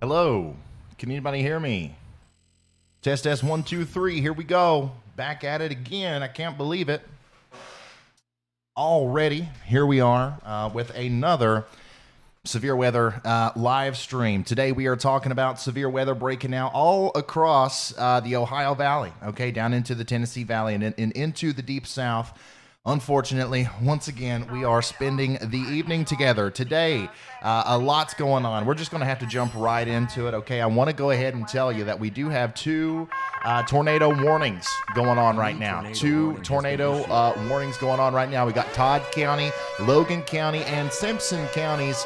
Hello. Can anybody hear me? Test S 1 2 3. Here we go. Back at it again. I can't believe it. Already, here we are with another severe weather live stream. Today we are talking about severe weather breaking out all across the Ohio Valley, okay, down into the Tennessee Valley and into the Deep South. Unfortunately, once again, we are spending the evening together. Today, a lot's going on. We're just going to have to jump right into it, okay? I want to go ahead and tell you that we do have two tornado warnings going on right now. Two tornado warnings going on right now. We got Todd County, Logan County, and Simpson counties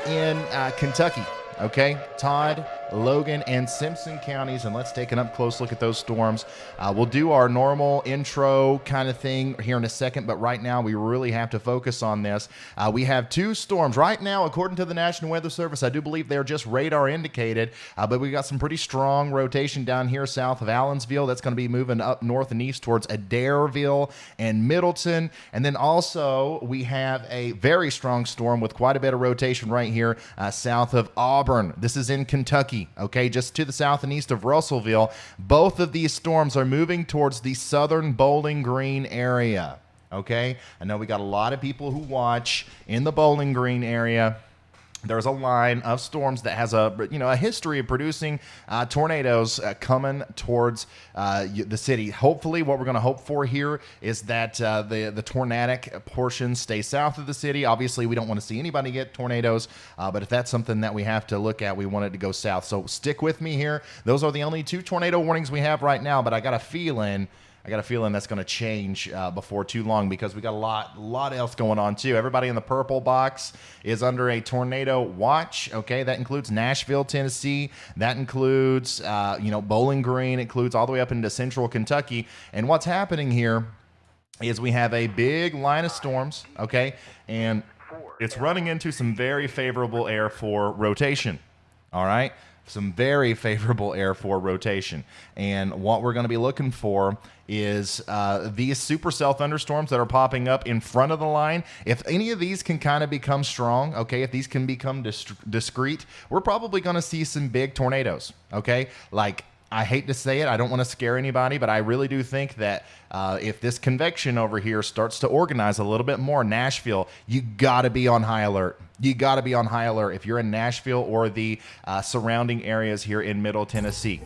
in Kentucky, okay? Todd, Logan, and Simpson counties, and let's take an up-close look at those storms. We'll do our normal intro kind of thing here in a second, but right now we really have to focus on this. We have two storms. Right now, according to the National Weather Service, I do believe they're just radar indicated, but we got some pretty strong rotation down here south of Allensville. That's going to be moving up north and east towards Adairville and Middleton, and then also we have a very strong storm with quite a bit of rotation right here south of Auburn. This is in Kentucky. Okay, just to the south and east of Russellville. Both of these storms are moving towards the southern Bowling Green area. Okay, I know we got a lot of people who watch in the Bowling Green area. There's a line of storms that has a history of producing tornadoes coming towards the city. Hopefully, what we're going to hope for here is that the tornadic portion stays south of the city. Obviously, we don't want to see anybody get tornadoes, but if that's something that we have to look at, we want it to go south. So stick with me here. Those are the only two tornado warnings we have right now, but I got a feeling that's going to change before too long because we got a lot else going on too. Everybody in the purple box is under a tornado watch. Okay, that includes Nashville, Tennessee. That includes Bowling Green. It includes all the way up into central Kentucky. And what's happening here is we have a big line of storms. Okay, and it's running into some very favorable air for rotation. All right. Some very favorable air for rotation. And what we're going to be looking for is these supercell thunderstorms that are popping up in front of the line. If any of these can kind of become strong, okay, if these can become discrete, we're probably going to see some big tornadoes, okay? Like, I hate to say it, I don't want to scare anybody, but I really do think that if this convection over here starts to organize a little bit more, Nashville, you got to be on high alert. You got to be on high alert if you're in Nashville or the surrounding areas here in Middle Tennessee.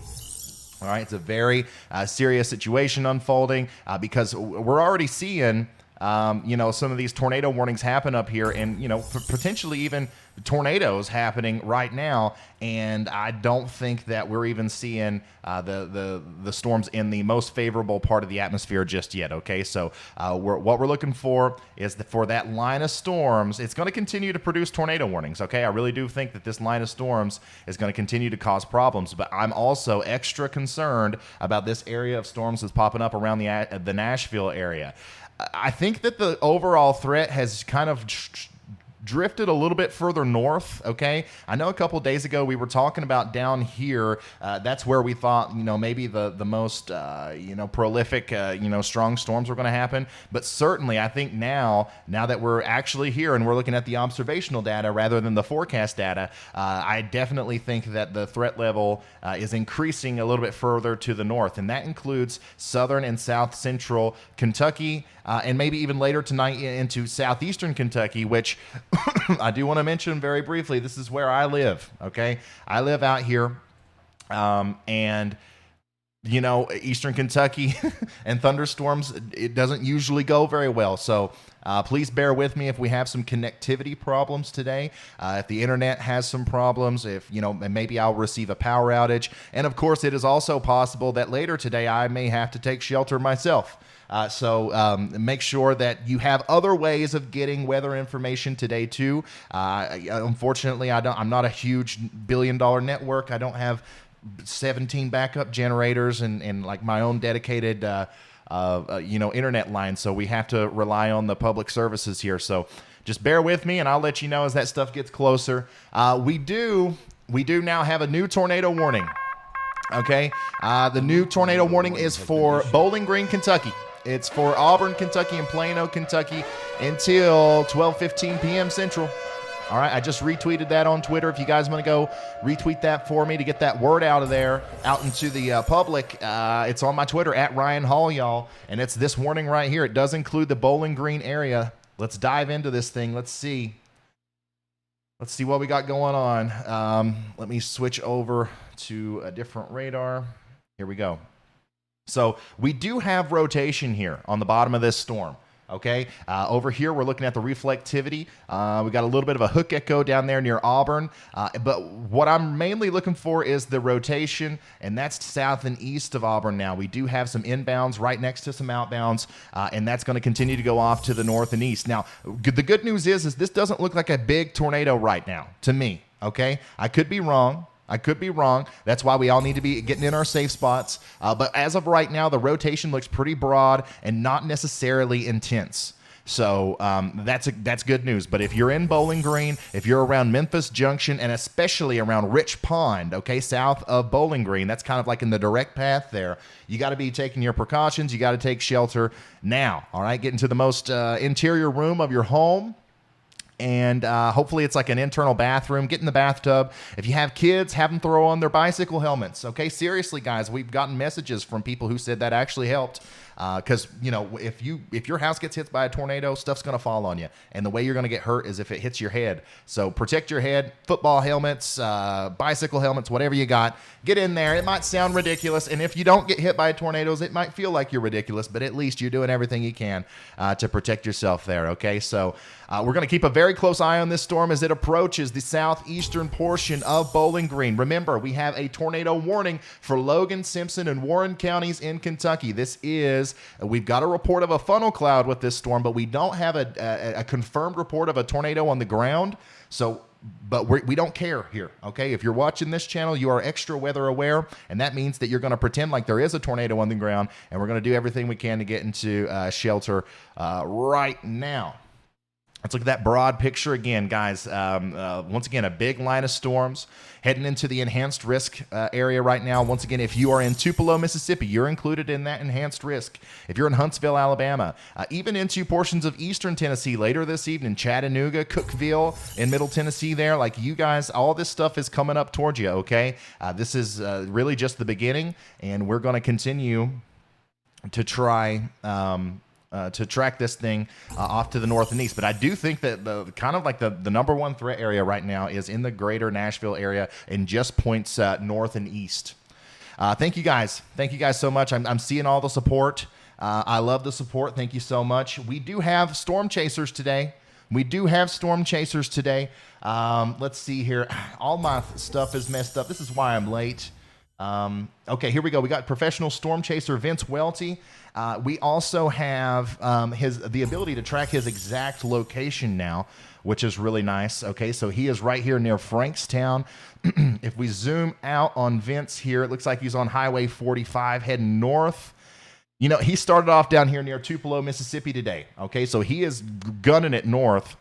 All right, it's a very serious situation unfolding because we're already seeing some of these tornado warnings happen up here and, potentially even tornadoes happening right now. And I don't think that we're even seeing the storms in the most favorable part of the atmosphere just yet. Okay, so what we're looking for is for that line of storms. It's going to continue to produce tornado warnings. Okay, I really do think that this line of storms is going to continue to cause problems. But I'm also extra concerned about this area of storms that's popping up around the Nashville area. I think that the overall threat has kind of drifted a little bit further north, okay? I know a couple of days ago we were talking about down here. That's where we thought, maybe the most, prolific, strong storms were going to happen. But certainly, I think now that we're actually here and we're looking at the observational data rather than the forecast data, I definitely think that the threat level is increasing a little bit further to the north. And that includes southern and south central Kentucky, and maybe even later tonight into southeastern Kentucky, which I do want to mention very briefly. This is where I live, okay? I live out here, and, Eastern Kentucky and thunderstorms, it doesn't usually go very well. So please bear with me if we have some connectivity problems today, if the internet has some problems, if, maybe I'll receive a power outage. And, of course, it is also possible that later today I may have to take shelter myself. So make sure that you have other ways of getting weather information today too. Unfortunately, I'm not a huge billion-dollar network. I don't have 17 backup generators and like my own dedicated internet line. So we have to rely on the public services here. So just bear with me, and I'll let you know as that stuff gets closer. We do now have a new tornado warning. Okay, the new tornado warning is for Bowling Green, Kentucky. It's for Auburn, Kentucky, and Plano, Kentucky until 12:15 p.m. Central. All right, I just retweeted that on Twitter. If you guys want to go retweet that for me to get that word out of there, out into the public, it's on my Twitter, at Ryan Hall, y'all. And it's this warning right here. It does include the Bowling Green area. Let's dive into this thing. Let's see. Let's see what we got going on. Let me switch over to a different radar. Here we go. So we do have rotation here on the bottom of this storm. Okay, over here we're looking at the reflectivity. We got a little bit of a hook echo down there near Auburn, but what I'm mainly looking for is the rotation, and that's south and east of Auburn now. We do have some inbounds right next to some outbounds, and that's going to continue to go off to the north and east. Now, the good news is this doesn't look like a big tornado right now to me, okay? I could be wrong. That's why we all need to be getting in our safe spots. But as of right now, the rotation looks pretty broad and not necessarily intense. So that's good news. But if you're in Bowling Green, if you're around Memphis Junction, and especially around Rich Pond, okay, south of Bowling Green, that's kind of like in the direct path there, you got to be taking your precautions. You got to take shelter now, all right? Get into the most interior room of your home. And hopefully it's like an internal bathroom. Get in the bathtub. If you have kids, have them throw on their bicycle helmets. Okay, seriously, guys, we've gotten messages from people who said that actually helped. Because if your house gets hit by a tornado, stuff's gonna fall on you, and the way you're gonna get hurt is if it hits your head. So protect your head. Football helmets, bicycle helmets, whatever you got. Get in there. It might sound ridiculous, and if you don't get hit by tornadoes, it might feel like you're ridiculous, but at least you're doing everything you can to protect yourself there. Okay, so we're gonna keep a very close eye on this storm as it approaches the southeastern portion of Bowling Green. Remember, we have a tornado warning for Logan, Simpson, and Warren counties in Kentucky. We've got a report of a funnel cloud with this storm, but we don't have a confirmed report of a tornado on the ground. But we don't care here, okay? If you're watching this channel, you are extra weather aware, and that means that you're going to pretend like there is a tornado on the ground, and we're going to do everything we can to get into shelter right now. Let's look at that broad picture again, guys. Once again, a big line of storms heading into the enhanced risk area right now. Once again, if you are in Tupelo, Mississippi, you're included in that enhanced risk. If you're in Huntsville, Alabama, even into portions of eastern Tennessee later this evening, Chattanooga, Cookeville in middle Tennessee there, like you guys, all this stuff is coming up towards you, okay? This is really just the beginning, and we're going to continue to try to track this thing off to the north and east. But I do think that the number one threat area right now is in the greater Nashville area and just points north and east. Thank you guys. Thank you guys so much. I'm seeing all the support. I love the support. Thank you so much. We do have storm chasers today. Let's see here. All my stuff is messed up. This is why I'm late. Okay, here we go. We got professional storm chaser Vince Welty. We also have the ability to track his exact location now, which is really nice. Okay, so he is right here near Frankstown. If we zoom out on Vince here, it looks like he's on Highway 45 heading north. You know, he started off down here near Tupelo, Mississippi today. Okay, so he is gunning it north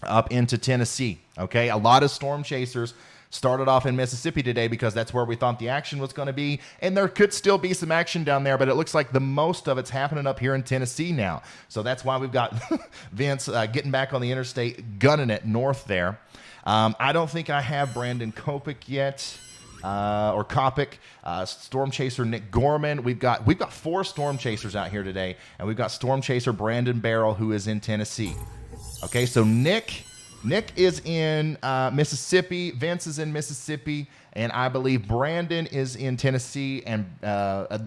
up into Tennessee. Okay, a lot of storm chasers started off in Mississippi today because that's where we thought the action was going to be, and there could still be some action down there, but it looks like the most of it's happening up here in Tennessee now. So that's why we've got Vince getting back on the interstate, gunning it north there. I don't think I have Brandon Kopic yet, or Kopic, storm chaser Nick Gorman. We've got 4 storm chasers out here today, and we've got storm chaser Brandon Barrell, who is in Tennessee. Okay, so Nick is in Mississippi, Vince is in Mississippi, and I believe Brandon is in Tennessee, and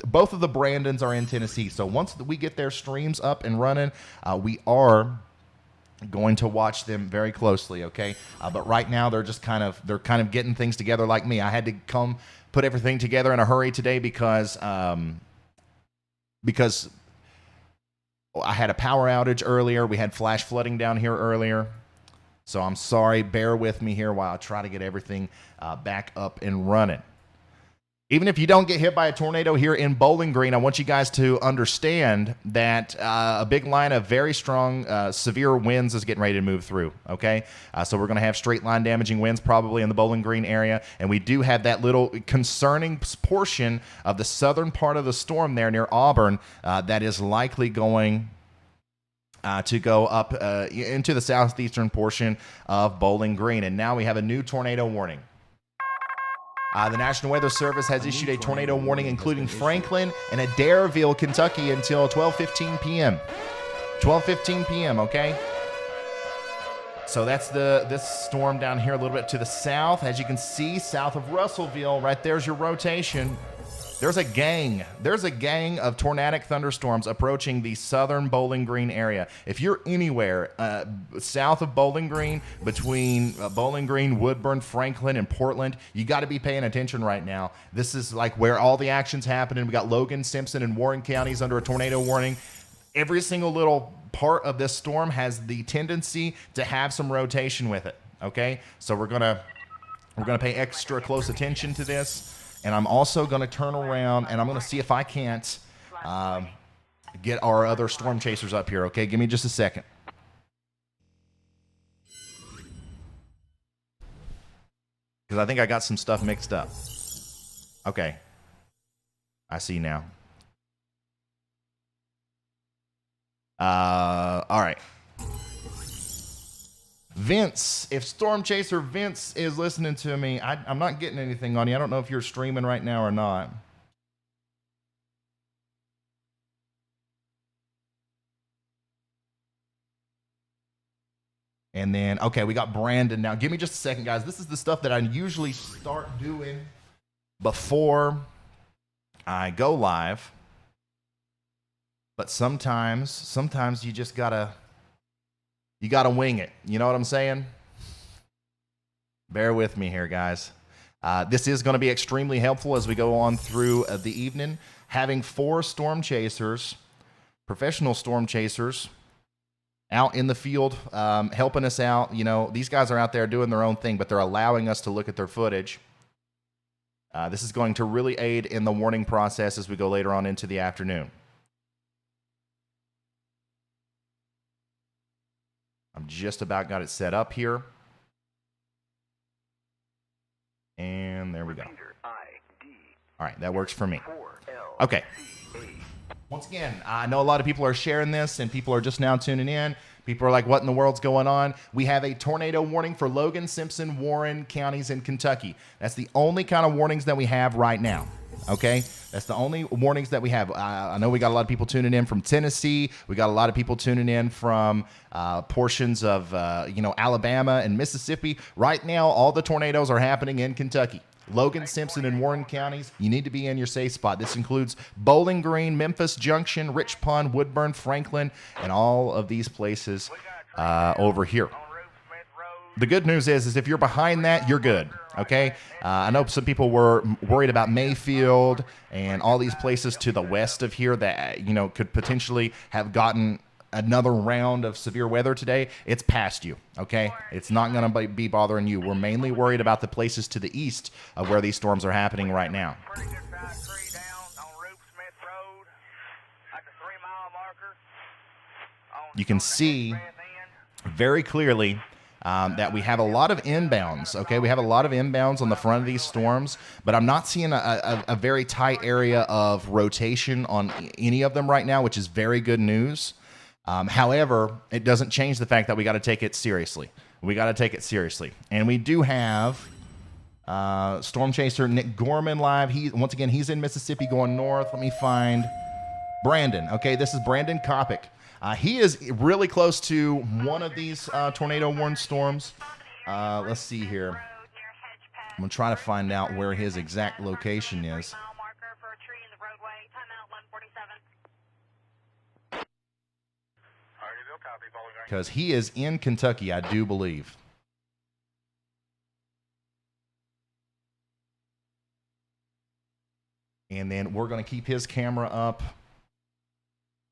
both of the Brandons are in Tennessee. So once we get their streams up and running, we are going to watch them very closely, okay? But right now they're kind of getting things together like me. I had to come put everything together in a hurry today because I had a power outage earlier. We had flash flooding down here earlier. So I'm sorry, bear with me here while I try to get everything back up and running. Even if you don't get hit by a tornado here in Bowling Green, I want you guys to understand that a big line of very strong, severe winds is getting ready to move through, okay? So we're going to have straight line damaging winds probably in the Bowling Green area, and we do have that little concerning portion of the southern part of the storm there near Auburn that is likely going to go up into the southeastern portion of Bowling Green. And now we have a new tornado warning. The National Weather Service has issued a tornado warning, including Franklin and Adairville, Kentucky, until 12:15 p.m. 12:15 p.m., okay? So that's this storm down here a little bit to the south. As you can see, south of Russellville, right there's your rotation. There's a gang of tornadic thunderstorms approaching the southern Bowling Green area. If you're anywhere south of Bowling Green, between Bowling Green, Woodburn, Franklin, and Portland, you got to be paying attention right now. This is like where all the action's happening. We got Logan, Simpson, and Warren counties under a tornado warning. Every single little part of this storm has the tendency to have some rotation with it. Okay, so we're gonna pay extra close attention to this. And I'm also going to turn around and I'm going to see if I can't get our other storm chasers up here. Okay, give me just a second. Because I think I got some stuff mixed up. Okay. I see now. All right. Vince, if Storm Chaser Vince is listening to me, I'm not getting anything on you. I don't know if you're streaming right now or not. And then, okay, we got Brandon now. Give me just a second, guys. This is the stuff that I usually start doing before I go live. But sometimes you just gotta wing it. You know what I'm saying? Bear with me here, guys. This is going to be extremely helpful as we go on through the evening. Having 4 storm chasers, professional storm chasers, out in the field helping us out. You know, these guys are out there doing their own thing, but they're allowing us to look at their footage. This is going to really aid in the warning process as we go later on into the afternoon. I'm just about got it set up here. And there we go. All right, that works for me. Okay. Once again, I know a lot of people are sharing this and people are just now tuning in. People are like, what in the world's going on? We have a tornado warning for Logan, Simpson, Warren counties in Kentucky. That's the only kind of warnings that we have right now. Okay, that's the only warnings that we have. I know we got a lot of people tuning in from Tennessee. We got a lot of people tuning in from portions of Alabama and Mississippi. Right now, all the tornadoes are happening in Kentucky. Logan, Simpson, and Warren counties, you need to be in your safe spot. This includes Bowling Green, Memphis Junction, Rich Pond, Woodburn, Franklin, and all of these places over here. The good news is if you're behind that, you're good, okay? I know some people were worried about Mayfield and all these places to the west of here that, could potentially have gotten another round of severe weather today. It's past you, okay? It's not going to be bothering you. We're mainly worried about the places to the east of where these storms are happening right now. You can see very clearly that we have a lot of inbounds, okay? We have a lot of inbounds on the front of these storms, but I'm not seeing a very tight area of rotation on any of them right now, which is very good news. However, it doesn't change the fact that we got to take it seriously. We got to take it seriously. And we do have Storm Chaser Nick Gorman live. Once again, he's in Mississippi going north. Let me find Brandon. Okay, this is Brandon Kopic. He is really close to one of these tornado warned storms. Let's see here. I'm going to try to find out where his exact location is. Because he is in Kentucky, I do believe. And then we're going to keep his camera up.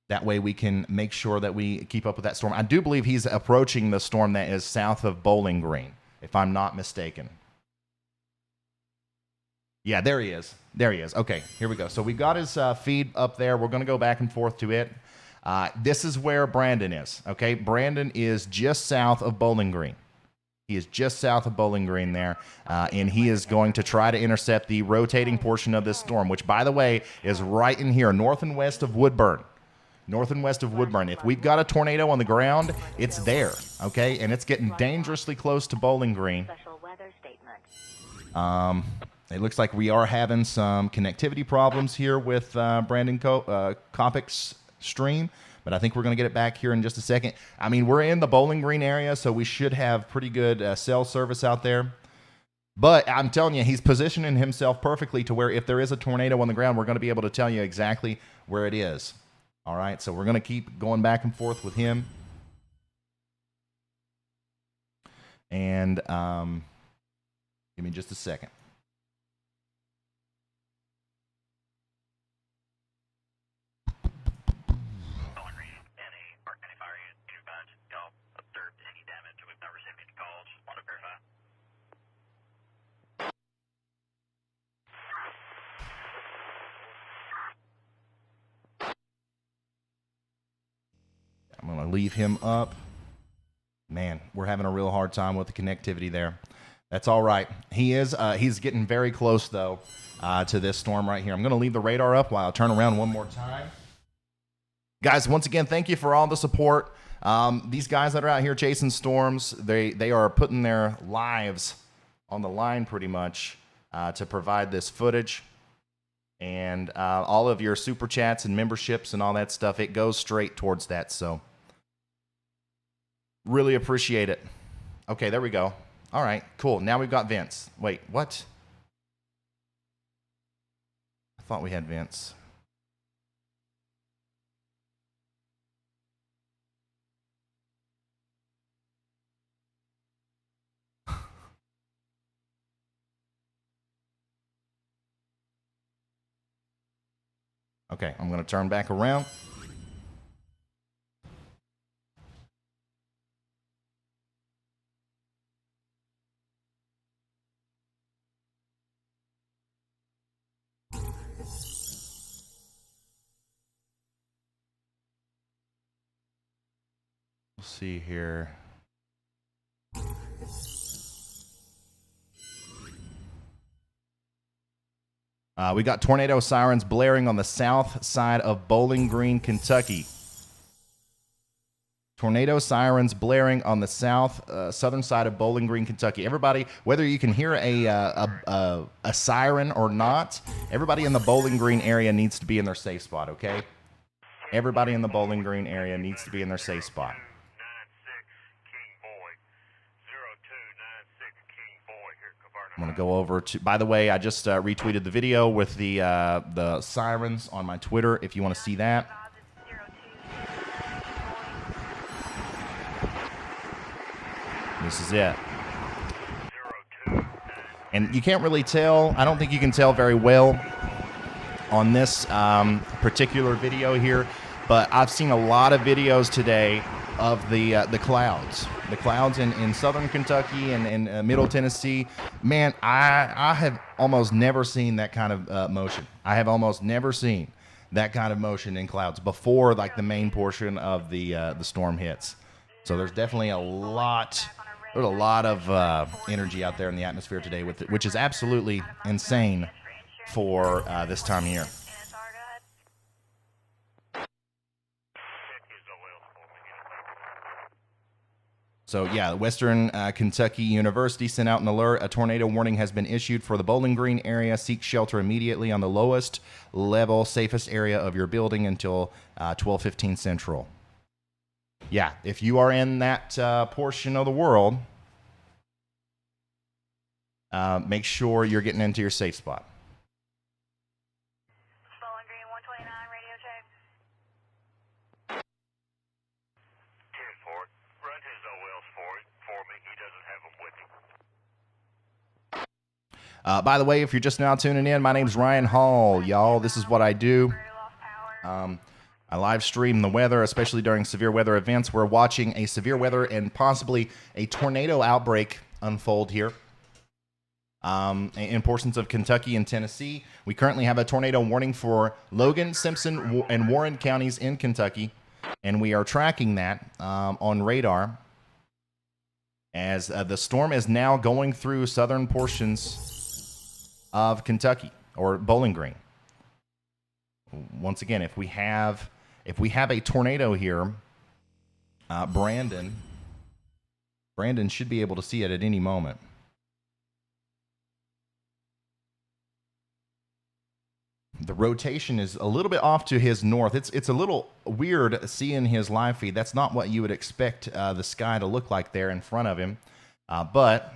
That way we can make sure that we keep up with that storm. I do believe he's approaching the storm that is south of Bowling Green, if I'm not mistaken. Yeah, there he is. There he is. Okay, here we go. So we got his feed up there. We're going to go back and forth to it. This is where Brandon is. Okay, Brandon is just south of Bowling Green. He is just south of Bowling Green there, and he is going to try to intercept the rotating portion of this storm, which, by the way, is right in here, north and west of Woodburn. north and west of Woodburn. If we've got a tornado on the ground, it's there, okay? And it's getting dangerously close to Bowling Green. It looks like we are having some connectivity problems here with Brandon Kopic's stream, but I think we're going to get it back here in just a second. I mean, we're in the Bowling Green area, so we should have pretty good cell service out there. But I'm telling you, he's positioning himself perfectly to where if there is a tornado on the ground, we're going to be able to tell you exactly where it is. All right, so we're going to keep going back and forth with him. And give me just a second. I'm going to leave him up. Man, we're having a real hard time with the connectivity there. That's all right. He's getting very close, though, to this storm right here. I'm going to leave the radar up while I turn around one more time. Guys, once again, thank you for all the support. These guys that are out here chasing storms, they are putting their lives on the line pretty much to provide this footage. And all of your super chats and memberships and all that stuff, it goes straight towards that. So really appreciate it. Okay, there we go. All right, cool. Now we've got Vince. Wait, what? I thought we had Vince. Okay, I'm going to turn back around. We'll see here. We got tornado sirens blaring on the south side of Bowling Green, Kentucky. Tornado sirens blaring on the southern side of Bowling Green, Kentucky. Everybody, whether you can hear a siren or not, everybody in the Bowling Green area needs to be in their safe spot, okay? Everybody in the Bowling Green area needs to be in their safe spot. I'm going to go over to, by the way, I just retweeted the video with the sirens on my Twitter if you want to see that. This is it. And you can't really tell, I don't think you can tell very well on this particular video here, but I've seen a lot of videos today of the clouds. The clouds in southern Kentucky and in middle Tennessee. Man, I have almost never seen that kind of motion. I have almost never seen that kind of motion in clouds before like the main portion of the storm hits. So there's definitely a lot of energy out there in the atmosphere today, which is absolutely insane for this time of year. So, yeah, Western Kentucky University sent out an alert. A tornado warning has been issued for the Bowling Green area. Seek shelter immediately on the lowest level, safest area of your building until 12:15 Central. Yeah, if you are in that portion of the world, make sure you're getting into your safe spot. Bowling Green 129, radio check. Run his OLs for me. He doesn't have them with him. By the way, if you're just now tuning in, my name's Ryan Hall, y'all. This is what I do. I live stream the weather, especially during severe weather events. We're watching a severe weather and possibly a tornado outbreak unfold here in portions of Kentucky and Tennessee. We currently have a tornado warning for Logan, Simpson, and Warren counties in Kentucky, and we are tracking that on radar as the storm is now going through southern portions of Kentucky or Bowling Green. Once again, if we have if we have a tornado here, Brandon should be able to see it at any moment. The rotation is a little bit off to his north. It's a little weird seeing his live feed. That's not what you would expect the sky to look like there in front of him. But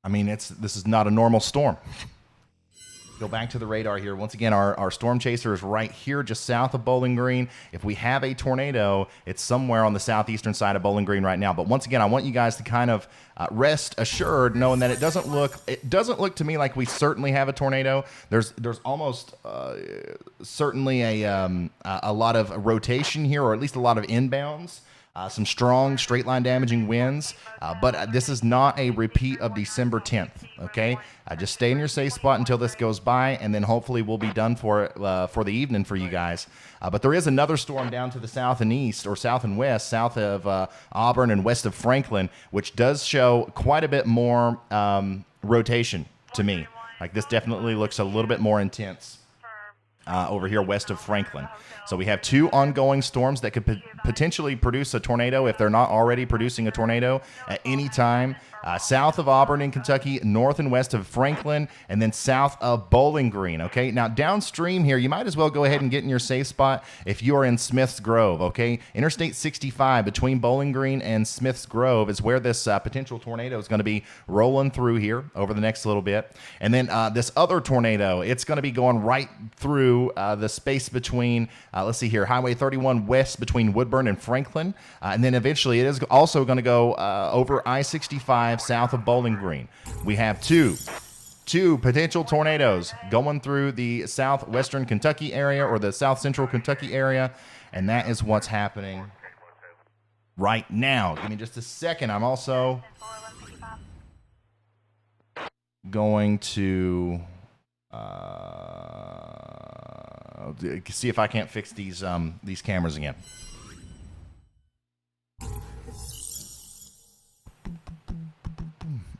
I mean, this is not a normal storm. Go back to the radar here. Once again, our storm chaser is right here just south of Bowling Green. If we have a tornado, it's somewhere on the southeastern side of Bowling Green right now. But once again, I want you guys to kind of rest assured knowing that it doesn't look to me like we certainly have a tornado. There's almost certainly a lot of rotation here, or at least a lot of inbounds. Some strong straight line damaging winds, but this is not a repeat of December 10th, okay? Just stay in your safe spot until this goes by, and then hopefully we'll be done for the evening for you guys. But there is another storm down to the south and east, or south and west, south of Auburn and west of Franklin, which does show quite a bit more rotation to me. Like, this definitely looks a little bit more intense over here west of Franklin. So we have two ongoing storms that could potentially produce a tornado if they're not already producing a tornado at any time. South of Auburn in Kentucky, north and west of Franklin, and then south of Bowling Green, okay? Now, downstream here, you might as well go ahead and get in your safe spot if you are in Smith's Grove, okay? Interstate 65 between Bowling Green and Smith's Grove is where this potential tornado is going to be rolling through here over the next little bit. And then this other tornado, it's going to be going right through the space between, let's see here, Highway 31 west between Woodburn and Franklin. And then eventually it is also going to go over I-65 south of Bowling Green. We have two potential tornadoes going through the southwestern Kentucky area or the south central Kentucky area, and that is what's happening right now. Give me just a second. I'm also going to see if I can't fix these cameras again.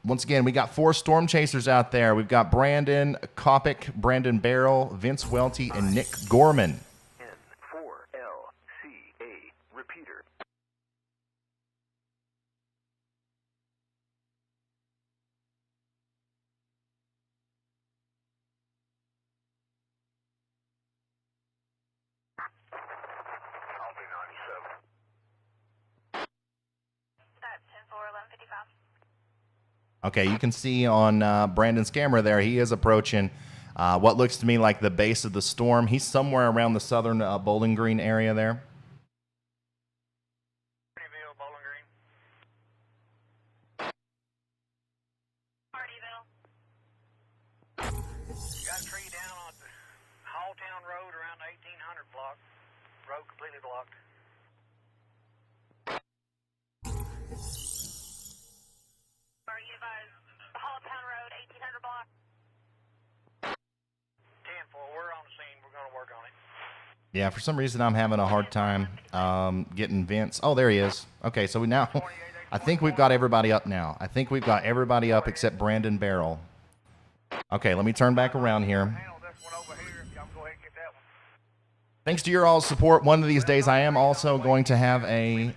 Once again, we got 4 storm chasers out there. We've got Brandon Kopic, Brandon Barrel, Vince Welty, and Nick Gorman. N4LCA repeater. I'll be 97. That's 10-4-11-55. Okay, you can see on Brandon's camera there, he is approaching what looks to me like the base of the storm. He's somewhere around the southern Bowling Green area there. Pikeville, Bowling Green. Partyville. Got a tree down on the Halltown Road around the 1800 block. Road completely blocked. Are you advised? Halltown Road, 1800 block. 10-4, we're on the scene. We're going to work on it. Yeah, for some reason I'm having a hard time getting Vince. Oh, there he is. Okay, so now I think we've got everybody up now. I think we've got everybody up except Brandon Barrel. Okay, let me turn back around here. Handle this one over here. Y'all go ahead and get that one. Thanks to your all's support, one of these days I am also going to have a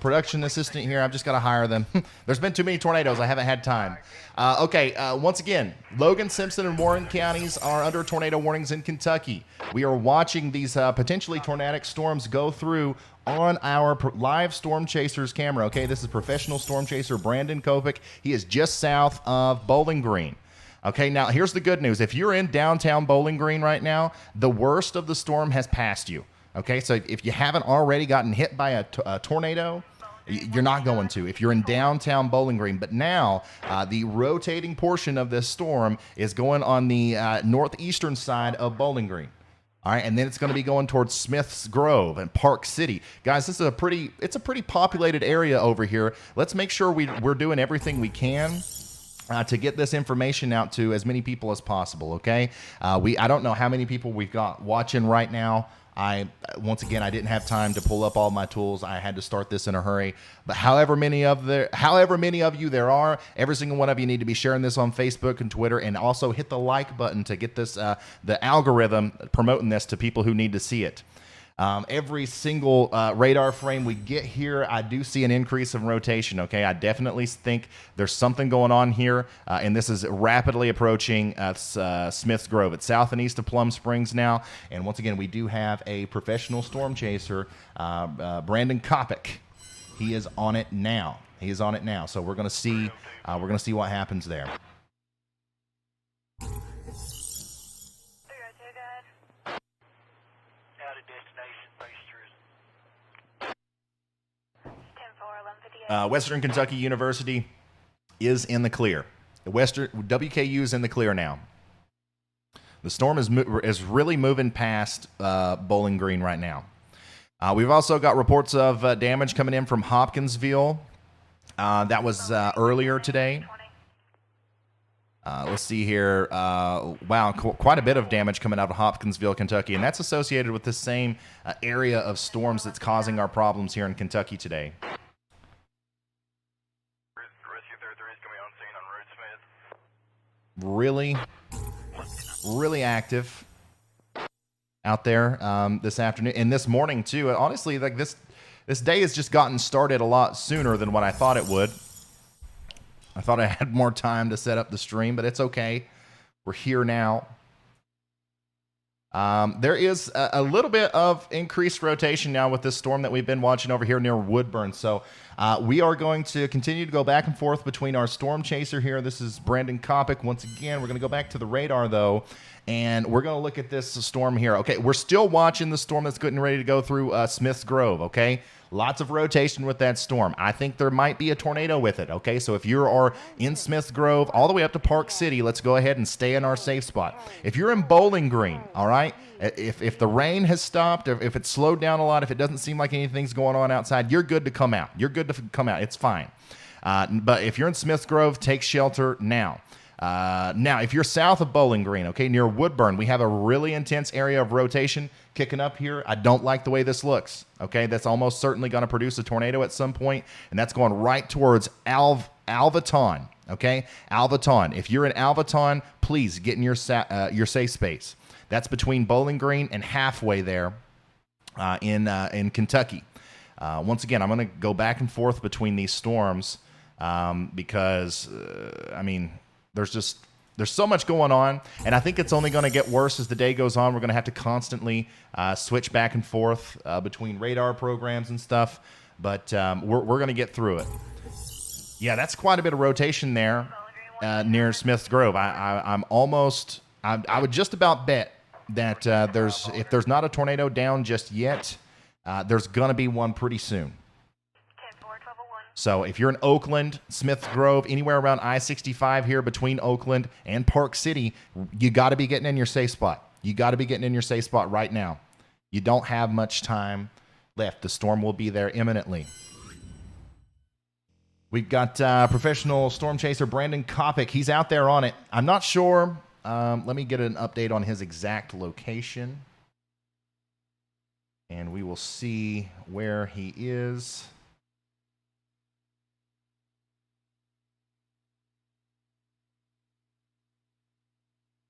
production assistant here. I've just got to hire them. There's been too many tornadoes. I haven't had time. Once again, Logan, Simpson, and Warren counties are under tornado warnings in Kentucky. We are watching these potentially tornadic storms go through on our live Storm Chasers camera. Okay, this is professional Storm Chaser Brandon Kopic. He is just south of Bowling Green. Okay, now here's the good news. If you're in downtown Bowling Green right now, the worst of the storm has passed you. Okay, so if you haven't already gotten hit by a tornado, you're not going to if you're in downtown Bowling Green. But now the rotating portion of this storm is going on the northeastern side of Bowling Green. All right, and then it's going to be going towards Smith's Grove and Park City. Guys, this is a pretty populated area over here. Let's make sure we're doing everything we can to get this information out to as many people as possible. Okay, I don't know how many people we've got watching right now. Once again, I didn't have time to pull up all my tools. I had to start this in a hurry. But however many of you there are, every single one of you need to be sharing this on Facebook and Twitter, and also hit the like button to get this the algorithm promoting this to people who need to see it. Every single radar frame we get here, I do see an increase in rotation. Okay, I definitely think there's something going on here, and this is rapidly approaching Smith's Grove. It's south and east of Plum Springs now, and once again, we do have a professional storm chaser, Brandon Kopic. He is on it now. So we're gonna see what happens there. Western Kentucky University is in the clear. WKU is in the clear now. The storm is really moving past Bowling Green right now. We've also got reports of damage coming in from Hopkinsville. That was earlier today. Let's see here. Wow, quite a bit of damage coming out of Hopkinsville, Kentucky, and that's associated with the same area of storms that's causing our problems here in Kentucky today. Really active out there this afternoon and this morning too. Honestly, like this day has just gotten started a lot sooner than what I thought it would. I thought I had more time to set up the stream, but it's okay. We're here now. There is a little bit of increased rotation now with this storm that we've been watching over here near Woodburn. So we are going to continue to go back and forth between our storm chaser here. This is Brandon Kopic. Once again, we're going to go back to the radar, though, and we're going to look at this storm here. Okay, we're still watching the storm that's getting ready to go through Smith's Grove, okay? Lots of rotation with that storm. I think there might be a tornado with it, okay? So if you are in Smith's Grove all the way up to Park City, let's go ahead and stay in our safe spot. If you're in Bowling Green, all right, if the rain has stopped, or if it's slowed down a lot, if it doesn't seem like anything's going on outside, you're good to come out. It's fine. But if you're in Smith's Grove, take shelter now. Now, if you're south of Bowling Green, okay, near Woodburn, we have a really intense area of rotation kicking up here. I don't like the way this looks, okay? That's almost certainly going to produce a tornado at some point, and that's going right towards Alvaton, okay? Alvaton. If you're in Alvaton, please get in your safe space. That's between Bowling Green and halfway there in Kentucky. Once again, I'm going to go back and forth between these storms because, I mean, there's so much going on, and I think it's only going to get worse as the day goes on. We're going to have to constantly switch back and forth between radar programs and stuff, but we're going to get through it. Yeah, that's quite a bit of rotation there near Smith's Grove. I would just about bet that if there's not a tornado down just yet, there's going to be one pretty soon. So if you're in Oakland, Smith's Grove, anywhere around I-65 here between Oakland and Park City, you got to be getting in your safe spot. You got to be getting in your safe spot right now. You don't have much time left. The storm will be there imminently. We've got professional storm chaser Brandon Kopic. He's out there on it. I'm not sure. Let me get an update on his exact location, and we will see where he is.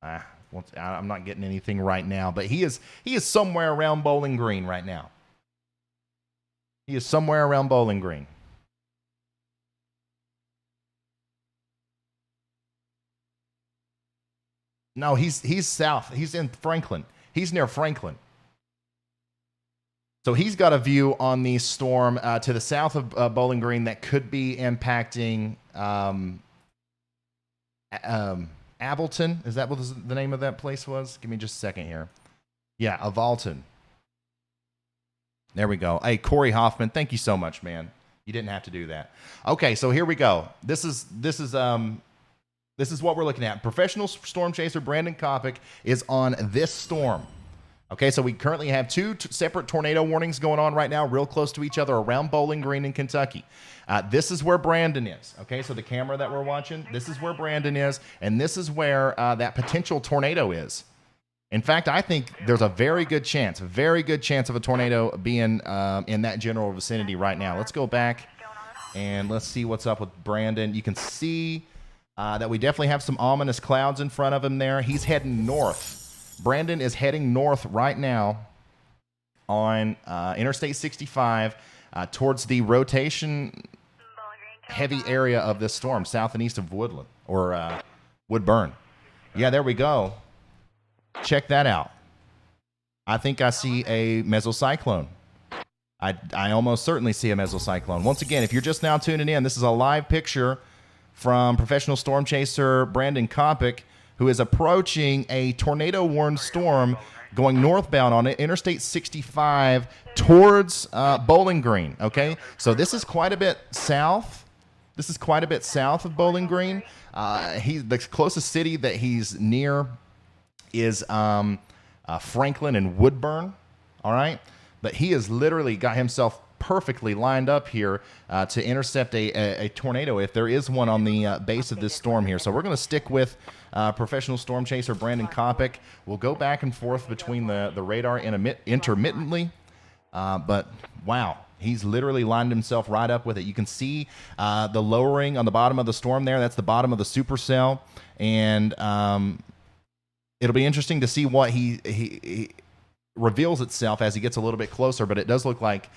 I'm not getting anything right now, but he is somewhere around Bowling Green right now. He is somewhere around Bowling Green. No, he's south. He's in Franklin. He's near Franklin. So he's got a view on the storm to the south of Bowling Green that could be impacting Avalton. Is that what the name of that place was? Give me just a second here. Yeah, Avalton. There we go. Hey, Corey Hoffman, thank you so much, man. You didn't have to do that. Okay, so here we go. This is what we're looking at. Professional storm chaser Brandon Kopic is on this storm. Okay, so we currently have two separate tornado warnings going on right now, real close to each other around Bowling Green in Kentucky. This is where Brandon is. Okay, so the camera that we're watching, this is where Brandon is, and this is where that potential tornado is. In fact, I think there's a very good chance of a tornado being in that general vicinity right now. Let's go back and let's see what's up with Brandon. You can see that we definitely have some ominous clouds in front of him there. He's heading north. Brandon is heading north right now on Interstate 65 towards the rotation heavy area of this storm, south and east of Woodland or Woodburn. Yeah, there we go. Check that out. I think I see a mesocyclone. I almost certainly see a mesocyclone. Once again, if you're just now tuning in, this is a live picture from professional storm chaser Brandon Kopic, who is approaching a tornado-warned storm going northbound on Interstate 65 towards Bowling Green, okay? So this is quite a bit south. This is quite a bit south of Bowling Green. The closest city that he's near is Franklin and Woodburn, all right? But he has literally got himself perfectly lined up here to intercept a tornado if there is one on the base of this storm here. So we're going to stick with professional storm chaser Brandon Kopic. We'll go back and forth between the radar intermittently, but wow, he's literally lined himself right up with it. You can see the lowering on the bottom of the storm there. That's the bottom of the supercell, and it'll be interesting to see what he reveals itself as he gets a little bit closer, but it does look like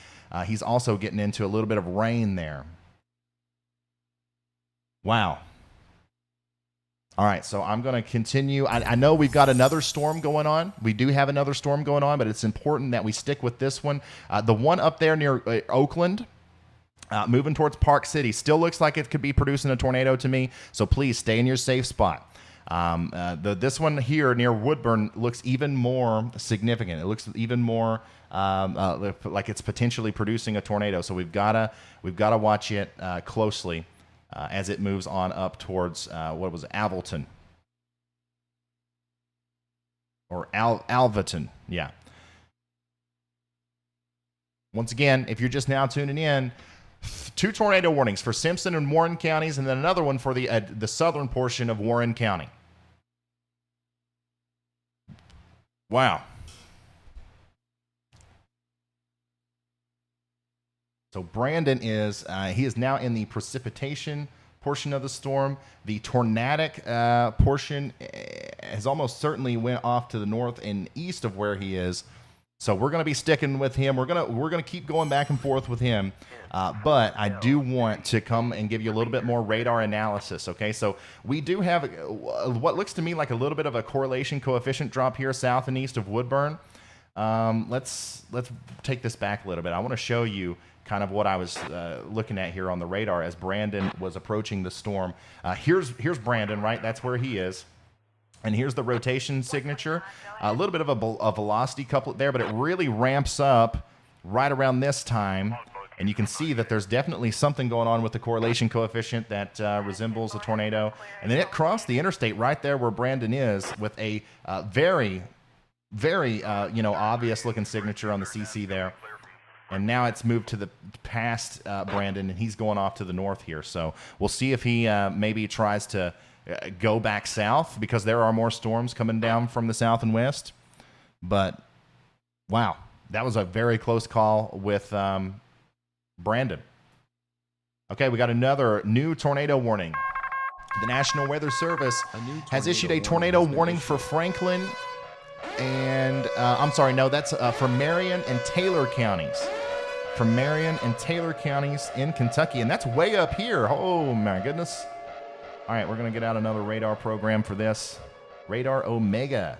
he's also getting into a little bit of rain there. Wow. All right, so I'm going to continue. I know we've got another storm going on. We do have another storm going on, but it's important that we stick with this one. The one up there near Oakland, moving towards Park City, still looks like it could be producing a tornado to me, so please stay in your safe spot. This one here near Woodburn looks even more significant. It looks even more like it's potentially producing a tornado. So we've gotta watch it closely as it moves on up towards Alverton or Alverton. Yeah. Once again, if you're just now tuning in, 2 tornado warnings for Simpson and Warren counties, and then another one for the southern portion of Warren County. Wow. So Brandon he is now in the precipitation portion of the storm. The tornadic portion has almost certainly went off to the north and east of where he is. So we're going to be sticking with him. We're going to keep going back and forth with him. But I do want to come and give you a little bit more radar analysis. Okay, so we do have what looks to me like a little bit of a correlation coefficient drop here south and east of Woodburn. Let's take this back a little bit. I want to show you kind of what I was looking at here on the radar as Brandon was approaching the storm. Here's Brandon, right? That's where he is. And here's the rotation signature. A little bit of a velocity couplet there, but it really ramps up right around this time. And you can see that there's definitely something going on with the correlation coefficient that resembles a tornado. And then it crossed the interstate right there where Brandon is with a very, very, obvious looking signature on the CC there. And now it's moved to the past Brandon, and he's going off to the north here. So we'll see if he maybe tries to go back south because there are more storms coming down from the south and west. But, wow, that was a very close call with Brandon. Okay, we got another new tornado warning. The National Weather Service has issued a tornado warning for Franklin and, that's for Marion and Taylor counties. For Marion and Taylor counties in Kentucky, and that's way up here. Oh, my goodness. All right, we're going to get out another radar program for this. Radar Omega.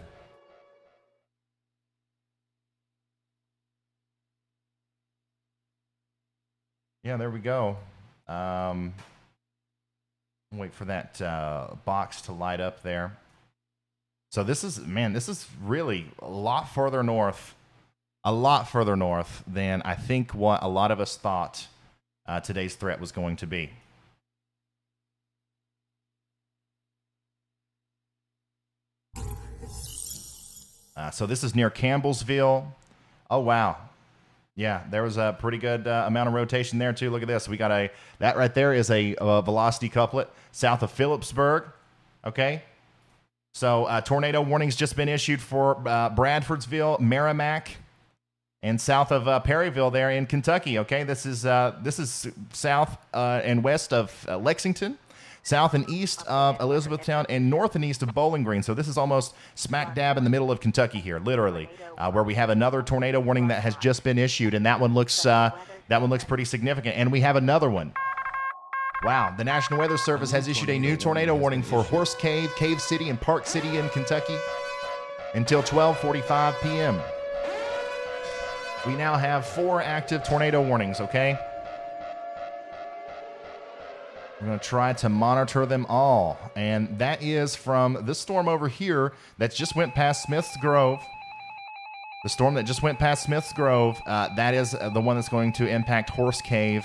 Yeah, there we go. Wait for that box to light up there. So this is really a lot further north than I think what a lot of us thought today's threat was going to be. So this is near Campbellsville. Oh, wow. Yeah, there was a pretty good amount of rotation there, too. Look at this. We got that right there is a velocity couplet south of Phillipsburg. Okay. So tornado warning's just been issued for Bradfordsville, Merrimack, and south of Perryville there in Kentucky. Okay, this is south and west of Lexington, south and east of Elizabethtown, and north and east of Bowling Green. So this is almost smack dab in the middle of Kentucky here, literally, where we have another tornado warning that has just been issued, and that one looks pretty significant. And we have another one. Wow, the National Weather Service has issued a new tornado warning for Horse Cave, Cave City, and Park City in Kentucky until 12:45 p.m. We now have 4 active tornado warnings, okay? We're going to try to monitor them all. And that is from this storm over here that just went past Smith's Grove. The storm that just went past Smith's Grove, that is the one that's going to impact Horse Cave.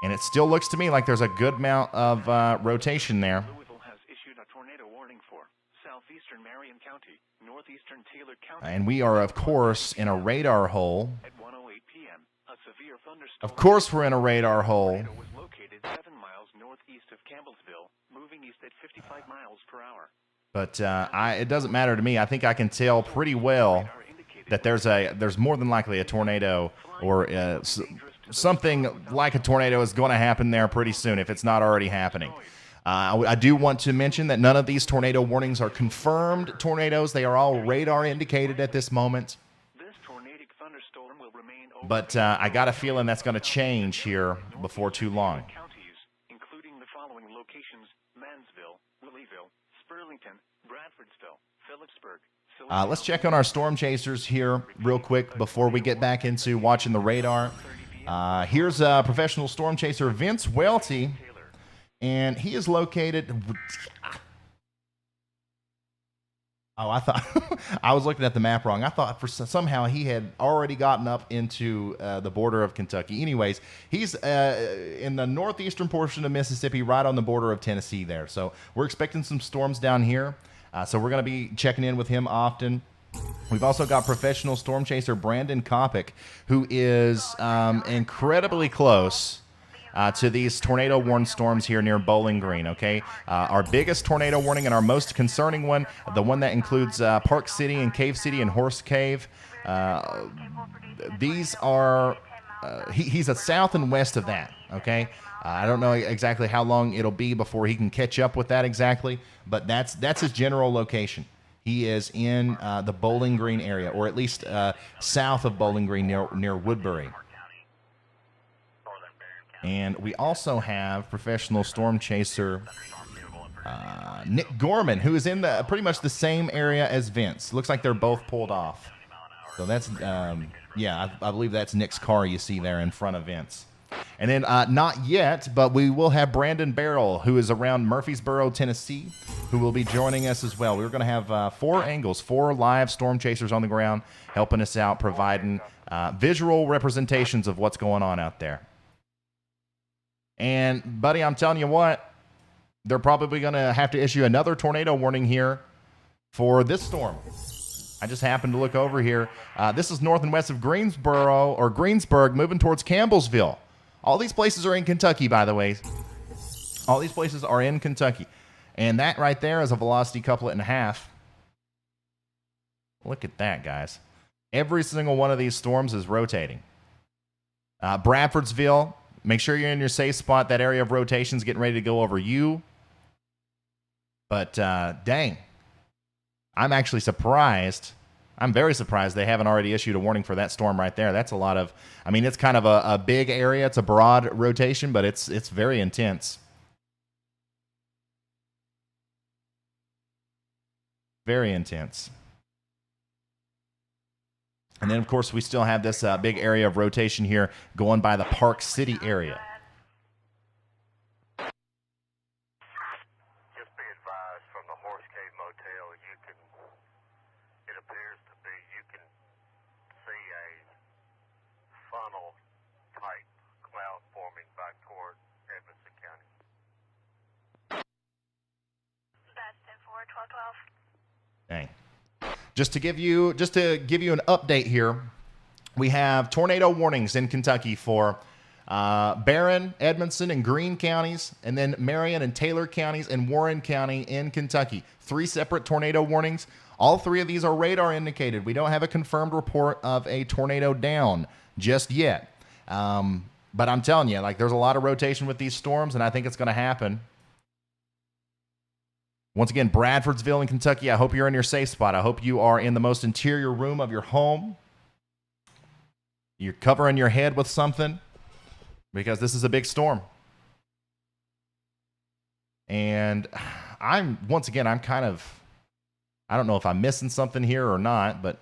And it still looks to me like there's a good amount of rotation there. Louisville has issued a tornado warning for southeastern Marion County, northeastern Taylor County. And we are, of course, in a radar hole. At 1:08 p.m., a severe thunderstorm. Of course we're in a radar hole. Tornado was located 7 miles northeast of Campbellsville, moving east at 55 miles per hour. But it doesn't matter to me. I think I can tell pretty well that there's more than likely a tornado or something like a tornado is going to happen there pretty soon if it's not already happening. I do want to mention that none of these tornado warnings are confirmed tornadoes. They are all radar indicated at this moment. This tornadic thunderstorm will remain over But I got a feeling that's going to change here before too long. counties, including the following locations: Mansville, Louisville, Spurlington, Bradfordsville, Phillipsburg. Let's check on our storm chasers here real quick before we get back into watching the radar. Here's professional storm chaser Vince Welty, and he is located. Oh, I thought I was looking at the map wrong. I thought somehow he had already gotten up into the border of Kentucky. Anyways, he's in the northeastern portion of Mississippi, right on the border of Tennessee there. So we're expecting some storms down here. So we're going to be checking in with him often. We've also got professional storm chaser Brandon Kopic, who is incredibly close to these tornado warned storms here near Bowling Green, okay? Our biggest tornado warning and our most concerning one, the one that includes Park City and Cave City and Horse Cave. These are, he's a south and west of that, okay? I don't know exactly how long it'll be before he can catch up with that exactly, but that's his general location. He is in the Bowling Green area, or at least south of Bowling Green near Woodbury. And we also have professional storm chaser Nick Gorman, who is in pretty much the same area as Vince. Looks like they're both pulled off. So that's, I believe that's Nick's car you see there in front of Vince. And then not yet, but we will have Brandon Barrell, who is around Murfreesboro, Tennessee, who will be joining us as well. We're going to have 4 live storm chasers on the ground helping us out, providing visual representations of what's going on out there. And, buddy, I'm telling you what, they're probably going to have to issue another tornado warning here for this storm. I just happened to look over here. This is north and west of Greensburg, moving towards Campbellsville. All these places are in Kentucky, by the way. All these places are in Kentucky. And that right there is a velocity couplet and a half. Look at that, guys. Every single one of these storms is rotating. Bradfordsville, make sure you're in your safe spot. That area of rotation is getting ready to go over you. But, dang. I'm actually surprised. I'm very surprised they haven't already issued a warning for that storm right there. That's a lot of, I mean, it's kind of a big area. It's a broad rotation, but it's very intense. Very intense. And then, of course, we still have this big area of rotation here going by the Park City area. Just be advised from the Horse Cave Motel, it appears to be, you can see a funnel-type cloud forming back toward Edmonson County. That's 10-4, 12-12. Dang. Just to give you an update here, we have tornado warnings in Kentucky for Barron, Edmonson, and Greene counties, and then Marion and Taylor counties and Warren County in Kentucky. 3 separate tornado warnings. All 3 of these are radar indicated. We don't have a confirmed report of a tornado down just yet. But I'm telling you, like, there's a lot of rotation with these storms, and I think it's going to happen. Once again, Bradfordsville in Kentucky, I hope you're in your safe spot. I hope you are in the most interior room of your home. You're covering your head with something because this is a big storm. And I'm kind of, I don't know if I'm missing something here or not, but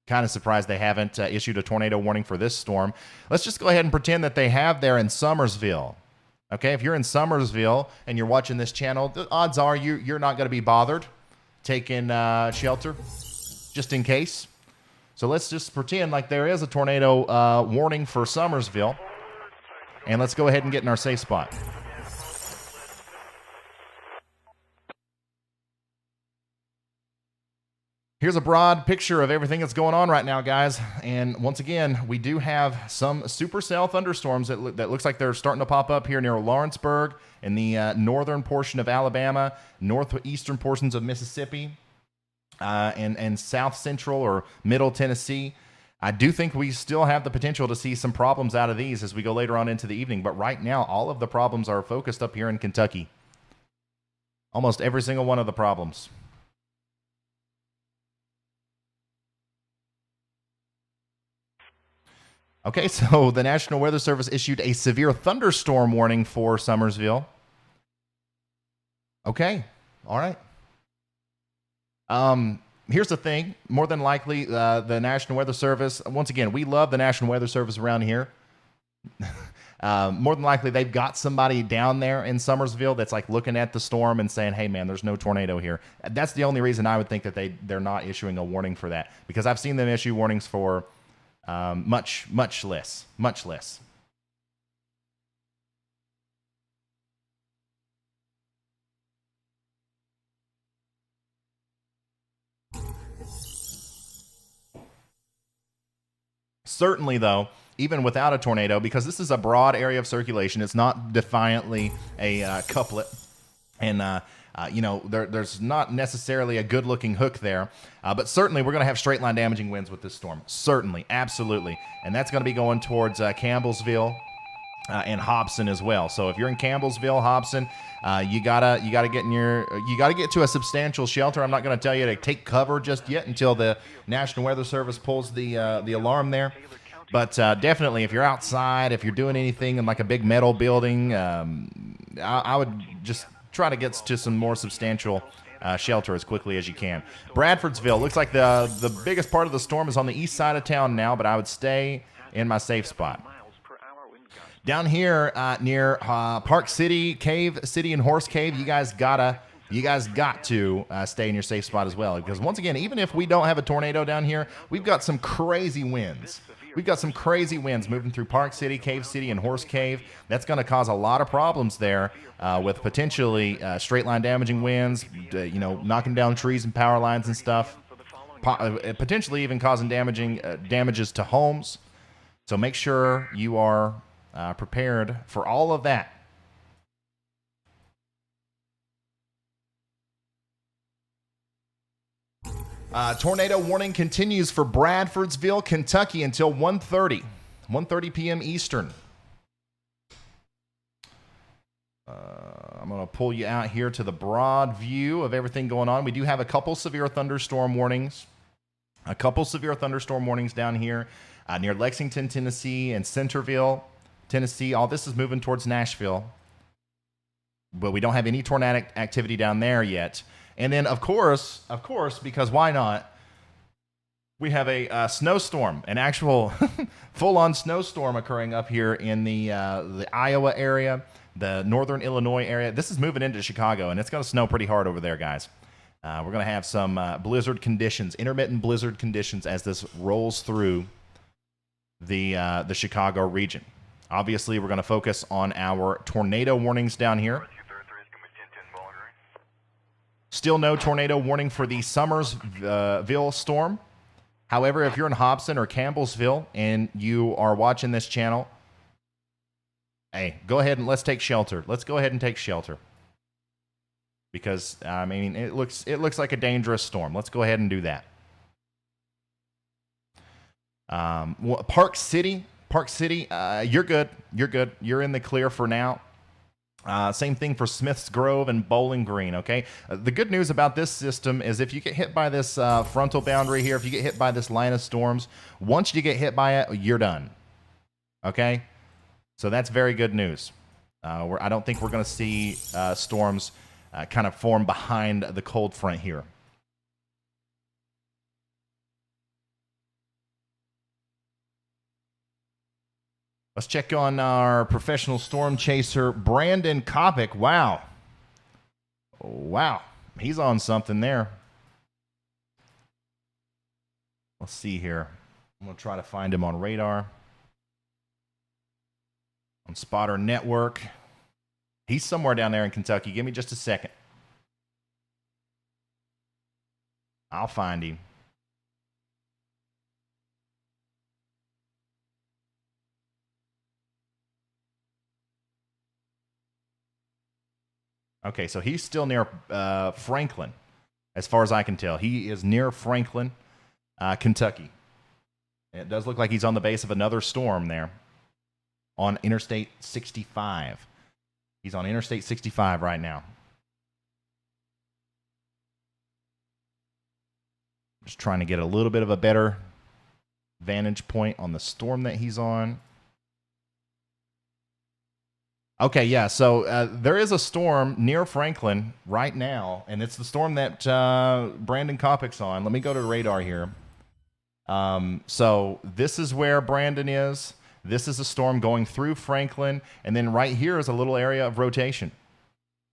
kind of surprised they haven't issued a tornado warning for this storm. Let's just go ahead and pretend that they have there in Summersville. Okay, if you're in Summersville and you're watching this channel, the odds are you're not going to be bothered taking shelter just in case. So let's just pretend like there is a tornado warning for Summersville, and let's go ahead and get in our safe spot. Here's a broad picture of everything that's going on right now, guys. And once again, we do have some supercell thunderstorms that looks like they're starting to pop up here near Lawrenceburg in the northern portion of Alabama, northeastern portions of Mississippi, and south central or middle Tennessee. I do think we still have the potential to see some problems out of these as we go later on into the evening. But right now, all of the problems are focused up here in Kentucky. Almost every single one of the problems. Okay, so the National Weather Service issued a severe thunderstorm warning for Summersville. Okay, all right. Here's the thing. More than likely, the National Weather Service, once again, we love the National Weather Service around here. More than likely, they've got somebody down there in Summersville that's like looking at the storm and saying, hey, man, there's no tornado here. That's the only reason I would think that they're not issuing a warning for that, because I've seen them issue warnings for much less. Certainly, though, even without a tornado, because this is a broad area of circulation, it's not defiantly a couplet, and there's not necessarily a good-looking hook there, but certainly we're going to have straight-line damaging winds with this storm. Certainly, absolutely, and that's going to be going towards Campbellsville and Hobson as well. So if you're in Campbellsville, Hobson, you gotta get to a substantial shelter. I'm not going to tell you to take cover just yet until the National Weather Service pulls the alarm there. But definitely, if you're outside, if you're doing anything in like a big metal building, I would just try to get to some more substantial shelter as quickly as you can. Bradfordsville looks like the biggest part of the storm is on the east side of town now, but I would stay in my safe spot. Down here near Park City, Cave City, and Horse Cave, you guys got to stay in your safe spot as well. Because once again, even if we don't have a tornado down here, we've got some crazy winds. We've got some crazy winds moving through Park City, Cave City, and Horse Cave. That's going to cause a lot of problems there with potentially straight-line damaging winds, knocking down trees and power lines and stuff, potentially even causing damages to homes. So make sure you are prepared for all of that. Tornado warning continues for Bradfordsville, Kentucky until 1:30 p.m. Eastern. I'm going to pull you out here to the broad view of everything going on. We do have a couple severe thunderstorm warnings. Down here near Lexington, Tennessee, and Centerville, Tennessee. All this is moving towards Nashville, but we don't have any tornadic activity down there yet. And then, of course, because why not? We have a snowstorm, an actual full-on snowstorm occurring up here in the Iowa area, the northern Illinois area. This is moving into Chicago, and it's going to snow pretty hard over there, guys. We're going to have some blizzard conditions, intermittent blizzard conditions, as this rolls through the Chicago region. Obviously, we're going to focus on our tornado warnings down here. Still no tornado warning for the Summersville storm. However, if you're in Hobson or Campbellsville and you are watching this channel, hey, go ahead and let's take shelter. Let's go ahead and take shelter. Because, I mean, it looks like a dangerous storm. Let's go ahead and do that. Park City, you're good. You're good. You're in the clear for now. Same thing for Smith's Grove and Bowling Green, okay? The good news about this system is if you get hit by this frontal boundary here, if you get hit by this line of storms, once you get hit by it, you're done, okay? So that's very good news. I don't think we're going to see storms kind of form behind the cold front here. Let's check on our professional storm chaser, Brandon Kopic. Wow. Wow. He's on something there. Let's see here. I'm going to try to find him on radar. On Spotter Network. He's somewhere down there in Kentucky. Give me just a second. I'll find him. Okay, so he's still near Franklin, as far as I can tell. He is near Franklin, Kentucky. It does look like he's on the base of another storm there on Interstate 65. He's on Interstate 65 right now. Just trying to get a little bit of a better vantage point on the storm that he's on. Okay, yeah, so there is a storm near Franklin right now, and it's the storm that Brandon Kopic's on. Let me go to radar here. So this is where Brandon is. This is a storm going through Franklin, and then right here is a little area of rotation.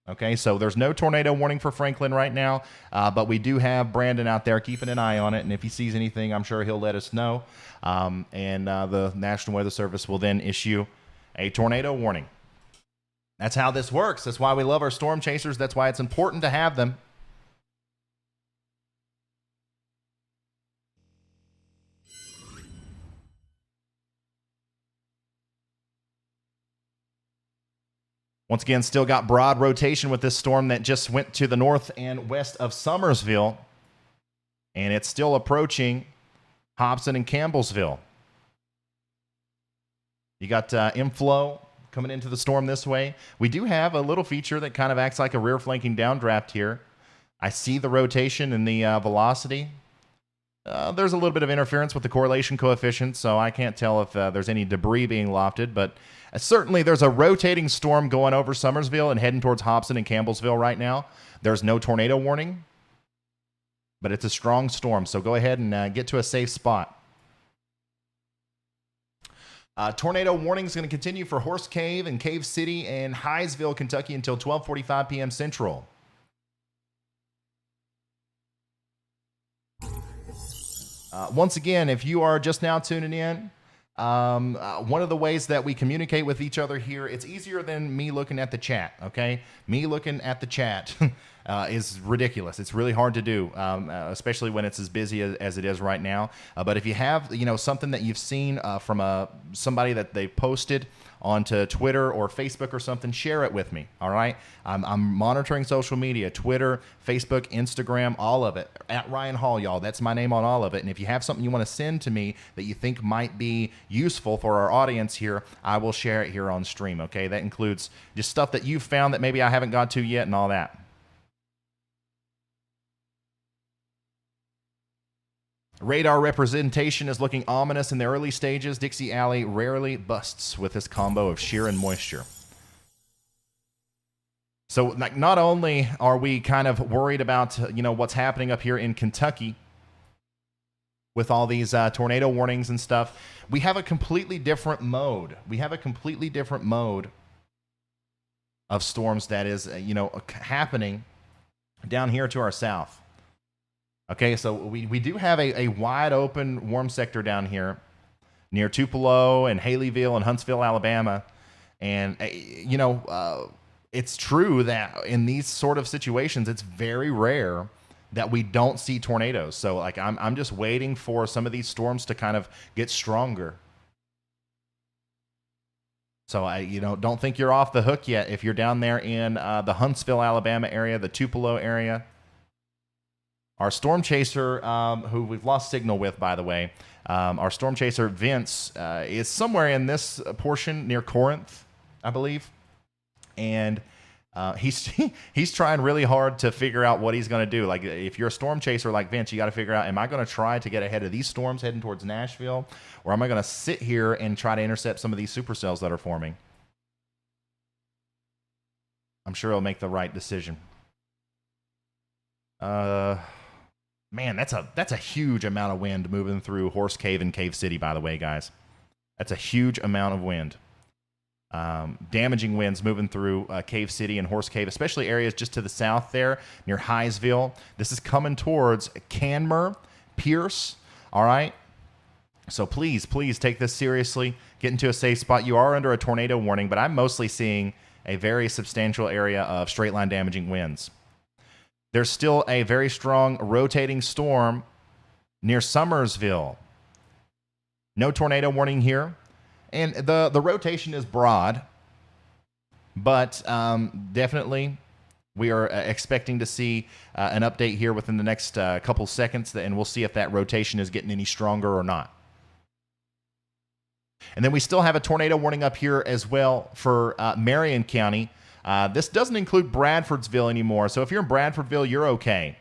Okay, so there's no tornado warning for Franklin right now, but we do have Brandon out there keeping an eye on it, and if he sees anything, I'm sure he'll let us know. And the National Weather Service will then issue a tornado warning. That's how this works. That's why we love our storm chasers. That's why it's important to have them. Once again, still got broad rotation with this storm that just went to the north and west of Summersville. And it's still approaching Hobson and Campbellsville. You got inflow coming into the storm this way. We do have a little feature that kind of acts like a rear flanking downdraft here. I see the rotation and the velocity. There's a little bit of interference with the correlation coefficient, so I can't tell if there's any debris being lofted, but certainly there's a rotating storm going over Summersville and heading towards Hobson and Campbellsville right now. There's no tornado warning, but it's a strong storm, so go ahead and get to a safe spot. Tornado warning is going to continue for Horse Cave and Cave City and Highsville, Kentucky until 12:45 p.m. Central. Once again, if you are just now tuning in, one of the ways that we communicate with each other here, it's easier than me looking at the chat, okay? Me looking at the chat is ridiculous. It's really hard to do, especially when it's as busy as it is right now. But if you have, something that you've seen from somebody that they posted onto Twitter or Facebook or something, share it with me, all right? I'm monitoring social media, Twitter, Facebook, Instagram, all of it. At Ryan Hall, y'all. That's my name on all of it. And if you have something you want to send to me that you think might be useful for our audience here, I will share it here on stream, okay? That includes just stuff that you've found that maybe I haven't got to yet and all that. Radar representation is looking ominous in the early stages. Dixie Alley rarely busts with this combo of shear and moisture. So not only are we kind of worried about, what's happening up here in Kentucky with all these tornado warnings and stuff, we have a completely different mode. We have a completely different mode of storms that is, happening down here to our south. Okay, so we do have a wide open warm sector down here near Tupelo and Haleyville and Huntsville, Alabama. And, it's true that in these sort of situations, it's very rare that we don't see tornadoes. So like I'm just waiting for some of these storms to kind of get stronger. So don't think you're off the hook yet if you're down there in the Huntsville, Alabama area, the Tupelo area. Our storm chaser, who we've lost signal with, by the way, our storm chaser Vince is somewhere in this portion near Corinth, I believe, and he's trying really hard to figure out what he's going to do. Like if you're a storm chaser like Vince, you got to figure out: am I going to try to get ahead of these storms heading towards Nashville, or am I going to sit here and try to intercept some of these supercells that are forming? I'm sure he'll make the right decision. Man, that's a huge amount of wind moving through Horse Cave and Cave City, by the way, guys. That's a huge amount of wind. Damaging winds moving through Cave City and Horse Cave, especially areas just to the south there near Highsville. This is coming towards Canmer, Pierce, all right? So please take this seriously. Get into a safe spot. You are under a tornado warning, but I'm mostly seeing a very substantial area of straight-line damaging winds. There's still a very strong rotating storm near Summersville. No tornado warning here. And the rotation is broad, but definitely we are expecting to see an update here within the next couple seconds, and we'll see if that rotation is getting any stronger or not. And then we still have a tornado warning up here as well for Marion County. This doesn't include Bradfordsville anymore, so if you're in Bradfordville, you're okay.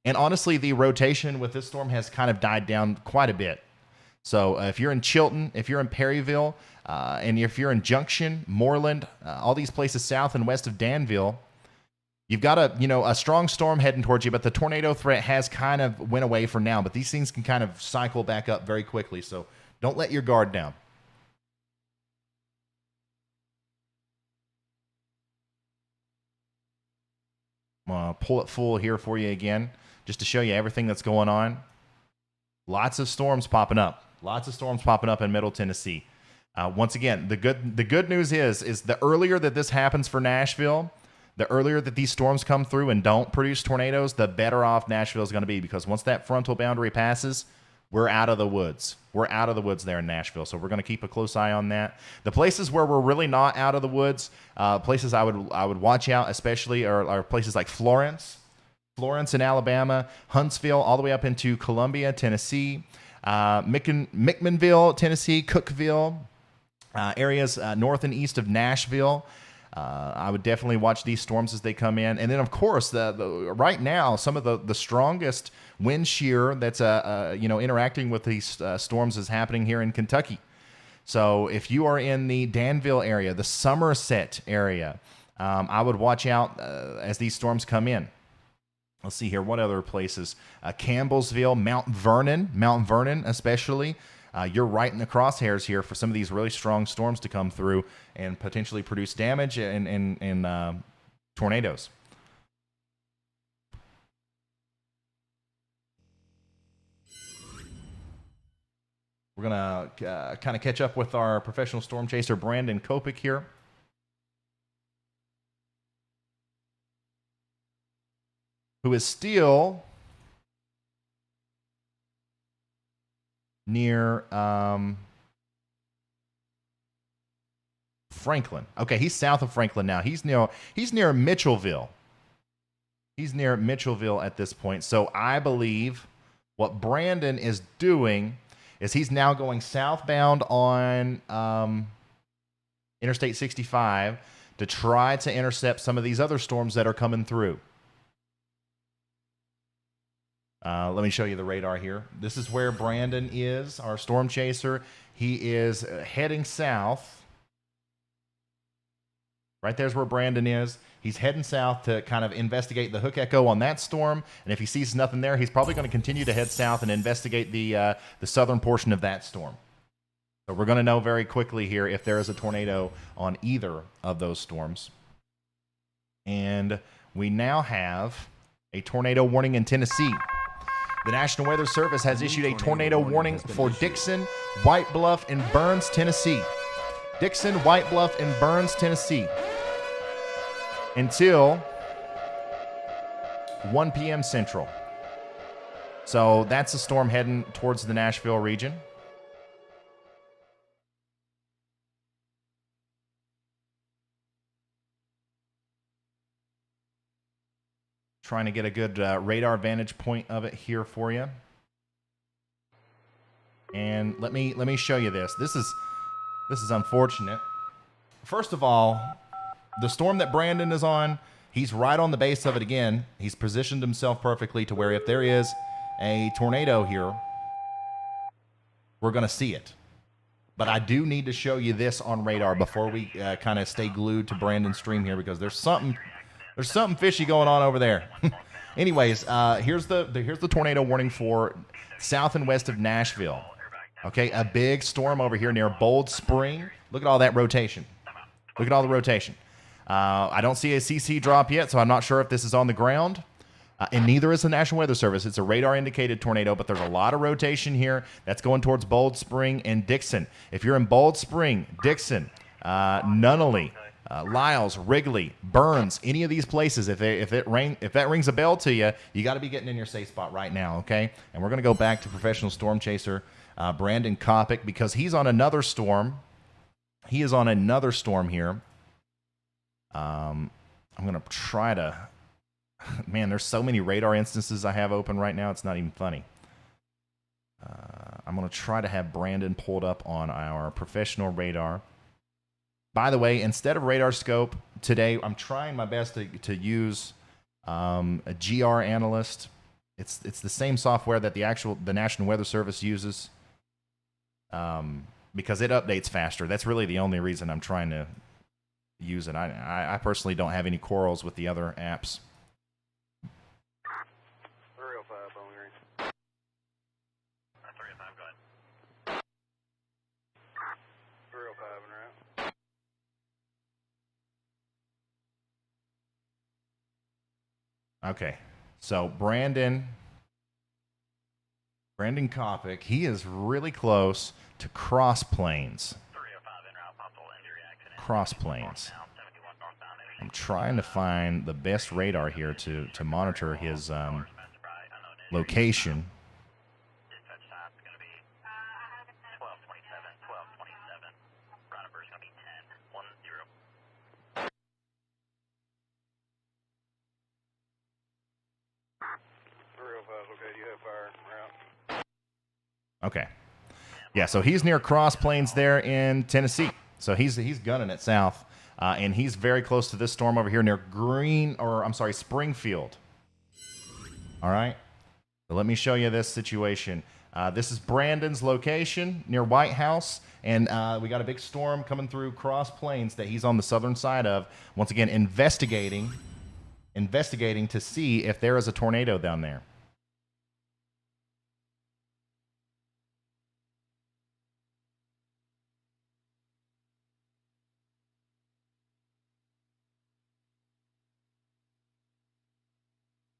And honestly, the rotation with this storm has kind of died down quite a bit. So if you're in Chilton, if you're in Perryville, and if you're in Junction, Moreland, all these places south and west of Danville, you've got a strong storm heading towards you, but the tornado threat has kind of went away for now. But these things can kind of cycle back up very quickly, so don't let your guard down. I'm going to pull it full here for you again, just to show you everything that's going on. Lots of storms popping up. Lots of storms popping up in Middle Tennessee. Once again, the good news is the earlier that this happens for Nashville, the earlier that these storms come through and don't produce tornadoes, the better off Nashville is going to be, because once that frontal boundary passes, we're out of the woods. We're out of the woods there in Nashville, so we're going to keep a close eye on that. The places where we're really not out of the woods, places I would watch out, especially are places like Florence in Alabama, Huntsville, all the way up into Columbia, Tennessee, McMinnville, Tennessee, Cookeville, areas north and east of Nashville. I would definitely watch these storms as they come in. And then, of course, right now, some of the strongest wind shear that's interacting with these storms is happening here in Kentucky. So if you are in the Danville area, the Somerset area, I would watch out as these storms come in. Let's see here. What other places? Campbellsville, Mount Vernon especially. You're right in the crosshairs here for some of these really strong storms to come through and potentially produce damage and tornadoes. We're going to kind of catch up with our professional storm chaser, Brandon Kopic here. Who is still near Franklin. Okay, he's south of Franklin now. He's near Mitchellville. He's near Mitchellville at this point. So I believe what Brandon is doing is he's now going southbound on Interstate 65 to try to intercept some of these other storms that are coming through. Let me show you the radar here. This is where Brandon is, our storm chaser. He is heading south. Right there's where Brandon is. He's heading south to kind of investigate the hook echo on that storm. And if he sees nothing there, he's probably going to continue to head south and investigate the southern portion of that storm. So we're going to know very quickly here if there is a tornado on either of those storms. And we now have a tornado warning in Tennessee. The National Weather Service has issued a tornado warning for Dixon, White Bluff, and Burns, Tennessee. Dixon, White Bluff, and Burns, Tennessee. until 1 p.m. Central. So that's a storm heading towards the Nashville region. Trying to get a good radar vantage point of it here for you. And let me show you this. This is unfortunate. First of all, the storm that Brandon is on, he's right on the base of it again. He's positioned himself perfectly to where if there is a tornado here, we're going to see it. But I do need to show you this on radar before we kind of stay glued to Brandon's stream here, because there's something fishy going on over there. Anyways, here's the tornado warning for south and west of Nashville. Okay, a big storm over here near Bold Spring. Look at all that rotation. Look at all the rotation. I don't see a CC drop yet, so I'm not sure if this is on the ground. And neither is the National Weather Service. It's a radar-indicated tornado, but there's a lot of rotation here. That's going towards Bold Spring and Dixon. If you're in Bold Spring, Dixon, Nunnally, Lyles, Wrigley, Burns, any of these places, if that rings a bell to you, you got to be getting in your safe spot right now, okay? And we're going to go back to professional storm chaser Brandon Kopic, because he's on another storm. He is on another storm here. I'm going to try to... Man, there's so many radar instances I have open right now, it's not even funny. I'm going to try to have Brandon pulled up on our professional radar. By the way, instead of radar scope today, I'm trying my best to use a GR analyst. It's the same software that the National Weather Service uses, because it updates faster. That's really the only reason I'm trying to use it. I personally don't have any quarrels with the other apps. 305 on green. 305, go ahead. 305 en route. Okay, so Brandon Kopic, he is really close to Cross Plains. 305 en route, possible injury accident. Cross Plains. I'm trying to find the best radar here to monitor his location. Dispatch time is going to be 1227, 1227. Right number is going to be 1010. 305, okay, do you have fire en route? Okay. Yeah, so he's near Cross Plains there in Tennessee. So he's gunning it south, and he's very close to this storm over here near Springfield. All right. So let me show you this situation. This is Brandon's location near White House, and we got a big storm coming through Cross Plains that he's on the southern side of. Once again, investigating to see if there is a tornado down there.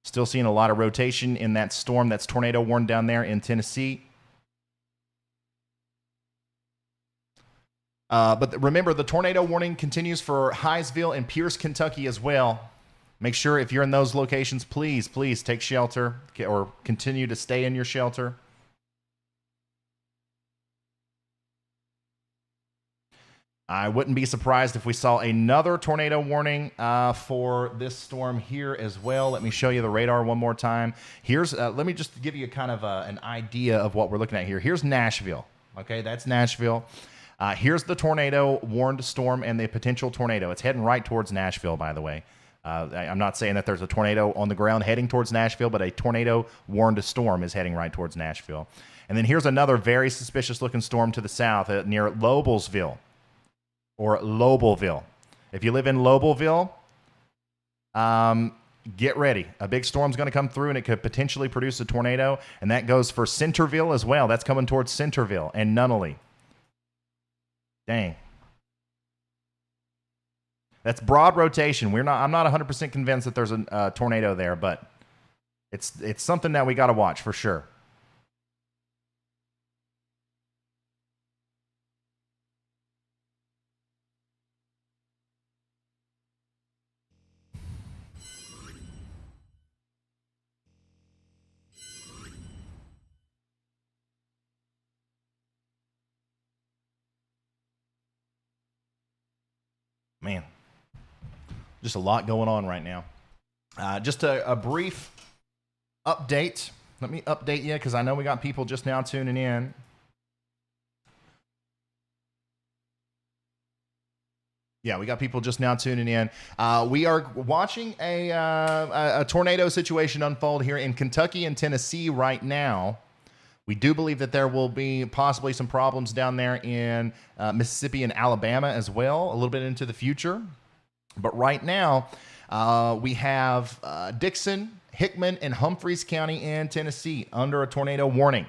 Still seeing a lot of rotation in that storm that's tornado warned down there in Tennessee. But remember, the tornado warning continues for Hinesville and Pierce, Kentucky as well. Make sure if you're in those locations, please take shelter or continue to stay in your shelter. I wouldn't be surprised if we saw another tornado warning for this storm here as well. Let me show you the radar one more time. Here's let me just give you kind of an idea of what we're looking at here. Here's Nashville. Okay, that's Nashville. Here's the tornado warned storm and the potential tornado. It's heading right towards Nashville, by the way. I'm not saying that there's a tornado on the ground heading towards Nashville, but a tornado warned storm is heading right towards Nashville. And then here's another very suspicious-looking storm to the south near Lobelsville. Or Lobelville. If you live in Lobelville, get ready. A big storm's going to come through, and it could potentially produce a tornado. And that goes for Centerville as well. That's coming towards Centerville and Nunnally. Dang. That's broad rotation. I'm not 100% convinced that there's a tornado there, but it's something that we got to watch for sure. Man, just a lot going on right now. Just a brief update. Let me update you because I know we got people just now tuning in. Yeah, we got people just now tuning in. We are watching a tornado situation unfold here in Kentucky and Tennessee right now. We do believe that there will be possibly some problems down there in Mississippi and Alabama as well, a little bit into the future. But right now, we have Dixon, Hickman, and Humphreys County in Tennessee under a tornado warning.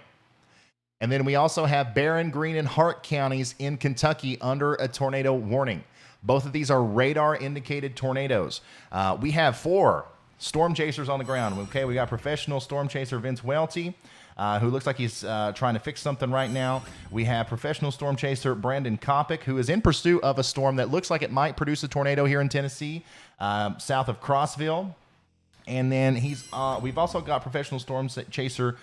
And then we also have Barron, Greene, and Hart counties in Kentucky under a tornado warning. Both of these are radar-indicated tornadoes. We have 4 storm chasers on the ground. Okay, we got professional storm chaser Vince Welty, who looks like he's trying to fix something right now. We have professional storm chaser Brandon Kopic, who is in pursuit of a storm that looks like it might produce a tornado here in Tennessee, south of Crossville. And then we've also got professional storm chaser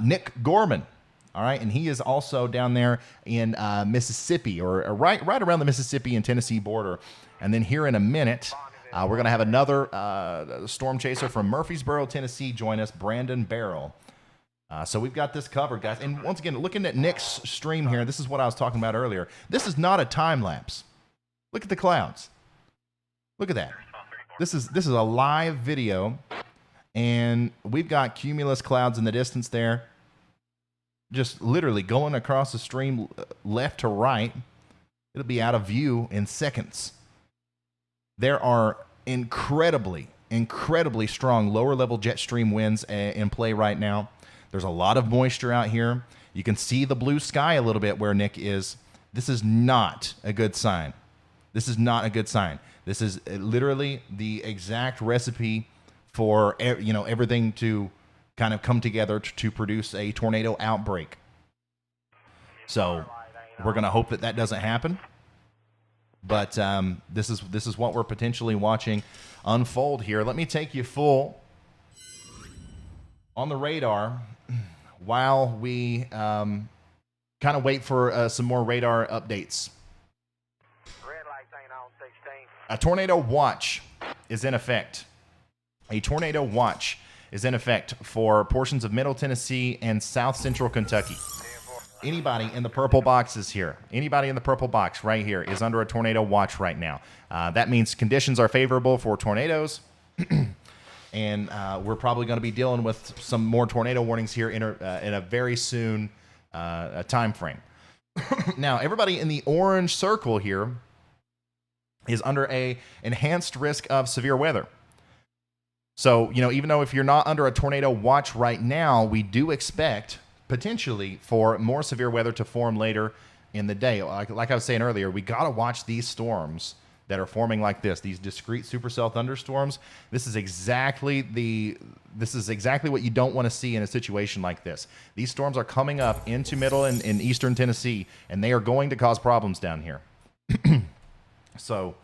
Nick Gorman. All right, and he is also down there in Mississippi, or right around the Mississippi and Tennessee border. And then here in a minute, we're going to have another storm chaser from Murfreesboro, Tennessee, join us, Brandon Barrell. So we've got this covered, guys. And once again, looking at Nick's stream here, this is what I was talking about earlier. This is not a time lapse. Look at the clouds. Look at that. This is a live video, and we've got cumulus clouds in the distance there, just literally going across the stream left to right. It'll be out of view in seconds. There are incredibly strong lower level jet stream winds in play right now. There's a lot of moisture out here. You can see the blue sky a little bit where Nick is. This is not a good sign. This is not a good sign. This is literally the exact recipe for everything to kind of come together to produce a tornado outbreak. So we're going to hope that doesn't happen. But this is what we're potentially watching unfold here. Let me take you full on the radar while we kind of wait for some more radar updates. Red lights ain't on 16. A tornado watch is in effect. A tornado watch is in effect for portions of Middle Tennessee and South Central Kentucky. Anybody in the purple boxes here, anybody in the purple box right here is under a tornado watch right now. That means conditions are favorable for tornadoes. And we're probably going to be dealing with some more tornado warnings here in a very soon time frame. Now, everybody in the orange circle here is under a enhanced risk of severe weather. So, even though if you're not under a tornado watch right now, we do expect potentially for more severe weather to form later in the day. Like I was saying earlier, we got to watch these storms that are forming like this, these discrete supercell thunderstorms. This is exactly what you don't want to see in a situation like this. These storms are coming up into middle and eastern Tennessee, and they are going to cause problems down here. So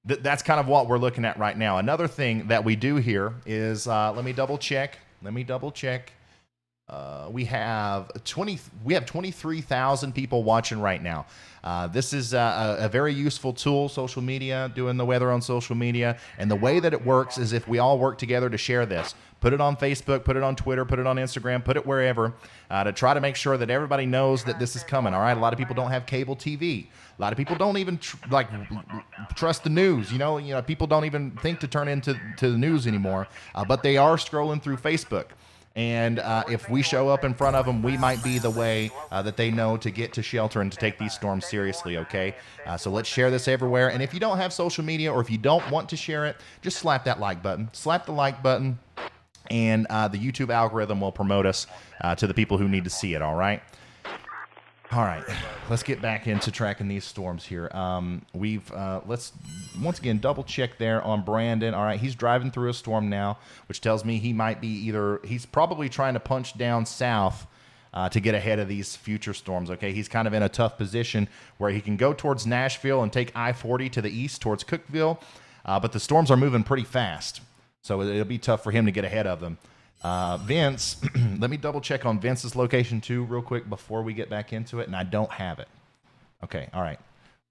that's kind of what we're looking at right now. Another thing that we do here is, let me double check. We have 23,000 people watching right now. This is a very useful tool, social media, doing the weather on social media. And the way that it works is if we all work together to share this, put it on Facebook, put it on Twitter, put it on Instagram, put it wherever, to try to make sure that everybody knows that this is coming. All right. A lot of people don't have cable TV. A lot of people don't even trust the news. People don't even think to turn into the news anymore, but they are scrolling through Facebook. And if we show up in front of them, we might be the way that they know to get to shelter and to take these storms seriously, okay? So let's share this everywhere. And if you don't have social media or if you don't want to share it, just slap that like button. Slap the like button, and the YouTube algorithm will promote us to the people who need to see it, all right? All right, let's get back into tracking these storms here. Let's once again double check there on Brandon. All right, he's driving through a storm now, which tells me he might be he's probably trying to punch down south to get ahead of these future storms. Okay, he's kind of in a tough position where he can go towards Nashville and take I-40 to the east towards Cookeville, but the storms are moving pretty fast, so it'll be tough for him to get ahead of them. Vince, let me double check on Vince's location too real quick before we get back into it, and I don't have it. Okay, all right.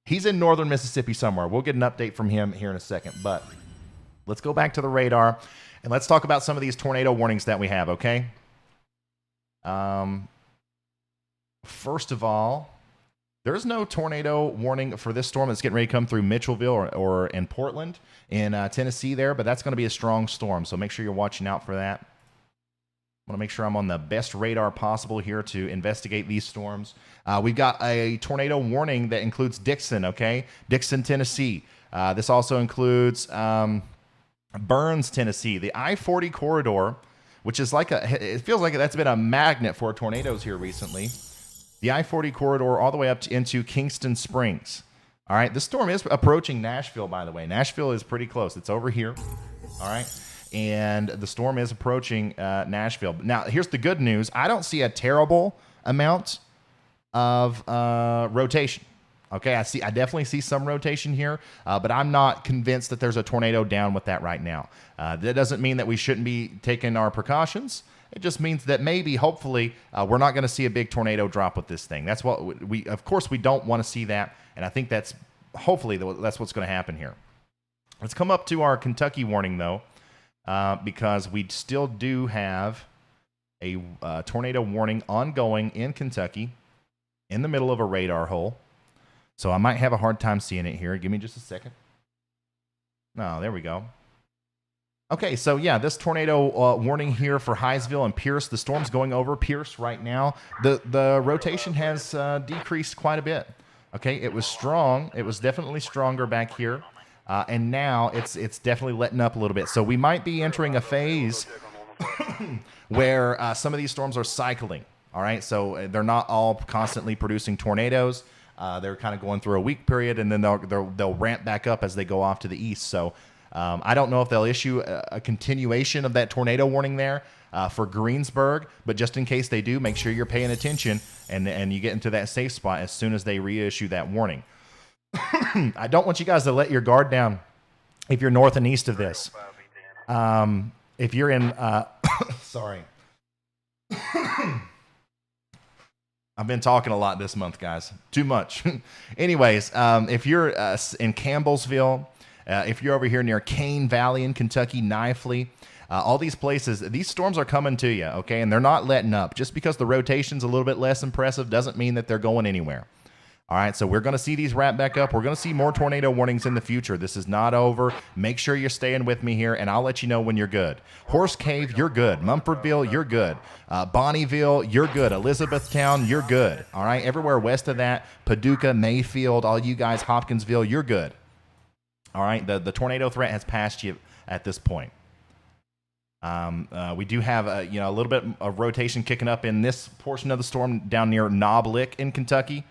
He's in northern Mississippi somewhere. We'll get an update from him here in a second. But let's go back to the radar, and let's talk about some of these tornado warnings that we have, okay? First of all, there's no tornado warning for this storm that's getting ready to come through Mitchellville or in Portland in Tennessee there, but that's going to be a strong storm, so make sure you're watching out for that. I want to make sure I'm on the best radar possible here to investigate these storms. We've got a tornado warning that includes Dixon, okay? Dixon, Tennessee. This also includes Burns, Tennessee. The I-40 corridor, which is it feels like that's been a magnet for tornadoes here recently. The I-40 corridor all the way up into Kingston Springs. All right, this storm is approaching Nashville, by the way. Nashville is pretty close. It's over here, all right? And the storm is approaching Nashville. Now, here's the good news. I don't see a terrible amount of rotation. Okay, I definitely see some rotation here, but I'm not convinced that there's a tornado down with that right now. That doesn't mean that we shouldn't be taking our precautions. It just means that maybe, hopefully, we're not going to see a big tornado drop with this thing. That's what of course, we don't want to see that, and I think that's hopefully that's what's going to happen here. Let's come up to our Kentucky warning, though, because we still do have a tornado warning ongoing in Kentucky in the middle of a radar hole. So I might have a hard time seeing it here. Give me just a second. No, there we go. Okay, so yeah, this tornado warning here for Hopkinsville and Pierce. The storm's going over Pierce right now. The rotation has decreased quite a bit. Okay, it was strong. It was definitely stronger back here. And now it's definitely letting up a little bit. So we might be entering a phase where some of these storms are cycling. All right, so they're not all constantly producing tornadoes. They're kind of going through a weak period, and then they'll ramp back up as they go off to the east. So I don't know if they'll issue a continuation of that tornado warning there for Greensburg, but just in case they do, make sure you're paying attention and you get into that safe spot as soon as they reissue that warning. I don't want you guys to let your guard down if you're north and east of this. If you're in, sorry. I've been talking a lot this month, guys. Too much. Anyways, if you're in Campbellsville, if you're over here near Cane Valley in Kentucky, Knifley, all these places, these storms are coming to you, okay? And they're not letting up. Just because the rotation's a little bit less impressive doesn't mean that they're going anywhere. All right, so we're going to see these wrap back up. We're going to see more tornado warnings in the future. This is not over. Make sure you're staying with me here, and I'll let you know when you're good. Horse Cave, you're good. Mumfordville, you're good. Bonneville, you're good. Elizabethtown, you're good. All right, everywhere west of that, Paducah, Mayfield, all you guys, Hopkinsville, you're good. All right, the tornado threat has passed you at this point. We do have a little bit of rotation kicking up in this portion of the storm down near Knob Lick in Kentucky.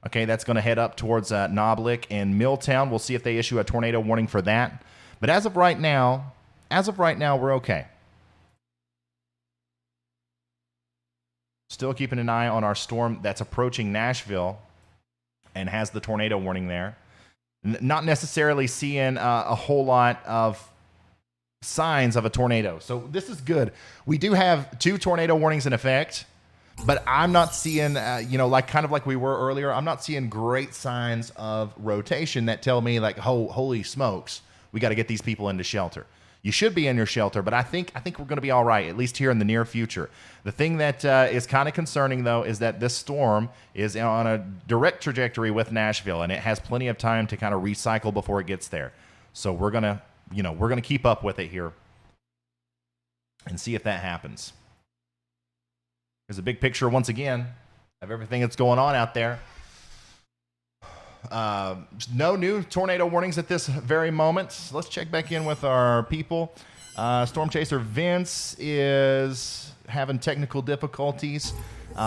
Okay, that's going to head up towards Knob Lick and Milltown. We'll see if they issue a tornado warning for that. But as of right now, we're okay. Still keeping an eye on our storm that's approaching Nashville and has the tornado warning there. Not necessarily seeing a whole lot of signs of a tornado. So this is good. We do have 2 tornado warnings in effect. But I'm not seeing, like we were earlier, I'm not seeing great signs of rotation that tell me, like, holy smokes, we got to get these people into shelter. You should be in your shelter, but I think we're going to be all right, at least here in the near future. The thing that is kind of concerning, though, is that this storm is on a direct trajectory with Nashville, and it has plenty of time to kind of recycle before it gets there. So we're going to keep up with it here and see if that happens. There's a big picture, once again, of everything that's going on out there. No new tornado warnings at this very moment. So let's check back in with our people. Storm Chaser Vince is having technical difficulties.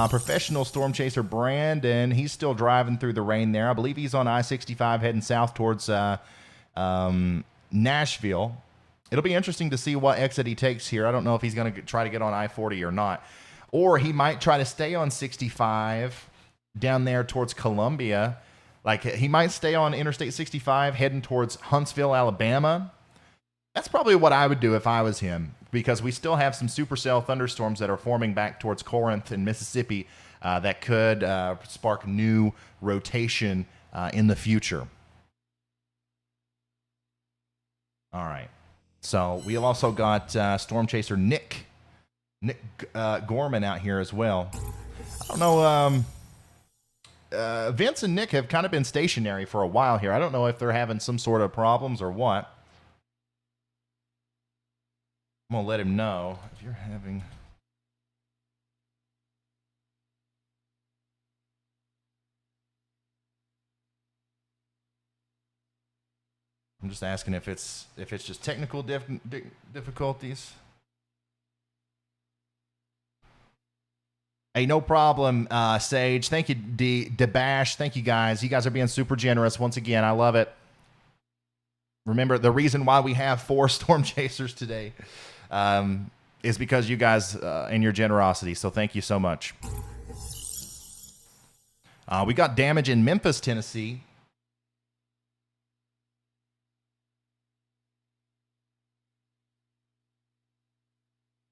Professional Storm Chaser Brandon, he's still driving through the rain there. I believe he's on I-65 heading south towards Nashville. It'll be interesting to see what exit he takes here. I don't know if he's going to try to get on I-40 or not. Or he might try to stay on 65 down there towards Columbia. Like, he might stay on Interstate 65 heading towards Huntsville, Alabama. That's probably what I would do if I was him, because we still have some supercell thunderstorms that are forming back towards Corinth and Mississippi that could spark new rotation in the future. All right. So we have also got Storm Chaser Nick Gorman out here as well. I don't know. Vince and Nick have kind of been stationary for a while here. I don't know if they're having some sort of problems or what. I'm going to let him know if you're having... I'm just asking if it's just technical difficulties. Hey, no problem, Sage. Thank you, Debash. Thank you, guys. You guys are being super generous once again. I love it. Remember, the reason why we have 4 Storm Chasers today is because you guys and your generosity. So thank you so much. We got damage in Memphis, Tennessee.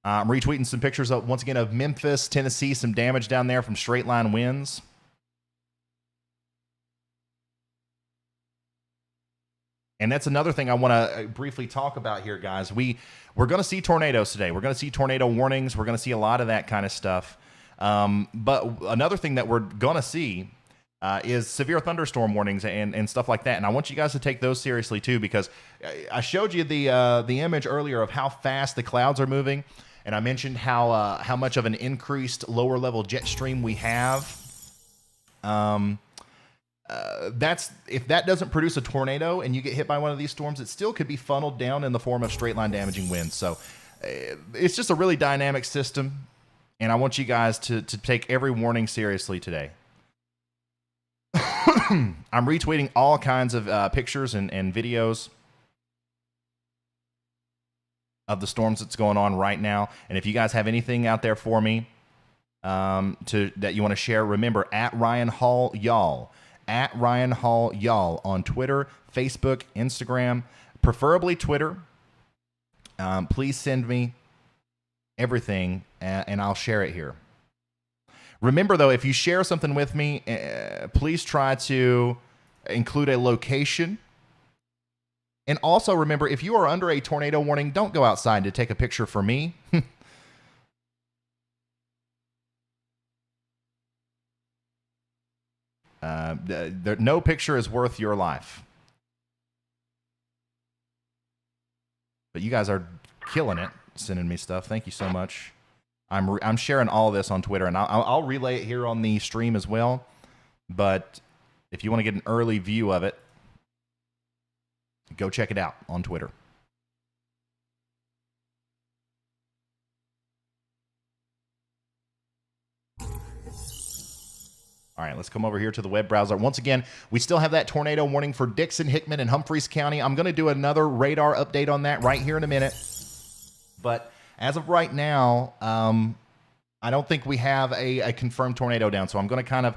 I'm retweeting some pictures of, once again, of Memphis, Tennessee, some damage down there from straight line winds. And that's another thing I want to briefly talk about here, guys. We're going to see tornadoes today. We're going to see tornado warnings. We're going to see a lot of that kind of stuff. But another thing that we're going to see is severe thunderstorm warnings and stuff like that. And I want you guys to take those seriously too, because I showed you the image earlier of how fast the clouds are moving. And I mentioned how much of an increased lower level jet stream we have. That's if that doesn't produce a tornado and you get hit by one of these storms, it still could be funneled down in the form of straight line damaging winds. So it's just a really dynamic system. And I want you guys to take every warning seriously today. I'm retweeting all kinds of pictures and videos of the storms that's going on right now. And if you guys have anything out there for me that you want to share, remember, at Ryan Hall Y'all. At Ryan Hall Y'all on Twitter, Facebook, Instagram, preferably Twitter. Please send me everything and I'll share it here. Remember, though, if you share something with me, please try to include a location. And also remember, if you are under a tornado warning, don't go outside to take a picture for me. No picture is worth your life. But you guys are killing it, sending me stuff. Thank you so much. I'm sharing all this on Twitter, and I'll relay it here on the stream as well. But if you want to get an early view of it, go check it out on Twitter. All right, let's come over here to the web browser. Once again, we still have that tornado warning for Dixon, Hickman, and Humphreys County. I'm going to do another radar update on that right here in a minute. But as of right now, I don't think we have a confirmed tornado down. So I'm going to kind of,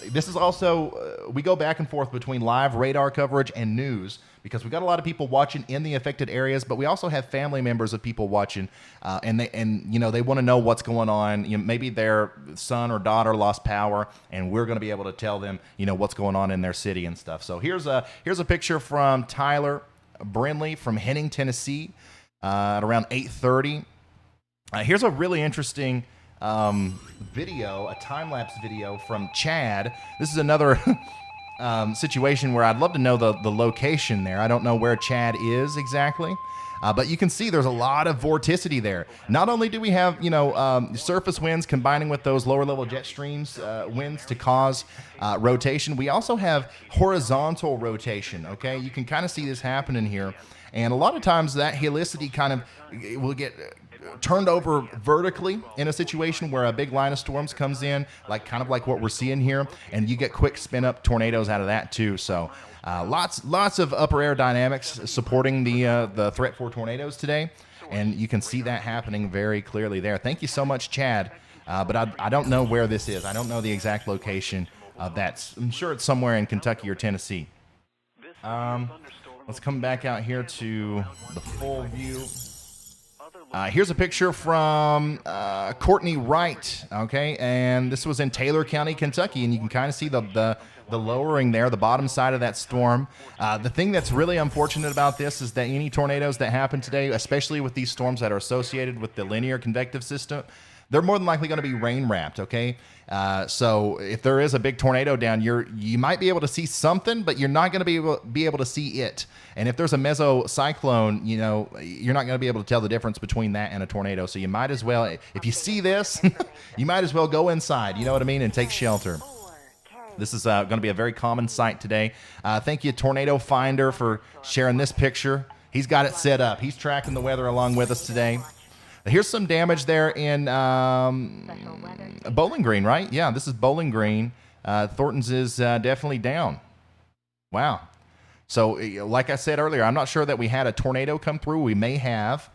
this is also, we go back and forth between live radar coverage and news because we got a lot of people watching in the affected areas, but we also have family members of people watching, and they want to know what's going on. Maybe their son or daughter lost power, and we're going to be able to tell them, what's going on in their city and stuff. So here's a picture from Tyler Brinley from Henning, Tennessee, at around 8:30. Here's a really interesting video, a time-lapse video from Chad. This is another situation where I'd love to know the location there. I don't know where Chad is exactly, but you can see there's a lot of vorticity there. Not only do we have, surface winds combining with those lower-level jet streams winds to cause rotation, we also have horizontal rotation, okay? You can kind of see this happening here, and a lot of times that helicity kind of will get turned over vertically in a situation where a big line of storms comes in, kind of like what we're seeing here, and you get quick spin up tornadoes out of that too. So lots of upper air dynamics supporting the threat for tornadoes today, and you can see that happening very clearly there. Thank you so much, Chad. But I don't know where this is. I don't know the exact location of that. I'm sure it's somewhere in Kentucky or Tennessee. Let's come back out here to the full view. Here's a picture from Courtney Wright, okay? And this was in Taylor County, Kentucky, and you can kind of see the lowering there, the bottom side of that storm. The thing that's really unfortunate about this is that any tornadoes that happen today, especially with these storms that are associated with the linear convective system, they're more than likely going to be rain wrapped, okay? So if there is a big tornado down, you might be able to see something, but you're not going to be able to see it. And if there's a mesocyclone, you know, you're not going to be able to tell the difference between that and a tornado. So you might as well, if you see this, you might as well go inside, you know what I mean, and take shelter. This is going to be a very common sight today. Thank you, Tornado Finder, for sharing this picture. He's got it set up. He's tracking the weather along with us today. Here's some damage there in Bowling Green, right? Yeah, this is Bowling Green. Thornton's is definitely down. Wow. So, like I said earlier, I'm not sure that we had a tornado come through. We may have,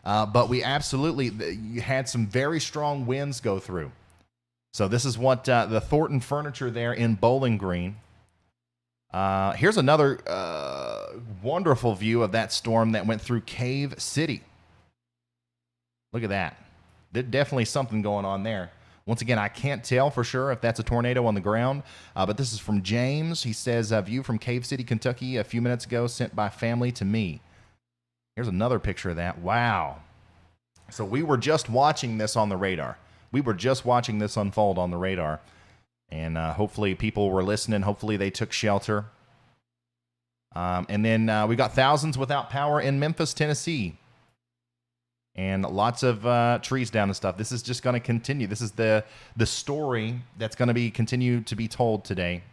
but we absolutely had some very strong winds go through. So this is what the Thornton furniture there in Bowling Green. Here's another wonderful view of that storm that went through Cave City. Look at that. There's definitely something going on there. Once again, I can't tell for sure if that's a tornado on the ground, but this is from James. He says, view from Cave City, Kentucky a few minutes ago, sent by family to me. Here's another picture of that. Wow. So we were just watching this on the radar. We were just watching this unfold on the radar. And hopefully people were listening. Hopefully they took shelter. And then we got thousands without power in Memphis, Tennessee. And lots of trees down and stuff. This is just going to continue. This is the story that's going to be continue to be told today.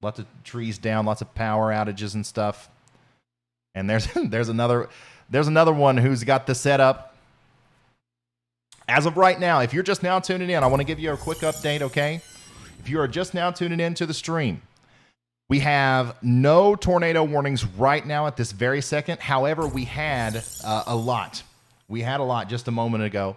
Lots of trees down, lots of power outages and stuff. And there's another one who's got the setup. As of right now, if you're just now tuning in, I want to give you a quick update, okay? If you are just now tuning in to the stream, we have no tornado warnings right now at this very second. However, we had a lot. We had a lot just a moment ago.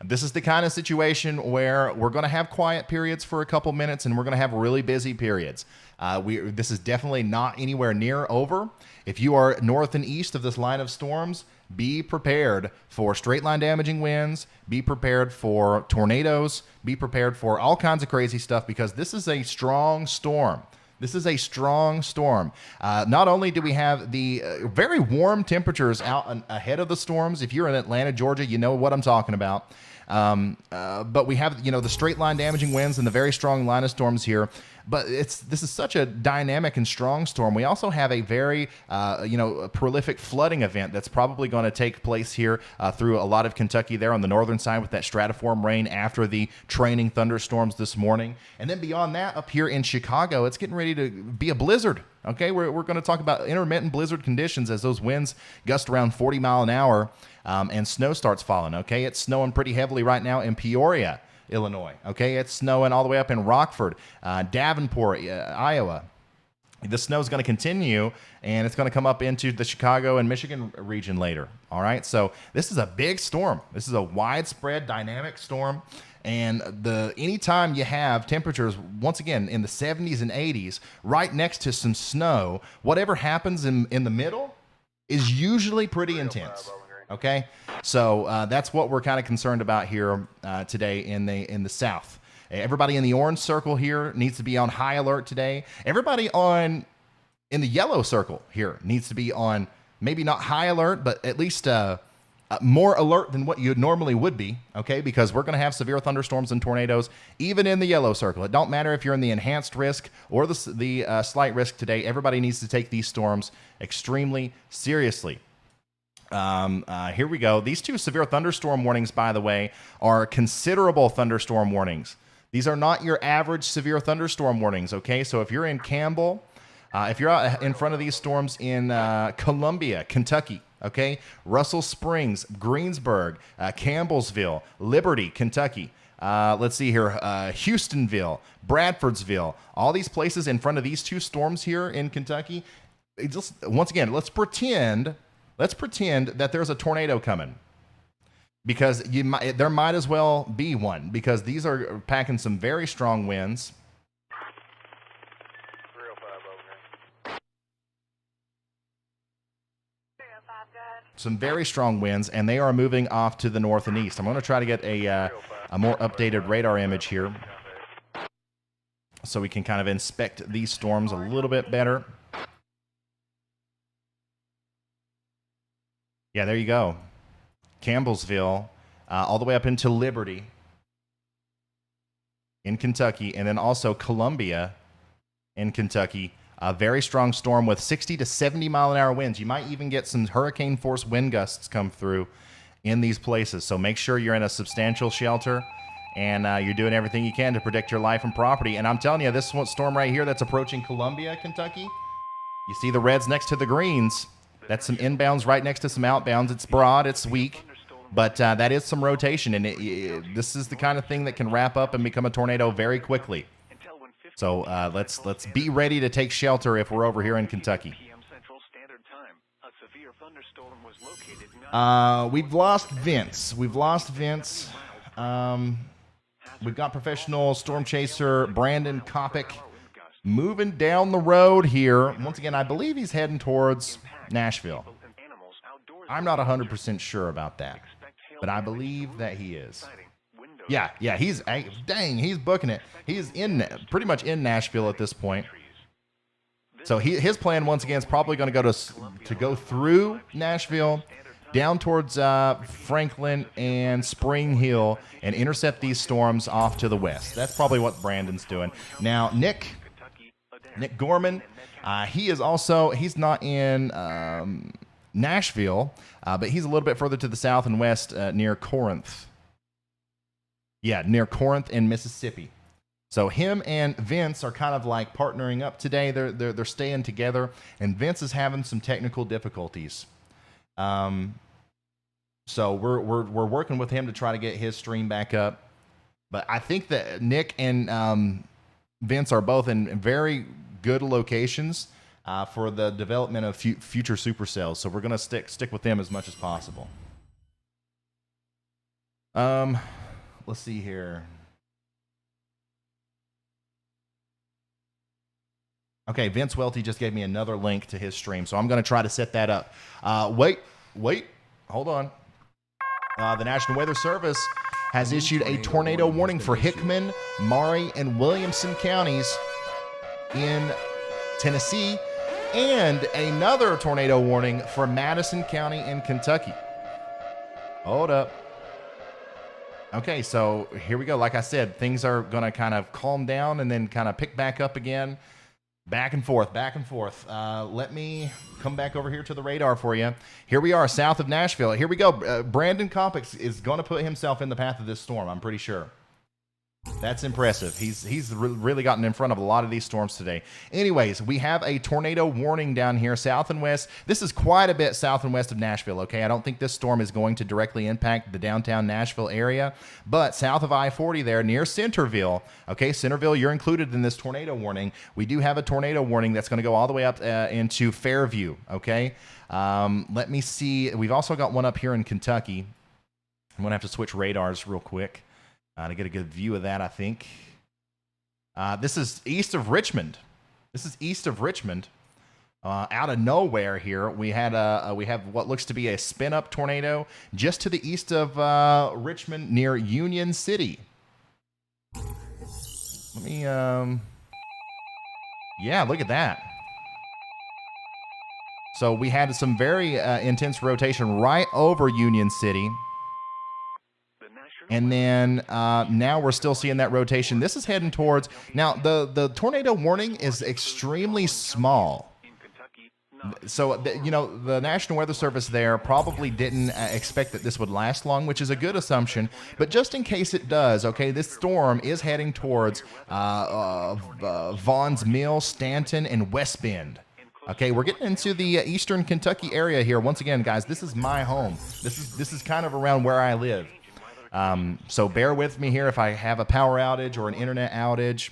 This is the kind of situation where we're going to have quiet periods for a couple minutes, and we're going to have really busy periods. This is definitely not anywhere near over. If you are north and east of this line of storms, be prepared for straight line damaging winds. Be prepared for tornadoes. Be prepared for all kinds of crazy stuff, because this is a strong storm. This is a strong storm. Not only do we have the very warm temperatures out ahead of the storms. If you're in Atlanta, Georgia, you know what I'm talking about. But we have, the straight line damaging winds and the very strong line of storms here. But this is such a dynamic and strong storm. We also have a very, prolific flooding event that's probably going to take place here through a lot of Kentucky there on the northern side with that stratiform rain after the training thunderstorms this morning. And then beyond that, up here in Chicago, it's getting ready to be a blizzard. Okay, we're going to talk about intermittent blizzard conditions as those winds gust around 40 mile an hour and snow starts falling. Okay, it's snowing pretty heavily right now in Peoria, Illinois. Okay, it's snowing all the way up in Rockford, Davenport, Iowa. The snow is going to continue, and it's going to come up into the Chicago and Michigan region later. All right, so this is a big storm. This is a widespread dynamic storm. And anytime you have temperatures, once again, in the 70s and 80s, right next to some snow, whatever happens in the middle is usually pretty intense. Okay, so that's what we're kind of concerned about here today in the South. Everybody in the orange circle here needs to be on high alert today. Everybody in the yellow circle here needs to be on maybe not high alert, but at least more alert than what you normally would be, okay? Because we're going to have severe thunderstorms and tornadoes even in the yellow circle. It don't matter if you're in the enhanced risk or the slight risk today. Everybody needs to take these storms extremely seriously. Here we go. These two severe thunderstorm warnings, by the way, are considerable thunderstorm warnings. These are not your average severe thunderstorm warnings, okay? So if you're in Campbell, if you're out in front of these storms in Columbia, Kentucky, okay, Russell Springs, Greensburg, Campbellsville, Liberty, Kentucky. Let's see here, Houstonville, Bradfordsville, all these places in front of these two storms here in Kentucky. Once again, let's pretend that there's a tornado coming, because there might as well be one, because these are packing some very strong winds. 305, go ahead. some very strong winds, and they are moving off to the north and east. I'm going to try to get a more updated radar image here so we can kind of inspect these storms a little bit better. Yeah, there you go. Campbellsville, all the way up into Liberty in Kentucky, and then also Columbia in Kentucky. A very strong storm with 60 to 70 mile an hour winds. You might even get some hurricane force wind gusts come through in these places. So make sure you're in a substantial shelter and you're doing everything you can to protect your life and property. And I'm telling you, this storm right here that's approaching Columbia, Kentucky, you see the reds next to the greens. That's some inbounds right next to some outbounds. It's broad, it's weak, but that is some rotation. And this is the kind of thing that can wrap up and become a tornado very quickly. So let's be ready to take shelter if we're over here in Kentucky. We've lost Vince. We've got professional storm chaser Brandon Kopic moving down the road here. Once again, I believe he's heading towards Nashville. I'm not 100% sure about that, but I believe that he is. Yeah, he's booking it. He's pretty much in Nashville at this point. So his plan once again is probably going to go through Nashville, down towards Franklin and Spring Hill, and intercept these storms off to the west. That's probably what Brandon's doing. Now Nick Gorman, he's not in Nashville, but he's a little bit further to the south and west near Corinth. Yeah, near Corinth in Mississippi. So him and Vince are kind of like partnering up today. They're staying together, and Vince is having some technical difficulties. So we're working with him to try to get his stream back up. But I think that Nick and Vince are both in very good locations for the development of future supercells. So we're going to stick with them as much as possible. Let's see here. Okay, Vince Welty just gave me another link to his stream, so I'm going to try to set that up. Wait, hold on. The National Weather Service has issued a tornado warning for Hickman, Maury, and Williamson counties in Tennessee, and another tornado warning for Madison County in Kentucky. Hold up. Okay, so here we go. Like I said, things are going to kind of calm down and then kind of pick back up again. Back and forth. Let me come back over here to the radar for you. Here we are, south of Nashville. Here we go. Brandon Kopic is going to put himself in the path of this storm, I'm pretty sure. That's impressive. He's really gotten in front of a lot of these storms today. Anyways, we have a tornado warning down here, south and west. This is quite a bit south and west of Nashville, okay? I don't think this storm is going to directly impact the downtown Nashville area, but south of I-40 there near Centerville, okay? Centerville, you're included in this tornado warning. We do have a tornado warning that's going to go all the way up into Fairview, okay? Let me see. We've also got one up here in Kentucky. I'm going to have to switch radars real quick to get a good view of that, I think. This is east of Richmond. Out of nowhere here, we have what looks to be a spin-up tornado just to the east of Richmond near Union City. Let me, yeah, look at that. So we had some very intense rotation right over Union City. And then now we're still seeing that rotation. This is heading towards... Now, the tornado warning is extremely small. So, the National Weather Service there probably didn't expect that this would last long, which is a good assumption. But just in case it does, okay, this storm is heading towards Vaughn's Mill, Stanton, and West Bend. Okay, we're getting into the eastern Kentucky area here. Once again, guys, this is my home. This is kind of around where I live. So bear with me here if I have a power outage or an internet outage.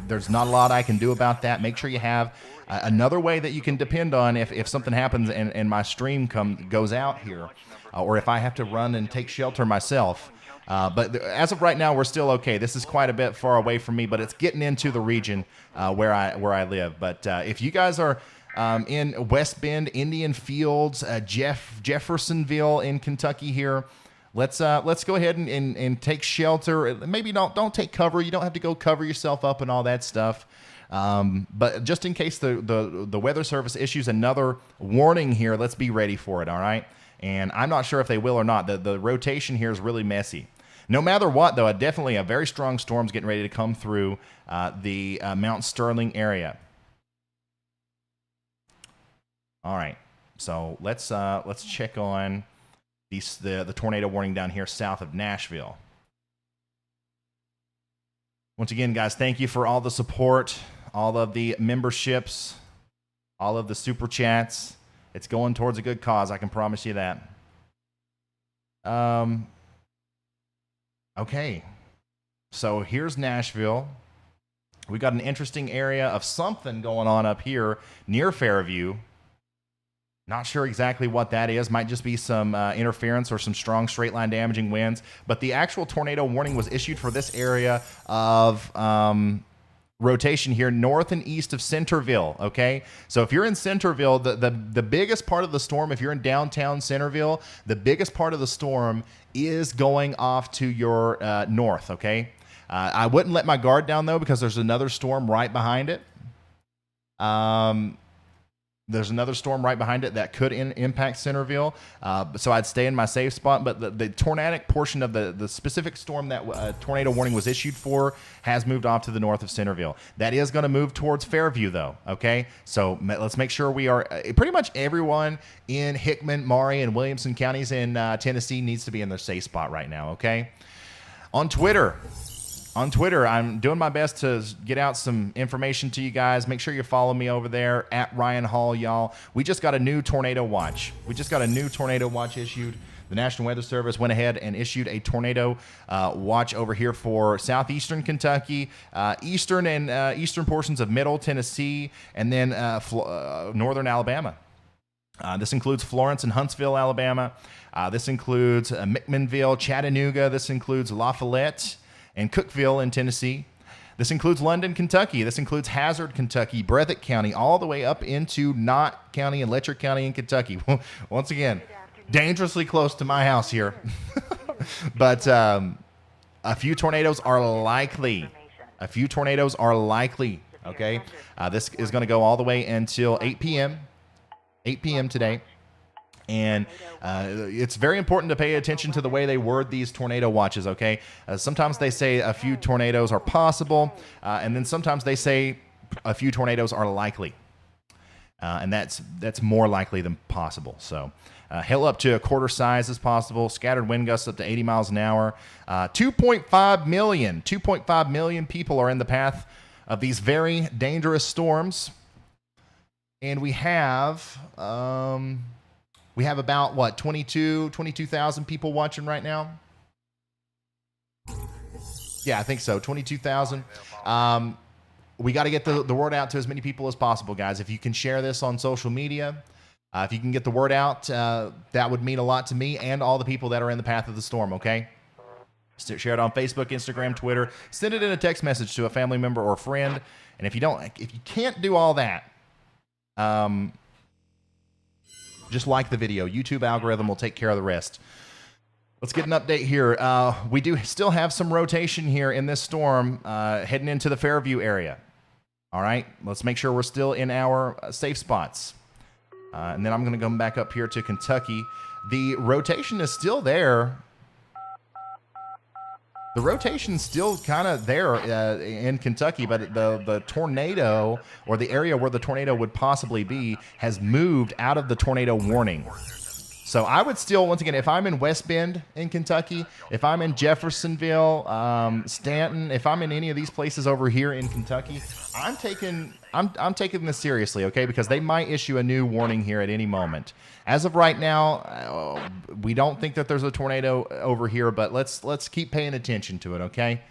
There's not a lot I can do about that. Make sure you have another way that you can depend on if something happens and my stream goes out here, or if I have to run and take shelter myself. But as of right now, we're still okay. This is quite a bit far away from me, but it's getting into the region where I live. But if you guys are in West Bend, Indian Fields, Jeffersonville in Kentucky here. Let's go ahead and take shelter. Maybe don't take cover. You don't have to go cover yourself up and all that stuff. But just in case the Weather Service issues another warning here, let's be ready for it, all right? And I'm not sure if they will or not. The rotation here is really messy. No matter what, though, definitely a very strong storm's getting ready to come through the Mount Sterling area. All right, so let's check on the tornado warning down here south of Nashville. Once again, guys, thank you for all the support, all of the memberships, all of the super chats. It's going towards a good cause, I can promise you that. Okay, so here's Nashville. We got an interesting area of something going on up here near Fairview. Not sure exactly what that is. Might just be some interference or some strong straight line damaging winds. But the actual tornado warning was issued for this area of rotation here north and east of Centerville, okay? So if you're in Centerville, the biggest part of the storm, if you're in downtown Centerville, the biggest part of the storm is going off to your north, okay? I wouldn't let my guard down, though, because there's another storm right behind it. There's another storm right behind it that could impact Centerville. So I'd stay in my safe spot. But the tornadic portion of the specific storm that tornado warning was issued for has moved off to the north of Centerville. That is going to move towards Fairview, though. Okay, so let's make sure we are pretty much everyone in Hickman, Maury, and Williamson counties in Tennessee needs to be in their safe spot right now. Okay, on Twitter, I'm doing my best to get out some information to you guys. Make sure you follow me over there at Ryan Hall, y'all. We just got a new tornado watch. Issued. The National Weather Service went ahead and issued a tornado watch over here for southeastern Kentucky, eastern and eastern portions of middle Tennessee, and then northern Alabama. This includes Florence and Huntsville, Alabama. This includes McMinnville, Chattanooga. This includes Lafayette and Cookeville in Tennessee. This includes London, Kentucky. This includes Hazard, Kentucky, Breathitt County, all the way up into Knott County and Letcher County in Kentucky. Once again, dangerously close to my house here. But a few tornadoes are likely. Okay? This is going to go all the way until 8 p.m. 8 p.m. today. And it's very important to pay attention to the way they word these tornado watches, okay? Sometimes they say a few tornadoes are possible, and then sometimes they say a few tornadoes are likely. And that's more likely than possible. So hail up to a quarter size as possible, scattered wind gusts up to 80 miles an hour. 2.5 million people are in the path of these very dangerous storms. And we have about, what, 22,000 people watching right now? Yeah, I think so, 22,000. We got to get the word out to as many people as possible, guys. If you can share this on social media, if you can get the word out, that would mean a lot to me and all the people that are in the path of the storm, okay? Share it on Facebook, Instagram, Twitter. Send it in a text message to a family member or a friend. And if you can't do all that, just like the video. YouTube algorithm will take care of the rest. Let's get an update here. We do still have some rotation here in this storm heading into the Fairview area. All right, let's make sure we're still in our safe spots. And then I'm going to come back up here to Kentucky. The rotation is still there. The rotation's still kind of there in Kentucky, but the tornado, or the area where the tornado would possibly be, has moved out of the tornado warning. So I would still, once again, if I'm in West Bend in Kentucky, if I'm in Jeffersonville, Stanton, if I'm in any of these places over here in Kentucky, I'm taking this seriously, okay? Because they might issue a new warning here at any moment. As of right now, we don't think that there's a tornado over here, but let's keep paying attention to it, okay?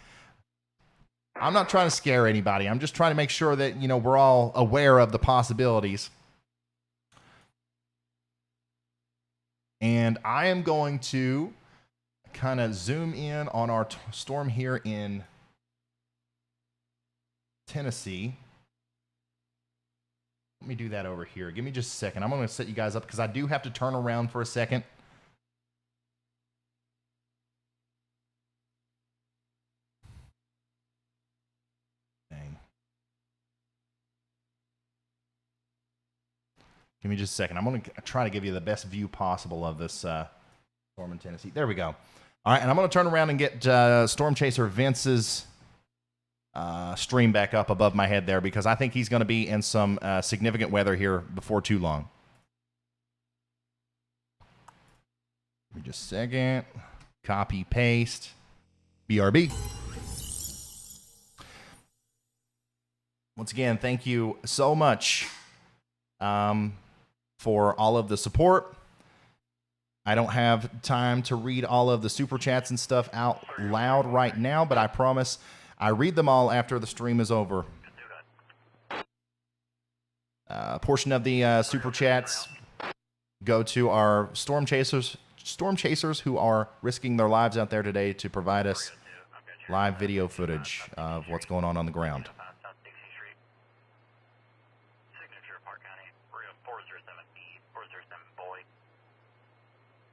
I'm not trying to scare anybody. I'm just trying to make sure that, we're all aware of the possibilities. And I am going to kind of zoom in on our storm here in Tennessee. Let me do that over here. Give me just a second. I'm going to set you guys up because I do have to turn around for a second. Dang. Give me just a second. I'm going to try to give you the best view possible of this storm in Tennessee. There we go. All right, and I'm going to turn around and get Storm Chaser Vince's stream back up above my head there because I think he's going to be in some significant weather here before too long. Give me just a second. Copy, paste. BRB. Once again, thank you so much for all of the support. I don't have time to read all of the super chats and stuff out loud right now, but I promise I read them all after the stream is over. A portion of the super chats go to our storm chasers who are risking their lives out there today to provide us live video footage of what's going on the ground.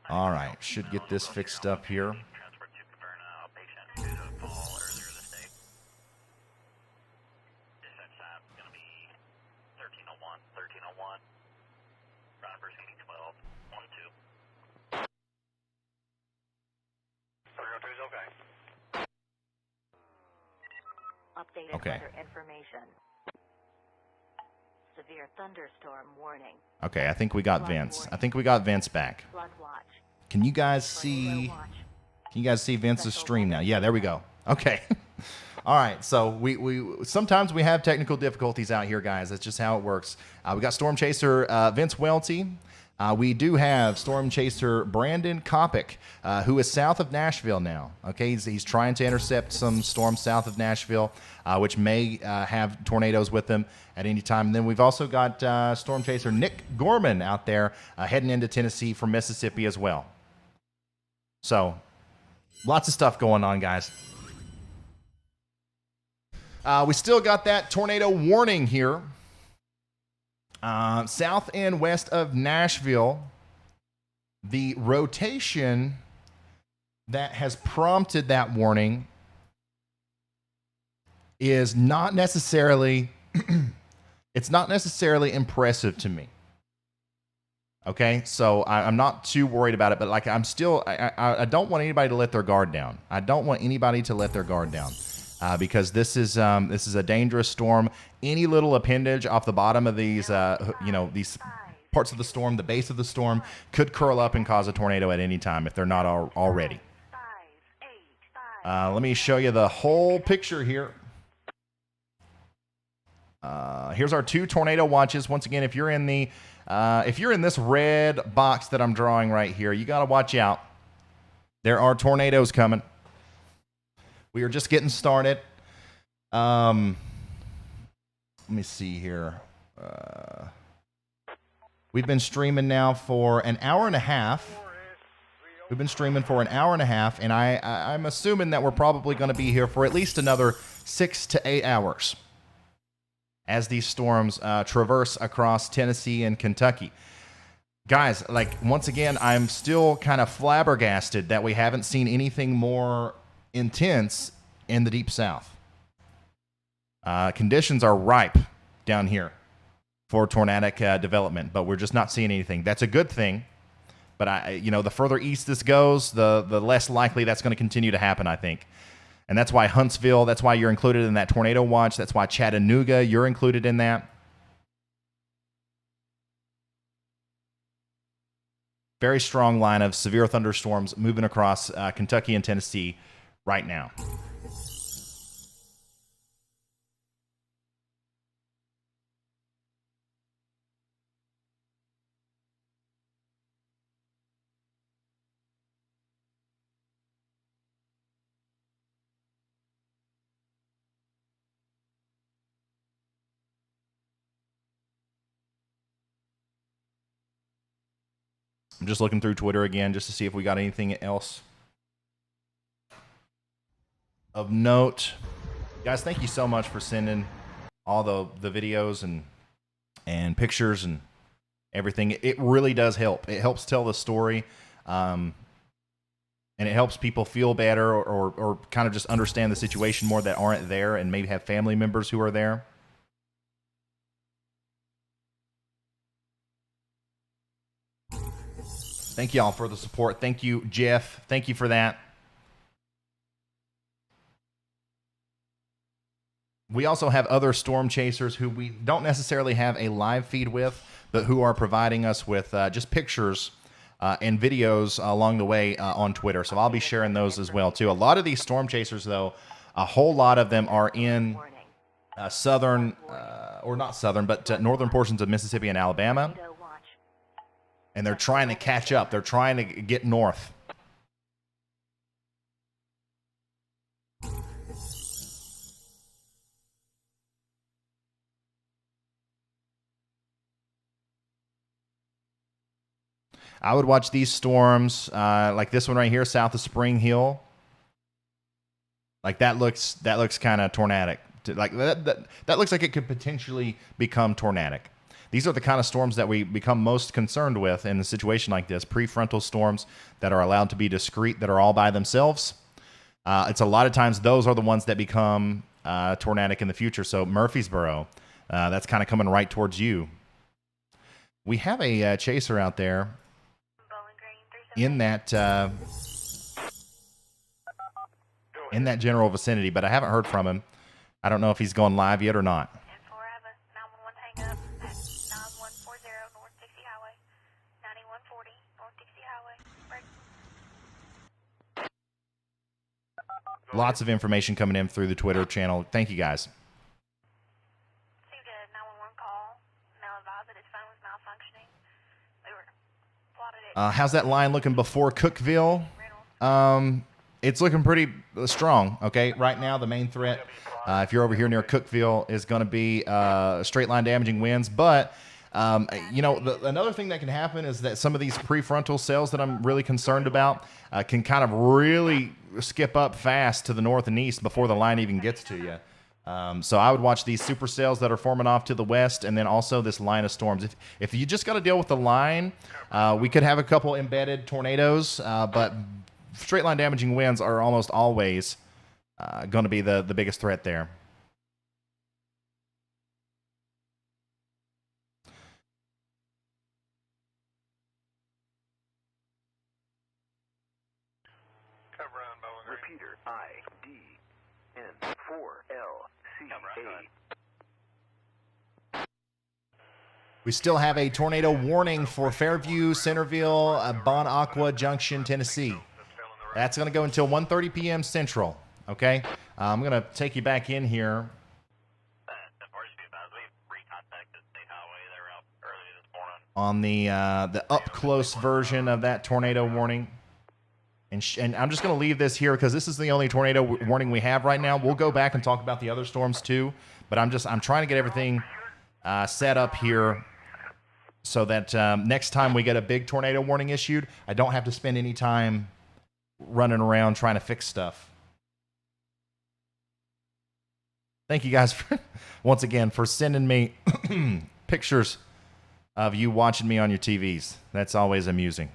All right, should get this fixed up here. Updated Okay. weather information. Severe thunderstorm warning. Okay, I think we got Vince. I think we got Vince back. Flood watch. Can you guys see? Can you guys see Vince's stream now? Yeah, there we go. Okay. All right. So we sometimes we have technical difficulties out here, guys. That's just how it works. We got Storm Chaser Vince Welty. We do have Storm Chaser Brandon Kopic, who is south of Nashville now. Okay, he's trying to intercept some storms south of Nashville, which may have tornadoes with them at any time. And then we've also got Storm Chaser Nick Gorman out there heading into Tennessee from Mississippi as well. So, lots of stuff going on, guys. We still got that tornado warning here. South and west of Nashville, the rotation that has prompted that warning is not necessarily it's not necessarily impressive to me. Okay, so I'm not too worried about it, but like I'm still I don't want anybody to let their guard down. I don't want anybody to let their guard down. Because this is a dangerous storm. Any little appendage off the bottom of these, these parts of the storm, the base of the storm, could curl up and cause a tornado at any time if they're not already. Let me show you the whole picture here. Here's our 2 tornado watches. Once again, if you're in this red box that I'm drawing right here, you got to watch out. There are tornadoes coming. We are just getting started. Let me see here. We've been streaming now for an hour and a half. And I'm assuming that we're probably going to be here for at least another 6 to 8 hours as these storms traverse across Tennessee and Kentucky. Guys, like, once again, I'm still kind of flabbergasted that we haven't seen anything more intense in the Deep South. Conditions are ripe down here for tornadic development, but we're just not seeing anything. That's a good thing, but the further east this goes, the less likely that's going to continue to happen, I think. And that's why Huntsville, that's why you're included in that tornado watch. That's why Chattanooga, you're included in that. Very strong line of severe thunderstorms moving across Kentucky and Tennessee right now. I'm just looking through Twitter again just to see if we got anything else of note. Guys, thank you so much for sending all the videos and and pictures and everything. It really does help. It helps tell the story, and it helps people feel better or kind of just understand the situation more that aren't there and maybe have family members who are there. Thank y'all for the support. Thank you, Jeff. Thank you for that. We also have other storm chasers who we don't necessarily have a live feed with, but who are providing us with just pictures and videos along the way on Twitter. So I'll be sharing those as well, too. A lot of these storm chasers, though, a whole lot of them are in southern, or not southern, but northern portions of Mississippi and Alabama. And they're trying to catch up. They're trying to get north. I would watch these storms, like this one right here, south of Spring Hill. Like that looks kind of tornadic. Like that looks like it could potentially become tornadic. These are the kind of storms that we become most concerned with in a situation like this. Prefrontal storms that are allowed to be discrete, that are all by themselves. It's a lot of times those are the ones that become tornadic in the future. So Murfreesboro, that's kind of coming right towards you. We have a chaser out there in that general vicinity, but I haven't heard from him. I don't know if he's gone live yet or not. Lots of information coming in through the Twitter channel. Thank you, guys. Received a 911 call. Now advised that his phone was malfunctioning. They were plotted at How's that line looking before Cookeville? It's looking pretty strong, okay? Right now, the main threat, if you're over here near Cookeville, is going to be straight line damaging winds. But, another thing that can happen is that some of these prefrontal cells that I'm really concerned about can kind of really skip up fast to the north and east before the line even gets to you. So I would watch these supercells that are forming off to the west, and then also this line of storms. If you just got to deal with the line, we could have a couple embedded tornadoes, but straight line damaging winds are almost always going to be the biggest threat there. Repeater IDN4LCA. We still have a tornado warning for Fairview, Centerville, Bon Aqua Junction, Tennessee. That's going to go until 1:30 p.m. Central. Okay, I'm going to take you back in here. On the up close version of that tornado warning. And I'm just going to leave this here because this is the only tornado warning we have right now. We'll go back and talk about the other storms too, but I'm trying to get everything set up here so that next time we get a big tornado warning issued, I don't have to spend any time running around trying to fix stuff. Thank you guys once again for sending me pictures of you watching me on your TVs. That's always amusing.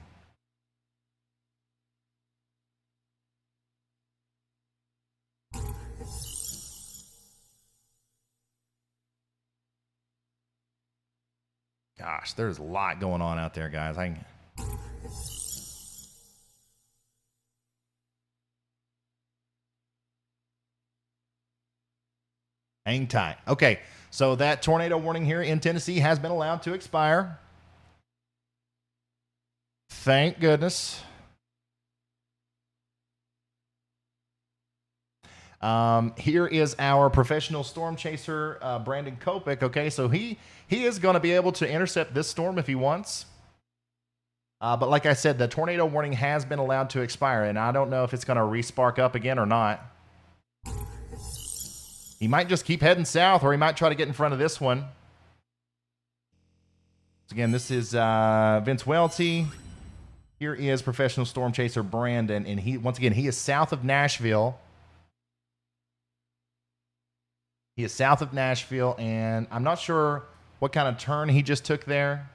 Gosh, there's a lot going on out there, guys. Hang tight. Okay, so that tornado warning here in Tennessee has been allowed to expire. Thank goodness. Here is our professional storm chaser, Brandon Kopic. Okay, so he is going to be able to intercept this storm if he wants. But like I said, the tornado warning has been allowed to expire, and I don't know if it's going to re-spark up again or not. He might just keep heading south, or he might try to get in front of this one. Again, this is Vince Welty. Here is professional storm chaser Brandon, and he is south of Nashville. He is south of Nashville, and I'm not sure what kind of turn he just took there.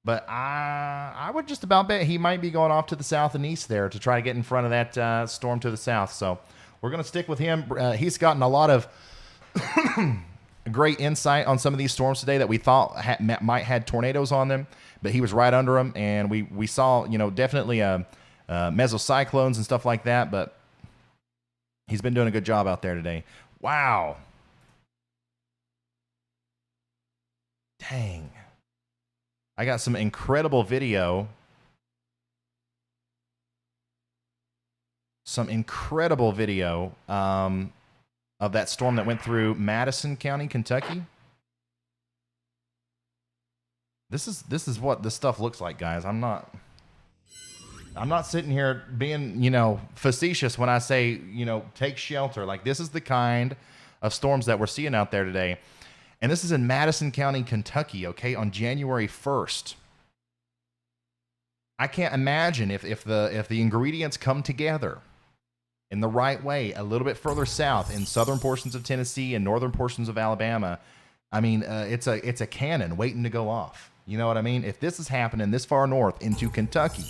But I would just about bet he might be going off to the south and east there to try to get in front of that storm to the south. So we're going to stick with him. He's gotten a lot of great insight on some of these storms today that we thought might had tornadoes on them, but he was right under them. And we saw, definitely mesocyclones and stuff like that, but he's been doing a good job out there today. Wow. Dang. I got some incredible video. Of that storm that went through Madison County, Kentucky. This is what this stuff looks like, guys. I'm not sitting here being, facetious when I say, take shelter. Like, this is the kind of storms that we're seeing out there today. And this is in Madison County, Kentucky, okay, on January 1st. I can't imagine if the ingredients come together in the right way a little bit further south in southern portions of Tennessee and northern portions of Alabama. I mean, it's a cannon waiting to go off. You know what I mean? If this is happening this far north into Kentucky,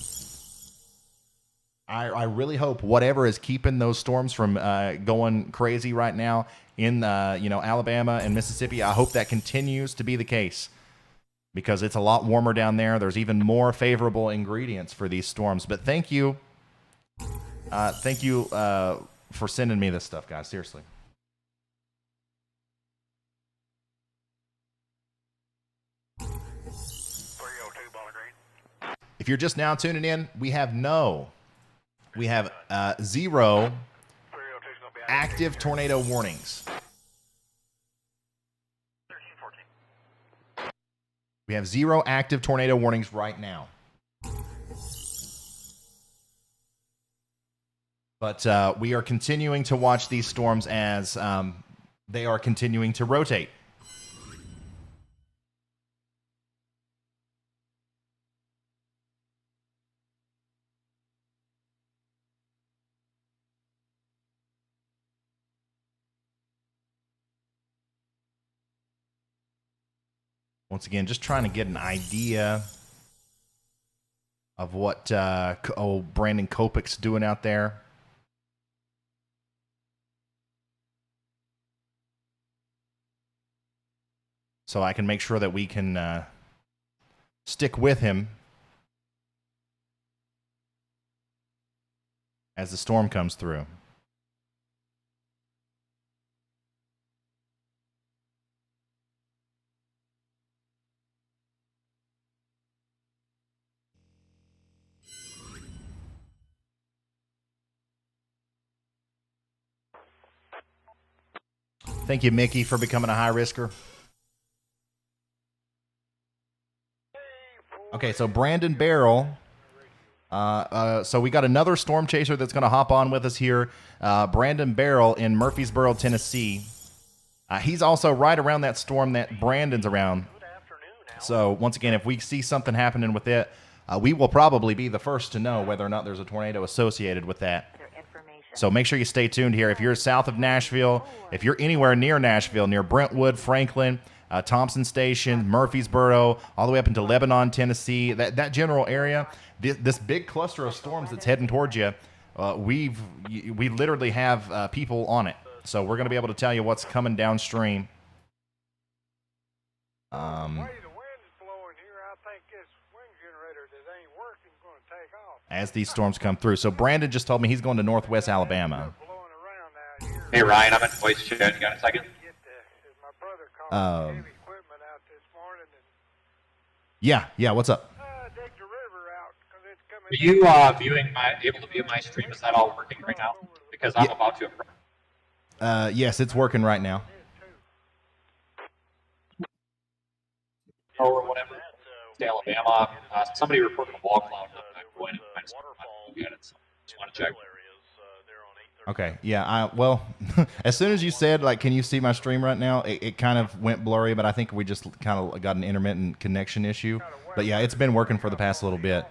I really hope whatever is keeping those storms from going crazy right now in Alabama and Mississippi, I hope that continues to be the case, because it's a lot warmer down there. There's even more favorable ingredients for these storms. But thank you for sending me this stuff, guys. Seriously. If you're just now tuning in, we have zero active tornado warnings. We have zero active tornado warnings right now. But we are continuing to watch these storms as they are continuing to rotate. Once again, just trying to get an idea of what Brandon Kopic's doing out there. So I can make sure that we can stick with him as the storm comes through. Thank you, Mickey, for becoming a high risker. Okay, so Brandon Barrel. So we got another storm chaser that's going to hop on with us here. Brandon Barrel in Murfreesboro, Tennessee. He's also right around that storm that Brandon's around. So once again, if we see something happening with it, we will probably be the first to know whether or not there's a tornado associated with that. So make sure you stay tuned here. If you're south of Nashville, if you're anywhere near Nashville, near Brentwood, Franklin, Thompson Station, Murfreesboro, all the way up into Lebanon, Tennessee, that general area, this big cluster of storms that's heading towards you, we literally have people on it. So we're going to be able to tell you what's coming downstream. The way the wind's blowing here, I think this wind generator that ain't working is going to take off. As these storms come through. So Brandon just told me he's going to Northwest Alabama. Hey Ryan, I'm in voice chat. You got a second? Yeah. What's up? Are you able to view my stream? Is that all working right now? Because I'm about to. Yes, it's working right now. Or whatever. Alabama. Somebody reported a wall cloud. I'm going to look at it. So just want to check. Okay, yeah, well, as soon as you said, like, can you see my stream right now, it kind of went blurry, but I think we just kind of got an intermittent connection issue. But yeah, it's been working for the past little bit.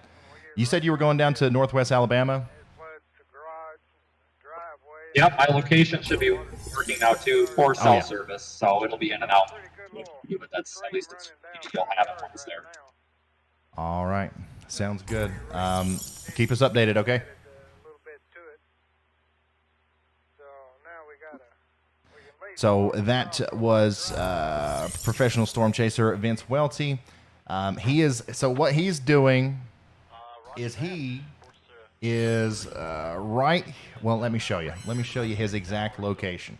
You said you were going down to Northwest Alabama? Yep, my location should be working now too for cell yeah. service, so it'll be in and out. But that's at least you'll have it when it's there. All right. Sounds good. Keep us updated, okay? A little bit to it. So now we can leave. So that was professional storm chaser Vince Welty. What he's doing is he is right. Well, let me show you. Let me show you his exact location.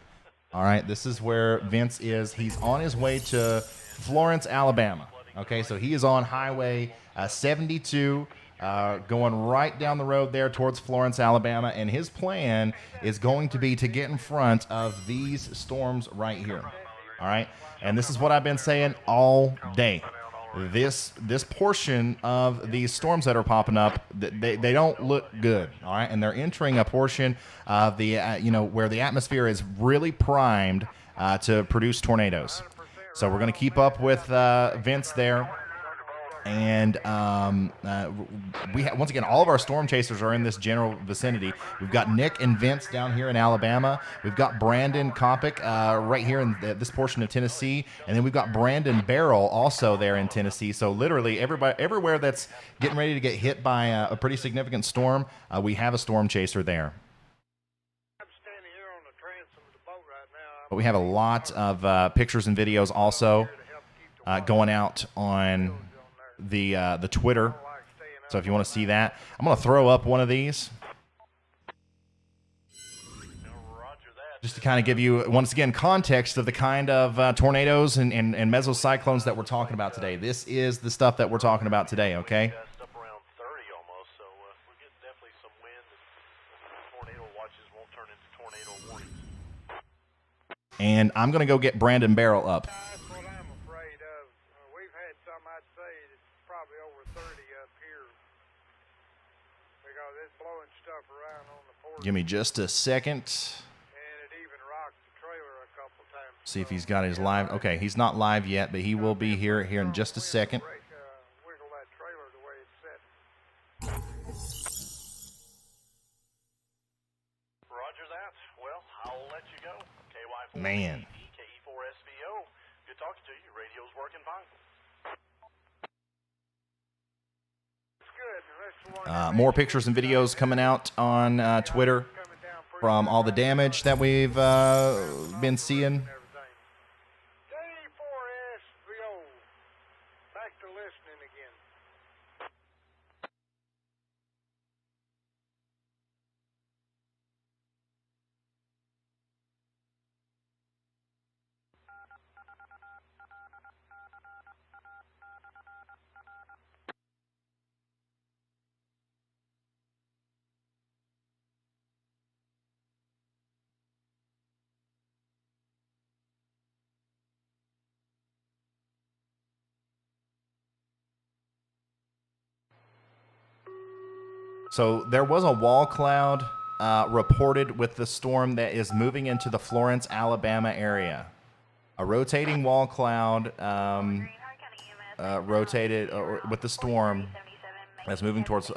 All right, this is where Vince is. He's on his way to Florence, Alabama. Okay, so he is on Highway 72, going right down the road there towards Florence, Alabama, and his plan is going to be to get in front of these storms right here. All right, and this is what I've been saying all day. This portion of these storms that are popping up, they don't look good, all right, and they're entering a portion of the where the atmosphere is really primed to produce tornadoes. So we're going to keep up with Vince there. And once again, all of our storm chasers are in this general vicinity. We've got Nick and Vince down here in Alabama. We've got Brandon Kopic right here in this portion of Tennessee. And then we've got Brandon Barrel also there in Tennessee. So literally everywhere that's getting ready to get hit by a pretty significant storm, we have a storm chaser there. I'm standing here on the transom of the boat right now. But we have a lot of pictures and videos also going out on the Twitter. So if you want to see that, I'm going to throw up one of these just to kind of give you, once again, context of the kind of tornadoes and mesocyclones that we're talking about today. This is the stuff that we're talking about today, okay? Up around 30 almost, so we're getting definitely some wind. Tornado watches won't turn into tornado warnings. And I'm going to go get Brandon Barrel up. That's what I'm afraid of. We've had some, I'd say, it's probably over 30 up here. Because it's blowing stuff around on the porch. Give me just a second. And it even rocked the trailer a couple times. See if he's got his live. Okay, he's not live yet, but he will be here in just a second. Wiggle that trailer the way it's set. Roger that. Well, I'll let you go. KY4 Man. KE4SVO. Good talking to you. Radio's working fine. It's good. The rest of the one More pictures and videos coming out on Twitter coming down pretty from all the damage that we've been seeing. and everything. KE4SVO. Back to listening again. So there was a wall cloud reported with the storm that is moving into the Florence, Alabama area. A rotating wall cloud rotated with the storm that's moving towards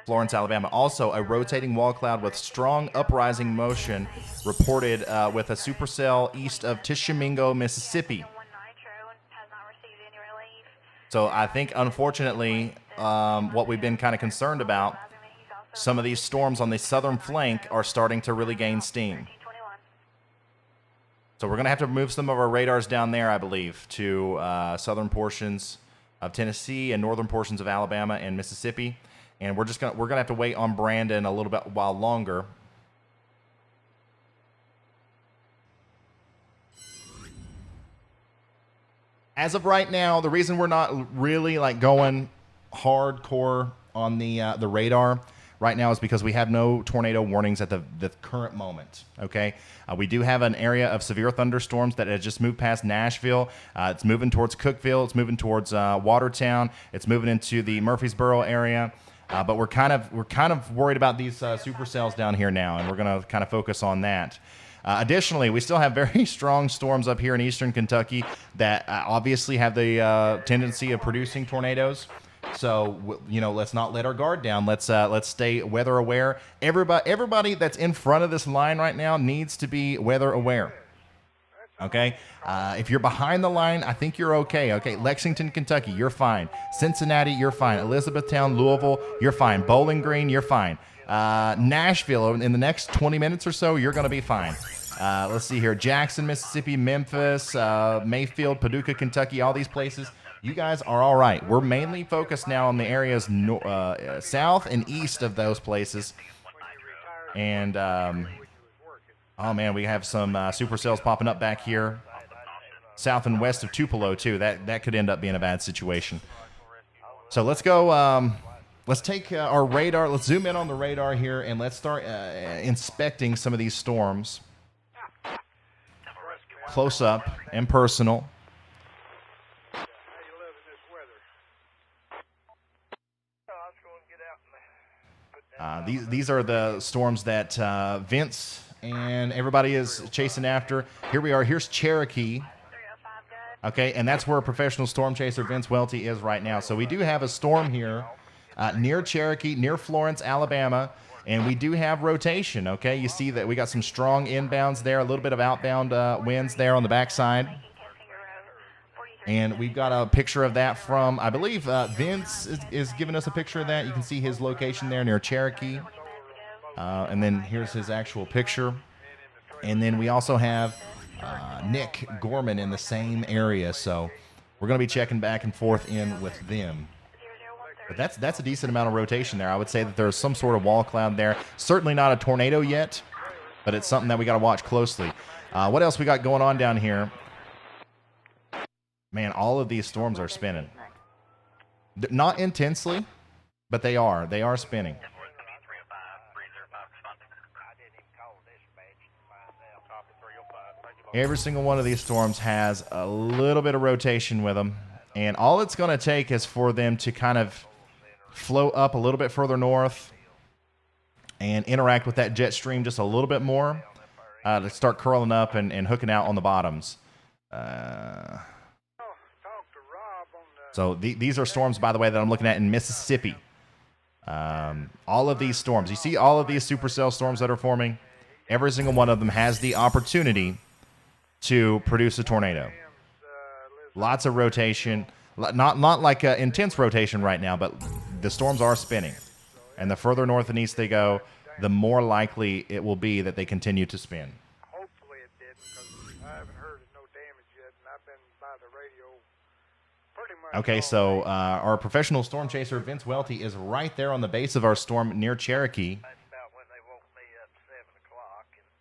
Florence, Alabama. Also, a rotating wall cloud with strong uprising motion reported with a supercell east of Tishomingo, Mississippi. So I think, unfortunately, what we've been kind of concerned about, some of these storms on the southern flank are starting to really gain steam. So we're going to have to move some of our radars down there, I believe, to southern portions of Tennessee and northern portions of Alabama and Mississippi. And we're gonna have to wait on Brandon a little bit while longer. As of right now, the reason we're not really like going hardcore on the radar right now is because we have no tornado warnings at the current moment. Okay, we do have an area of severe thunderstorms that has just moved past Nashville. It's moving towards Cookeville. It's moving towards Watertown. It's moving into the Murfreesboro area. But we're kind of worried about these supercells down here now, and we're going to kind of focus on that. Additionally, we still have very strong storms up here in eastern Kentucky that obviously have the tendency of producing tornadoes. So let's not let our guard down. Let's stay weather aware. Everybody that's in front of this line right now needs to be weather aware. Okay, if you're behind the line, I think you're okay. Okay, Lexington, Kentucky, you're fine. Cincinnati, you're fine. Elizabethtown, Louisville, you're fine. Bowling Green, you're fine. Nashville, in the next 20 minutes or so, you're going to be fine. Let's see here. Jackson, Mississippi, Memphis, Mayfield, Paducah, Kentucky, all these places. You guys are all right. We're mainly focused now on the areas south and east of those places. And, oh, man, we have some supercells popping up back here. South and west of Tupelo, too. That could end up being a bad situation. So let's go. Let's take our radar. Let's zoom in on the radar here, and let's start inspecting some of these storms. Close up and personal. These are the storms that Vince and everybody is chasing after. Here we are. Here's Cherokee. Okay, and that's where professional storm chaser Vince Welty is right now. So we do have a storm here near Cherokee, near Florence, Alabama, and we do have rotation. Okay, you see that we got some strong inbounds there, a little bit of outbound winds there on the backside. And we've got a picture of that from, I believe, Vince is giving us a picture of that. You can see his location there near Cherokee. And then here's his actual picture. And then we also have Nick Gorman in the same area. So we're going to be checking back and forth in with them. But that's a decent amount of rotation there. I would say that there's some sort of wall cloud there. Certainly not a tornado yet, but it's something that we got to watch closely. What else we got going on down here? Man, all of these storms are spinning. Not intensely, but they are. They are spinning. Every single one of these storms has a little bit of rotation with them. And all it's going to take is for them to kind of flow up a little bit further north and interact with that jet stream just a little bit more to start curling up and hooking out on the bottoms. So these are storms, by the way, that I'm looking at in Mississippi. All of these storms. You see all of these supercell storms that are forming? Every single one of them has the opportunity to produce a tornado. Lots of rotation. Not like intense rotation right now, but the storms are spinning. And the further north and east they go, the more likely it will be that they continue to spin. Hopefully it didn't, because I haven't heard of no damage yet, and I've been by the radio pretty much. Okay, so our professional storm chaser, Vince Welty, is right there on the base of our storm near Cherokee.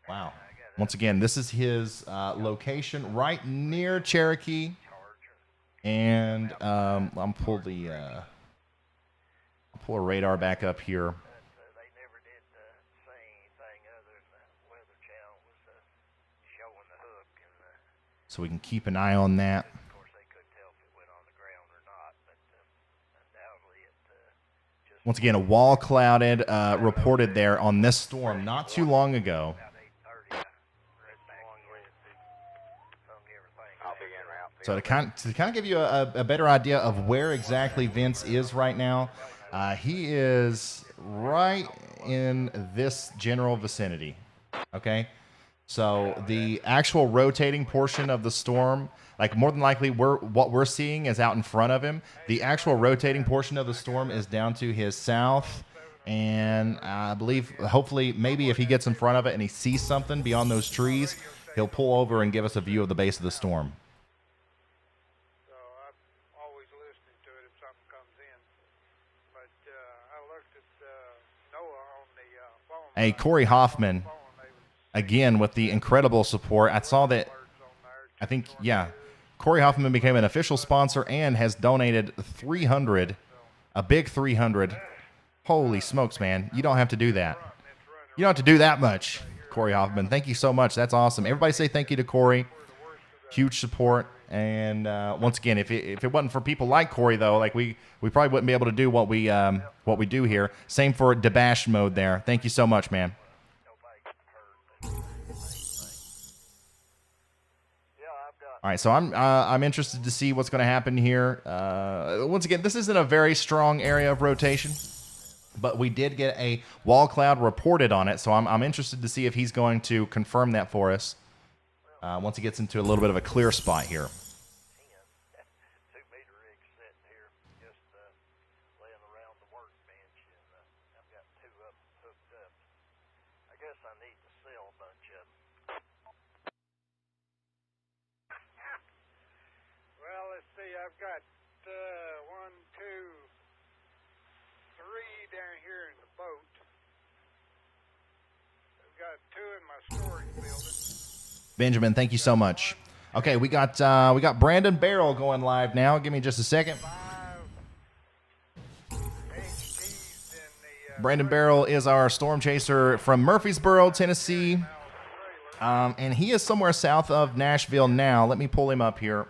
Wow. Once again, this is his location right near Cherokee. And I'll pull a radar back up here. So we can keep an eye on that. Once again, a wall clouded reported there on this storm not too long ago. So to kind of give you a better idea of where exactly Vince is right now, he is right in this general vicinity. Okay, so the actual rotating portion of the storm, like more than likely, what we're seeing is out in front of him. The actual rotating portion of the storm is down to his south, and I believe, hopefully, maybe if he gets in front of it and he sees something beyond those trees, he'll pull over and give us a view of the base of the storm. Hey, Corey Hoffman, again, with the incredible support. I saw that, I think, yeah, Corey Hoffman became an official sponsor and has donated 300, a big 300. Holy smokes, man. You don't have to do that. You don't have to do that much, Corey Hoffman. Thank you so much. That's awesome. Everybody say thank you to Corey. Huge support. And once again, if it wasn't for people like Corey, though, like we probably wouldn't be able to do what we do here. Same for Debash Mode there. Thank you so much, man. Yeah, I've got All right, so I'm interested to see what's going to happen here. Once again, this isn't a very strong area of rotation, but we did get a wall cloud reported on it, so I'm interested to see if he's going to confirm that for us once he gets into a little bit of a clear spot here. 2-meter rig sitting here, just laying around the workbench, and I've got 2 up hooked up. I guess I need to sell a bunch of them. Well, let's see. I've got 1, 2, 3 down here in the boat. I've got 2 in my storage building. Benjamin, thank you so much. Okay, we got Brandon Barrel going live now. Give me just a second. 5 HTs in the Brandon Barrel is our storm chaser from Murfreesboro, Tennessee, and he is somewhere south of Nashville now. Let me pull him up here. And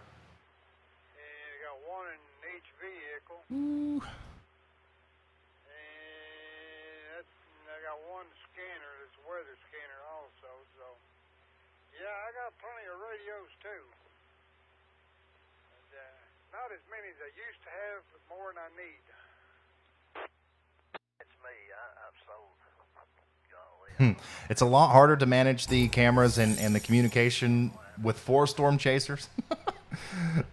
I got 1 in each vehicle. Ooh. And I got 1 scanner, this weather scanner also. So, yeah, I got plenty of radios too. And, not as many as I used to have, but more than I need. It's me. I've sold. Golly. It's a lot harder to manage the cameras and the communication with 4 storm chasers.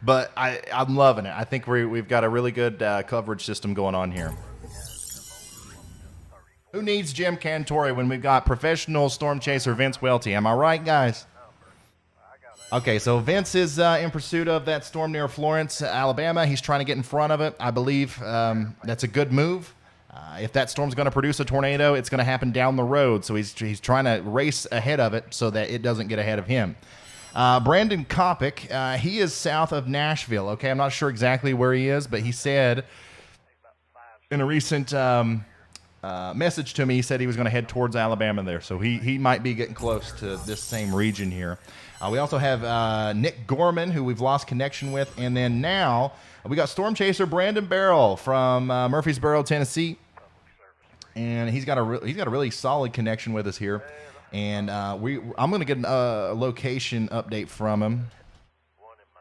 But I'm loving it. I think we've got a really good coverage system going on here. Who needs Jim Cantori when we've got professional storm chaser Vince Welty? Am I right, guys? Okay, so Vince is in pursuit of that storm near Florence, Alabama. He's trying to get in front of it. I believe that's a good move. If that storm's going to produce a tornado, it's going to happen down the road. So he's trying to race ahead of it so that it doesn't get ahead of him. Brandon Kopic, he is south of Nashville. Okay, I'm not sure exactly where he is, but he said in a recent message to me, he said he was going to head towards Alabama there. So he might be getting close to this same region here. We also have Nick Gorman, who we've lost connection with. And then now we got storm chaser Brandon Barrel from Murfreesboro, Tennessee. And he's got a really solid connection with us here. And I'm going to get a location update from him. 1 in my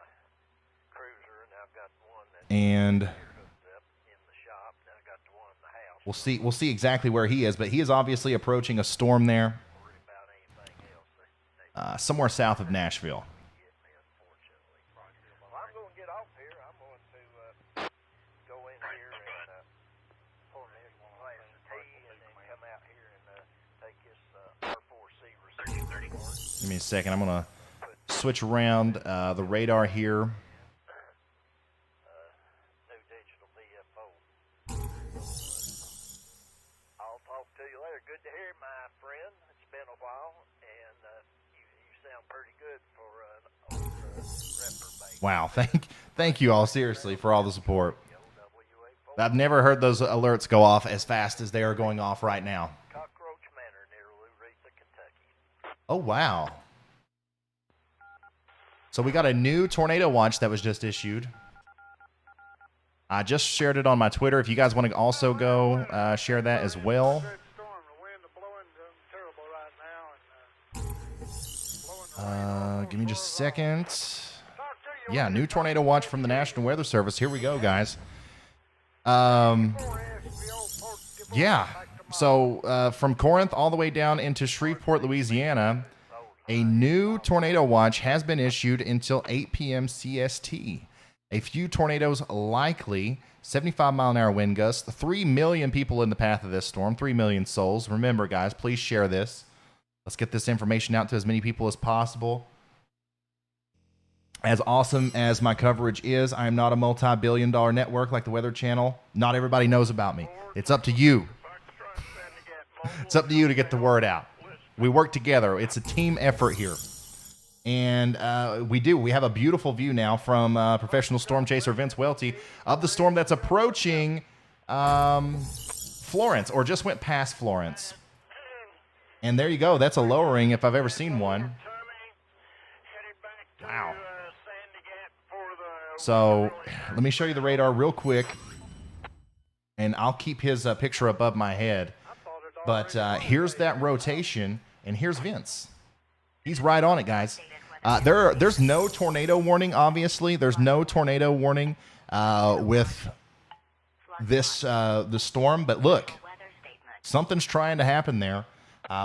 cruiser, and I've got 1 that's And hooked up in the shop, and I got the 1 in the house. we'll see exactly where he is, but he is obviously approaching a storm there, Worry about anything else. They somewhere south of Nashville. get me, unfortunately. Well, I'm going to get off here. I'm going to go in here and pour me a glass of tea, and then come out here and take this R4C receiver. Give me a second. I'm going to switch around the radar here. New digital DFO. I'll talk to you later. Good to hear, my friend. It's been a while, and you sound pretty good for an old reprobate. Wow, thank you all seriously for all the support. I've never heard those alerts go off as fast as they are going off right now. Cockroach Manor near Louisa, Kentucky. Oh, wow. So we got a new tornado watch that was just issued. I just shared it on my Twitter. If you guys want to also go share that as well. Good storm. The wind is blowing terrible right now. And Give me just a second. Yeah, new tornado watch from the National Weather Service. Here we go, guys. Yeah, so from Corinth all the way down into Shreveport, Louisiana, a new tornado watch has been issued until 8 p.m. CST. A few tornadoes likely, 75-mile-an-hour wind gusts, 3 million people in the path of this storm, 3 million souls. Remember, guys, please share this. Let's get this information out to as many people as possible. As awesome as my coverage is, I am not a multi-billion-dollar network like the Weather Channel. Not everybody knows about me. It's up to you. It's up to you to get the word out. We work together. It's a team effort here. And we do. We have a beautiful view now from professional storm chaser Vince Welty of the storm that's approaching Florence, or just went past Florence. And there you go. That's a lowering if I've ever seen one. Wow. So let me show you the radar real quick, and I'll keep his picture above my head. But here's that rotation, and here's Vince. He's right on it, guys. There's no tornado warning, obviously. There's no tornado warning with this the storm. But look, something's trying to happen there.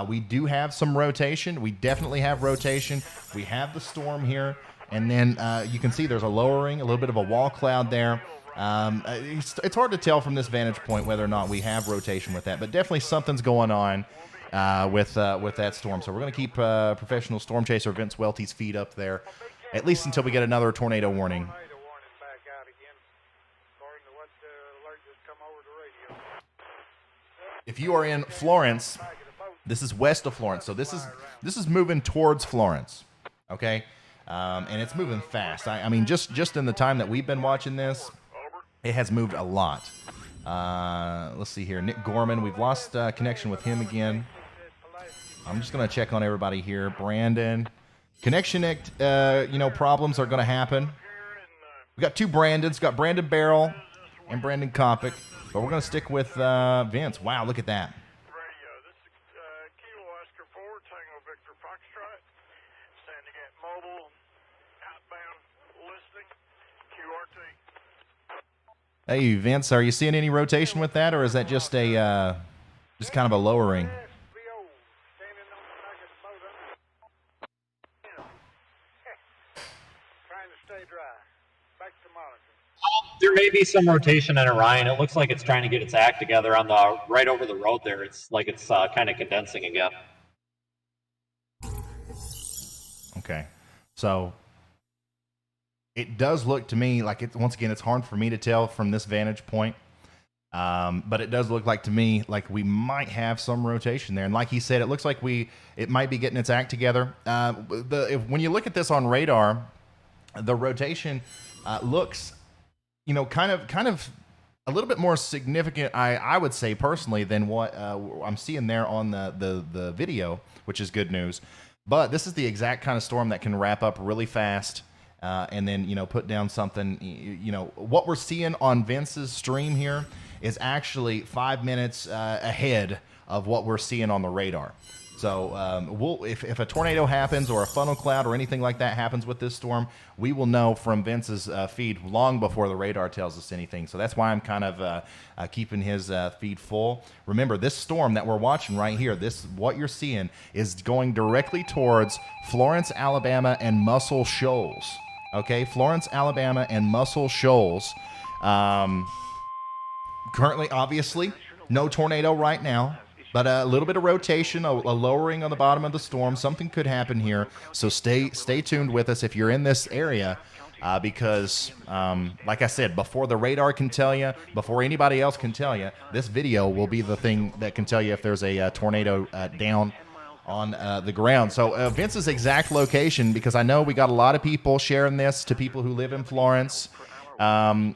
We do have some rotation. We definitely have rotation. We have the storm here. And then you can see there's a lowering, a little bit of a wall cloud there. It's hard to tell from this vantage point whether or not we have rotation with that. But definitely something's going on with that storm. So we're going to keep professional storm chaser Vince Welty's feet up there, at least until we get another tornado warning. If you are in Florence, this is west of Florence. So this is moving towards Florence, okay? And it's moving fast. I mean, just in the time that we've been watching this, it has moved a lot. Let's see here. Nick Gorman, we've lost connection with him again. I'm just going to check on everybody here. Brandon. Connection, problems are going to happen. We got two Brandons. Got Brandon Barrel and Brandon Kopic. But we're going to stick with Vince. Wow, look at that. Radio, this is Kilo Oscar 4, Tango Victor Foxtrot. Standing at mobile, outbound, listening, QRT. Hey, Vince, are you seeing any rotation with that, or is that just a just kind of a lowering? There may be some rotation in Orion. It looks like it's trying to get its act together on the right over the road there. It's like it's kind of condensing again. Okay, so it does look to me like once again, it's hard for me to tell from this vantage point, but it does look like to me like we might have some rotation there. And like he said, it looks like it might be getting its act together. When you look at this on radar, the rotation looks, kind of a little bit more significant, I would say personally, than what I'm seeing there on the video, which is good news. But this is the exact kind of storm that can wrap up really fast and then, put down something. What we're seeing on Vince's stream here is actually 5 minutes ahead of what we're seeing on the radar. So if a tornado happens or a funnel cloud or anything like that happens with this storm, we will know from Vince's feed long before the radar tells us anything. So that's why I'm kind of keeping his feed full. Remember, this storm that we're watching right here, what you're seeing is going directly towards Florence, Alabama, and Muscle Shoals. Okay, Florence, Alabama, and Muscle Shoals. Currently, obviously, no tornado right now. But a little bit of rotation, a lowering on the bottom of the storm. Something could happen here. So stay tuned with us if you're in this area because, like I said, before the radar can tell you, before anybody else can tell you, this video will be the thing that can tell you if there's a tornado down on the ground. So Vince's exact location, because I know we got a lot of people sharing this to people who live in Florence.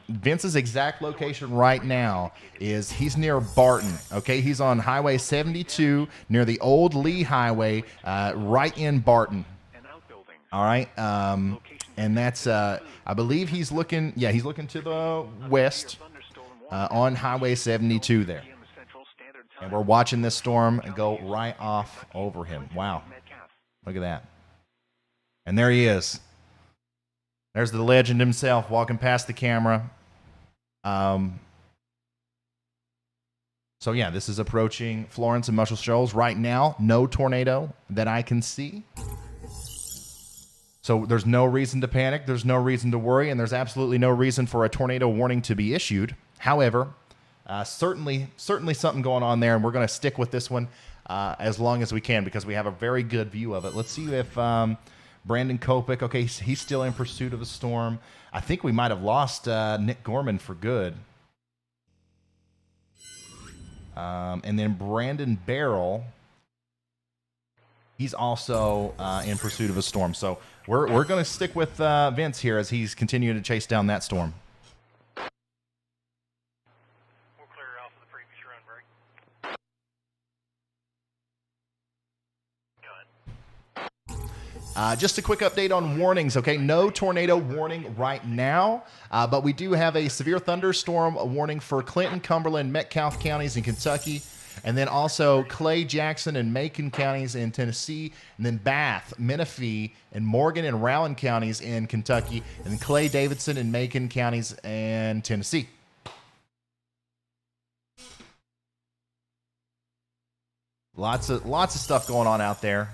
Vince's exact location right now is he's near Barton. Okay, he's on Highway 72 near the old Lee Highway, right in Barton. All right, and that's I believe he's looking. Yeah, he's looking to the west on Highway 72 there, and we're watching this storm go right off over him. Wow, look at that, and there he is. There's the legend himself walking past the camera. So, yeah, this is approaching Florence and Muscle Shoals. Right now, no tornado that I can see. So there's no reason to panic. There's no reason to worry. And there's absolutely no reason for a tornado warning to be issued. However, certainly something going on there. And we're going to stick with this one as long as we can because we have a very good view of it. Let's see if... Brandon Kopic, okay, he's still in pursuit of the storm. I think we might have lost Nick Gorman for good. And then Brandon Barrel, he's also in pursuit of a storm. So we're going to stick with Vince here as he's continuing to chase down that storm. We'll clear off of the previous run break. Just a quick update on warnings, okay? No tornado warning right now, but we do have a severe thunderstorm warning for Clinton, Cumberland, Metcalfe counties in Kentucky. And then also Clay, Jackson, and Macon counties in Tennessee. And then Bath, Menifee, and Morgan and Rowan counties in Kentucky. And then Clay, Davidson, and Macon counties in Tennessee. Lots of stuff going on out there.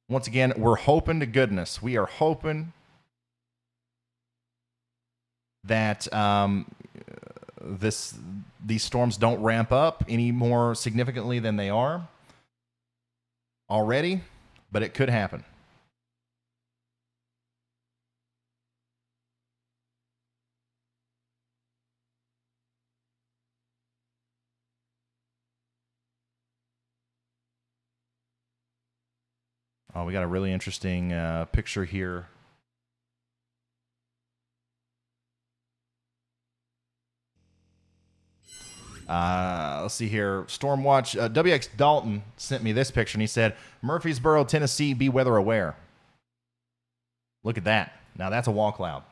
Once again, we're hoping to goodness. We are hoping that these storms don't ramp up any more significantly than they are already, but it could happen. Oh, we got a really interesting picture here. Let's see here. Stormwatch. WX Dalton sent me this picture, and he said, Murfreesboro, Tennessee, be weather aware. Look at that. Now, that's a wall cloud.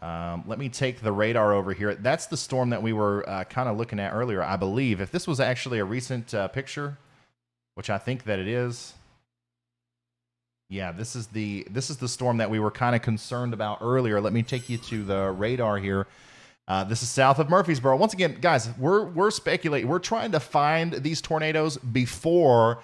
Let me take the radar over here. That's the storm that we were kind of looking at earlier, I believe. If this was actually a recent picture, which I think that it is. Yeah, this is the storm that we were kind of concerned about earlier. Let me take you to the radar here. This is south of Murfreesboro. Once again, guys, we're speculating. We're trying to find these tornadoes before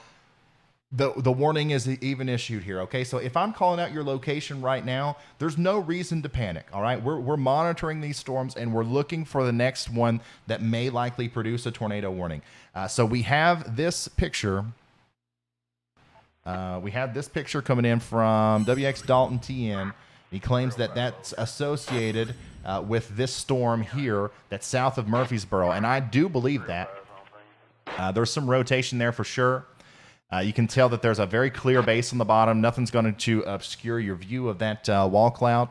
the warning is even issued here. Okay, so if I'm calling out your location right now, there's no reason to panic. All right, we're monitoring these storms and we're looking for the next one that may likely produce a tornado warning. So we have this picture. We have this picture coming in from WX Dalton TN. He claims that that's associated with this storm here that's south of Murfreesboro, and I do believe that. There's some rotation there for sure. You can tell that there's a very clear base on the bottom. Nothing's going to obscure your view of that wall cloud.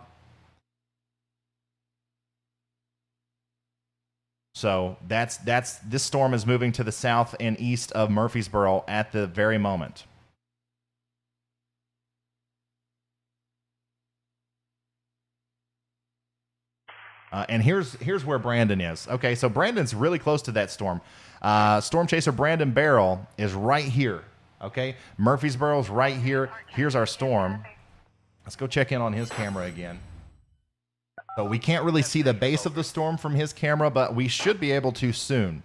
So this storm is moving to the south and east of Murfreesboro at the very moment. And here's where Brandon is. Okay, so Brandon's really close to that storm. Storm chaser Brandon Barrel is right here. Okay, Murfreesboro's right here. Here's our storm. Let's go check in on his camera again. So we can't really see the base of the storm from his camera, but we should be able to soon.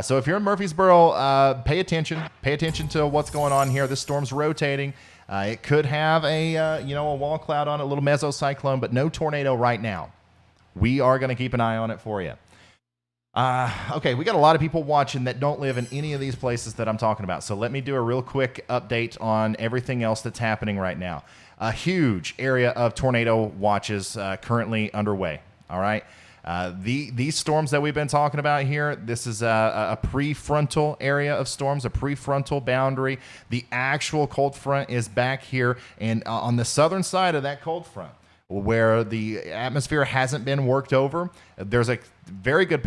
So if you're in Murfreesboro, pay attention. Pay attention to what's going on here. This storm's rotating. It could have a wall cloud on it, a little mesocyclone, but no tornado right now. We are going to keep an eye on it for you. Okay, we got a lot of people watching that don't live in any of these places that I'm talking about. So let me do a real quick update on everything else that's happening right now. A huge area of tornado watches currently underway. All right. These storms that we've been talking about here, this is a prefrontal area of storms, a prefrontal boundary. The actual cold front is back here, and on the southern side of that cold front, where the atmosphere hasn't been worked over, there's a very good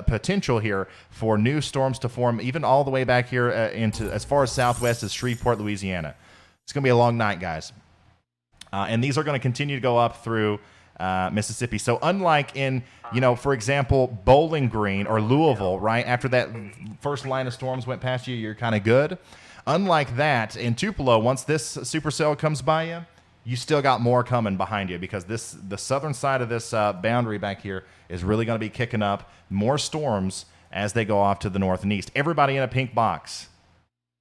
potential here for new storms to form, even all the way back here into as far as southwest as Shreveport, Louisiana. It's going to be a long night, guys. And these are going to continue to go up through Mississippi. So unlike in, for example, Bowling Green or Louisville, right, after that first line of storms went past you, you're kind of good. Unlike that, in Tupelo, once this supercell comes by you, you still got more coming behind you, because the southern side of this boundary back here is really going to be kicking up more storms as they go off to the north and east. Everybody in a pink box.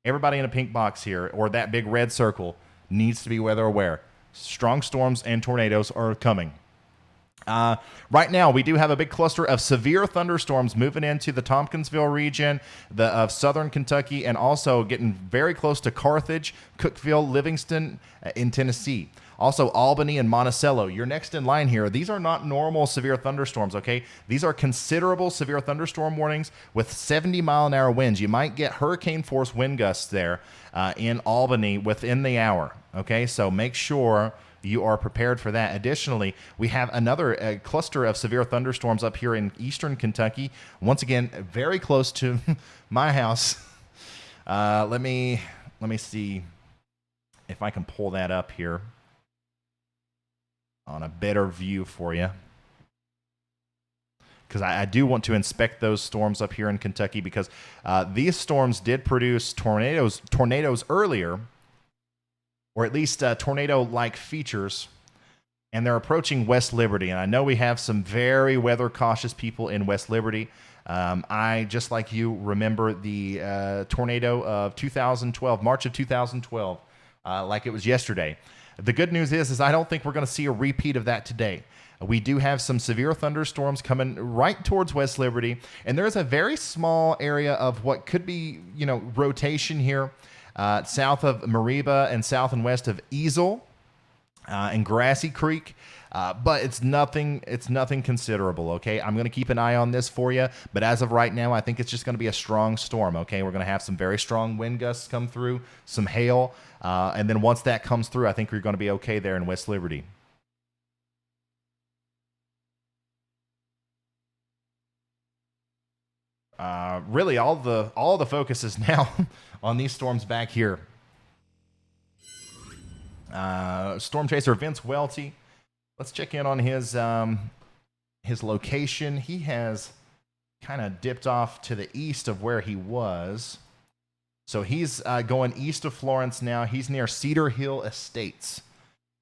Everybody in a pink box here, or that big red circle, needs to be weather aware. Strong storms and tornadoes are coming. Right now, we do have a big cluster of severe thunderstorms moving into the Hopkinsville region of southern Kentucky, and also getting very close to Carthage, Cookeville, Livingston in Tennessee. Also, Albany and Monticello. You're next in line here. These are not normal severe thunderstorms, okay? These are considerable severe thunderstorm warnings with 70-mile-an-hour winds. You might get hurricane-force wind gusts there in Albany within the hour, okay? So make sure you are prepared for that. Additionally, we have another cluster of severe thunderstorms up here in eastern Kentucky. Once again, very close to my house. Let me see if I can pull that up here on a better view for you. because I do want to inspect those storms up here in Kentucky, because these storms did produce tornadoes earlier, or at least tornado-like features, and they're approaching West Liberty. And I know we have some very weather-cautious people in West Liberty. I, just like you, remember the tornado of 2012, March of 2012, like it was yesterday. The good news is I don't think we're going to see a repeat of that today. We do have some severe thunderstorms coming right towards West Liberty, and there's a very small area of what could be, rotation here, south of Mariba and south and west of Easel and Grassy Creek. But it's nothing considerable, okay? I'm going to keep an eye on this for you, but as of right now, I think it's just going to be a strong storm, okay? We're going to have some very strong wind gusts come through, some hail, and then once that comes through, I think we're going to be okay there in West Liberty. Really, all the focus is now on these storms back here. Storm chaser Vince Welty. Let's check in on his location. He has kind of dipped off to the east of where he was. So he's going east of Florence now. He's near Cedar Hill Estates.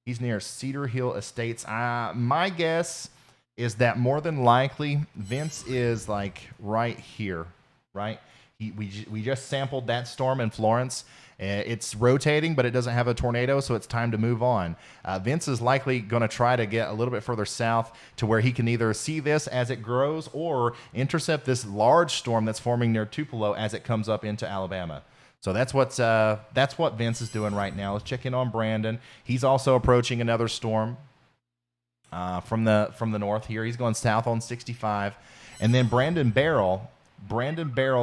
My guess is that more than likely Vince is like right here, right? We just sampled that storm in Florence. It's rotating, but it doesn't have a tornado, so it's time to move on. Vince is likely going to try to get a little bit further south to where he can either see this as it grows or intercept this large storm that's forming near Tupelo as it comes up into Alabama. So that's what Vince is doing right now. Let's check in on Brandon. He's also approaching another storm from the north here. He's going south on 65. And then Brandon Barrel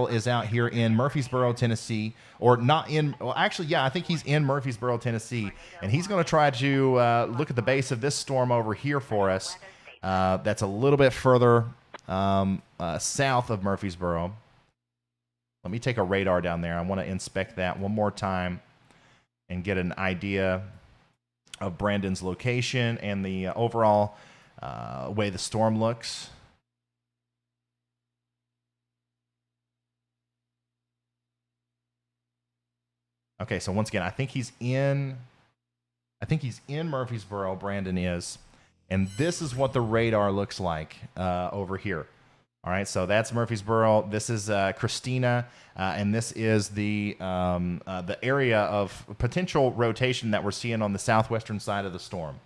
is out here in Murfreesboro, Tennessee, or not in, well, actually, yeah, I think he's in Murfreesboro, Tennessee, and he's going to try to look at the base of this storm over here for us. That's a little bit further south of Murfreesboro. Let me take a radar down there. I want to inspect that one more time and get an idea of Brandon's location and the overall way the storm looks. Okay, so once again, I think he's in Murfreesboro, Brandon is, and this is what the radar looks like over here. All right, so that's Murfreesboro. This is Christina, and this is the area of potential rotation that we're seeing on the southwestern side of the storm.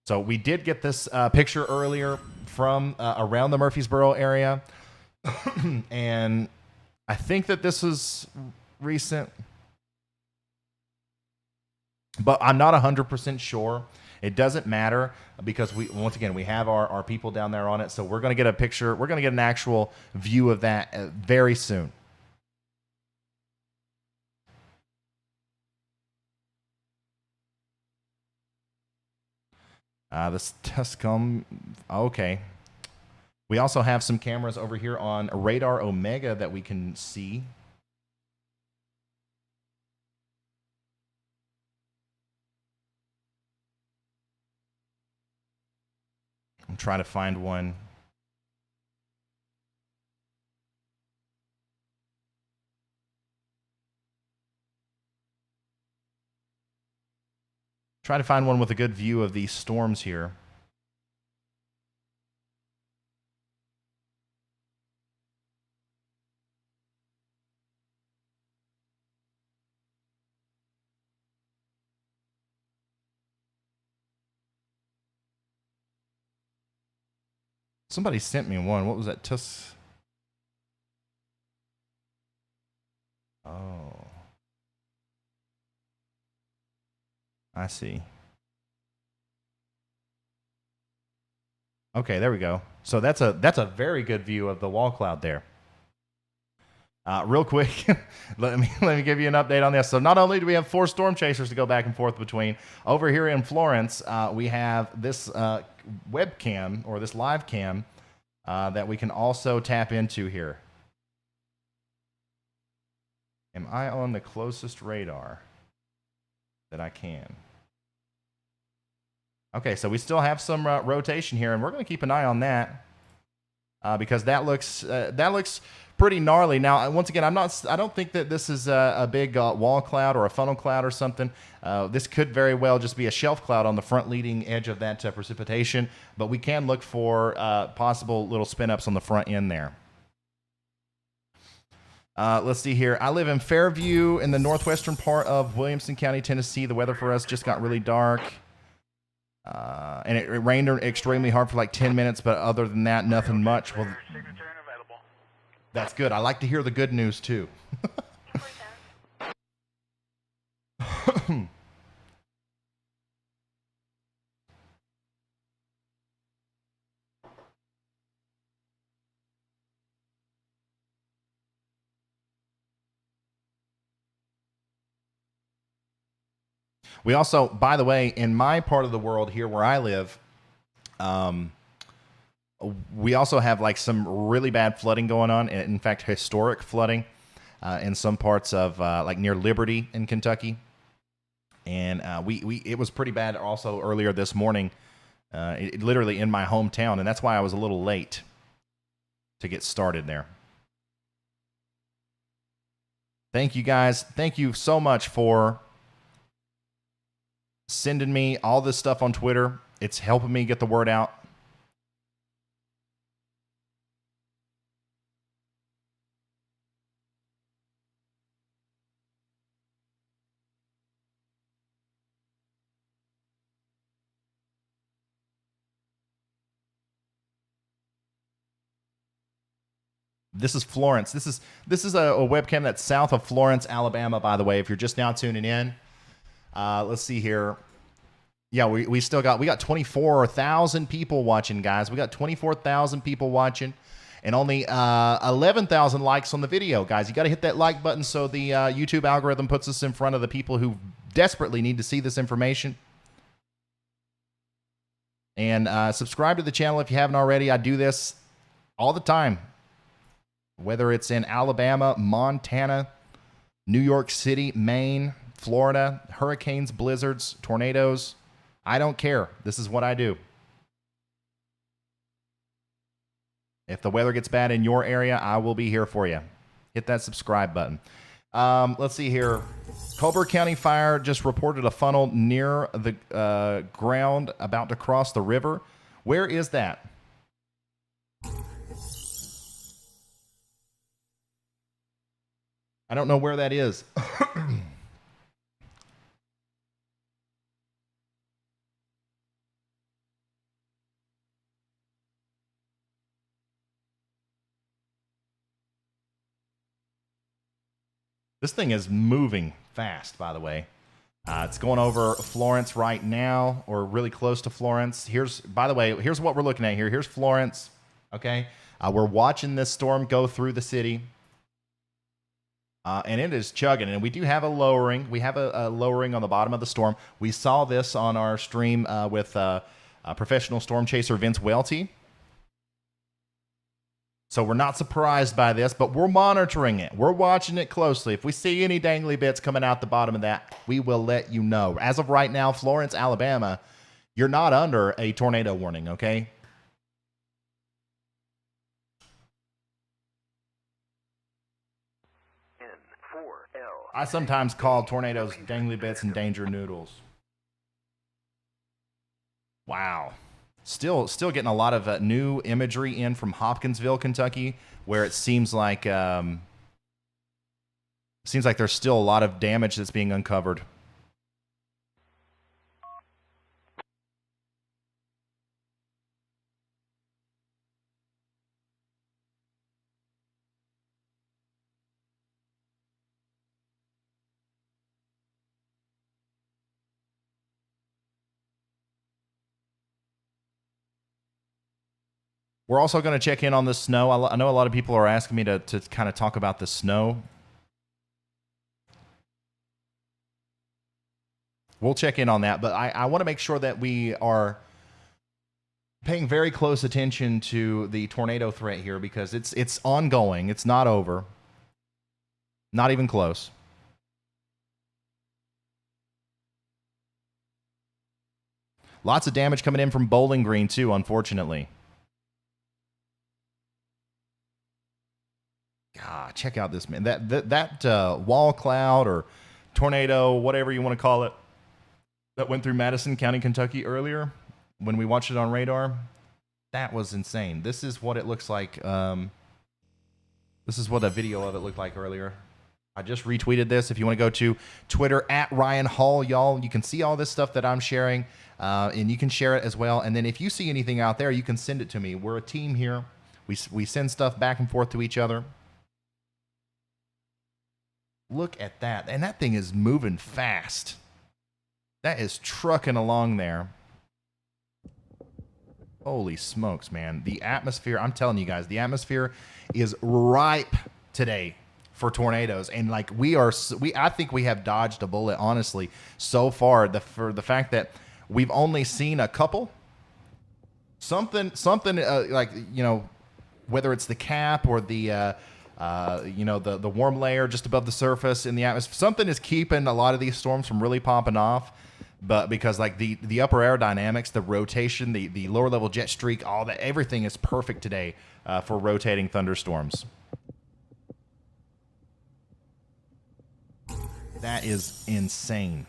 So we did get this picture earlier from around the Murfreesboro area, and I think that this is recent, but I'm not 100% sure. It doesn't matter because we have our people down there on it. So we're going to get a picture. We're going to get an actual view of that very soon. This Tuscum. Okay. We also have some cameras over here on Radar Omega that we can see. I'm trying to find one. Try to find one with a good view of these storms here. Somebody sent me one. What was that? Oh. I see. Okay, there we go. So that's a very good view of the wall cloud there. Real quick, let me give you an update on this. So not only do we have 4 storm chasers to go back and forth between, over here in Florence, we have this webcam or this live cam that we can also tap into here. Am I on the closest radar that I can? Okay, so we still have some rotation here, and we're going to keep an eye on that. because that looks pretty gnarly. Now, once again, I don't think that this is a big wall cloud or a funnel cloud or something. This could very well just be a shelf cloud on the front leading edge of that precipitation, but we can look for possible little spin ups on the front end there. Let's see here. I live in Fairview in the northwestern part of Williamson County, Tennessee. The weather for us just got really dark. And it rained extremely hard for like 10 minutes, but other than that, nothing much. Well, that's good. I like to hear the good news, too. We also, by the way, in my part of the world here where I live, we also have like some really bad flooding going on. In fact, historic flooding in some parts of like near Liberty in Kentucky. And it was pretty bad also earlier this morning, literally in my hometown. And that's why I was a little late to get started there. Thank you guys. Thank you so much for sending me all this stuff on Twitter. It's helping me get the word out. This is Florence. This is a webcam that's south of Florence, Alabama, by the way, if you're just now tuning in. Let's see here. Yeah, we got 24,000 people watching, guys. We got 24,000 people watching and only 11,000 likes on the video, guys. You got to hit that like button so the YouTube algorithm puts us in front of the people who desperately need to see this information. And subscribe to the channel if you haven't already. I do this all the time, whether it's in Alabama, Montana, New York City, Maine, Florida, hurricanes, blizzards, tornadoes. I don't care. This is what I do. If the weather gets bad in your area, I will be here for you. Hit that subscribe button. Let's see here. Colbert County Fire just reported a funnel near the ground about to cross the river. Where is that? I don't know where that is. This thing is moving fast, by the way. It's going over Florence right now, or really close to Florence. By the way, here's what we're looking at here. Here's Florence, okay? We're watching this storm go through the city. And it is chugging, and we do have a lowering. We have a lowering on the bottom of the storm. We saw this on our stream with professional storm chaser Vince Welty. So we're not surprised by this, but we're monitoring it. We're watching it closely. If we see any dangly bits coming out the bottom of that, we will let you know. As of right now, Florence, Alabama, you're not under a tornado warning, okay? I sometimes call tornadoes dangly bits and danger noodles. Wow. Still getting a lot of new imagery in from Hopkinsville, Kentucky, where it seems like there's still a lot of damage that's being uncovered. We're also going to check in on the snow. I know a lot of people are asking me to kind of talk about the snow. We'll check in on that, but I want to make sure that we are paying very close attention to the tornado threat here because it's ongoing. It's not over. Not even close. Lots of damage coming in from Bowling Green, too, unfortunately. check out this, man. That wall cloud or tornado, whatever you want to call it, that went through Madison County, Kentucky earlier when we watched it on radar, that was insane. This is what it looks like. This is what a video of it looked like earlier. I just retweeted this. If you want to go to Twitter at Ryan Hall, y'all, you can see all this stuff that I'm sharing, and you can share it as well. And then if you see anything out there, you can send it to me. We're a team here. We send stuff back and forth to each other. Look at that. And that thing is moving fast. That is trucking along there. Holy smokes, man. The atmosphere, I'm telling you guys, the atmosphere is ripe today for tornadoes. And like I think we have dodged a bullet, honestly, so far. For the fact that we've only seen a couple. Something like, you know, whether it's the cap or the the warm layer just above the surface in the atmosphere, something is keeping a lot of these storms from really popping off. But because like the upper aerodynamics, the rotation, the lower level jet streak, all that, everything is perfect today for rotating thunderstorms. That is insane.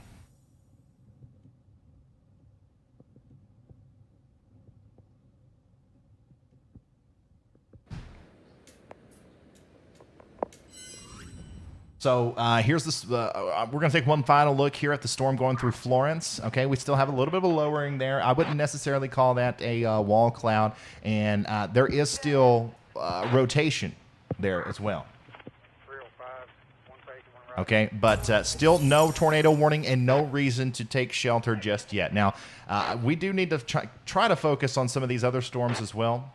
So here's this. We're going to take one final look here at the storm going through Florence. Okay, we still have a little bit of a lowering there. I wouldn't necessarily call that a wall cloud, and there is still rotation there as well. Okay, but still no tornado warning and no reason to take shelter just yet. Now, we do need to try to focus on some of these other storms as well.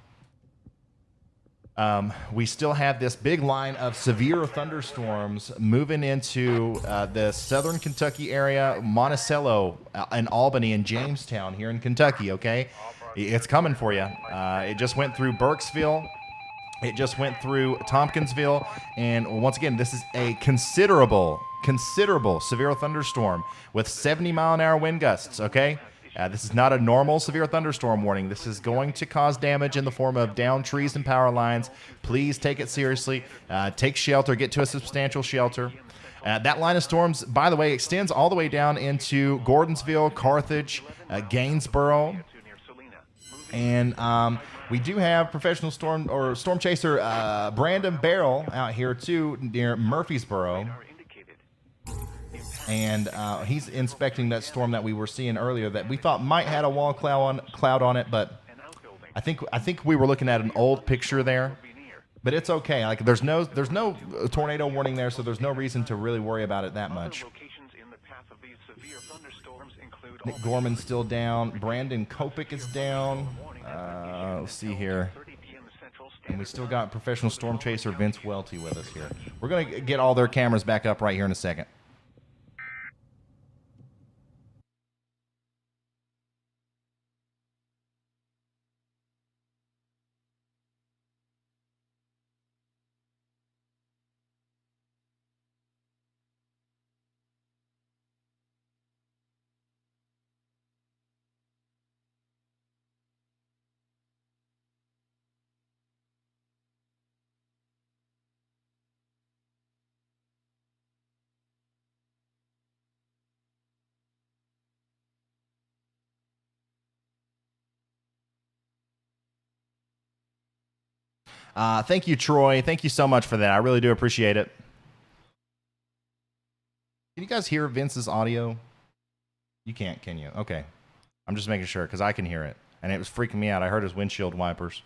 We still have this big line of severe thunderstorms moving into the southern Kentucky area, Monticello, and Albany and Jamestown here in Kentucky, okay? It's coming for you. It just went through Burkesville. It just went through Tompkinsville. And once again, this is a considerable severe thunderstorm with 70-mile-an-hour wind gusts, okay? This is not a normal severe thunderstorm warning. This is going to cause damage in the form of downed trees and power lines. Please take it seriously. Take shelter. Get to a substantial shelter. That line of storms, by the way, extends all the way down into Gordonsville, Carthage, Gainesboro. And we do have professional storm chaser Brandon Barrel out here, too, near Murfreesboro. And he's inspecting that storm that we were seeing earlier that we thought might had a wall cloud on it, but I think we were looking at an old picture there. But it's okay. Like there's no tornado warning there, so there's no reason to really worry about it that much. Nick Gorman's still down. Brandon Kopic is down. Let's see here. And we still got professional storm chaser Vince Welty with us here. We're going to get all their cameras back up right here in a second. Thank you, Troy. Thank you so much for that. I really do appreciate it. Can you guys hear Vince's audio? You can't, can you? Okay. I'm just making sure because I can hear it. And it was freaking me out. I heard his windshield wipers.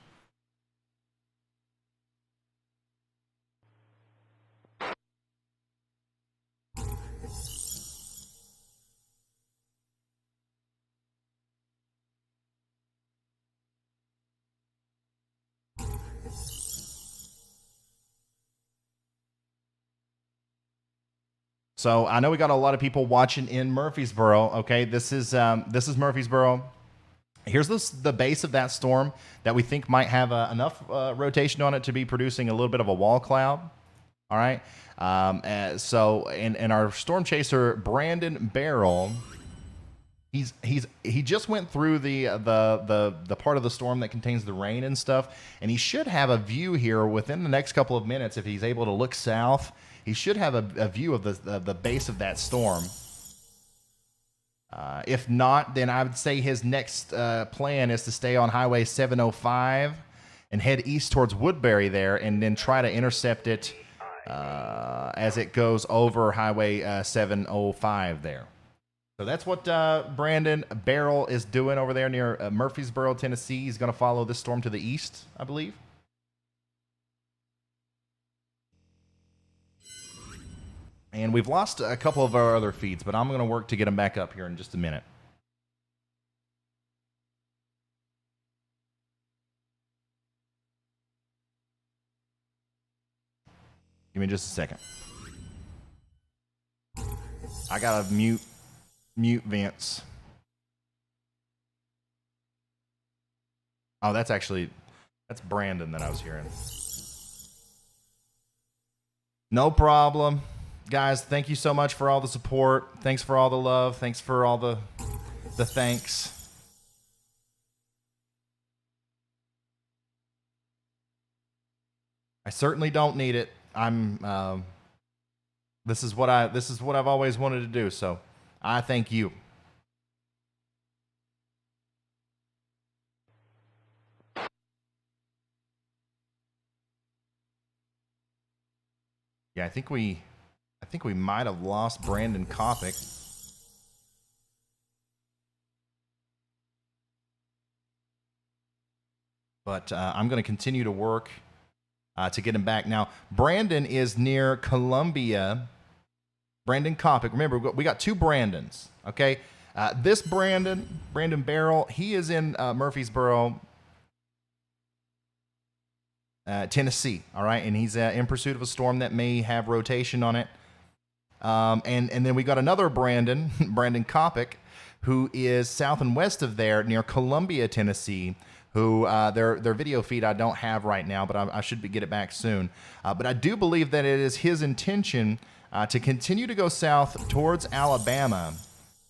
So I know we got a lot of people watching in Murfreesboro. Okay, this is Murfreesboro. Here's the base of that storm that we think might have enough rotation on it to be producing a little bit of a wall cloud. All right. So our storm chaser Brandon Barrel He just went through the part of the storm that contains the rain and stuff, and he should have a view here within the next couple of minutes. If he's able to look south, he should have a view of the base of that storm. If not, then I would say his next plan is to stay on Highway 705 and head east towards Woodbury there, and then try to intercept it as it goes over Highway 705 there. So that's what Brandon Barrel is doing over there near Murfreesboro, Tennessee. He's going to follow this storm to the east, I believe. And we've lost a couple of our other feeds, but I'm going to work to get them back up here in just a minute. Give me just a second. I got to mute Vince. Oh, that's Brandon that I was hearing. No problem. Guys, thank you so much for all the support. Thanks for all the love. Thanks for all the thanks. I certainly don't need it. This is what I've always wanted to do, so I thank you. Yeah, I think we might have lost Brandon Kopic. But I'm going to continue to work to get him back. Now, Brandon is near Columbia. Brandon Kopic. Remember, we got two Brandons, okay? This Brandon Barrel, he is in Murfreesboro, Tennessee, all right? And he's in pursuit of a storm that may have rotation on it. And then we got another Brandon Kopic, who is south and west of there near Columbia, Tennessee, who their video feed I don't have right now, but I should get it back soon. But I do believe that it is his intention to continue to go south towards Alabama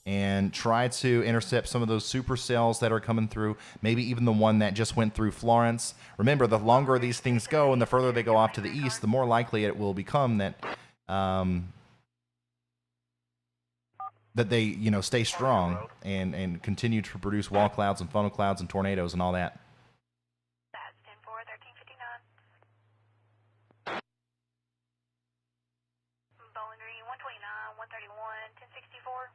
and try to intercept some of those supercells that are coming through, maybe even the one that just went through Florence. Remember, the longer these things go and the further they go off to the east, the more likely it will become that that they, stay strong and continue to produce wall clouds and funnel clouds and tornadoes and all that. That's 10-4, 1359. Bowling Green, 129, 131, 1064.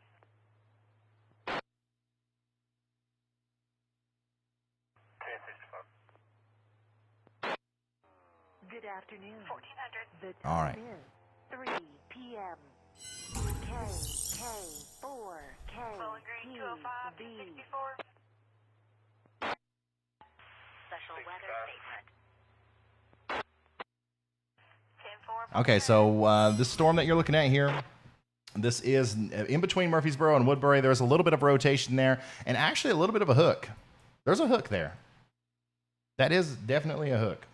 Good afternoon. 1400. The All time right. is 3 p.m. K4K Bowling Green, 205, 1064. Special weather statement. 10-4. Okay, so this storm that you're looking at here, this is in between Murfreesboro and Woodbury. There's a little bit of rotation there, and actually a little bit of a hook. There's a hook there. That is definitely a hook.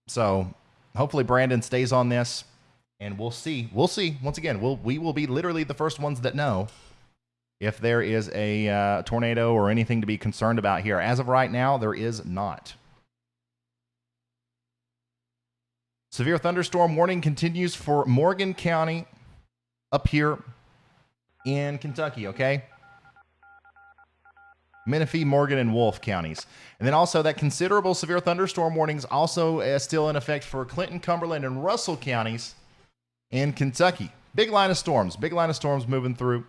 So hopefully Brandon stays on this, and we'll see. We'll see. Once again, we will be literally the first ones that know if there is a tornado or anything to be concerned about here. As of right now, there is not. Severe thunderstorm warning continues for Morgan County up here in Kentucky, okay? Menifee, Morgan, and Wolfe counties. And then also that considerable severe thunderstorm warnings also still in effect for Clinton, Cumberland, and Russell counties in Kentucky. Big line of storms moving through.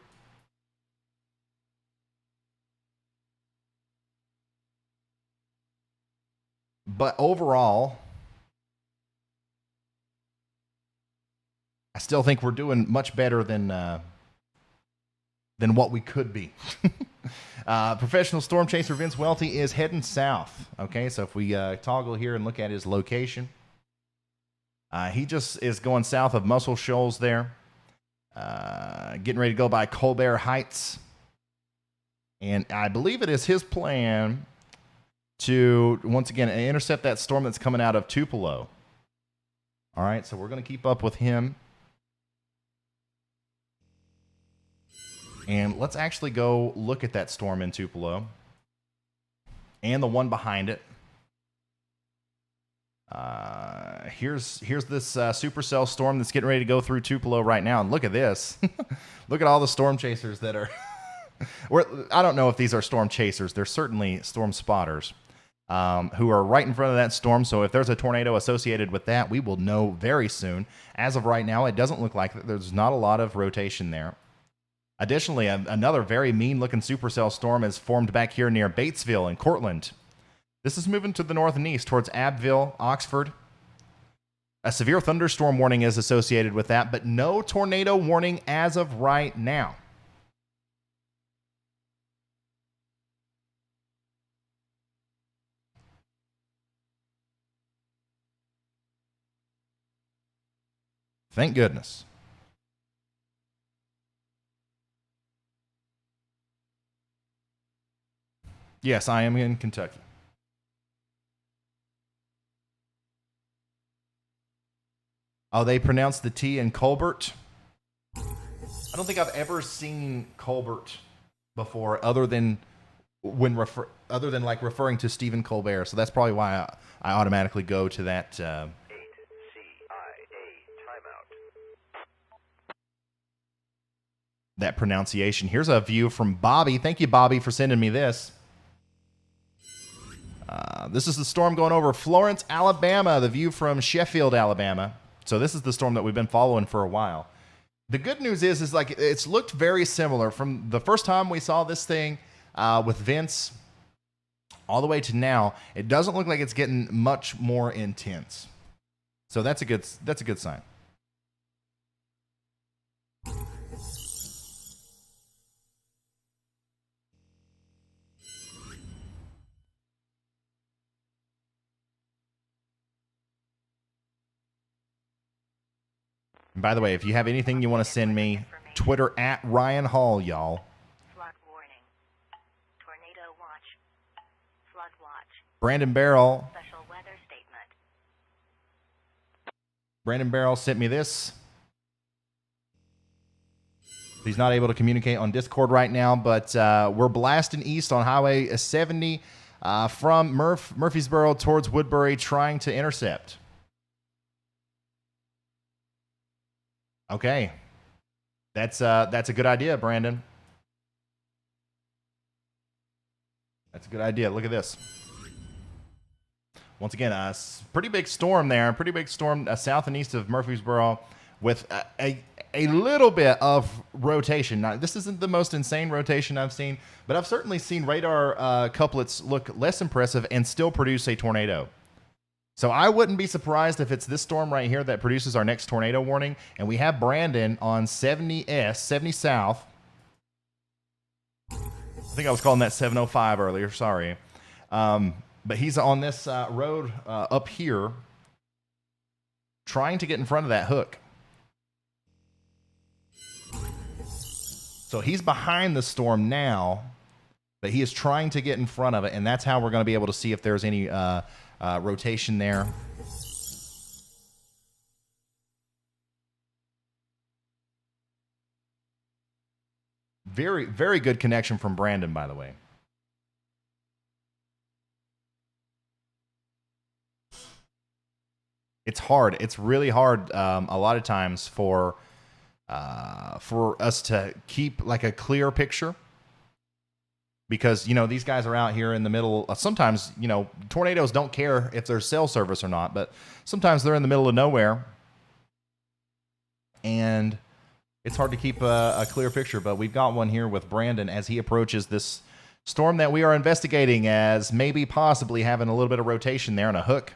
But overall, I still think we're doing much better than what we could be. Professional storm chaser Vince Welty is heading south. Okay, so if we toggle here and look at his location, he just is going south of Muscle Shoals there, getting ready to go by Colbert Heights. And I believe it is his plan to, once again, intercept that storm that's coming out of Tupelo. All right, so we're going to keep up with him. And let's actually go look at that storm in Tupelo and the one behind it. Here's this supercell storm that's getting ready to go through Tupelo right now. And look at this. Look at all the storm chasers that are... I don't know if these are storm chasers. They're certainly storm spotters who are right in front of that storm. So if there's a tornado associated with that, we will know very soon. As of right now, it doesn't look like there's not a lot of rotation there. Additionally, another very mean-looking supercell storm is formed back here near Batesville in Cortland. This is moving to the north and east towards Abbeville, Oxford. A severe thunderstorm warning is associated with that, but no tornado warning as of right now. Thank goodness. Yes, I am in Kentucky. Oh, they pronounce the T in Colbert? I don't think I've ever seen Colbert before, other than like referring to Stephen Colbert. So that's probably why I automatically go to that. 8CIA timeout. That pronunciation. Here's a view from Bobby. Thank you, Bobby, for sending me this. This is the storm going over Florence, Alabama. The view from Sheffield, Alabama. So this is the storm that we've been following for a while. The good news is like it's looked very similar from the first time we saw this thing with Vince all the way to now. It doesn't look like it's getting much more intense. So that's a good sign. And by the way, if you have anything you want to send me, Twitter at Ryan Hall, y'all. Flood warning. Tornado watch. Flood watch. Brandon Barrel. Special weather statement. Brandon Barrel sent me this. He's not able to communicate on Discord right now, but we're blasting east on Highway 70 from Murfreesboro towards Woodbury, trying to intercept. Okay. That's a good idea, Brandon. That's a good idea. Look at this. Once again, a pretty big storm there. Pretty big storm south and east of Murfreesboro with a little bit of rotation. Now, this isn't the most insane rotation I've seen, but I've certainly seen radar couplets look less impressive and still produce a tornado. So I wouldn't be surprised if it's this storm right here that produces our next tornado warning. And we have Brandon on 70S, 70 South. I think I was calling that 705 earlier. Sorry. But he's on this road up here trying to get in front of that hook. So he's behind the storm now, but he is trying to get in front of it. And that's how we're going to be able to see if there's any rotation there. Very, very good connection from Brandon, by the way. It's hard. It's really hard a lot of times for us to keep like a clear picture. Because, you know, these guys are out here in the middle. Sometimes, you know, tornadoes don't care if there's cell service or not, but sometimes they're in the middle of nowhere. And it's hard to keep a clear picture, but we've got one here with Brandon as he approaches this storm that we are investigating as maybe possibly having a little bit of rotation there and a hook.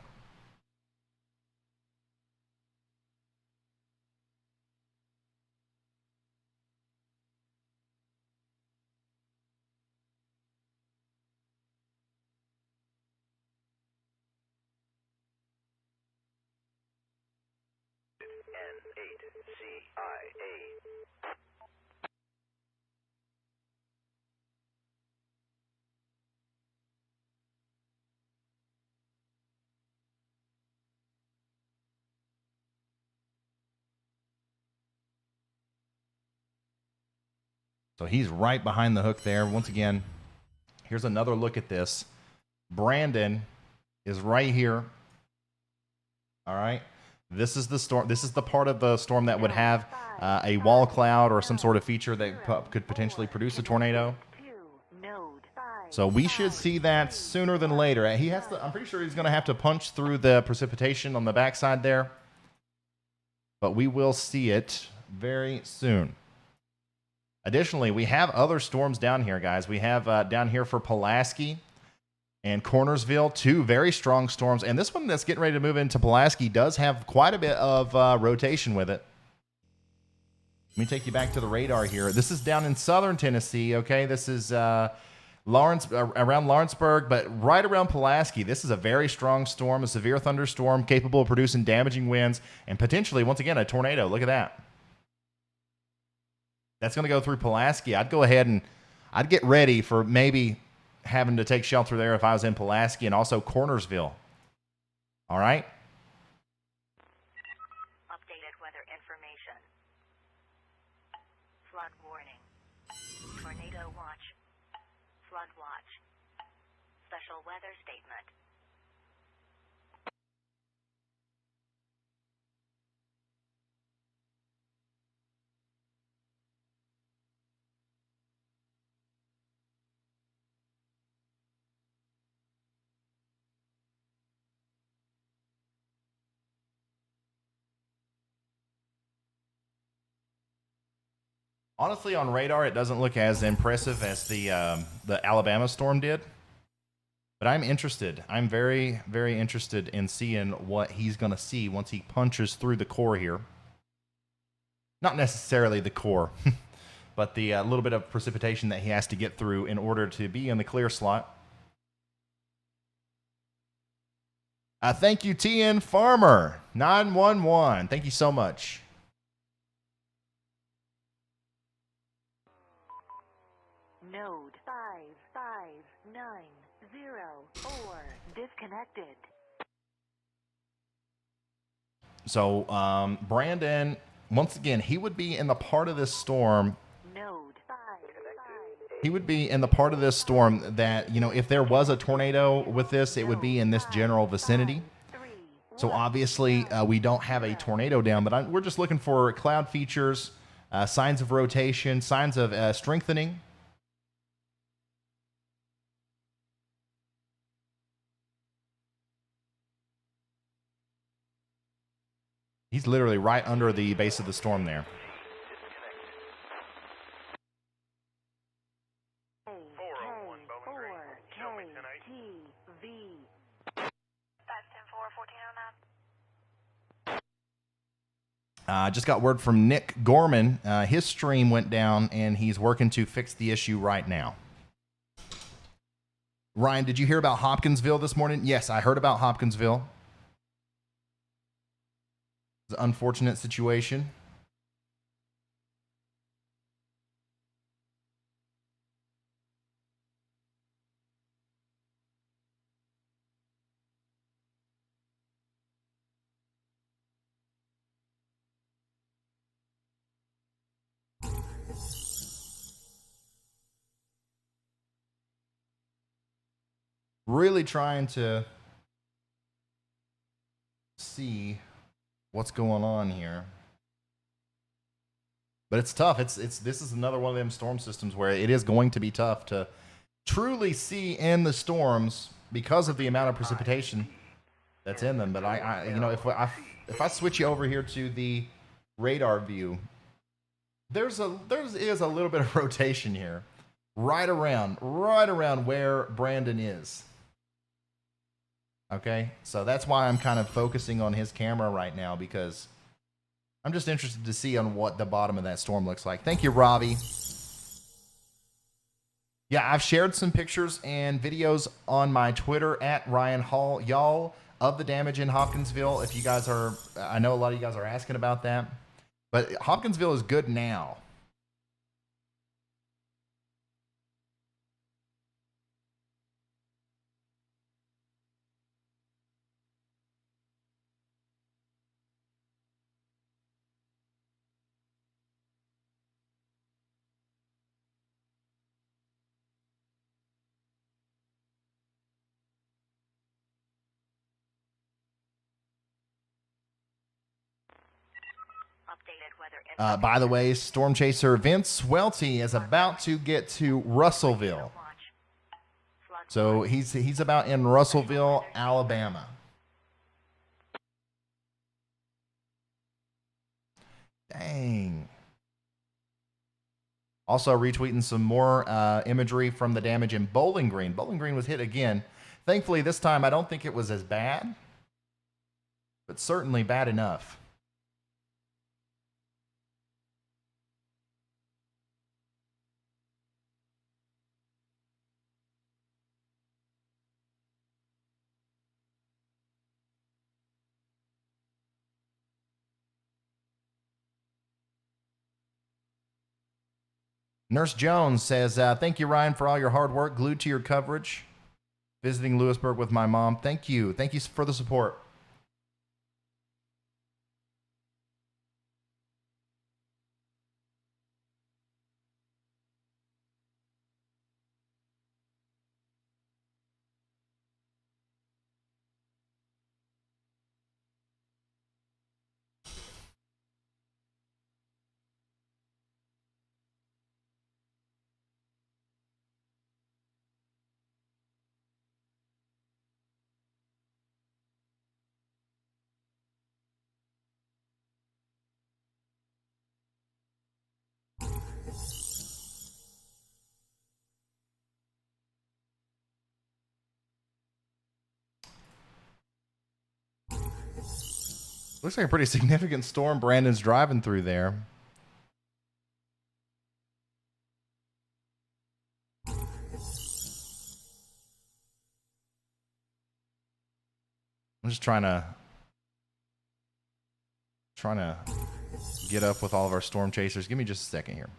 N8CIA. So he's right behind the hook there. Once again, here's another look at this. Brandon is right here. All right. This is the storm. This is the part of the storm that would have a wall cloud or some sort of feature that could potentially produce a tornado. So we should see that sooner than later. He has to. I'm pretty sure he's going to have to punch through the precipitation on the backside there. But we will see it very soon. Additionally, we have other storms down here, guys. We have down here for Pulaski and Cornersville, two very strong storms. And this one that's getting ready to move into Pulaski does have quite a bit of rotation with it. Let me take you back to the radar here. This is down in southern Tennessee, okay? This is Lawrence, around Lawrenceburg, but right around Pulaski. This is a very strong storm, a severe thunderstorm capable of producing damaging winds and potentially, once again, a tornado. Look at that. That's going to go through Pulaski. I'd go ahead and I'd get ready for maybe having to take shelter there if I was in Pulaski and also Cornersville. All right? Updated weather information. Flood warning. Tornado watch. Flood watch. Special weather statement. Honestly, on radar, it doesn't look as impressive as the Alabama storm did. But I'm interested. I'm very, very interested in seeing what he's going to see once he punches through the core here. Not necessarily the core, but the little bit of precipitation that he has to get through in order to be in the clear slot. Thank you, TN Farmer 911. Thank you so much. Node 55904 disconnected. So, Brandon, once again, he would be in the part of this storm. Node 5. He would be in the part of this storm that, you know, if there was a tornado with this, it would be in this general vicinity. So obviously, we don't have a tornado down, but we're just looking for cloud features, signs of rotation, signs of strengthening. He's literally right under the base of the storm there. 401 Bowling Green. Show me 10-8. 510-4, 1409. Just got word from Nick Gorman. His stream went down, and he's working to fix the issue right now. Ryan, did you hear about Hopkinsville this morning? Yes, I heard about Hopkinsville. It's an unfortunate situation. Really trying to see what's going on here. But it's tough. This is another one of them storm systems where it is going to be tough to truly see in the storms because of the amount of precipitation that's in them. But I you know, if I switch you over here to the radar view, there is a little bit of rotation here, right around where Brandon is. Okay, so that's why I'm kind of focusing on his camera right now, because I'm just interested to see on what the bottom of that storm looks like. Thank you, Robbie. Yeah, I've shared some pictures and videos on my Twitter at Ryan Hall, y'all, of the damage in Hopkinsville. If you guys are, I know a lot of you guys are asking about that, but Hopkinsville is good now. Updated weather By the way, storm chaser Vince Welty is about to get to Russellville. watch. Flood So he's about in Russellville, Alabama. Dang. Also retweeting some more imagery from the damage in Bowling Green. Bowling Green was hit again. Thankfully, this time I don't think it was as bad, but certainly bad enough. Nurse Jones says, thank you, Ryan, for all your hard work, glued to your coverage. Visiting Lewisburg with my mom. Thank you. Thank you for the support. Looks like a pretty significant storm Brandon's driving through there. I'm just trying to get up with all of our storm chasers. Give me just a second here.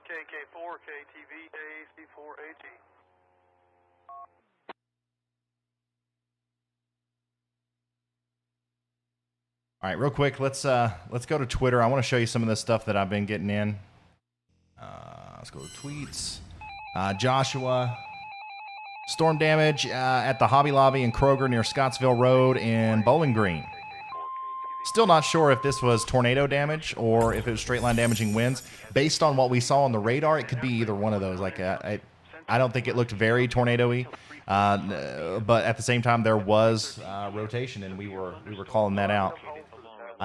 KK4, KTV, AC4AG. All right, real quick, let's go to Twitter. I want to show you some of the stuff that I've been getting in. Let's go to tweets. Joshua, storm damage at the Hobby Lobby in Kroger near Scottsville Road in Bowling Green. Still not sure if this was tornado damage or if it was straight line damaging winds. Based on what we saw on the radar, it could be either one of those. Like I don't think it looked very tornado-y, but at the same time there was rotation, and we were calling that out.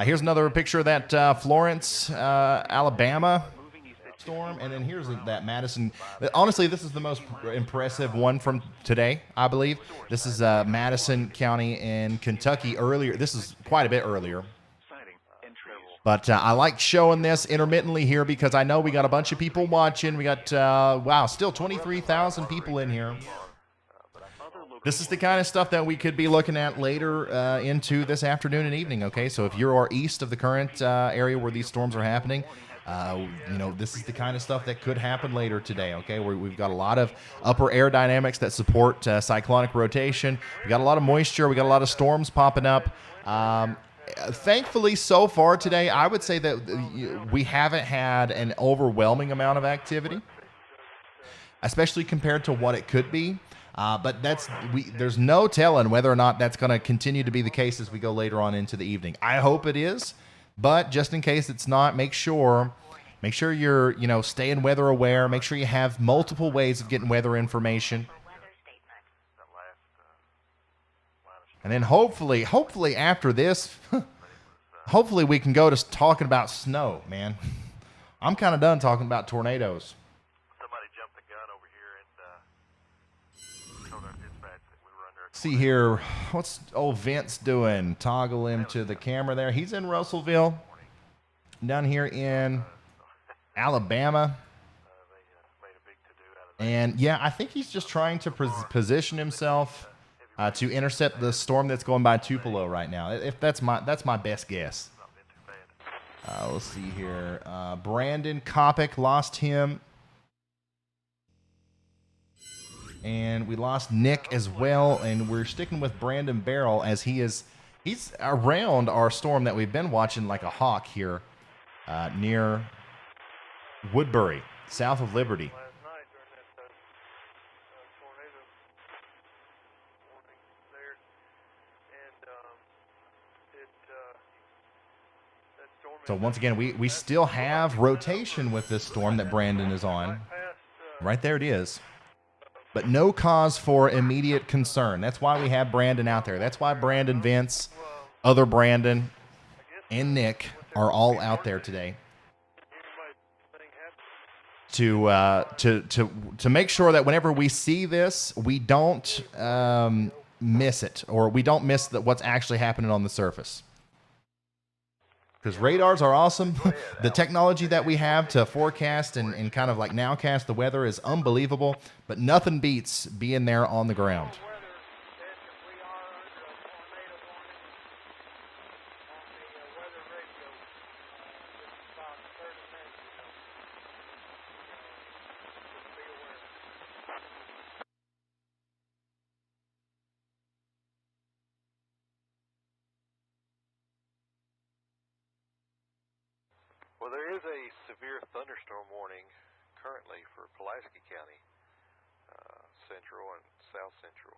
Here's another picture of that Florence, Alabama storm, and then here's that Madison. Honestly, this is the most impressive one from today, I believe. This is Madison County in Kentucky earlier. This is quite a bit earlier. But I like showing this intermittently here because I know we got a bunch of people watching. We got, wow, still 23,000 people in here. This is the kind of stuff that we could be looking at later into this afternoon and evening, okay? So if you are east of the current area where these storms are happening, this is the kind of stuff that could happen later today, okay? We've got a lot of upper air dynamics that support cyclonic rotation. We got a lot of moisture. We got a lot of storms popping up. Thankfully, so far today, I would say that we haven't had an overwhelming amount of activity, especially compared to what it could be. But there's no telling whether or not that's going to continue to be the case as we go later on into the evening. I hope it is, but just in case it's not, make sure you're staying weather aware. Make sure you have multiple ways of getting weather information. And then hopefully after this, hopefully we can go to talking about snow, man. I'm kind of done talking about tornadoes. Somebody jumped the gun over here and told our dispatch that we were under a See here, what's old Vince doing? Toggle him to the camera there. He's in Russellville, down here in Alabama. And yeah, I think he's just trying to position himself to intercept the storm that's going by Tupelo right now. If that's my best guess. Let's see here. Brandon Kopic lost him. And we lost Nick as well. And we're sticking with Brandon Barrel as he's around our storm that we've been watching like a hawk here near Woodbury, south of Liberty. Last night during that tornado warning there, and that storm. So once again, we still have rotation with this storm that Brandon is on. Right there it is. But no cause for immediate concern. That's why we have Brandon out there. That's why Brandon, Vince, other Brandon, and Nick are all out there today to make sure that whenever we see this, we don't miss it, or we don't miss what's actually happening on the surface. Because radars are awesome. The technology that we have to forecast and kind of like nowcast the weather is unbelievable, but nothing beats being there on the ground. Well, there is a severe thunderstorm warning currently for Pulaski County, central and south central.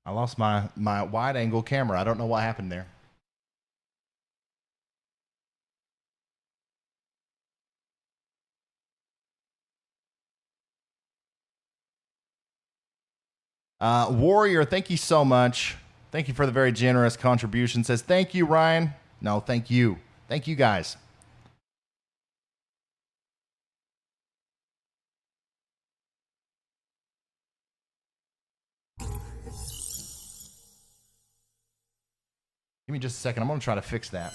I lost my wide angle camera. I don't know what happened there. Warrior, thank you so much. Thank you for the very generous contribution. Says, thank you, Ryan. No, thank you. Thank you, guys. Give me just a second. I'm going to try to fix that.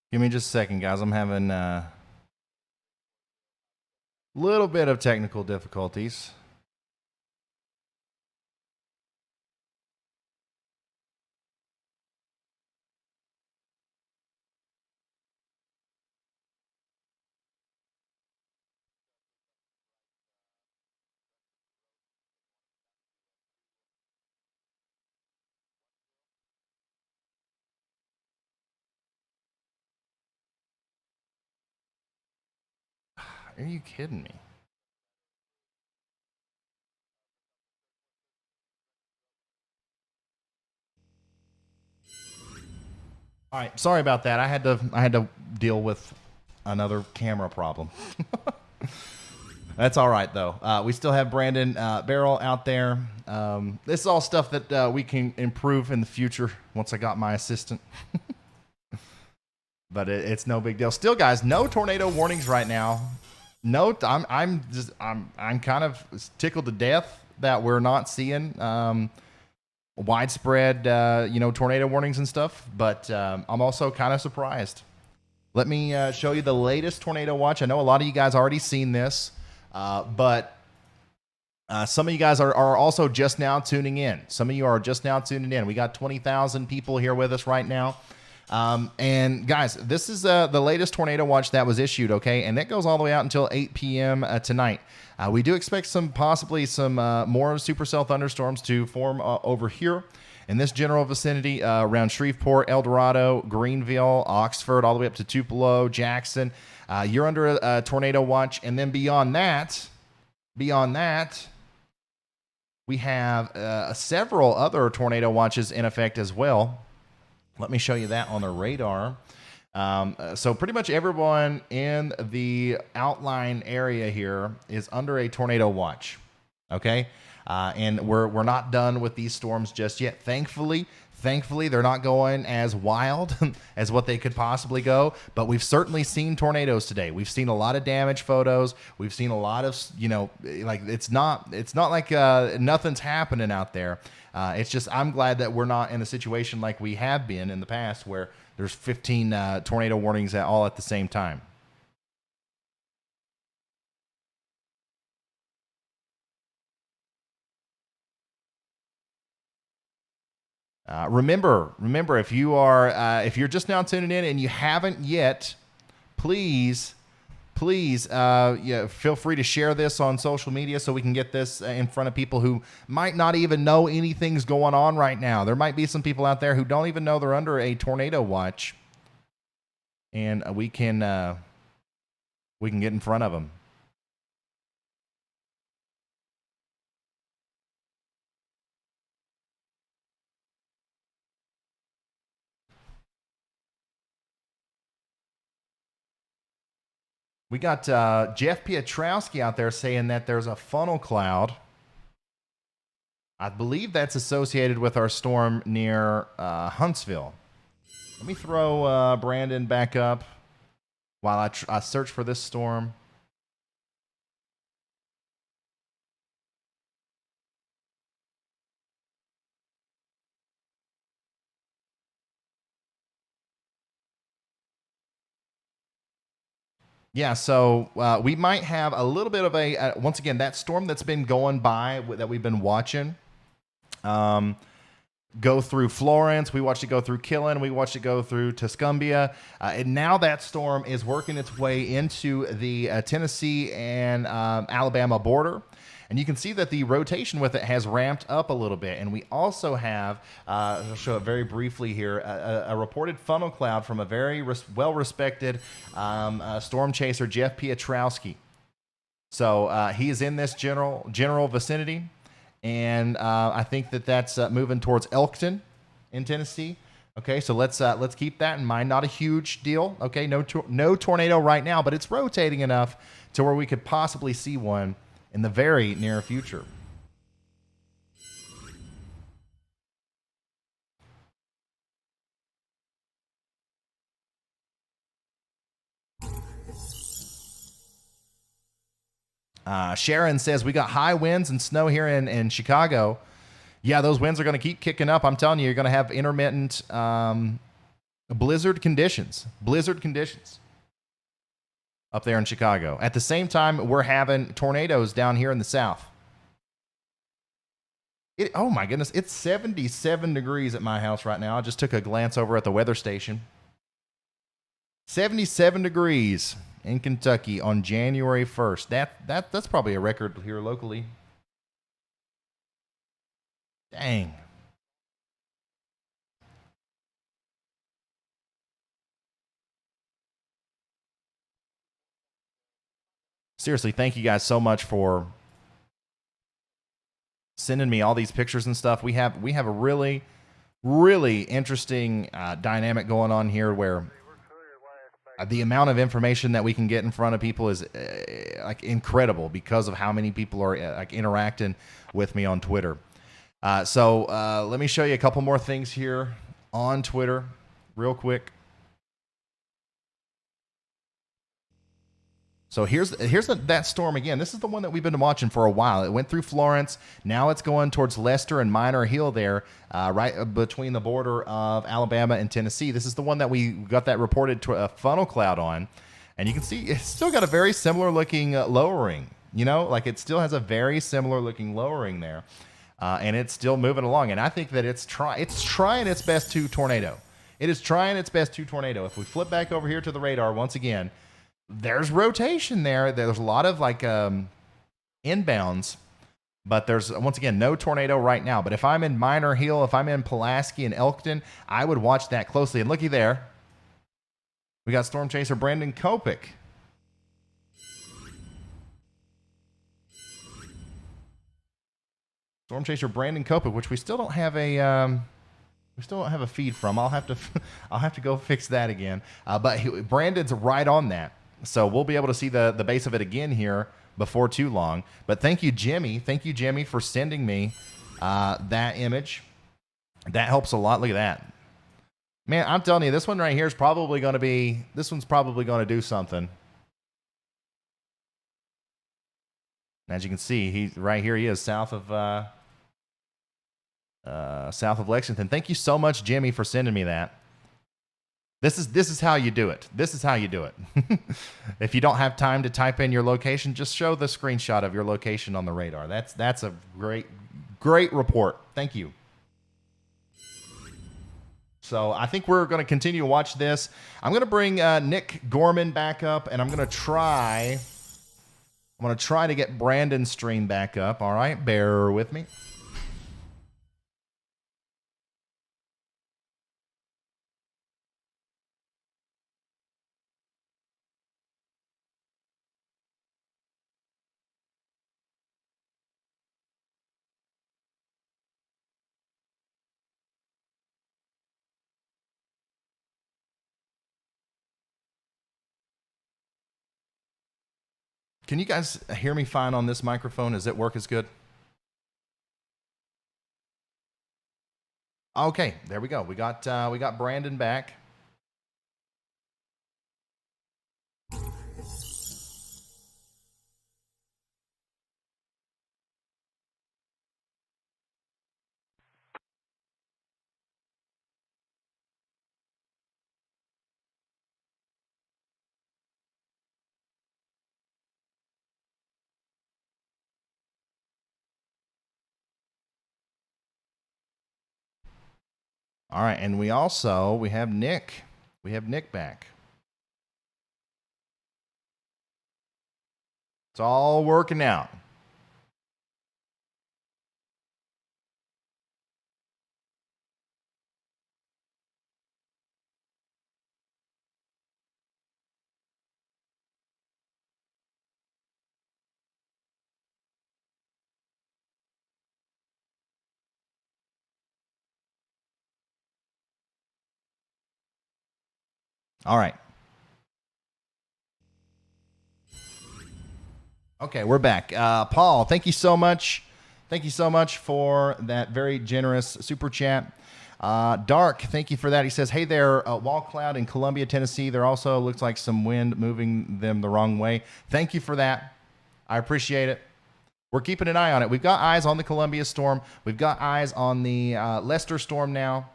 Give me just a second, guys. I'm having a little bit of technical difficulties. Are you kidding me? All right, sorry about that. I had to deal with another camera problem. That's all right though. We still have Brandon Barrel out there. This is all stuff that we can improve in the future once I got my assistant. But it's no big deal. Still, guys, no tornado warnings right now. No, I'm kind of tickled to death that we're not seeing widespread tornado warnings and stuff. But I'm also kind of surprised. Let me show you the latest tornado watch. I know a lot of you guys already seen this, but some of you guys are also just now tuning in. Some of you are just now tuning in. We got 20,000 people here with us right now. And guys, this is the latest tornado watch that was issued, okay? And that goes all the way out until 8 p.m. Tonight. We do expect possibly some more supercell thunderstorms to form over here in this general vicinity around Shreveport, El Dorado, Greenville, Oxford, all the way up to Tupelo, Jackson. You're under a tornado watch. And then beyond that, we have several other tornado watches in effect as well. Let me show you that on the radar. So pretty much everyone in the outline area here is under a tornado watch. Okay. And we're not done with these storms just yet. Thankfully, they're not going as wild as what they could possibly go, but we've certainly seen tornadoes today. We've seen a lot of damage photos. We've seen a lot of, like it's not like nothing's happening out there. It's just, I'm glad that we're not in a situation like we have been in the past where there's 15 tornado warnings all at the same time. Remember, if you're just now tuning in and you haven't yet, please, feel free to share this on social media so we can get this in front of people who might not even know anything's going on right now. There might be some people out there who don't even know they're under a tornado watch, and we can get in front of them. We got Jeff Piotrowski out there saying that there's a funnel cloud. I believe that's associated with our storm near Huntsville. Let me throw Brandon back up while I search for this storm. Yeah, so we might have a little bit of once again, that storm that's been going by, that we've been watching, go through Florence. We watched it go through Killen. We watched it go through Tuscumbia. And now that storm is working its way into the Tennessee and Alabama border. And you can see that the rotation with it has ramped up a little bit. And we also have, I'll show it very briefly here, a reported funnel cloud from a very well-respected storm chaser, Jeff Piotrowski. So he is in this general vicinity. And I think that's moving towards Elkton in Tennessee. Okay, so let's keep that in mind. Not a huge deal. Okay, no tornado right now, but it's rotating enough to where we could possibly see one in the very near future. Sharon says we got high winds and snow here in Chicago. Yeah, those winds are going to keep kicking up. I'm telling you, you're going to have intermittent blizzard conditions up there in Chicago. At the same time, we're having tornadoes down here in the south. Oh my goodness, it's 77 degrees at my house right now. I just took a glance over at the weather station. 77 degrees in Kentucky on January 1st. That's probably a record here locally. Dang. seriously, thank you guys so much for sending me all these pictures and stuff. We have a really, really interesting dynamic going on here where the amount of information that we can get in front of people is like incredible because of how many people are like interacting with me on Twitter. So let me show you a couple more things here on Twitter real quick. So here's that storm again. This is the one that we've been watching for a while. It went through Florence. Now it's going towards Leicester and Minor Hill there, right between the border of Alabama and Tennessee. This is the one that we got that reported to a funnel cloud on. And you can see it's still got a very similar looking lowering. You know, like it still has a very similar looking lowering there. And it's still moving along. And I think that it's trying its best to tornado. It is trying its best to tornado. If we flip back over here to the radar once again, there's rotation there. There's a lot of like inbounds, but there's once again no tornado right now. But if I'm in Minor Hill, if I'm in Pulaski and Elkton, I would watch that closely. And looky there, we got storm chaser Brandon Kopic. Storm chaser Brandon Kopic, which we still don't have a feed from. I'll have to go fix that again. But Brandon's right on that. So we'll be able to see the base of it again here before too long. But thank you, Jimmy. Thank you, Jimmy, for sending me that image. That helps a lot. Look at that. Man, I'm telling you, this one right here is probably going to be, this one's probably going to do something. As you can see, he is south of Lexington. Thank you so much, Jimmy, for sending me that. This is how you do it. This is how you do it. If you don't have time to type in your location, just show the screenshot of your location on the radar. That's a great report. Thank you. So I think we're going to continue to watch this. I'm going to bring Nick Gorman back up, and I'm going to try to get Brandon's stream back up. All right, bear with me. Can you guys hear me fine on this microphone? Does it work as good? Okay, there we go. We got Brandon back. All right, and we have Nick. We have Nick back. It's all working out. All right. Okay, we're back. Paul, thank you so much. Thank you so much for that very generous super chat. Dark, thank you for that. He says, hey there, wall cloud in Columbia, Tennessee. There also looks like some wind moving them the wrong way. Thank you for that. I appreciate it. We're keeping an eye on it. We've got eyes on the Columbia storm. We've got eyes on the Leicester storm now.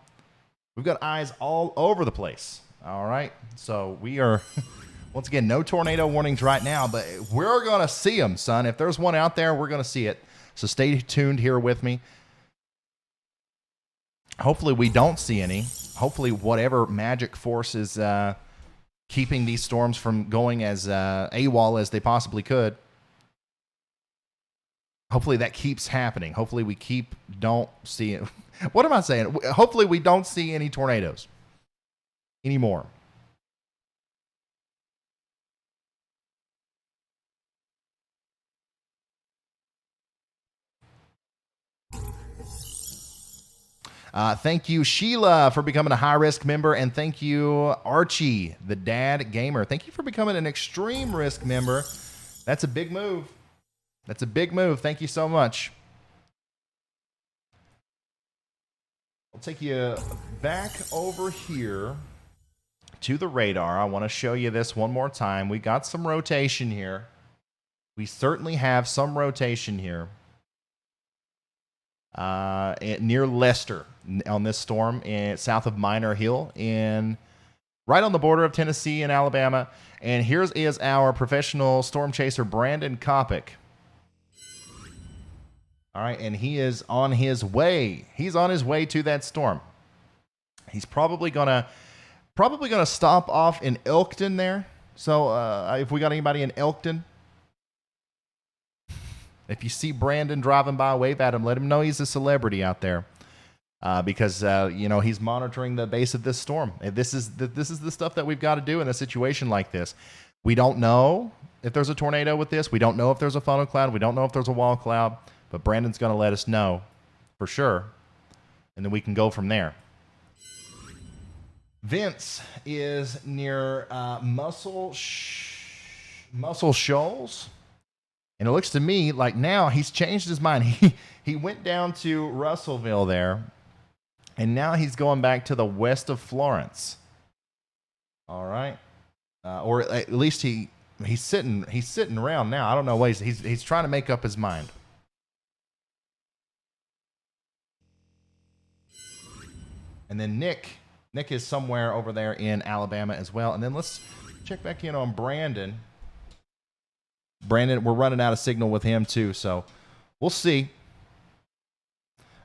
We've got eyes all over the place. All right. So we are, once again, no tornado warnings right now, but we're going to see them, son. If there's one out there, we're going to see it. So stay tuned here with me. Hopefully we don't see any. Hopefully whatever magic force is keeping these storms from going as AWOL as they possibly could, hopefully that keeps happening. Hopefully we don't see it. What am I saying? Hopefully we don't see any tornadoes anymore. Thank you, Sheila, for becoming a high-risk member. And thank you, Archie, the dad gamer. Thank you for becoming an extreme risk member. That's a big move. That's a big move. Thank you so much. I'll take you back over here to the radar. I want to show you this one more time. We got some rotation here. We certainly have some rotation here. Near Leicester on this storm, south of Minor Hill, right on the border of Tennessee and Alabama. And here is our professional storm chaser, Brandon Kopic. All right, and he is on his way. He's on his way to that storm. He's probably gonna stop off in Elkton there. So if we got anybody in Elkton, if you see Brandon driving by, wave at him. Let him know he's a celebrity out there, because he's monitoring the base of this storm. This is the stuff that we've got to do in a situation like this. We don't know if there's a tornado with this. We don't know if there's a funnel cloud. We don't know if there's a wall cloud. But Brandon's going to let us know for sure, and then we can go from there. Vince is near Muscle Shoals. And it looks to me like now he's changed his mind. He went down to Russellville there, and now he's going back to the west of Florence. All right, or at least he's sitting around now. I don't know what he's trying to make up his mind. And then Nick is somewhere over there in Alabama as well. And then let's check back in on Brandon. Brandon, we're running out of signal with him too, so we'll see.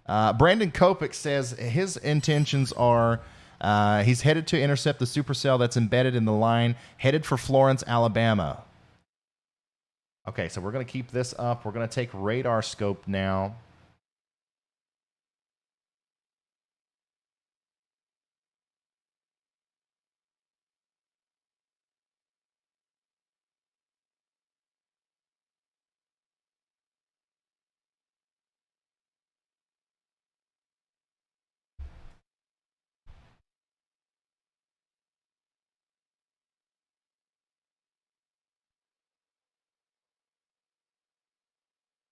Brandon Kopic says his intentions are he's headed to intercept the supercell that's embedded in the line, headed for Florence, Alabama. Okay, so we're going to keep this up. We're going to take radar scope now.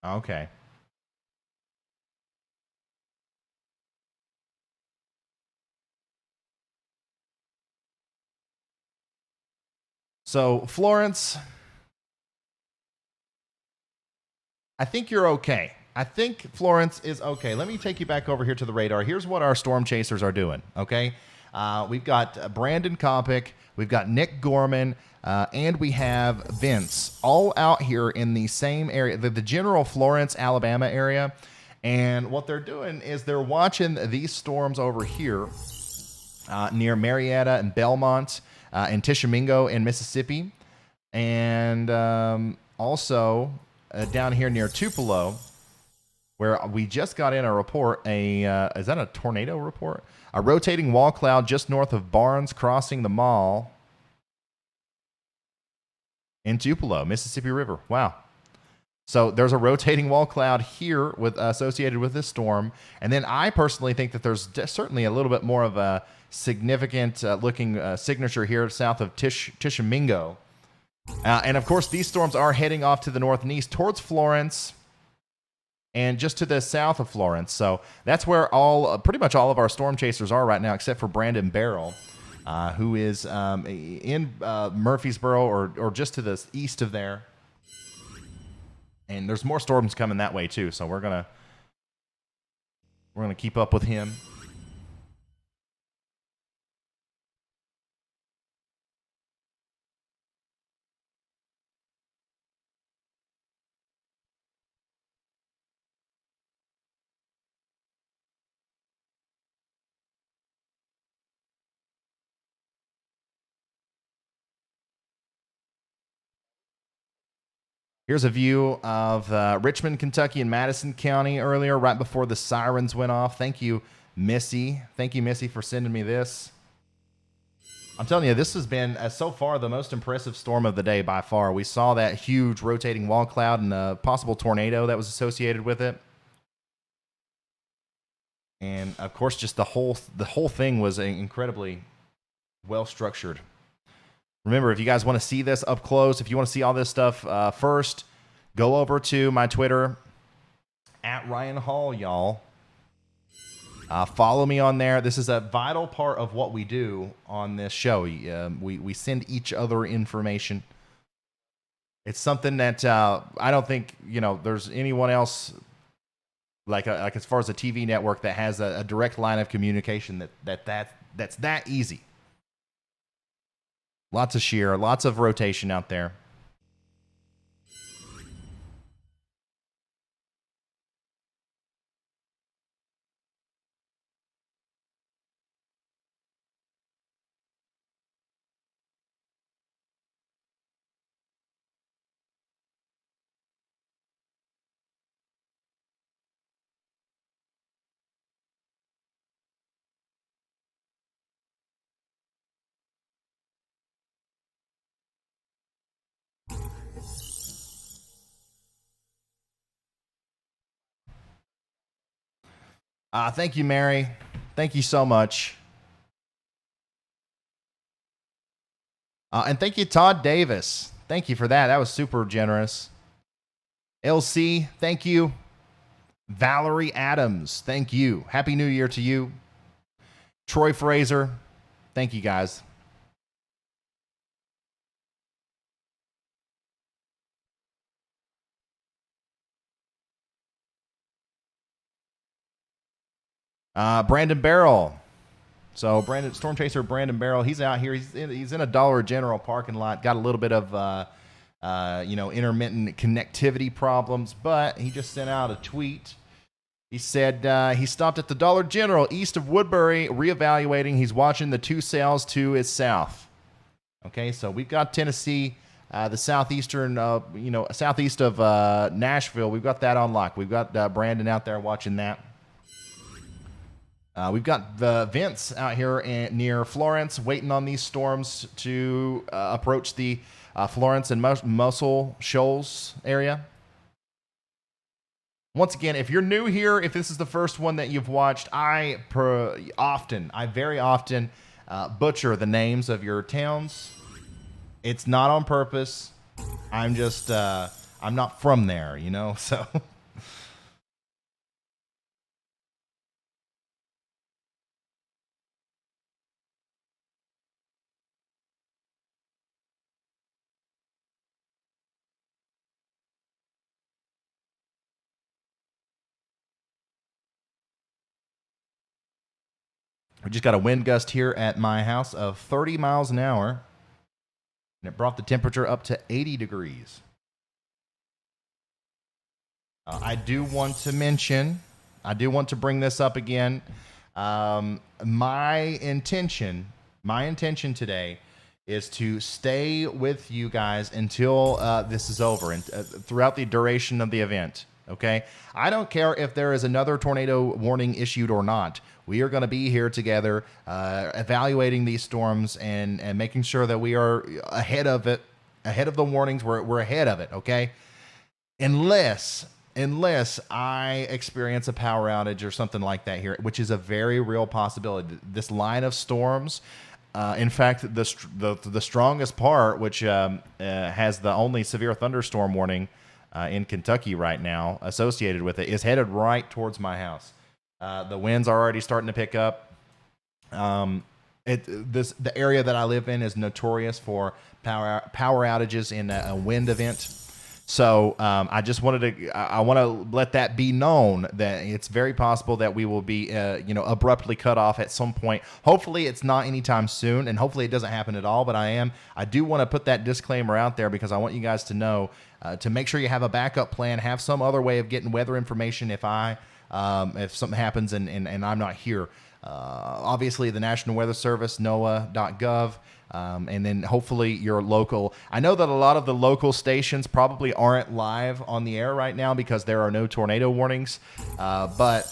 Okay. So, Florence, I think you're okay. I think Florence is okay. Let me take you back over here to the radar. Here's what our storm chasers are doing, okay? We've got Brandon Kopic, we've got Nick Gorman, and we have Vince, all out here in the same area, the general Florence, Alabama area. And what they're doing is they're watching these storms over here near Marietta and Belmont and Tishomingo in Mississippi. And also down here near Tupelo, where we just got in a report, is that a tornado report? A rotating wall cloud just north of Barnes crossing the mall in Tupelo, Mississippi River. Wow. So there's a rotating wall cloud here associated with this storm. And then I personally think that there's certainly a little bit more of a significant looking signature here south of Tishomingo. And of course, these storms are heading off to the north and east towards Florence and just to the south of Florence. So that's where pretty much all of our storm chasers are right now, except for Brandon Barrell, who is in Murfreesboro or just to the east of there. And there's more storms coming that way too, so we're gonna keep up with him. Here's a view of Richmond, Kentucky, and Madison County earlier, right before the sirens went off. Thank you, Missy. Thank you, Missy, for sending me this. I'm telling you, this has been, so far, the most impressive storm of the day by far. We saw that huge rotating wall cloud and the possible tornado that was associated with it. And of course, just the whole thing was incredibly well structured. Remember, if you guys want to see this up close, if you want to see all this stuff first, go over to my Twitter at Ryan Hall, y'all. Follow me on there. This is a vital part of what we do on this show. We send each other information. It's something that I don't think there's anyone else like as far as a TV network that has a direct line of communication that's that easy. Lots of shear, lots of rotation out there. Thank you, Mary. Thank you so much. And thank you, Todd Davis. Thank you for that. That was super generous. LC, thank you. Valerie Adams, thank you. Happy New Year to you. Troy Fraser, thank you, guys. Brandon Barrel. So Storm Chaser Brandon Barrel, he's out here. He's in a Dollar General parking lot. Got a little bit of intermittent connectivity problems, but he just sent out a tweet. He said he stopped at the Dollar General east of Woodbury, reevaluating. He's watching the two sales to his south. Okay, so we've got Tennessee, the southeastern, southeast of Nashville. We've got that on lock. We've got Brandon out there watching that. We've got the Vince out here near Florence, waiting on these storms to approach the Florence and Muscle Shoals area. Once again, if you're new here, if this is the first one that you've watched, I very often butcher the names of your towns. It's not on purpose. I'm just, I'm not from there, so... We just got a wind gust here at my house of 30 miles an hour, and it brought the temperature up to 80 degrees. I do want to bring this up again. My intention today is to stay with you guys until this is over and throughout the duration of the event. Okay? I don't care if there is another tornado warning issued or not. We are going to be here together, evaluating these storms and making sure that we are ahead of it, ahead of the warnings. We're ahead of it, okay? Unless I experience a power outage or something like that here, which is a very real possibility. This line of storms, in fact, the strongest part, which has the only severe thunderstorm warning in Kentucky right now associated with it, is headed right towards my house. The winds are already starting to pick up. The area that I live in is notorious for power outages in a wind event. So I just want to let that be known that it's very possible that we will be abruptly cut off at some point. Hopefully it's not anytime soon, and hopefully it doesn't happen at all. But I do want to put that disclaimer out there because I want you guys to know to make sure you have a backup plan, have some other way of getting weather information if something happens and I'm not here. Obviously, the National Weather Service, NOAA.gov, and then hopefully your local. I know that a lot of the local stations probably aren't live on the air right now because there are no tornado warnings. But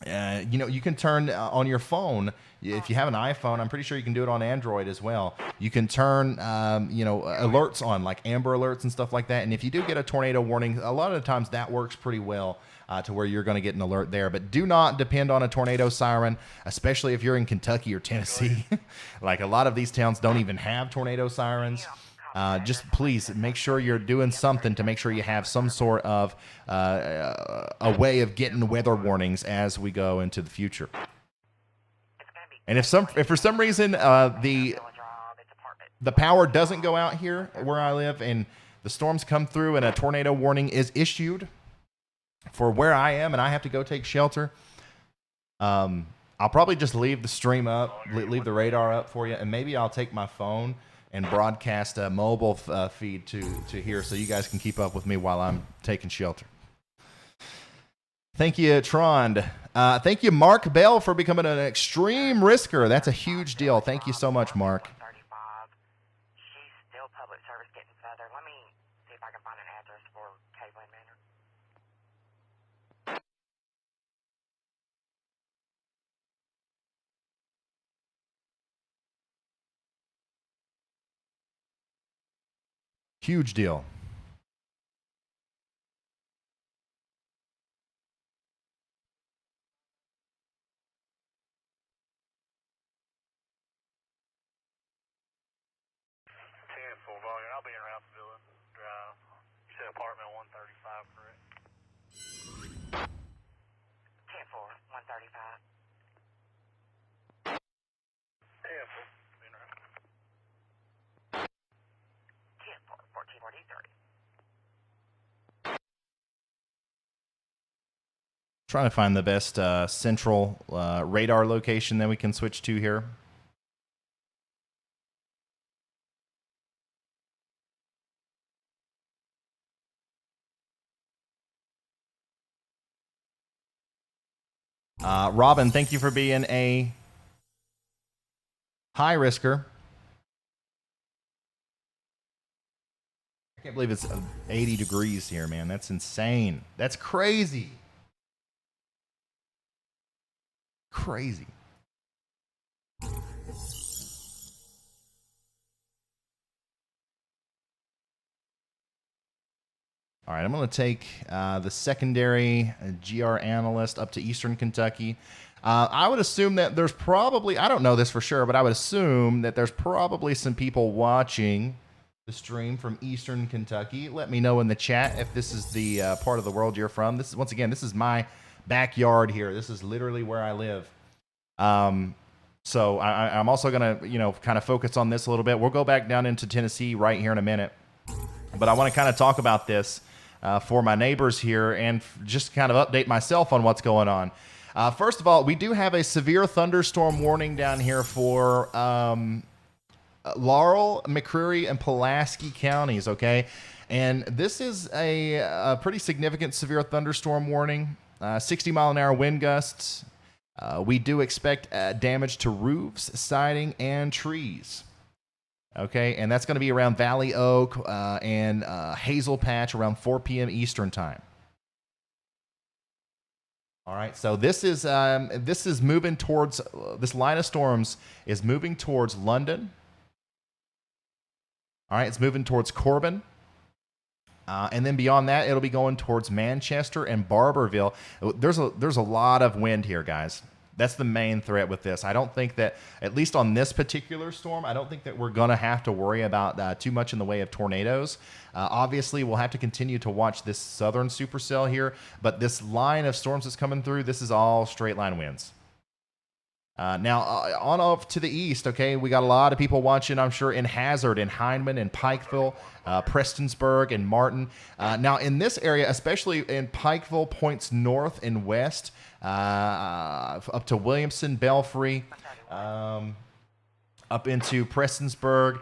You can turn on your phone. If you have an iPhone, I'm pretty sure you can do it on Android as well. You can turn, alerts on, like Amber Alerts and stuff like that. And if you do get a tornado warning, a lot of the times that works pretty well to where you're going to get an alert there. But do not depend on a tornado siren, especially if you're in Kentucky or Tennessee. Like a lot of these towns don't even have tornado sirens. Just please make sure you're doing something to make sure you have some sort of a way of getting weather warnings as we go into the future. And if for some reason the power doesn't go out here where I live and the storms come through and a tornado warning is issued for where I am and I have to go take shelter, I'll probably just leave the stream up, leave the radar up for you, and maybe I'll take my phone and broadcast a mobile feed to here so you guys can keep up with me while I'm taking shelter. Thank you, Trond. Thank you, Mark Bell, for becoming an extreme risker. That's a huge deal. Thank you so much, Mark. 35. She's still public service getting further. Let me see if I can find an address for Caitlin Manor. Huge deal. Full volume. I'll be in Routhville Drive. You said apartment 135, correct? 10-4, 135. 10-4. Being around. 10-4, 1440, 30. Trying to find the best central radar location that we can switch to here. Robin, thank you for being a high risker. I can't believe it's 80 degrees here, man. That's insane. That's crazy. Crazy. All right, I'm going to take the secondary GR analyst up to Eastern Kentucky. I would assume that there's probably, I don't know this for sure, but I would assume that there's probably some people watching the stream from Eastern Kentucky. Let me know in the chat if this is the part of the world you're from. This is, once again, this is my backyard here. This is literally where I live. So I'm also going to, kind of focus on this a little bit. We'll go back down into Tennessee right here in a minute. But I want to kind of talk about this for my neighbors here and just kind of update myself on what's going on. First of all, we do have a severe thunderstorm warning down here for Laurel, McCreary, and Pulaski counties, okay? And this is a pretty significant severe thunderstorm warning, 60-mile-an-hour wind gusts. We do expect damage to roofs, siding, and trees. Okay, and that's going to be around Valley Oak and Hazel Patch around 4 p.m. Eastern time. All right, so this is moving towards this line of storms is moving towards London. All right, it's moving towards Corbin. And then beyond that, it'll be going towards Manchester and Barberville. There's a lot of wind here, guys. That's the main threat with this. I don't think that, at least on this particular storm, I don't think that we're going to have to worry about too much in the way of tornadoes. Obviously, we'll have to continue to watch this southern supercell here, but this line of storms that's coming through, this is all straight line winds. Now, on off to the east, okay, we got a lot of people watching, I'm sure, in Hazard, in Hindman, in Pikeville, Prestonsburg, and Martin. Now, in this area, especially in Pikeville, points north and west, up to Williamson, Belfry, up into Prestonsburg.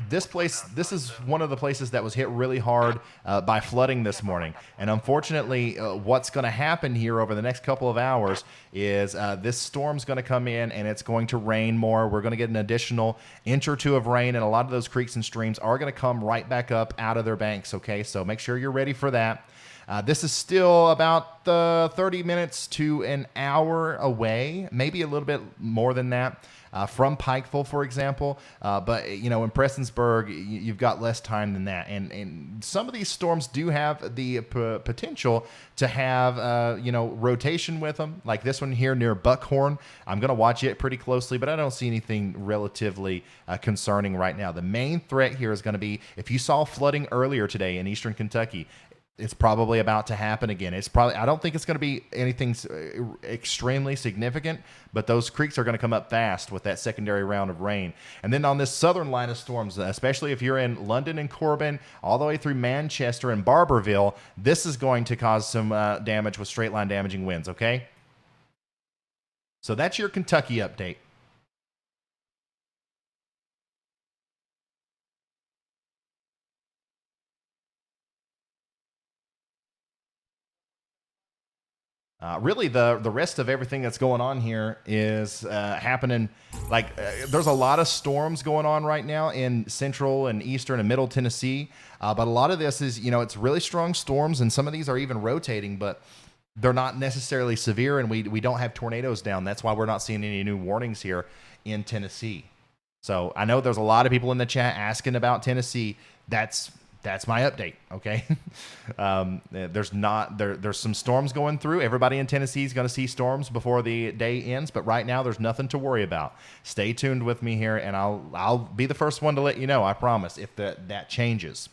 This is one of the places that was hit really hard by flooding this morning. And unfortunately, what's going to happen here over the next couple of hours is this storm's going to come in and it's going to rain more. We're going to get an additional inch or two of rain, and a lot of those creeks and streams are going to come right back up out of their banks, okay? So make sure you're ready for that. This is still about 30 minutes to an hour away, maybe a little bit more than that. From Pikeville, for example. But, you know, in Prestonsburg, you've got less time than that. And some of these storms do have the potential to have, you know, rotation with them. Like this one here near Buckhorn. I'm going to watch it pretty closely, but I don't see anything relatively concerning right now. The main threat here is going to be, if you saw flooding earlier today in eastern Kentucky, it's probably about to happen again. I don't think it's going to be anything extremely significant, but those creeks are going to come up fast with that secondary round of rain. And then on this southern line of storms, especially if you're in London and Corbin, all the way through Manchester and Barberville, this is going to cause some damage with straight line damaging winds, okay? So that's your Kentucky update. Really, the rest of everything that's going on here is happening. Like, there's a lot of storms going on right now in central and eastern and middle Tennessee. But a lot of this is, you know, it's really strong storms, and some of these are even rotating, but they're not necessarily severe, and we don't have tornadoes down. That's why we're not seeing any new warnings here in Tennessee. So I know there's a lot of people in the chat asking about Tennessee. That's my update, okay? There's some storms going through. Everybody in Tennessee is going to see storms before the day ends, but right now there's nothing to worry about. Stay tuned with me here, and I'll be the first one to let you know, I promise, if that changes.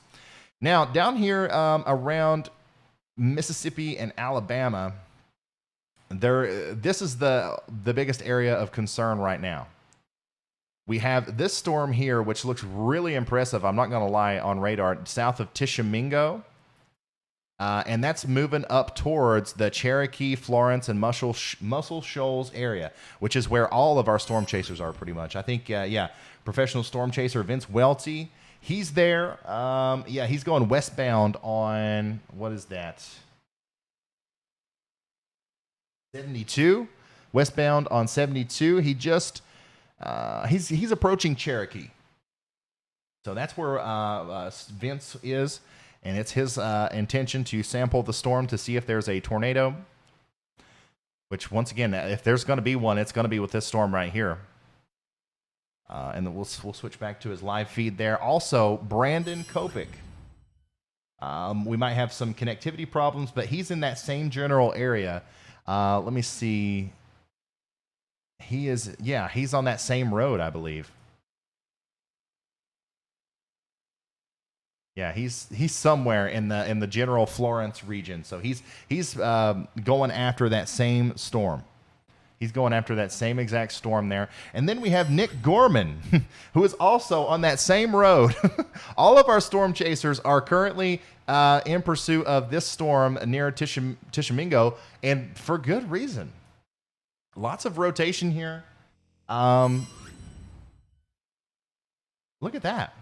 Now, down here around Mississippi and Alabama, this is the biggest area of concern right now. We have this storm here, which looks really impressive, I'm not going to lie, on radar, south of Tishomingo. And that's moving up towards the Cherokee, Florence, and Muscle Shoals area, which is where all of our storm chasers are pretty much. I think, professional storm chaser Vince Welty, he's there. He's going westbound on, what is that? 72? Westbound on 72. He just... he's approaching Cherokee, so that's where Vince is, and it's his intention to sample the storm to see if there's a tornado. Which, once again, if there's going to be one, it's going to be with this storm right here. And then we'll switch back to his live feed there. Also, Brandon Kopic. We might have some connectivity problems, but he's in that same general area. Let me see. He's on that same road, I believe. Yeah, he's somewhere in the general Florence region. So he's going after that same storm. He's going after that same exact storm there. And then we have Nick Gorman, who is also on that same road. All of our storm chasers are currently in pursuit of this storm near Tishomingo, and for good reason. Lots of rotation here. Look at that.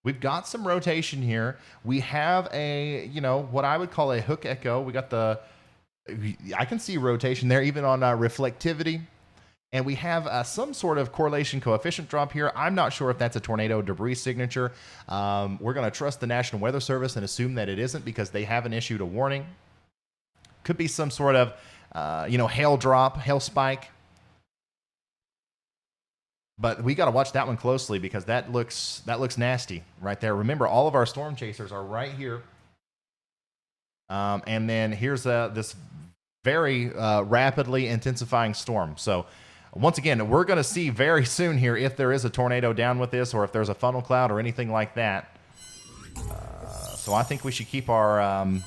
We've got some rotation here. We have what I would call a hook echo. We got I can see rotation there, even on reflectivity. And we have some sort of correlation coefficient drop here. I'm not sure if that's a tornado debris signature. We're going to trust the National Weather Service and assume that it isn't, because they haven't issued a warning. Could be some sort of hail drop, hail spike. But we got to watch that one closely, because that looks nasty right there. Remember, all of our storm chasers are right here. And then here's this very rapidly intensifying storm. So once again, we're going to see very soon here if there is a tornado down with this, or if there's a funnel cloud or anything like that. So I think we should keep our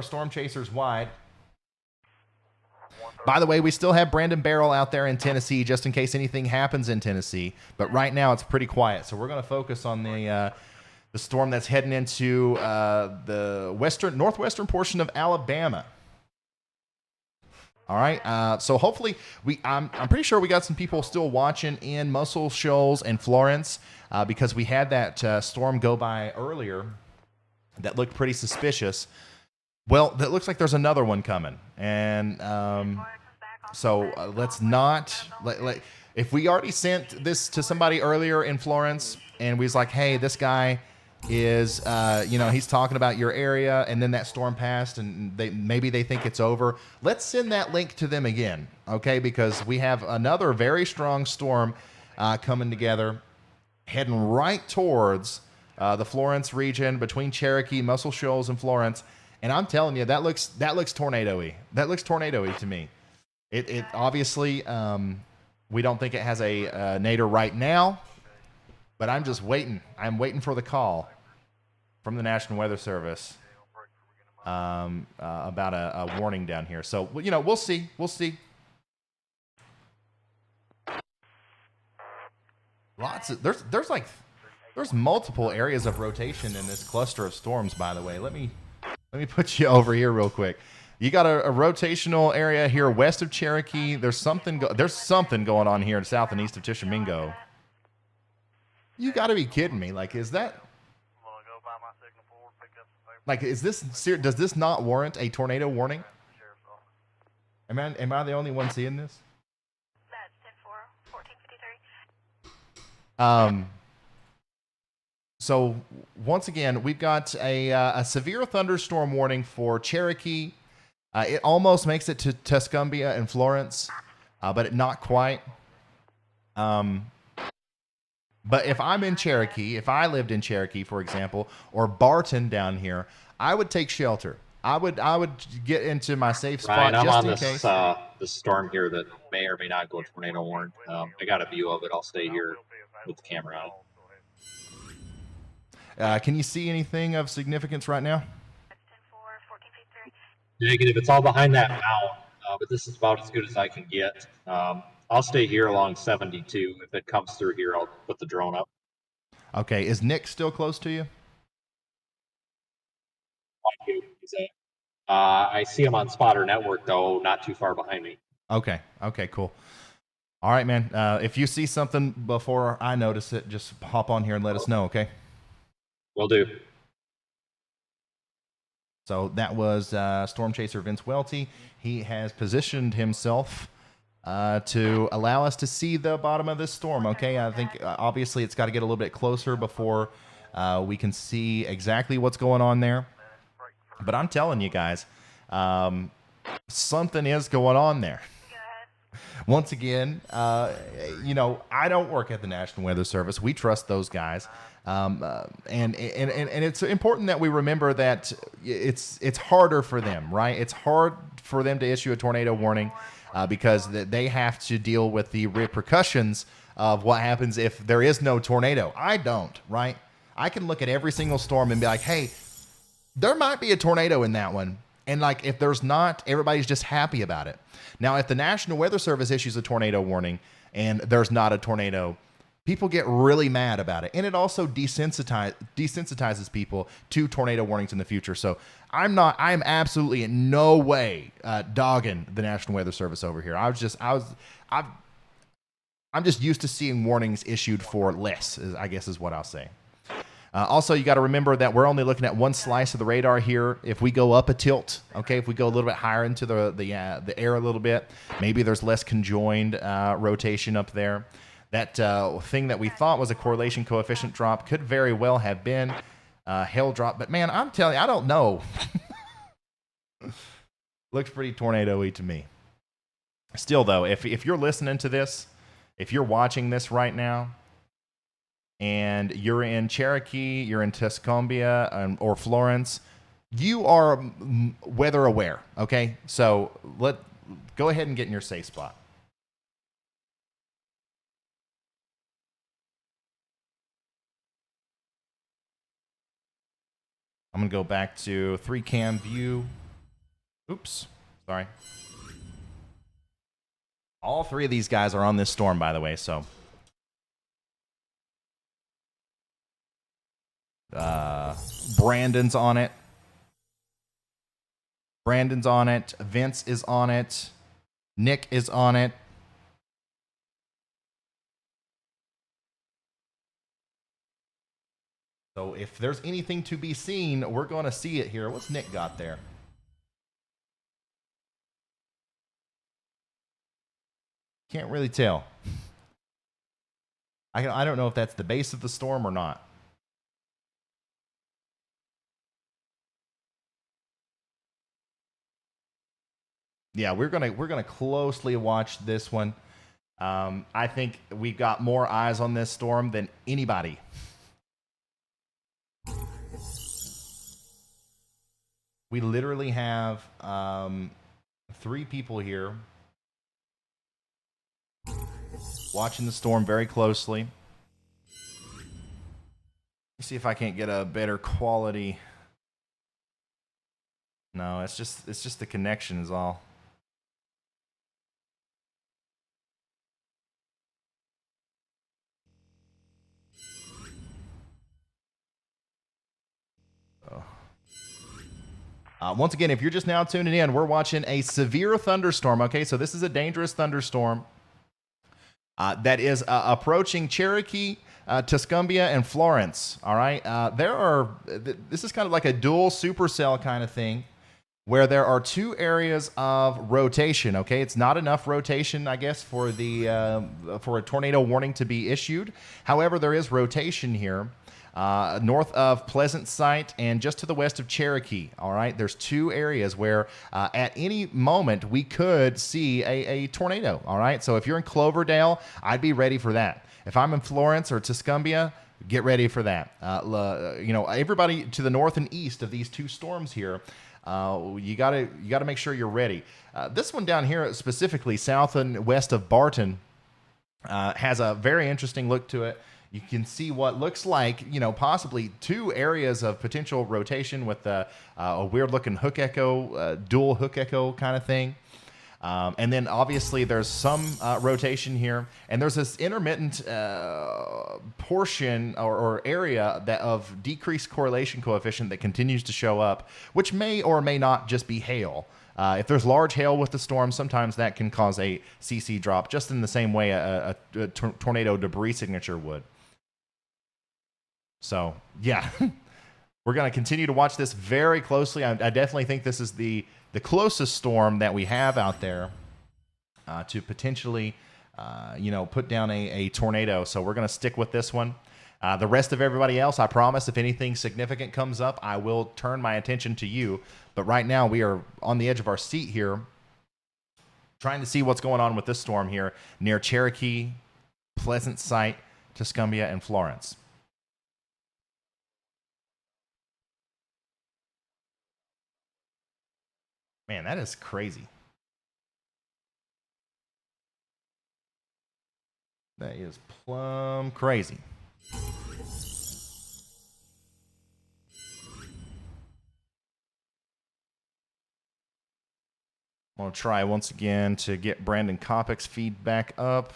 storm chasers wide. By the way, we still have Brandon Barrel out there in Tennessee, just in case anything happens in Tennessee. But right now, it's pretty quiet. So we're going to focus on the storm that's heading into the northwestern portion of Alabama. All right. So hopefully, I'm pretty sure we got some people still watching in Muscle Shoals and Florence, because we had that storm go by earlier that looked pretty suspicious. Well, that looks like there's another one coming, and so let's not if we already sent this to somebody earlier in Florence, and we was like, hey, this guy is, he's talking about your area, and then that storm passed, and maybe they think it's over. Let's send that link to them again, okay? Because we have another very strong storm coming together, heading right towards the Florence region between Cherokee, Muscle Shoals, and Florence. And I'm telling you, that looks tornado-y. That looks tornado-y to me. It obviously, we don't think it has a nadir right now, but I'm just waiting. I'm waiting for the call from the National Weather Service about a warning down here. So, we'll see. We'll see. There's multiple areas of rotation in this cluster of storms, by the way. Let me put you over here real quick. You got a rotational area here west of Cherokee. There's something going on here south and east of Tishomingo. You got to be kidding me. Like, is that... Like, is this... Does this not warrant a tornado warning? Am I the only one seeing this? That's 10-4, 1453. So, once again, we've got a severe thunderstorm warning for Cherokee. It almost makes it to Tuscumbia and Florence, but not quite. But if I'm in Cherokee, if I lived in Cherokee, for example, or Barton down here, I would take shelter. I would get into my safe spot. Ryan, just I'm in on case. this storm here that may or may not go tornado warned. I got a view of it. I'll stay here with the camera on. Can you see anything of significance right now? That's 10-4, 1453. Negative. It's all behind that mound, but this is about as good as I can get. I'll stay here along 72. If it comes through here, I'll put the drone up. Okay. Is Nick still close to you? I see him on Spotter Network, though, not too far behind me. Okay. Okay, cool. All right, man. If you see something before I notice it, just hop on here and let us know, okay? Will do. So that was Storm Chaser Vince Welty. He has positioned himself to allow us to see the bottom of this storm, okay? I think, obviously, it's got to get a little bit closer before we can see exactly what's going on there. But I'm telling you guys, something is going on there. Once again, I don't work at the National Weather Service. We trust those guys. And it's important that we remember that it's harder for them, right? It's hard for them to issue a tornado warning because they have to deal with the repercussions of what happens if there is no tornado. I don't, right? I can look at every single storm and be like, hey, there might be a tornado in that one. And like, if there's not, everybody's just happy about it. Now, if the National Weather Service issues a tornado warning and there's not a tornado, people get really mad about it. And it also desensitizes people to tornado warnings in the future. So I'm absolutely in no way dogging the National Weather Service over here. I'm just used to seeing warnings issued for less, I guess is what I'll say. Also, you got to remember that we're only looking at one slice of the radar here. If we go up a tilt, okay, if we go a little bit higher into the air a little bit, maybe there's less conjoined rotation up there. That thing that we thought was a correlation coefficient drop could very well have been hail drop. But, man, I'm telling you, I don't know. Looks pretty tornado-y to me. Still, though, if you're listening to this, if you're watching this right now, and you're in Cherokee, you're in Tuscumbia or Florence, you are weather aware, okay? So go ahead and get in your safe spot. I'm going to go back to 3-cam view. Oops, sorry. All three of these guys are on this storm, by the way, so... Brandon's on it. Vince is on it. Nick is on it. So if there's anything to be seen, we're going to see it here. What's Nick got there? Can't really tell. I don't know if that's the base of the storm or not. Yeah, we're gonna closely watch this one. I think we've got more eyes on this storm than anybody. We literally have 3 people here watching the storm very closely. Let me see if I can't get a better quality. No, it's just the connection is all. Once again, if you're just now tuning in, we're watching a severe thunderstorm. Okay, so this is a dangerous thunderstorm that is approaching Cherokee, Tuscumbia, and Florence. All right, this is kind of like a dual supercell kind of thing, where there are 2 areas of rotation. Okay, it's not enough rotation, I guess, for a tornado warning to be issued. However, there is rotation here. North of Pleasant Site and just to the west of Cherokee. All right, there's 2 areas where at any moment we could see a tornado. All right, so if you're in Cloverdale, I'd be ready for that. If I'm in Florence or Tuscumbia, get ready for that. Everybody to the north and east of these 2 storms here, you gotta make sure you're ready. This one down here, specifically south and west of Barton, has a very interesting look to it. You can see what looks like, possibly 2 areas of potential rotation with a weird-looking hook echo, dual hook echo kind of thing. And then, obviously, there's some rotation here. And there's this intermittent portion or area of decreased correlation coefficient that continues to show up, which may or may not just be hail. If there's large hail with the storm, sometimes that can cause a CC drop, just in the same way a tornado debris signature would. So, yeah, we're going to continue to watch this very closely. I definitely think this is the closest storm that we have out there to potentially, put down a tornado. So we're going to stick with this one. The rest of everybody else, I promise, if anything significant comes up, I will turn my attention to you. But right now, we are on the edge of our seat here, trying to see what's going on with this storm here near Cherokee, Pleasant Site, Tuscumbia, and Florence. Man, that is crazy. That is plumb crazy. I'm going to try once again to get Brandon Kopic's feedback up.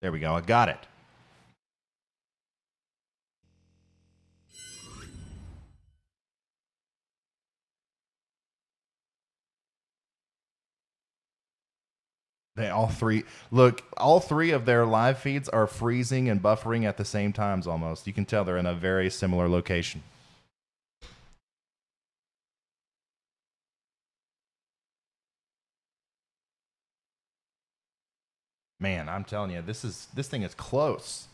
There we go. I got it. All three of their live feeds are freezing and buffering at the same times almost. You can tell they're in a very similar location. Man, I'm telling you, this thing is close.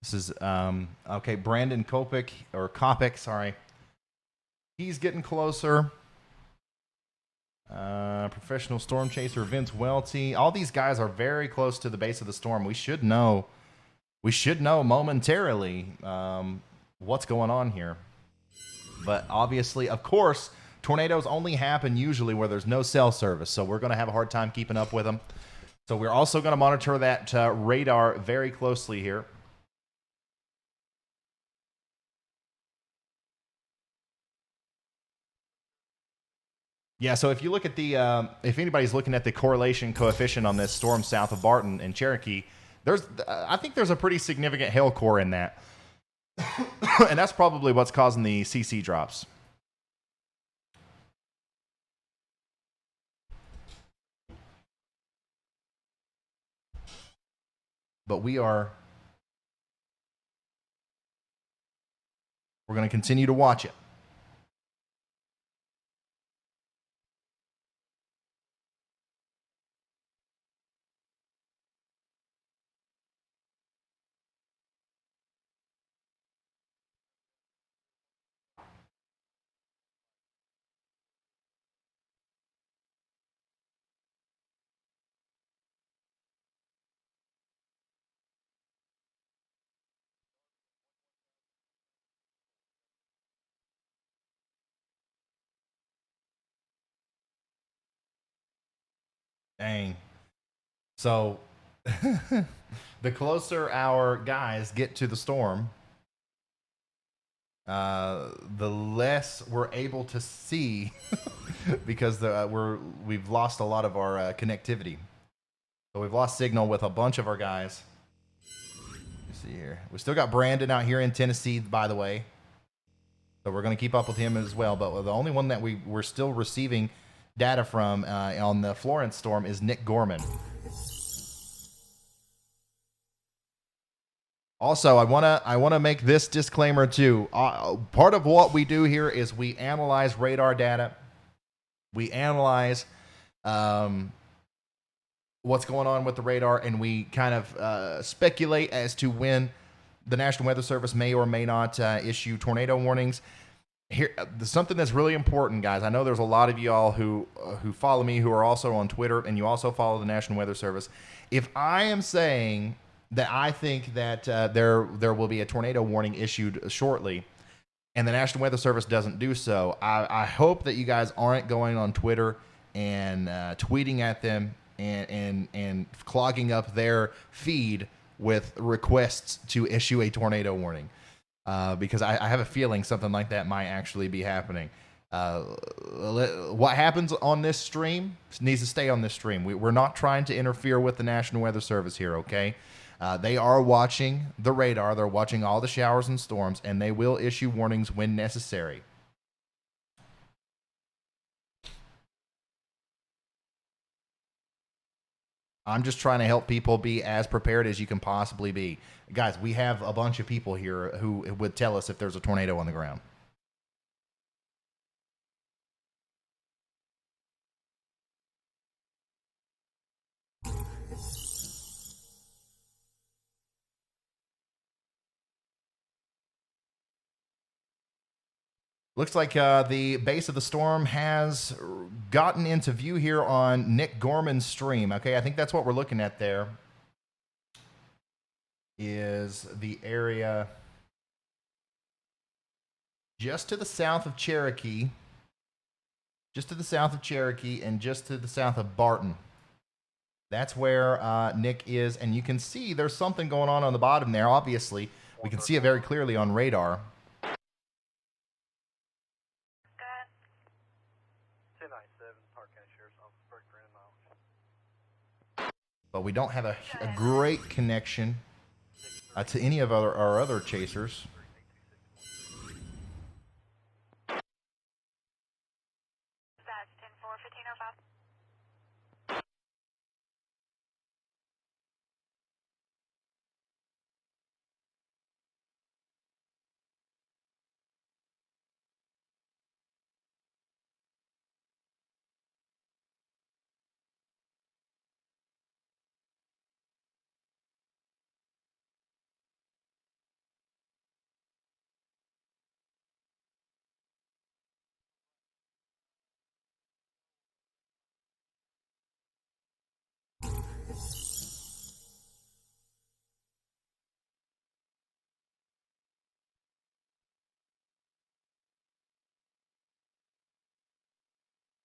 This is okay. Brandon Kopic, sorry. He's getting closer. Professional storm chaser Vince Welty. All these guys are very close to the base of the storm. We should know momentarily what's going on here. But obviously, of course, tornadoes only happen usually where there's no cell service. So we're going to have a hard time keeping up with them. So we're also going to monitor that radar very closely here. Yeah, so if you look at if anybody's looking at the correlation coefficient on this storm south of Barton and Cherokee, I think there's a pretty significant hail core in that. And that's probably what's causing the CC drops. But we are We're going to continue to watch it. Dang. So the closer our guys get to the storm, the less we're able to see because we've lost a lot of our connectivity. So we've lost signal with a bunch of our guys. Let's see here. We still got Brandon out here in Tennessee, by the way. So we're going to keep up with him as well. But the only one that we're still receiving data from on the Florence storm is Nick Gorman. Also, I wanna make this disclaimer too. Part of what we do here is we analyze radar data. We analyze what's going on with the radar, and we kind of speculate as to when the National Weather Service may or may not issue tornado warnings. Here, something that's really important, guys. I know there's a lot of y'all who follow me, who are also on Twitter, and you also follow the National Weather Service. If I am saying that I think that there will be a tornado warning issued shortly, and the National Weather Service doesn't do so, I hope that you guys aren't going on Twitter and tweeting at them and clogging up their feed with requests to issue a tornado warning, because I have a feeling something like that might actually be happening. What happens on this stream needs to stay on this stream. We're not trying to interfere with the National Weather Service here, okay? They are watching the radar. They're watching all the showers and storms, and they will issue warnings when necessary. I'm just trying to help people be as prepared as you can possibly be. Guys, we have a bunch of people here who would tell us if there's a tornado on the ground. Looks like the base of the storm has gotten into view here on Nick Gorman's stream. Okay, I think that's what we're looking at there. Is the area just to the south of Cherokee, and just to the south of Barton. That's where Nick is, and you can see there's something going on the bottom there. Obviously, we can see it very clearly on radar. But we don't have a great connection to any of our other chasers. That's 10-4, 1505.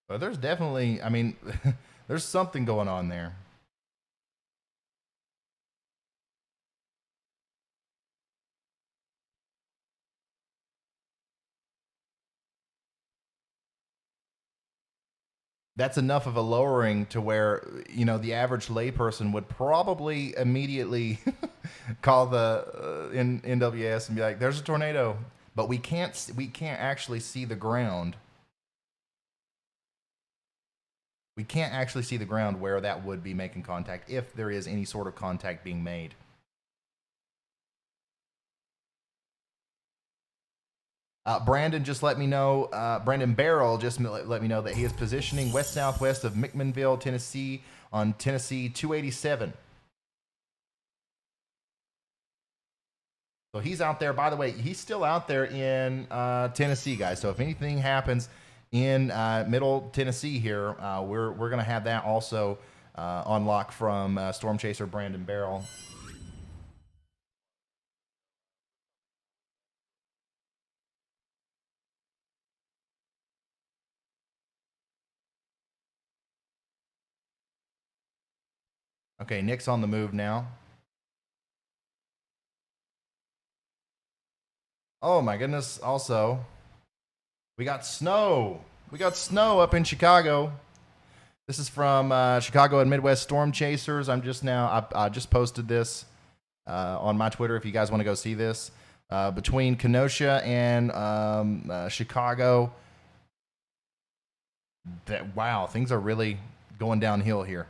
But there's definitely, I mean, there's something going on there. That's enough of a lowering to where, you know, the average layperson would probably immediately call the NWS and be like, "There's a tornado," but we can't actually see the ground. We can't actually see the ground where that would be making contact, if there is any sort of contact being made. Brandon just let me know, Brandon Barrel just let me know that he is positioning west-southwest of McMinnville, Tennessee on Tennessee 287. So he's out there. By the way, he's still out there in Tennessee, guys. So if anything happens in Middle Tennessee here, we're going to have that also on lock from Storm Chaser Brandon Barrel. Okay, Nick's on the move now. Oh my goodness! Also, we got snow. We got snow up in Chicago. This is from Chicago and Midwest Storm Chasers. I just posted this on my Twitter. If you guys want to go see this, between Kenosha and Chicago. Wow, things are really going downhill here.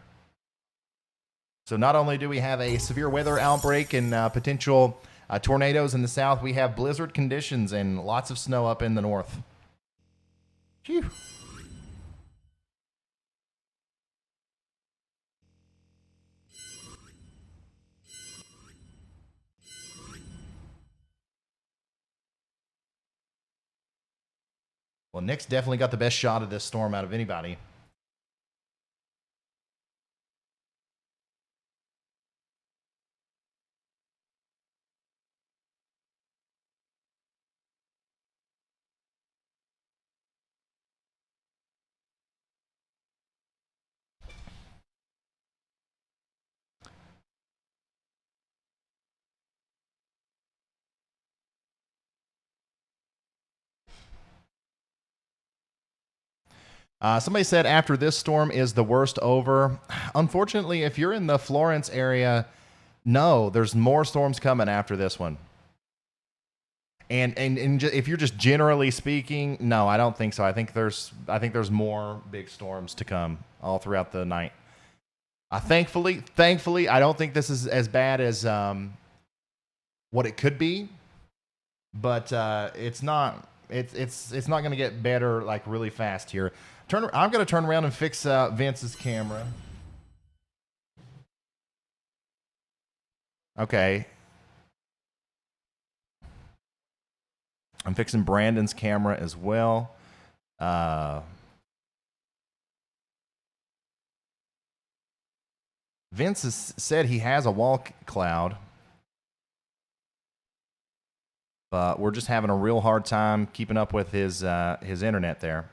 So not only do we have a severe weather outbreak and potential tornadoes in the south, we have blizzard conditions and lots of snow up in the north. Phew. Well, Nick's definitely got the best shot of this storm out of anybody. Somebody said after this storm is the worst over. Unfortunately, if you're in the Florence area, no, there's more storms coming after this one. And if you're just generally speaking, no, I don't think so. I think there's more big storms to come all throughout the night. Thankfully, I don't think this is as bad as what it could be, but it's not. It's not going to get better like really fast here. I'm going to turn around and fix Vince's camera. Okay. I'm fixing Brandon's camera as well. Vince has said he has a wall cloud, but we're just having a real hard time keeping up with his internet there.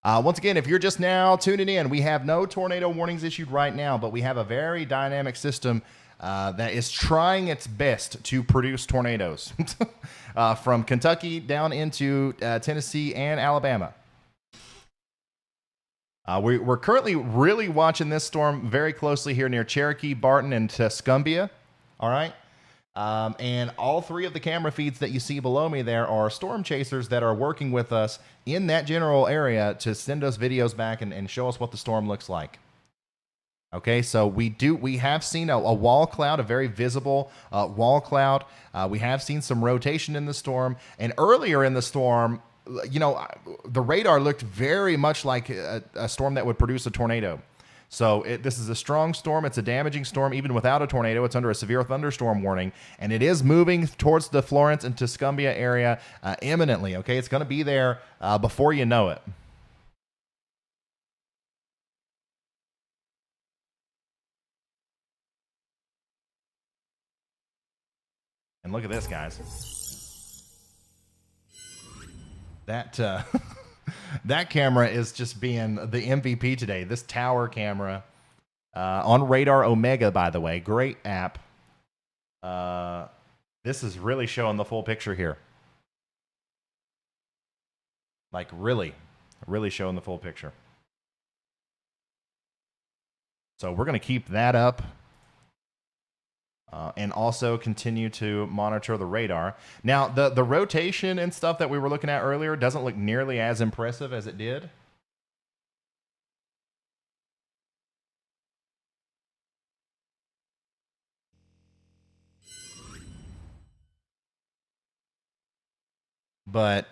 Once again, if you're just now tuning in, we have no tornado warnings issued right now, but we have a very dynamic system that is trying its best to produce tornadoes from Kentucky down into Tennessee and Alabama. We're currently really watching this storm very closely here near Cherokee, Barton, and Tuscumbia. All right. And all three of the camera feeds that you see below me there are storm chasers that are working with us in that general area to send us videos back and show us what the storm looks like. Okay, so we have seen a wall cloud, a very visible wall cloud. We have seen some rotation in the storm. And earlier in the storm, you know, the radar looked very much like a storm that would produce a tornado. So this is a strong storm. It's a damaging storm. Even without a tornado, it's under a severe thunderstorm warning. And it is moving towards the Florence and Tuscumbia area imminently. Okay, it's going to be there before you know it. And look at this, guys. That that camera is just being the MVP today. This tower camera on Radar Omega, by the way, great app. This is really showing the full picture here. Like really showing the full picture. So we're going to keep that up. And also continue to monitor the radar. Now, the rotation and stuff that we were looking at earlier doesn't look nearly as impressive as it did. but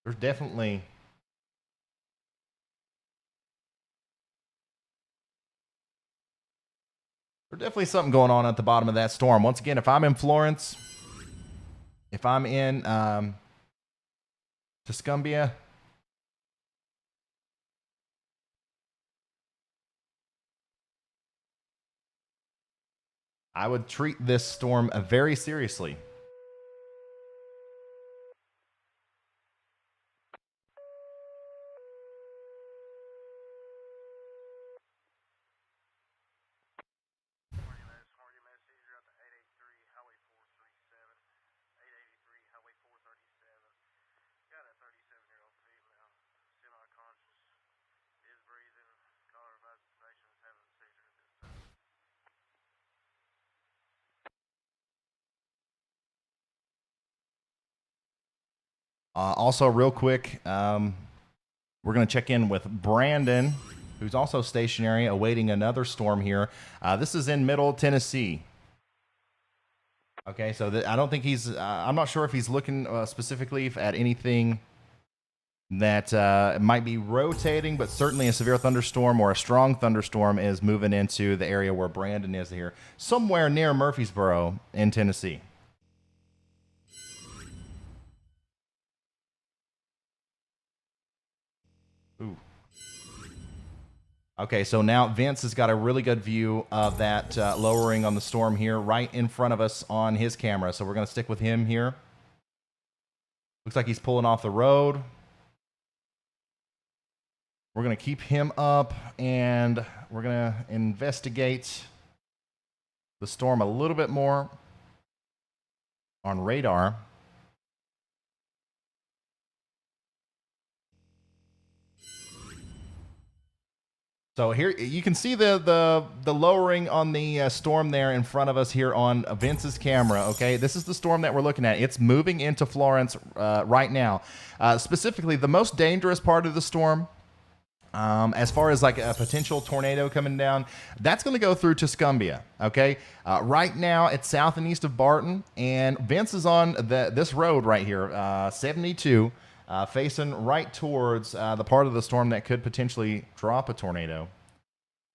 there's definitely something going on at the bottom of that storm. Once again, if I'm in Florence, if I'm in Tuscumbia, I would treat this storm very seriously. Also, real quick, we're going to check in with Brandon, who's also stationary, awaiting another storm here. This is in Middle Tennessee. Okay, so I don't think he's. I'm not sure if he's looking specifically at anything that might be rotating, but certainly a severe thunderstorm or a strong thunderstorm is moving into the area where Brandon is here, somewhere near Murfreesboro in Tennessee. Ooh. Okay, so now Vince has got a really good view of that lowering on the storm here right in front of us on his camera. So we're going to stick with him here. Looks like he's pulling off the road. We're going to keep him up, and we're going to investigate the storm a little bit more on radar. So here you can see the lowering on the storm there in front of us here on Vince's camera. Okay, this is the storm that we're looking at. It's moving into Florence right now. Specifically, the most dangerous part of the storm, as far as like a potential tornado coming down, that's going to go through Tuscumbia. Okay, right now it's south and east of Barton, and Vince is on this road right here, 72. Facing right towards the part of the storm that could potentially drop a tornado.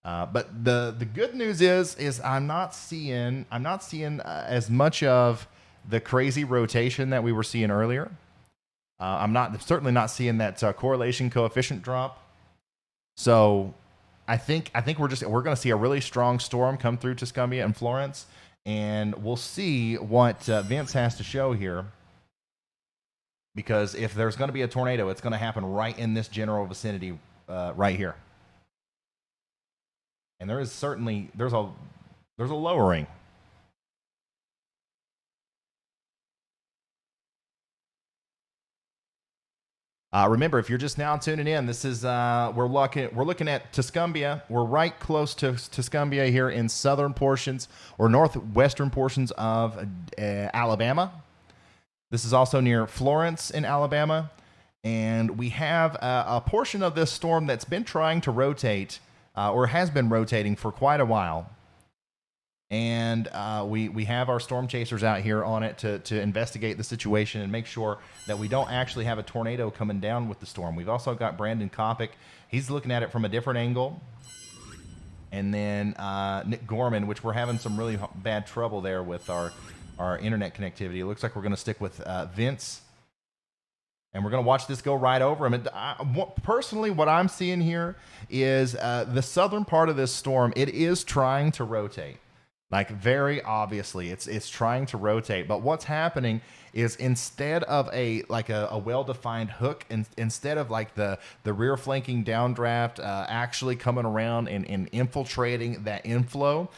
But the good news is I'm not seeing as much of the crazy rotation that we were seeing earlier. I'm certainly not seeing that correlation coefficient drop. So I think we're going to see a really strong storm come through Tuscumbia and Florence, and we'll see what Vince has to show here. Because if there's going to be a tornado, it's going to happen right in this general vicinity right here. And there is certainly there's a lowering. Remember, if you're just now tuning in, this is we're looking at Tuscumbia. We're right close to Tuscumbia here in southern portions or northwestern portions of Alabama. This is also near Florence in Alabama, and we have a portion of this storm that's been trying to rotate, or has been rotating for quite a while. And we have our storm chasers out here on it to investigate the situation and make sure that we don't actually have a tornado coming down with the storm. We've also got Brandon Kopic. He's looking at it from a different angle. And then Nick Gorman, which we're having some really bad trouble there with our internet connectivity. It looks like we're going to stick with Vince, and we're going to watch this go right over him. And personally, what I'm seeing here is the southern part of this storm. It is trying to rotate, like very obviously, it's trying to rotate. But what's happening is instead of a well-defined hook, instead of like the rear flanking downdraft actually coming around and infiltrating that inflow.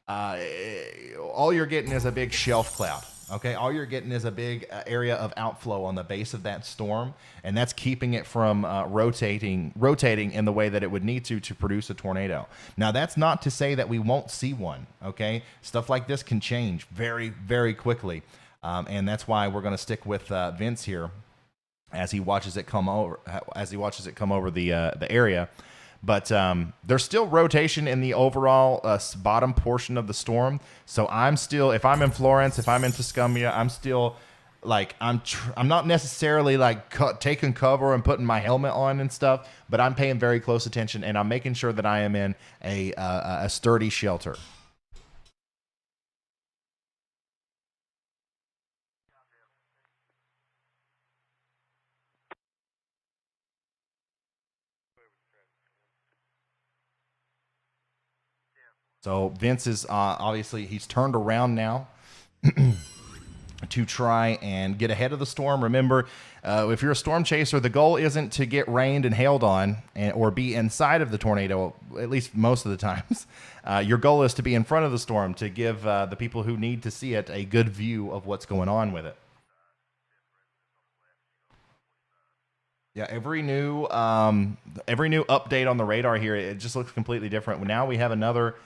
All you're getting is a big shelf cloud. Okay, all you're getting is a big area of outflow on the base of that storm, and that's keeping it from rotating in the way that it would need to produce a tornado. Now, that's not to say that we won't see one. Okay, stuff like this can change very, very quickly, and that's why we're going to stick with Vince here as he watches it come over the area. But there's still rotation in the overall bottom portion of the storm. So I'm still, if I'm in Florence, if I'm in Tuscumbia, I'm still like I'm not necessarily like taking cover and putting my helmet on and stuff, but I'm paying very close attention, and I'm making sure that I am in a sturdy shelter. So Vince is obviously he's turned around now to try and get ahead of the storm. Remember, if you're a storm chaser, the goal isn't to get rained and hailed on or be inside of the tornado, at least most of the times. Your goal is to be in front of the storm to give the people who need to see it a good view of what's going on with it. Yeah, every new update on the radar here, it just looks completely different. Now we have another.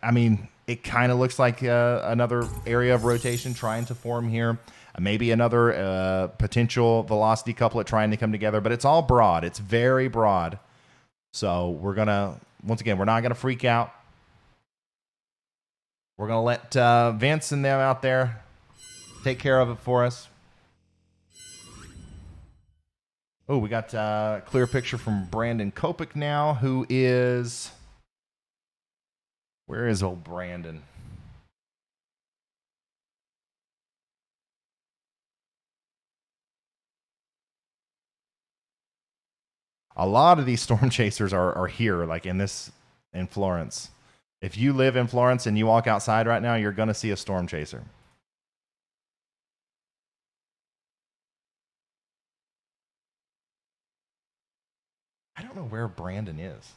I mean, it kind of looks like another area of rotation trying to form here. Maybe another potential velocity couplet trying to come together, but it's all broad. It's very broad. So we're going to, once again, we're not going to freak out. We're going to let Vince and them out there take care of it for us. Oh, we got a clear picture from Brandon Kopik now, who is... Where is old Brandon? A lot of these storm chasers are here, like in Florence. If you live in Florence and you walk outside right now, you're going to see a storm chaser. I don't know where Brandon is.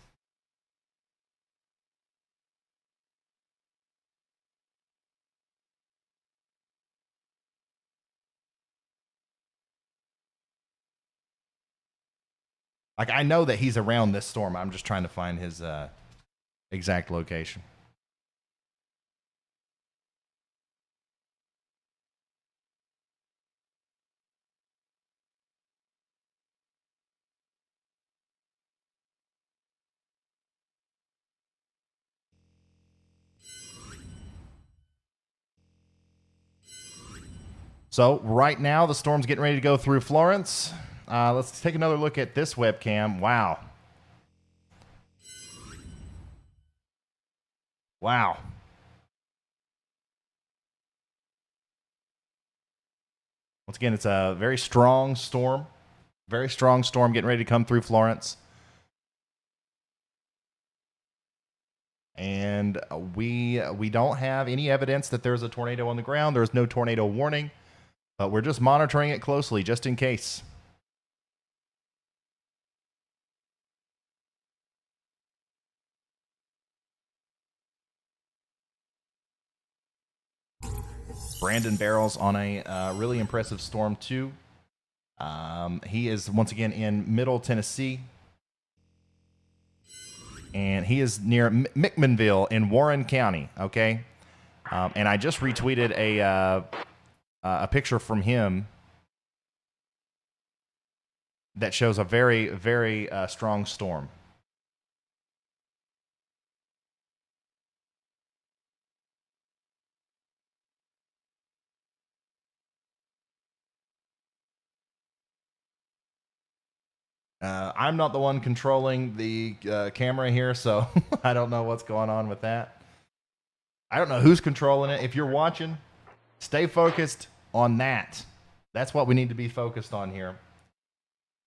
Like, I know that he's around this storm. I'm just trying to find his exact location. So right now, the storm's getting ready to go through Florence. Let's take another look at this webcam. Wow. Wow. Once again, it's a very strong storm. Very strong storm getting ready to come through Florence. And we don't have any evidence that there's a tornado on the ground. There's no tornado warning. But we're just monitoring it closely, just in case. Brandon barrels on a really impressive storm, too. He is, once again, in Middle Tennessee. And he is near McMinnville in Warren County, okay? And I just retweeted a picture from him that shows a very, very strong storm. I'm not the one controlling the camera here, so I don't know what's going on with that. I don't know who's controlling it. If you're watching, stay focused on that. That's what we need to be focused on here.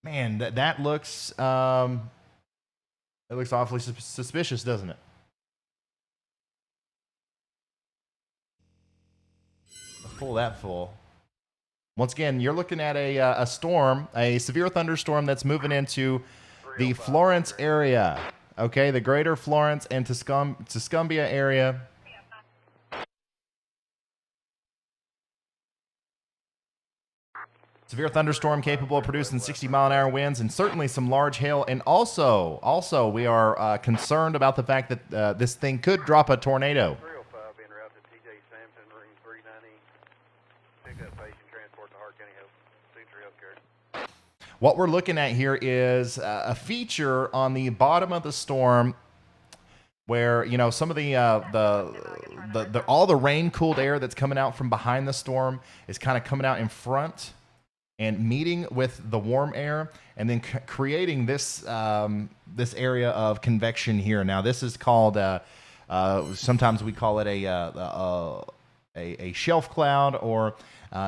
Man, that looks it looks awfully suspicious, doesn't it? Let's pull that full. Once again, you're looking at a storm, a severe thunderstorm that's moving into the Florence area. Okay, the greater Florence and Tuscumbia area. Severe thunderstorm capable of producing 60-mile-an-hour winds and certainly some large hail. And also we are concerned about the fact that this thing could drop a tornado. What we're looking at here is a feature on the bottom of the storm where, you know, some of the all the rain cooled air that's coming out from behind the storm is kind of coming out in front and meeting with the warm air, and then creating this this area of convection here. Now, this is called sometimes we call it a shelf cloud, or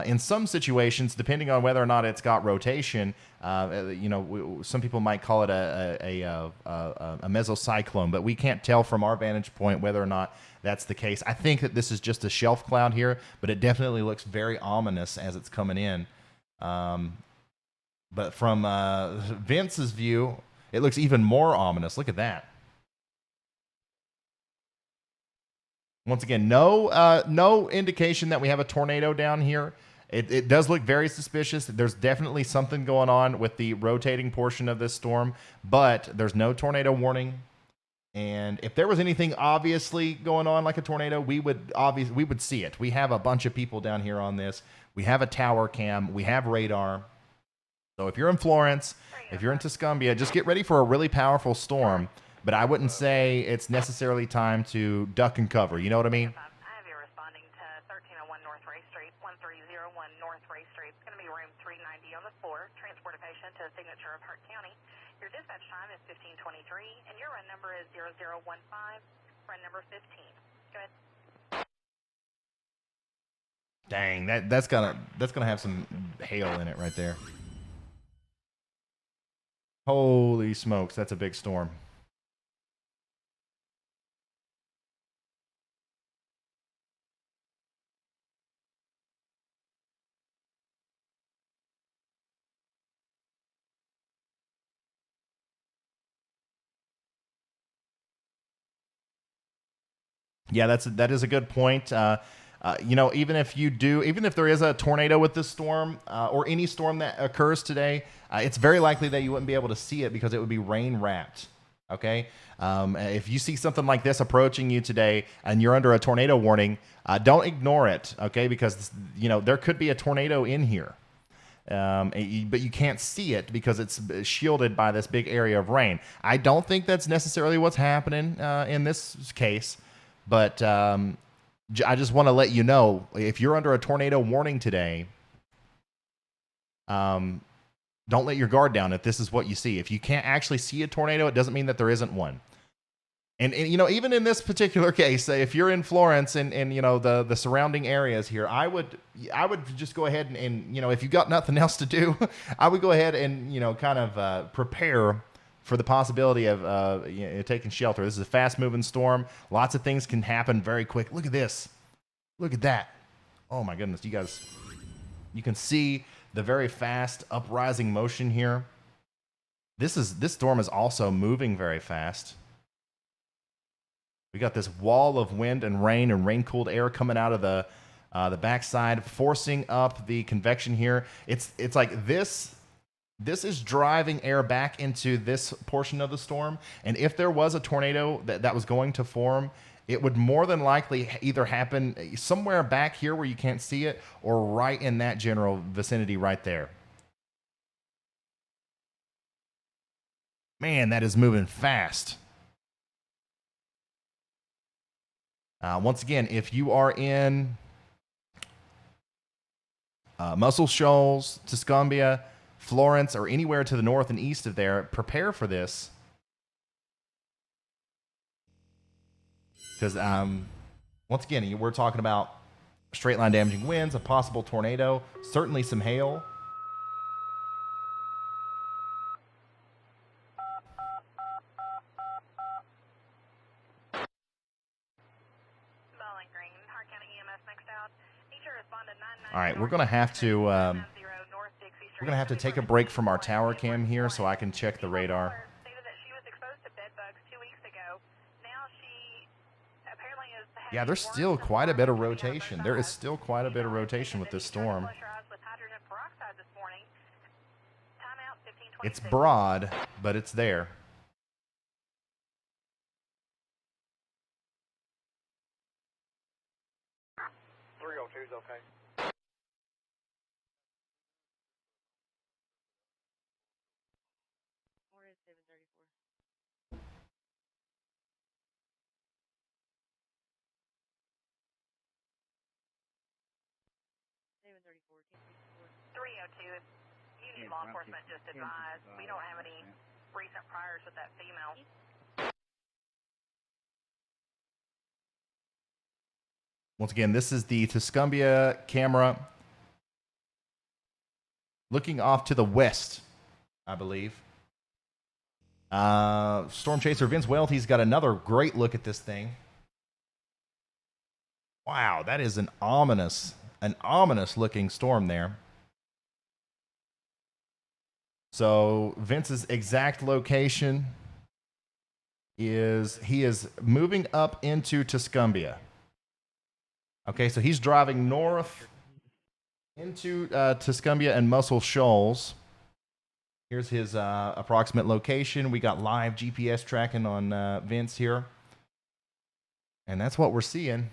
in some situations, depending on whether or not it's got rotation, some people might call it a mesocyclone, but we can't tell from our vantage point whether or not that's the case. I think that this is just a shelf cloud here, but it definitely looks very ominous as it's coming in. But from Vince's view, it looks even more ominous. Look at that. Once again, no indication that we have a tornado down here. It does look very suspicious. There's definitely something going on with the rotating portion of this storm, but there's no tornado warning. And if there was anything obviously going on like a tornado, we would see it. We have a bunch of people down here on this. We have a tower cam. We have radar. So if you're in Florence, if you're in Tuscumbia, just get ready for a really powerful storm. But I wouldn't say it's necessarily time to duck and cover. You know what I mean? I have you responding to 1301 North Ray Street, 1301 North Ray Street. It's going to be room 390 on the floor. Transport a patient to the signature of Hart County. Your dispatch time is 1523, and your run number is 0015, run number 15. Go ahead. Dang, that's gonna have some hail in it right there. Holy smokes, that's a big storm. Yeah, that is a good point. Even if there is a tornado with this storm, or any storm that occurs today, it's very likely that you wouldn't be able to see it because it would be rain wrapped. Okay, if you see something like this approaching you today and you're under a tornado warning, don't ignore it. Okay, because there could be a tornado in here. But you can't see it because it's shielded by this big area of rain. I don't think that's necessarily what's happening in this case, but I just want to let you know, if you're under a tornado warning today, don't let your guard down if this is what you see. If you can't actually see a tornado, it doesn't mean that there isn't one. And even in this particular case, if you're in Florence and the surrounding areas here, I would just go ahead and if you got nothing else to do, I would go ahead and kind of prepare for the possibility of taking shelter. This is a fast-moving storm. Lots of things can happen very quick. Look at this. Look at that. Oh my goodness, you guys. You can see the very fast uprising motion here. This storm is also moving very fast. We got this wall of wind and rain-cooled air coming out of the backside, forcing up the convection here. It's like this. This is driving air back into this portion of the storm. And if there was a tornado that was going to form, it would more than likely either happen somewhere back here where you can't see it, or right in that general vicinity right there. Man, that is moving fast. Once again, if you are in Muscle Shoals, Tuscumbia, Florence, or anywhere to the north and east of there, prepare for this. Because once again, we're talking about straight line damaging winds, a possible tornado, certainly some hail. All right, we're gonna have to take a break from our tower cam here so I can check the radar. Yeah, there's still quite a bit of rotation. There is still quite a bit of rotation with this storm. It's broad, but it's there. 302, if you need law enforcement, just advise. We don't have any recent priors with that female. Once again, this is the Tuscumbia camera looking off to the west, I believe. Storm chaser Vince Welty's got another great look at this thing. Wow, that is an ominous looking storm there. So Vince's exact location is he is moving up into Tuscumbia. Okay, so he's driving north into Tuscumbia and Muscle Shoals. Here's his approximate location. We got live GPS tracking on Vince here. And that's what we're seeing.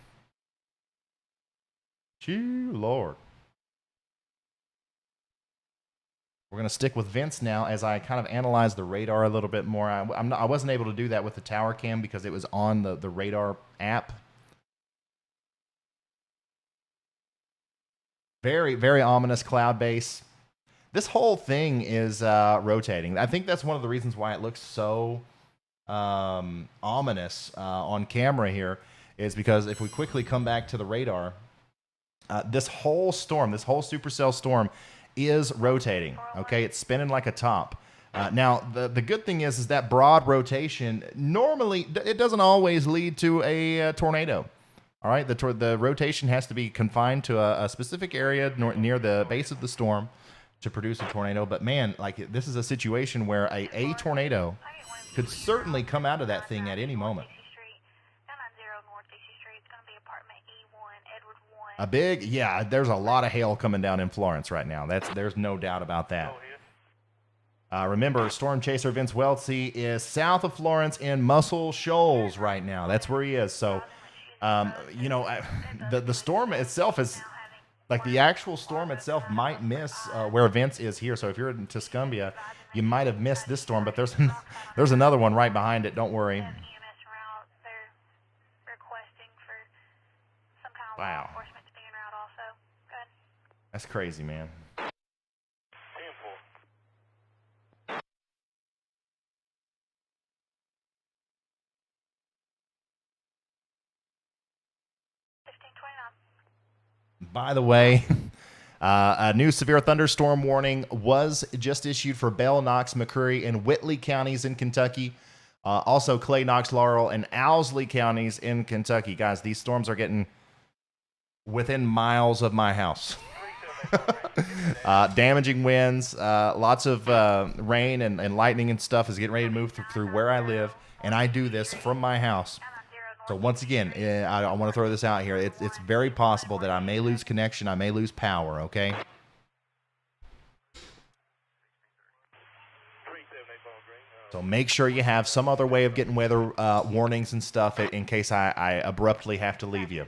Gee, Lord. We're going to stick with Vince now as I kind of analyze the radar a little bit more. I wasn't able to do that with the tower cam because it was on the radar app. Very, very ominous cloud base. This whole thing is rotating. I think that's one of the reasons why it looks so ominous on camera here is because if we quickly come back to the radar, this whole storm, this whole supercell storm is rotating. Okay, it's spinning like a top. Now, the good thing is that broad rotation, normally, it doesn't always lead to a tornado. All right, the rotation has to be confined to a specific area near the base of the storm to produce a tornado. But man, like this is a situation where a tornado could certainly come out of that thing at any moment. A big, yeah, there's a lot of hail coming down in Florence right now. There's no doubt about that. Remember, Storm Chaser Vince Welty is south of Florence in Muscle Shoals right now. That's where he is. So, you know, the storm itself is, like the actual storm itself might miss where Vince is here. So if you're in Tuscumbia, you might have missed this storm, but there's another one right behind it. Don't worry. Wow. That's crazy, man. By the way, a new severe thunderstorm warning was just issued for Bell, Knox, McCreary, and Whitley counties in Kentucky. Also, Clay, Knox, Laurel, and Owsley counties in Kentucky. Guys, these storms are getting within miles of my house. Damaging winds, lots of rain and lightning and stuff is getting ready to move through where I live, and I do this from my house. So once again, I want to throw this out here. It's very possible that I may lose connection, I may lose power, okay? So make sure you have some other way of getting weather warnings and stuff in case I abruptly have to leave you.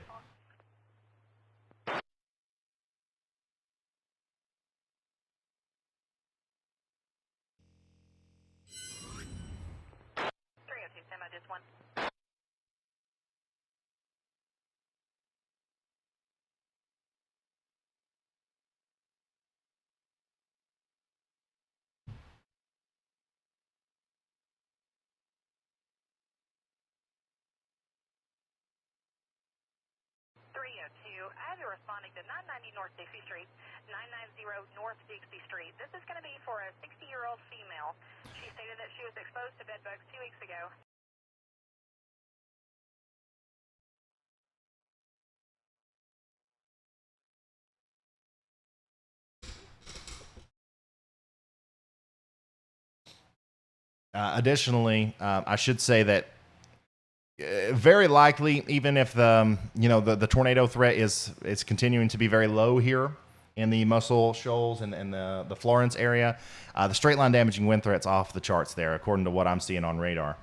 I have you responding to 990 North Dixie Street, 990 North Dixie Street. This is going to be for a 60-year-old female. She stated that she was exposed to bed bugs 2 weeks ago. Additionally, I should say that very likely, even if the tornado threat is continuing to be very low here in the Muscle Shoals and the Florence area, the straight line damaging wind threat's off the charts there, according to what I'm seeing on radar.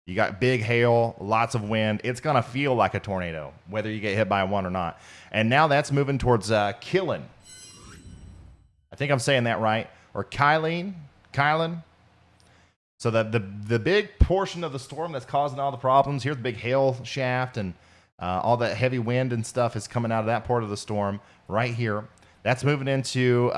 You got big hail, lots of wind. It's gonna feel like a tornado, whether you get hit by one or not. And now that's moving towards Killen. I think I'm saying that right, or Kylen. So the big portion of the storm that's causing all the problems, here's the big hail shaft and all that heavy wind and stuff is coming out of that part of the storm right here. That's moving into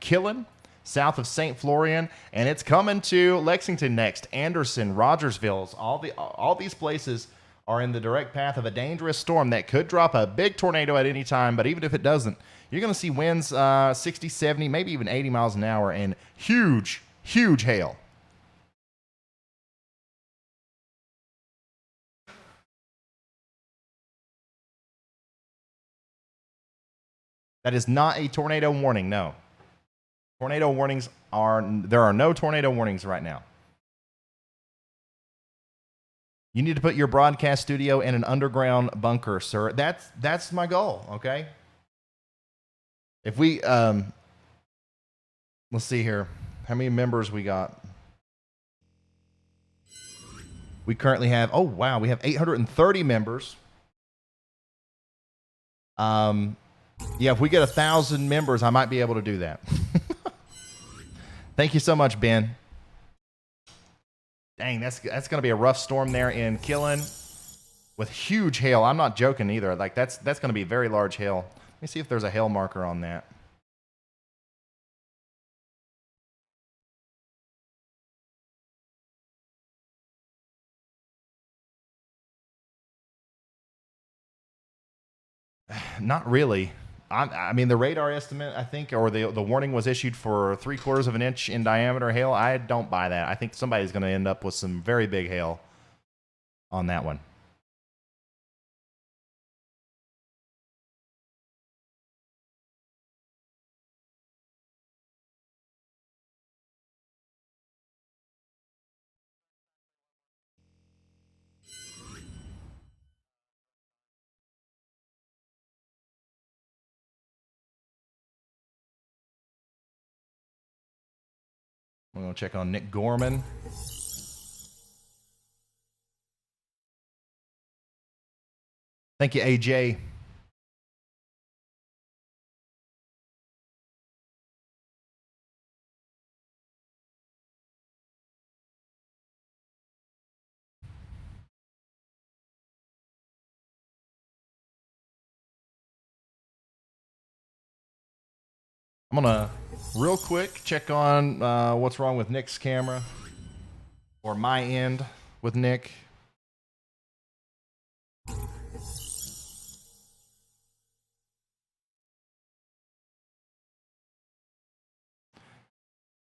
Killen, south of St. Florian, and it's coming to Lexington next. Anderson, Rogersville, all these places are in the direct path of a dangerous storm that could drop a big tornado at any time, but even if it doesn't, you're going to see winds 60, 70, maybe even 80 miles an hour and huge, huge hail. That is not a tornado warning, no. Tornado warnings there are no tornado warnings right now. You need to put your broadcast studio in an underground bunker, sir. That's my goal, okay? If we let's see here. How many members we got? We currently have we have 830 members. Yeah, if we get 1,000 members, I might be able to do that. Thank you so much, Ben. Dang, that's going to be a rough storm there in Killen with huge hail. I'm not joking either. Like that's going to be very large hail. Let me see if there's a hail marker on that. Not really. I mean, the radar estimate, I think, or the warning was issued for 3/4 of an inch in diameter hail. I don't buy that. I think somebody's going to end up with some very big hail on that one. We're going to check on Nick Gorman. Thank you, AJ. I'm going to real quick check on what's wrong with Nick's camera or my end with Nick.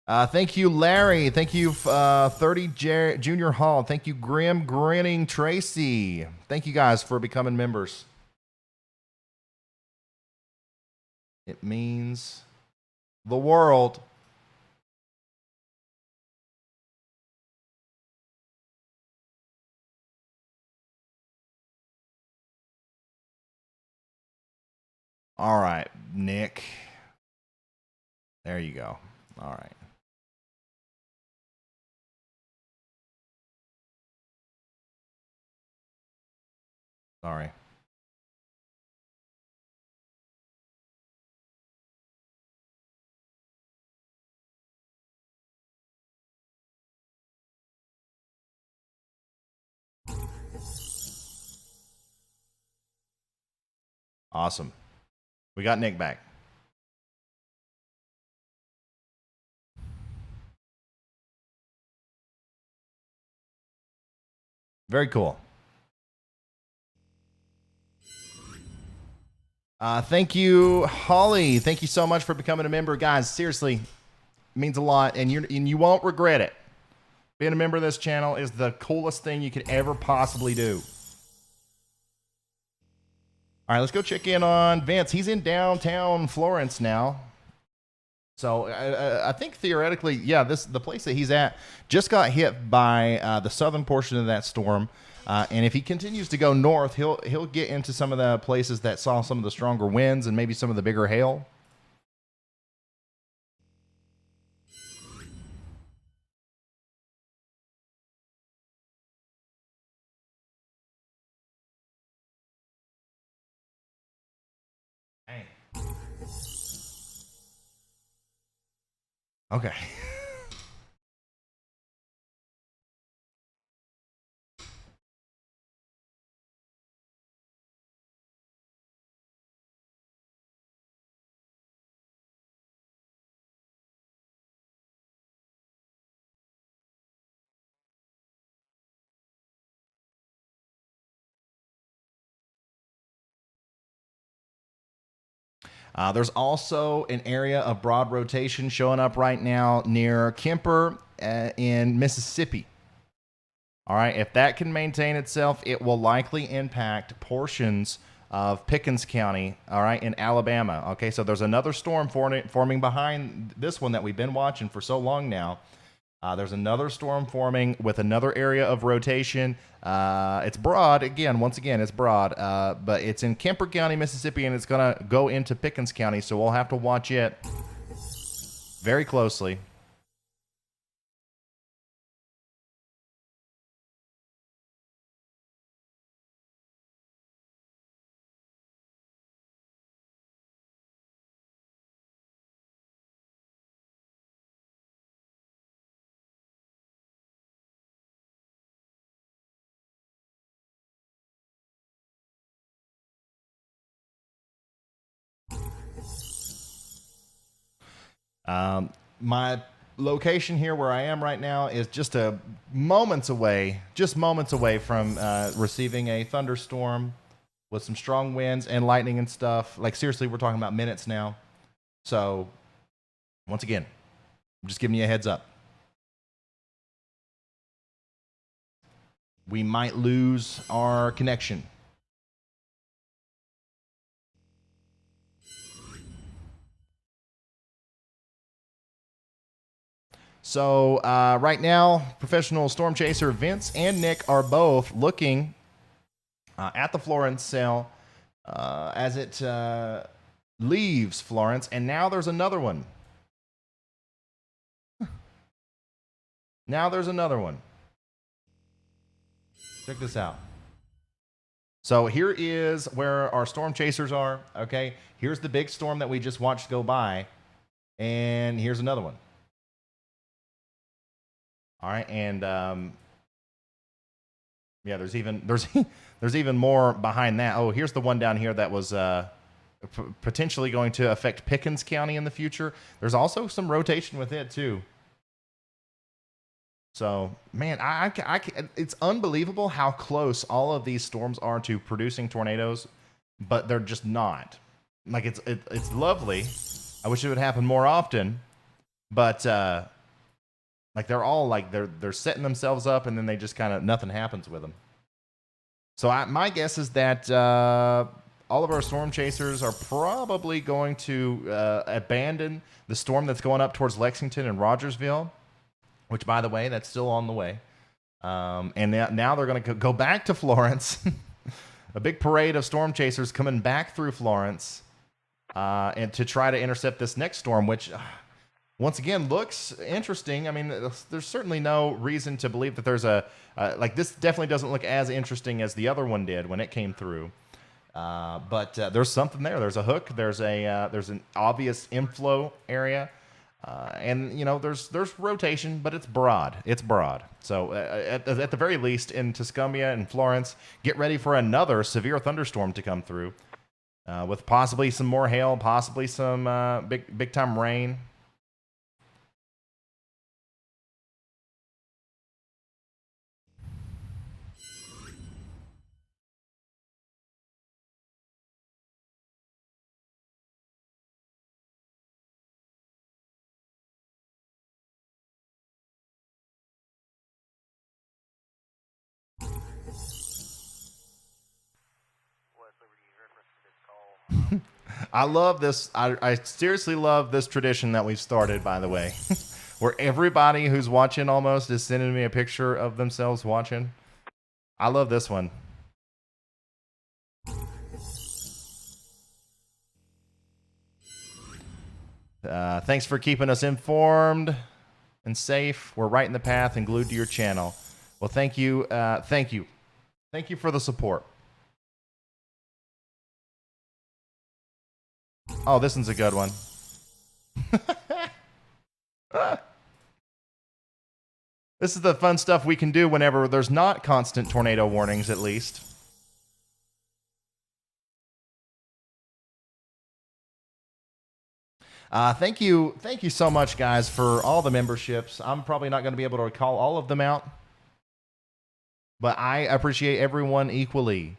Thank you, Larry. Thank you, 30 Junior Hall. Thank you, Grim Grinning Tracy. Thank you guys for becoming members. It means the world. All right, Nick. There you go. All right. Sorry. Awesome. We got Nick back. Very cool. Thank you, Holly. Thank you so much for becoming a member, guys. Seriously, it means a lot, and you won't regret it. Being a member of this channel is the coolest thing you could ever possibly do. All right, let's go check in on Vince. He's in downtown Florence now. So I think theoretically, yeah, the place that he's at just got hit by the southern portion of that storm. And if he continues to go north, he'll get into some of the places that saw some of the stronger winds and maybe some of the bigger hail. Dang. Okay. There's also an area of broad rotation showing up right now near Kemper in Mississippi. All right, if that can maintain itself, it will likely impact portions of Pickens County, all right, in Alabama. Okay, so there's another storm forming behind this one that we've been watching for so long now. There's another storm forming with another area of rotation. It's broad. Once again, it's broad, but it's in Kemper County, Mississippi, and it's going to go into Pickens County, so we'll have to watch it very closely. My location here where I am right now is just moments away from receiving a thunderstorm with some strong winds and lightning and stuff. Like, seriously, we're talking about minutes now. So, once again, I'm just giving you a heads up. We might lose our connection. So right now, professional storm chaser Vince and Nick are both looking at the Florence cell as it leaves Florence, and now there's another one. Now there's another one. Check this out. So here is where our storm chasers are. Okay, here's the big storm that we just watched go by, and here's another one. All right, and yeah, there's even more behind that. Oh, here's the one down here that was potentially going to affect Pickens County in the future. There's also some rotation with it too. So, man, it's unbelievable how close all of these storms are to producing tornadoes, but they're just not. Like, it's lovely. I wish it would happen more often, but like, they're all like they're setting themselves up, and then they just kind of nothing happens with them. So my guess is that all of our storm chasers are probably going to abandon the storm that's going up towards Lexington and Rogersville, which, by the way, that's still on the way. And now they're going to go back to Florence. A big parade of storm chasers coming back through Florence and to try to intercept this next storm, which once again looks interesting. I mean, there's certainly no reason to believe that there's like, this definitely doesn't look as interesting as the other one did when it came through. But there's something there. There's a hook. There's an obvious inflow area. And, you know, there's rotation, but it's broad. It's broad. So at the very least, in Tuscumbia and Florence, get ready for another severe thunderstorm to come through with possibly some more hail, possibly some big-time rain. I love this. I seriously love this tradition that we've started, by the way, where everybody who's watching almost is sending me a picture of themselves watching. I love this one. Thanks for keeping us informed and safe. We're right in the path and glued to your channel. Well, thank you. Thank you. Thank you for the support. Oh, this one's a good one. This is the fun stuff we can do whenever there's not constant tornado warnings, at least. Thank you so much, guys, for all the memberships. I'm probably not going to be able to call all of them out, but I appreciate everyone equally.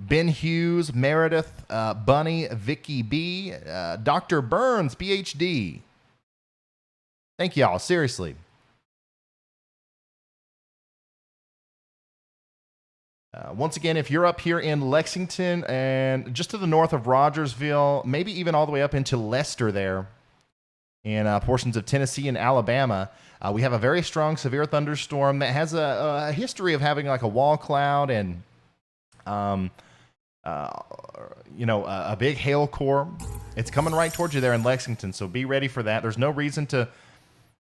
Ben Hughes, Meredith, Bunny, Vicky B, Dr. Burns, PhD. Thank y'all, seriously. Once again, if you're up here in Lexington and just to the north of Rogersville, maybe even all the way up into Leicester there, in portions of Tennessee and Alabama, we have a very strong severe thunderstorm that has a history of having like a wall cloud and, a big hail core. It's coming right towards you there in Lexington, so be ready for that. There's no reason to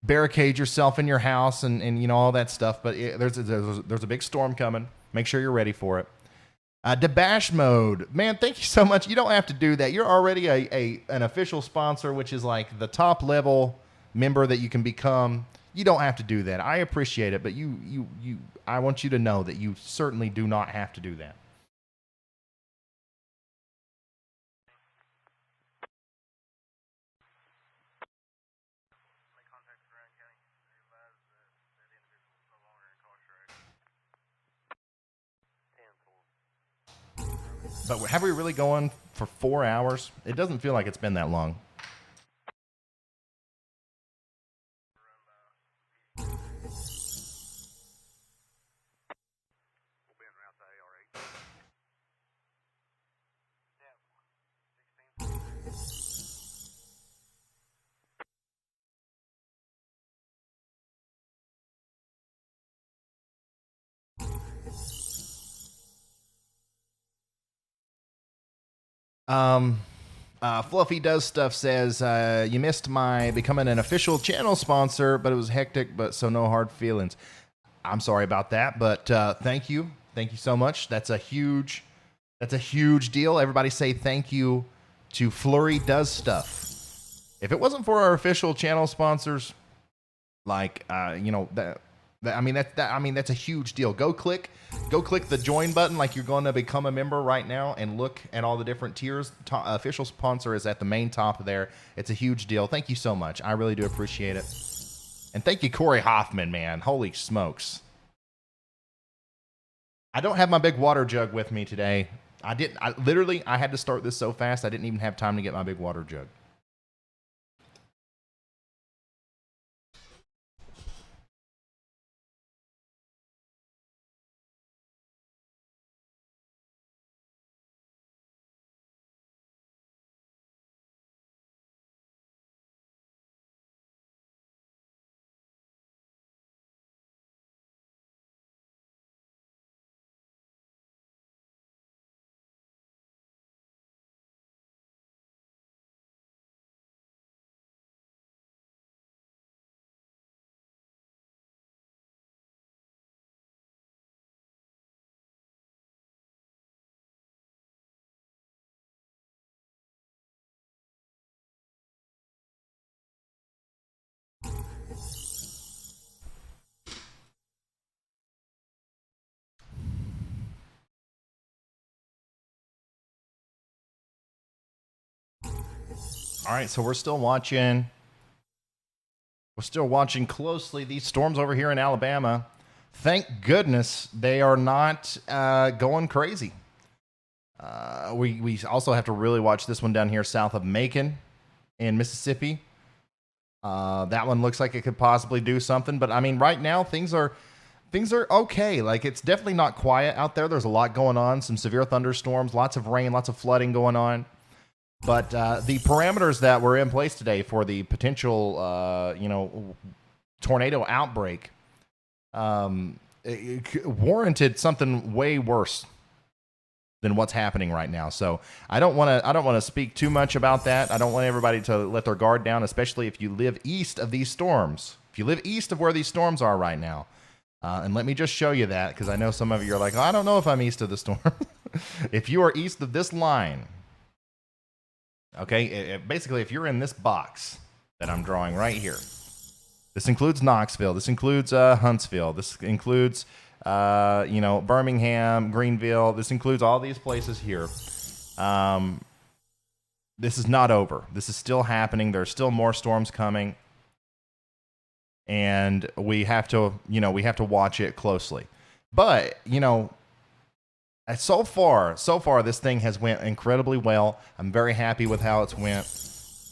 barricade yourself in your house and all that stuff, but there's a big storm coming. Make sure you're ready for it. Debash Mode. Man, thank you so much. You don't have to do that. You're already an official sponsor, which is like the top level member that you can become. You don't have to do that. I appreciate it, but I want you to know that you certainly do not have to do that. But have we really gone for 4 hours? It doesn't feel like it's been that long. Fluffy Does Stuff says, you missed my becoming an official channel sponsor, but it was hectic, but so no hard feelings. I'm sorry about that, but thank you. Thank you so much. That's a huge deal. Everybody say thank you to Flurry Does Stuff. If it wasn't for our official channel sponsors, like, that's a huge deal. Go click the join button like you're going to become a member right now and look at all the different tiers. Official sponsor is at the main top there. It's a huge deal. Thank you so much. I really do appreciate it. And thank you, Corey Hoffman, man. Holy smokes. I don't have my big water jug with me today. I had to start this so fast I didn't even have time to get my big water jug. All right, so we're still watching. We're still watching closely these storms over here in Alabama. Thank goodness they are not going crazy. We also have to really watch this one down here south of Macon in Mississippi. That one looks like it could possibly do something, but I mean, right now things are okay. Like, it's definitely not quiet out there. There's a lot going on, some severe thunderstorms, lots of rain, lots of flooding going on. But the parameters that were in place today for the potential, tornado outbreak, it warranted something way worse than what's happening right now. So I don't want to speak too much about that. I don't want everybody to let their guard down, especially if you live east of these storms. If you live east of where these storms are right now, and let me just show you that, because I know some of you are like, oh, I don't know if I'm east of the storm. If you are east of this line. Okay, basically, if you're in this box that I'm drawing right here, this includes Knoxville, this includes Huntsville, this includes, Birmingham, Greenville, this includes all these places here. This is not over. This is still happening. There's still more storms coming, and we have to watch it closely. But, So far, this thing has went incredibly well. I'm very happy with how it's went.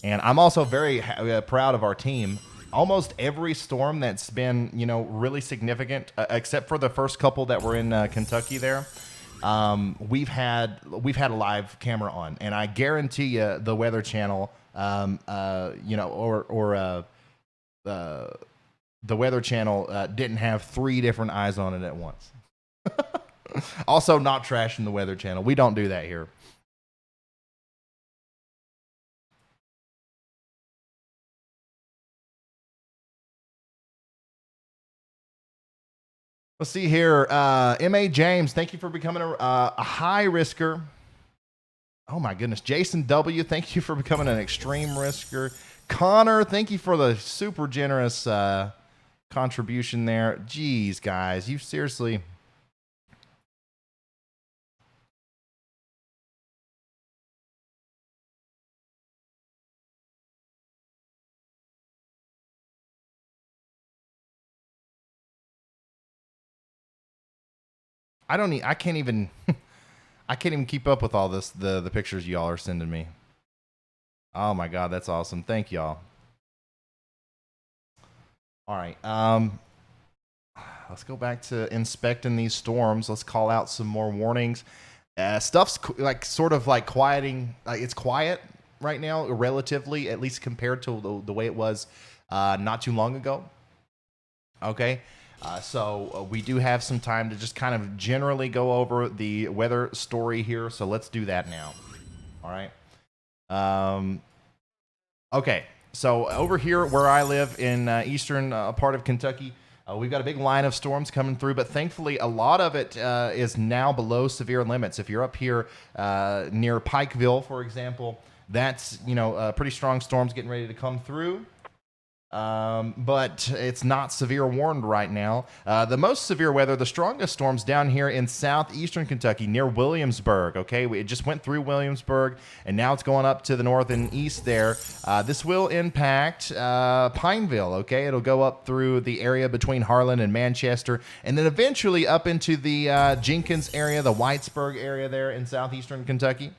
And I'm also very proud of our team. Almost every storm that's been, really significant, except for the first couple that were in Kentucky there, we've had a live camera on, and I guarantee you the Weather Channel, the Weather Channel didn't have 3 different eyes on it at once. Also, not trashing the Weather Channel. We don't do that here. Let's see here. M.A. James, thank you for becoming a high risker. Oh, my goodness. Jason W., thank you for becoming an extreme risker. Connor, thank you for the super generous contribution there. Jeez, guys, you seriously... I can't even keep up with all this, the pictures y'all are sending me. Oh my God, that's awesome. Thank y'all. All right. Let's go back to inspecting these storms. Let's call out some more warnings. Stuff's sort of quieting. It's quiet right now, relatively, at least compared to the way it was not too long ago. Okay. So we do have some time to just kind of generally go over the weather story here. So let's do that now. All right. Okay. So over here where I live in eastern part of Kentucky, we've got a big line of storms coming through, but thankfully a lot of it is now below severe limits. If you're up here near Pikeville, for example, that's, pretty strong storms getting ready to come through. But it's not severe warned right now. The most severe weather, the strongest storms down here in southeastern Kentucky near Williamsburg. Okay, it just went through Williamsburg, and now it's going up to the north and east there. This will impact Pikeville. Okay, it'll go up through the area between Harlan and Manchester, and then eventually up into the Jenkins area, the Whitesburg area there in southeastern Kentucky.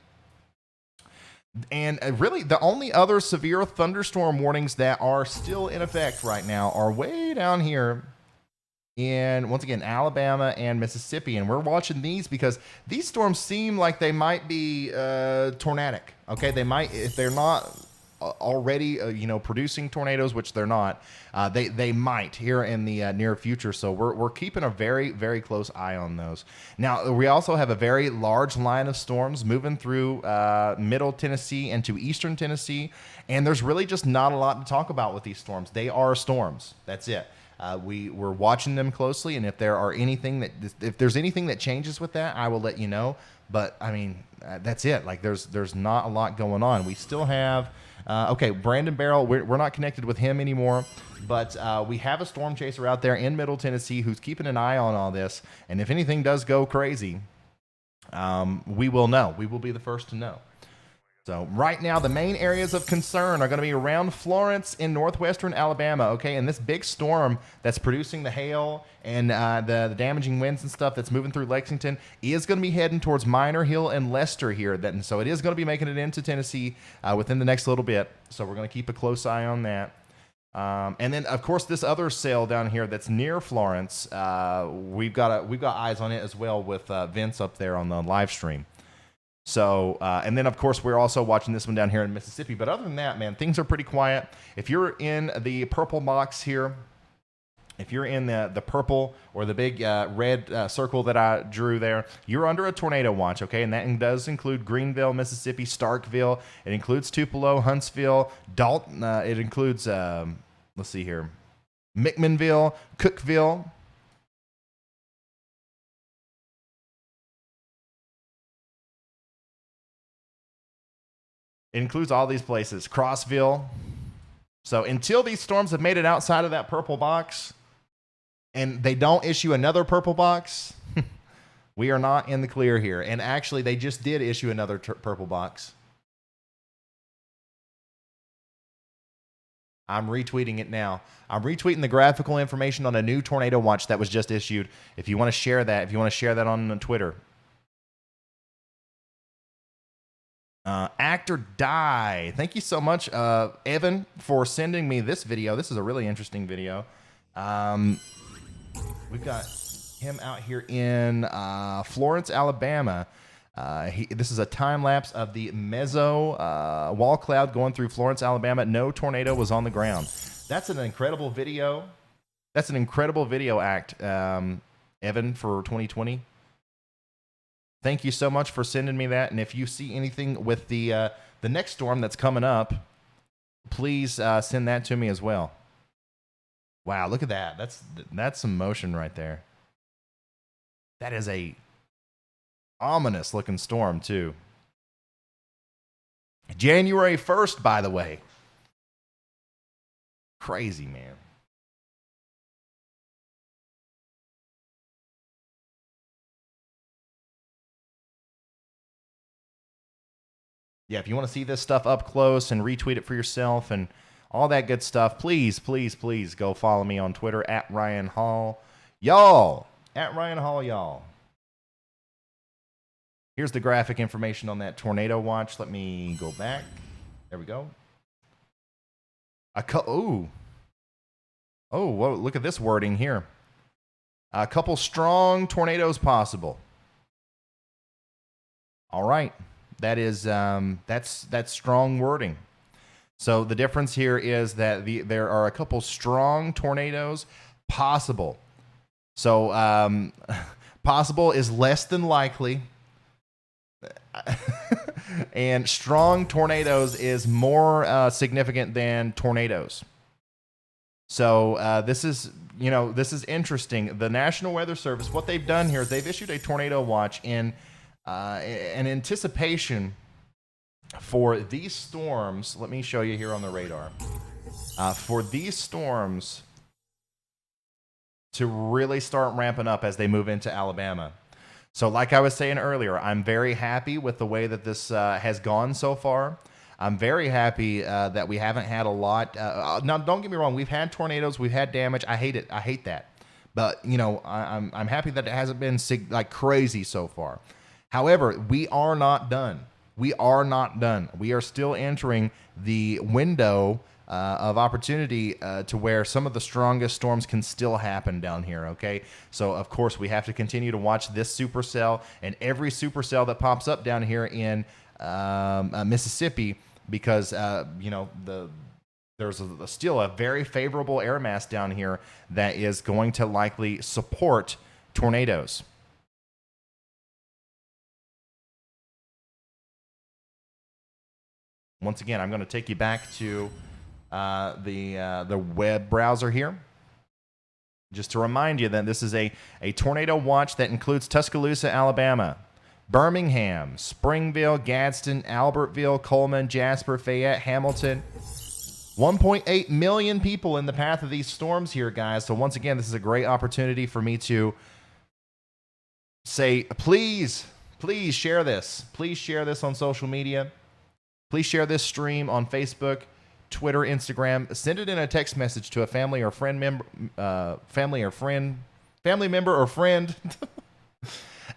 And really, the only other severe thunderstorm warnings that are still in effect right now are way down here in, once again, Alabama and Mississippi. And we're watching these because these storms seem like they might be tornadic. Okay, they might, if they're not already, producing tornadoes, which they're not, they might here in the near future. So we're keeping a very, very close eye on those. Now, we also have a very large line of storms moving through middle Tennessee and to eastern Tennessee. And there's really just not a lot to talk about with these storms. They are storms. That's it. We're watching them closely. And if there's anything that changes with that, I will let you know. But I mean, that's it. There's not a lot going on. We still have, Brandon Barrel, we're not connected with him anymore, but we have a storm chaser out there in Middle Tennessee who's keeping an eye on all this. And if anything does go crazy, we will know. We will be the first to know. So right now, the main areas of concern are going to be around Florence in northwestern Alabama, okay? And this big storm that's producing the hail and the damaging winds and stuff that's moving through Lexington is going to be heading towards Minor Hill and Lester here. So it is going to be making it into Tennessee within the next little bit. So we're going to keep a close eye on that. And then, of course, this other cell down here that's near Florence, we've got eyes on it as well with Vince up there on the live stream. So, and then, of course, we're also watching this one down here in Mississippi. But other than that, man, things are pretty quiet. If you're in the purple box here, if you're in the purple or the big red circle that I drew there, you're under a tornado watch, okay? And that does include Greenville, Mississippi, Starkville. It includes Tupelo, Huntsville, Dalton. It includes, let's see here, McMinnville, Cookeville. It includes all these places, Crossville. So until these storms have made it outside of that purple box and they don't issue another purple box, we are not in the clear here. And actually, they just did issue another purple box. I'm retweeting it now. I'm retweeting the graphical information on a new tornado watch that was just issued. If you want to share that, on Twitter, Actor Die. Thank you so much, Evan, for sending me this video. This is a really interesting video. We've got him out here in Florence, Alabama. This is a time lapse of the meso wall cloud going through Florence, Alabama. No tornado was on the ground. That's an incredible video. That's an incredible video act, Evan, for 2020. Thank you so much for sending me that. And if you see anything with the next storm that's coming up, please send that to me as well. Wow, look at that. That's some motion right there. That is a ominous looking storm too. January 1st, by the way. Crazy, man. Yeah, if you want to see this stuff up close and retweet it for yourself and all that good stuff, please, please, please go follow me on Twitter at Ryan Hall. Y'all, at Ryan Hall, y'all. Here's the graphic information on that tornado watch. Let me go back. There we go. Whoa, look at this wording here. A couple strong tornadoes possible. All right. That is that's strong wording. So the difference here is that there are a couple strong tornadoes possible. So possible is less than likely, and strong tornadoes is more significant than tornadoes. So this is interesting. The National Weather Service, what they've done here is they've issued a tornado watch in anticipation for these storms. Let me show you here on the radar. For these storms to really start ramping up as they move into Alabama. So like I was saying earlier, I'm very happy with the way that this has gone so far. I'm very happy that we haven't had a lot. Now, don't get me wrong. We've had tornadoes. We've had damage. I hate it. I hate that. But, I'm happy that it hasn't been like crazy so far. However, we are not done. We are not done. We are still entering the window of opportunity to where some of the strongest storms can still happen down here, okay? So, of course, we have to continue to watch this supercell and every supercell that pops up down here in Mississippi because, there's still a very favorable air mass down here that is going to likely support tornadoes. Once again, I'm going to take you back to the web browser here. Just to remind you that this is a tornado watch that includes Tuscaloosa, Alabama, Birmingham, Springville, Gadsden, Albertville, Coleman, Jasper, Fayette, Hamilton. 1.8 million people in the path of these storms here, guys. So once again, this is a great opportunity for me to say, please share this. Please share this on social media. Please share this stream on Facebook, Twitter, Instagram. Send it in a text message to a family or friend member, family member or friend.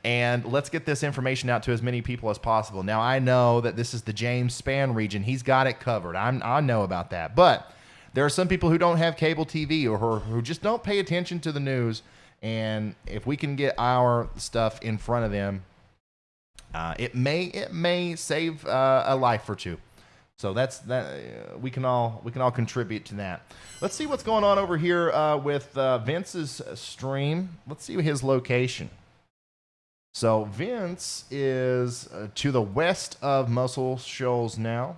And let's get this information out to as many people as possible. Now, I know that this is the James Spann region. He's got it covered. I know about that. But there are some people who don't have cable TV or who just don't pay attention to the news. And if we can get our stuff in front of them, it may save a life or two. So we can all contribute to that. Let's see what's going on over here with Vince's stream. Let's see his location. So Vince is to the west of Muscle Shoals now,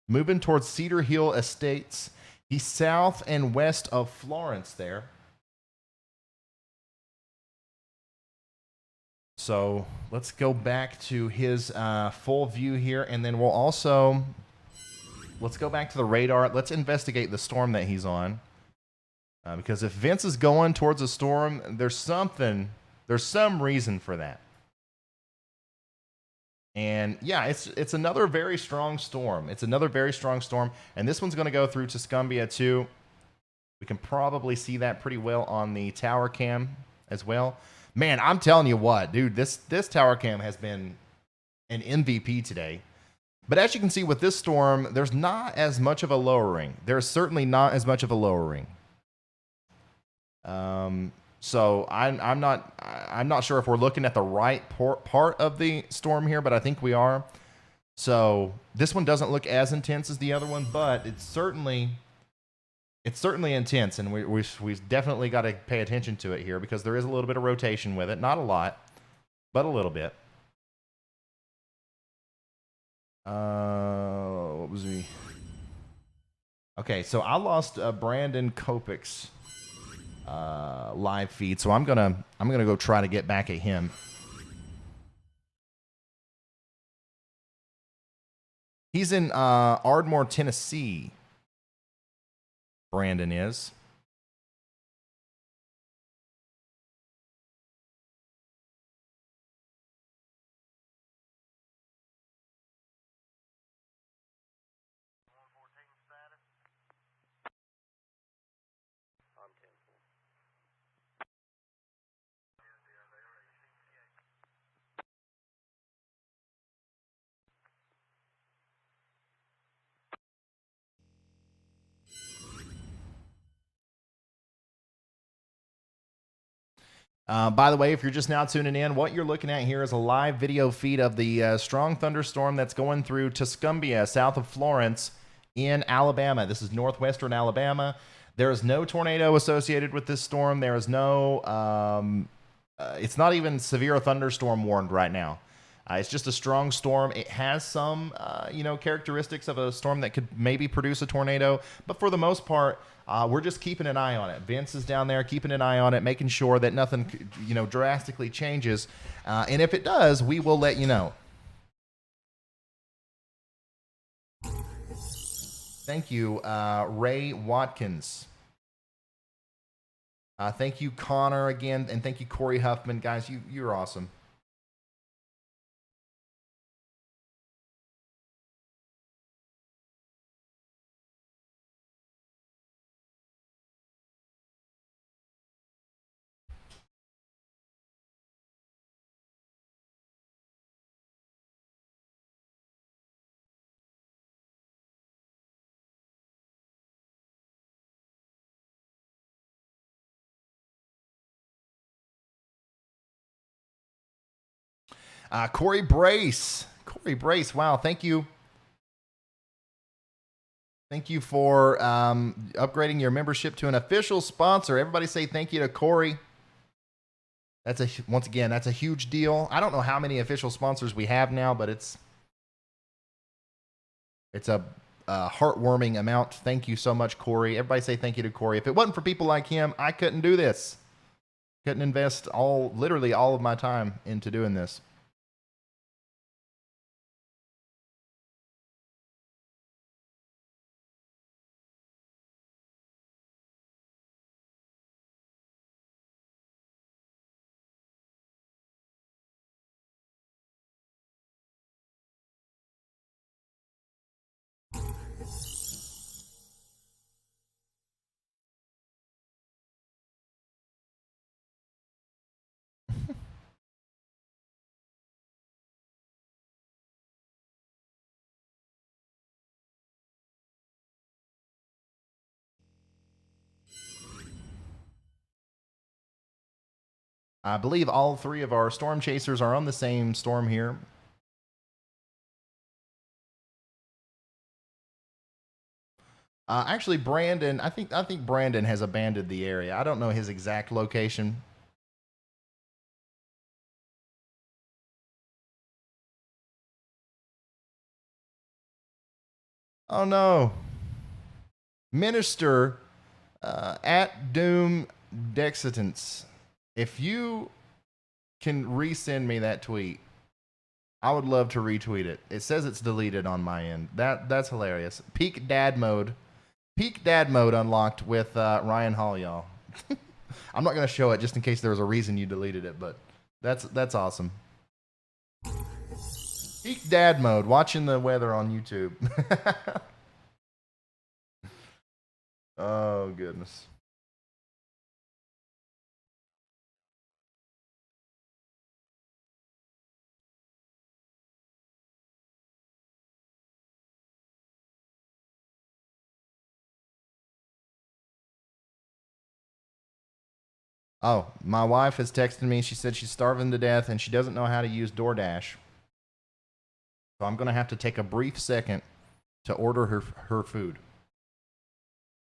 moving towards Cedar Hill Estates. He's south and west of Florence there. So let's go back to his full view here, and then let's go back to the radar. Let's investigate the storm that he's on, because if Vince is going towards a storm, there's some reason for that. And yeah, it's another very strong storm. It's another very strong storm, and this one's going to go through Tuscumbia too. We can probably see that pretty well on the tower cam as well. Man, I'm telling you what, dude, this tower cam has been an MVP today. But as you can see with this storm, there's not as much of a lowering. There's certainly not as much of a lowering. So I'm not sure if we're looking at the right part of the storm here, but I think we are. So this one doesn't look as intense as the other one, but it's certainly intense, and we've definitely got to pay attention to it here because there is a little bit of rotation with it. Not a lot, but a little bit. What was me? Okay, so I lost Brandon Kopic's live feed, so I'm gonna go try to get back at him. He's in Ardmore, Tennessee. Brandon is. By the way, if you're just now tuning in, what you're looking at here is a live video feed of the strong thunderstorm that's going through Tuscumbia, south of Florence, in Alabama. This is northwestern Alabama. There is no tornado associated with this storm. There is no, it's not even severe thunderstorm warned right now. It's just a strong storm. It has some, characteristics of a storm that could maybe produce a tornado, but for the most part, we're just keeping an eye on it. Vince is down there keeping an eye on it, making sure that nothing, drastically changes. And if it does, we will let you know. Thank you, Ray Watkins. Thank you, Connor, again, and thank you, Corey Huffman. Guys, you're awesome. Corey Brace. Wow, thank you. Thank you for upgrading your membership to an official sponsor. Everybody say thank you to Corey. Once again, that's a huge deal. I don't know how many official sponsors we have now, but it's a heartwarming amount. Thank you so much, Corey. Everybody say thank you to Corey. If it wasn't for people like him, I couldn't do this. Couldn't invest literally all of my time into doing this. I believe all three of our storm chasers are on the same storm here. Actually, Brandon, I think Brandon has abandoned the area. I don't know his exact location. Oh no. Minister at Doom Dexitance. If you can resend me that tweet, I would love to retweet it. It says it's deleted on my end. That's hilarious. Peak dad mode unlocked with Ryan Hall, y'all. I'm not gonna show it just in case there was a reason you deleted it, but that's awesome. Peak dad mode, watching the weather on YouTube. Oh goodness. Oh, my wife has texted me. She said she's starving to death and she doesn't know how to use DoorDash. So I'm going to have to take a brief second to order her food.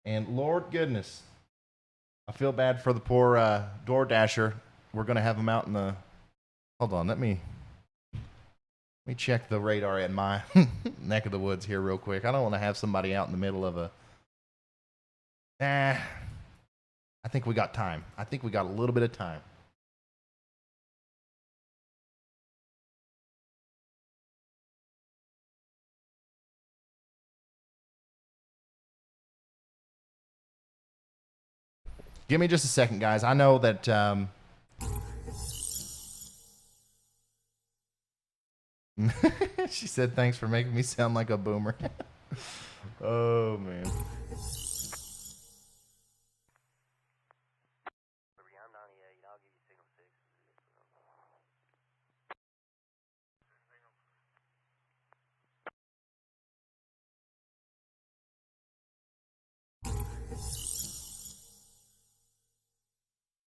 And Lord goodness, I feel bad for the poor DoorDasher. We're going to have him out in the... Hold on, let me check the radar in my neck of the woods here real quick. I don't want to have somebody out in the middle of a... I think we got time. I think we got a little bit of time. Give me just a second, guys. I know that... she said, thanks for making me sound like a boomer. Oh, man.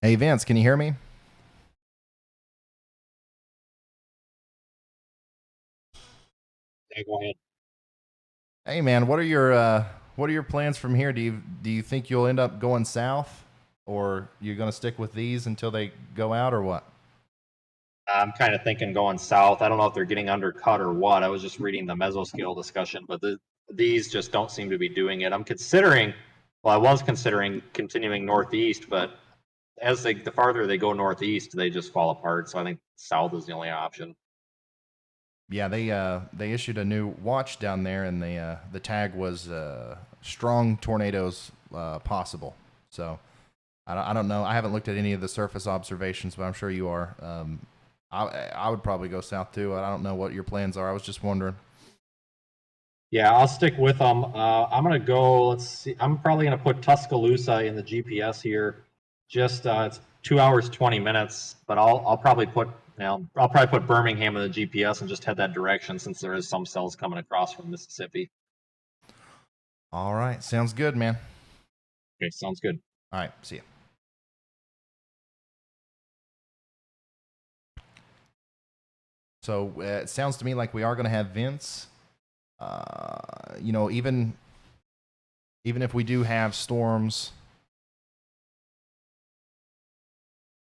Hey, Vince, can you hear me? Yeah, go ahead. Hey, man, what are your plans from here? Do you think you'll end up going south, or you're going to stick with these until they go out, or what? I'm kind of thinking going south. I don't know if they're getting undercut or what. I was just reading the mesoscale discussion, but these just don't seem to be doing it. I was considering continuing northeast, but as the farther they go northeast, they just fall apart. So I think south is the only option. Yeah, they issued a new watch down there, and the tag was strong tornadoes possible. So I don't know. I haven't looked at any of the surface observations, but I'm sure you are. I would probably go south too. I don't know what your plans are. I was just wondering. Yeah, I'll stick with them. I'm gonna go. Let's see. I'm probably gonna put Tuscaloosa in the GPS here. Just it's 2 hours 20 minutes, but I'll probably put I'll probably put Birmingham in the GPS and just head that direction since there is some cells coming across from Mississippi. All right, sounds good, man. Okay, sounds good. All right, see you. So it sounds to me like we are going to have Vince. Even if we do have storms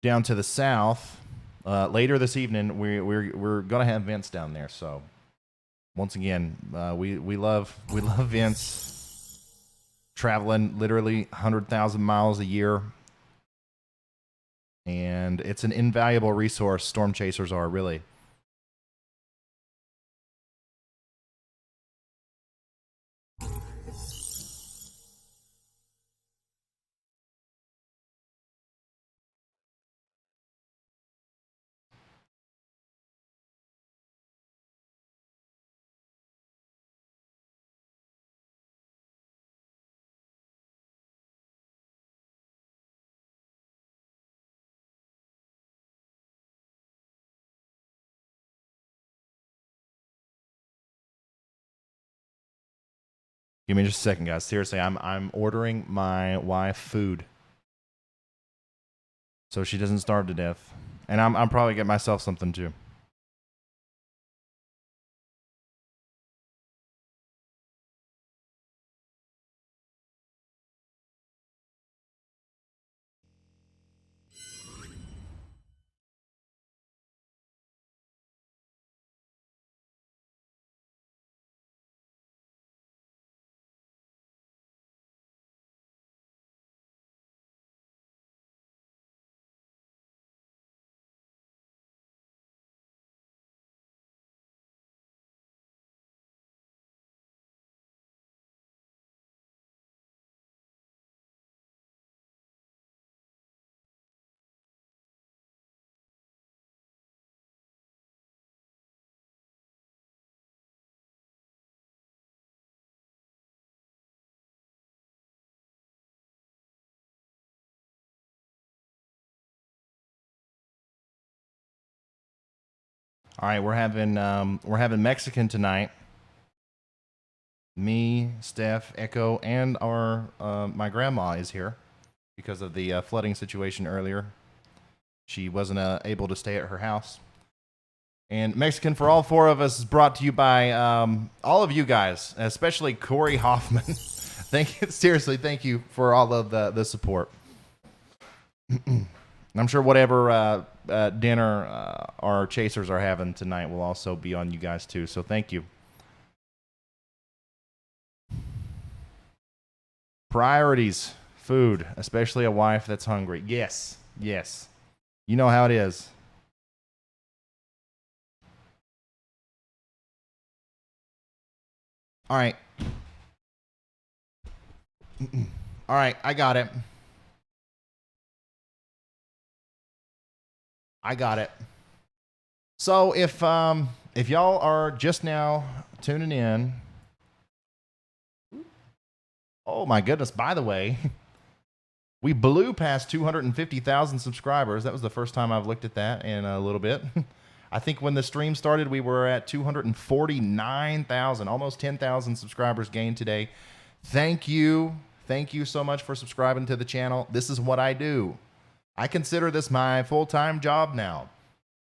down to the south later this evening, we're going to have Vince down there. So once again, we love Vince traveling literally 100,000 miles a year, and it's an invaluable resource. Storm chasers are really. Give me just a second, guys. Seriously, I'm ordering my wife food so she doesn't starve to death, and I'm probably get myself something too. All right, we're having Mexican tonight. Me, Steph, Echo, and our my grandma is here. because of the flooding situation earlier. She wasn't able to stay at her house. And Mexican for all four of us is brought to you by all of you guys, especially Corey Hoffman. Thank you, seriously, thank you for all of the support. I'm sure whatever dinner our chasers are having tonight will also be on you guys too. So thank you. Priorities, food, especially a wife that's hungry. Yes, yes. You know how it is. All right. All right, I got it. I got it. So if y'all are just now tuning in, oh my goodness, by the way, we blew past 250,000 subscribers. That was the first time I've looked at that in a little bit. I think when the stream started, we were at 249,000, almost 10,000 subscribers gained today. Thank you. Thank you so much for subscribing to the channel. This is what I do. I consider this my full-time job now.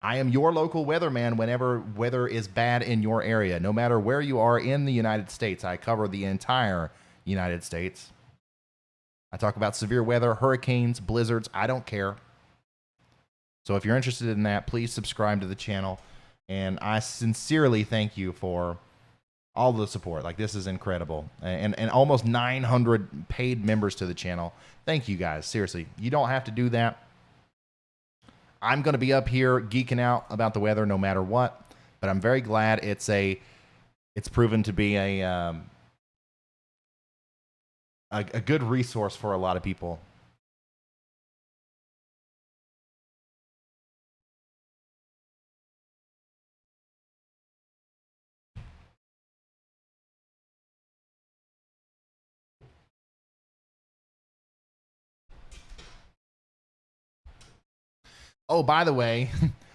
I am your local weatherman whenever weather is bad in your area. No matter where you are in the United States, I cover the entire United States. I talk about severe weather, hurricanes, blizzards. I don't care. So if you're interested in that, please subscribe to the channel. And I sincerely thank you for all the support. Like, this is incredible. And almost 900 paid members to the channel. Thank you guys. Seriously, you don't have to do that. I'm going to be up here geeking out about the weather no matter what. But I'm very glad it's proven to be a good resource for a lot of people. Oh, by the way,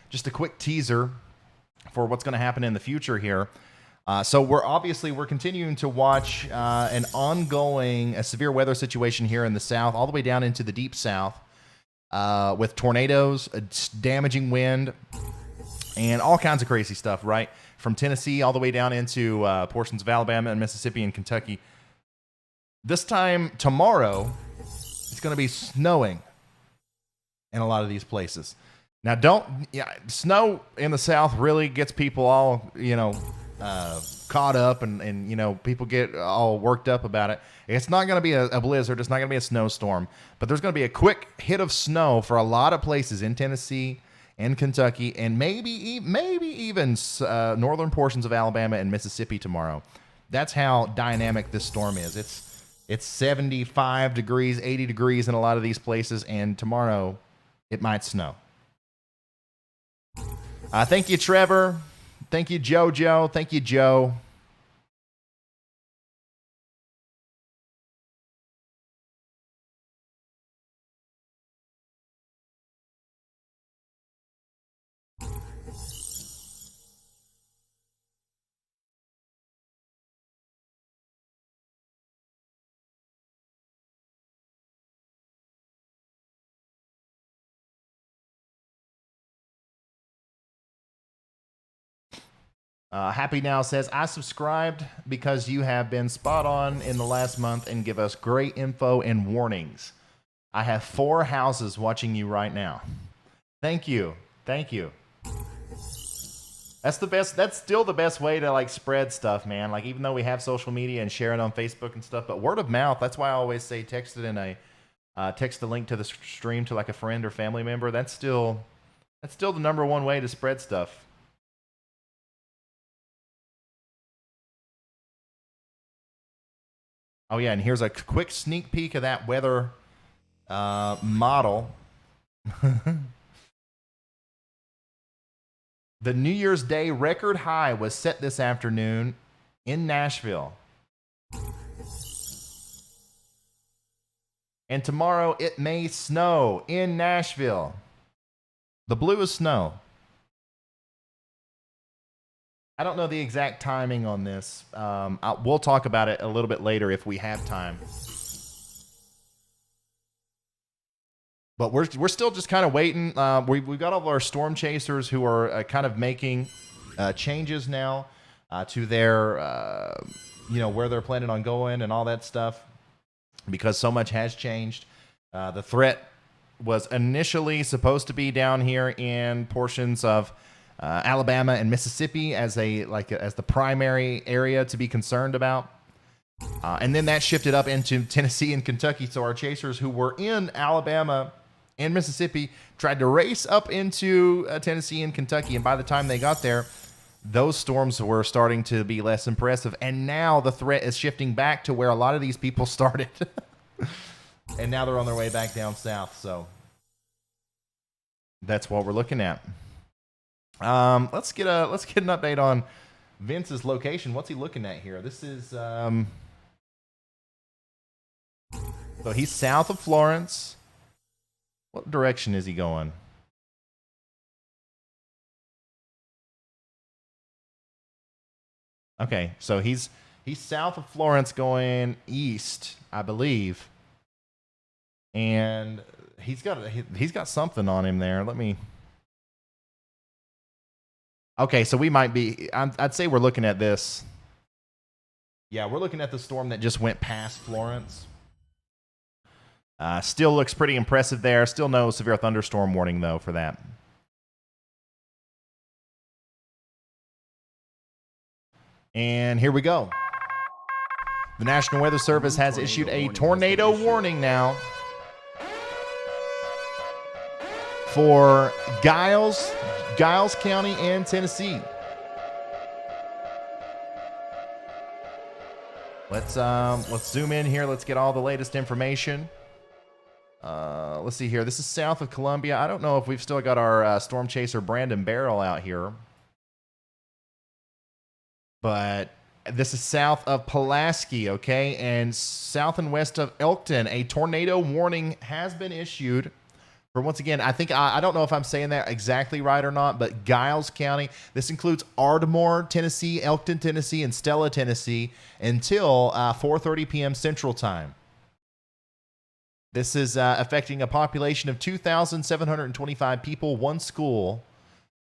just a quick teaser for what's going to happen in the future here. So we're continuing to watch an ongoing severe weather situation here in the South, all the way down into the deep South, with tornadoes, damaging wind, and all kinds of crazy stuff, right? From Tennessee all the way down into portions of Alabama and Mississippi and Kentucky. This time tomorrow, it's going to be snowing in a lot of these places. Now, snow in the South really gets people all, caught up and people get all worked up about it. It's not going to be a blizzard. It's not going to be a snowstorm. But there's going to be a quick hit of snow for a lot of places in Tennessee and Kentucky and maybe even northern portions of Alabama and Mississippi tomorrow. That's how dynamic this storm is. It's 75 degrees, 80 degrees in a lot of these places, and tomorrow it might snow. Thank you, Trevor. Thank you, JoJo. Thank you, Joe. Happy Now says, I subscribed because you have been spot on in the last month and give us great info and warnings. I have 4 houses watching you right now. Thank you. Thank you. That's the best. That's still the best way to spread stuff, man. Even though we have social media and share it on Facebook and stuff, but word of mouth, that's why I always say text it text the link to the stream to a friend or family member. That's still the number one way to spread stuff. Oh, yeah, and here's a quick sneak peek of that weather model. The New Year's Day record high was set this afternoon in Nashville. And tomorrow it may snow in Nashville. The blue is snow. I don't know the exact timing on this. We'll talk about it a little bit later if we have time. But we're still just kind of waiting. We've got all of our storm chasers who are kind of making changes now to their, where they're planning on going and all that stuff, because so much has changed. The threat was initially supposed to be down here in portions of Alabama and Mississippi as the primary area to be concerned about. And then that shifted up into Tennessee and Kentucky. So our chasers who were in Alabama and Mississippi tried to race up into Tennessee and Kentucky. And by the time they got there, those storms were starting to be less impressive. And now the threat is shifting back to where a lot of these people started. And now they're on their way back down south. So that's what we're looking at. Let's get an update on Vince's location. What's he looking at here? This is so he's south of Florence. What direction is he going? Okay, so he's south of Florence going east, I believe. And he's got something on him there. Let me. Okay, so we might be. I'd say we're looking at this. Yeah, we're looking at the storm that just went past Florence. Still looks pretty impressive there. Still no severe thunderstorm warning, though, for that. And here we go. The National Weather Service has issued a tornado warning now for Giles County and Tennessee. Let's zoom in here. Let's get all the latest information. Let's see here. This is south of Columbia. I don't know if we've still got our storm chaser Brandon Barrel out here, but this is south of Pulaski, okay, and south and west of Elkton. A tornado warning has been issued for, once again, I don't know if I'm saying that exactly right or not, but Giles County. This includes Ardmore, Tennessee, Elkton, Tennessee, and Stella, Tennessee, until 4:30 p.m. Central Time. This is affecting a population of 2,725 people, one school.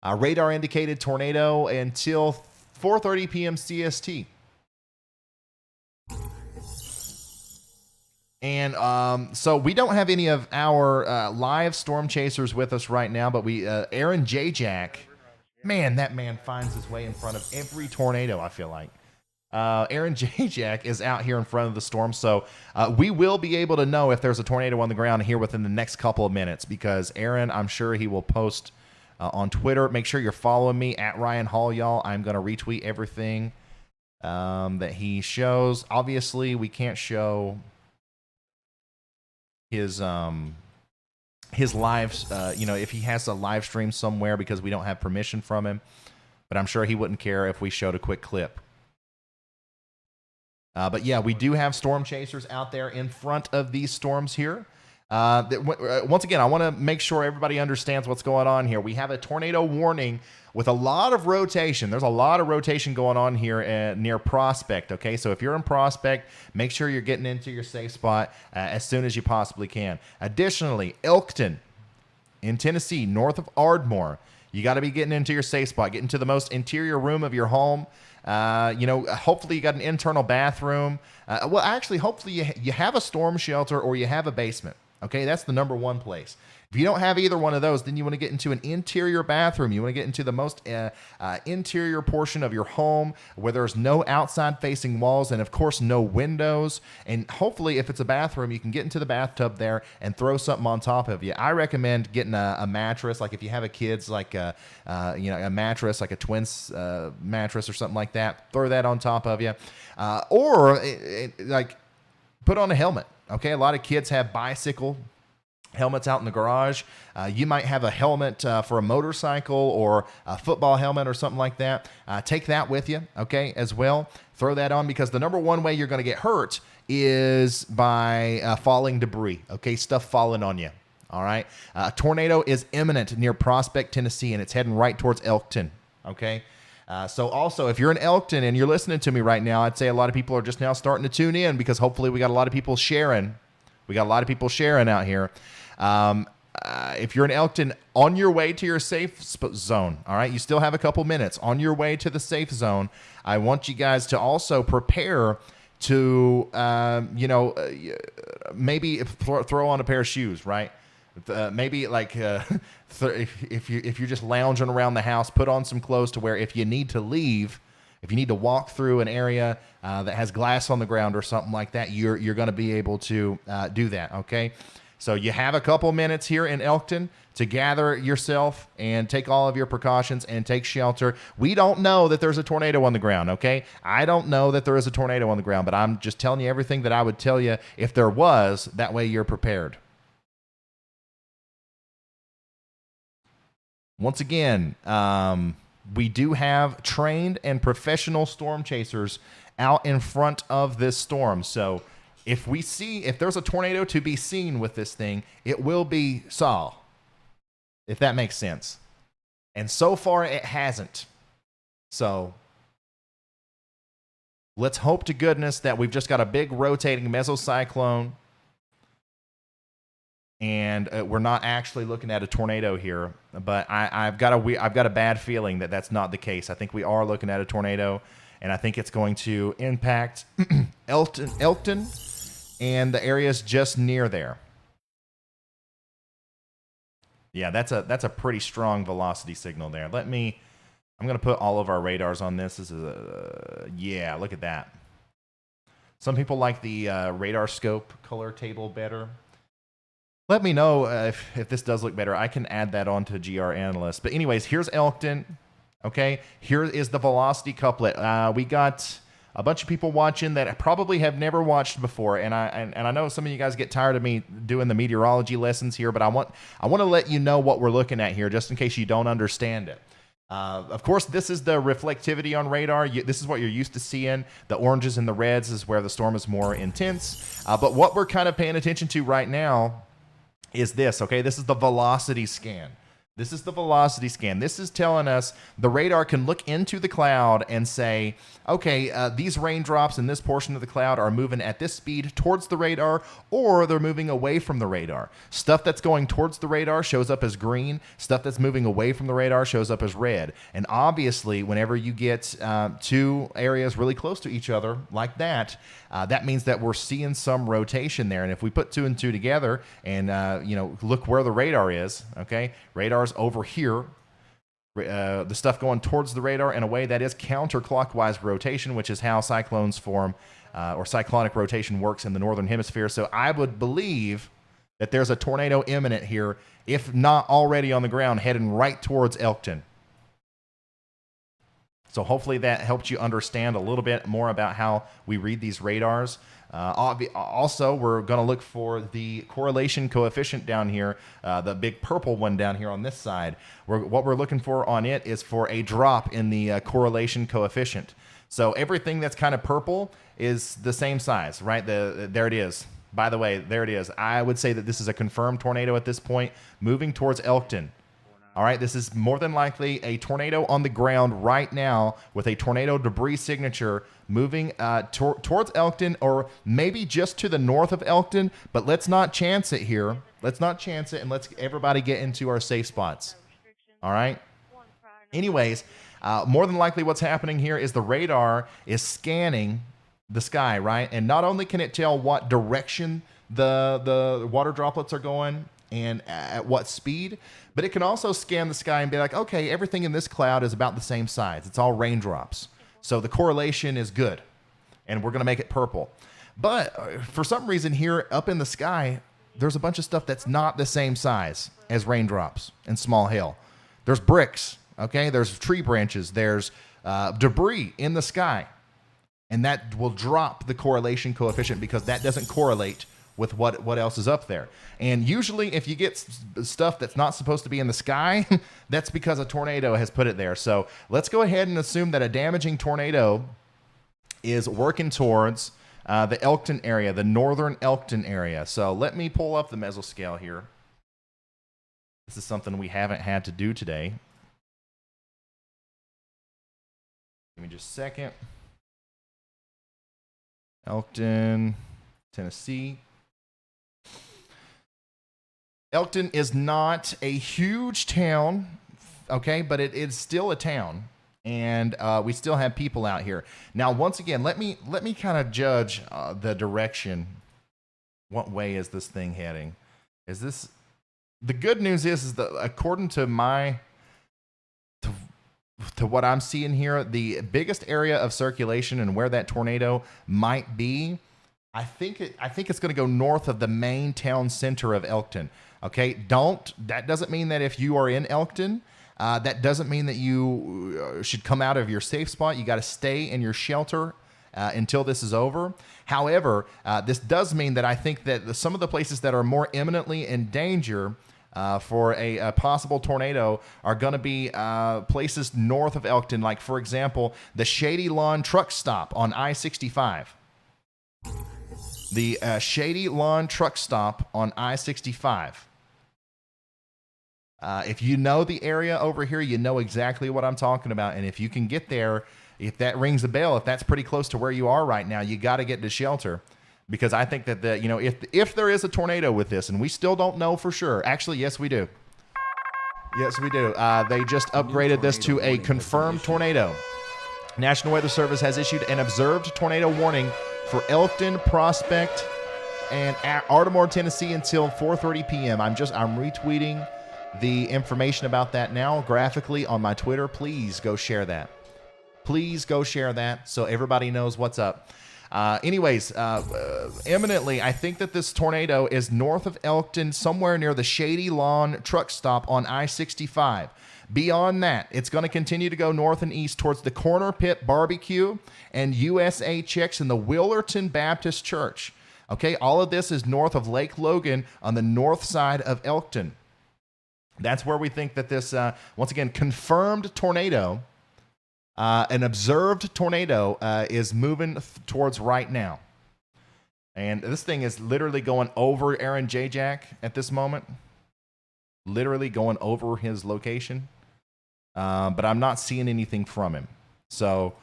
Radar indicated tornado until 4:30 p.m. CST. And so we don't have any of our live storm chasers with us right now, but Aaron J. Jack, man, that man finds his way in front of every tornado, I feel like. Aaron J. Jack is out here in front of the storm, so we will be able to know if there's a tornado on the ground here within the next couple of minutes, because Aaron, I'm sure he will post on Twitter. Make sure you're following me at Ryan Hall, y'all. I'm going to retweet everything that he shows. Obviously, we can't show his lives, if he has a live stream somewhere, because we don't have permission from him. But I'm sure he wouldn't care if we showed a quick clip. But yeah, we do have storm chasers out there in front of these storms here. Once again, I want to make sure everybody understands what's going on here. We have a tornado warning with a lot of rotation. There's a lot of rotation going on here near Prospect, okay? So if you're in Prospect, make sure you're getting into your safe spot as soon as you possibly can. Additionally, Elkton in Tennessee, north of Ardmore, you got to be getting into your safe spot, getting to the most interior room of your home. Hopefully you got an internal bathroom. Hopefully you have a storm shelter or you have a basement. Okay, that's the number one place. If you don't have either one of those, then you want to get into an interior bathroom. You want to get into the most interior portion of your home where there's no outside-facing walls and, of course, no windows. And hopefully, if it's a bathroom, you can get into the bathtub there and throw something on top of you. I recommend getting a mattress, like if you have a kid's, like a mattress, like a twins mattress or something like that. Throw that on top of you, or put on a helmet. Okay, a lot of kids have bicycle helmets out in the garage. You might have a helmet for a motorcycle or a football helmet or something like that. Take that with you, okay, as well. Throw that on, because the number one way you're going to get hurt is by falling debris, okay, stuff falling on you, all right? A tornado is imminent near Prospect, Tennessee, and it's heading right towards Elkton, okay? So also, if you're in Elkton and you're listening to me right now, I'd say a lot of people are just now starting to tune in, because hopefully we got a lot of people sharing. We got a lot of people sharing out here. If you're in Elkton, on your way to your safe zone, all right, you still have a couple minutes. On your way to the safe zone, I want you guys to also prepare to, maybe throw on a pair of shoes, right? Maybe like if you're just lounging around the house, put on some clothes to where if you need to leave, if you need to walk through an area that has glass on the ground or something like that, you're going to be able to do that. Okay, so you have a couple minutes here in Elkton to gather yourself and take all of your precautions and take shelter. We don't know that there's a tornado on the ground. Okay, I don't know that there is a tornado on the ground, but I'm just telling you everything that I would tell you if there was. That way you're prepared. Once again, we do have trained and professional storm chasers out in front of this storm. So if there's a tornado to be seen with this thing, it will be saw, if that makes sense. And so far, it hasn't. So let's hope to goodness that we've just got a big rotating mesocyclone and we're not actually looking at a tornado here, but I've got a bad feeling that that's not the case. I think we are looking at a tornado, and I think it's going to impact Elkton and the areas just near there. Yeah, that's a pretty strong velocity signal there. I'm going to put all of our radars on this. This is yeah, look at that. Some people like the radar scope color table better. Let me know if this does look better. I can add that on to GR Analyst. But anyways, here's Elkton. Okay, here is the velocity couplet. We got a bunch of people watching that probably have never watched before, and I know some of you guys get tired of me doing the meteorology lessons here, but I want to let you know what we're looking at here, just in case you don't understand it. Of course, this is the reflectivity on radar. This is what you're used to seeing. The oranges and the reds is where the storm is more intense. But what we're kind of paying attention to right now is this, okay? This is the velocity scan. This is the velocity scan. This is telling us the radar can look into the cloud and say, okay, these raindrops in this portion of the cloud are moving at this speed towards the radar, or they're moving away from the radar. Stuff that's going towards the radar shows up as green. Stuff that's moving away from the radar shows up as red. And obviously, whenever you get two areas really close to each other like that, that means that we're seeing some rotation there. And if we put two and two together and look where the radar is, okay, radar's over here. The stuff going towards the radar in a way that is counterclockwise rotation, which is how cyclones form or cyclonic rotation works in the northern hemisphere. So I would believe that there's a tornado imminent here, if not already on the ground, heading right towards Elkton. So hopefully that helped you understand a little bit more about how we read these radars. Also, we're going to look for the correlation coefficient down here, the big purple one down here on this side. What we're looking for on it is for a drop in the correlation coefficient. So everything that's kind of purple is the same size, right? There it is. By the way, there it is. I would say that this is a confirmed tornado at this point, moving towards Elkton. All right, this is more than likely a tornado on the ground right now with a tornado debris signature moving towards Elkton, or maybe just to the north of Elkton, but let's not chance it here. Let's not chance it, and let's everybody get into our safe spots. All right? Anyways, more than likely what's happening here is the radar is scanning the sky, right? And not only can it tell what direction the water droplets are going and at what speed, but it can also scan the sky and be like, okay, everything in this cloud is about the same size. It's all raindrops. So the correlation is good, and we're going to make it purple. But for some reason here up in the sky, there's a bunch of stuff that's not the same size as raindrops and small hail. There's bricks, okay? There's tree branches. There's debris in the sky, and that will drop the correlation coefficient because that doesn't correlate with what else is up there. And usually if you get stuff that's not supposed to be in the sky, that's because a tornado has put it there. So let's go ahead and assume that a damaging tornado is working towards the Elkton area, the northern Elkton area. So let me pull up the mesoscale here. This is something we haven't had to do today. Give me just a second. Elkton, Tennessee. Elkton is not a huge town, okay, but it is still a town, and we still have people out here. Now, once again, let me kind of judge the direction. What way is this thing heading? Is this the good news is that according to to what I'm seeing here, the biggest area of circulation and where that tornado might be, I think it's going to go north of the main town center of Elkton. Okay, that doesn't mean that if you are in Elkton, that doesn't mean that you should come out of your safe spot. You got to stay in your shelter until this is over. However, this does mean that I think that some of the places that are more imminently in danger for a possible tornado are going to be places north of Elkton, like, for example, the Shady Lawn truck stop on I-65. The Shady Lawn truck stop on I-65. If you know the area over here, you know exactly what I'm talking about. And if you can get there, if that rings a bell, if that's pretty close to where you are right now, you got to get to shelter. Because I think that if there is a tornado with this, and we still don't know for sure. Actually, yes, we do. Yes, we do. They just upgraded this to a confirmed tornado. National Weather Service has issued an observed tornado warning for Elkton, Prospect, and Ardmore, Tennessee until 4:30 p.m. I'm retweeting the information about that now graphically on my Twitter. Please go share that. Please go share that so everybody knows what's up. Imminently, I think that this tornado is north of Elkton, somewhere near the Shady Lawn truck stop on I-65. Beyond that, it's going to continue to go north and east towards the Corner Pit Barbecue and USA Chicks in the Willerton Baptist Church. Okay, all of this is north of Lake Logan on the north side of Elkton. That's where we think that this, once again, confirmed tornado, an observed tornado is moving towards right now. And this thing is literally going over Aaron Jack at this moment. Literally going over his location. But I'm not seeing anything from him. So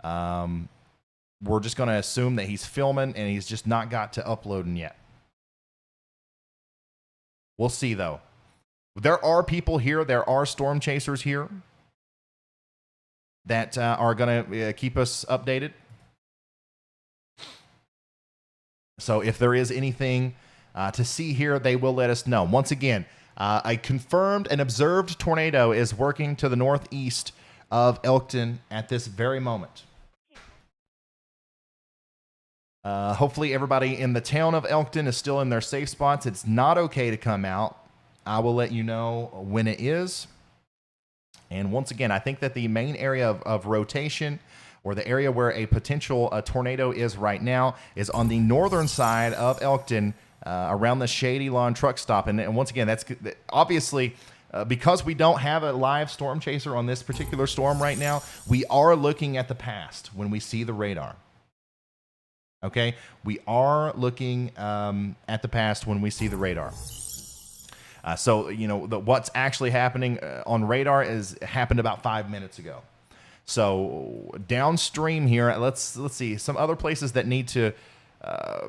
we're just going to assume that he's filming and he's just not got to uploading yet. We'll see, though. There are people here. There are storm chasers here that are going to keep us updated. So if there is anything to see here, they will let us know. Once again, a confirmed and observed tornado is working to the northeast of Elkton at this very moment. Hopefully everybody in the town of Elkton is still in their safe spots. It's not okay to come out. I will let you know when it is. And once again, I think that the main area of rotation, or the area where a potential tornado is right now, is on the northern side of Elkton, around the Shady Lawn truck stop. And once again, that's obviously because we don't have a live storm chaser on this particular storm right now, we are looking at the past when we see the radar. Okay? We are looking at the past when we see the radar. So, what's actually happening on radar happened about 5 minutes ago. So downstream here, let's see, some other places that need to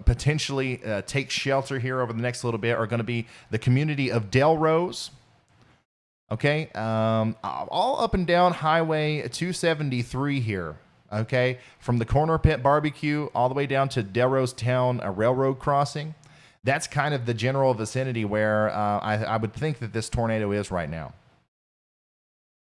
potentially take shelter here over the next little bit are going to be the community of Delrose. Okay, all up and down Highway 273 here. Okay, from the Corner Pit Barbecue all the way down to Delrose Town, a railroad crossing. That's kind of the general vicinity where I would think that this tornado is right now.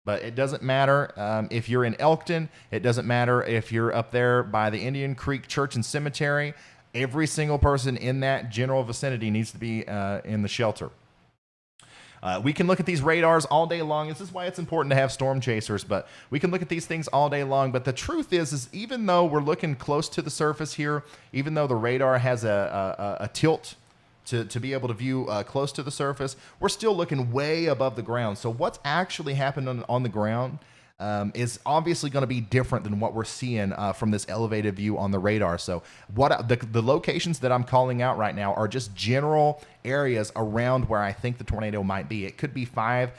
But it doesn't matter if you're in Elkton. It doesn't matter if you're up there by the Indian Creek Church and Cemetery. Every single person in that general vicinity needs to be in the shelter. We can look at these radars all day long. This is why it's important to have storm chasers, but we can look at these things all day long. But the truth is even though we're looking close to the surface here, even though the radar has a tilt to be able to view close to the surface, we're still looking way above the ground. So what's actually happened on the ground is obviously going to be different than what we're seeing from this elevated view on the radar. So what the locations that I'm calling out right now are just general areas around where I think the tornado might be. It could be 5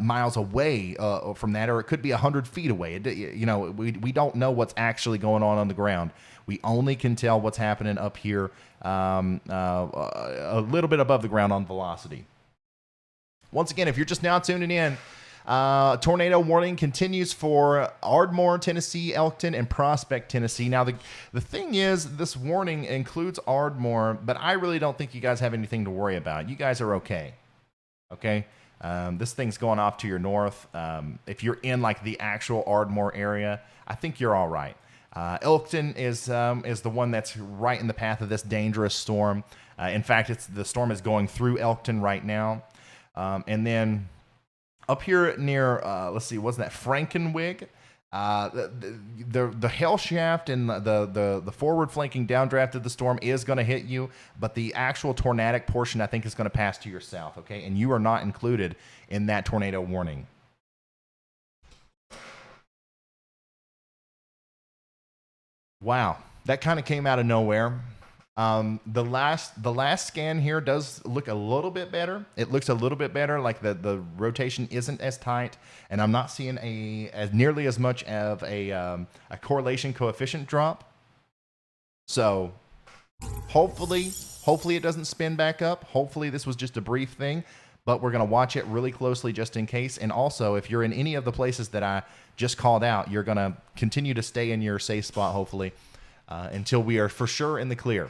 miles away from that, or it could be 100 feet away. We don't know what's actually going on the ground. We only can tell what's happening up here a little bit above the ground on velocity. Once again, if you're just now tuning in, tornado warning continues for Ardmore, Tennessee, Elkton, and Prospect, Tennessee. Now, the thing is, this warning includes Ardmore, but I really don't think you guys have anything to worry about. You guys are okay. Okay? This thing's going off to your north. If you're in, like, the actual Ardmore area, I think you're all right. Elkton is the one that's right in the path of this dangerous storm. In fact, the storm is going through Elkton right now. And then up here near, let's see, wasn't that Frankenwig? The hail shaft and the forward flanking downdraft of the storm is going to hit you, but the actual tornadic portion, I think, is going to pass to your south, okay? And you are not included in that tornado warning. Wow, that kind of came out of nowhere. The last scan here does look a little bit better. It looks a little bit better, like the rotation isn't as tight, and I'm not seeing as nearly as much of a correlation coefficient drop. So hopefully it doesn't spin back up. Hopefully this was just a brief thing, but we're going to watch it really closely just in case. And also, if you're in any of the places that I just called out, you're going to continue to stay in your safe spot, hopefully, until we are for sure in the clear.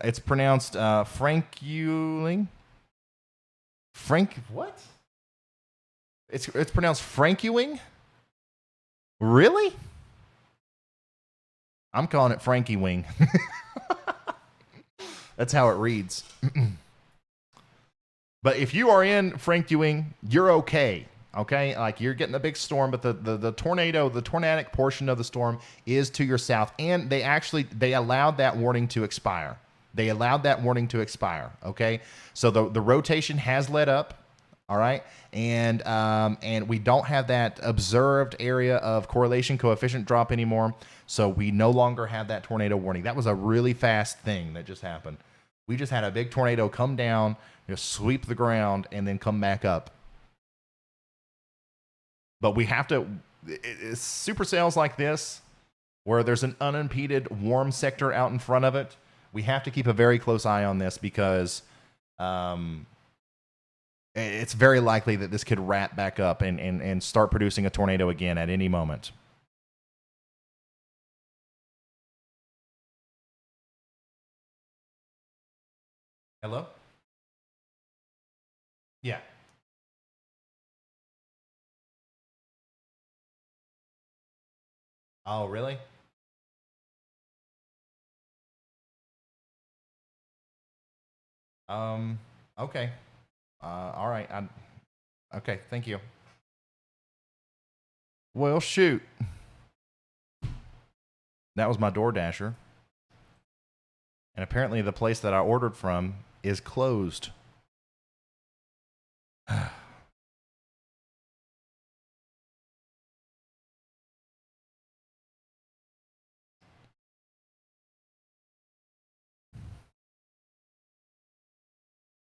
It's pronounced Frankuling. What? It's pronounced Frankuing? Really? I'm calling it Frankie Wing. That's how it reads. But if you are in Frankuing, you're okay. Okay, like you're getting a big storm, but the tornadic portion of the storm is to your south, and they allowed that warning to expire. Okay, so the rotation has let up. All right, and we don't have that observed area of correlation coefficient drop anymore, so we no longer have that tornado warning. That was a really fast thing that just happened. We just had a big tornado come down, just sweep the ground, and then come back up. But we have to, supercells like this, where there's an unimpeded warm sector out in front of it, we have to keep a very close eye on this because it's very likely that this could wrap back up and start producing a tornado again at any moment. Hello? Yeah. Oh, really? Okay. All right. Okay, thank you. Well, shoot. That was my DoorDasher. And apparently the place that I ordered from is closed.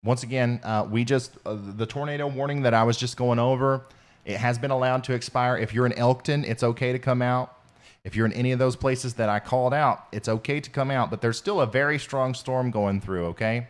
Once again, the tornado warning that I was just going over, it has been allowed to expire. If you're in Elkton, it's okay to come out. If you're in any of those places that I called out, it's okay to come out, but there's still a very strong storm going through, okay?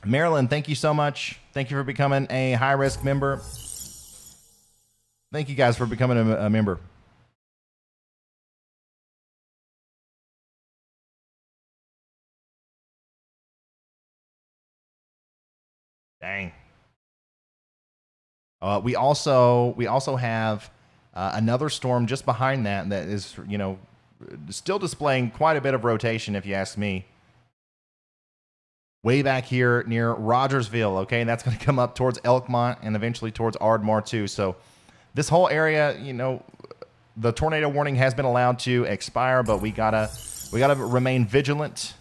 Marilyn, thank you so much. Thank you for becoming a high-risk member. Thank you guys for becoming a member. Dang. We also have another storm just behind that is, still displaying quite a bit of rotation, if you ask me. Way back here near Rogersville, okay? And that's going to come up towards Elkmont and eventually towards Ardmore too. So this whole area, you know, the tornado warning has been allowed to expire, but we gotta remain vigilant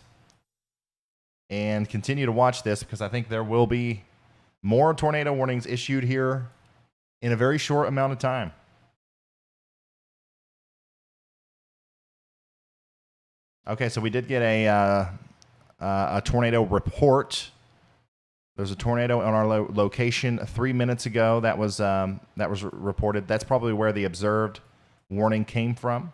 and continue to watch this, because I think there will be more tornado warnings issued here in a very short amount of time. Okay, so we did get a tornado report. There's a tornado on our location 3 minutes ago. That was reported. That's probably where the observed warning came from.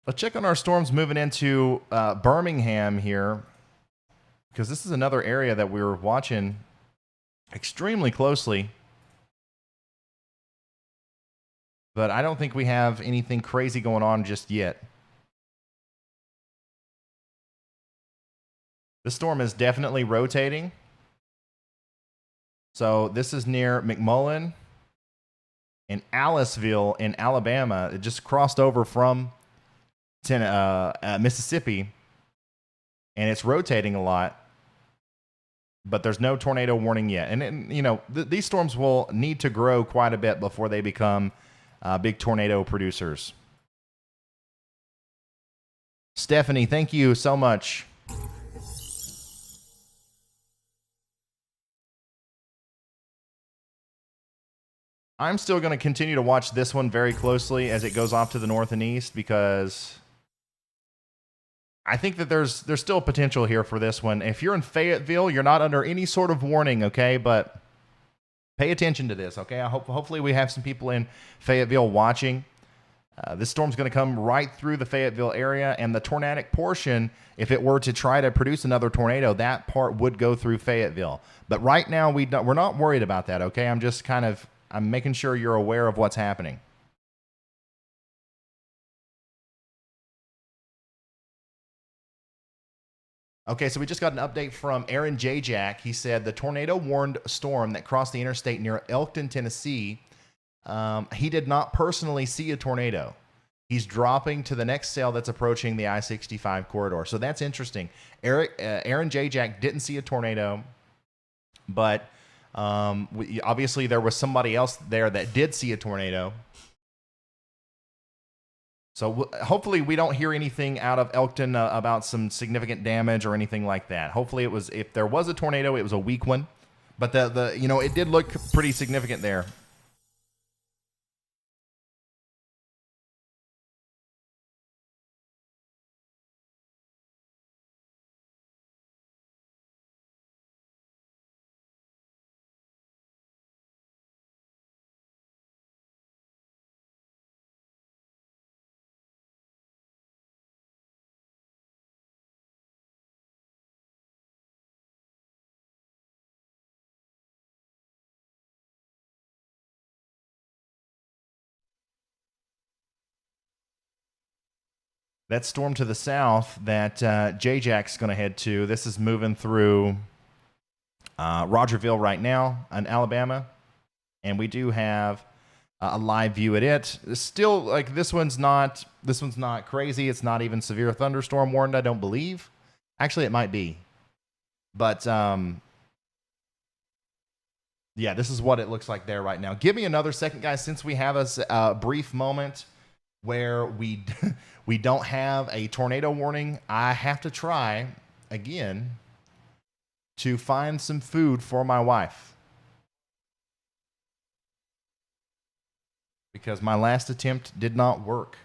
Let's check on our storms moving into Birmingham here, because this is another area that we're watching extremely closely. But I don't think we have anything crazy going on just yet. The storm is definitely rotating. So this is near McMullen and Aliceville in Alabama. It just crossed over from Mississippi, and it's rotating a lot. But there's no tornado warning yet. And you know, these storms will need to grow quite a bit before they become big tornado producers. Stephanie, thank you so much. I'm still going to continue to watch this one very closely as it goes off to the north and east, because I think that there's still potential here for this one. If you're in Fayetteville, you're not under any sort of warning, okay? But pay attention to this, okay? Hopefully we have some people in Fayetteville watching. This storm's going to come right through the Fayetteville area, and the tornadic portion, if it were to try to produce another tornado, that part would go through Fayetteville. But right now, we're not worried about that, okay? I'm making sure you're aware of what's happening. Okay, so we just got an update from Aaron J. Jack. He said the tornado-warned storm that crossed the interstate near Elkton, Tennessee, he did not personally see a tornado. He's dropping to the next cell that's approaching the I-65 corridor. So that's interesting. Aaron J. Jack didn't see a tornado, but obviously there was somebody else there that did see a tornado. So hopefully we don't hear anything out of Elkton about some significant damage or anything like that. Hopefully if there was a tornado, it was a weak one, but it did look pretty significant there. That storm to the south that J-Jack's going to head to, this is moving through Rogerville right now in Alabama. And we do have a live view at it. It's still, like, this one's not crazy. It's not even severe thunderstorm warned, I don't believe. Actually, it might be. But, yeah, this is what it looks like there right now. Give me another second, guys, since we have a brief moment where we don't have a tornado warning. I have to try again to find some food for my wife, because my last attempt did not work.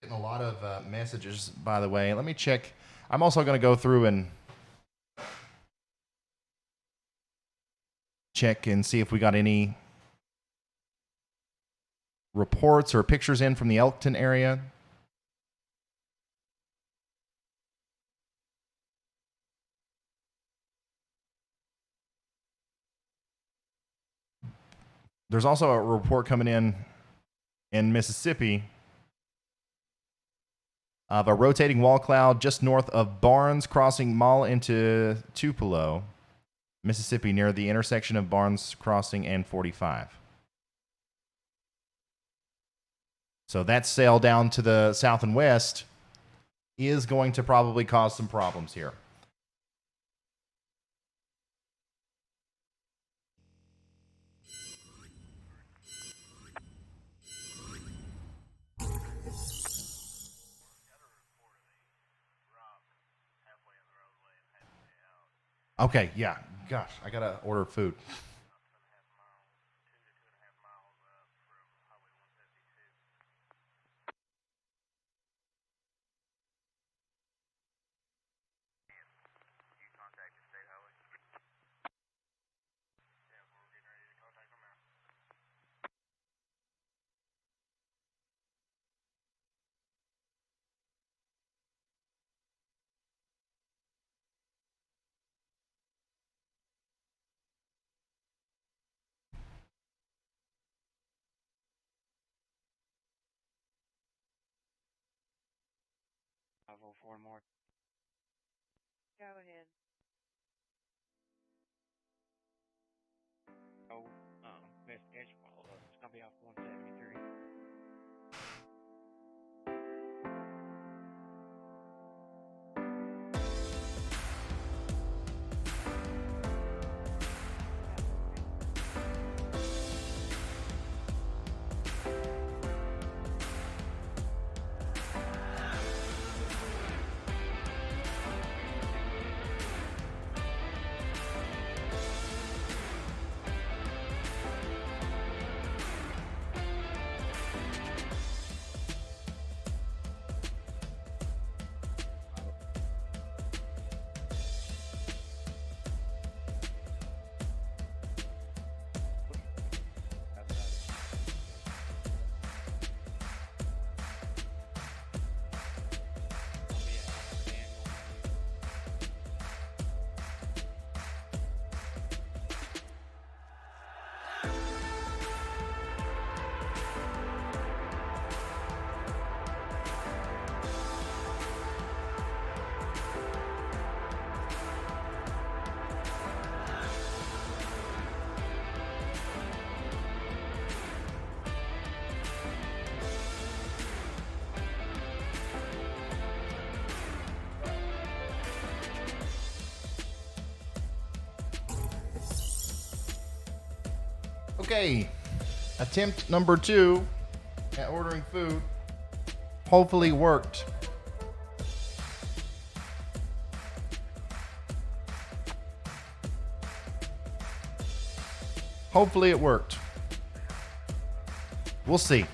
Getting a lot of messages, by the way. Let me check. I'm also going to go through and check and see if we got any reports or pictures in from the Elkton area. There's also a report coming in Mississippi of a rotating wall cloud just north of Barnes, crossing Mall into Tupelo, Mississippi, near the intersection of Barnes Crossing and 45. So that sail down to the south and west is going to probably cause some problems here. Okay, yeah. Gosh, I gotta order food. I'll vote for more. Go ahead. Oh, investigation follow up. It's gonna be off 173. Okay, attempt number 2 at ordering food hopefully worked. Hopefully it worked. We'll see.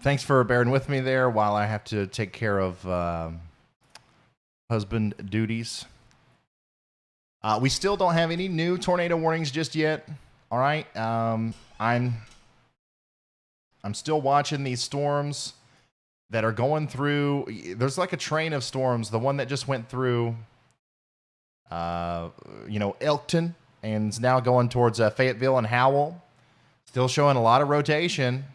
Thanks for bearing with me there while I have to take care of husband duties. We still don't have any new tornado warnings just yet. All right. I'm still watching these storms that are going through. There's like a train of storms. The one that just went through, Elkton and is now going towards Fayetteville and Howell. Still showing a lot of rotation.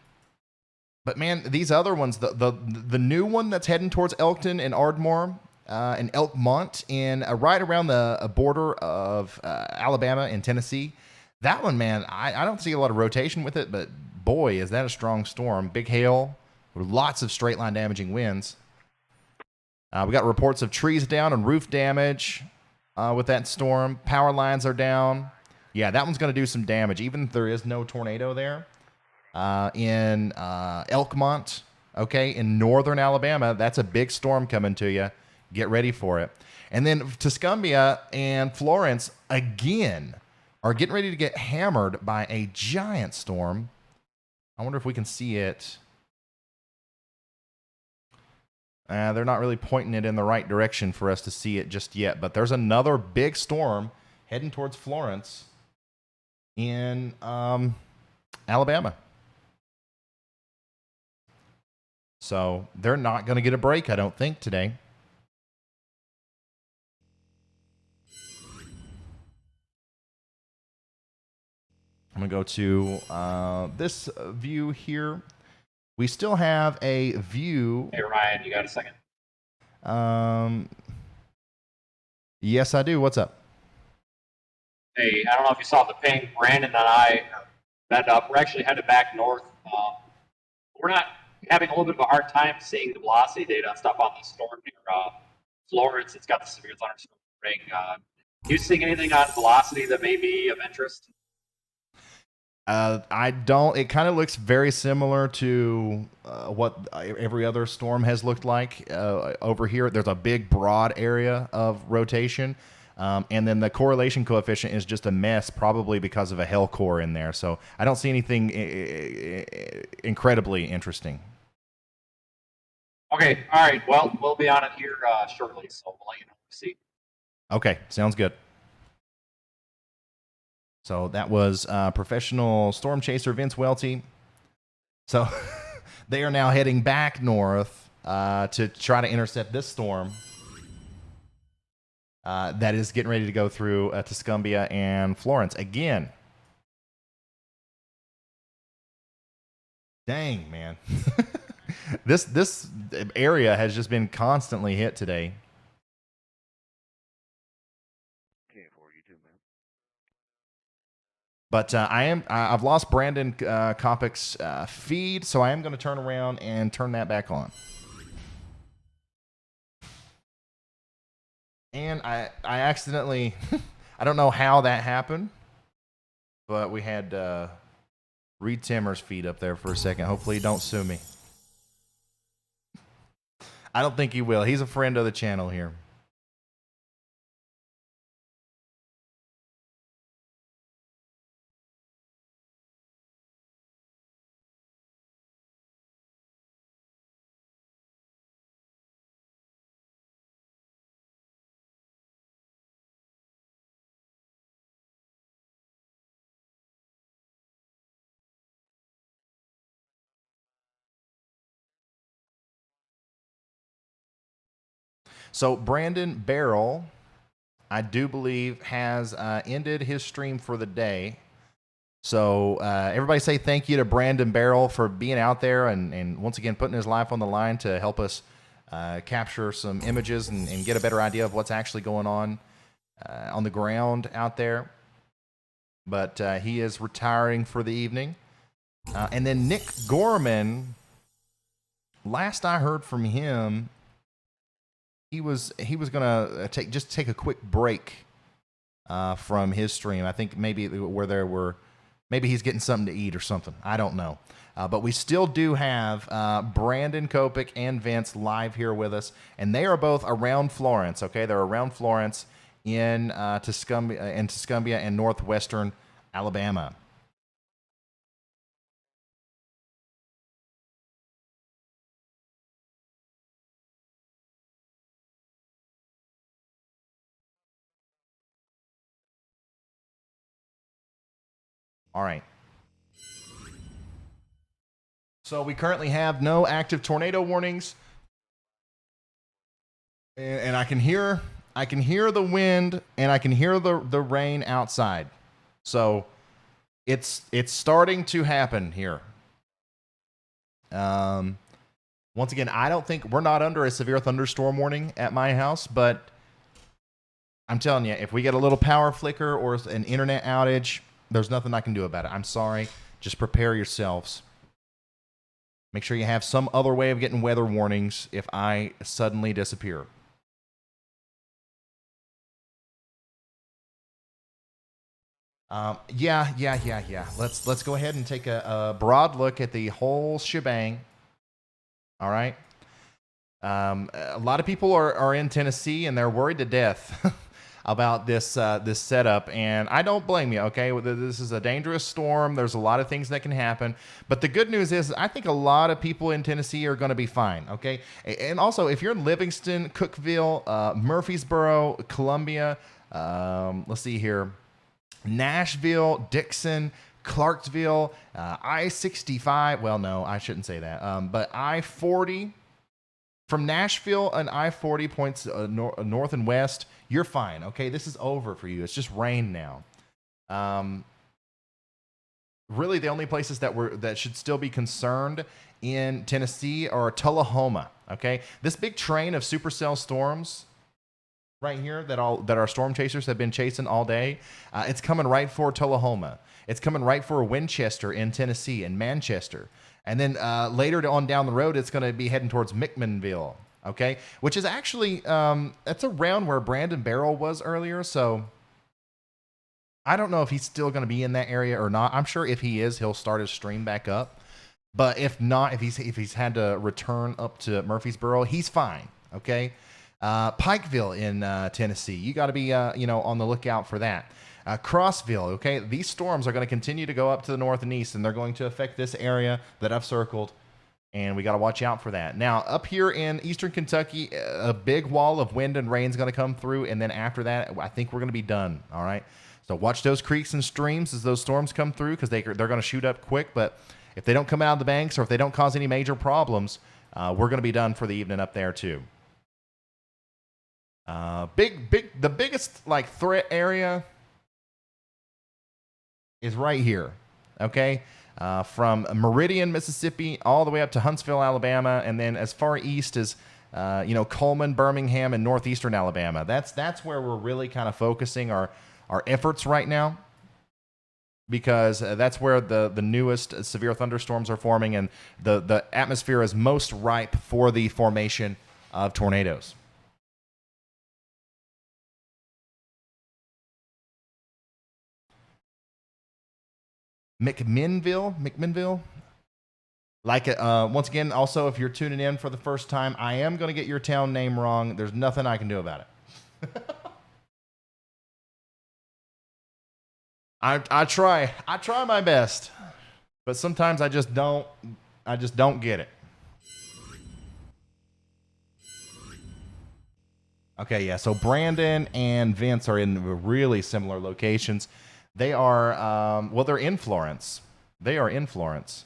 But man, these other ones, the new one that's heading towards Elkton and Ardmore and Elkmont in right around the border of Alabama and Tennessee, that one, man, I don't see a lot of rotation with it, but boy, is that a strong storm. Big hail, lots of straight line damaging winds. We got reports of trees down and roof damage with that storm. Power lines are down. Yeah, that one's going to do some damage, even if there is no tornado there. In Elkmont, okay, in northern Alabama, that's a big storm coming to you. Get ready for it. And then Tuscumbia and Florence, again, are getting ready to get hammered by a giant storm. I wonder if we can see it. They're not really pointing it in the right direction for us to see it just yet, but there's another big storm heading towards Florence in Alabama. So they're not going to get a break, I don't think, today. I'm going to go to this view here. We still have a view. Hey, Ryan, you got a second? Yes, I do. What's up? Hey, I don't know if you saw the ping. Brandon and I we're actually headed back north. We're not having a little bit of a hard time seeing the velocity data and stuff on the storm near Florence. It's got the severe thunderstorm ring. You seeing anything on velocity that may be of interest? I don't. It kind of looks very similar to what every other storm has looked like over here. There's a big, broad area of rotation. And then the correlation coefficient is just a mess, probably because of a hell core in there. So I don't see anything incredibly interesting. Okay, all right. Well, we'll be on it here shortly, so we'll let you know. See. Okay, sounds good. So that was professional storm chaser Vince Welty. So they are now heading back north to try to intercept this storm that is getting ready to go through Tuscumbia and Florence again. Dang, man. This area has just been constantly hit today. But I've lost Brandon Kopic's feed, so I am going to turn around and turn that back on. And I accidentally, I don't know how that happened, but we had Reed Timmer's feed up there for a second. Hopefully he don't sue me. I don't think he will. He's a friend of the channel here. So Brandon Barrel, I do believe, has ended his stream for the day. So everybody say thank you to Brandon Barrel for being out there and once again putting his life on the line to help us capture some images and get a better idea of what's actually going on the ground out there. But he is retiring for the evening. And then Nick Gorman, last I heard from him, he was gonna take a quick break from his stream. I think maybe maybe he's getting something to eat or something. I don't know. But we still do have Brandon Kopic and Vince live here with us, and they are both around Florence. Okay, they're around Florence in Tuscumbia and northwestern Alabama. All right. So we currently have no active tornado warnings, and I can hear the wind and I can hear the rain outside. So it's starting to happen here. Once again, I don't think we're not under a severe thunderstorm warning at my house, but I'm telling you, if we get a little power flicker or an internet outage, there's nothing I can do about it. I'm sorry. Just prepare yourselves. Make sure you have some other way of getting weather warnings if I suddenly disappear. Yeah. Let's go ahead and take a broad look at the whole shebang. All right. A lot of people are in Tennessee and they're worried to death about this setup, and I don't blame you. Okay, this is a dangerous storm. There's a lot of things that can happen, but the good news is I think a lot of people in Tennessee are going to be fine. Okay, and also if you're in Livingston, Cookeville, Murfreesboro, Columbia, let's see here, Nashville, Dixon, Clarksville, I-65. Well, no, I shouldn't say that. But I-40 from Nashville and I-40 points north and west. You're fine, okay? This is over for you. It's just rain now. really the only places that should still be concerned in Tennessee are Tullahoma. Okay, this big train of supercell storms right here that our storm chasers have been chasing all day. It's coming right for Tullahoma. It's coming right for Winchester in Tennessee and Manchester. And then later on down the road, it's going to be heading towards McMinnville, okay? Which is actually, that's around where Brandon Barrel was earlier. So I don't know if he's still going to be in that area or not. I'm sure if he is, he'll start his stream back up. But if not, if he's had to return up to Murfreesboro, he's fine, okay? Pikeville in Tennessee, you got to be on the lookout for that. Crossville, okay? These storms are going to continue to go up to the north and east, and they're going to affect this area that I've circled, and we got to watch out for that. Now, up here in eastern Kentucky, a big wall of wind and rain is going to come through, and then after that, I think we're going to be done, all right? So watch those creeks and streams as those storms come through, because they're going to shoot up quick, but if they don't come out of the banks or if they don't cause any major problems, we're going to be done for the evening up there too. The biggest threat area is right here, okay? From Meridian, Mississippi, all the way up to Huntsville, Alabama, and then as far east as Coleman, Birmingham, and northeastern Alabama. That's where we're really kind of focusing our efforts right now, because that's where the newest severe thunderstorms are forming, and the atmosphere is most ripe for the formation of tornadoes. McMinnville. Once again, also, if you're tuning in for the first time, I am going to get your town name wrong. There's nothing I can do about it. I try my best, but sometimes I just don't get it. Okay, yeah. So Brandon and Vince are in really similar locations. They are, they're in Florence. They are in Florence.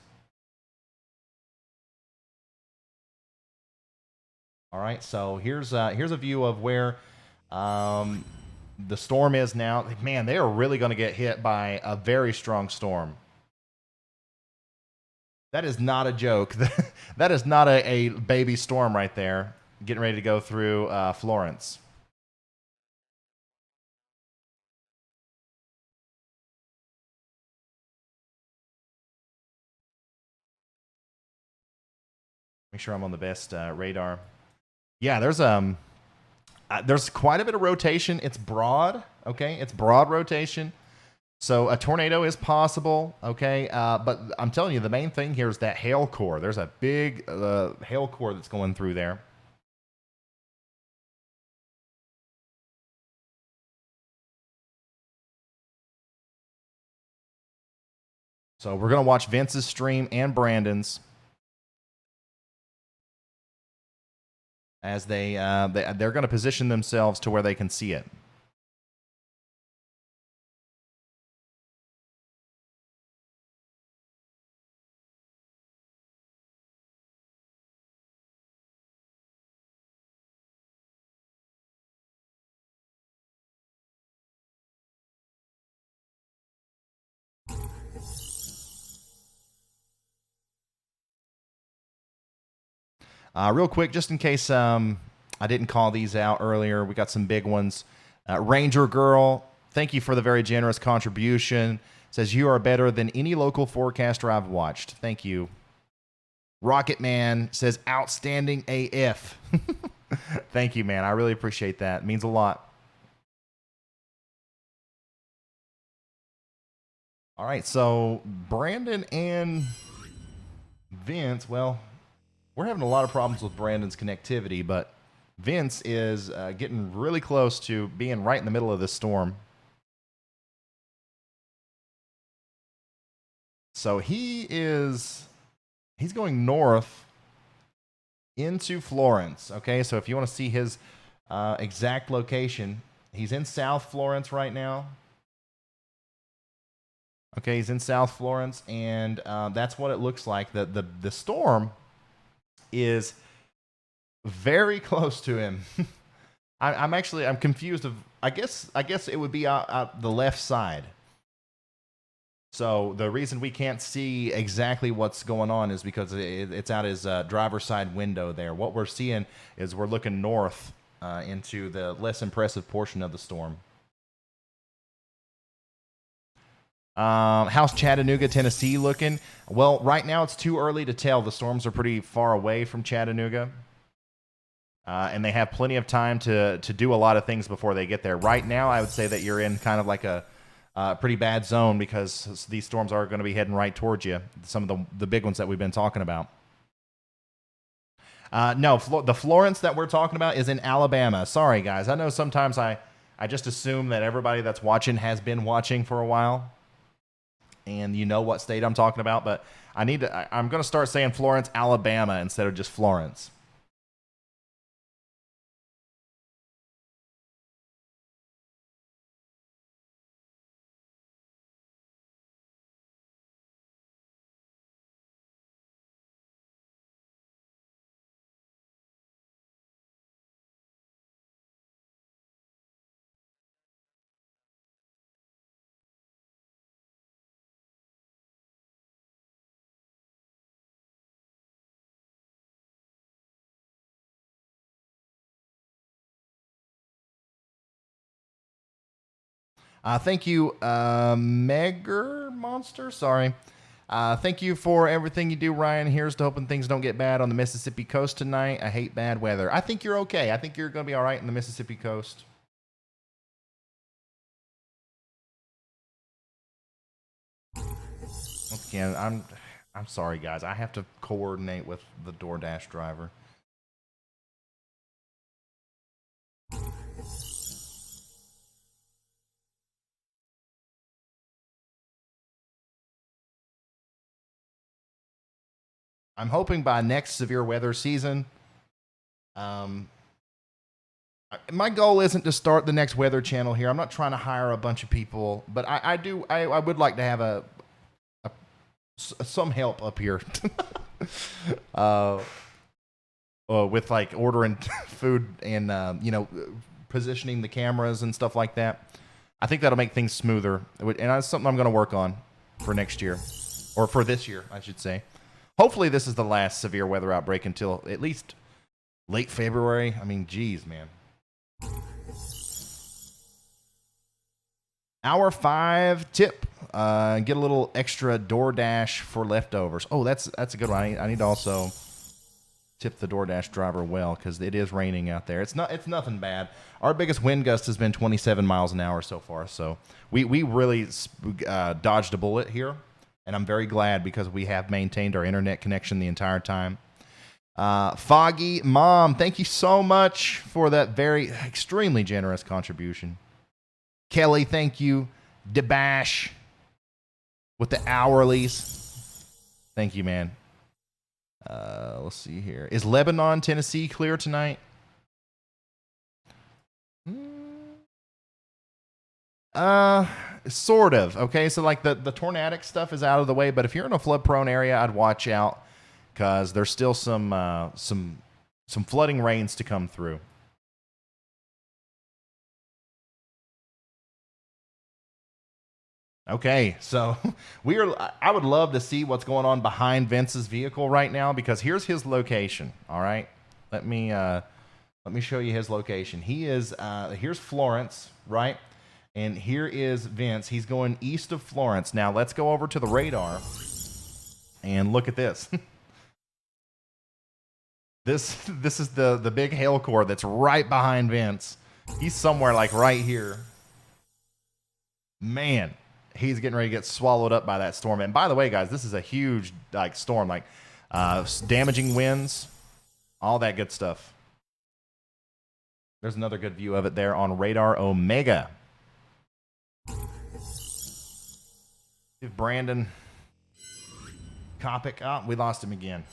All right, so here's a view of where the storm is now. Man, they are really going to get hit by a very strong storm. That is not a joke. That is not a baby storm right there, getting ready to go through Florence. Make sure I'm on the best radar. Yeah, there's quite a bit of rotation. It's broad, okay? It's broad rotation. So a tornado is possible, okay? But I'm telling you, the main thing here is that hail core. There's a big hail core that's going through there. So we're going to watch Vince's stream and Brandon's as they're going to position themselves to where they can see it. Real quick, just in case I didn't call these out earlier, we got some big ones. Ranger Girl, thank you for the very generous contribution. Says, you are better than any local forecaster I've watched. Thank you. Rocket Man says, outstanding AF. Thank you, man. I really appreciate that. It means a lot. All right, so Brandon and Vince, well, we're having a lot of problems with Brandon's connectivity, but Vince is getting really close to being right in the middle of this storm. So he's going north into Florence, okay? So if you want to see his exact location, he's in South Florence right now. Okay, he's in South Florence, and that's what it looks like. The storm is very close to him. I'm confused. I guess it would be out the left side. So the reason we can't see exactly what's going on is because it's out his driver's side window there. What we're seeing is we're looking north into the less impressive portion of the storm. How's Chattanooga, Tennessee looking? Well, right now it's too early to tell. The storms are pretty far away from Chattanooga. And they have plenty of time to do a lot of things before they get there. Right now, I would say that you're in kind of like a pretty bad zone because these storms are going to be heading right towards you. Some of the big ones that we've been talking about. No, the Florence that we're talking about is in Alabama. Sorry, guys. I know sometimes I just assume that everybody that's watching has been watching for a while. And you know what state I'm talking about. But I'm going to start saying Florence, Alabama instead of just Florence. Thank you, Megger Monster. Sorry. Thank you for everything you do, Ryan. Here's to hoping things don't get bad on the Mississippi coast tonight. I hate bad weather. I think you're okay. I think you're going to be all right in the Mississippi coast. Once again, I'm sorry, guys. I have to coordinate with the DoorDash driver. I'm hoping by next severe weather season, my goal isn't to start the next weather channel here. I'm not trying to hire a bunch of people, but I would like to have some help up here. With like ordering food and positioning the cameras and stuff like that. I think that'll make things smoother, and that's something I'm going to work on for next year, or for this year, I should say. Hopefully this is the last severe weather outbreak until at least late February. I mean, geez, man. Hour 5 tip. Get a little extra DoorDash for leftovers. Oh, that's a good one. I need to also tip the DoorDash driver well because it is raining out there. It's nothing bad. Our biggest wind gust has been 27 miles an hour so far. So we really dodged a bullet here. And I'm very glad because we have maintained our internet connection the entire time. Foggy Mom, thank you so much for that very extremely generous contribution. Kelly, thank you. Debash with the hourlies. Thank you, man. Let's see here. Is Lebanon, Tennessee clear tonight? Sort of. Okay, so like the tornadic stuff is out of the way, but if you're in a flood-prone area, I'd watch out because there's still some flooding rains to come through. Okay, so I would love to see what's going on behind Vince's vehicle right now because here's his location. All right, let me show you his location. He is here's Florence, right? And here is Vince. He's going east of Florence. Now, let's go over to the radar and look at this. This is the big hail core that's right behind Vince. He's somewhere like right here. Man, he's getting ready to get swallowed up by that storm. And by the way, guys, this is a huge storm, damaging winds, all that good stuff. There's another good view of it there on Radar Omega. Brandon Kopic. Oh, we lost him again.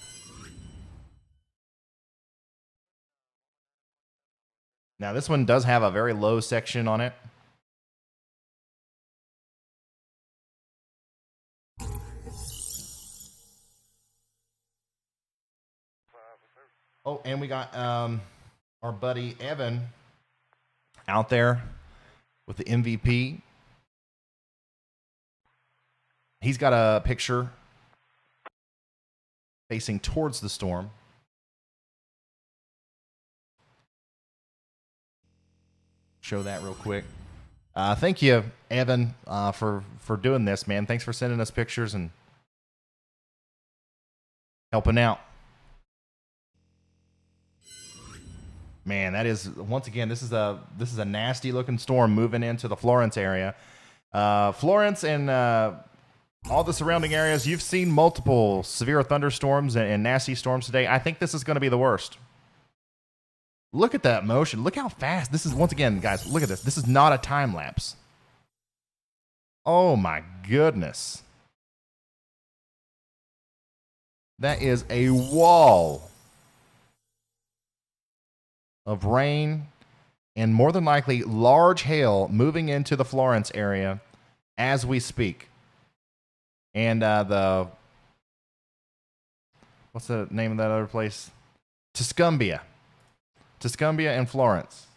Now, this one does have a very low section on it. Oh, and we got our buddy Evan out there with the MVP. He's got a picture facing towards the storm. Show that real quick. Thank you, Evan, for doing this, man. Thanks for sending us pictures and helping out. Man, that is, once again, this is a nasty looking storm moving into the Florence area. Florence and all the surrounding areas, you've seen multiple severe thunderstorms and nasty storms today. I think this is going to be the worst. Look at that motion. Look how fast. This is, once again, guys, look at this. This is not a time lapse. Oh my goodness. That is a wall of rain and more than likely large hail moving into the Florence area as we speak. And what's the name of that other place? Tuscumbia and Florence.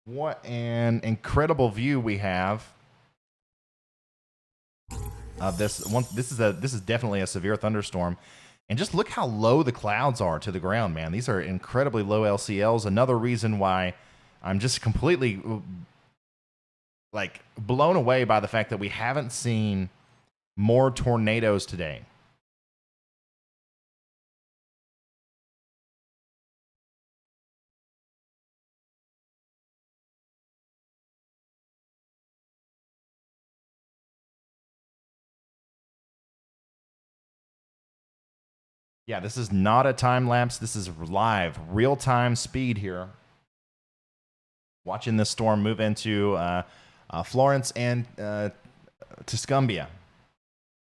What an incredible view we have of this one. This is definitely a severe thunderstorm. And just look how low the clouds are to the ground, man. These are incredibly low LCLs. Another reason why I'm just completely like blown away by the fact that we haven't seen more tornadoes today. Yeah, this is not a time lapse. This is live, real-time speed here. Watching this storm move into Florence and Tuscumbia.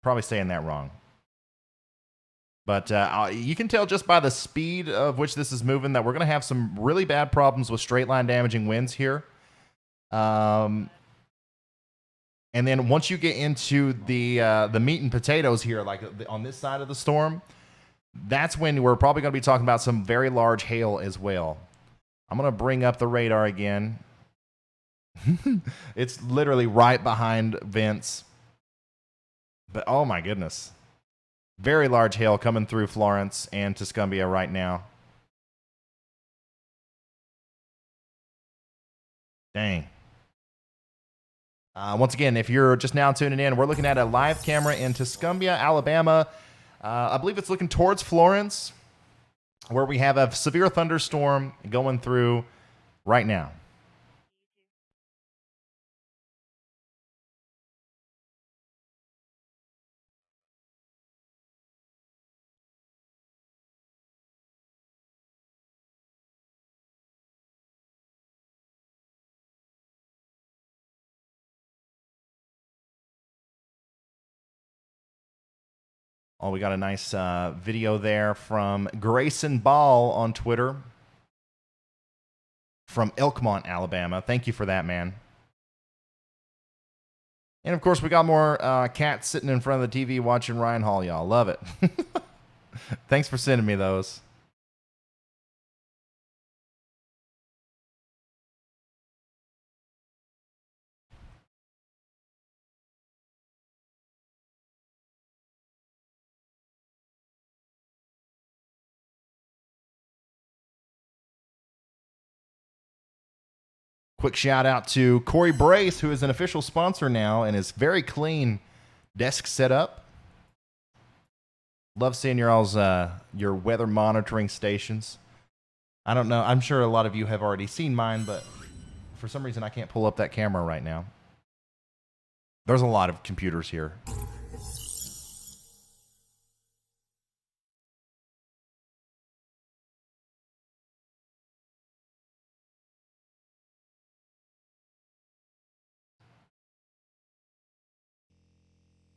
Probably saying that wrong. But you can tell just by the speed of which this is moving that we're going to have some really bad problems with straight-line damaging winds here. And then once you get into the meat and potatoes here, like on this side of the storm, that's when we're probably going to be talking about some very large hail as well. I'm going to bring up the radar again. It's literally right behind Vince. But oh my goodness. Very large hail coming through Florence and Tuscumbia right now. Dang. Once again, if you're just now tuning in, we're looking at a live camera in Tuscumbia, Alabama. I believe it's looking towards Florence, where we have a severe thunderstorm going through right now. Oh, we got a nice video there from Grayson Ball on Twitter from Elkmont, Alabama. Thank you for that, man. And, of course, we got more cats sitting in front of the TV watching Ryan Hall, y'all. Love it. Thanks for sending me those. Quick shout out to Corey Brace, who is an official sponsor now and is very clean desk setup. Love seeing your all's your weather monitoring stations. I don't know. I'm sure a lot of you have already seen mine, but for some reason I can't pull up that camera right now. There's a lot of computers here.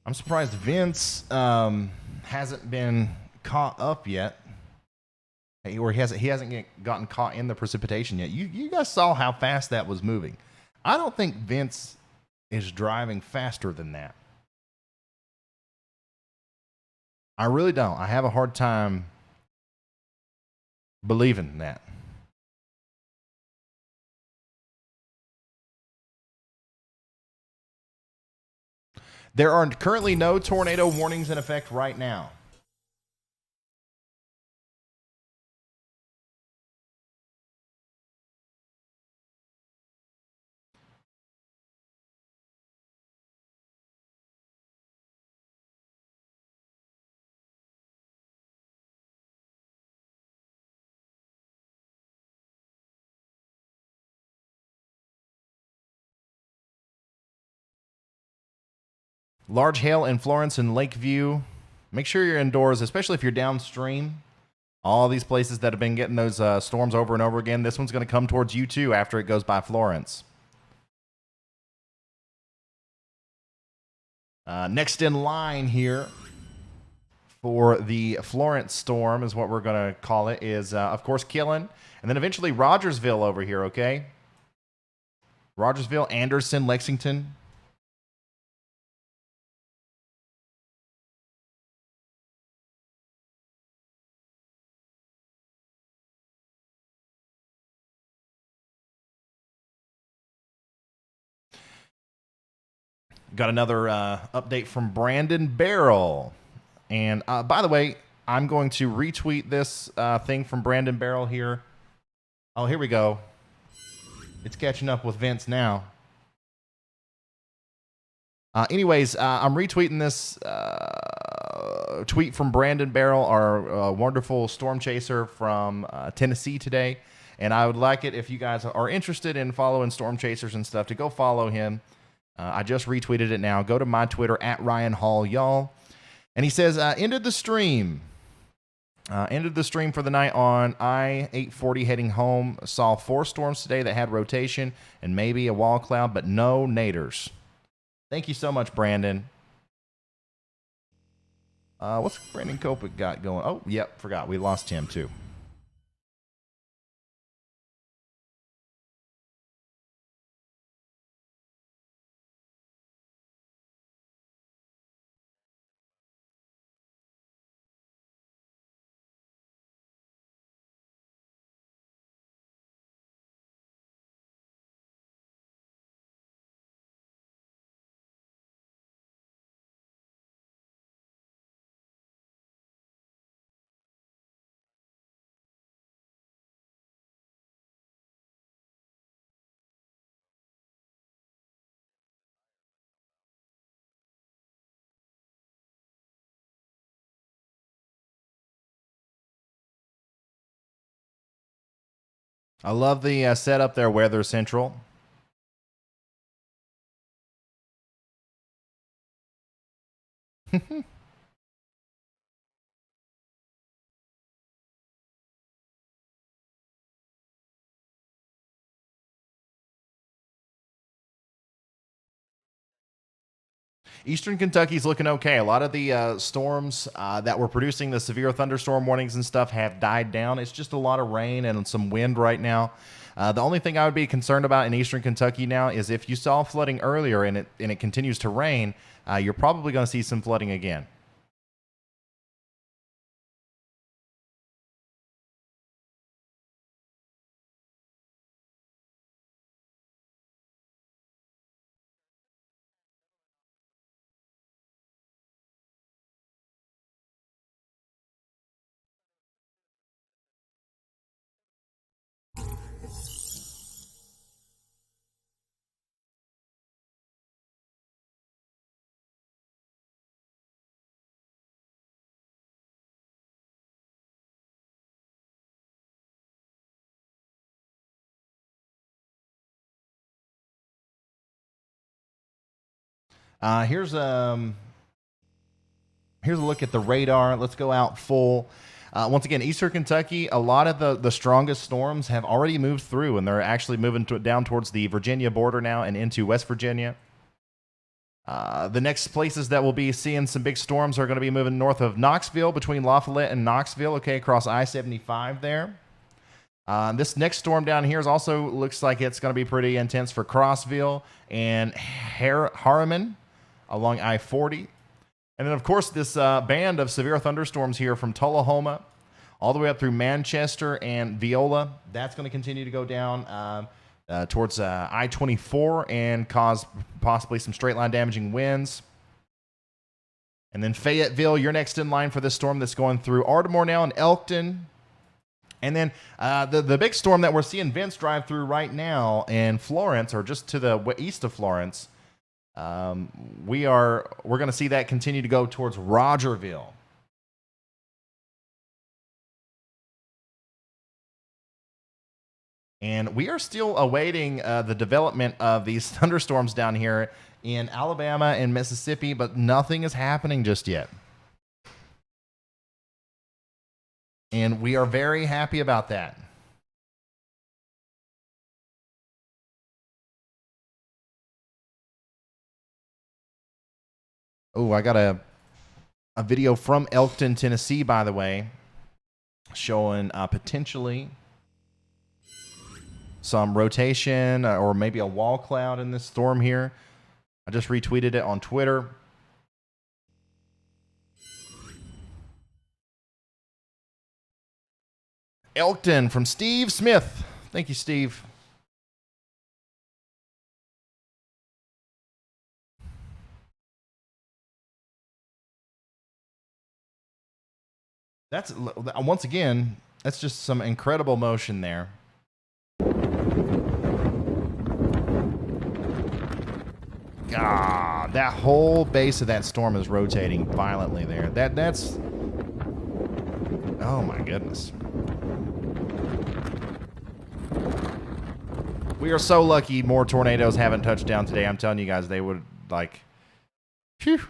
I'm surprised Vince hasn't been caught up yet, or he hasn't gotten caught in the precipitation yet. You guys saw how fast that was moving. I don't think Vince is driving faster than that. I really don't. I have a hard time believing that. There are currently no tornado warnings in effect right now. Large hail in Florence and Lakeview. Make sure you're indoors, especially if you're downstream. All these places that have been getting those storms over and over again, this one's going to come towards you too after it goes by Florence. Next in line here for the Florence storm is what we're going to call it, is, of course, Killen. And then eventually Rogersville over here, okay? Rogersville, Anderson, Lexington. Got another update from Brandon Barrel. And by the way, I'm going to retweet this thing from Brandon Barrel here. Oh, here we go. It's catching up with Vince now. Anyways, I'm retweeting this tweet from Brandon Barrel, our wonderful storm chaser from Tennessee today. And I would like it if you guys are interested in following storm chasers and stuff to go follow him. I just retweeted it now. Go to my Twitter at Ryan Hall, y'all. And he says, ended the stream. Ended the stream for the night on I-840 heading home. Saw 4 storms today that had rotation and maybe a wall cloud, but no naders. Thank you so much, Brandon. What's Brandon Copic got going? Oh, yep, forgot. We lost him, too. I love the setup there, Weather Central. Eastern Kentucky's looking okay. A lot of the storms that were producing the severe thunderstorm warnings and stuff have died down. It's just a lot of rain and some wind right now. The only thing I would be concerned about in Eastern Kentucky now is if you saw flooding earlier and it continues to rain, you're probably going to see some flooding again. Here's a look at the radar. Let's go out full. Once again, Eastern Kentucky, a lot of the strongest storms have already moved through, and they're actually moving down towards the Virginia border now and into West Virginia. The next places that we'll be seeing some big storms are going to be moving north of Knoxville, between Lafayette and Knoxville, okay, across I-75 there. This next storm down here is also looks like it's going to be pretty intense for Crossville and Harriman along I-40. And then, of course, this band of severe thunderstorms here from Tullahoma all the way up through Manchester and Viola. That's going to continue to go down towards I-24 and cause possibly some straight line damaging winds. And then Fayetteville, you're next in line for this storm that's going through Ardmore now and Elkton. And then the big storm that we're seeing Vince drive through right now in Florence, or just to the east of Florence, we're going to see that continue to go towards Rogerville. And we are still awaiting the development of these thunderstorms down here in Alabama and Mississippi, but nothing is happening just yet. And we are very happy about that. Oh, I got a video from Elkton, Tennessee, by the way, showing potentially some rotation or maybe a wall cloud in this storm here. I just retweeted it on Twitter. Elkton from Steve Smith. Thank you, Steve. That's, once again, that's just some incredible motion there. God, that whole base of that storm is rotating violently there. That's, oh my goodness. We are so lucky more tornadoes haven't touched down today. I'm telling you guys, they would, like, phew.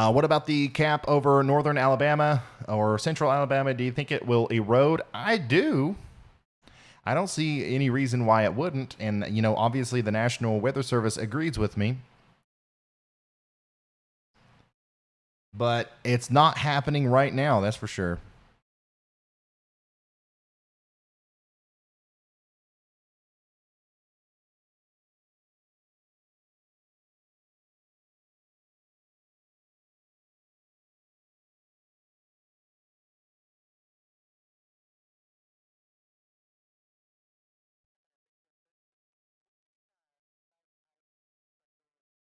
What about the cap over northern Alabama or central Alabama? Do you think it will erode? I do. I don't see any reason why it wouldn't. And, you know, obviously the National Weather Service agrees with me. But it's not happening right now, that's for sure.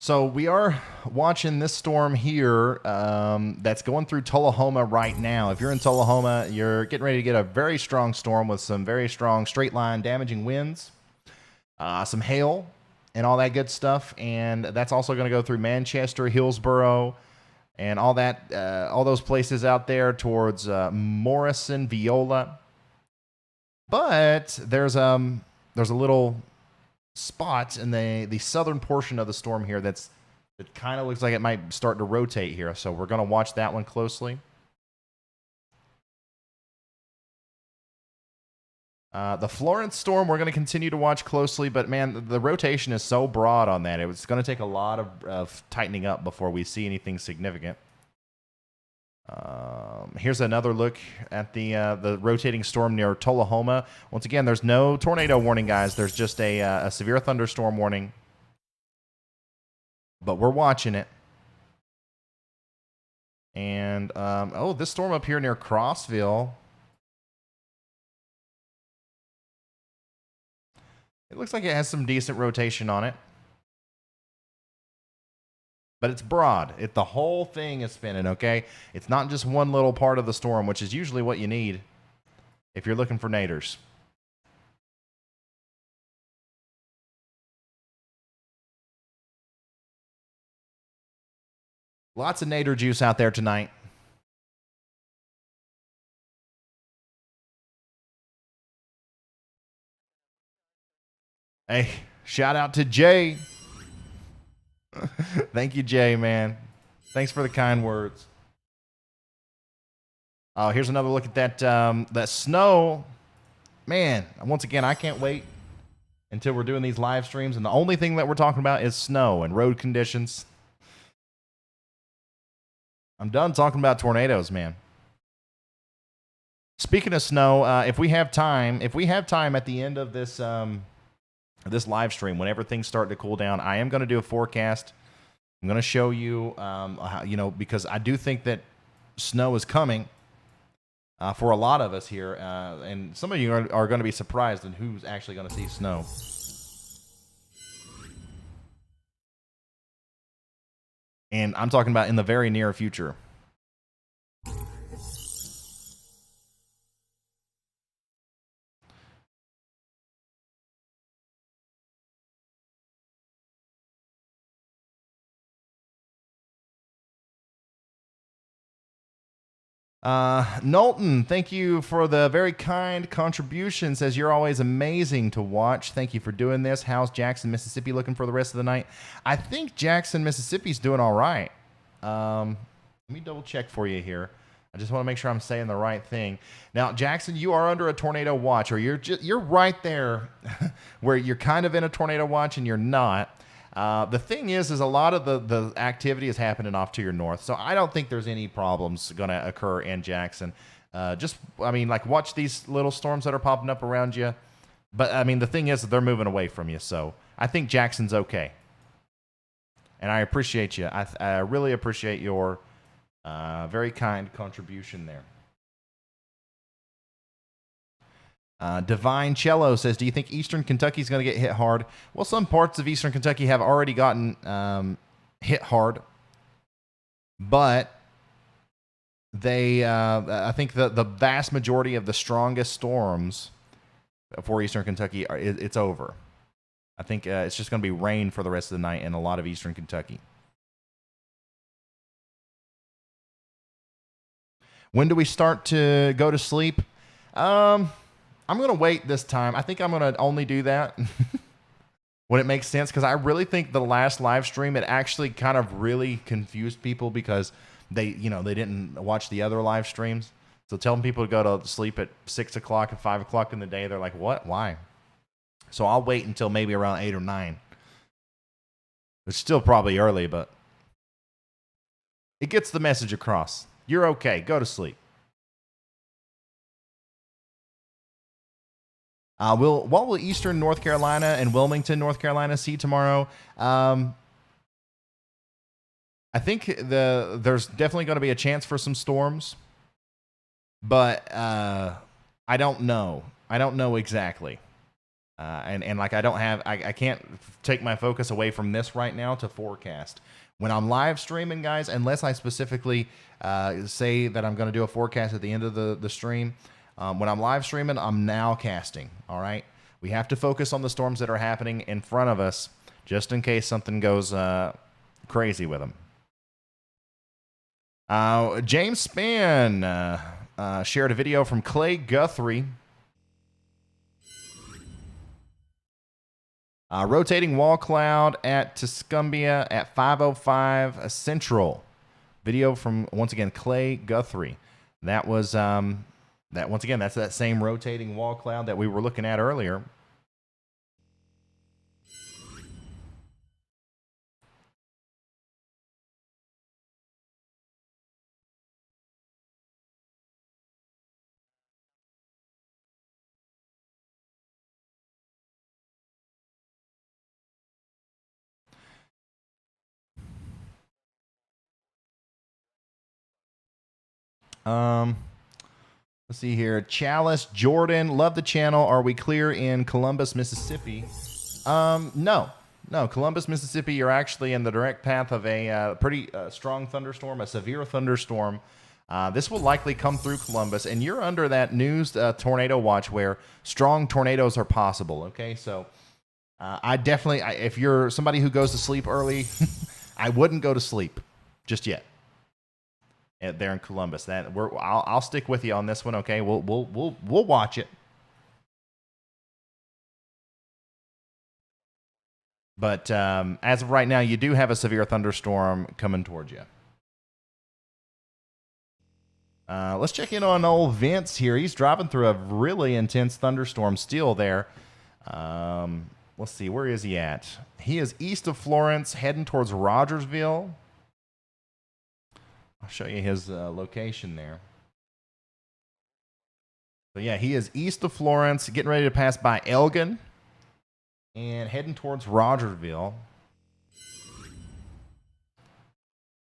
So we are watching this storm here that's going through Tullahoma right now. If you're in Tullahoma, you're getting ready to get a very strong storm with some very strong straight line damaging winds, some hail, and all that good stuff. And that's also going to go through Manchester, Hillsboro, and all that, all those places out there towards Morrison, Viola. But there's a little spot in the southern portion of the storm here that kind of looks like it might start to rotate here. So we're going to watch that one closely. The Florence storm we're going to continue to watch closely, but man, the rotation is so broad on that. It's going to take a lot of tightening up before we see anything significant. Here's another look at the rotating storm near Tullahoma. Once again, there's no tornado warning, guys. There's just a severe thunderstorm warning. But we're watching it. And, oh, this storm up here near Crossville. It looks like it has some decent rotation on it. But it's broad. The whole thing is spinning, okay? It's not just one little part of the storm, which is usually what you need if you're looking for naders. Lots of nader juice out there tonight. Hey, shout out to Jay. Thank you, Jay, man. Thanks for the kind words. Oh, here's another look at that snow. Man, once again, I can't wait until we're doing these live streams, and the only thing that we're talking about is snow and road conditions. I'm done talking about tornadoes, man. Speaking of snow, if we have time at the end of this this live stream, whenever things start to cool down, I am going to do a forecast. I'm going to show you, because I do think that snow is coming for a lot of us here, and some of you are going to be surprised in who's actually going to see snow. And I'm talking about in the very near future. Knowlton, thank you for the very kind contribution. Says you're always amazing to watch. Thank you for doing this. How's Jackson, Mississippi looking for the rest of the night? I think Jackson, Mississippi's doing all right. Let me double check for you here. I just want to make sure I'm saying the right thing. Now, Jackson, you are under a tornado watch, or you're right there where you're kind of in a tornado watch and you're not. The thing is a lot of the activity is happening off to your north, so I don't think there's any problems going to occur in Jackson. Watch these little storms that are popping up around you. But, the thing is that they're moving away from you, so I think Jackson's okay. And I appreciate you. I really appreciate your very kind contribution there. Divine Cello says, do you think Eastern Kentucky is going to get hit hard? Well, some parts of Eastern Kentucky have already gotten hit hard. But I think the vast majority of the strongest storms for Eastern Kentucky, it's over. I think it's just going to be rain for the rest of the night in a lot of Eastern Kentucky. When do we start to go to sleep? I'm going to wait this time. I think I'm going to only do that when it makes sense, because I really think the last live stream, it actually kind of really confused people because they didn't watch the other live streams. So telling people to go to sleep at 6 o'clock and 5 o'clock in the day, they're like, what? Why? So I'll wait until maybe around 8 or 9. It's still probably early, but it gets the message across. You're okay. Go to sleep. What will Eastern North Carolina and Wilmington, North Carolina see tomorrow? I think there's definitely going to be a chance for some storms, but I don't know. I don't know exactly. I can't take my focus away from this right now to forecast. When I'm live streaming, guys, unless I specifically say that I'm going to do a forecast at the end of the stream, when I'm live streaming, I'm now casting, all right? We have to focus on the storms that are happening in front of us just in case something goes crazy with them. James Spann shared a video from Clay Guthrie. Rotating wall cloud at Tuscumbia at 5:05 Central. Video from, once again, Clay Guthrie. That was... once again, that's that same rotating wall cloud that we were looking at earlier. Let's see here. Chalice Jordan, love the channel. Are we clear in Columbus, Mississippi? No. Columbus, Mississippi, you're actually in the direct path of a pretty strong thunderstorm, a severe thunderstorm. This will likely come through Columbus, and you're under that news tornado watch where strong tornadoes are possible. Okay, so I definitely, if you're somebody who goes to sleep early, I wouldn't go to sleep just yet. There in Columbus, I'll stick with you on this one. Okay, we'll watch it. But as of right now, you do have a severe thunderstorm coming towards you. Let's check in on old Vince here. He's driving through a really intense thunderstorm still there. let's see, where is he at? He is east of Florence, heading towards Rogersville. I'll show you his location there. So yeah, he is east of Florence, getting ready to pass by Elgin, and heading towards Rogersville.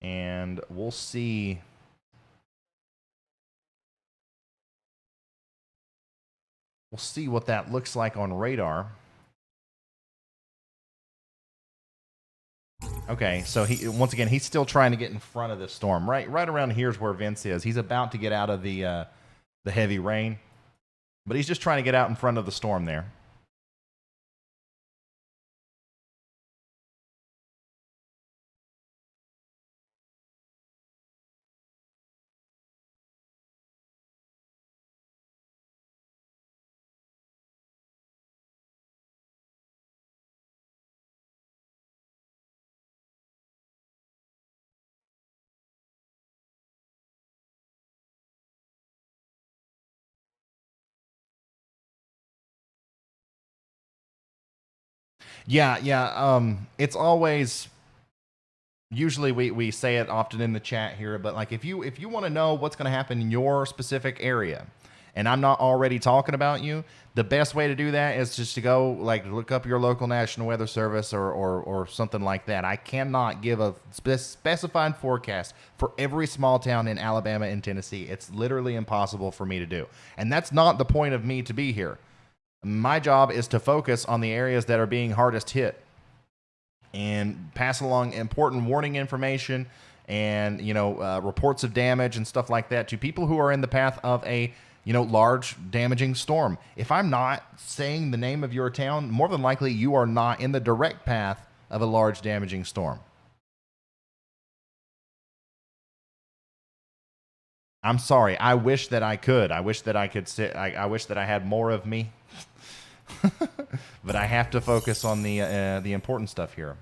And we'll see. We'll see what that looks like on radar. Okay, so once again, he's still trying to get in front of this storm. Right around here's where Vince is. He's about to get out of the heavy rain, but he's just trying to get out in front of the storm there. Yeah. It's always, usually we say it often in the chat here, but like if you want to know what's going to happen in your specific area, and I'm not already talking about you, the best way to do that is just to go look up your local National Weather Service or something like that. I cannot give a specified forecast for every small town in Alabama and Tennessee. It's literally impossible for me to do, and that's not the point of me to be here. My job is to focus on the areas that are being hardest hit and pass along important warning information and, reports of damage and stuff like that to people who are in the path of a, large damaging storm. If I'm not saying the name of your town, more than likely you are not in the direct path of a large damaging storm. I'm sorry. I wish that I could. I wish that I could sit. I wish that I had more of me. But I have to focus on the important stuff here.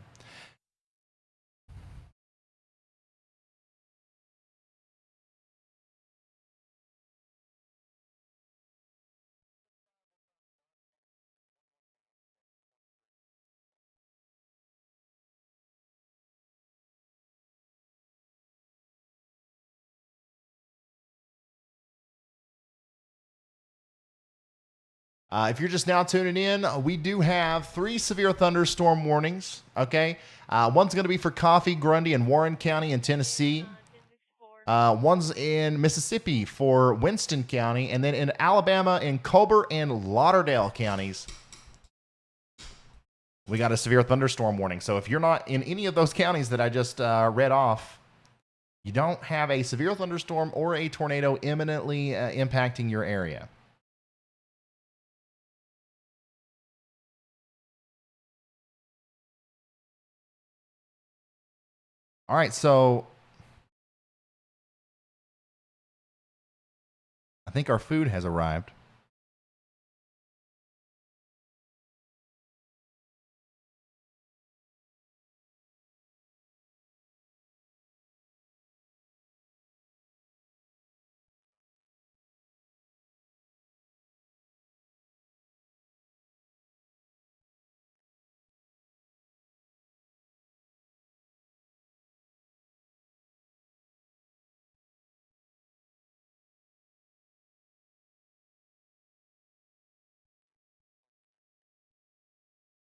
If you're just now tuning in, we do have 3 severe thunderstorm warnings, okay? One's going to be for Coffee, Grundy, and Warren County in Tennessee. One's in Mississippi for Winston County, and then in Alabama in Colbert and Lauderdale counties, we got a severe thunderstorm warning. So if you're not in any of those counties that I just read off, you don't have a severe thunderstorm or a tornado imminently impacting your area. All right, so I think our food has arrived.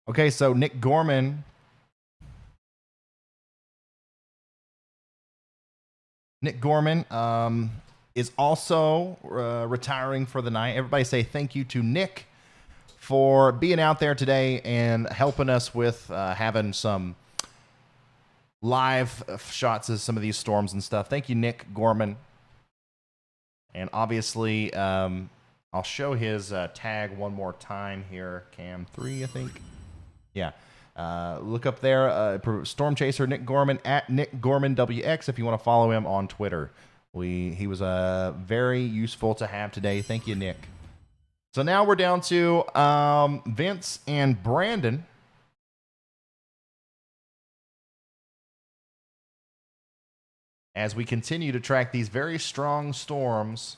Okay, so Nick Gorman is also retiring for the night. Everybody say thank you to Nick for being out there today and helping us with having some live shots of some of these storms and stuff. Thank you, Nick Gorman. And obviously, I'll show his tag one more time here. Cam 3, I think. Yeah. Look up there, Storm Chaser Nick Gorman at Nick Gorman WX if you want to follow him on Twitter. He was very useful to have today. Thank you, Nick. So now we're down to Vince and Brandon. As we continue to track these very strong storms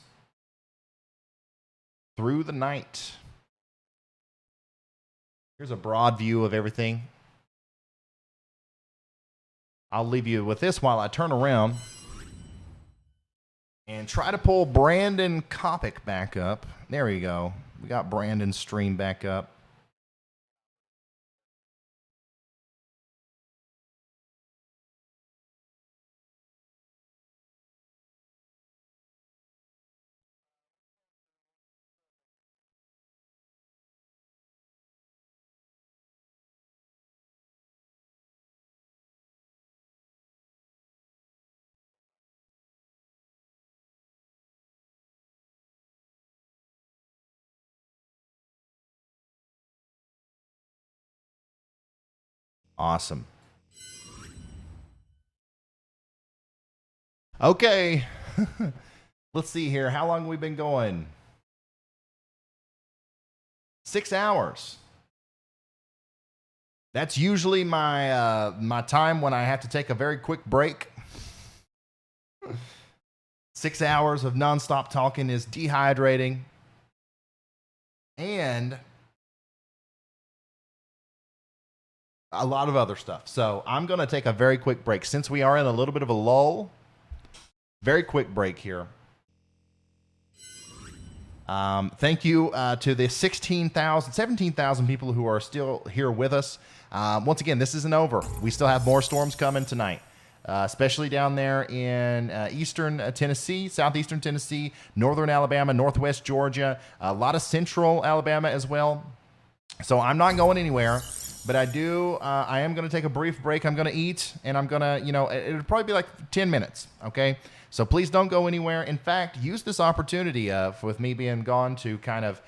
through the night. Here's a broad view of everything. I'll leave you with this while I turn around and try to pull Brandon Kopic back up. There we go. We got Brandon's stream back up. Awesome. Okay. Let's see here. How long have we been going? 6 hours. That's usually my my time when I have to take a very quick break. 6 hours of nonstop talking is dehydrating. And a lot of other stuff. So I'm going to take a very quick break. Since we are in a little bit of a lull, very quick break here. Thank you to the 17,000 people who are still here with us. Once again, this isn't over. We still have more storms coming tonight, especially down there in eastern Tennessee, southeastern Tennessee, northern Alabama, northwest Georgia, a lot of central Alabama as well. So I'm not going anywhere. But I am going to take a brief break. I'm going to eat, and I'm going to, it'll probably be like 10 minutes, okay? So please don't go anywhere. In fact, use this opportunity with me being gone to kind of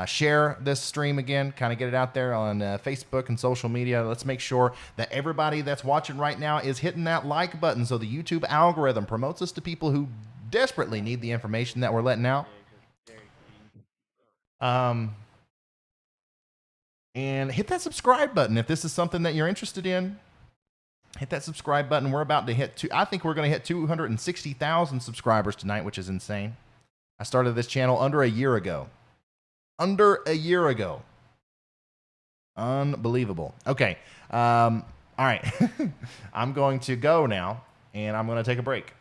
share this stream again, kind of get it out there on Facebook and social media. Let's make sure that everybody that's watching right now is hitting that like button so the YouTube algorithm promotes us to people who desperately need the information that we're letting out. And hit that subscribe button if this is something that you're interested in. Hit that subscribe button. We're about to hit I think we're going to hit 260,000 subscribers tonight, which is insane. I started this channel under a year ago. Unbelievable. Okay. All right. I'm going to go now, and I'm going to take a break.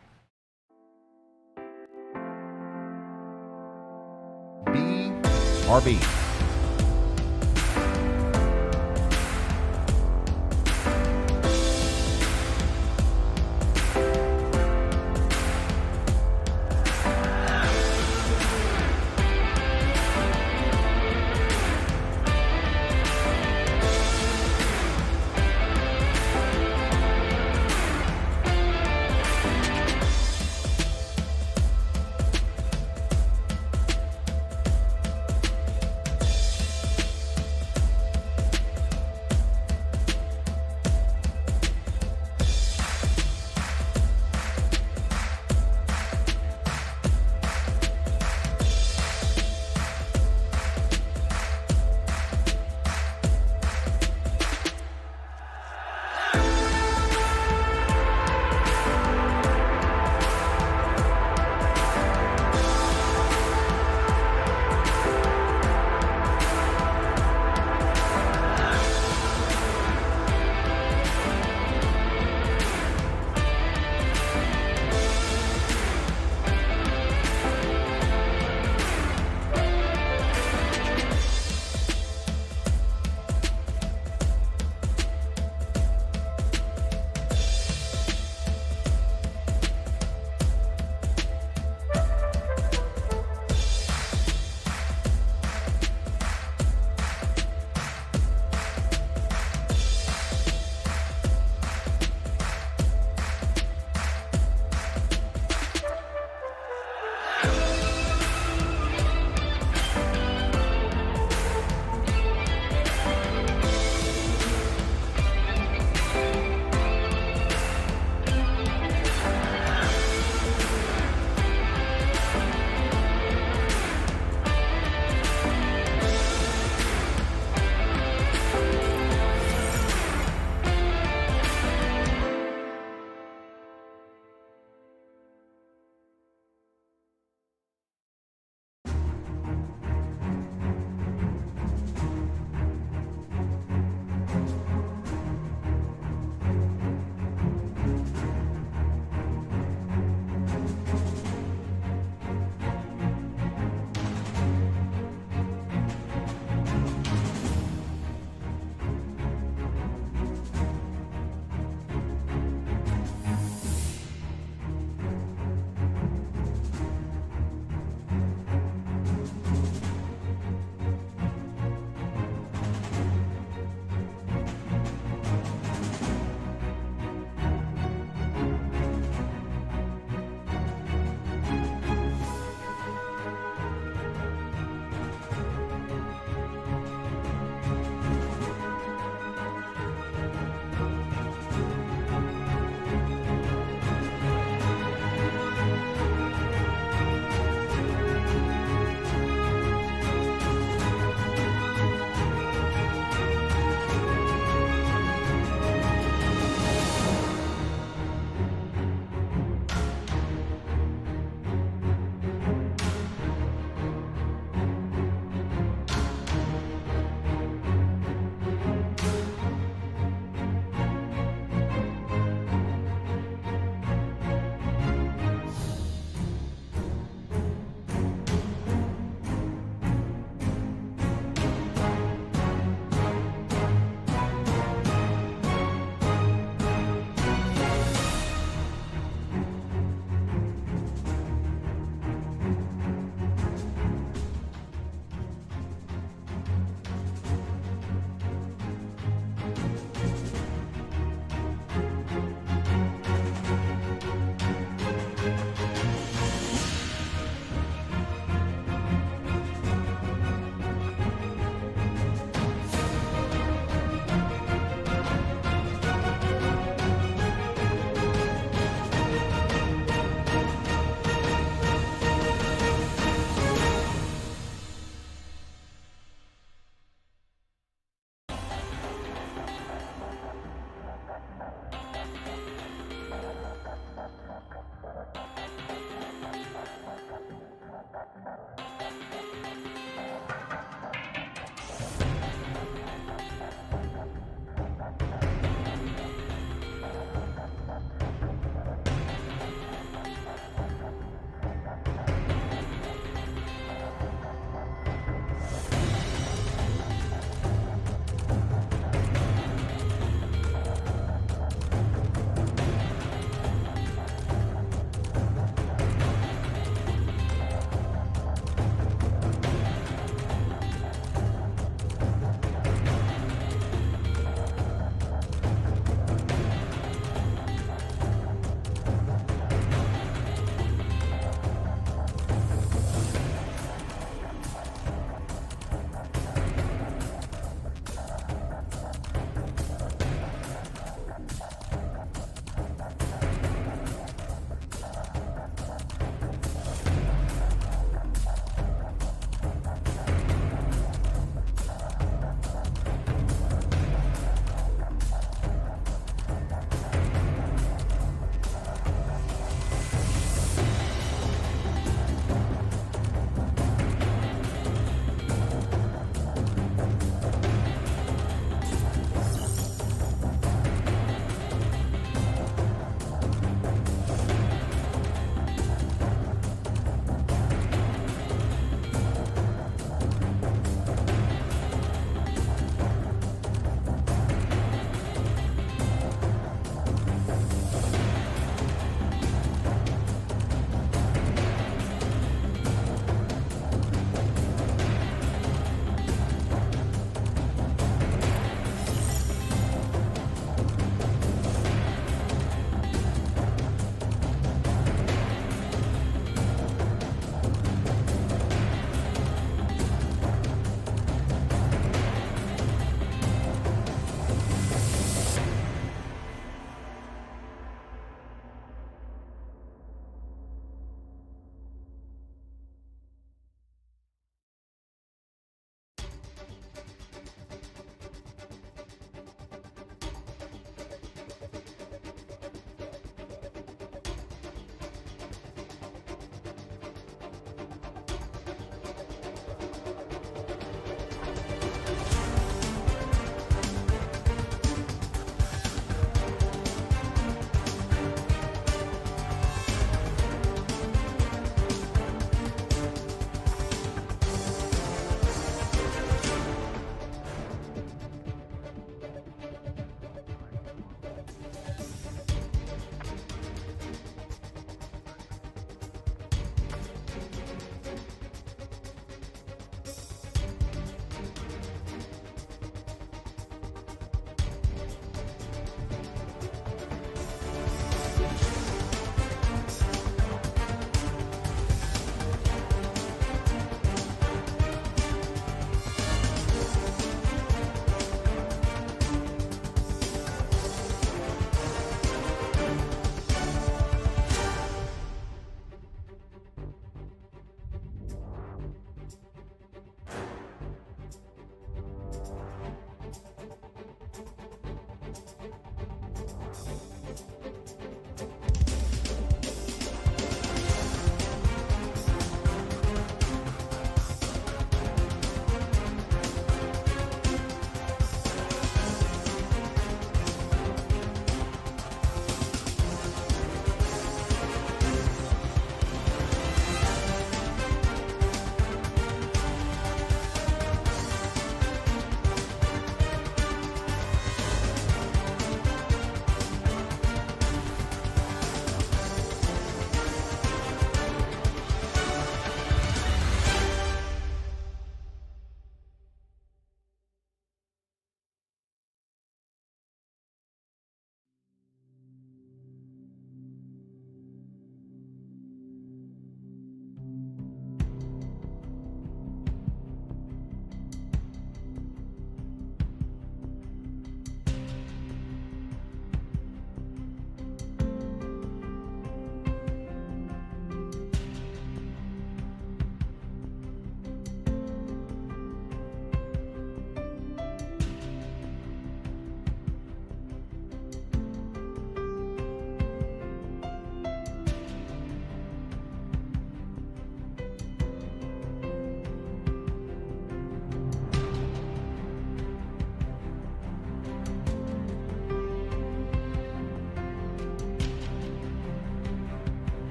BRB.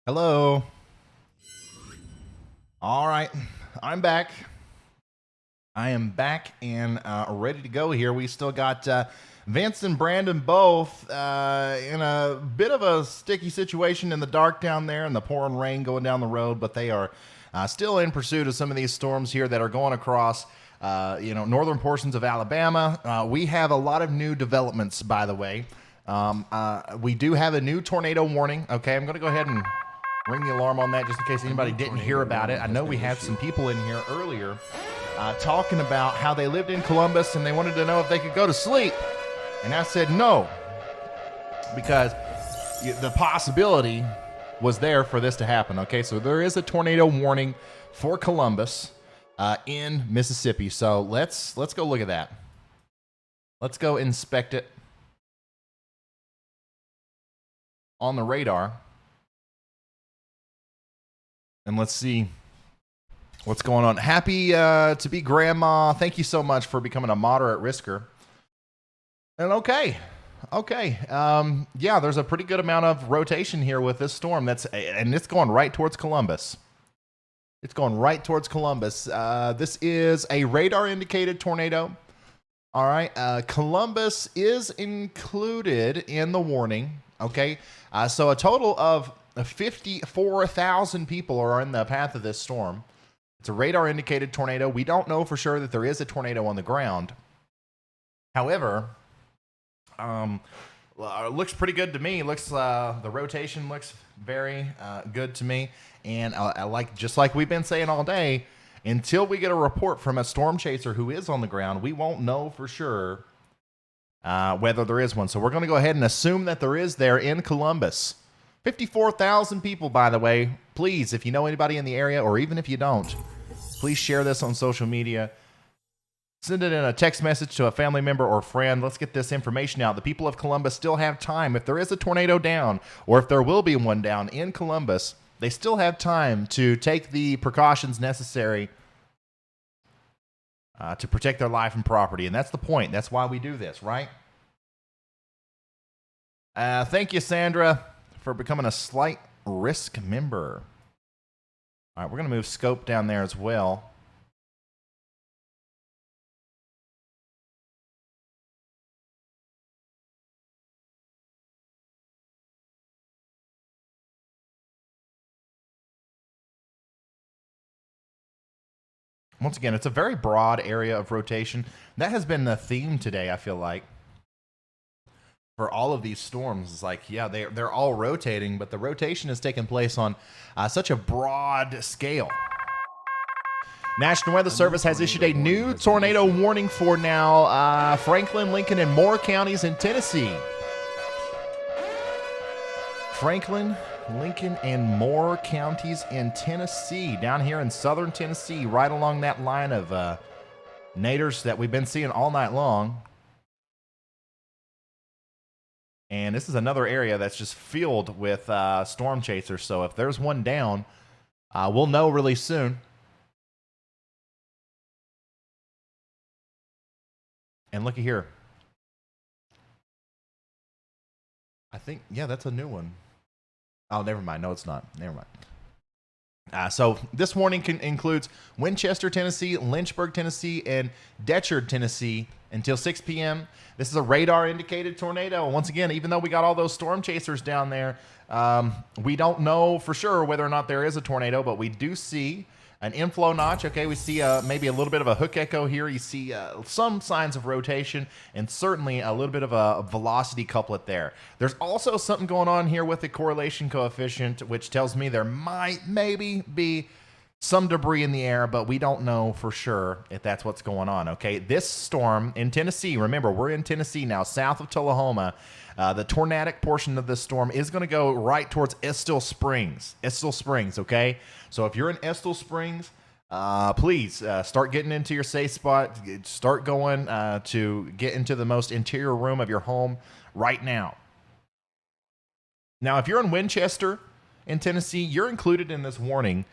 Hello. All right, I'm back. I am back and ready to go here. We still got Vince and Brandon both in a bit of a sticky situation in the dark down there and the pouring rain going down the road, but they are still in pursuit of some of these storms here that are going across northern portions of Alabama. We have a lot of new developments, by the way. We do have a new tornado warning. Okay, I'm going to go ahead and ring the alarm on that just in case anybody didn't hear about it. I know we had some people in here earlier talking about how they lived in Columbus and they wanted to know if they could go to sleep. And I said no, because the possibility was there for this to happen. Okay, so there is a tornado warning for Columbus in Mississippi. So let's go look at that. Let's go inspect it on the radar. And let's see what's going on. Happy to be grandma. Thank you so much for becoming a moderate risker. And okay. Yeah, there's a pretty good amount of rotation here with this storm. And it's going right towards Columbus. It's going right towards Columbus. This is a radar indicated tornado. All right. Columbus is included in the warning. Okay. So a total of 54,000 people are in the path of this storm. It's a radar indicated tornado. We don't know for sure that there is a tornado on the ground. However, it looks pretty good to me. The rotation looks very good to me. And just like we've been saying all day, until we get a report from a storm chaser who is on the ground, we won't know for sure whether there is one. So we're going to go ahead and assume that there is there in Columbus. 54,000 people, by the way. Please, if you know anybody in the area, or even if you don't, please share this on social media. Send it in a text message to a family member or friend. Let's get this information out. The people of Columbus still have time. If there is a tornado down, or if there will be one down in Columbus, they still have time to take the precautions necessary to protect their life and property. And that's the point. That's why we do this, right? Thank you, Sandra, for becoming a slight risk member. All right, we're going to move scope down there as well. Once again, it's a very broad area of rotation. That has been the theme today, I feel like, for all of these storms. It's like, yeah, they're all rotating, but the rotation is taking place on such a broad scale. National Weather Service has issued a new tornado warning for now Franklin, Lincoln, and Moore counties in Tennessee. Franklin, Lincoln, and Moore counties in Tennessee, down here in southern Tennessee, right along that line of naders that we've been seeing all night long. And this is another area that's just filled with storm chasers. So if there's one down, we'll know really soon. And looky here. I think, yeah, that's a new one. Oh, never mind. No, it's not. Never mind. So this warning includes Winchester, Tennessee, Lynchburg, Tennessee, and Decherd, Tennessee until 6 p.m. This is a radar-indicated tornado. And once again, even though we got all those storm chasers down there, we don't know for sure whether or not there is a tornado, but we do see an inflow notch. Okay, we see maybe a little bit of a hook echo here. You see some signs of rotation and certainly a little bit of a velocity couplet there. There's also something going on here with the correlation coefficient, which tells me there might maybe be some debris in the air, but we don't know for sure if that's what's going on. Okay, this storm in Tennessee, remember, we're in Tennessee now, south of Tullahoma. The tornadic portion of this storm is going to go right towards Estill Springs. Estill Springs, okay? So if you're in Estill Springs, please start getting into your safe spot. Start going to get into the most interior room of your home right now. Now, if you're in Winchester in Tennessee, you're included in this warning.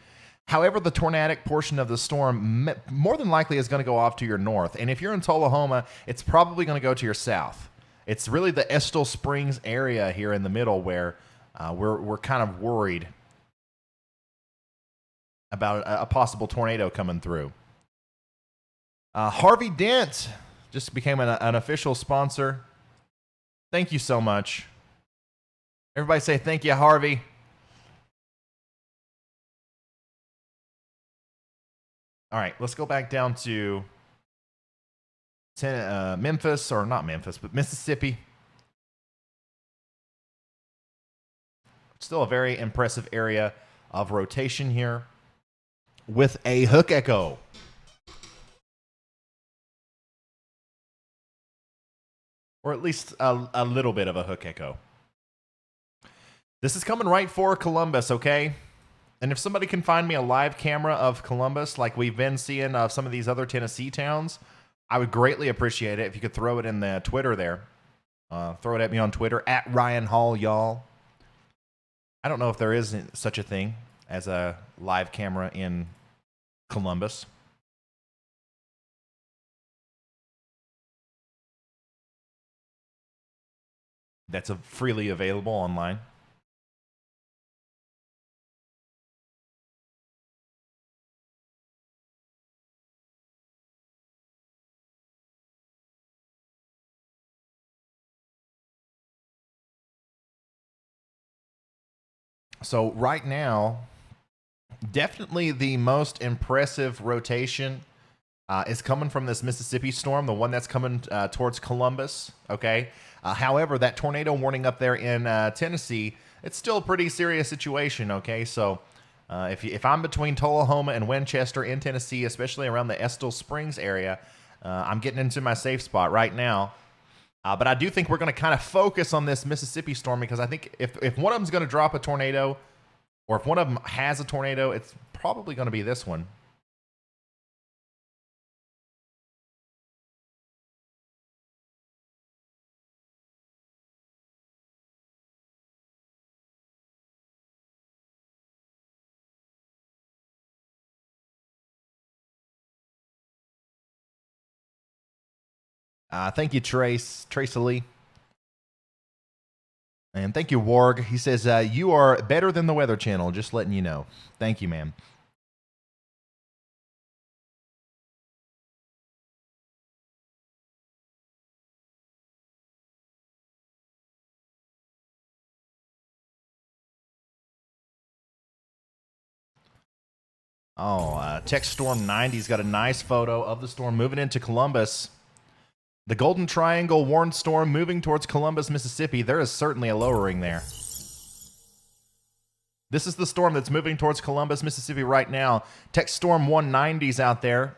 However, the tornadic portion of the storm more than likely is going to go off to your north. And if you're in Tullahoma, it's probably going to go to your south. It's really the Estill Springs area here in the middle where we're kind of worried about a possible tornado coming through. Harvey Dent just became an official sponsor. Thank you so much. Everybody say thank you, Harvey. All right, let's go back down to Memphis, or not Memphis, but Mississippi. Still a very impressive area of rotation here with a hook echo. Or at least a little bit of a hook echo. This is coming right for Columbus, okay? And if somebody can find me a live camera of Columbus like we've been seeing of some of these other Tennessee towns, I would greatly appreciate it if you could throw it in the Twitter there. Throw it at me on Twitter, at Ryan Hall, y'all. I don't know if there is such a thing as a live camera in Columbus. That's freely available online. So right now, definitely the most impressive rotation is coming from this Mississippi storm, the one that's coming towards Columbus, okay? However, that tornado warning up there in Tennessee, it's still a pretty serious situation, okay? So if I'm between Tullahoma and Winchester in Tennessee, especially around the Estill Springs area, I'm getting into my safe spot right now. But I do think we're going to kind of focus on this Mississippi storm because I think if one of them's going to drop a tornado, or if one of them has a tornado, it's probably going to be this one. Thank you, Trace Lee. And thank you, Warg. He says, you are better than the Weather Channel, just letting you know. Thank you, man. Oh, Tech Storm 90's got a nice photo of the storm moving into Columbus. The Golden Triangle warned storm moving towards Columbus, Mississippi. There is certainly a lowering there. This is the storm that's moving towards Columbus, Mississippi right now. Tech Storm 190's out there.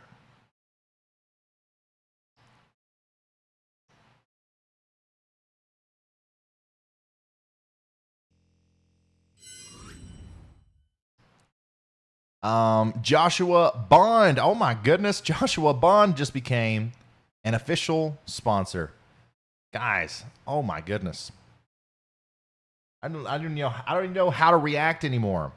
Joshua Bond. Oh my goodness. Joshua Bond just became an official sponsor. Guys, oh my goodness. I don't even know how to react anymore.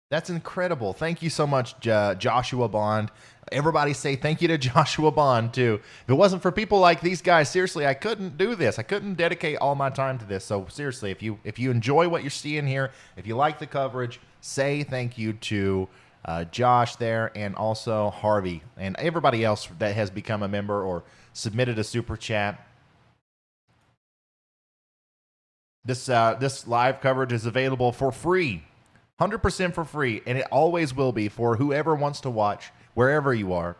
That's incredible. Thank you so much, Joshua Bond. Everybody say thank you to Joshua Bond, too. If it wasn't for people like these guys, seriously, I couldn't do this. I couldn't dedicate all my time to this. So seriously, if you enjoy what you're seeing here, if you like the coverage, say thank you to Josh there, and also Harvey, and everybody else that has become a member or submitted a super chat. This live coverage is available for free, 100% for free, and it always will be for whoever wants to watch, wherever you are.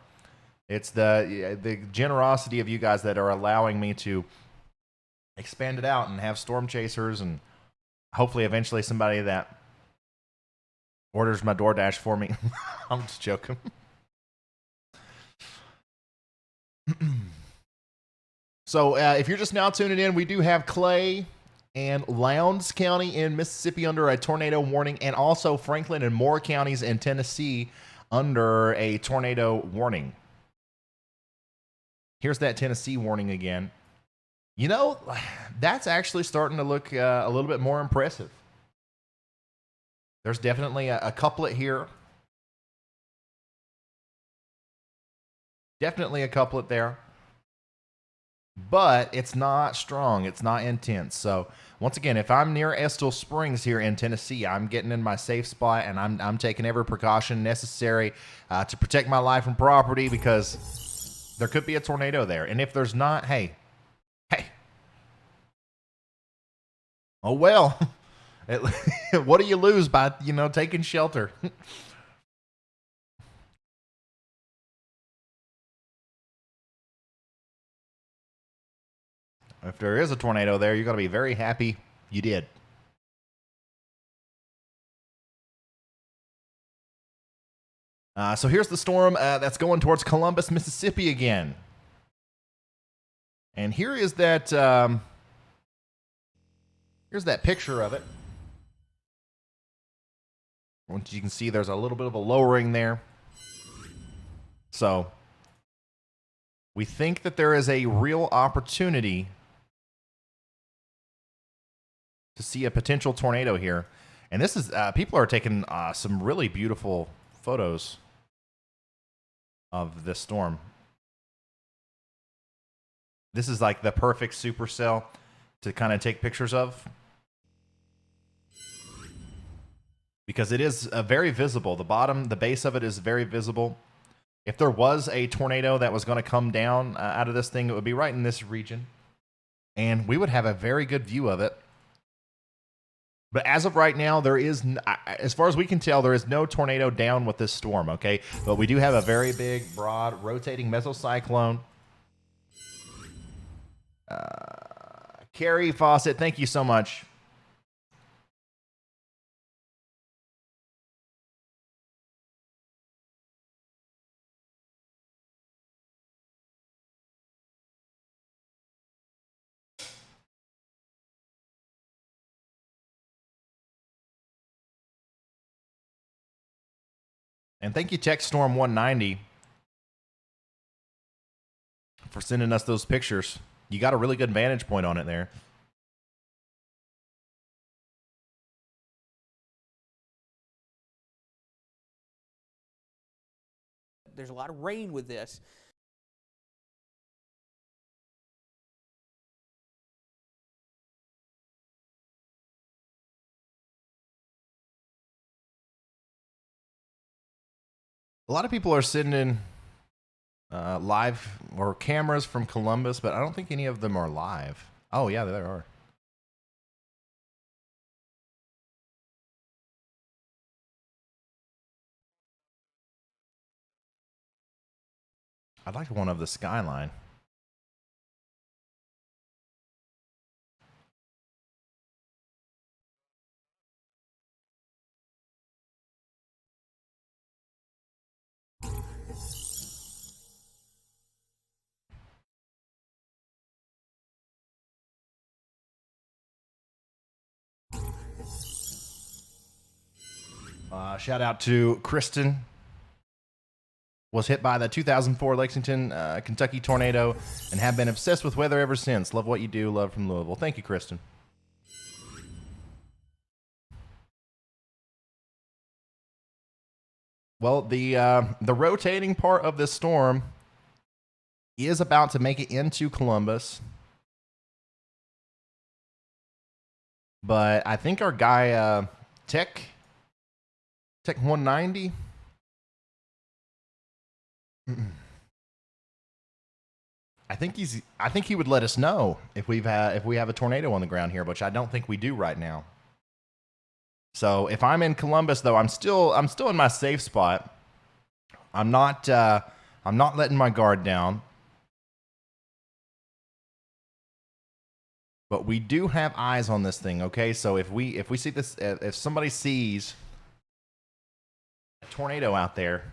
It's the generosity of you guys that are allowing me to expand it out and have storm chasers, and hopefully eventually somebody that orders my DoorDash for me. I'm just joking. So if you're just now tuning in, we do have Clay and Lowndes County in Mississippi under a tornado warning, and also Franklin and Moore counties in Tennessee under a tornado warning. Here's that Tennessee warning again. You know, that's actually starting to look a little bit more impressive. There's definitely a couplet here. Definitely a couplet there. but it's not strong. It's not intense. So once again, if I'm near Estill Springs here in Tennessee, I'm getting in my safe spot, and I'm taking every precaution necessary to protect my life and property, because there could be a tornado there. And if there's not, hey, oh well. What do you lose by, taking shelter? If there is a tornado there, you're going to be very happy you did. So here's the storm that's going towards Columbus, Mississippi again. And here is that, here's that picture of it. Once you can see, there's a little bit of a lowering there. So we think that there is a real opportunity to see a potential tornado here. And this is, people are taking some really beautiful photos of this storm. This is like the perfect supercell to kind of take pictures of, because it is very visible. The base of it is very visible. If there was a tornado that was going to come down out of this thing, it would be right in this region, and we would have a very good view of it. But as of right now, there is, as far as we can tell, there is no tornado down with this storm, okay? But we do have a very big, broad, rotating mesocyclone. Carrie Fawcett, thank you so much. And thank you, TechStorm 190, for sending us those pictures. You got a really good vantage point on it there. There's a lot of rain with this. A lot of people are sending live or cameras from Columbus, but I don't think any of them are live. Oh, yeah, there are. I'd like one of the skyline. Shout out to Kristen. Was hit by the 2004 Lexington, Kentucky tornado and have been obsessed with weather ever since. Love what you do. Love from Louisville. Thank you, Kristen. Well, the rotating part of this storm is about to make it into Columbus. But I think our guy, Tech 190. I think he would let us know if we have a tornado on the ground here, which I don't think we do right now. So if I'm in Columbus, though, I'm still in my safe spot. I'm not letting my guard down. But we do have eyes on this thing, okay? So if we see this, if somebody sees a tornado out there,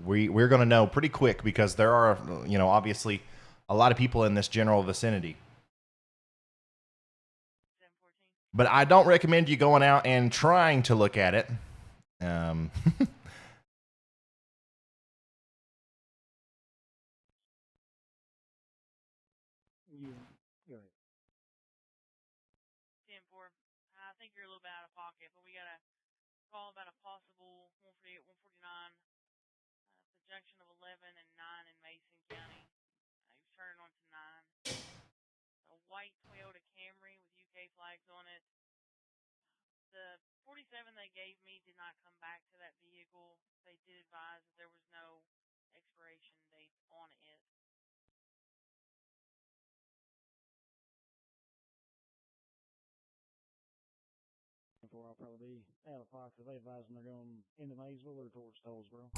we're going to know pretty quick, because there are, obviously a lot of people in this general vicinity. But I don't recommend you going out and trying to look at it. I think you're a little bit out of pocket, but we got a call about a possible 148, 149, the junction of 11 and 9 in Mason County. He was turning onto 9. flags on it. The 47 they gave me did not come back to that vehicle. They did advise that there was no expiration date on it. I'll probably be out of Fox if they advise them they're going into Maysville or towards Tollsboro.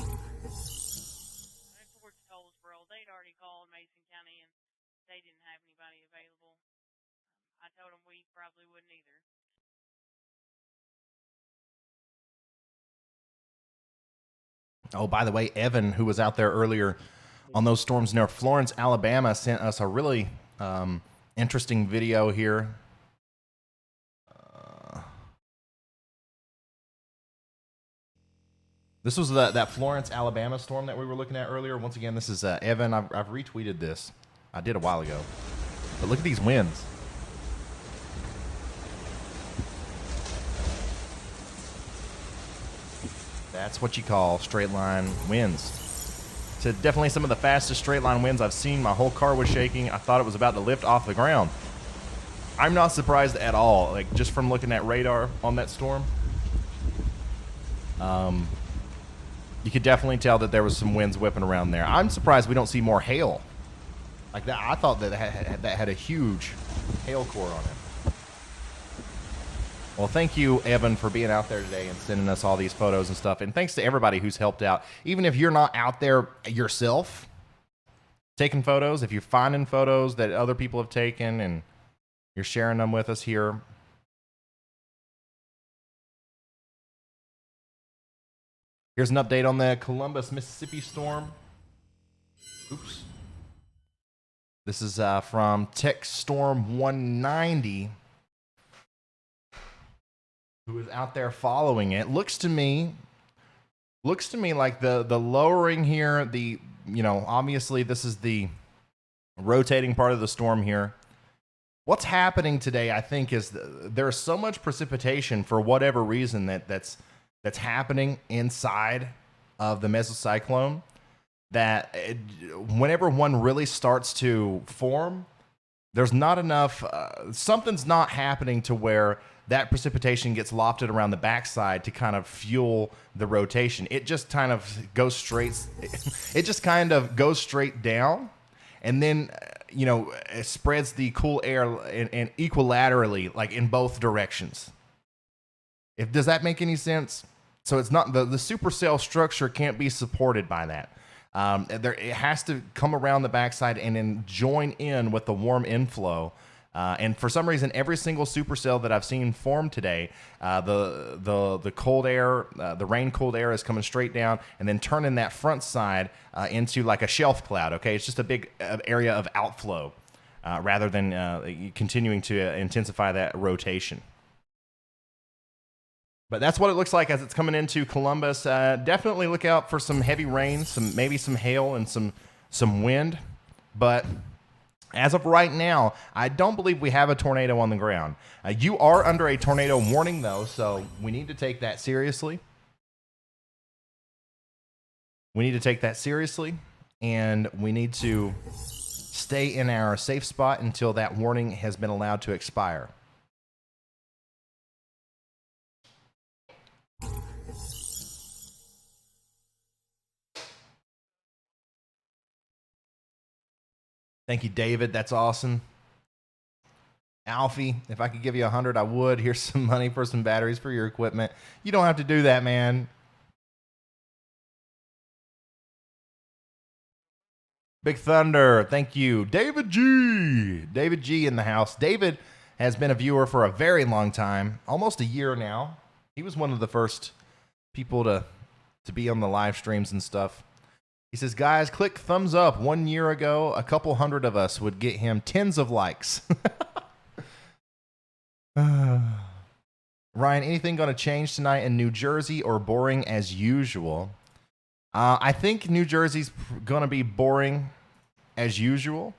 Towards Tollsboro. They'd already called Mason County and they didn't have anybody available. I told them we probably wouldn't either. Oh, by the way, Evan, who was out there earlier on those storms near Florence, Alabama, sent us a really interesting video here. This was that Florence, Alabama storm that we were looking at earlier. Once again, this is Evan. I've retweeted this. I did a while ago. But look at these winds. That's what you call straight line winds. So definitely some of the fastest straight line winds I've seen. My whole car was shaking. I thought it was about to lift off the ground. I'm not surprised at all, like just from looking at radar on that storm. You could definitely tell that there was some winds whipping around there. I'm surprised we don't see more hail like that. I thought that had a huge hail core on it. Well, thank you, Evan, for being out there today and sending us all these photos and stuff. And thanks to everybody who's helped out. Even if you're not out there yourself taking photos, if you're finding photos that other people have taken and you're sharing them with us here. Here's an update on the Columbus, Mississippi storm. Oops. This is from Tech Storm 190, who is out there following it. Looks to me like the lowering here, obviously this is the rotating part of the storm here. What's happening today, I think, is there's so much precipitation for whatever reason that's happening inside of the mesocyclone that whenever one really starts to form, there's not enough, something's not happening to where that precipitation gets lofted around the backside to kind of fuel the rotation. It just kind of goes straight, down, and then, it spreads the cool air and equilaterally, like in both directions. Does that make any sense? So it's not the supercell structure can't be supported by that. It has to come around the backside and then join in with the warm inflow. And for some reason, every single supercell that I've seen form today, the cold air, the rain cooled air is coming straight down and then turning that front side into like a shelf cloud. Okay, it's just a big area of outflow rather than continuing to intensify that rotation. But that's what it looks like as it's coming into Columbus. Definitely look out for some heavy rain, maybe some hail and some wind. But as of right now, I don't believe we have a tornado on the ground. You are under a tornado warning, though, so we need to take that seriously. And we need to stay in our safe spot until that warning has been allowed to expire. Thank you, David. That's awesome. Alfie, if I could give you 100, I would. Here's some money for some batteries for your equipment. You don't have to do that, man. Big Thunder, thank you. David G. David G in the house. David has been a viewer for a very long time, almost a year now. He was one of the first people to be on the live streams and stuff. He says, guys, click thumbs up. 1 year ago, a couple hundred of us would get him tens of likes. Ryan, anything going to change tonight in New Jersey or boring as usual? I think New Jersey's going to be boring as usual.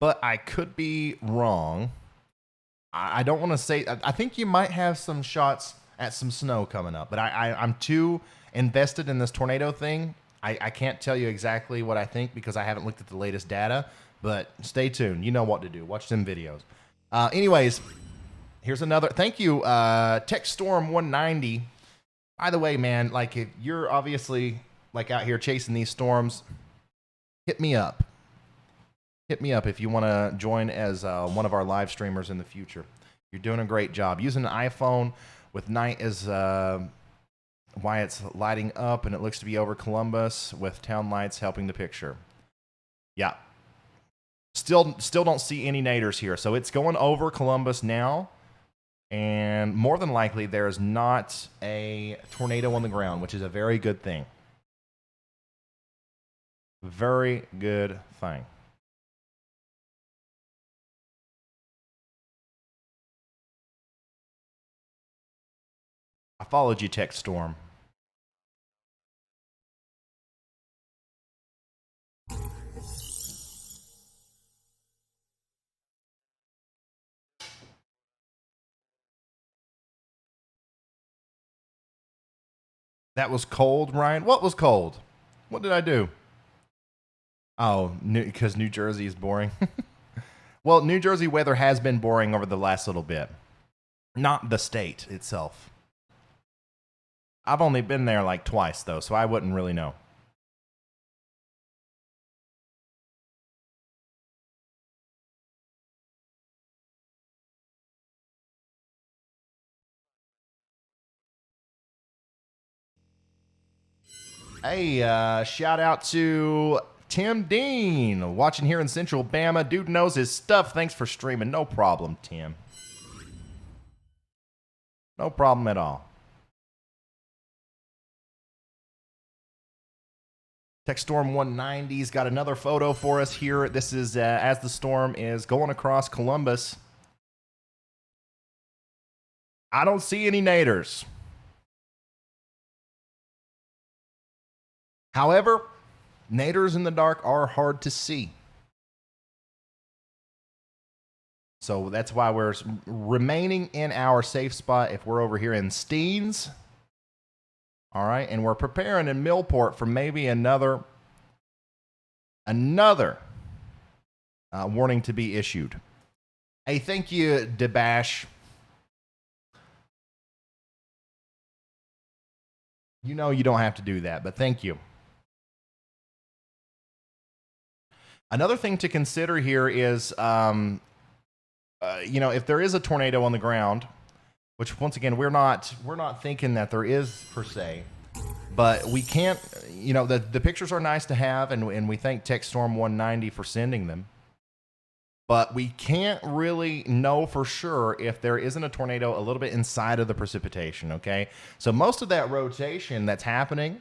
But I could be wrong. I don't want to say. I think you might have some shots at some snow coming up. But I'm too invested in this tornado thing I can't tell you exactly what I think because I haven't looked at the latest data, but stay tuned. You know what to do. Watch them videos. Anyways, here's another. Thank you, TechStorm 190. By the way, man, like if you're obviously like out here chasing these storms, hit me up. Hit me up if you want to join as one of our live streamers in the future. You're doing a great job. Using an iPhone with night as why it's lighting up, and it looks to be over Columbus with town lights helping the picture. Yeah. Still don't see any naders here. So it's going over Columbus now. And more than likely, there's not a tornado on the ground, which is a very good thing. Very good thing. I followed you, TechStorm. That was cold, Ryan. What was cold? What did I do? Oh, because New Jersey is boring. Well, New Jersey weather has been boring over the last little bit. Not the state itself. I've only been there like twice, though, so I wouldn't really know. Hey, shout out to Tim Dean, watching here in Central Bama. Dude knows his stuff. Thanks for streaming. No problem, Tim. No problem at all. TechStorm 190's got another photo for us here. This is as the storm is going across Columbus. I don't see any naders. However, naders in the dark are hard to see. So that's why we're remaining in our safe spot if we're over here in Steens. All right, and we're preparing in Millport for maybe another warning to be issued. Hey, thank you, Debash. You know you don't have to do that, but thank you. Another thing to consider here is, if there is a tornado on the ground, which once again we're not thinking that there is per se, but we can't. The pictures are nice to have, and we thank TechStorm 190 for sending them. But we can't really know for sure if there isn't a tornado a little bit inside of the precipitation. Okay, so most of that rotation that's happening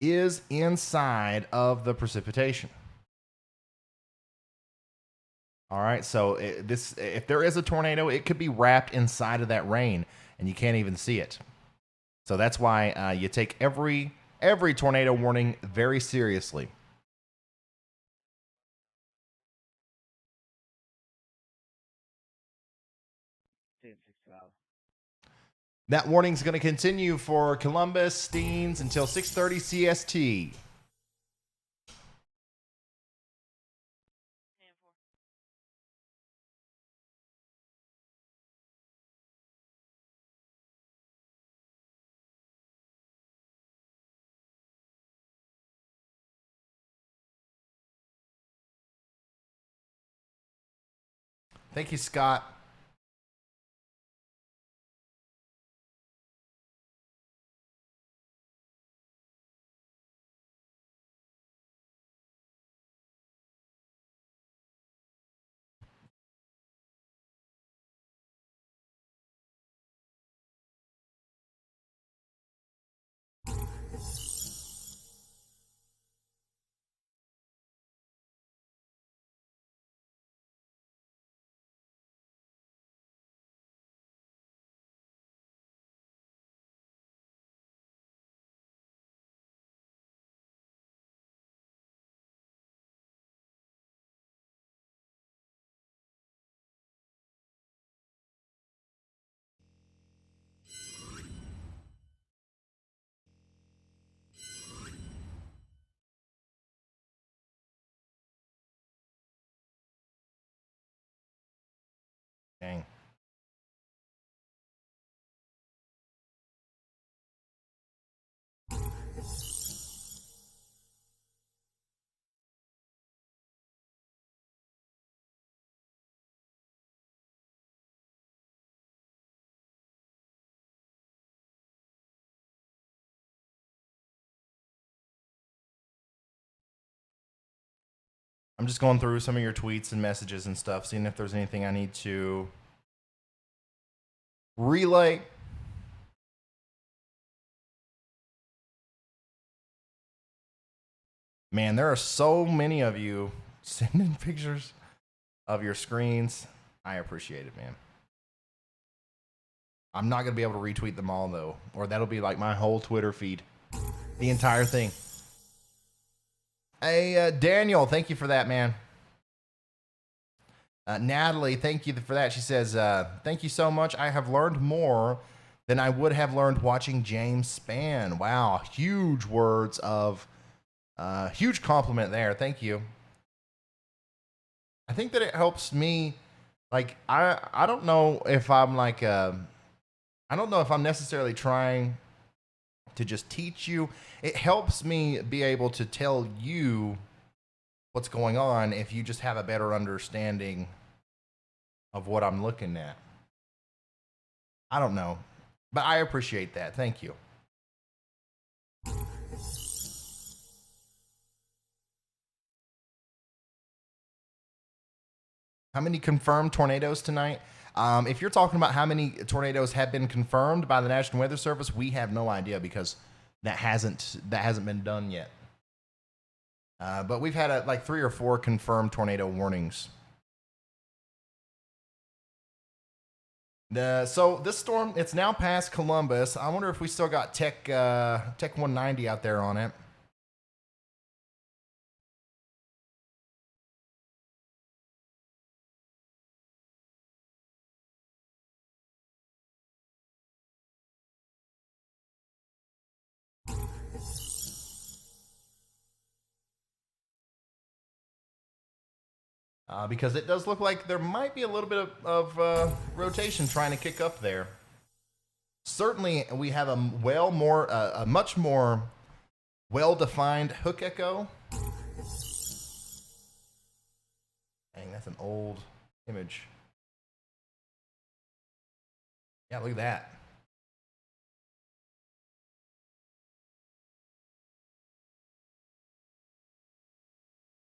is inside of the precipitation. All right, so if there is a tornado, it could be wrapped inside of that rain, and you can't even see it. So that's why you take every tornado warning very seriously. That warning is going to continue for Columbus, Steens until 6:30 CST. Thank you, Scott. Dang. I'm just going through some of your tweets and messages and stuff, seeing if there's anything I need to relay. Man, there are so many of you sending pictures of your screens. I appreciate it, man. I'm not going to be able to retweet them all, though, or that'll be like my whole Twitter feed. The entire thing. Hey, Daniel, thank you for that, man. Natalie, thank you for that. She says, thank you so much. I have learned more than I would have learned watching James Spann. Wow, huge words of, huge compliment there. Thank you. I think that it helps me, like, I don't know if I'm like, I don't know if I'm necessarily trying to just teach you. It helps me be able to tell you what's going on if you just have a better understanding of what I'm looking at. I don't know, but I appreciate that. Thank you. How many confirmed tornadoes tonight? If you're talking about how many tornadoes have been confirmed by the National Weather Service, we have no idea because that hasn't been done yet. But we've had like 3 or 4 confirmed tornado warnings. So this storm, it's now past Columbus. I wonder if we still got Tech 190 out there on it. Because it does look like there might be a little bit of rotation trying to kick up there. Certainly, we have a much more well-defined hook echo. Dang, that's an old image. Yeah, look at that.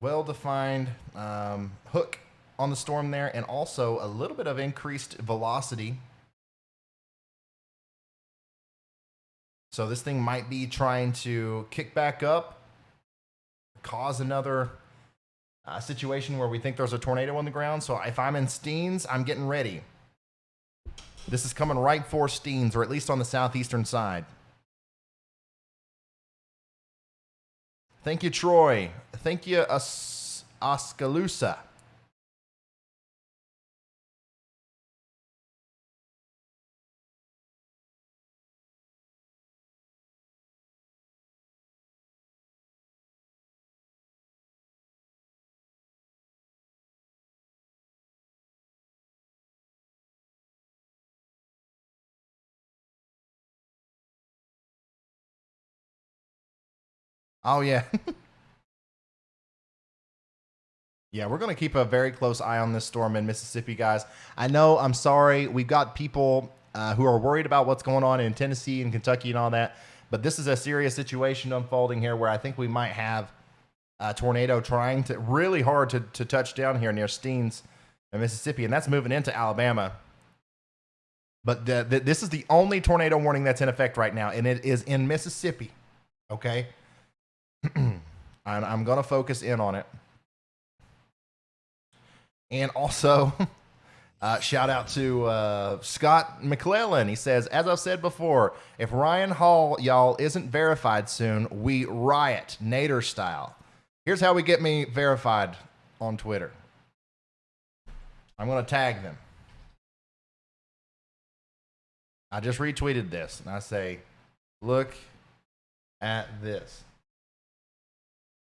Well-defined hook on the storm there, and also a little bit of increased velocity. So this thing might be trying to kick back up, cause another situation where we think there's a tornado on the ground. So if I'm in Steens, I'm getting ready. This is coming right for Steens, or at least on the southeastern side. Thank you, Troy. Thank you, Oskaloosa. Oh, yeah. Yeah, we're going to keep a very close eye on this storm in Mississippi, guys. I know, I'm sorry, we've got people who are worried about what's going on in Tennessee and Kentucky and all that, but this is a serious situation unfolding here where I think we might have a tornado trying to really hard to touch down here near Steens in Mississippi, and that's moving into Alabama. But this is the only tornado warning that's in effect right now, and it is in Mississippi, okay? I'm going to focus in on it. And also, shout out to Scott McClellan. He says, as I've said before, if Ryan Hall, y'all, isn't verified soon, we riot, Nader style. Here's how we get me verified on Twitter. I'm going to tag them. I just retweeted this, and I say, look at this.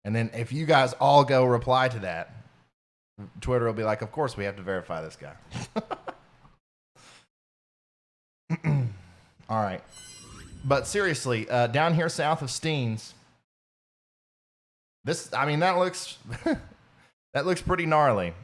And then if you guys all go reply to that, Twitter will be like, of course we have to verify this guy. All right. But seriously, down here south of Steens, that looks that looks pretty gnarly.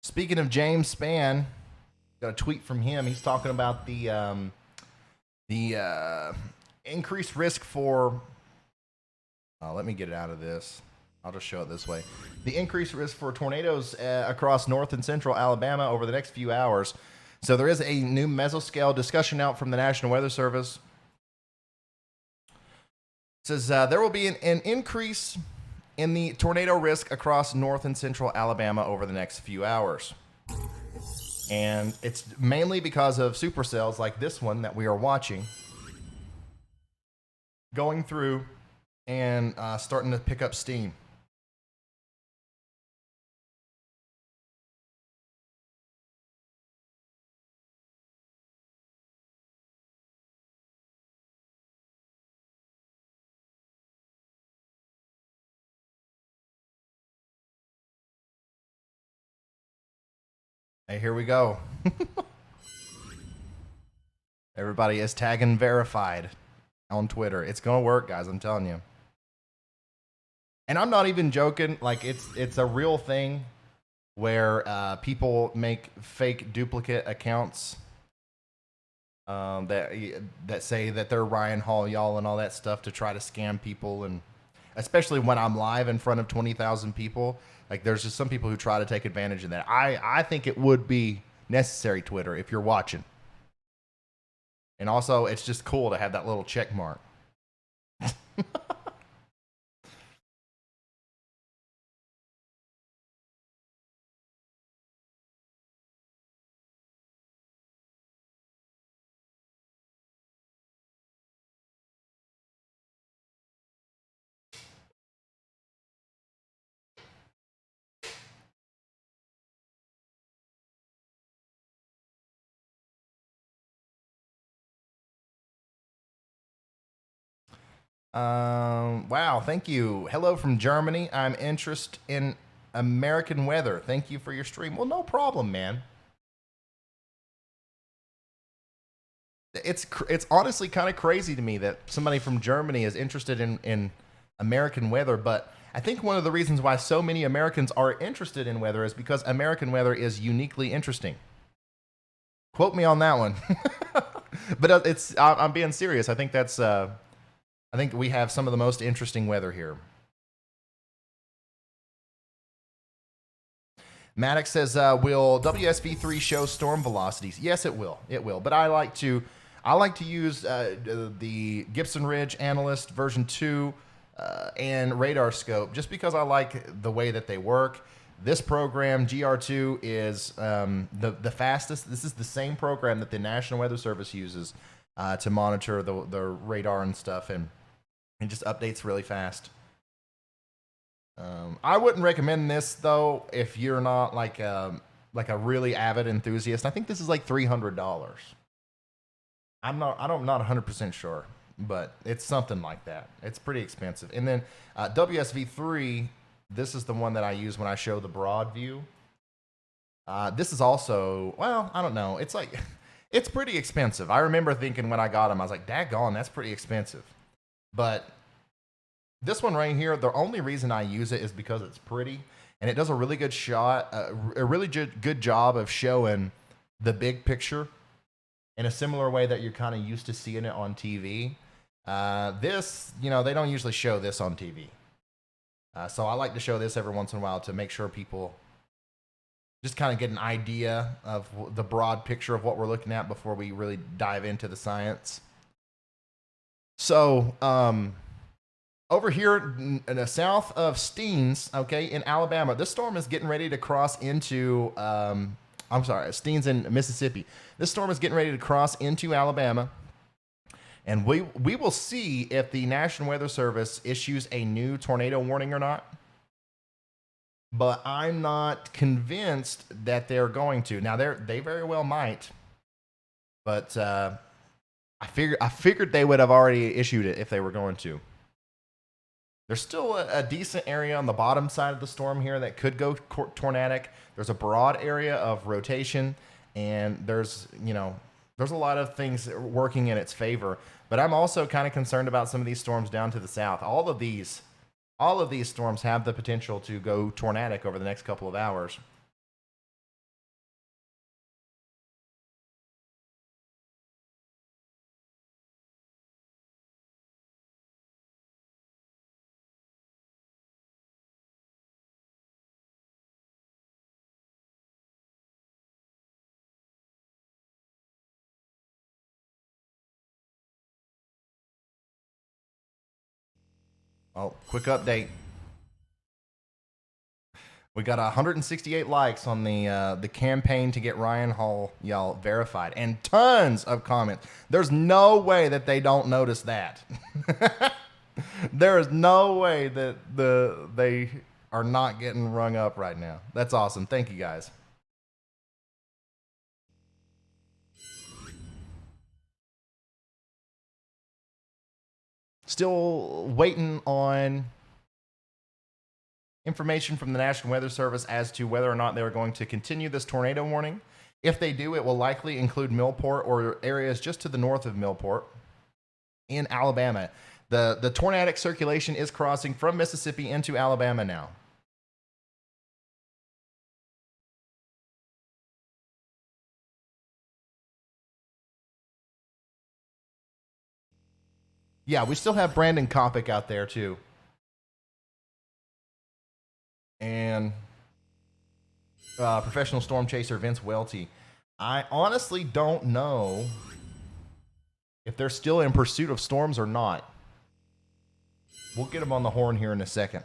Speaking of James Spann, got a tweet from him. He's talking about the increased risk for. Let me get it out of this. I'll just show it this way. The increased risk for tornadoes across north and central Alabama over the next few hours. So there is a new mesoscale discussion out from the National Weather Service. It says there will be an increase in the tornado risk across north and central Alabama over the next few hours. And it's mainly because of supercells like this one that we are watching going through and starting to pick up steam. Hey, here we go. Everybody is tagging verified on Twitter. It's gonna work, guys. I'm telling you. And I'm not even joking. Like it's a real thing where people make fake duplicate accounts that say that they're Ryan Hall y'all and all that stuff to try to scam people, and especially when I'm live in front of 20,000 people. Like, there's just some people who try to take advantage of that. I think it would be necessary, Twitter, if you're watching. And also, it's just cool to have that little check mark. Wow, thank you. Hello from Germany. I'm interested in American weather. Thank you for your stream. Well, no problem, man. It's honestly kind of crazy to me that somebody from Germany is interested in American weather, but I think one of the reasons why so many Americans are interested in weather is because American weather is uniquely interesting. Quote me on that one. But I'm being serious. I think I think we have some of the most interesting weather here. Maddox says, will WSV3 show storm velocities? Yes, it will. It will. But I like to use the Gibson Ridge Analyst version 2 and Radar Scope just because I like the way that they work. This program, GR2, is the fastest. This is the same program that the National Weather Service uses to monitor the radar and stuff, and it just updates really fast. I wouldn't recommend this though if you're not like a really avid enthusiast. I think this is like $300. I'm not 100% sure, but it's something like that. It's pretty expensive. And then WSV3, this is the one that I use when I show the broad view. This is also, well, I don't know. It's like, it's pretty expensive. I remember thinking when I got them, I was like, daggone, that's pretty expensive. But This one right here, the only reason I use it is because it's pretty, and it does a really good shot, a really good job of showing the big picture in a similar way that you're kind of used to seeing it on TV. This, you know, they don't usually show this on TV. So I like to show this every once in a while to make sure people just kind of get an idea of the broad picture of what we're looking at before we really dive into the science. So, over here in the south of Steens, okay, in Alabama, this storm is getting ready to cross into, Steens in Mississippi. This storm is getting ready to cross into Alabama. And we will see if the National Weather Service issues a new tornado warning or not. But I'm not convinced that they're going to. Now, they very well might. But I figured they would have already issued it if they were going to. There's still a decent area on the bottom side of the storm here that could go tornadic. There's a broad area of rotation, and there's a lot of things working in its favor. But I'm also kind of concerned about some of these storms down to the south. All of these storms have the potential to go tornadic over the next couple of hours. Oh, quick update. We got 168 likes on the campaign to get Ryan Hall, y'all, verified, and tons of comments. There's no way that they don't notice that. There is no way that they are not getting rung up right now. That's awesome. Thank you, guys. Still waiting on information from the National Weather Service as to whether or not they are going to continue this tornado warning. If they do, it will likely include Millport or areas just to the north of Millport in Alabama. The tornadic circulation is crossing from Mississippi into Alabama now. Yeah, we still have Brandon Kopic out there too. And professional storm chaser Vince Welty. I honestly don't know if they're still in pursuit of storms or not. We'll get them on the horn here in a second.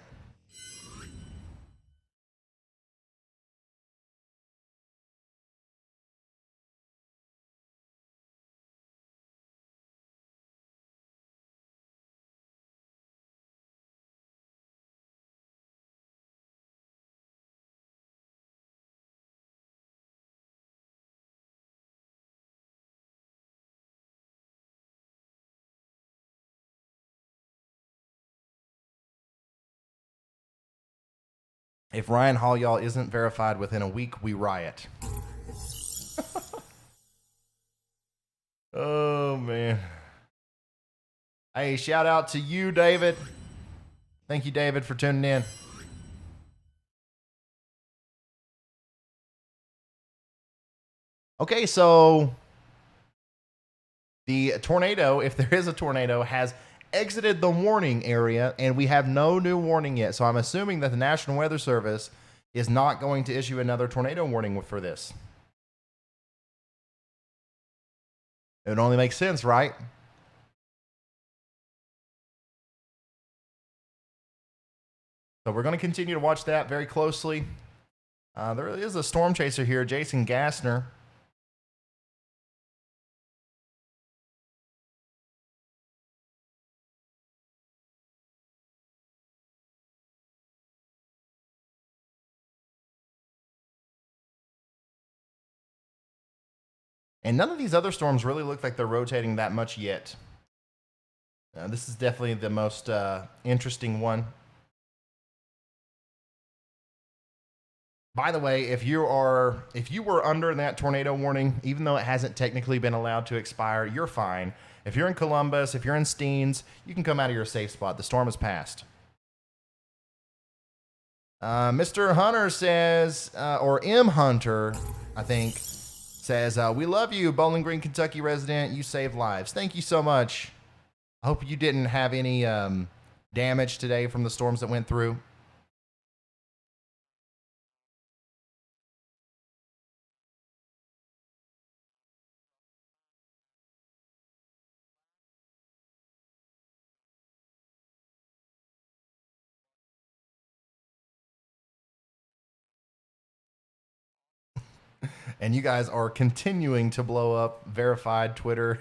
If Ryan Hall, y'all, isn't verified within a week, we riot. Oh, man. Hey, shout out to you, David. Thank you, David, for tuning in. Okay, so the tornado, if there is a tornado, has exited the warning area, and we have no new warning yet. So I'm assuming that the National Weather Service is not going to issue another tornado warning for this. It would only make sense, right? So we're going to continue to watch that very closely. There is a storm chaser here, Jason Gassner. And none of these other storms really look like they're rotating that much yet. This is definitely the most interesting one. By the way, if you were under that tornado warning, even though it hasn't technically been allowed to expire, you're fine. If you're in Columbus, if you're in Steens, you can come out of your safe spot. The storm has passed. Mr. Hunter says, or M. Hunter, I think, says, we love you, Bowling Green, Kentucky resident. You saved lives. Thank you so much. I hope you didn't have any damage today from the storms that went through. And you guys are continuing to blow up verified Twitter.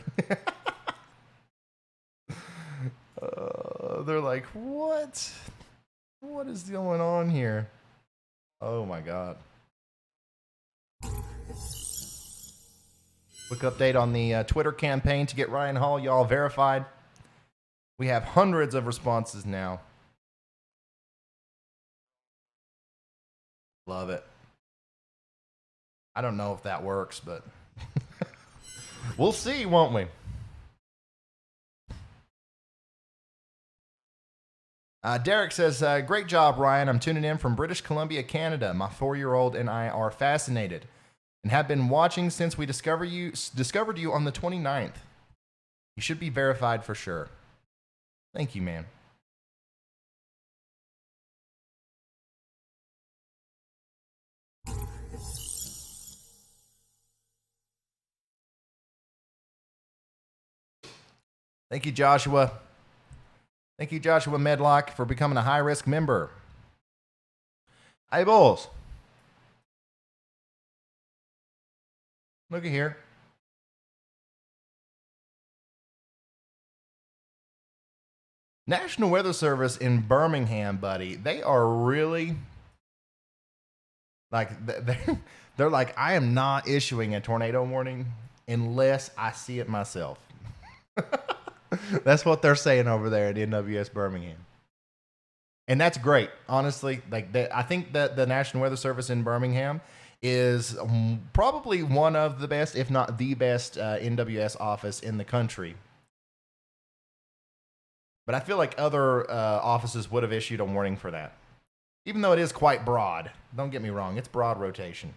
They're like, what? What is going on here? Oh my God. Quick update on the Twitter campaign to get Ryan Hall, y'all verified. We have hundreds of responses now. Love it. I don't know if that works, but we'll see, won't we? Derek says, great job, Ryan. I'm tuning in from British Columbia, Canada. My 4-year-old and I are fascinated and have been watching since we discovered you on the 29th. You should be verified for sure. Thank you, man. Thank you, Joshua. Thank you, Joshua Medlock, for becoming a high-risk member. Hey, Bulls. Look at here. National Weather Service in Birmingham, buddy. They are really like they're like, I am not issuing a tornado warning unless I see it myself. That's what they're saying over there at NWS Birmingham. And that's great, honestly. Like I think that the National Weather Service in Birmingham is probably one of the best, if not the best, NWS office in the country. But I feel like other offices would have issued a warning for that. Even though it is quite broad. Don't get me wrong, it's broad rotation.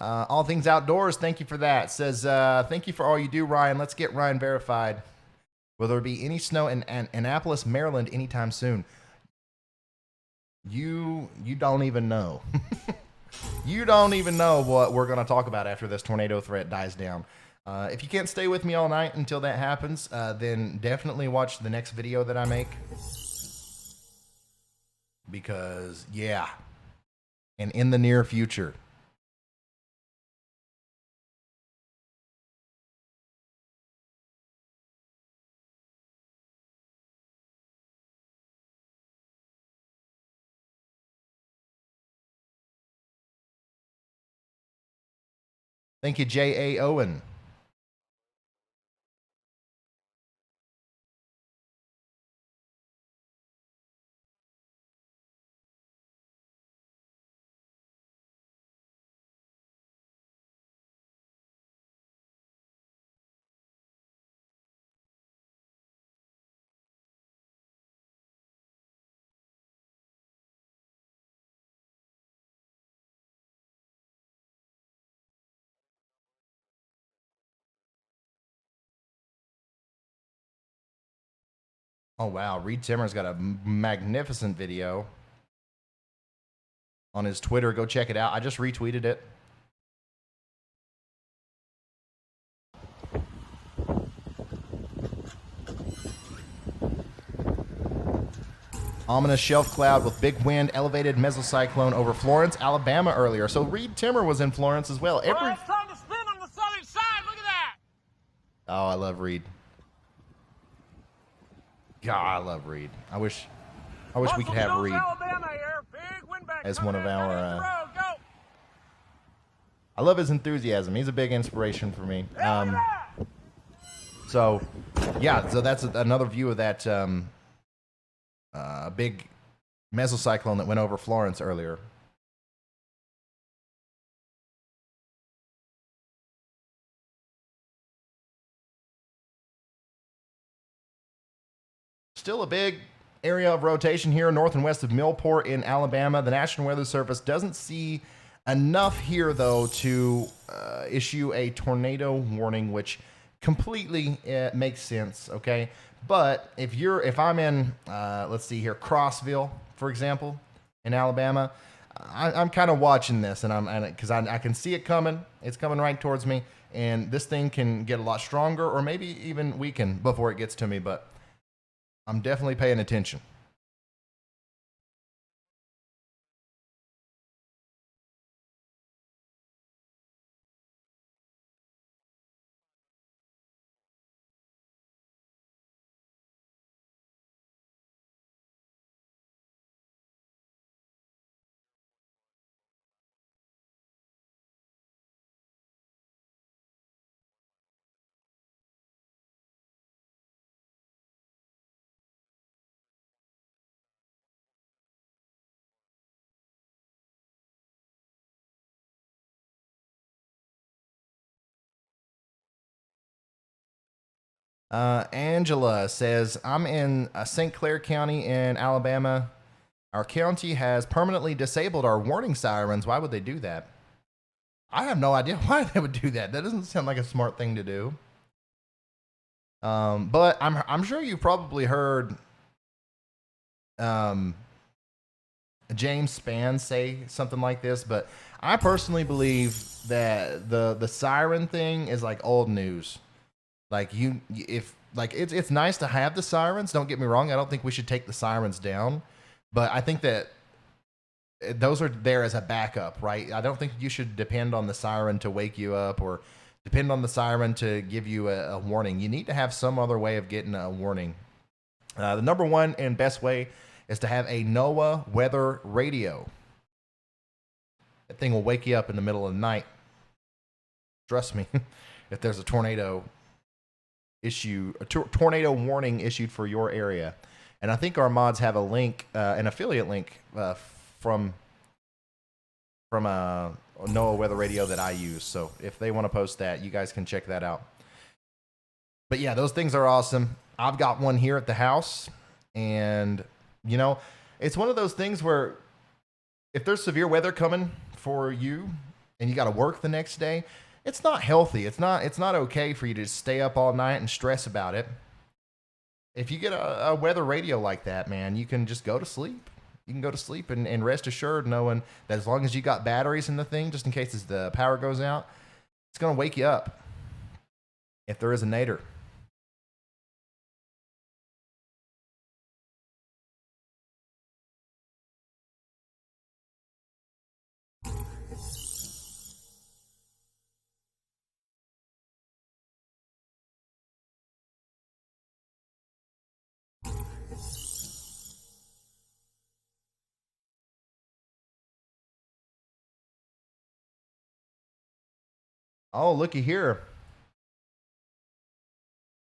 All Things Outdoors, thank you for that. Says, thank you for all you do, Ryan. Let's get Ryan verified. Will there be any snow in Annapolis, Maryland anytime soon? You don't even know. You don't even know what we're going to talk about after this tornado threat dies down. If you can't stay with me all night until that happens, then definitely watch the next video that I make. Because, yeah. And in the near future. Thank you, J.A. Owen. Oh, wow. Reed Timmer's got a magnificent video on his Twitter. Go check it out. I just retweeted it. Ominous shelf cloud with big wind, elevated mesocyclone over Florence, Alabama earlier. So Reed Timmer was in Florence as well. It's trying to spin on the southern side. Look at that. Oh, I love Reed. God, I love Reed. I wish we could have Reed as one of our. I love his enthusiasm. He's a big inspiration for me. So, yeah, so that's another view of that big mesocyclone that went over Florence earlier. Still a big area of rotation here north and west of Millport in Alabama. The National Weather Service doesn't see enough here, though, to issue a tornado warning, which completely makes sense, okay? But if I'm in, let's see here, Crossville, for example, in Alabama, I'm kind of watching this, and because I can see it coming. It's coming right towards me, and this thing can get a lot stronger or maybe even weaken before it gets to me, but I'm definitely paying attention. Angela says, I'm in St. Clair County in Alabama. Our county has permanently disabled our warning sirens. Why would they do that? I have no idea why they would do that. That doesn't sound like a smart thing to do. But I'm sure you probably heard James Spann say something like this, but I personally believe that the siren thing is like old news. Like it's nice to have the sirens. Don't get me wrong. I don't think we should take the sirens down, but I think that those are there as a backup, right? I don't think you should depend on the siren to wake you up or depend on the siren to give you a warning. You need to have some other way of getting a warning. The number one and best way is to have a NOAA weather radio. That thing will wake you up in the middle of the night. Trust me, if there's a tornado tornado warning issued for your area. And I think our mods have a link, an affiliate link from a NOAA weather radio that I use. So if they want to post that, you guys can check that out. But yeah, those things are awesome. I've got one here at the house, and it's one of those things where if there's severe weather coming for you and you got to work the next day, it's not healthy. It's not okay for you to stay up all night and stress about it. If you get a weather radio like that, man, you can just go to sleep. You can go to sleep and rest assured knowing that as long as you got batteries in the thing, just in case the power goes out, it's going to wake you up if there is a nadir. Oh, looky here.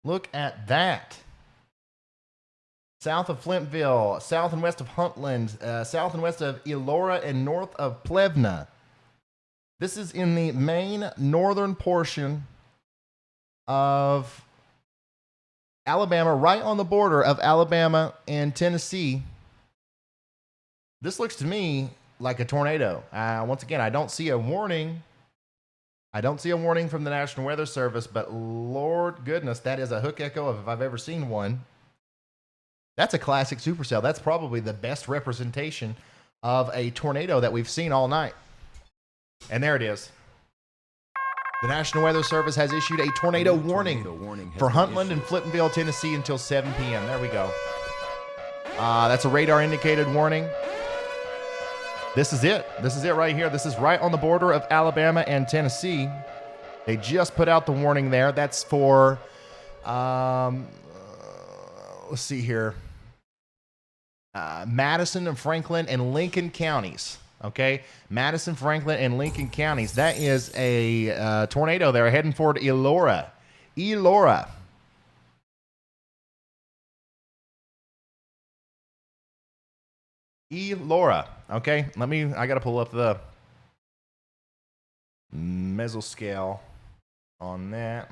Look at that. South of Flintville, south and west of Huntland, south and west of Elora, and north of Plevna. This is in the main northern portion of Alabama, right on the border of Alabama and Tennessee. This looks to me like a tornado. Once again, I don't see a warning. I don't see a warning from the National Weather Service, but Lord goodness, that is a hook echo if I've ever seen one. That's a classic supercell. That's probably the best representation of a tornado that we've seen all night. And there it is. The National Weather Service has issued a tornado warning for Huntland and Flintville, Tennessee until 7 p.m. There we go. That's a radar indicated warning. This is it. This is it right here. This is right on the border of Alabama and Tennessee. They just put out the warning there. That's for, let's see here, Madison and Franklin and Lincoln counties. Okay, Madison, Franklin, and Lincoln counties. That is a tornado there heading for Elora. Elora. Okay, I got to pull up the mesoscale on that.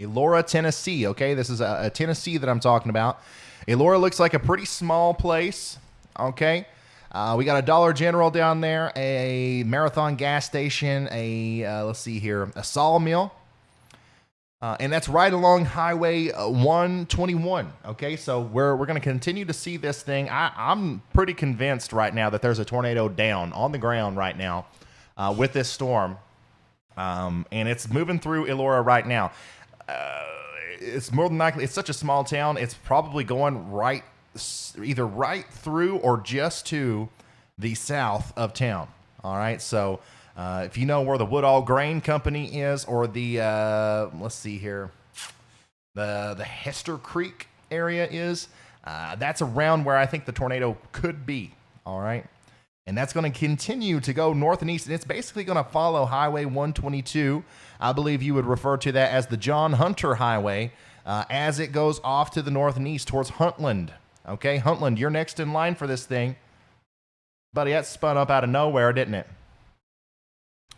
Elora, Tennessee. Okay, this is a Tennessee that I'm talking about. Elora looks like a pretty small place. Okay, we got a Dollar General down there, a Marathon gas station, let's see here, a sawmill. And that's right along Highway 121. Okay, so we're going to continue to see this thing. I'm pretty convinced right now that there's a tornado down on the ground right now with this storm. And it's moving through Elora right now. It's more than likely, it's such a small town, it's probably going either right through or just to the south of town. All right, so if you know where the Woodall Grain Company is, or the let's see here, the Hester Creek area is, that's around where I think the tornado could be. All right, and that's going to continue to go north and east, and it's basically going to follow Highway 122. I believe you would refer to that as the John Hunter Highway, as it goes off to the north and east towards Huntland. Okay, Huntland, you're next in line for this thing. Buddy, that spun up out of nowhere, didn't it?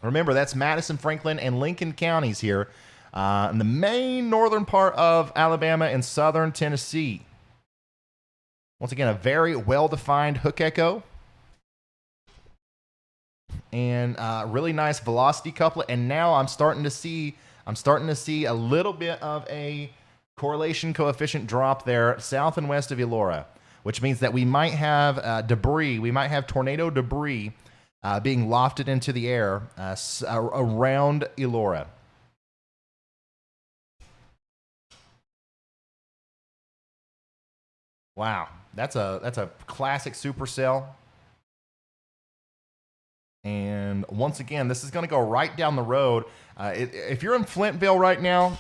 Remember, that's Madison, Franklin, and Lincoln counties here in the main northern part of Alabama and southern Tennessee. Once again, a very well-defined hook echo. And really nice velocity couplet. And now I'm starting to see a little bit of a correlation coefficient drop there south and west of Elora, which means that we might have debris. We might have tornado debris being lofted into the air around Elora. Wow, that's a classic supercell. And once again, this is going to go right down the road. If you're in Flintville right now,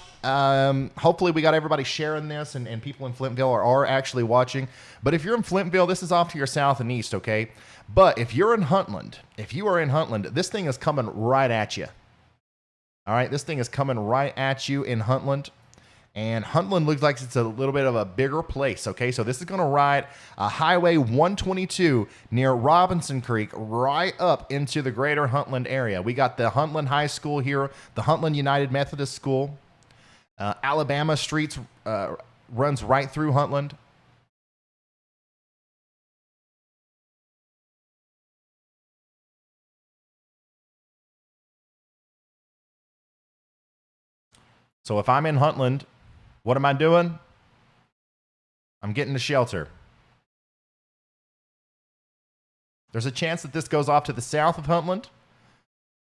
hopefully we got everybody sharing this, and people in Flintville are actually watching. But if you're in Flintville, this is off to your south and east, okay? But if you're in Huntland, this thing is coming right at you. All right, this thing is coming right at you in Huntland. And Huntland looks like it's a little bit of a bigger place, okay? So this is going to ride Highway 122 near Robinson Creek right up into the greater Huntland area. We got the Huntland High School here, the Huntland United Methodist School. Alabama Streets runs right through Huntland. So if I'm in Huntland, what am I doing? I'm getting to shelter. There's a chance that this goes off to the south of Huntland,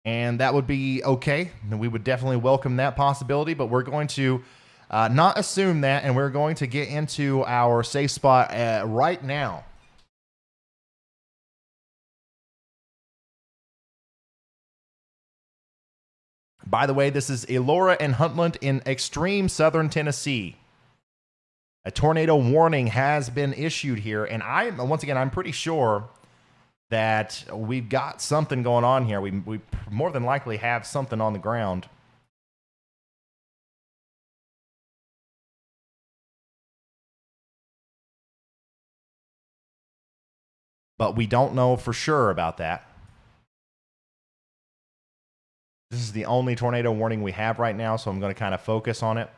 and that would be okay. And we would definitely welcome that possibility, but we're going to not assume that, and we're going to get into our safe spot right now. By the way, this is Elora and Huntland in extreme southern Tennessee. A tornado warning has been issued here, and I'm pretty sure that we've got something going on here. We more than likely have something on the ground. But we don't know for sure about that. This is the only tornado warning we have right now, so I'm going to kind of focus on it.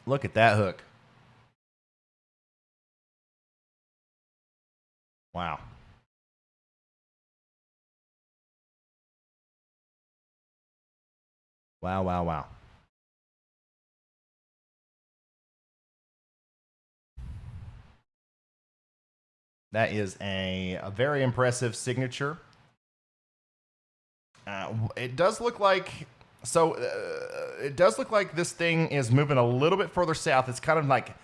Look at that hook. Wow. Wow, wow, wow. That is a very impressive signature. It does look like this thing is moving a little bit further south. It's kind of like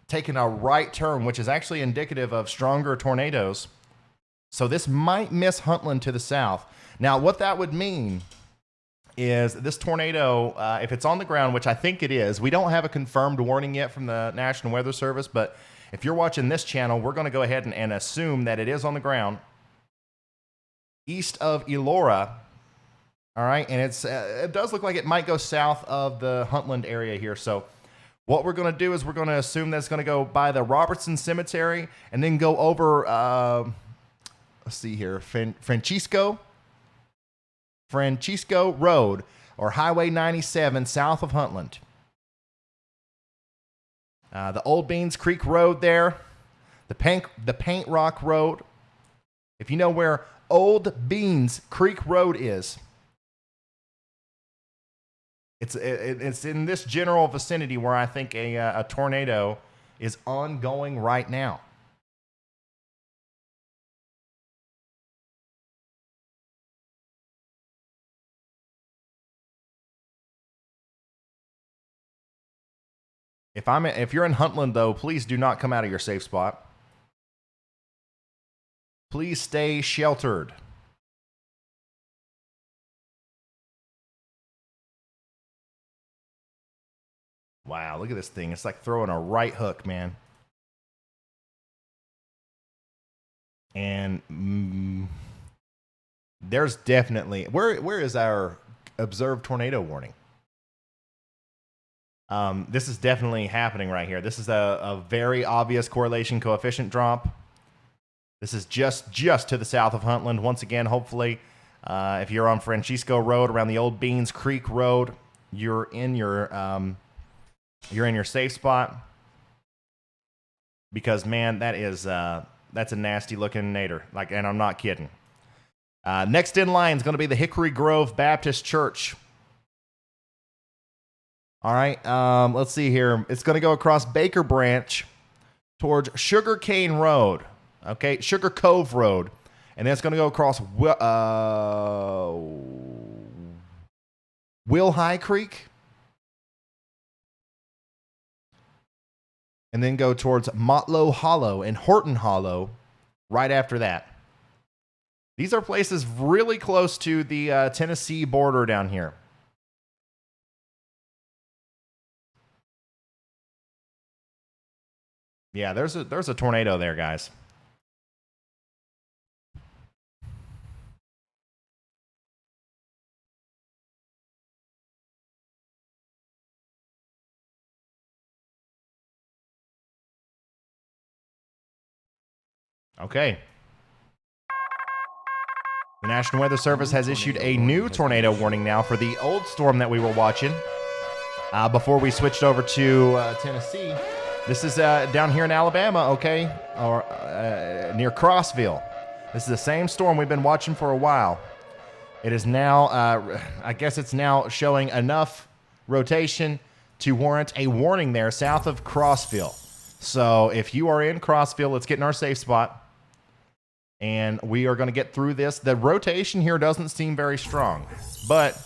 taking a right turn, which is actually indicative of stronger tornadoes. So this might miss Huntland to the south. Now, what that would mean is this tornado, if it's on the ground, which I think it is, we don't have a confirmed warning yet from the National Weather Service, but if you're watching this channel, we're going to go ahead and assume that it is on the ground east of Elora. All right, and it does look like it might go south of the Huntland area here. So what we're going to do is we're going to assume that it's going to go by the Robertson Cemetery and then go over, let's see here, Francisco Road or Highway 97 south of Huntland. The Old Beans Creek Road there, the Paint Rock Road. If you know where Old Beans Creek Road is, it's in this general vicinity where I think a tornado is ongoing right now. If you're in Huntland though, please do not come out of your safe spot. Please stay sheltered. Wow, look at this thing. It's like throwing a right hook, man. And there's definitely... Where is our observed tornado warning? This is definitely happening right here. This is a very obvious correlation coefficient drop. This is just to the south of Huntland. Once again, hopefully, if you're on Francisco Road around the Old Beans Creek Road, you're in your safe spot. Because man, that's a nasty looking nader. And I'm not kidding. Next in line is going to be the Hickory Grove Baptist Church. All right, let's see here. It's going to go across Baker Branch towards Sugarcane Road. Okay, Sugar Cove Road. And then it's going to go across Will High Creek. And then go towards Motlow Hollow and Horton Hollow right after that. These are places really close to the Tennessee border down here. Yeah, there's a tornado there, guys. Okay. The National Weather Service has issued a new tornado warning now for the old storm that we were watching before we switched over to Tennessee. This is down here in Alabama, okay, or near Crossville. This is the same storm we've been watching for a while. It is now, I guess it's now showing enough rotation to warrant a warning there south of Crossville. So if you are in Crossville, let's get in our safe spot. And we are going to get through this. The rotation here doesn't seem very strong, but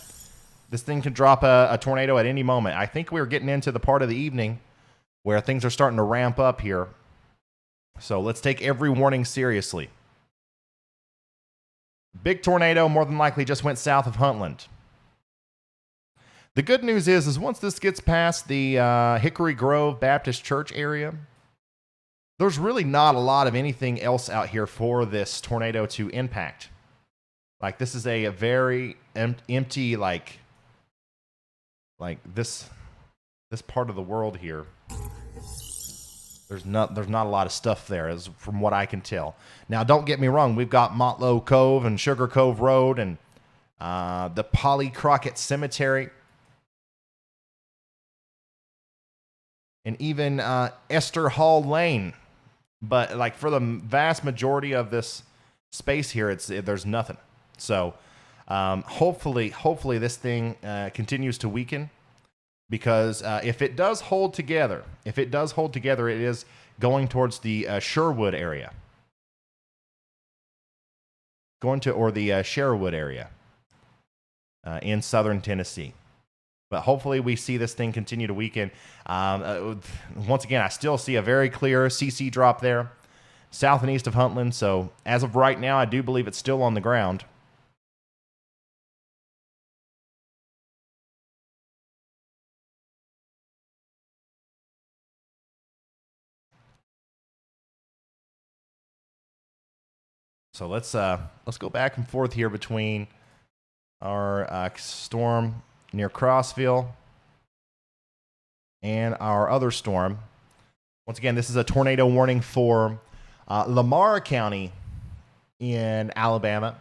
this thing can drop a tornado at any moment. I think we're getting into the part of the evening where things are starting to ramp up here. So let's take every warning seriously. Big tornado more than likely just went south of Huntland. The good news is once this gets past the Hickory Grove Baptist Church area, there's really not a lot of anything else out here for this tornado to impact. Like this is a very empty, like this part of the world here. There's not a lot of stuff there, as from what I can tell. Now, don't get me wrong. We've got Motlow Cove and Sugar Cove Road and the Polly Crockett Cemetery. And even Esther Hall Lane. But like for the vast majority of this space here, there's nothing. So hopefully this thing continues to weaken. Because if it does hold together, it is going towards the Sherwood area. Or the Sherwood area in southern Tennessee. But hopefully we see this thing continue to weaken. Once again, I still see a very clear CC drop there, south and east of Huntland. So as of right now, I do believe it's still on the ground. So let's go back and forth here between our storm near Crossville, and our other storm. Once again, this is a tornado warning for Lamar County in Alabama.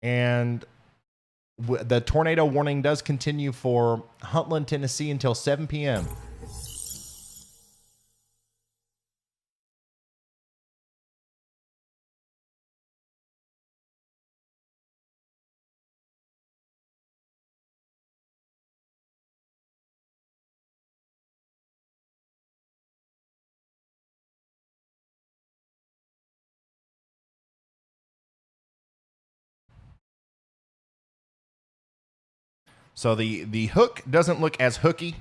And the tornado warning does continue for Huntland, Tennessee until 7 p.m. So the hook doesn't look as hooky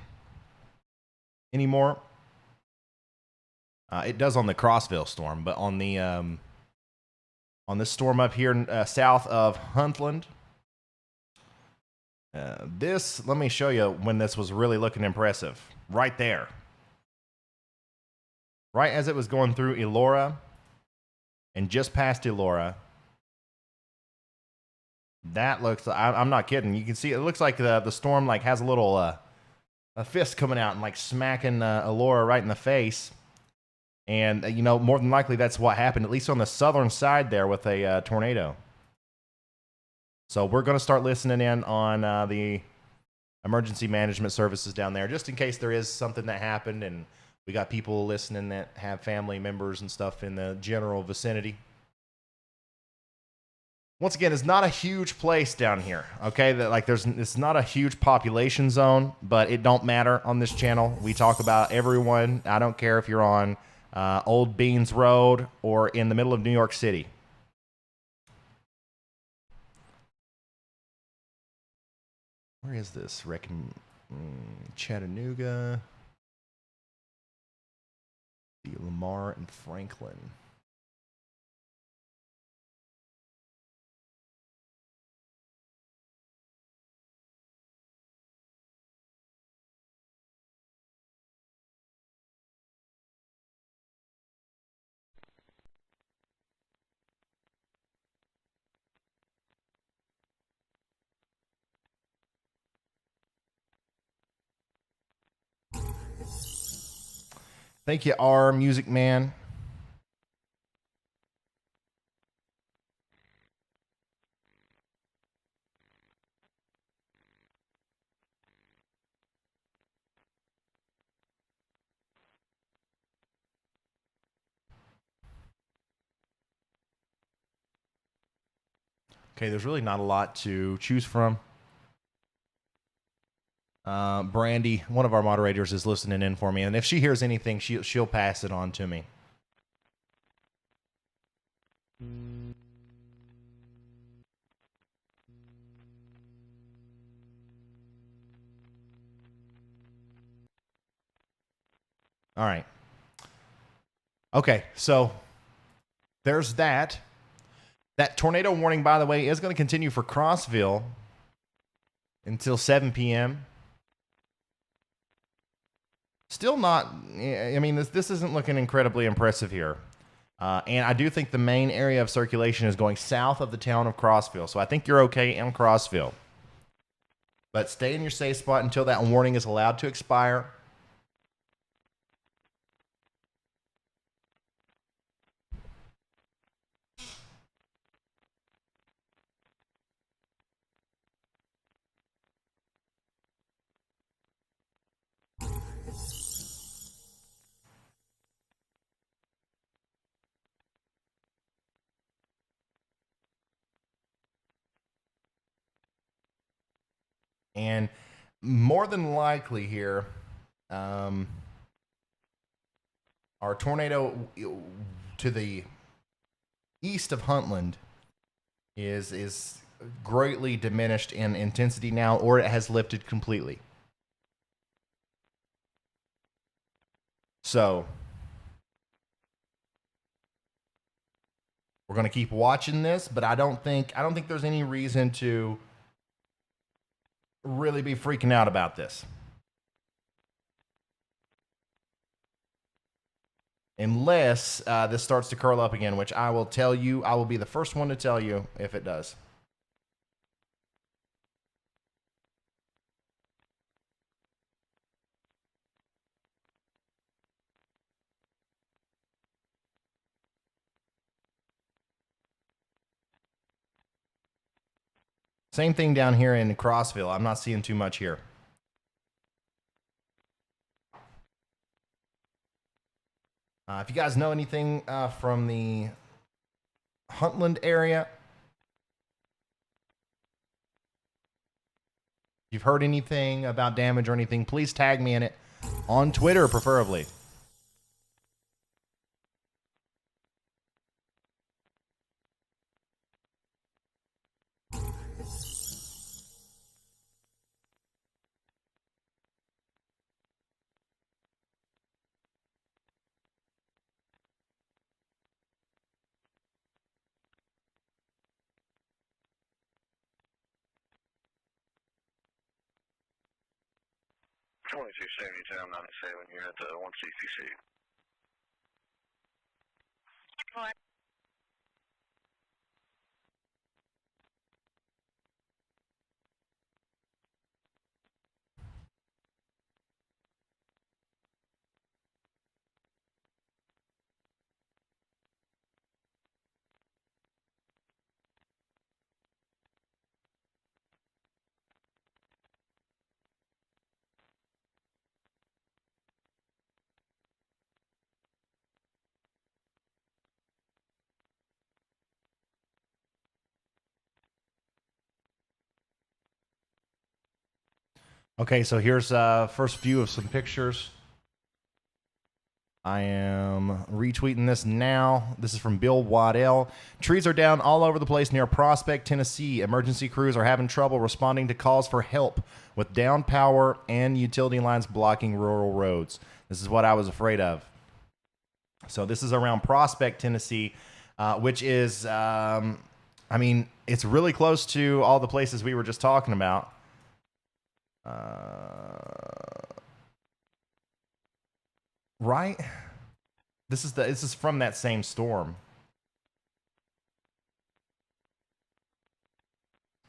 anymore. It does on the Crossville storm, but on the on this storm up here south of Huntland, this, let me show you when this was really looking impressive. Right there. Right as it was going through Elora and just past Elora. That looks, I'm not kidding. You can see it looks like the storm like has a little a fist coming out and like smacking Elora right in the face. And, you know, more than likely that's what happened, at least on the southern side there with a tornado. So we're going to start listening in on the emergency management services down there, just in case there is something that happened and we got people listening that have family members and stuff in the general vicinity. Once again, it's not a huge place down here, okay? It's not a huge population zone, but it don't matter on this channel. We talk about everyone. I don't care if you're on Old Beans Road or in the middle of New York City. Where is this? Chattanooga, Lamar, and Franklin. Thank you, R Music Man. Okay, there's really not a lot to choose from. Brandy, one of our moderators, is listening in for me, and if she hears anything, she'll pass it on to me. All right. Okay, so there's that. That tornado warning, by the way, is going to continue for Crossville until 7 p.m. Still not, I mean, this isn't looking incredibly impressive here. And I do think the main area of circulation is going south of the town of Crossville. So I think you're okay in Crossville. But stay in your safe spot until that warning is allowed to expire. And more than likely here, our tornado to the east of Huntland is greatly diminished in intensity now, or it has lifted completely. So we're going to keep watching this, but I don't think there's any reason to really be freaking out about this. Unless this starts to curl up again, which I will tell you, I will be the first one to tell you if it does. Same thing down here in Crossville. I'm not seeing too much here. If you guys know anything from the Huntland area, if you've heard anything about damage or anything, please tag me in it on Twitter, preferably. You're at the 1 CCC. Okay, so here's first view of some pictures. I am retweeting this now. This is from Bill Waddell. Trees are down all over the place near Prospect, Tennessee. Emergency crews are having trouble responding to calls for help with down power and utility lines blocking rural roads. This is what I was afraid of. So this is around Prospect, Tennessee, which is, I mean, it's really close to all the places we were just talking about. Right? This is from that same storm.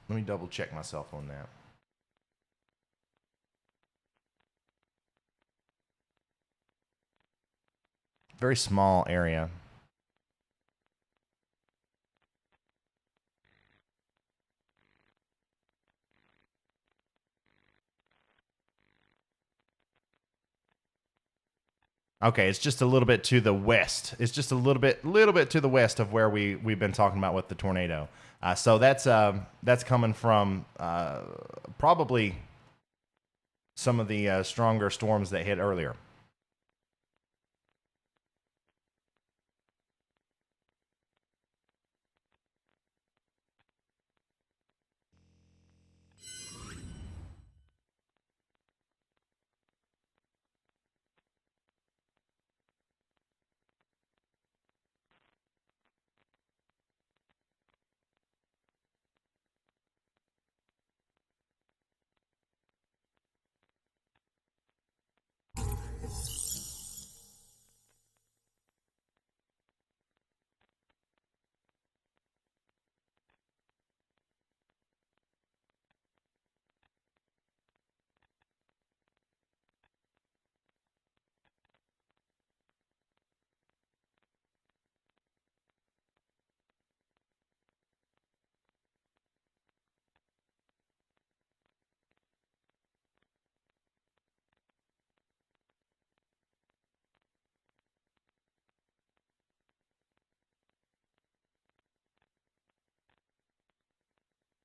Let me double check myself on that. Very small area. Okay, it's just a little bit to the west. It's just a little bit to the west of where we've been talking about with the tornado. So that's coming from probably some of the stronger storms that hit earlier.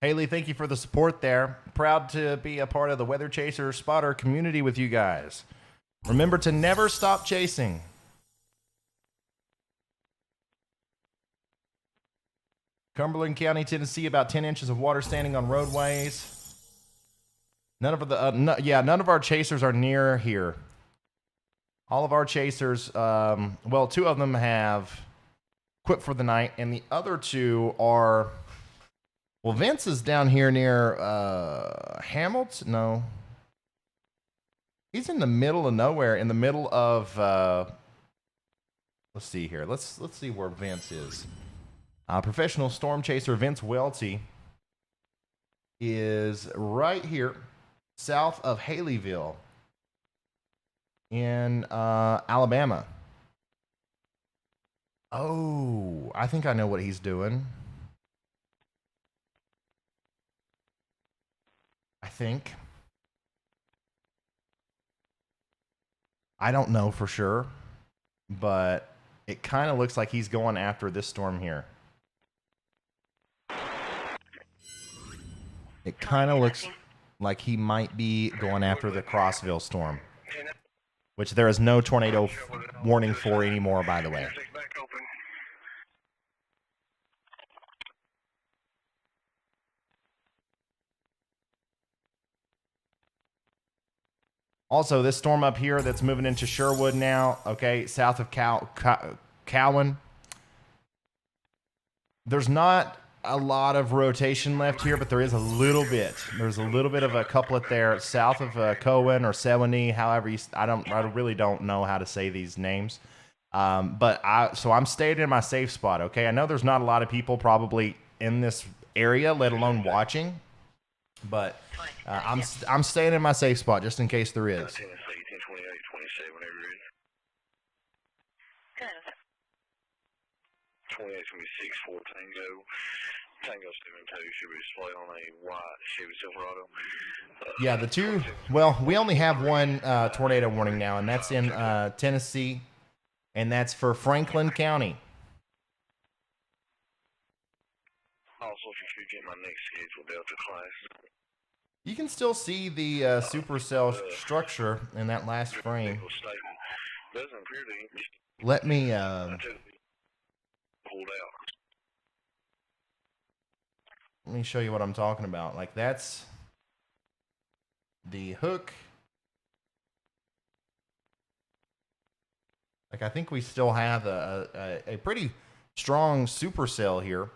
Haley, thank you for the support there. Proud to be a part of the Weather Chaser Spotter community with you guys. Remember to never stop chasing. Cumberland County, Tennessee, about 10 inches of water standing on roadways. None of our chasers are near here. All of our chasers, well, 2 of them have quit for the night, and the other 2 are... Well, Vince is down here near Hamilton. No. He's in the middle of nowhere, in the middle of... let's see here. Let's see where Vince is. Professional storm chaser Vince Welty is right here, south of Haleyville in Alabama. Oh, I think I know what he's doing. I think. I don't know for sure, but it kind of looks like he's going after this storm here. It kind of looks like he might be going after the Crossville storm, which there is no tornado warning for anymore, by the way. Also, this storm up here that's moving into Sherwood now, okay, south of Cowan. There's not a lot of rotation left here, but there is a little bit. There's a little bit of a couplet there south of Cowan or Sewanee, however I really don't know how to say these names. So I'm staying in my safe spot, okay? I know there's not a lot of people probably in this area, let alone watching, but I'm staying in my safe spot just in case there is. 2826 4 Tango. Tango 72 should be displayed on a white Chevy Silverado. Yeah, the two. Well, we only have one tornado warning now, and that's in Tennessee, and that's for Franklin County. Also, if you could get my next schedule Delta class. You can still see the supercell structure in that last frame. Doesn't appear to. Let me. Pulled out. Let me show you what I'm talking about. Like, that's the hook. Like, I think we still have a pretty strong supercell here.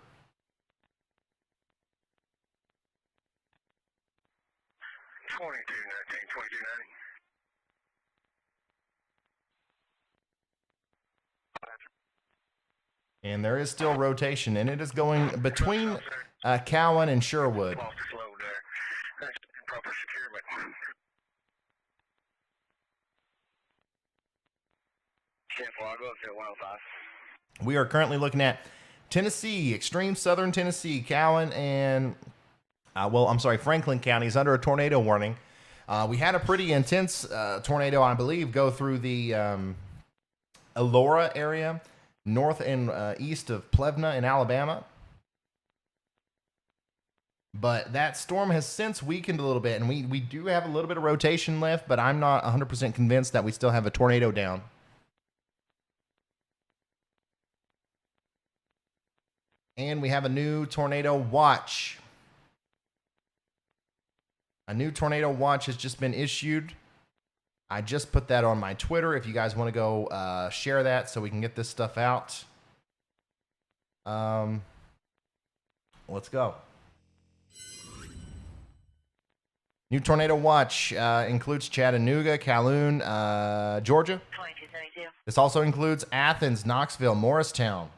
And there is still rotation, and it is going between Cowan and Sherwood. We are currently looking at Tennessee, extreme southern Tennessee, Cowan, and Franklin County is under a tornado warning. We had a pretty intense tornado, I believe, go through the Elora area, north and east of Plevna in Alabama. But that storm has since weakened a little bit, and we do have a little bit of rotation left, but I'm not 100% convinced that we still have a tornado down. And we have a new tornado watch. A new tornado watch has just been issued. I just put that on my Twitter if you guys want to go share that so we can get this stuff out. Let's go. New tornado watch includes Chattanooga, Calhoun, Georgia. 2272. This also includes Athens, Knoxville, Morristown.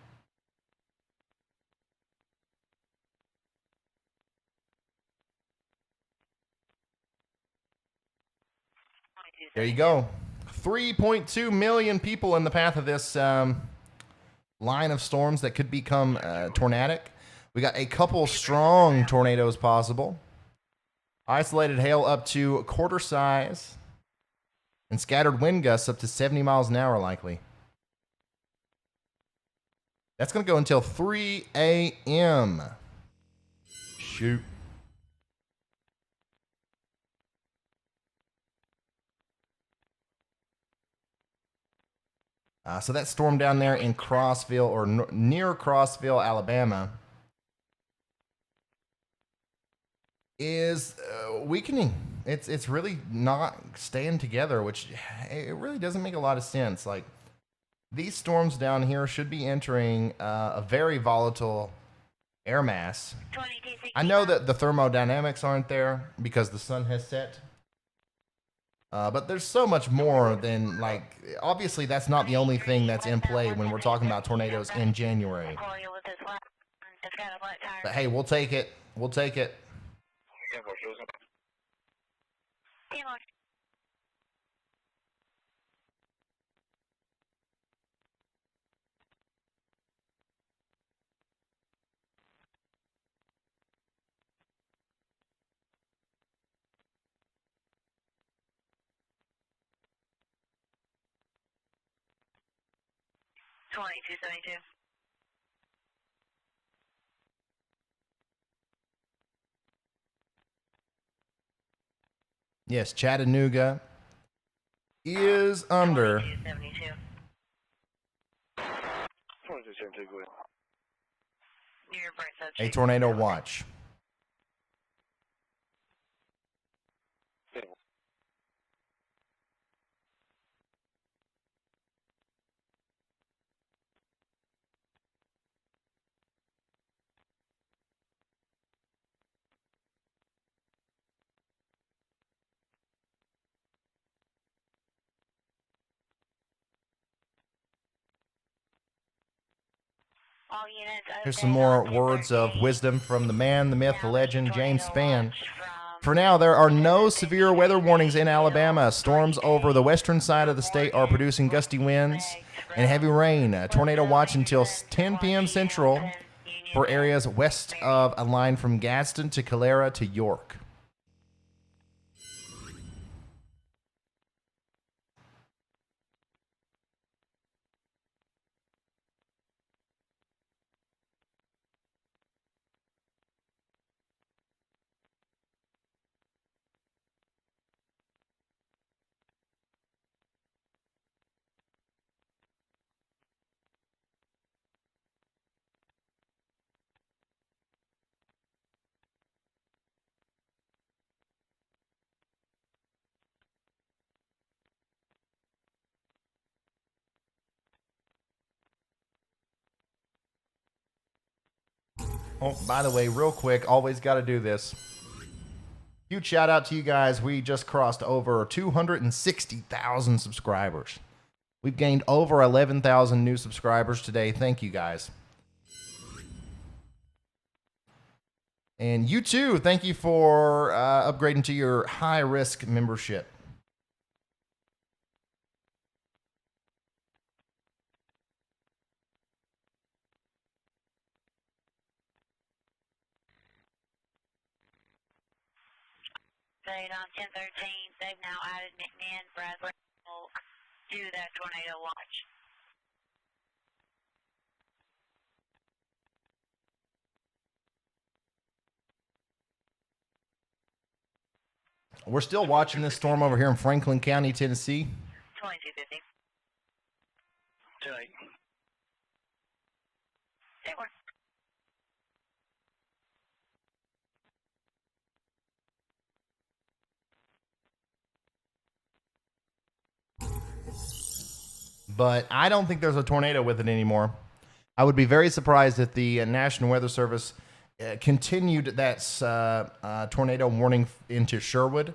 There you go. 3.2 million people in the path of this line of storms that could become tornadic. We got a couple strong tornadoes possible. Isolated hail up to quarter size. And scattered wind gusts up to 70 miles an hour likely. That's going to go until 3 a.m. Shoot. So that storm down there in Crossville or near Crossville, Alabama, is weakening. It's really not staying together, which it really doesn't make a lot of sense. Like, these storms down here should be entering a very volatile air mass. I know that the thermodynamics aren't there because the sun has set. But there's so much more than, like, obviously that's not the only thing that's in play when we're talking about tornadoes in January. But hey, we'll take it. We'll take it. 2272. Yes, Chattanooga is under 2272, go ahead. a tornado watch. Here's some more words of wisdom from the man, the myth, the legend, James Spann. For now, there are no severe weather warnings in Alabama. Storms over the western side of the state are producing gusty winds and heavy rain. A tornado watch until 10 p.m. Central for areas west of a line from Gadsden to Calera to York. Oh, by the way, real quick, always got to do this. Huge shout out to you guys. We just crossed over 260,000 subscribers. We've gained over 11,000 new subscribers today. Thank you guys. And you too, thank you for upgrading to your high risk membership. On 1013, they've now added McMahon, Bradley, Polk to that tornado watch. We're still watching this storm over here in Franklin County, Tennessee. 2250. Tonight. Take one. But I don't think there's a tornado with it anymore. I would be very surprised if the National Weather Service continued that tornado warning into Sherwood.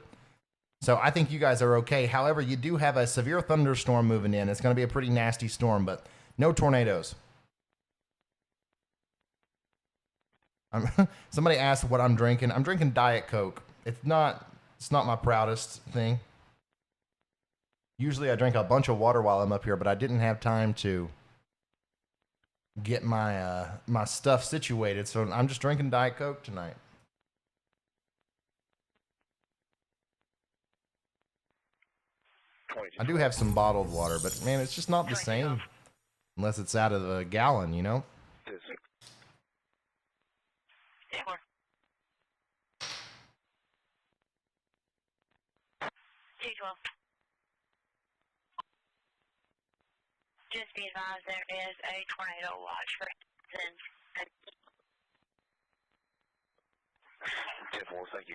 So I think you guys are okay. However, you do have a severe thunderstorm moving in. It's going to be a pretty nasty storm, but no tornadoes. Somebody asked what I'm drinking. I'm drinking Diet Coke. It's not my proudest thing. Usually I drink a bunch of water while I'm up here, but I didn't have time to get my my stuff situated, so I'm just drinking Diet Coke tonight. I do have some bottled water, but man, it's just not the same unless it's out of the gallon, you know? Just be advised there is a tornado watch for Instance. 10-4, thank you.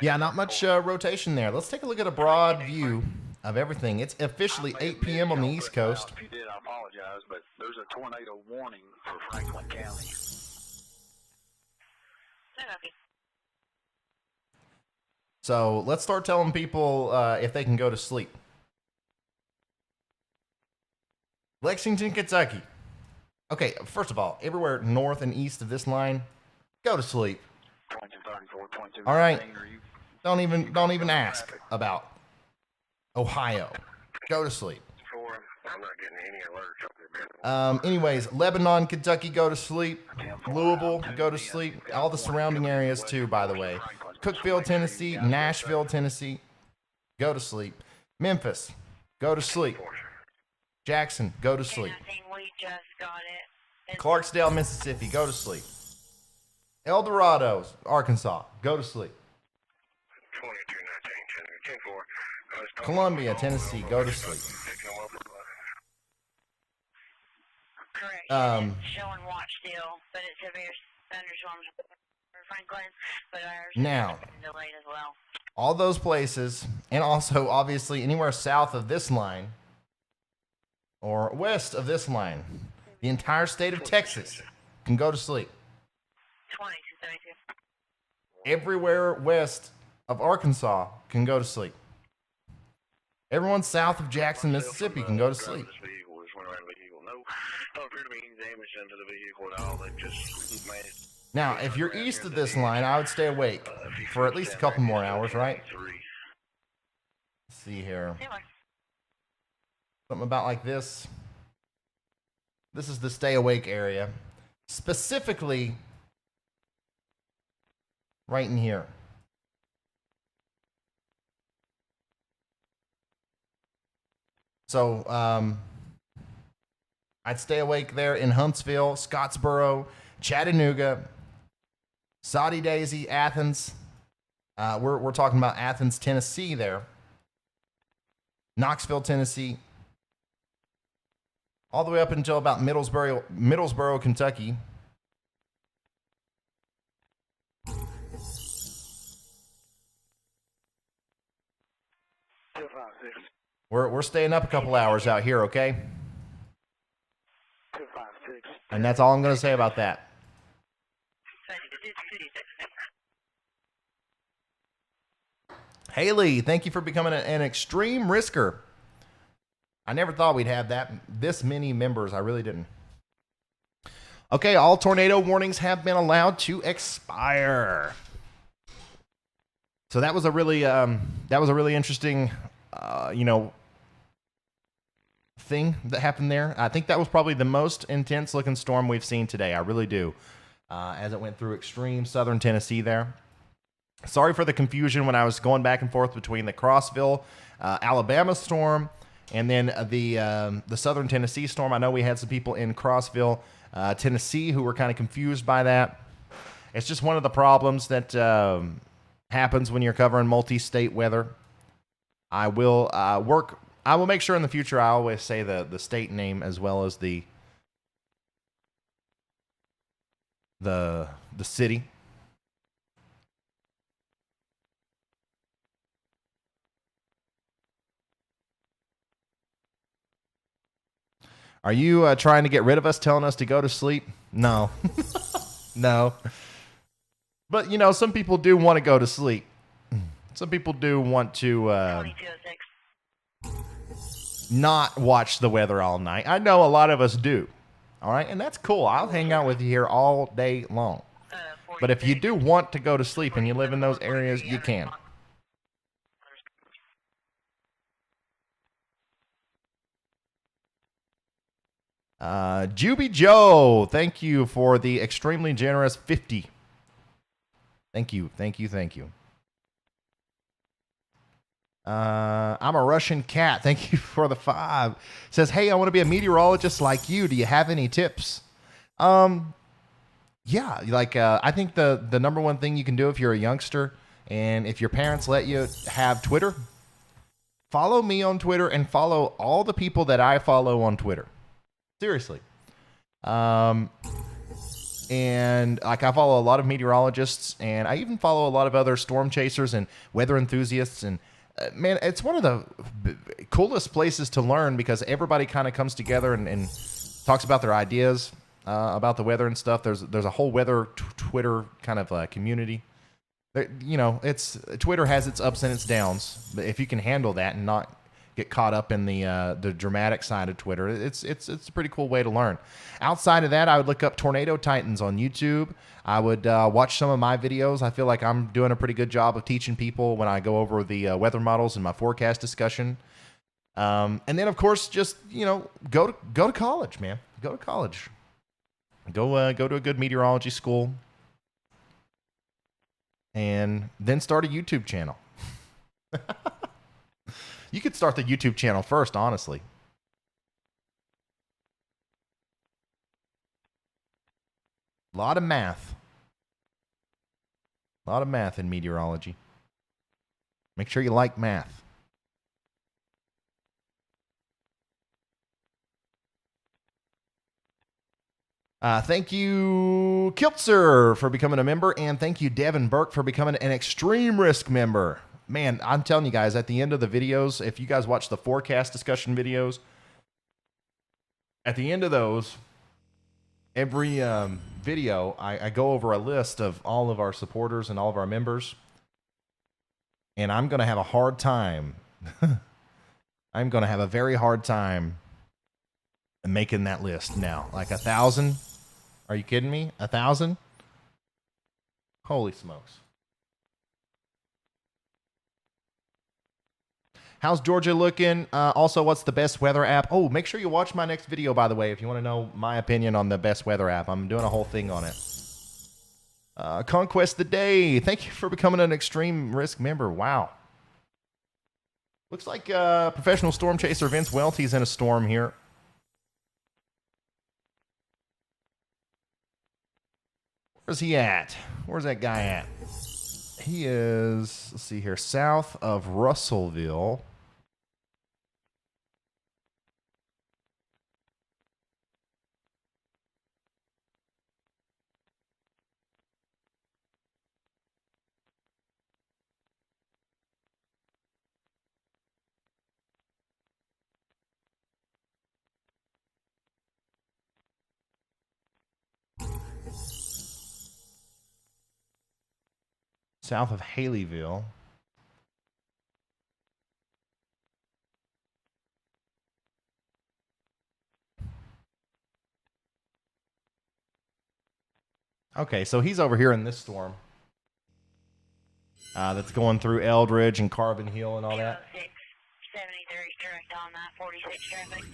Yeah, not much rotation there. Let's take a look at a broad view of everything. It's officially 8 p.m. on the East Coast. If you did, I apologize, but there's a tornado warning for Franklin County. So let's start telling people if they can go to sleep. Lexington, Kentucky. Okay, first of all, everywhere north and east of this line, go to sleep. 2234, 22. All right, don't even ask about Ohio. Go to sleep. 4, I'm not getting any alerts up there, man. Anyways, Lebanon, Kentucky, go to sleep. Louisville, go to sleep. All the surrounding areas too, by the way. Cookeville, Tennessee, Nashville, Tennessee, go to sleep. Memphis, go to sleep. Jackson, go to sleep. We just got it. Clarksdale, Mississippi, go to sleep. El Dorado, Arkansas, go to sleep. 2219, 10-4. Columbia, Tennessee, go to sleep. Correct. Showing watch still, but it's severe thunderstorms for Franklin, but ours Now, is delayed as well. all those places, and also obviously anywhere south of this line or west of this line, the entire state of Texas can go to sleep. 2272. Everywhere west of Arkansas can go to sleep. Everyone south of Jackson, Mississippi can go to sleep. Now, if you're east of this line, I would stay awake for at least a couple more hours, right? Let's see here. Something about like this. This is the stay awake area. Specifically, right in here. So, I'd stay awake there in Huntsville, Scottsboro, Chattanooga, Saudi Daisy, Athens. We're talking about Athens, Tennessee there. Knoxville, Tennessee. All the way up until about Middlesboro, Kentucky. We're staying up a couple hours out here, okay? And that's all I'm going to say about that. Haley, thank you for becoming an extreme risker. I never thought we'd have this many members. I really didn't. Okay, all tornado warnings have been allowed to expire. So that was a really interesting, thing that happened there. I think that was probably the most intense looking storm we've seen today. I really do. As it went through extreme southern Tennessee there. Sorry for the confusion when I was going back and forth between the Crossville, Alabama storm and then the southern Tennessee storm. I know we had some people in Crossville, Tennessee who were kind of confused by that. It's just one of the problems that happens when you're covering multi-state weather. I will make sure in the future I always say the state name as well as the city. Are you trying to get rid of us, telling us to go to sleep? No. No. But, some people do want to go to sleep. Some people do want to not watch the weather all night. I know a lot of us do. All right? And that's cool. I'll hang out with you here all day long. But if you do want to go to sleep and you live in those areas, you can. Juby Joe, thank you for the extremely generous 50. Thank you. I'm a Russian cat. Thank you for the 5. Says, hey, I want to be a meteorologist like you. Do you have any tips? Yeah, I think the number one thing you can do if you're a youngster and if your parents let you have Twitter, follow me on Twitter and follow all the people that I follow on Twitter. Seriously. And I follow a lot of meteorologists and I even follow a lot of other storm chasers and weather enthusiasts. And man, it's one of the coolest places to learn because everybody kind of comes together and talks about their ideas about the weather and stuff. There's a whole weather Twitter kind of community. Twitter has its ups and its downs, but if you can handle that and not get caught up in the dramatic side of Twitter, it's a pretty cool way to learn. Outside of that, I would look up Tornado Titans on YouTube. I would watch some of my videos. I feel like I'm doing a pretty good job of teaching people when I go over the weather models in my forecast discussion. And then, of course, just, go to college, man. Go to college. Go to a good meteorology school. And then start a YouTube channel. You could start the YouTube channel first, honestly. A lot of math. A lot of math in meteorology. Make sure you like math. Thank you, Kiltzer, for becoming a member, and thank you, Devin Burke, for becoming an Extreme Risk member. Man, I'm telling you guys, at the end of the videos, if you guys watch the forecast discussion videos, at the end of those, every video, I go over a list of all of our supporters and all of our members, and I'm going to have a hard time. I'm going to have a very hard time making that list now. Like 1,000? Are you kidding me? 1,000? Holy smokes. How's Georgia looking? Also, what's the best weather app? Oh, make sure you watch my next video, by the way, if you want to know my opinion on the best weather app. I'm doing a whole thing on it. Conquest the Day. Thank you for becoming an Extreme Risk member. Wow. Looks like professional storm chaser Vince Welty's in a storm here. Where's he at? Where's that guy at? He is, let's see here, south of Russellville. South of Haleyville. Okay, so he's over here in this storm. That's going through Eldridge and Carbon Hill and all that. 73 direct on 946 traffic.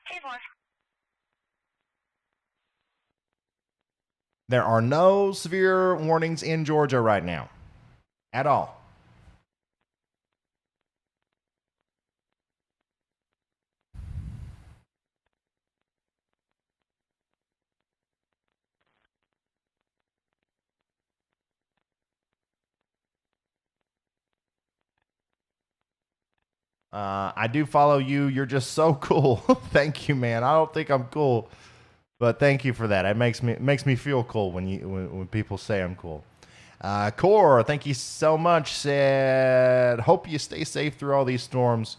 Hey, boy. There are no severe warnings in Georgia right now. At all. I do follow you. You're just so cool. Thank you, man. I don't think I'm cool, but thank you for that. It makes me feel cool when people say I'm cool. Core, thank you so much. Said, hope you stay safe through all these storms.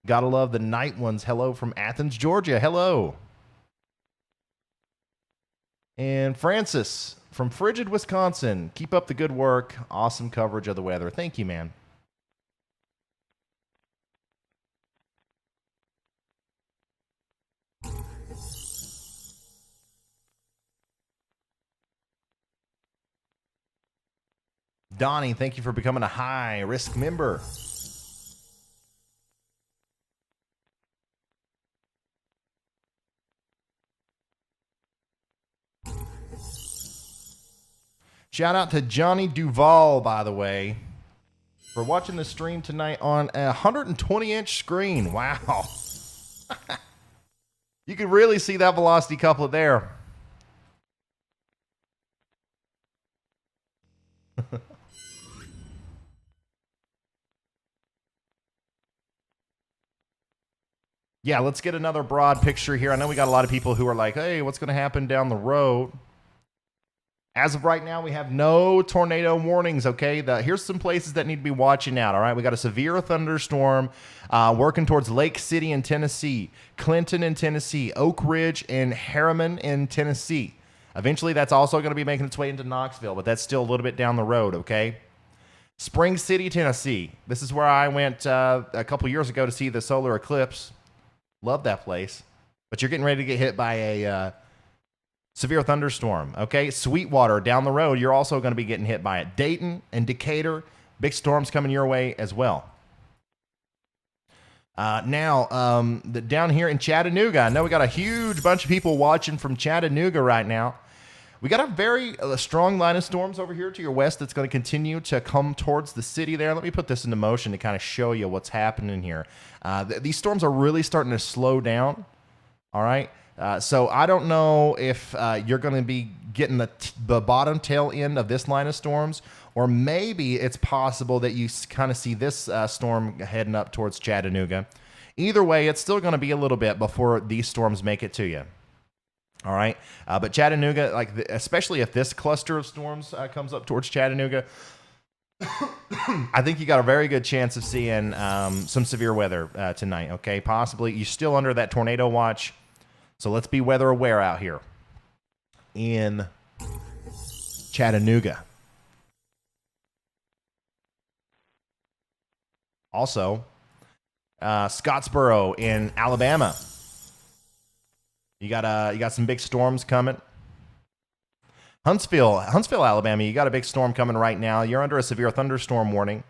Gotta love the night ones. Hello from Athens, Georgia. Hello. And Francis from Frigid, Wisconsin. Keep up the good work. Awesome coverage of the weather. Thank you, man. Donnie, thank you for becoming a high-risk member. Shout out to Johnny Duvall, by the way, for watching the stream tonight on a 120-inch screen. Wow. You can really see that velocity couplet there. Yeah, let's get another broad picture here. I know we got a lot of people who are like, hey, what's going to happen down the road? As of right now, we have no tornado warnings, okay? Here's some places that need to be watching out, all right? We got a severe thunderstorm working towards Lake City in Tennessee, Clinton in Tennessee, Oak Ridge and Harriman in Tennessee. Eventually, that's also going to be making its way into Knoxville, but that's still a little bit down the road, okay? Spring City, Tennessee. This is where I went a couple years ago to see the solar eclipse. Love that place. But you're getting ready to get hit by a severe thunderstorm, okay? Sweetwater down the road, you're also going to be getting hit by it. Dayton and Decatur, big storms coming your way as well. Down here in Chattanooga, I know we got a huge bunch of people watching from Chattanooga right now. We got a very strong line of storms over here to your west that's going to continue to come towards the city there. Let me put this into motion to kind of show you what's happening here. These storms are really starting to slow down. All right. So I don't know if you're going to be getting the bottom tail end of this line of storms, or maybe it's possible that you kind of see this storm heading up towards Chattanooga. Either way, it's still going to be a little bit before these storms make it to you. All right. But Chattanooga, especially if this cluster of storms comes up towards Chattanooga, I think you got a very good chance of seeing some severe weather tonight. Okay. Possibly you're still under that tornado watch. So let's be weather aware out here in Chattanooga. Also, Scottsboro in Alabama. You got some big storms coming. Huntsville, Alabama, you got a big storm coming right now. You're under a severe thunderstorm warning.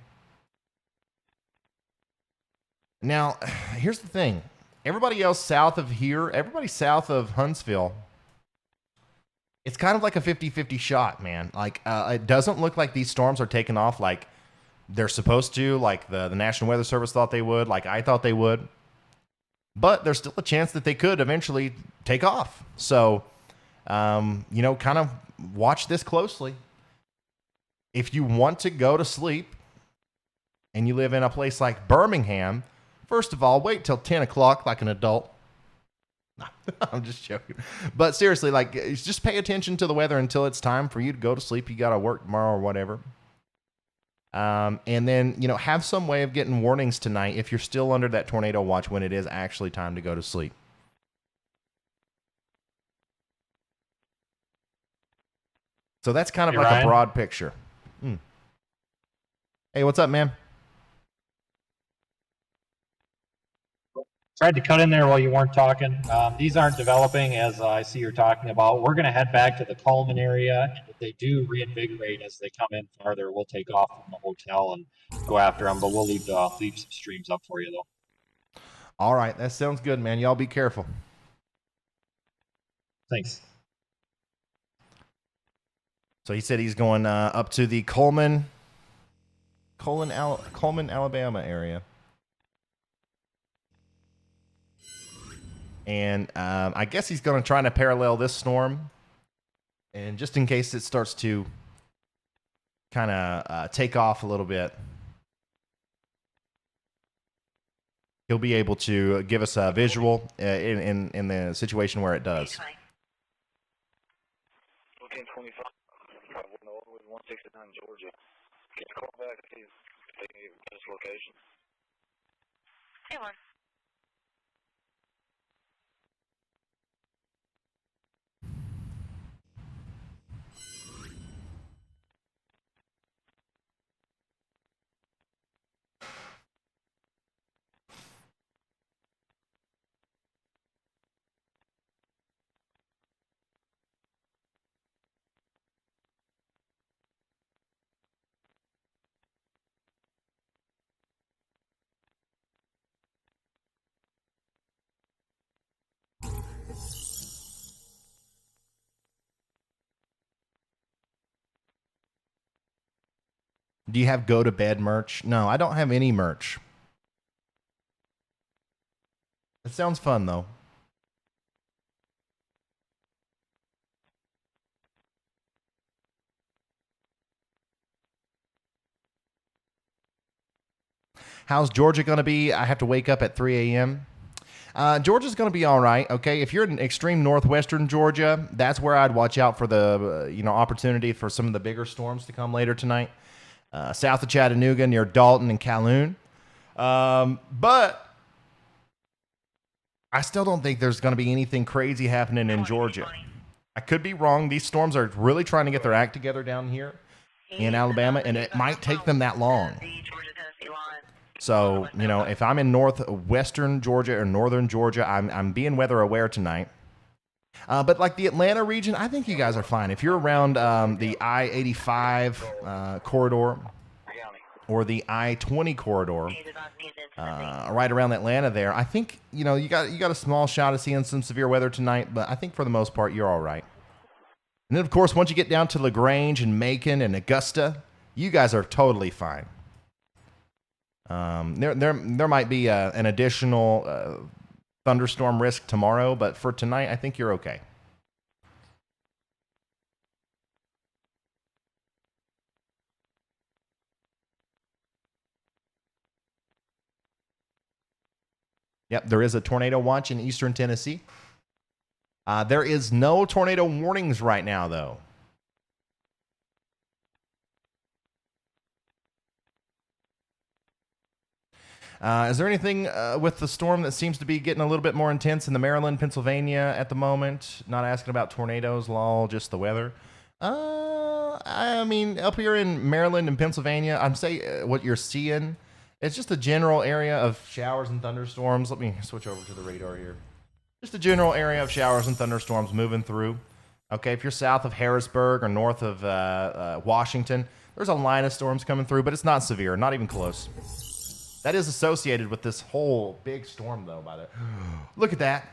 Now, here's the thing. Everybody else south of here, everybody south of Huntsville, it's kind of like a 50-50 shot, man. It doesn't look like these storms are taking off like they're supposed to, like the National Weather Service thought they would, like I thought they would. But there's still a chance that they could eventually take off. So, kind of watch this closely. If you want to go to sleep and you live in a place like Birmingham, first of all, wait till 10 o'clock like an adult. I'm just joking. But seriously, just pay attention to the weather until it's time for you to go to sleep. You got to work tomorrow or whatever. And then, have some way of getting warnings tonight if you're still under that tornado watch when it is actually time to go to sleep. So that's kind of a broad picture. Hey, what's up, man? Tried to cut in there while you weren't talking. These aren't developing as I see you're talking about. We're going to head back to the Coleman area. And if they do reinvigorate as they come in farther, we'll take off from the hotel and go after them. But we'll leave some streams up for you, though. All right. That sounds good, man. Y'all be careful. Thanks. So he said he's going up to the Coleman, Alabama area. And I guess he's going to try to parallel this storm. And just in case it starts to kind of take off a little bit, he'll be able to give us a visual in the situation where it does. Okay, 25. 169 Georgia. Get a call back if they can get this location. Hey, one. Do you have go to bed merch? No, I don't have any merch. It sounds fun though. How's Georgia going to be? I have to wake up at 3 a.m. Georgia's going to be all right. Okay, if you're in extreme northwestern Georgia, that's where I'd watch out for the opportunity for some of the bigger storms to come later tonight. South of Chattanooga, near Dalton and Calhoun. But I still don't think there's going to be anything crazy happening in Georgia. I could be wrong. These storms are really trying to get their act together down here in Alabama, and it might take them that long. So, if I'm in northwestern Georgia or northern Georgia, I'm being weather aware tonight. But like the Atlanta region, I think you guys are fine. If you're around the I-85 corridor, or the I-20 corridor, right around Atlanta there. I think, you got a small shot of seeing some severe weather tonight, but I think for the most part, you're all right. And then, of course, once you get down to LaGrange and Macon and Augusta, you guys are totally fine. There might be an additional thunderstorm risk tomorrow, but for tonight, I think you're okay. Yep, there is a tornado watch in eastern Tennessee. There is no tornado warnings right now, though. Is there anything with the storm that seems to be getting a little bit more intense in the Maryland, Pennsylvania at the moment? Not asking about tornadoes, lol, just the weather. I mean, up here in Maryland and Pennsylvania, I'm saying what you're seeing, it's just a general area of showers and thunderstorms. Let me switch over to the radar here. Just a general area of showers and thunderstorms moving through. Okay, if you're south of Harrisburg or north of Washington, there's a line of storms coming through, but it's not severe, not even close. That is associated with this whole big storm, though, by the way. Look at that.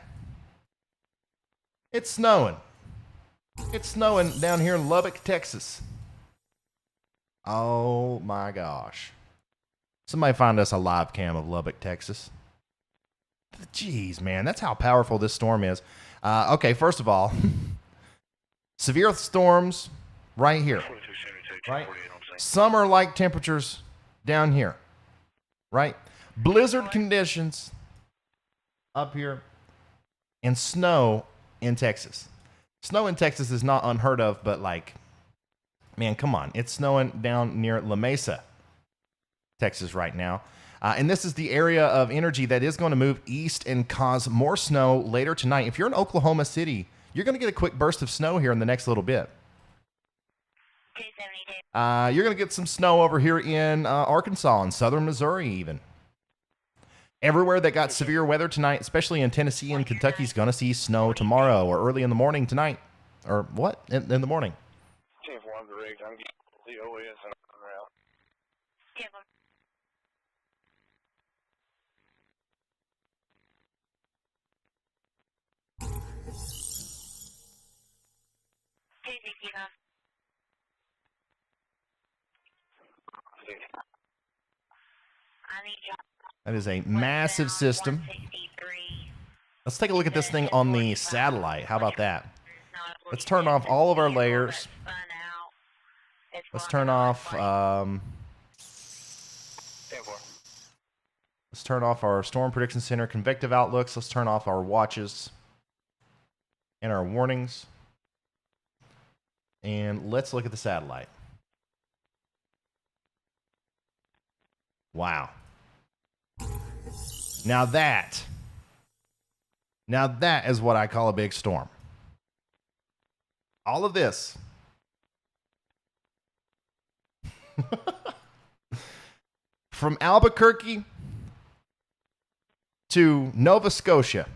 It's snowing. It's snowing down here in Lubbock, Texas. Oh, my gosh. Somebody find us a live cam of Lubbock, Texas. Jeez, man, that's how powerful this storm is. Okay, first of all, severe storms right here. Right? Summer-like temperatures down here. Right? Blizzard conditions up here and snow in Texas. Snow in Texas is not unheard of, but like, man, come on. It's snowing down near La Mesa, Texas right now. And this is the area of energy that is going to move east and cause more snow later tonight. If you're in Oklahoma City, you're going to get a quick burst of snow here in the next little bit. You're going to get some snow over here in Arkansas and southern Missouri even. Everywhere that got severe weather tonight, especially in Tennessee and Kentucky, is going to see snow tomorrow or early in the morning tonight. Or what? In the morning. Chief 1 direct, I'm getting the OS and route. That is a massive system. Let's take a look at this thing on the satellite. How about that? Let's turn off all of our layers. Let's turn off let's turn off our Storm Prediction Center convective outlooks. Let's turn off our watches and our warnings. And let's look at the satellite. Wow. Now that is what I call a big storm. All of this. From Albuquerque to Nova Scotia.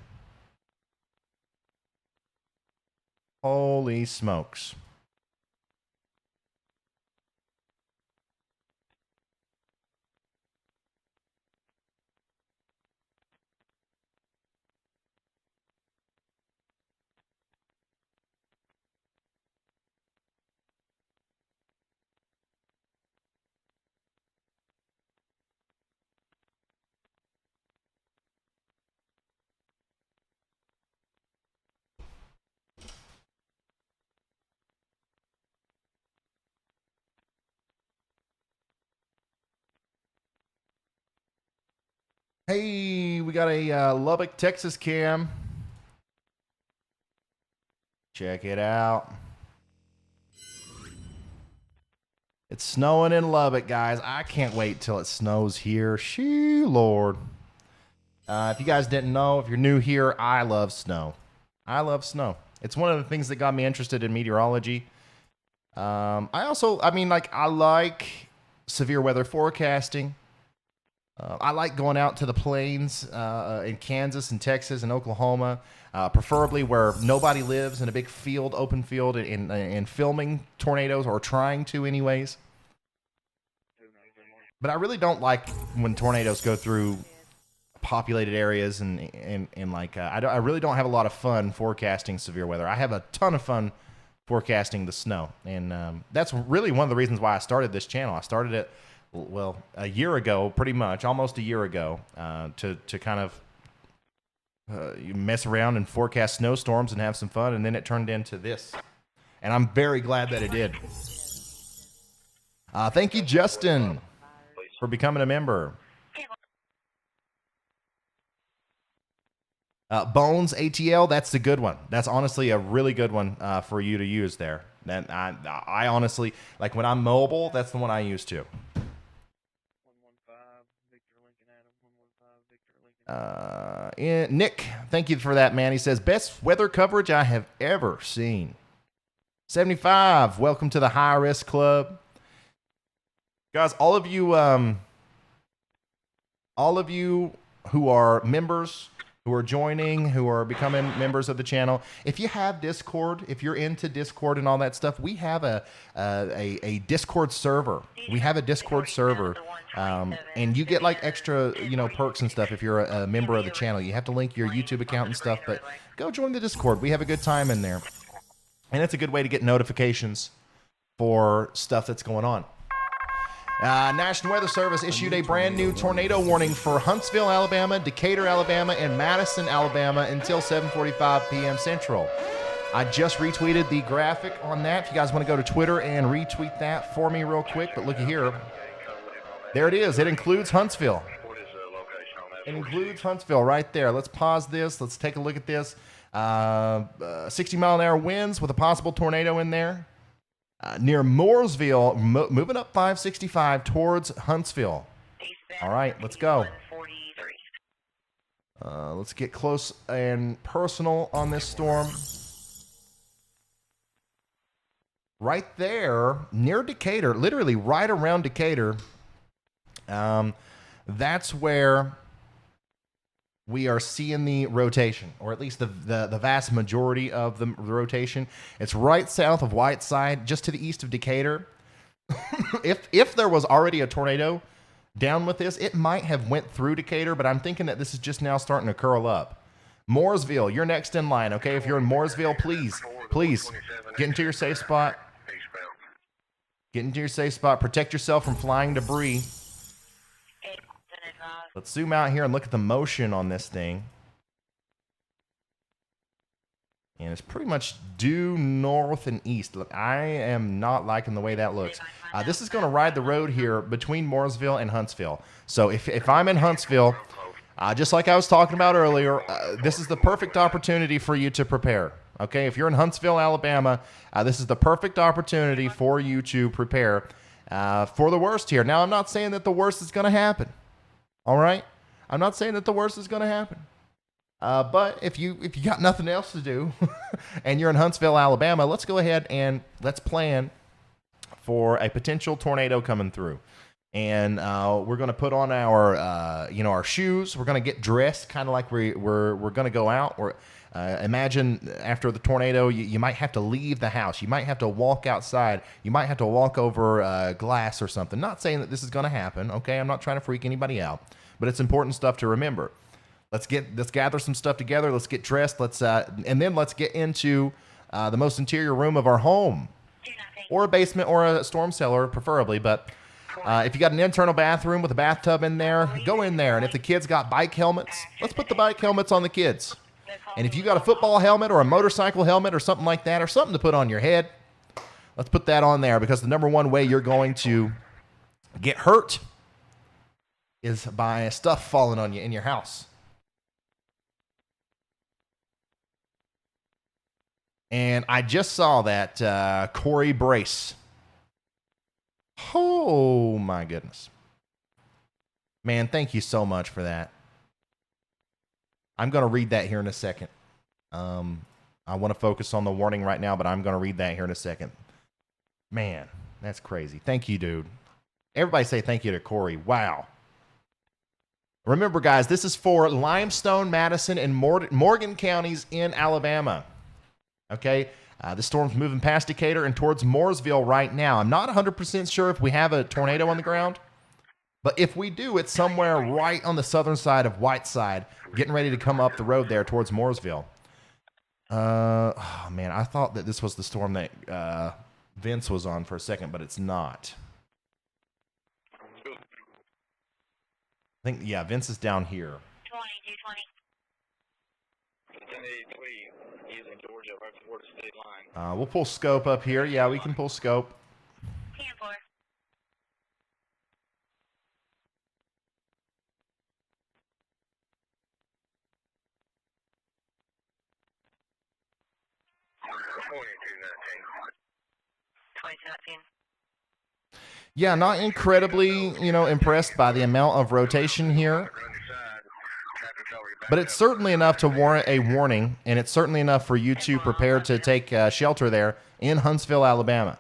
Holy smokes. Hey, we got a Lubbock, Texas cam. Check it out. It's snowing in Lubbock, guys. I can't wait till it snows here. Shoo, Lord. If you guys didn't know, if you're new here, I love snow. I love snow. It's one of the things that got me interested in meteorology. I like severe weather forecasting. I like going out to the plains in Kansas and Texas and Oklahoma, preferably where nobody lives, in a big field, open field, and filming tornadoes, or trying to anyways. But I really don't like when tornadoes go through populated areas and like I really don't have a lot of fun forecasting severe weather. I have a ton of fun forecasting the snow, and that's really one of the reasons why I started this channel. I started it a year ago, pretty much almost a year ago, to kind of mess around and forecast snowstorms and have some fun, and then it turned into this, and I'm very glad that it did. Thank you, Justin, for becoming a member. Bones ATL, that's the good one. That's honestly a really good one for you to use there. And I honestly, like when I'm mobile, that's the one I use too. Nick, thank you for that, man. He says, best weather coverage I have ever seen. 75, welcome to the High Risk Club. Guys, all of you who are members, who are joining, who are becoming members of the channel, if you have Discord, if you're into Discord and all that stuff, we have a Discord server. We have a Discord server, and you get like extra, perks and stuff if you're a member of the channel. You have to link your YouTube account and stuff, but go join the Discord. We have a good time in there, and it's a good way to get notifications for stuff that's going on. National Weather Service issued a brand new tornado warning for Huntsville, Alabama, Decatur, Alabama, and Madison, Alabama until 7:45 p.m. Central. I just retweeted the graphic on that. If you guys want to go to Twitter and retweet that for me real quick, but looky here. There it is. It includes Huntsville. It includes Huntsville right there. Let's pause this. Let's take a look at this. 60-mile-an-hour winds with a possible tornado in there. Near Mooresville, moving up 565 towards Huntsville. All right, let's go. Let's get close and personal on this storm. Right there, near Decatur, literally right around Decatur, that's where we are seeing the rotation, or at least the vast majority of the rotation. It's right south of Whiteside, just to the east of Decatur. If there was already a tornado down with this, it might have went through Decatur, but I'm thinking that this is just now starting to curl up. Mooresville, you're next in line, okay? If you're in Mooresville, please get into your safe spot. Get into your safe spot. Protect yourself from flying debris. Let's zoom out here and look at the motion on this thing. And it's pretty much due north and east. Look, I am not liking the way that looks. This is going to ride the road here between Mooresville and Huntsville. So if I'm in Huntsville, just like I was talking about earlier, this is the perfect opportunity for you to prepare. Okay, if you're in Huntsville, Alabama, this is the perfect opportunity for you to prepare for the worst here. Now, I'm not saying that the worst is going to happen. All right, I'm not saying that the worst is going to happen, but if you got nothing else to do, and you're in Huntsville, Alabama, let's go ahead and let's plan for a potential tornado coming through, and we're going to put on our our shoes. We're going to get dressed, kind of like we're going to go out. Or imagine after the tornado, you might have to leave the house. You might have to walk outside. You might have to walk over glass or something. Not saying that this is going to happen. Okay, I'm not trying to freak anybody out. But it's important stuff to remember. Let's gather some stuff together. Let's get dressed. And then let's get into the most interior room of our home, or a basement, or a storm cellar, preferably. But if you got an internal bathroom with a bathtub in there, go in there. And if the kids got bike helmets, let's put the bike helmets on the kids. And if you got a football helmet or a motorcycle helmet or something like that, or something to put on your head, let's put that on there, because the number one way you're going to get hurt is by stuff falling on you in your house. And I just saw that Corey Brace. Oh my goodness. Man, thank you so much for that. I'm going to read that here in a second. I want to focus on the warning right now, but I'm going to read that here in a second. Man, that's crazy. Thank you, dude. Everybody say thank you to Corey. Wow. Remember, guys, this is for Limestone, Madison, and Morgan counties in Alabama. Okay? The storm's moving past Decatur and towards Mooresville right now. I'm not 100% sure if we have a tornado on the ground. But if we do, it's somewhere right on the southern side of Whiteside, getting ready to come up the road there towards Mooresville. Oh man, I thought that this was the storm that Vince was on for a second, but it's not. I think, yeah, Vince is down here. 1083 using Georgia right before the state line. We'll pull scope up here. Yeah, we can pull scope. 10-4. Yeah, not incredibly, impressed by the amount of rotation here. But it's certainly enough to warrant a warning, and it's certainly enough for you to prepare to take shelter there in Huntsville, Alabama.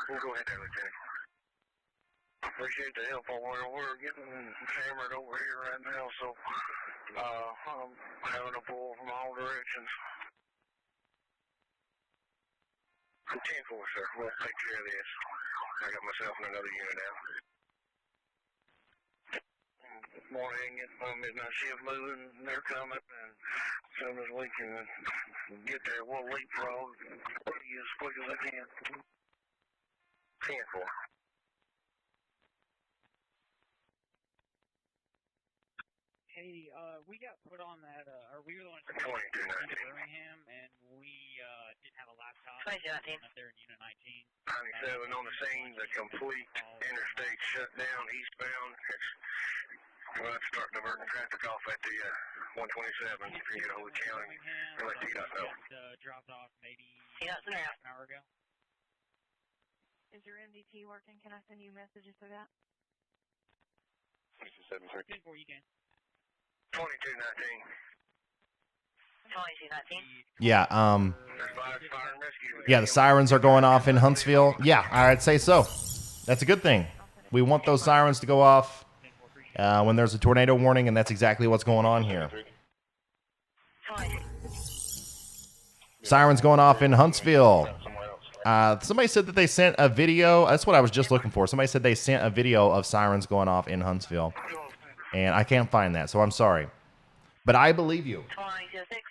We'll go ahead there, Lieutenant. Appreciate the help on where we're getting hammered over here right now, so I'm having to pull from all directions. 10-4, sir. We'll take care of this. I got myself in another unit now. Morning, midnight shift moving, they're coming, and as soon as we can get there, we'll leapfrog as quick as I can. 10-4. Hey, we got put on that, or we were on Birmingham, and we didn't have a laptop. 2019. Up there in Unit 97 19. on the scene, the complete interstate shutdown eastbound. We're about to start diverting traffic off at the 127 if you get a hold of the county. We'll let TDOT know. Dropped off maybe TDOT's in there. half an hour ago. Is your MDT working? Can I send you messages for that? 10-4, you can. 2219. 2219. Yeah, yeah, the sirens are going off in Huntsville. Yeah, I'd say so. That's a good thing. We want those sirens to go off when there's a tornado warning, and that's exactly what's going on here. Sirens going off in Huntsville. Somebody said that they sent a video. That's what I was just looking for. Somebody said they sent a video of sirens going off in Huntsville. And I can't find that, so I'm sorry. But I believe you. 2206.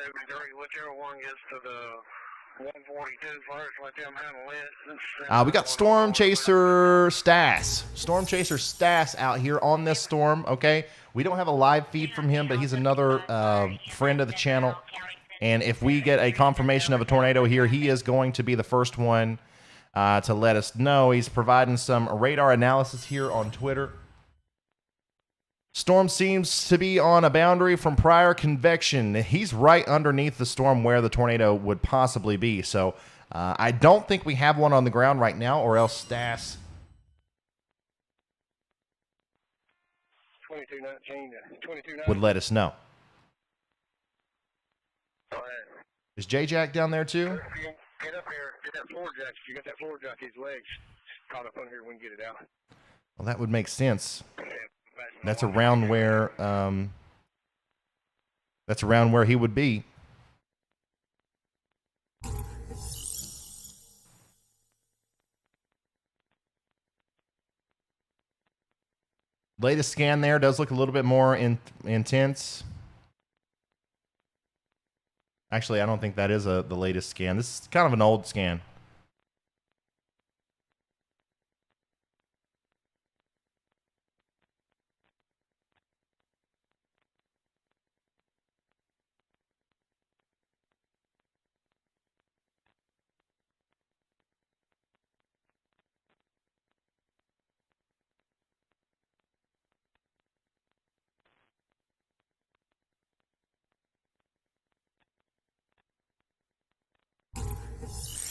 73, whichever one gets to the 142 first, let them handle it. We got Storm Chaser Stass. Storm Chaser Stass out here on this storm, okay? We don't have a live feed from him, but he's another friend of the channel. And if we get a confirmation of a tornado here, he is going to be the first one to let us know. He's providing some radar analysis here on Twitter. Storm seems to be on a boundary from prior convection. He's right underneath the storm where the tornado would possibly be. So I don't think we have one on the ground right now, or else Stass 2219 would let us know. Is J-Jack down there too? Get up here. Get that floor jack. You got that floor jack. His legs caught up under here. We can get it out. Well, that would make sense. That's around where he would be. Latest scan there does look a little bit more intense. Actually, I don't think that is the latest scan. This is kind of an old scan.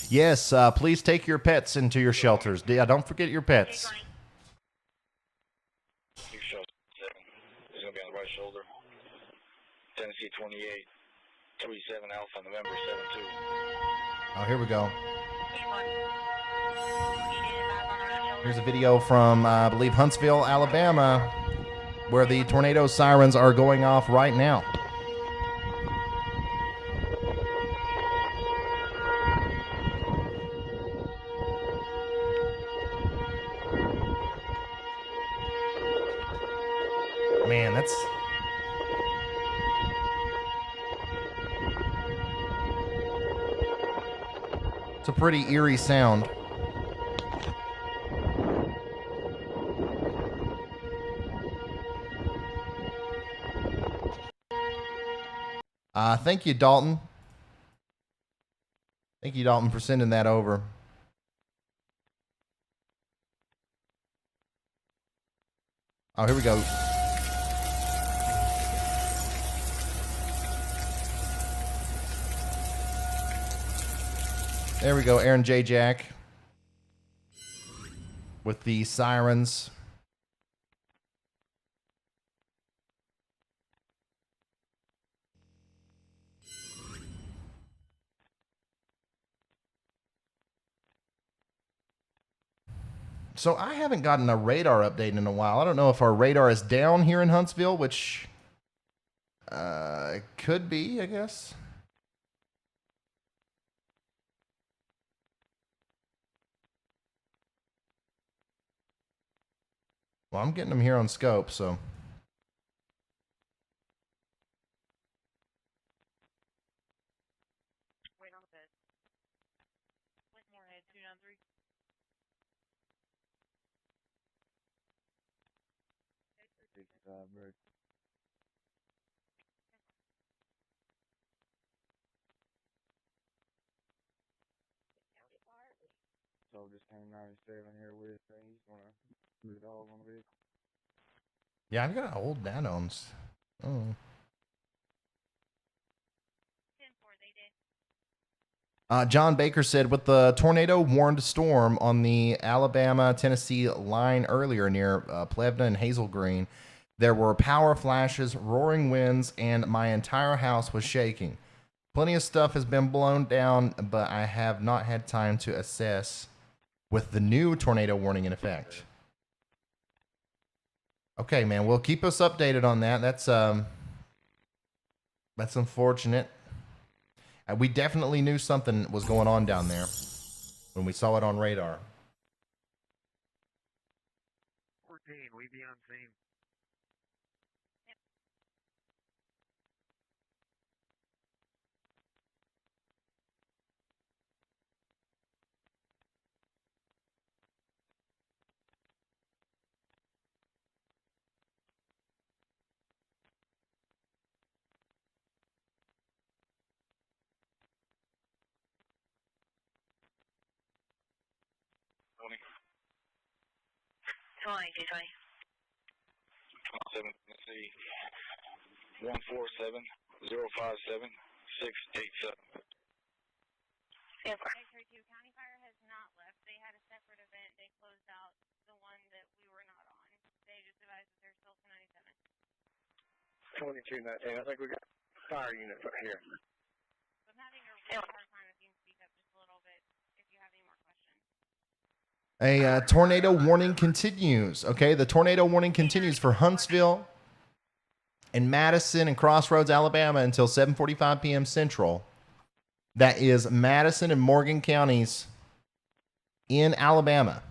Yes, please take your pets into your shelters. Yeah, don't forget your pets. He's going to be on the right shoulder. Tennessee 28, 37 Alpha, November 72. Oh, here we go. Here's a video from, I believe, Huntsville, Alabama. where the tornado sirens are going off right now. Man, it's a pretty eerie sound. Thank you, Dalton. Thank you, Dalton, for sending that over. Oh, here we go. There we go, Aaron J. Jack with the sirens. So I haven't gotten a radar update in a while. I don't know if our radar is down here in Huntsville, which could be, I guess. Well, I'm getting them here on scope, so. Wait on the bed. Whitmorehead 293. Outbreak. So just came 97 here with me. He's gonna move it all on the vehicle. Yeah, I've got old Danos. Oh. John Baker said, with the tornado warned storm on the Alabama-Tennessee line earlier near Plevna and Hazel Green, there were power flashes, roaring winds, and my entire house was shaking. Plenty of stuff has been blown down, but I have not had time to assess with the new tornado warning in effect. Okay, man, well, keep us updated on that. That's unfortunate. We definitely knew something was going on down there when we saw it on radar. 14, we be on scene. Twenty, 220. 27, Tennessee, 147 057 687. X-ray 2, County Fire has not left. They had a separate event. They closed out the one that we were not on. They just advised that they're still to 97. 2219. I think we got fire unit right here. I'm having a really hard time if you can speak up just a little bit if you have any more questions. A tornado warning continues. Okay, the tornado warning continues for Huntsville and Madison and Crossroads, Alabama until 7:45 p.m. Central. That is Madison and Morgan counties in Alabama.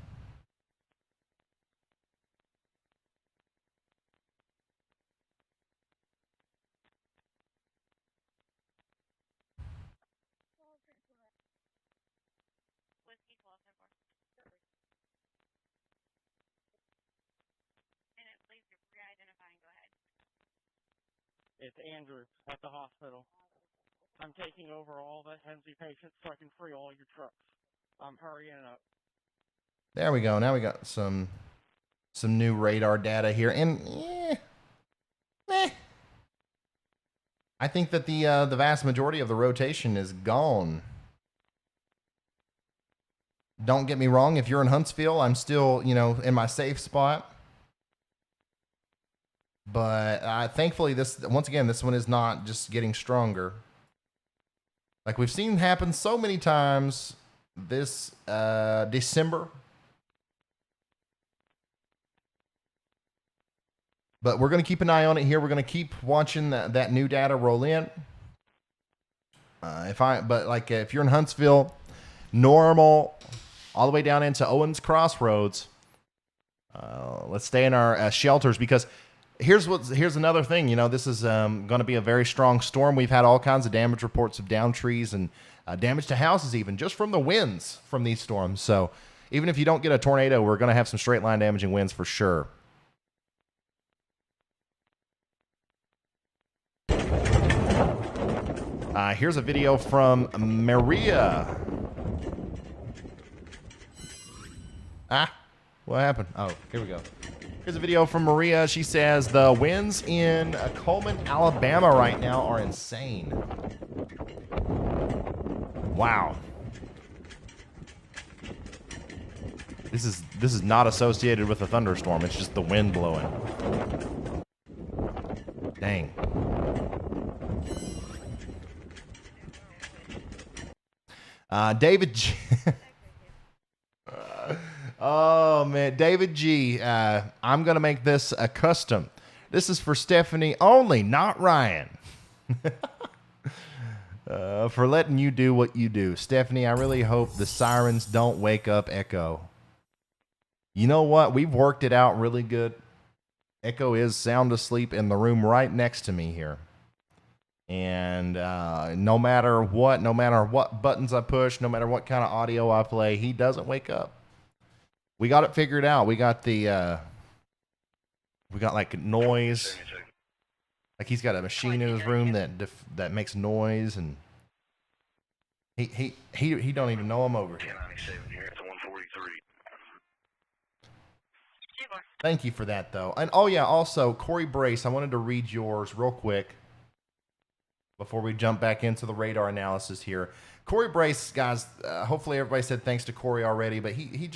Whiskey 12 10 4. And it, please re-identify and go ahead. It's Andrew at the hospital. I'm taking over all the Hensley patients so I can free all your trucks. I'm hurrying up. There we go. Now we got some new radar data here, and I think that the vast majority of the rotation is gone. Don't get me wrong. If you're in Huntsville, I'm still, in my safe spot. But thankfully, this one is not just getting stronger. Like we've seen happen so many times this December. But we're going to keep an eye on it here. We're going to keep watching that new data roll in. If you're in Huntsville, Normal, all the way down into Owens Crossroads, let's stay in our shelters, because here's another thing. You know, this is going to be a very strong storm. We've had all kinds of damage reports of downed trees and damage to houses, even just from the winds from these storms. So even if you don't get a tornado, we're going to have some straight line damaging winds for sure. Here's a video from Maria. What happened? Oh, here we go. Here's a video from Maria. She says the winds in Coleman, Alabama right now are insane. Wow. This is not associated with a thunderstorm. It's just the wind blowing. Dang. David G. Oh, man. David G. I'm going to make this a custom. This is for Stephanie only, not Ryan. For letting you do what you do. Stephanie, I really hope the sirens don't wake up Echo. You know what? We've worked it out really good. Echo is sound asleep in the room right next to me here. And no matter what buttons I push, no matter what kind of audio I play, he doesn't wake up. We got it figured out. We got like noise. Like he's got a machine in his room that makes noise, and he don't even know I'm over here. Thank you for that, though. And oh yeah, also Corey Brace, I wanted to read yours real quick before we jump back into the radar analysis here. Corey Brace, guys, hopefully everybody said thanks to Corey already, but he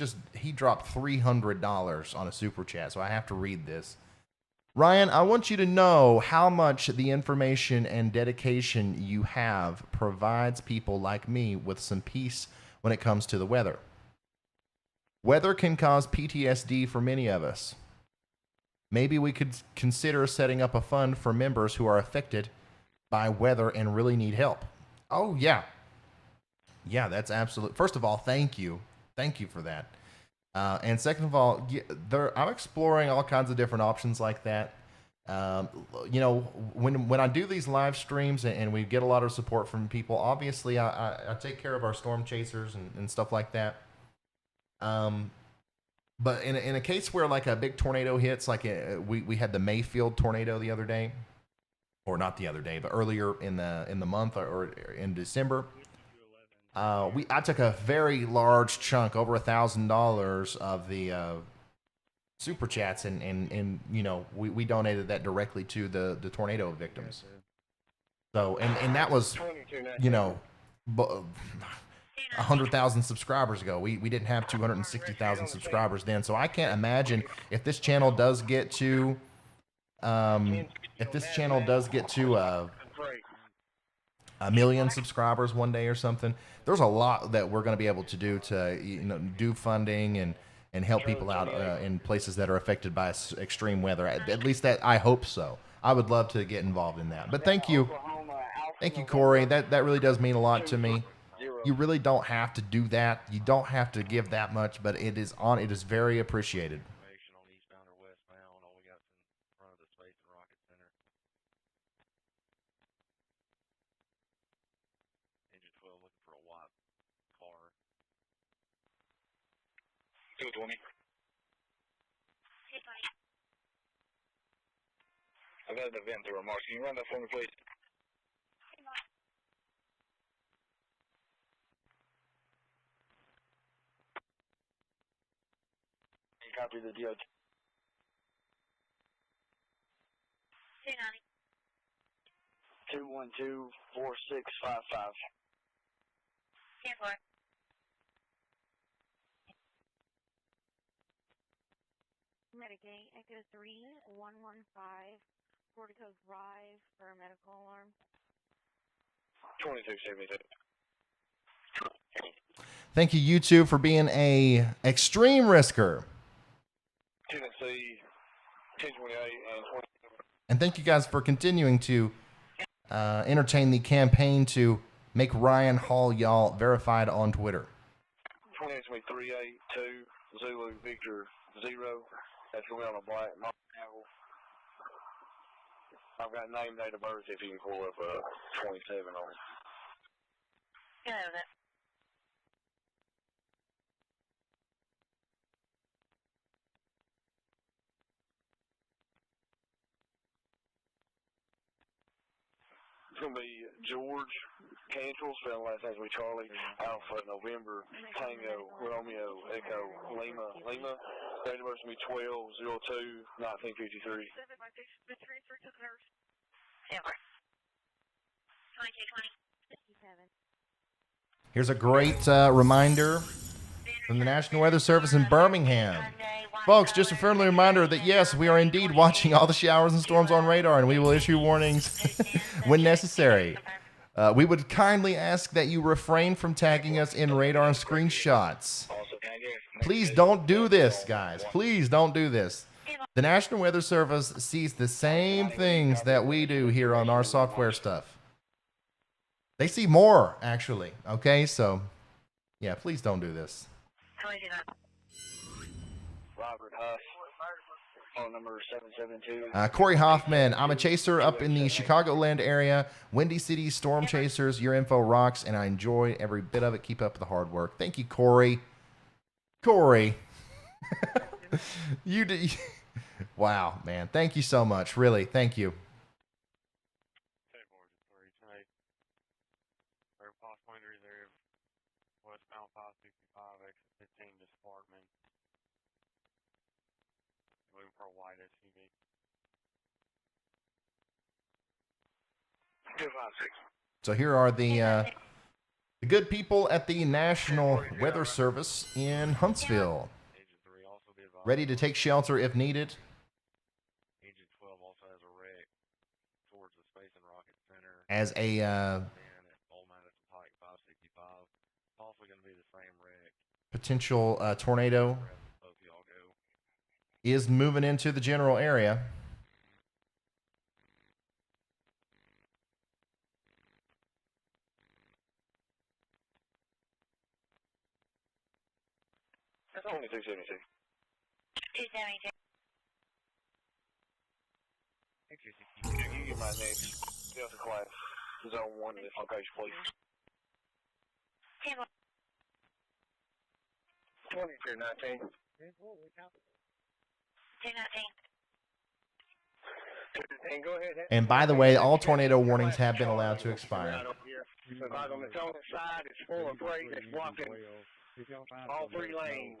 dropped $300 on a super chat, so I have to read this. Ryan, I want you to know how much the information and dedication you have provides people like me with some peace when it comes to the weather. Weather can cause PTSD for many of us. Maybe we could consider setting up a fund for members who are affected by weather and really need help. Oh, yeah. Yeah, that's absolute. First of all, thank you. Thank you for that. And second of all, I'm exploring all kinds of different options like that. You know, when I do these live streams and we get a lot of support from people, obviously I take care of our storm chasers and stuff like that. But in a case where like a big tornado hits, like we had the Mayfield tornado the other day, or not the other day, but earlier in the month or in December. I took a very large chunk, over $1,000 of the super chats, and you know we donated that directly to the tornado victims. So and that was, you know, 100,000 subscribers ago. We didn't have 260,000 subscribers then. So I can't imagine if this channel does get to a million subscribers one day or something. There's a lot that we're going to be able to do to, you know, do funding and help people out in places that are affected by extreme weather. At least that I hope so. I would love to get involved in that. But thank you, Corey. That really does mean a lot to me. You really don't have to do that. You don't have to give that much, but it is very appreciated. I've got an event to remarks. Can you run that for me, please? Copy the DOT. 212-4655. 10-4. Medicaid, Echo 3115, Portico Drive for a medical alarm. 2272. Thank you, YouTube, for being a extreme risker. Tennessee, 1028 And thank you guys for continuing to entertain the campaign to make Ryan Hall y'all verified on Twitter. 382 Zulu Victor 0. That's going to be on a black model. I've got name, date of birth if you can pull up 27 on it. Yeah, that. It's going to be George Cantrell, spelled last name's with Charlie, Alpha, November, Tango, Romeo, Echo, Lima. Date of birth is going to be 12/02/1953. Here's a great reminder from the National Weather Service in Birmingham. Folks, just a friendly reminder that yes, we are indeed watching all the showers and storms on radar, and we will issue warnings when necessary. We would kindly ask that you refrain from tagging us in radar screenshots. Please don't do this, guys. Please don't do this. The National Weather Service sees the same things that we do here on our software stuff. They see more, actually. Okay, so yeah, please don't do this. Robert Huff, phone number 772. Corey Hoffman, I'm a chaser up in the Chicagoland area. Windy City Storm Chasers, your info rocks, and I enjoy every bit of it. Keep up the hard work. Thank you, Corey. Corey. You did. Wow, man. Thank you so much. Really, thank you. So here are the good people at the National Weather Service in Huntsville, ready to take shelter if needed. As a potential tornado is moving into the general area. That's only 272. 272. You get my next Delta class zone 1 in this location, please. 2219. 219. Go ahead. And by the way, all tornado warnings have been allowed to expire. On the Tony side, it's full of freight that's blocking all 3 lanes.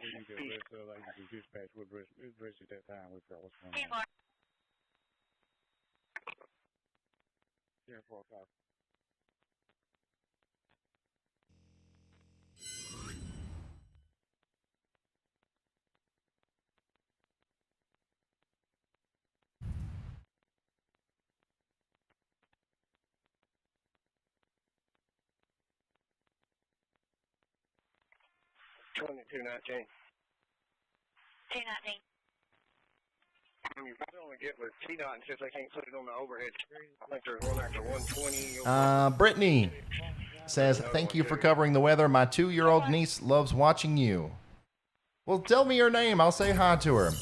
Twenty-two 19. 219. You probably only get with T-Dot since they can't put it on the overhead screen. I think there's one after 120. Brittany says, thank you for covering the weather. My 2-year-old niece loves watching you. Well, tell me her name. I'll say hi to her.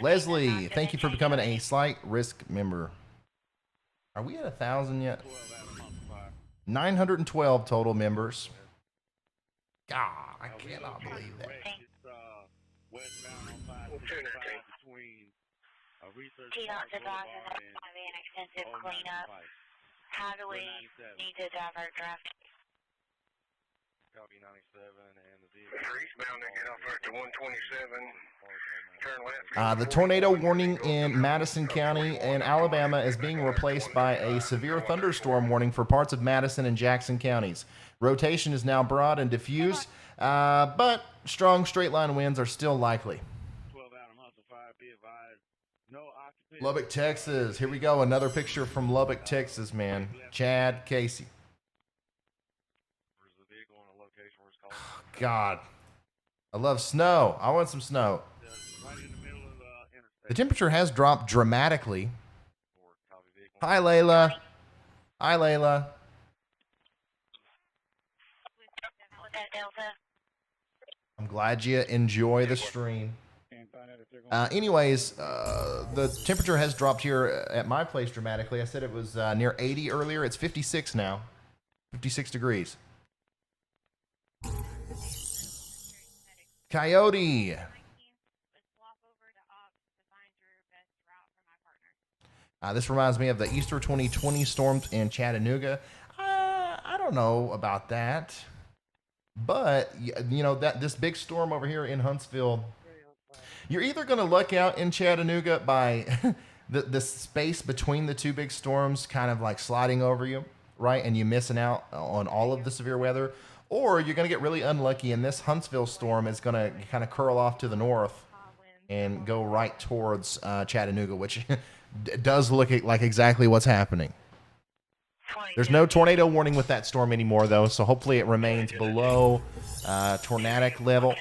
Leslie, thank you for becoming a slight risk member. Are we at 1,000 yet? 912 total members. God, I cannot believe that. T-Dot's advising that it's going to be an extensive cleanup. How do we need to divert traffic? Copy 97 and the vehicle. Eastbound, they get off at 127. Turn left. The tornado warning in Madison County in Alabama is being replaced by a severe thunderstorm warning for parts of Madison and Jackson counties. Rotation is now broad and diffuse, but strong straight-line winds are still likely. Lubbock, Texas. Here we go. Another picture from Lubbock, Texas, man. Chad Casey. God. I love snow. I want some snow. The temperature has dropped dramatically. Hi, Layla. Hi, Layla. I'm glad you enjoy the stream. Anyways, the temperature has dropped here at my place dramatically. I said it was near 80 earlier. It's 56 now. 56 degrees. Coyote. This reminds me of the Easter 2020 storms in Chattanooga. I don't know about that. But, you know, that this big storm over here in Huntsville, you're either going to luck out in Chattanooga by the space between the two big storms kind of like sliding over you, right? And you missing out on all of the severe weather. Or you're going to get really unlucky and this Huntsville storm is going to kind of curl off to the north and go right towards Chattanooga, which does look like exactly what's happening. There's no tornado warning with that storm anymore, though, so hopefully it remains below tornadic level.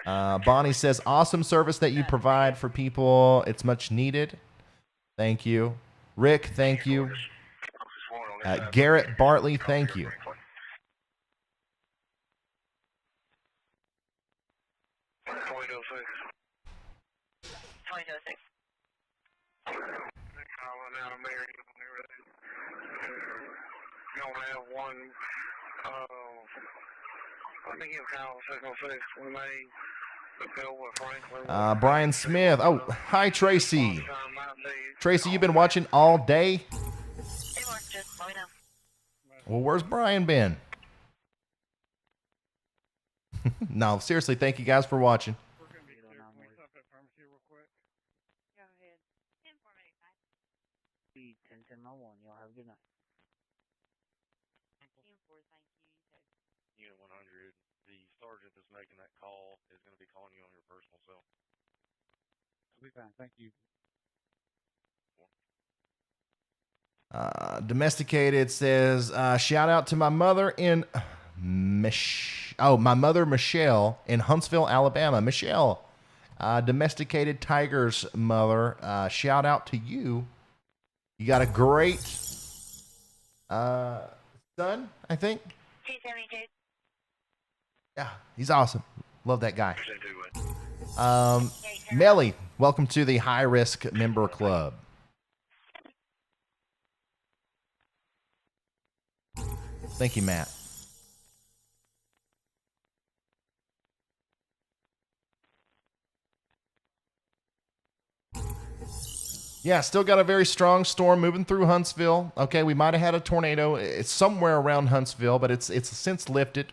Bonnie says, awesome service that you provide for people. It's much needed. Thank you. Rick, thank you. Garrett Bartley, thank you. Brian Smith. Oh, hi, Tracy. Tracy, you've been watching all day? Well, where's Brian been? No, seriously, thank you guys for watching. Unit 100, the sergeant that's making that call is going to be calling you on your personal cell. It'll be fine, thank you. Domesticated says, shout out to my mother in my mother Michelle in Huntsville, Alabama. Michelle, Domesticated Tiger's mother, shout out to you. You got a great son, I think. Yeah, he's awesome. Love that guy. Melly, welcome to the High Risk Member Club. Thank you, Matt. Yeah, still got a very strong storm moving through Huntsville. Okay, we might have had a tornado. It's somewhere around Huntsville, but it's since lifted.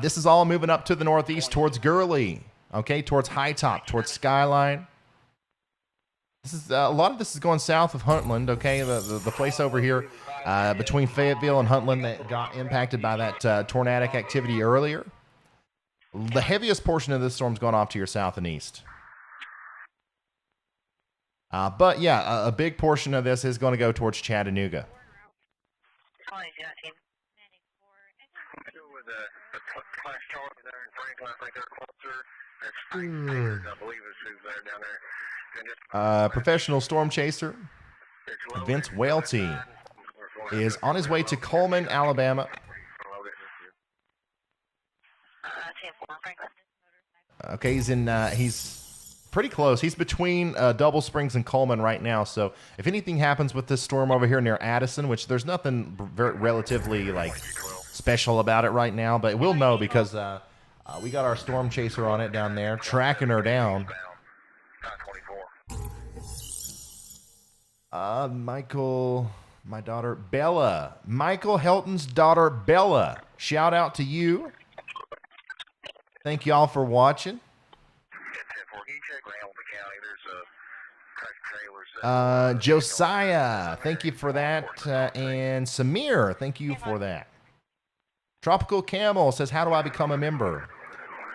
This is all moving up to the northeast towards Gurley. Okay, towards High Top, towards Skyline. This is a lot of this is going south of Huntland. Okay, the place over here between Fayetteville and Huntland that got impacted by that tornadic activity earlier. The heaviest portion of this storm's gone off to your south and east. But yeah, a big portion of this is going to go towards Chattanooga. Professional storm chaser Vince Welty is on his way to Coleman, Alabama. Okay, he's pretty close. He's between Double Springs and Coleman right now. So if anything happens with this storm over here near Addison, which there's nothing relatively like special about it right now, but we'll know because we got our storm chaser on it down there, tracking her down. Michael, my daughter Bella. Michael Helton's daughter Bella. Shout out to you. Thank y'all for watching. Josiah, thank you for that. And Samir, thank you for that. Tropical Camel says, how do I become a member?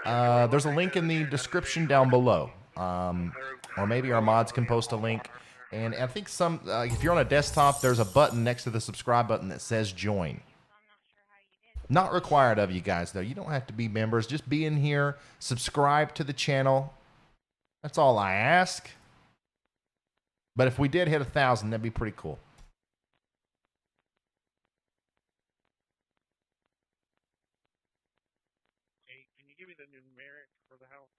There's a link in the description down below. Or maybe our mods can post a link. And I think if you're on a desktop, there's a button next to the subscribe button that says join. Not required of you guys, though. You don't have to be members. Just be in here, subscribe to the channel. That's all I ask. But if we did hit 1,000, that'd be pretty cool. Hey, can you give me the numeric for the house?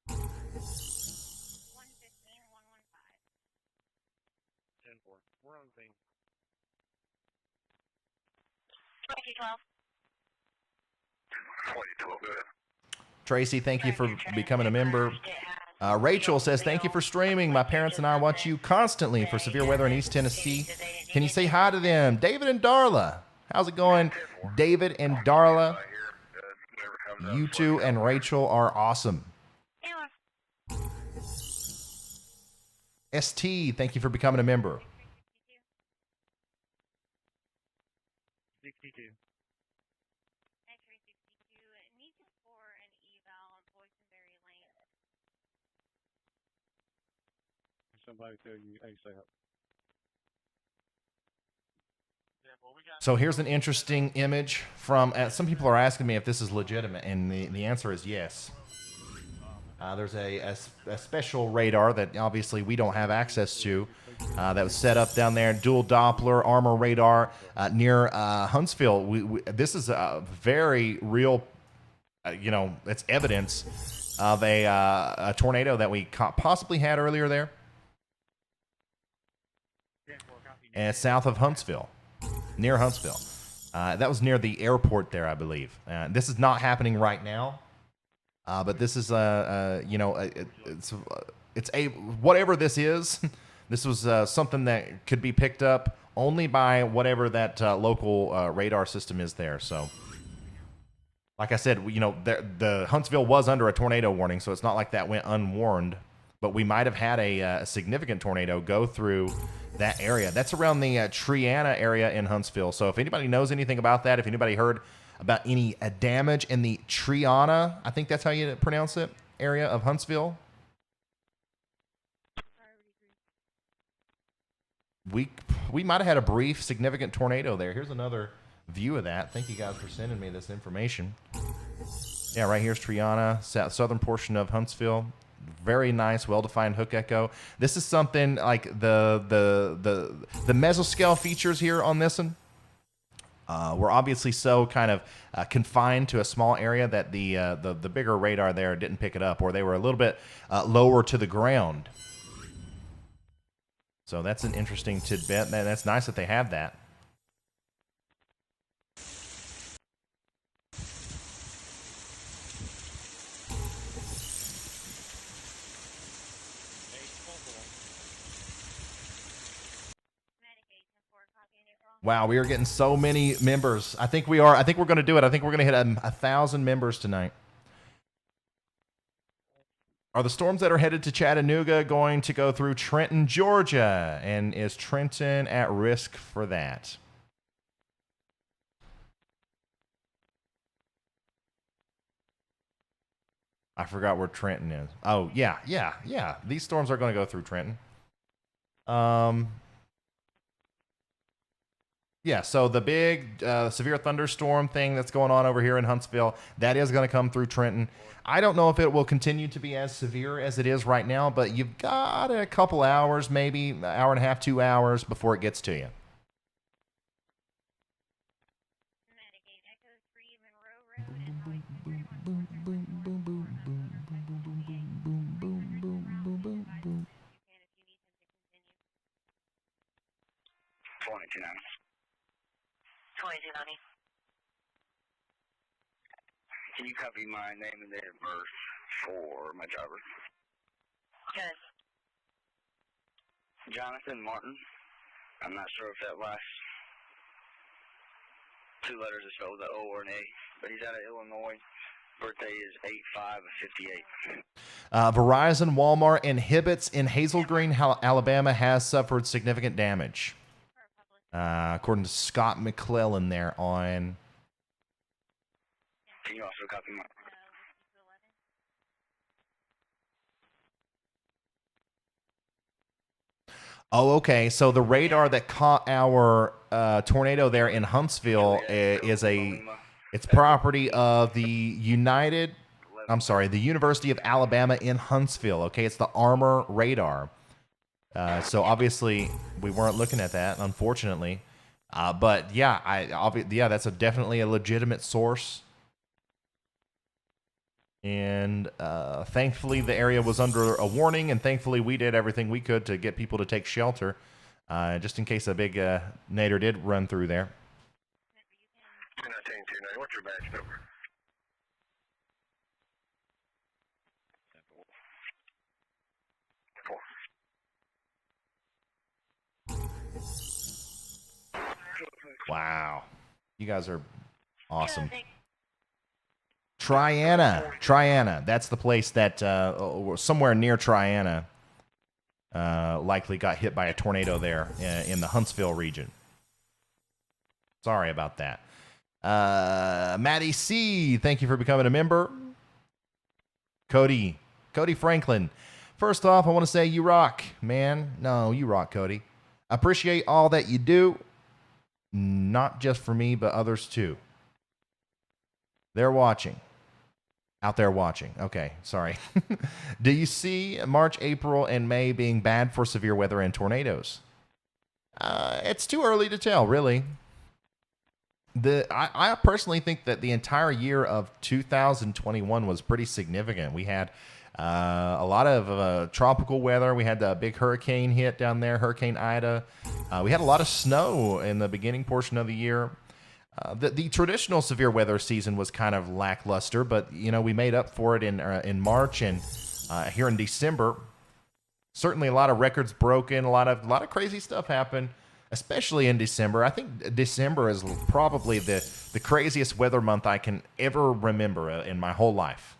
115, 115. 10-4. We're on the thing. 2212. 2212, good. Tracy, thank you for becoming a member. Rachel says, thank you for streaming. My parents and I watch you constantly for severe weather in East Tennessee. Can you say hi to them? David and Darla. How's it going? David and Darla. You two and Rachel are awesome. ST, thank you for becoming a member. 62. Somebody tell you ASAP. So here's an interesting image from, some people are asking me if this is legitimate, and the answer is yes. There's a special radar that obviously we don't have access to that was set up down there, dual Doppler armor radar near Huntsville. This is a very real, it's evidence of a tornado that we possibly had earlier there. And south of Huntsville, near Huntsville. That was near the airport there, I believe. This is not happening right now, but this is it's a whatever this is. This was something that could be picked up only by whatever that local radar system is there. So, like I said, the Huntsville was under a tornado warning, so it's not like that went unwarned. But we might have had a significant tornado go through that area. That's around the Triana area in Huntsville. So if anybody knows anything about that, if anybody heard about any damage in the Triana, I think that's how you pronounce it, area of Huntsville. We might have had a brief significant tornado there. Here's another view of that. Thank you guys for sending me this information. Yeah, right here's Triana, southern portion of Huntsville. Very nice, well-defined hook echo. This is something like the mesoscale features here on this one. We're obviously so kind of confined to a small area that the bigger radar there didn't pick it up, or they were a little bit lower to the ground. So that's an interesting tidbit. That's nice that they have that. Wow, we are getting so many members. I think we are. I think we're going to do it. I think we're going to hit 1,000 members tonight. Are the storms that are headed to Chattanooga going to go through Trenton, Georgia? And is Trenton at risk for that? I forgot where Trenton is. Oh, yeah. These storms are going to go through Trenton. Yeah, so the big severe thunderstorm thing that's going on over here in Huntsville, that is going to come through Trenton. I don't know if it will continue to be as severe as it is right now, but you've got a couple hours, maybe an hour and a half, 2 hours before it gets to you. Can you copy my name and date of birth for my driver? Good. Jonathan Martin. I'm not sure if that last two letters is spelled with an O or an A, but he's out of Illinois. Birthday is 8/5 of 58. Verizon Walmart inhibits in Hazel Green, Alabama, has suffered significant damage. According to Scott McClellan there on... Can you also copy my... Oh, okay. So the radar that caught our tornado there in Huntsville it's property of the University of Alabama in Huntsville. Okay, it's the Armor radar. So obviously we weren't looking at that, unfortunately. But yeah, that's definitely a legitimate source. And thankfully the area was under a warning, and thankfully we did everything we could to get people to take shelter, just in case a big nader did run through there. 219, what's your badge number? Wow. You guys are awesome. Triana. That's the place that somewhere near Triana likely got hit by a tornado there in the Huntsville region. Sorry about that. Maddie C., thank you for becoming a member. Cody Franklin. First off, I want to say you rock, man. No, you rock, Cody. I appreciate all that you do. Not just for me, but others too. They're watching. Out there watching. Okay, sorry. Do you see March, April, and May being bad for severe weather and tornadoes? It's too early to tell, really. I personally think that the entire year of 2021 was pretty significant. We had a lot of tropical weather. We had the big hurricane hit down there, Hurricane Ida. We had a lot of snow in the beginning portion of the year. The traditional severe weather season was kind of lackluster, but we made up for it in March and here in December. Certainly, a lot of records broken, a lot of crazy stuff happened, especially in December. I think December is probably the craziest weather month I can ever remember in my whole life.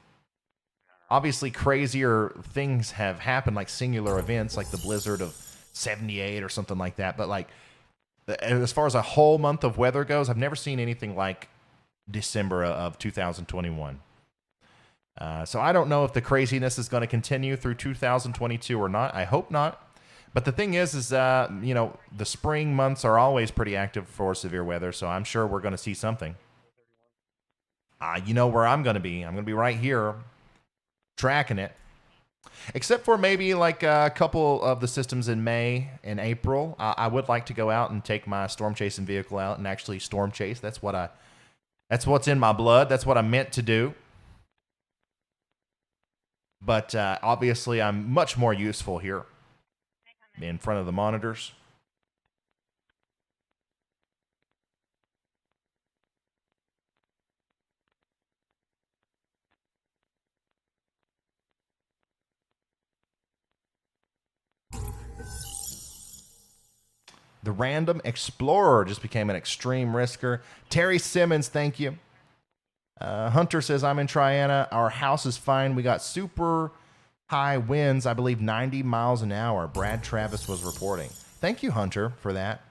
Obviously, crazier things have happened, like singular events, like the blizzard of '78 or something like that. But as far as a whole month of weather goes, I've never seen anything like December of 2021. So I don't know if the craziness is going to continue through 2022 or not. I hope not. But the thing is the spring months are always pretty active for severe weather, so I'm sure we're going to see something. You know where I'm going to be. I'm going to be right here tracking it. Except for maybe like a couple of the systems in May and April. I would like to go out and take my storm chasing vehicle out and actually storm chase. That's what's in my blood. That's what I'm meant to do. But obviously I'm much more useful here in front of the monitors. The Random Explorer just became an extreme risker. Terry Simmons, thank you. Hunter says, I'm in Triana. Our house is fine. We got super high winds, I believe 90 miles an hour. Brad Travis was reporting. Thank you, Hunter, for that.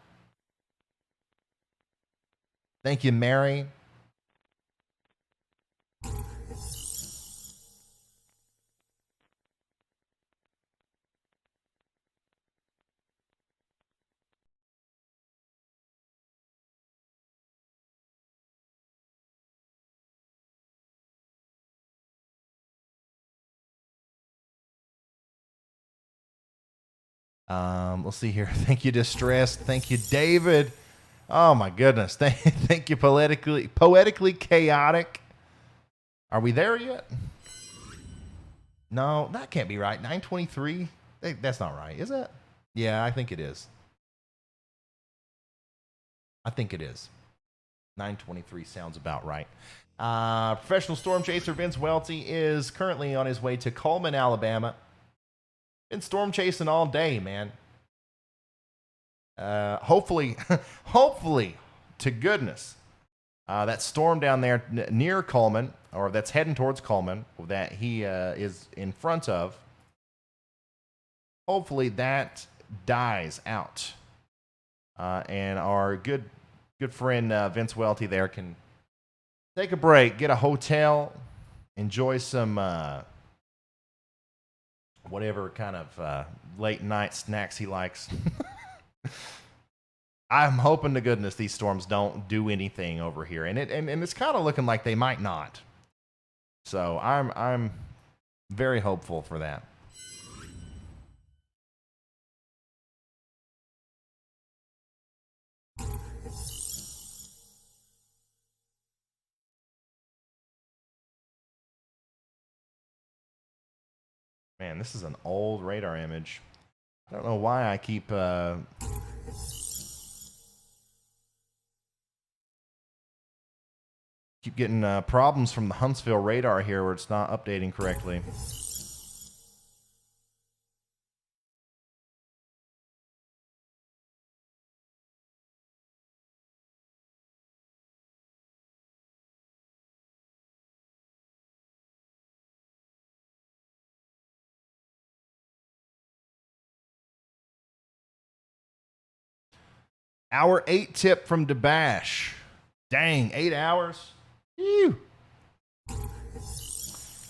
Thank you, Mary. Let's see here. Thank you, Distressed. Thank you, David. Oh my goodness. Thank you, Poetically Chaotic. Are we there yet? No, that can't be right. 923? That's not right, is it? Yeah, I think it is. 923 sounds about right. Professional storm chaser Vince Welty is currently on his way to Coleman, Alabama. Been storm chasing all day, man. Hopefully, to goodness, that storm down there near Coleman, or that's heading towards Coleman, that he is in front of, hopefully that dies out. And our good friend Vince Welty there can take a break, get a hotel, enjoy some whatever kind of late night snacks he likes. I'm hoping to goodness these storms don't do anything over here, and it's kind of looking like they might not. So I'm very hopeful for that. Man, this is an old radar image. I don't know why I keep getting problems from the Huntsville radar here where it's not updating correctly. Hour 8 tip from DeBash. Dang, 8 hours? Ew.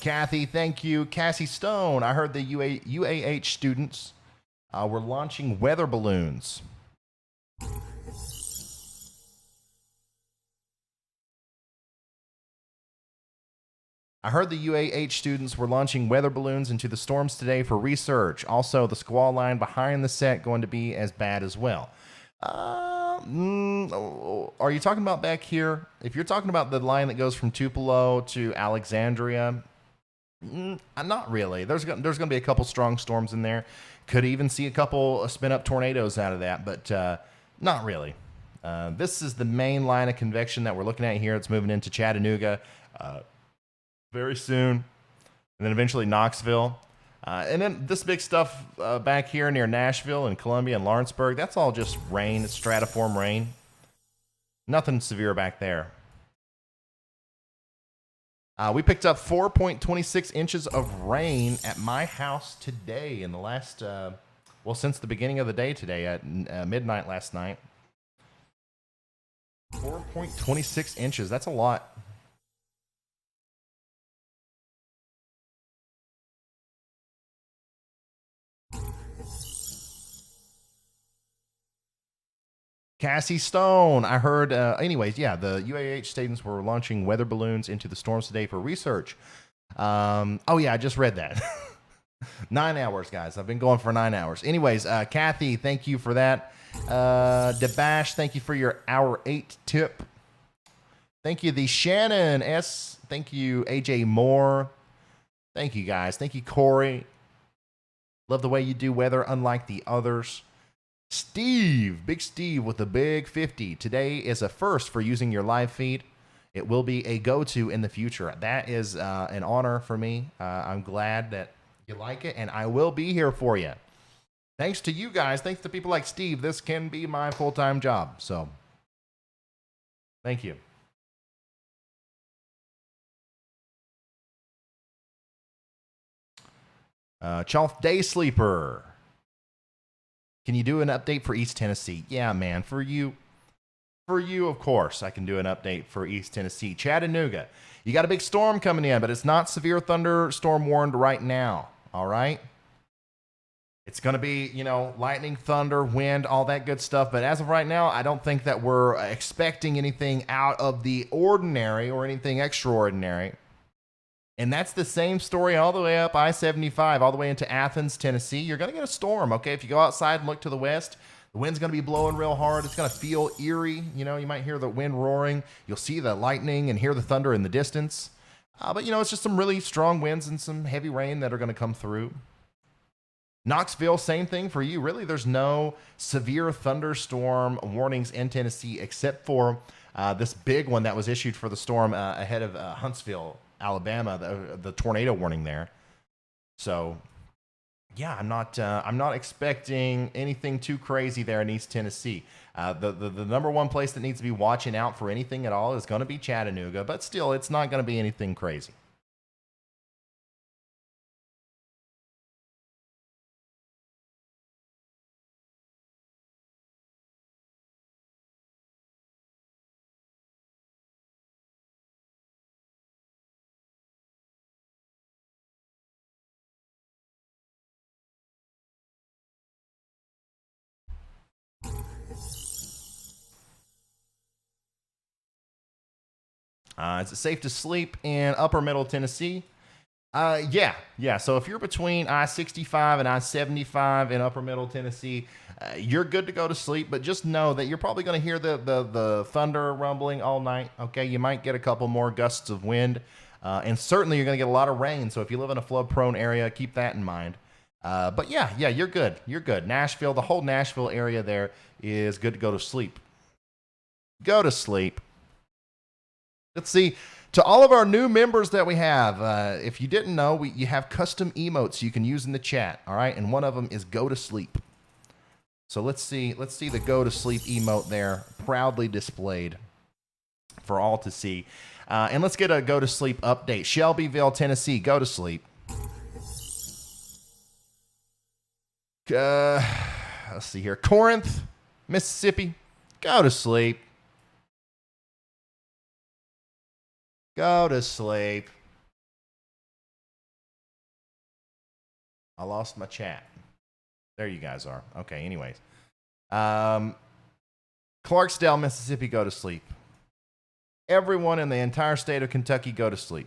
Kathy, thank you. Cassie Stone, I heard the UAH students were launching weather balloons. I heard the UAH students were launching weather balloons into the storms today for research. Also, the squall line behind the set going to be as bad as well. Are you talking about back here? If you're talking about the line that goes from Tupelo to Alexandria, not really. There's going to be a couple strong storms in there. Could even see a couple spin up tornadoes out of that, but not really. This is the main line of convection that we're looking at here. It's moving into Chattanooga very soon, and then eventually Knoxville. And then this big stuff back here near Nashville and Columbia and Lawrenceburg, that's all just rain. It's stratiform rain. Nothing severe back there. We picked up 4.26 inches of rain at my house today in the last, since the beginning of the day today at midnight last night. 4.26 inches. That's a lot. Cassie Stone, I heard, anyways, yeah, the UAH students were launching weather balloons into the storms today for research. Oh, yeah, I just read that. 9 hours, guys. I've been going for 9 hours. Anyways, Kathy, thank you for that. Debash, thank you for your hour 8 tip. Thank you, the Shannon S. Thank you, AJ Moore. Thank you, guys. Thank you, Corey. Love the way you do weather, unlike the others. Steve, Big Steve with the big 50. Today is a first for using your live feed. It will be a go-to in the future. That is an honor for me. I'm glad that you like it, and I will be here for you. Thanks to you guys. Thanks to people like Steve. This can be my full-time job. So, thank you. Chalf Day Sleeper. Can you do an update for East Tennessee? Yeah, man. For you, of course, I can do an update for East Tennessee. Chattanooga, you got a big storm coming in, but it's not severe thunderstorm warned right now, all right? It's going to be, lightning, thunder, wind, all that good stuff. But as of right now, I don't think that we're expecting anything out of the ordinary or anything extraordinary. And that's the same story all the way up I-75, all the way into Athens, Tennessee. You're going to get a storm, okay? If you go outside and look to the west, the wind's going to be blowing real hard. It's going to feel eerie. You might hear the wind roaring. You'll see the lightning and hear the thunder in the distance. But, it's just some really strong winds and some heavy rain that are going to come through. Knoxville, same thing for you. Really, there's no severe thunderstorm warnings in Tennessee except for this big one that was issued for the storm ahead of Huntsville, Alabama, the tornado warning there. So, yeah, I'm not expecting anything too crazy there in East Tennessee. The number one place that needs to be watching out for anything at all is going to be Chattanooga, but still, it's not going to be anything crazy. Is it safe to sleep in upper middle Tennessee? Yeah. So if you're between I-65 and I-75 in upper middle Tennessee, you're good to go to sleep. But just know that you're probably going to hear the thunder rumbling all night. Okay, you might get a couple more gusts of wind, and certainly you're going to get a lot of rain. So if you live in a flood-prone area, keep that in mind. But yeah, you're good. You're good. Nashville, the whole Nashville area there is good to go to sleep. Go to sleep. Let's see. To all of our new members that we have, if you didn't know, you have custom emotes you can use in the chat, all right? And one of them is go to sleep. So let's see the go to sleep emote there, proudly displayed for all to see. And let's get a go to sleep update. Shelbyville, Tennessee, go to sleep. Let's see here. Corinth, Mississippi, go to sleep. Go to sleep. I lost my chat. There you guys are. Okay, anyways. Clarksdale, Mississippi, go to sleep. Everyone in the entire state of Kentucky, go to sleep.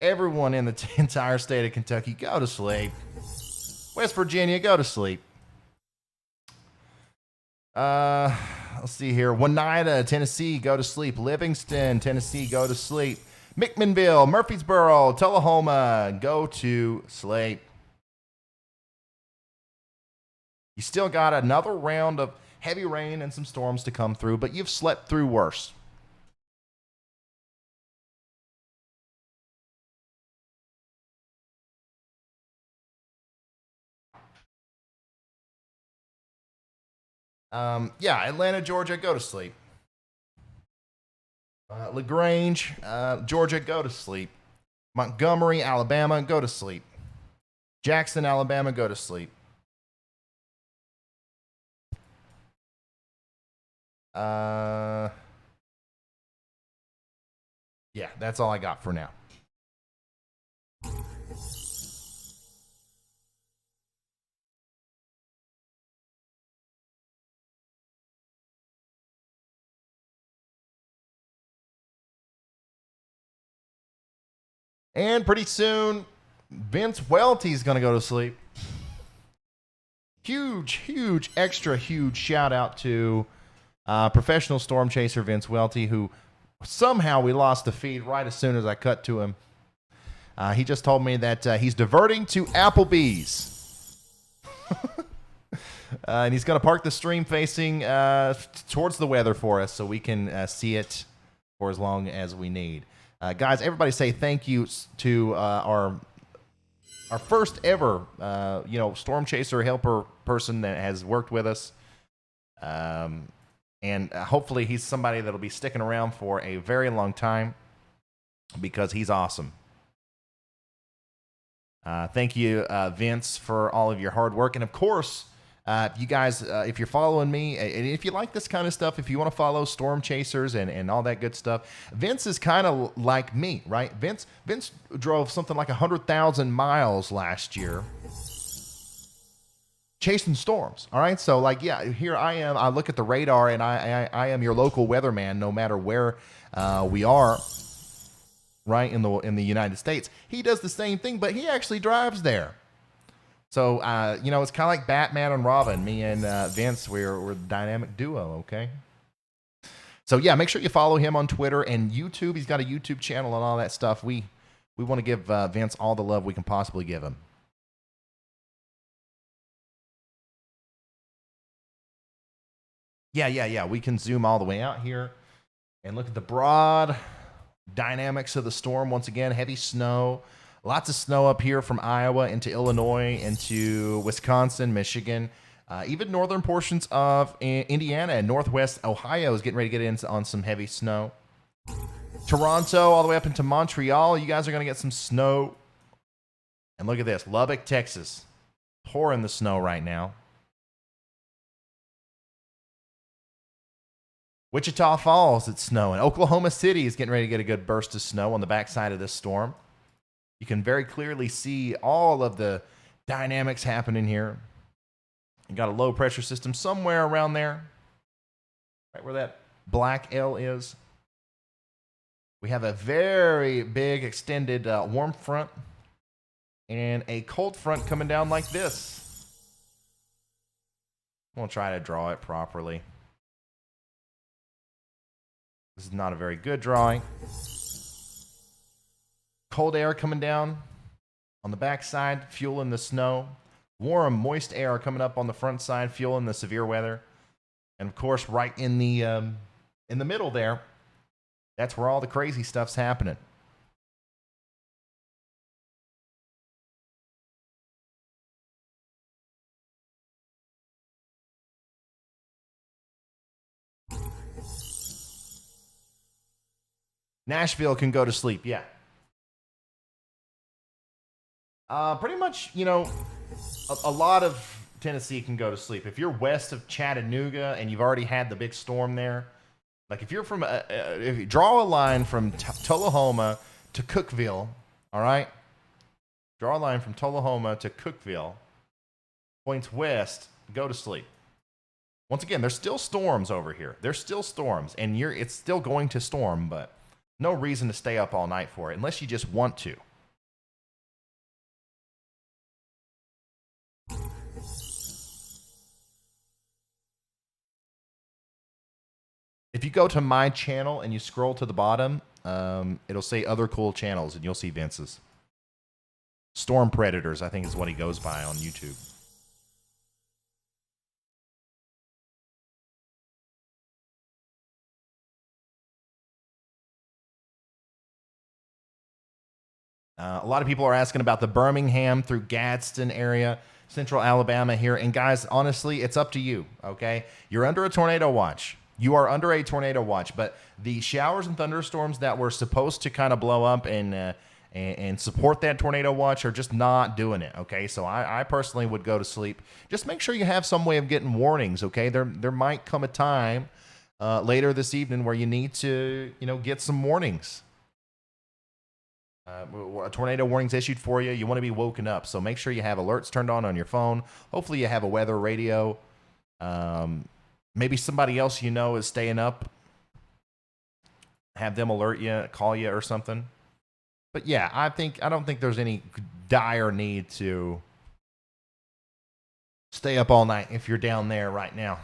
Everyone in the entire state of Kentucky, go to sleep. West Virginia, go to sleep. Let's see here. Oneida, Tennessee, go to sleep. Livingston, Tennessee, go to sleep. McMinnville, Murfreesboro, Tullahoma, go to sleep. You still got another round of heavy rain and some storms to come through, but you've slept through worse. Atlanta, Georgia, go to sleep. LaGrange, Georgia, go to sleep. Montgomery, Alabama, go to sleep. Jackson, Alabama, go to sleep. That's all I got for now. And pretty soon, Vince Welty's going to go to sleep. Huge, extra huge shout out to professional storm chaser Vince Welty, who somehow we lost the feed right as soon as I cut to him. He just told me that he's diverting to Applebee's. And he's going to park the stream facing towards the weather for us so we can see it for as long as we need. Guys, everybody say thank you to our first ever, storm chaser helper person that has worked with us. And hopefully he's somebody that'll be sticking around for a very long time because he's awesome. Thank you, Vince, for all of your hard work. And of course, you guys, if you're following me, and if you like this kind of stuff, if you want to follow storm chasers and all that good stuff, Vince is kind of like me, right? Vince drove something like 100,000 miles last year chasing storms. All right. So here I am. I look at the radar and I am your local weatherman, no matter where we are, right, in the United States. He does the same thing, but he actually drives there. So, it's kind of like Batman and Robin. Me and Vince, we're a dynamic duo, okay? So, yeah, make sure you follow him on Twitter and YouTube. He's got a YouTube channel and all that stuff. We want to give Vince all the love we can possibly give him. Yeah. We can zoom all the way out here and look at the broad dynamics of the storm. Once again, heavy snow. Lots of snow up here from Iowa into Illinois, into Wisconsin, Michigan, even northern portions of Indiana and northwest Ohio is getting ready to get in on some heavy snow. Toronto all the way up into Montreal, you guys are going to get some snow. And look at this, Lubbock, Texas, pouring the snow right now. Wichita Falls, it's snowing. Oklahoma City is getting ready to get a good burst of snow on the backside of this storm. You can very clearly see all of the dynamics happening here. You got a low pressure system somewhere around there, right where that black L is. We have a very big extended warm front and a cold front coming down like this. We'll try to draw it properly. This is not a very good drawing. Cold air coming down on the back side, fueling the snow. Warm, moist air coming up on the front side, fueling the severe weather. And of course, right in the middle there, that's where all the crazy stuff's happening. Nashville can go to sleep, yeah. Pretty much, you know, a lot of Tennessee can go to sleep. If you're west of Chattanooga and you've already had the big storm there, like if you're from, if you draw a line from Tullahoma to Cookeville, all right? Draw a line from Tullahoma to Cookeville, points west, go to sleep. Once again, there's still storms over here. There's still storms, and it's still going to storm, but no reason to stay up all night for it unless you just want to. If you go to my channel and you scroll to the bottom, it'll say other cool channels, and you'll see Vince's. Storm Predators, I think is what he goes by on YouTube. A lot of people are asking about the Birmingham through Gadsden area, central Alabama here. And guys, honestly, it's up to you, okay? You're under a tornado watch. You are under a tornado watch, but the showers and thunderstorms that were supposed to kind of blow up and support that tornado watch are just not doing it, okay? So I personally would go to sleep. Just make sure you have some way of getting warnings, okay? There might come a time later this evening where you need to, you know, get some warnings. A tornado warning's issued for you. You want to be woken up, so make sure you have alerts turned on your phone. Hopefully you have a weather radio. Maybe somebody else you know is staying up. Have them alert you, call you or something. But yeah, I don't think there's any dire need to stay up all night if you're down there right now.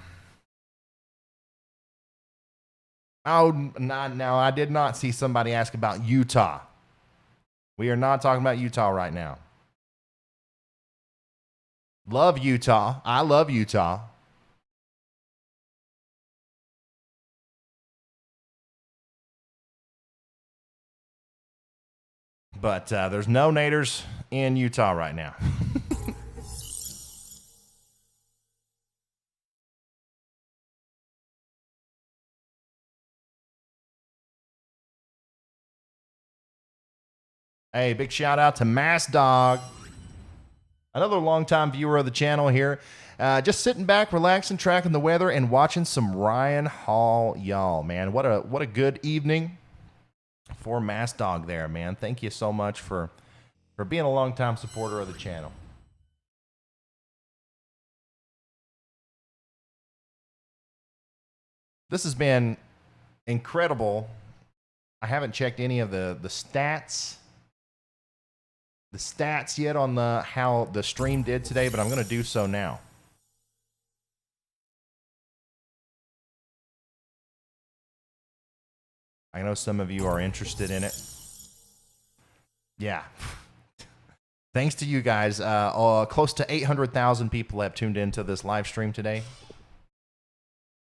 Oh, no, I did not see somebody ask about Utah. We are not talking about Utah right now. Love Utah. I love Utah. But there's no naders in Utah right now. Hey, big shout out to Mass Dog. Another longtime viewer of the channel here. Just sitting back, relaxing, tracking the weather, and watching some Ryan Hall, y'all, man. What a good evening for Mass Dog there, man. Thank you so much for being a longtime supporter of the channel. This has been incredible. I haven't checked any of the stats. The stats yet on how the stream did today, but I'm going to do so now. I know some of you are interested in it. Yeah. Thanks to you guys. Close to 800,000 people have tuned into this live stream today,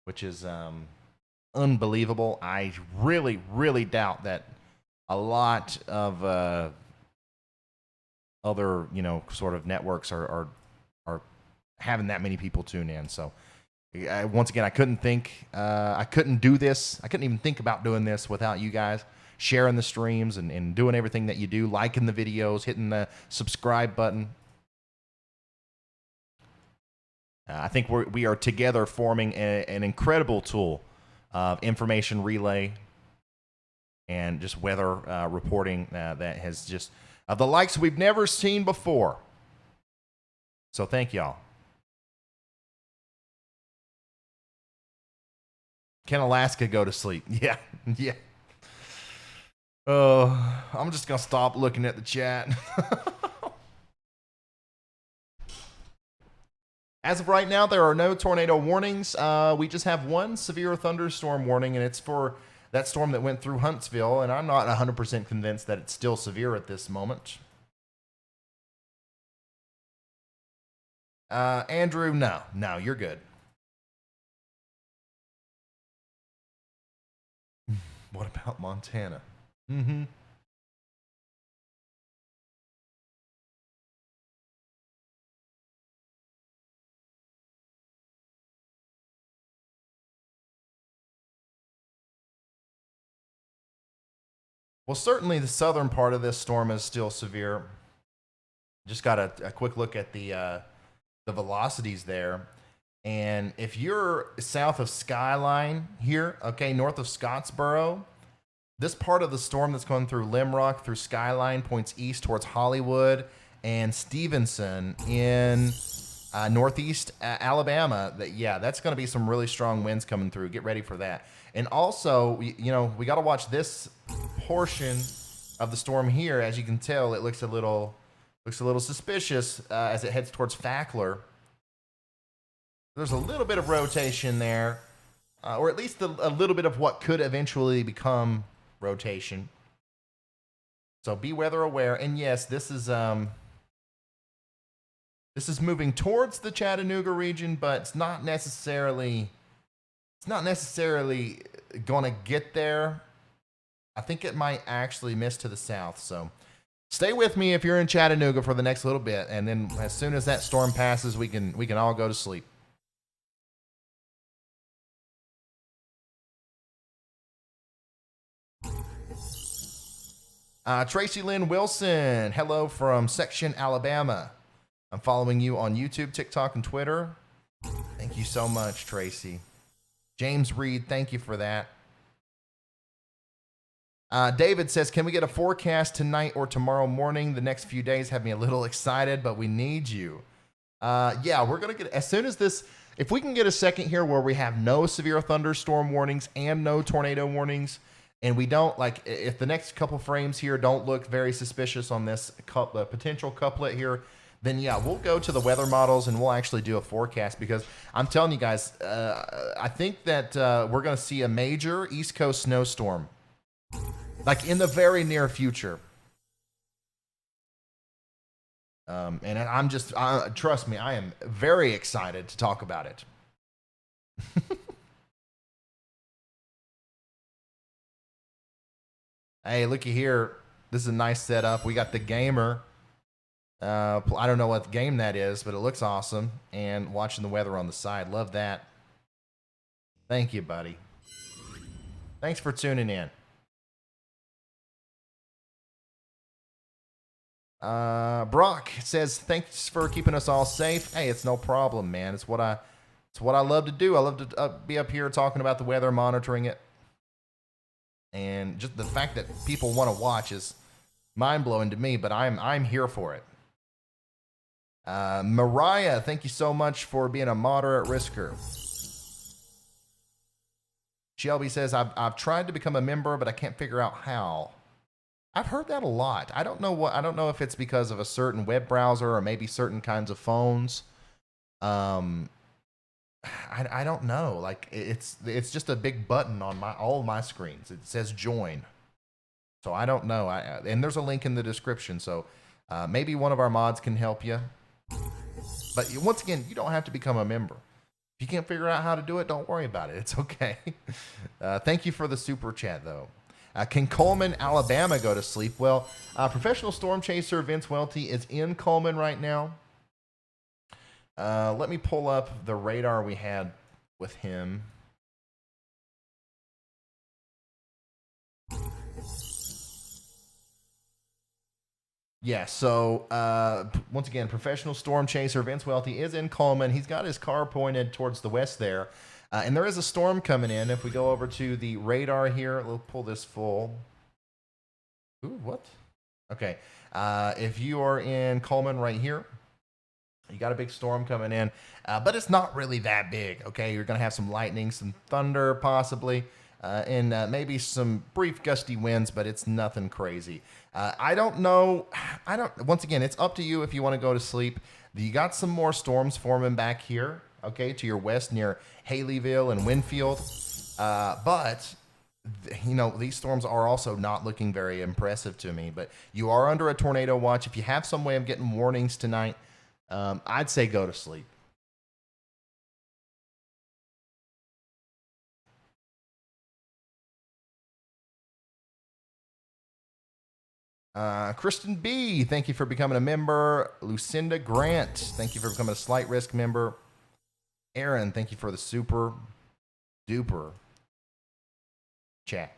which is unbelievable. I really, really doubt that a lot of other, you know, sort of networks are having that many people tune in. So once again, I couldn't do this. I couldn't even think about doing this without you guys sharing the streams and doing everything that you do, liking the videos, hitting the subscribe button. I think we are together forming an incredible tool of information relay and just weather reporting that has just of the likes we've never seen before. So thank y'all. Can Alaska go to sleep? Yeah, yeah. Oh, I'm just gonna stop looking at the chat. As of right now, there are no tornado warnings. We just have one severe thunderstorm warning, and it's for that storm that went through Huntsville, and I'm not 100% convinced that it's still severe at this moment. Andrew, no, you're good. What about Montana? Mm-hmm. Well, certainly the southern part of this storm is still severe. Just got a quick look at the velocities there. And if you're south of Skyline here, okay, north of Scottsboro, this part of the storm that's going through Limrock, through Skyline, points east towards Hollywood and Stevenson in northeast Alabama. That's going to be some really strong winds coming through. Get ready for that. And also, we got to watch this portion of the storm here. As you can tell, it looks a little suspicious as it heads towards Fackler. There's a little bit of rotation there, or at least a little bit of what could eventually become rotation. So be weather aware. And yes, this is moving towards the Chattanooga region, but it's not necessarily going to get there. I think it might actually miss to the south. So stay with me if you're in Chattanooga for the next little bit, and then as soon as that storm passes, we can all go to sleep. Tracy Lynn Wilson, hello from Section, Alabama. I'm following you on YouTube, TikTok, and Twitter. Thank you so much, Tracy. James Reed, thank you for that. David says, can we get a forecast tonight or tomorrow morning? The next few days have me a little excited, but we need you. Yeah, we're going to get, as soon as this, if we can get a second here where we have no severe thunderstorm warnings and no tornado warnings, and we don't, like, if the next couple frames here don't look very suspicious on this potential couplet here, then yeah, we'll go to the weather models and we'll actually do a forecast, because I'm telling you guys, I think that we're going to see a major East Coast snowstorm, like in the very near future. And I'm just, trust me, I am very excited to talk about it. Hey, looky here. This is a nice setup. We got the gamer. I don't know what game that is, but it looks awesome. And watching the weather on the side. Love that. Thank you, buddy. Thanks for tuning in. Brock says, thanks for keeping us all safe. Hey, it's no problem, man. It's what I love to do. I love to be up here talking about the weather, monitoring it. And just the fact that people want to watch is mind-blowing to me, but I'm here for it. Mariah, thank you so much for being a moderate risker. Shelby says, I've tried to become a member, but I can't figure out how. I've heard that a lot. I don't know if it's because of a certain web browser or maybe certain kinds of phones. I don't know. Like it's just a big button on all my screens. It says join. So I don't know. And there's a link in the description. So maybe one of our mods can help you. But once again, you don't have to become a member. If you can't figure out how to do it, don't worry about it. It's okay. Thank you for the super chat, though. Can Coleman, Alabama go to sleep? Well, professional storm chaser Vince Welty is in Coleman right now. Let me pull up the radar we had with him. Yeah, so once again, professional storm chaser Vince Welty is in Coleman. He's got his car pointed towards the west there. And there is a storm coming in. If we go over to the radar here, we'll pull this full. Ooh, what? Okay. If you are in Coleman right here, You got a big storm coming in, but it's not really that big, okay? You're going to have some lightning, some thunder possibly, and maybe some brief gusty winds, but it's nothing crazy. I don't know. Once again, it's up to you if you want to go to sleep. You got some more storms forming back here, okay, to your west near Haleyville and Winfield. But you know, these storms are also not looking very impressive to me. But you are under a tornado watch. If you have some way of getting warnings tonight, I'd say go to sleep. Kristen B, thank you for becoming a member. Lucinda Grant, thank you for becoming a slight risk member. Aaron, thank you for the super duper chat.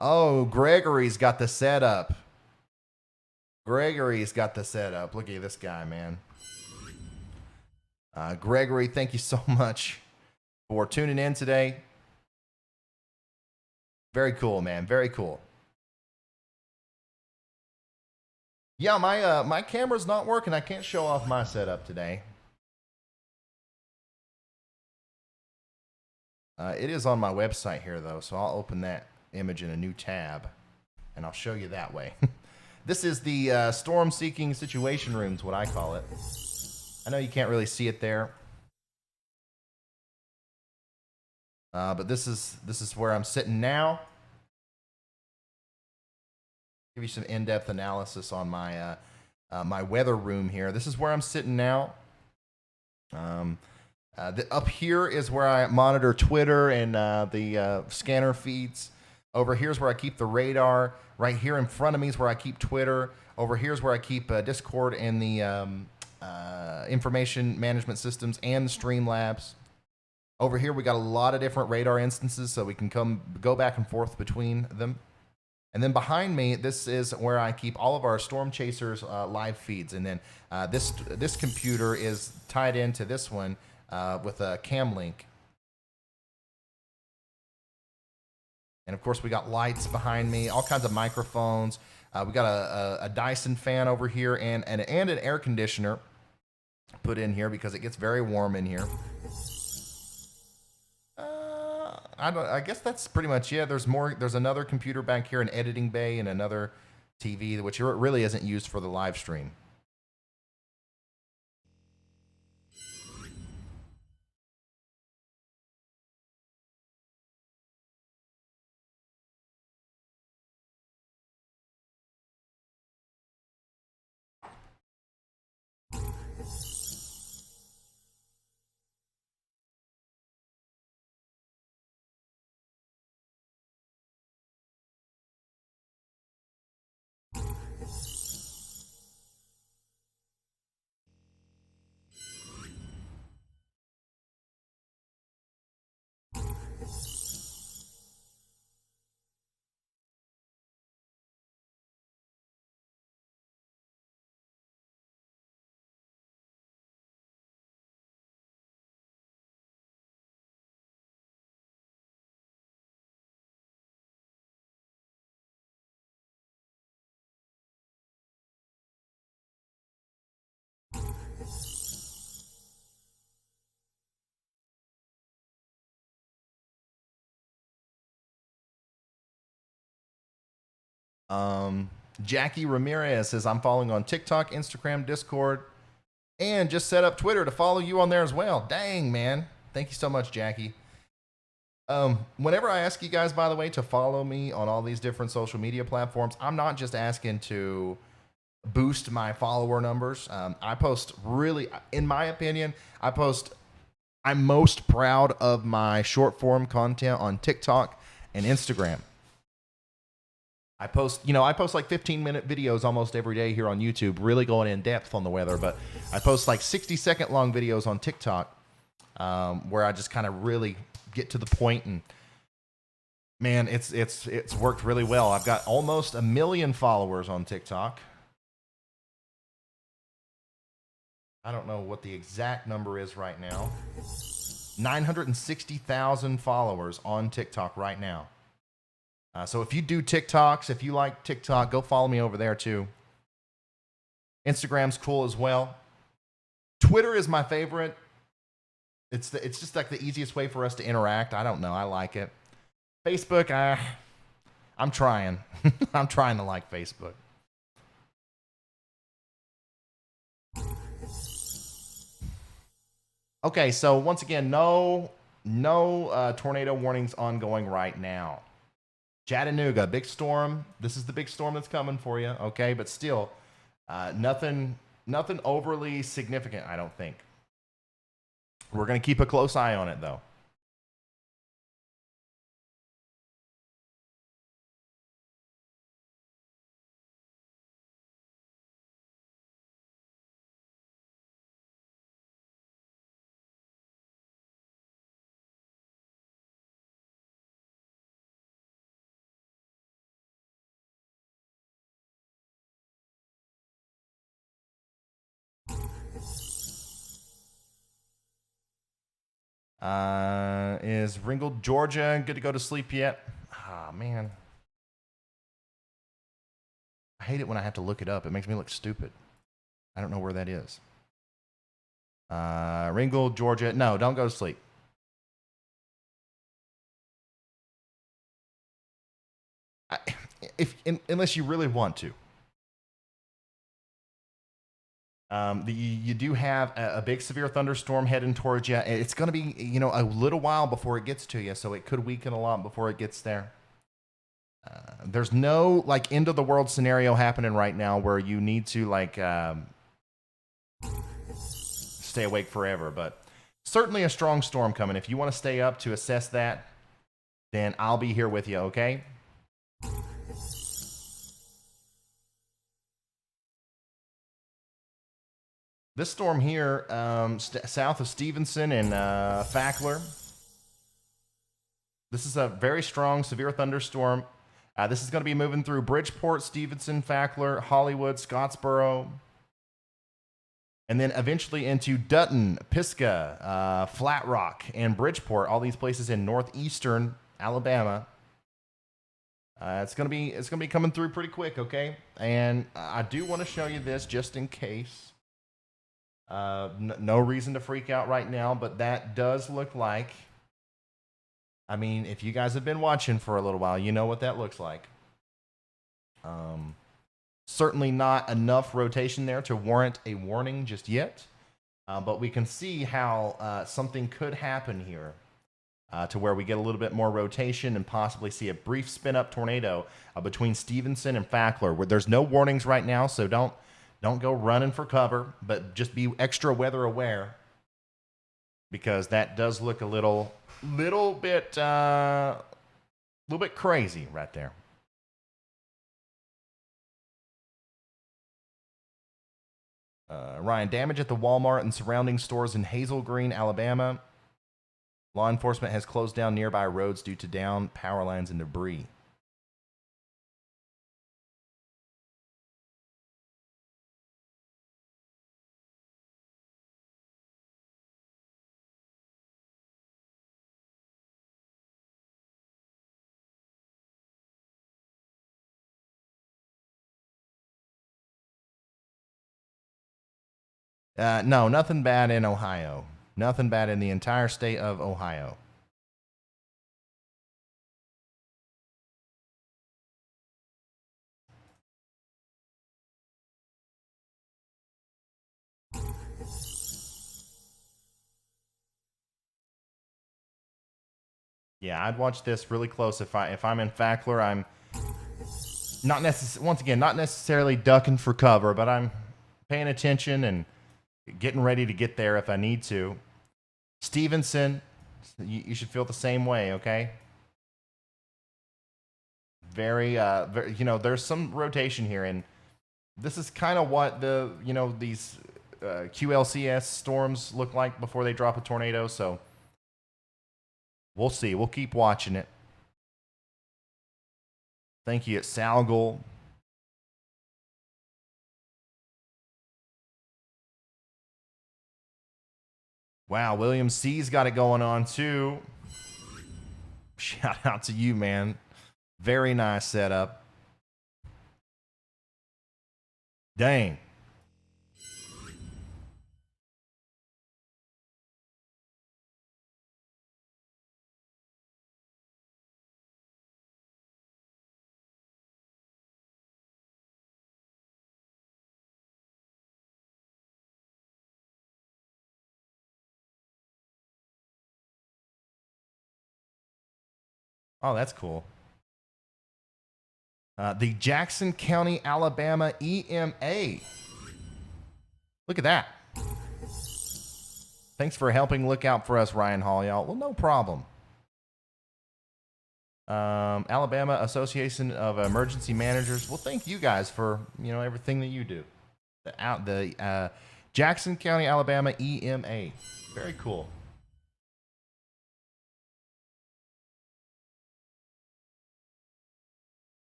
Oh, Gregory's got the setup. Gregory's got the setup. Look at this guy, man. Gregory, thank you so much for tuning in today. Very cool, man. Very cool. Yeah, my camera's not working. I can't show off my setup today. It is on my website here, though, so I'll open that image in a new tab, and I'll show you that way. This is the storm-seeking situation room, is what I call it. I know you can't really see it there, but this is where I'm sitting now. Give you some in-depth analysis on my my weather room here. This is where I'm sitting now. Up here is where I monitor Twitter and the scanner feeds. Over here is where I keep the radar. Right here in front of me is where I keep Twitter. Over here is where I keep Discord and the information management systems and the Streamlabs. Over here we got a lot of different radar instances, so we can go back and forth between them. And then behind me, this is where I keep all of our Storm Chasers live feeds. And then this computer is tied into this one with a cam link. And of course, we got lights behind me, all kinds of microphones. We got a Dyson fan over here and an air conditioner put in here because it gets very warm in here. I guess that's pretty much it. There's more. There's another computer back here, an editing bay, and another TV, which really isn't used for the live stream. Jackie Ramirez says, I'm following on TikTok, Instagram, Discord, and just set up Twitter to follow you on there as well. Dang, man. Thank you so much, Jackie. Whenever I ask you guys, by the way, to follow me on all these different social media platforms, I'm not just asking to boost my follower numbers. I post really, in my opinion, I'm most proud of my short form content on TikTok and Instagram. I post like 15-minute videos almost every day here on YouTube, really going in depth on the weather. But I post like 60-second long videos on TikTok, where I just kind of really get to the point. And man, it's worked really well. I've got almost 1 million followers on TikTok. I don't know what the exact number is right now. 960,000 followers on TikTok right now. So if you do TikToks, if you like TikTok, go follow me over there too. Instagram's cool as well. Twitter is my favorite. It's just like the easiest way for us to interact. I don't know. I like it. Facebook, I'm trying. I'm trying to like Facebook. Okay, so once again, no tornado warnings ongoing right now. Chattanooga, big storm. This is the big storm that's coming for you, okay? But still, nothing overly significant, I don't think. We're going to keep a close eye on it, though. Is Ringgold, Georgia, good to go to sleep yet? Ah, man. I hate it when I have to look it up. It makes me look stupid. I don't know where that is. Ringgold, Georgia. No, don't go to sleep. Unless you really want to. You do have a big severe thunderstorm heading towards you. It's going to be, a little while before it gets to you, so it could weaken a lot before it gets there. There's no end of the world scenario happening right now where you need to stay awake forever, but certainly a strong storm coming. If you want to stay up to assess that, then I'll be here with you, okay? This storm here, south of Stevenson and Fackler. This is a very strong, severe thunderstorm. This is going to be moving through Bridgeport, Stevenson, Fackler, Hollywood, Scottsboro, and then eventually into Dutton, Pisgah, Flat Rock, and Bridgeport. All these places in northeastern Alabama. It's gonna be coming through pretty quick, okay? And I do want to show you this just in case. No reason to freak out right now, but that does look like, if you guys have been watching for a little while, you know what that looks like. Certainly not enough rotation there to warrant a warning just yet, but we can see how something could happen here to where we get a little bit more rotation and possibly see a brief spin-up tornado between Stevenson and Fackler, where there's no warnings right now, so don't go running for cover, but just be extra weather aware, because that does look a little bit crazy right there. Ryan, damage at the Walmart and surrounding stores in Hazel Green, Alabama. Law enforcement has closed down nearby roads due to downed power lines and debris. No, nothing bad in Ohio. Nothing bad in the entire state of Ohio. Yeah, I'd watch this really close. If I'm in Fackler, I'm not necessarily ducking for cover, but I'm paying attention and getting ready to get there if I need to. Stevenson, you should feel the same way, okay? Very, there's some rotation here, and this is kind of what these QLCS storms look like before they drop a tornado, so we'll see. We'll keep watching it. Thank you, Salgul. Wow, William C's got it going on too. Shout out to you, man. Very nice setup. Dang. Oh, that's cool. The Jackson County, Alabama EMA. Look at that. Thanks for helping look out for us, Ryan Hall, y'all. Well, no problem. Alabama Association of Emergency Managers. Well, thank you guys for everything that you do. The Jackson County, Alabama EMA. Very cool.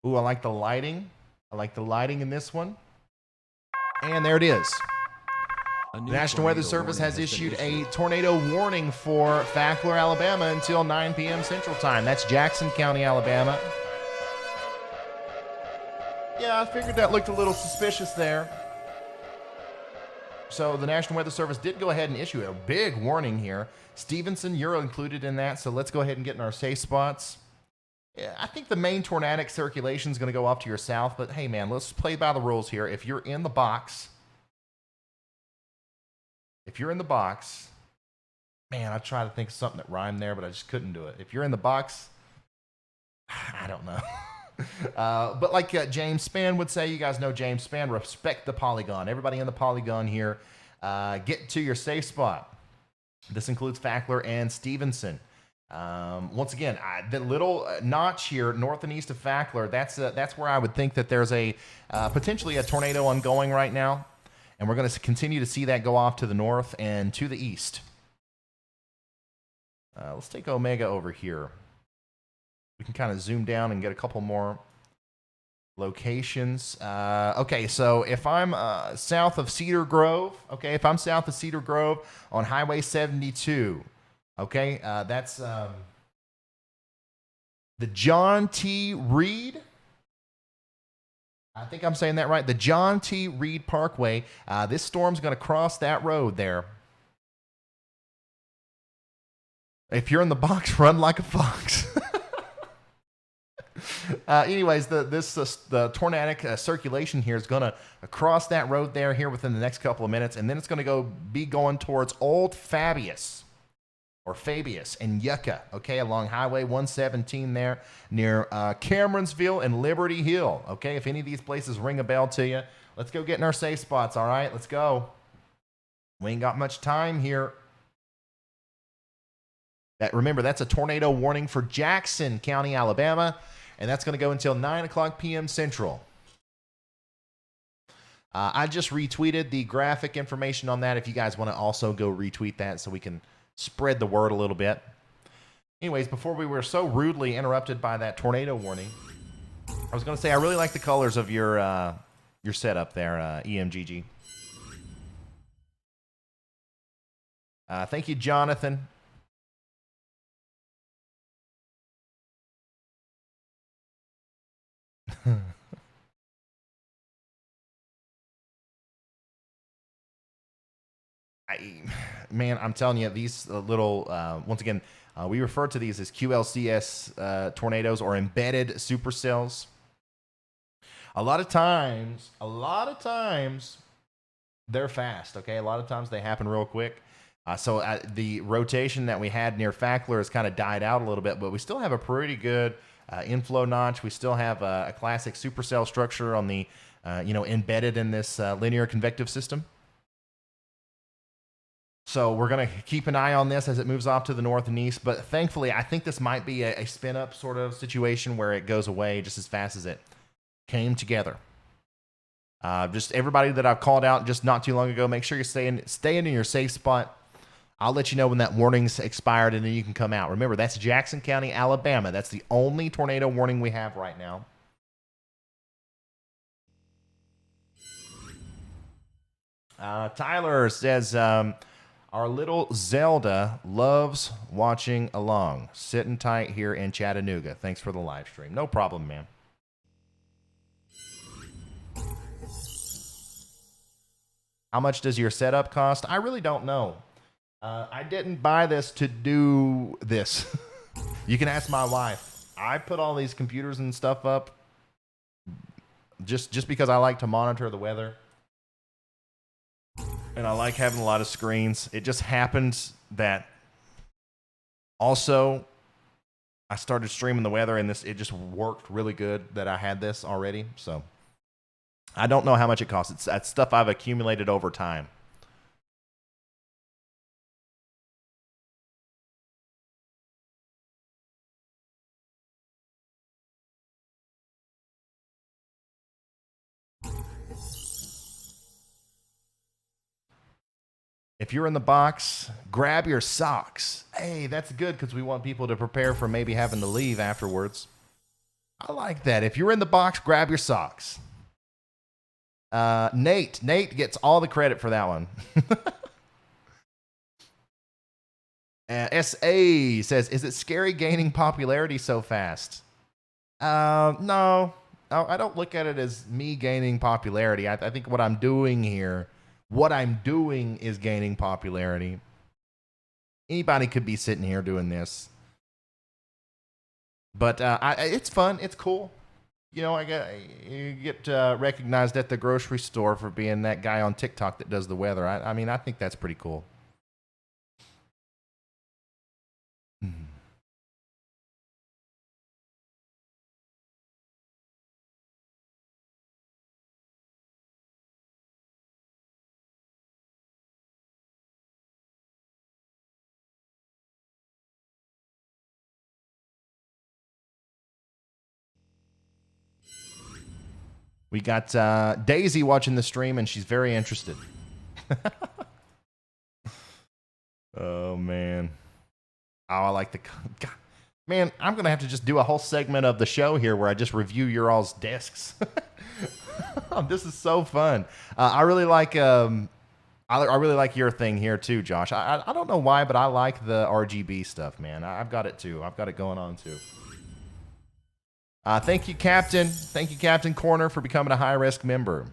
Ooh, I like the lighting. I like the lighting in this one. And there it is. The National Weather Service has issued a tornado warning for Fackler, Alabama until 9 p.m. Central Time. That's Jackson County, Alabama. Yeah, I figured that looked a little suspicious there. So the National Weather Service did go ahead and issue a big warning here. Stevenson, you're included in that, so let's go ahead and get in our safe spots. Yeah, I think the main tornadic circulation is going to go off to your south, but hey, man, let's play by the rules here. If you're in the box, man, I tried to think of something that rhymed there, but I just couldn't do it. If you're in the box, I don't know. But like James Spann would say, you guys know James Spann, respect the polygon. Everybody in the polygon here, get to your safe spot. This includes Fackler and Stevenson. Once again, the little notch here north and east of Fackler, that's where I would think that there's a potentially a tornado ongoing right now, and we're going to continue to see that go off to the north and to the east. Let's take Omega over here. We can kind of zoom down and get a couple more locations. Okay, so if I'm south of Cedar Grove, on Highway 72, okay, that's the John T. Reed. I think I'm saying that right. The John T. Reed Parkway. This storm's going to cross that road there. If you're in the box, run like a fox. Anyways, the tornadic circulation here is going to cross that road there here within the next couple of minutes, and then it's going to be going towards Old Fabius and Yucca, okay, along Highway 117 there near Cameronsville and Liberty Hill, okay? If any of these places ring a bell to you, let's go get in our safe spots, all right? Let's go. We ain't got much time here. Remember, that's a tornado warning for Jackson County, Alabama, and that's going to go until 9 o'clock p.m. Central. I just retweeted the graphic information on that if you guys want to also go retweet that so we can spread the word a little bit. Anyways, before we were so rudely interrupted by that tornado warning, I was going to say I really like the colors of your setup there, EMGG. Thank you, Jonathan. Man, I'm telling you, these little, once again, we refer to these as QLCS tornadoes or embedded supercells. A lot of times, they're fast, okay? A lot of times they happen real quick. So the rotation that we had near Fackler has kind of died out a little bit, but we still have a pretty good inflow notch. We still have a classic supercell structure on the, embedded in this linear convective system. So we're going to keep an eye on this as it moves off to the north and east. But thankfully, I think this might be a spin-up sort of situation where it goes away just as fast as it came together. Just everybody that I've called out just not too long ago, make sure you stay in your safe spot. I'll let you know when that warning's expired, and then you can come out. Remember, that's Jackson County, Alabama. That's the only tornado warning we have right now. Tyler says... our little Zelda loves watching along. Sitting tight here in Chattanooga. Thanks for the live stream. No problem, man. How much does your setup cost? I really don't know. I didn't buy this to do this. You can ask my wife. I put all these computers and stuff up just because I like to monitor the weather. And I like having a lot of screens. It just happened that Also, I started streaming the weather, and it just worked really good that I had this already. So I don't know how much it costs. That's stuff I've accumulated over time. If you're in the box, grab your socks. Hey, that's good because we want people to prepare for maybe having to leave afterwards. I like that. If you're in the box, grab your socks. Nate gets all the credit for that one. SA says, is it scary gaining popularity so fast? No, I don't look at it as me gaining popularity. I think what I'm doing is gaining popularity. Anybody could be sitting here doing this. But it's fun. It's cool. You know, you get recognized at the grocery store for being that guy on TikTok that does the weather. I mean, I think that's pretty cool. We got Daisy watching the stream, and she's very interested. Oh, man. Oh, I like the... God. Man, I'm going to have to just do a whole segment of the show here where I just review your all's discs. This is so fun. I really like... I really like your thing here, too, Josh. I don't know why, but I like the RGB stuff, man. I've got it, too. I've got it going on, too. Thank you, Captain. Thank you, Captain Corner, for becoming a high-risk member.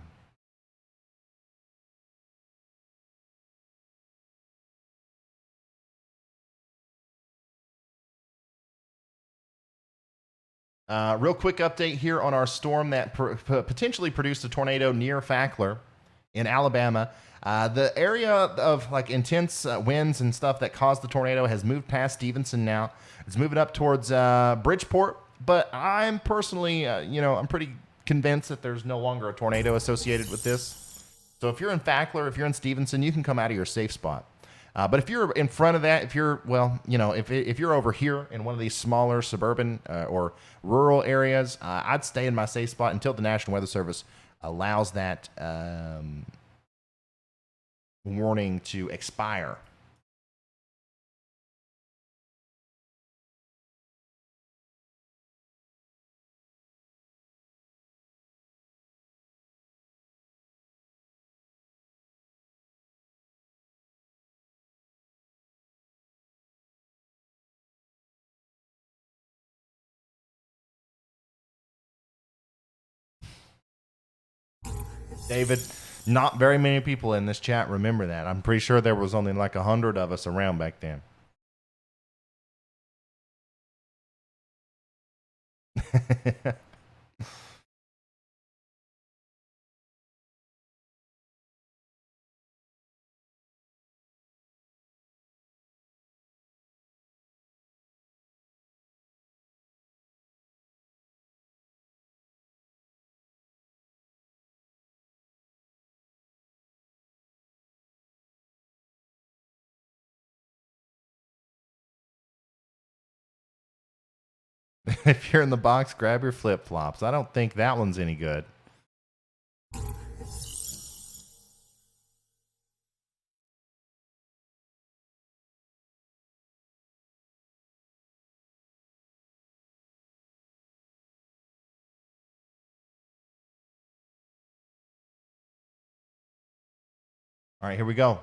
Real quick update here on our storm that potentially produced a tornado near Fackler in Alabama. The area of like intense winds and stuff that caused the tornado has moved past Stevenson now. It's moving up towards Bridgeport. But I'm personally, I'm pretty convinced that there's no longer a tornado associated with this. So if you're in Fackler, if you're in Stevenson, you can come out of your safe spot. But if you're in front of that, if you're, if you're over here in one of these smaller suburban or rural areas, I'd stay in my safe spot until the National Weather Service allows that warning to expire. David, not very many people in this chat remember that. I'm pretty sure there was only like 100 of us around back then. If you're in the box, grab your flip-flops. I don't think that one's any good. All right, here we go.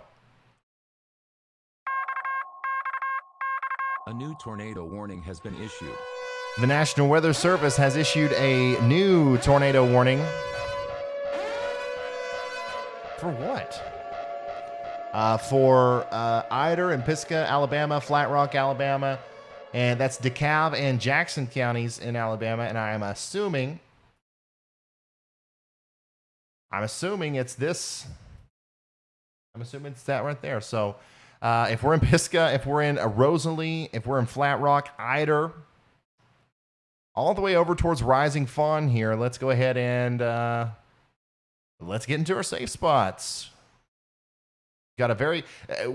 A new tornado warning has been issued. The National Weather Service has issued a new tornado warning. For what? For Ider and Pisgah, Alabama, Flat Rock, Alabama, and that's DeKalb and Jackson counties in Alabama. And I'm assuming it's this. I'm assuming it's that right there. So If we're in Pisgah, if we're in Rosalie, if we're in Flat Rock, Eider, all the way over towards Rising Fawn here, let's go ahead and let's get into our safe spots. Got a very,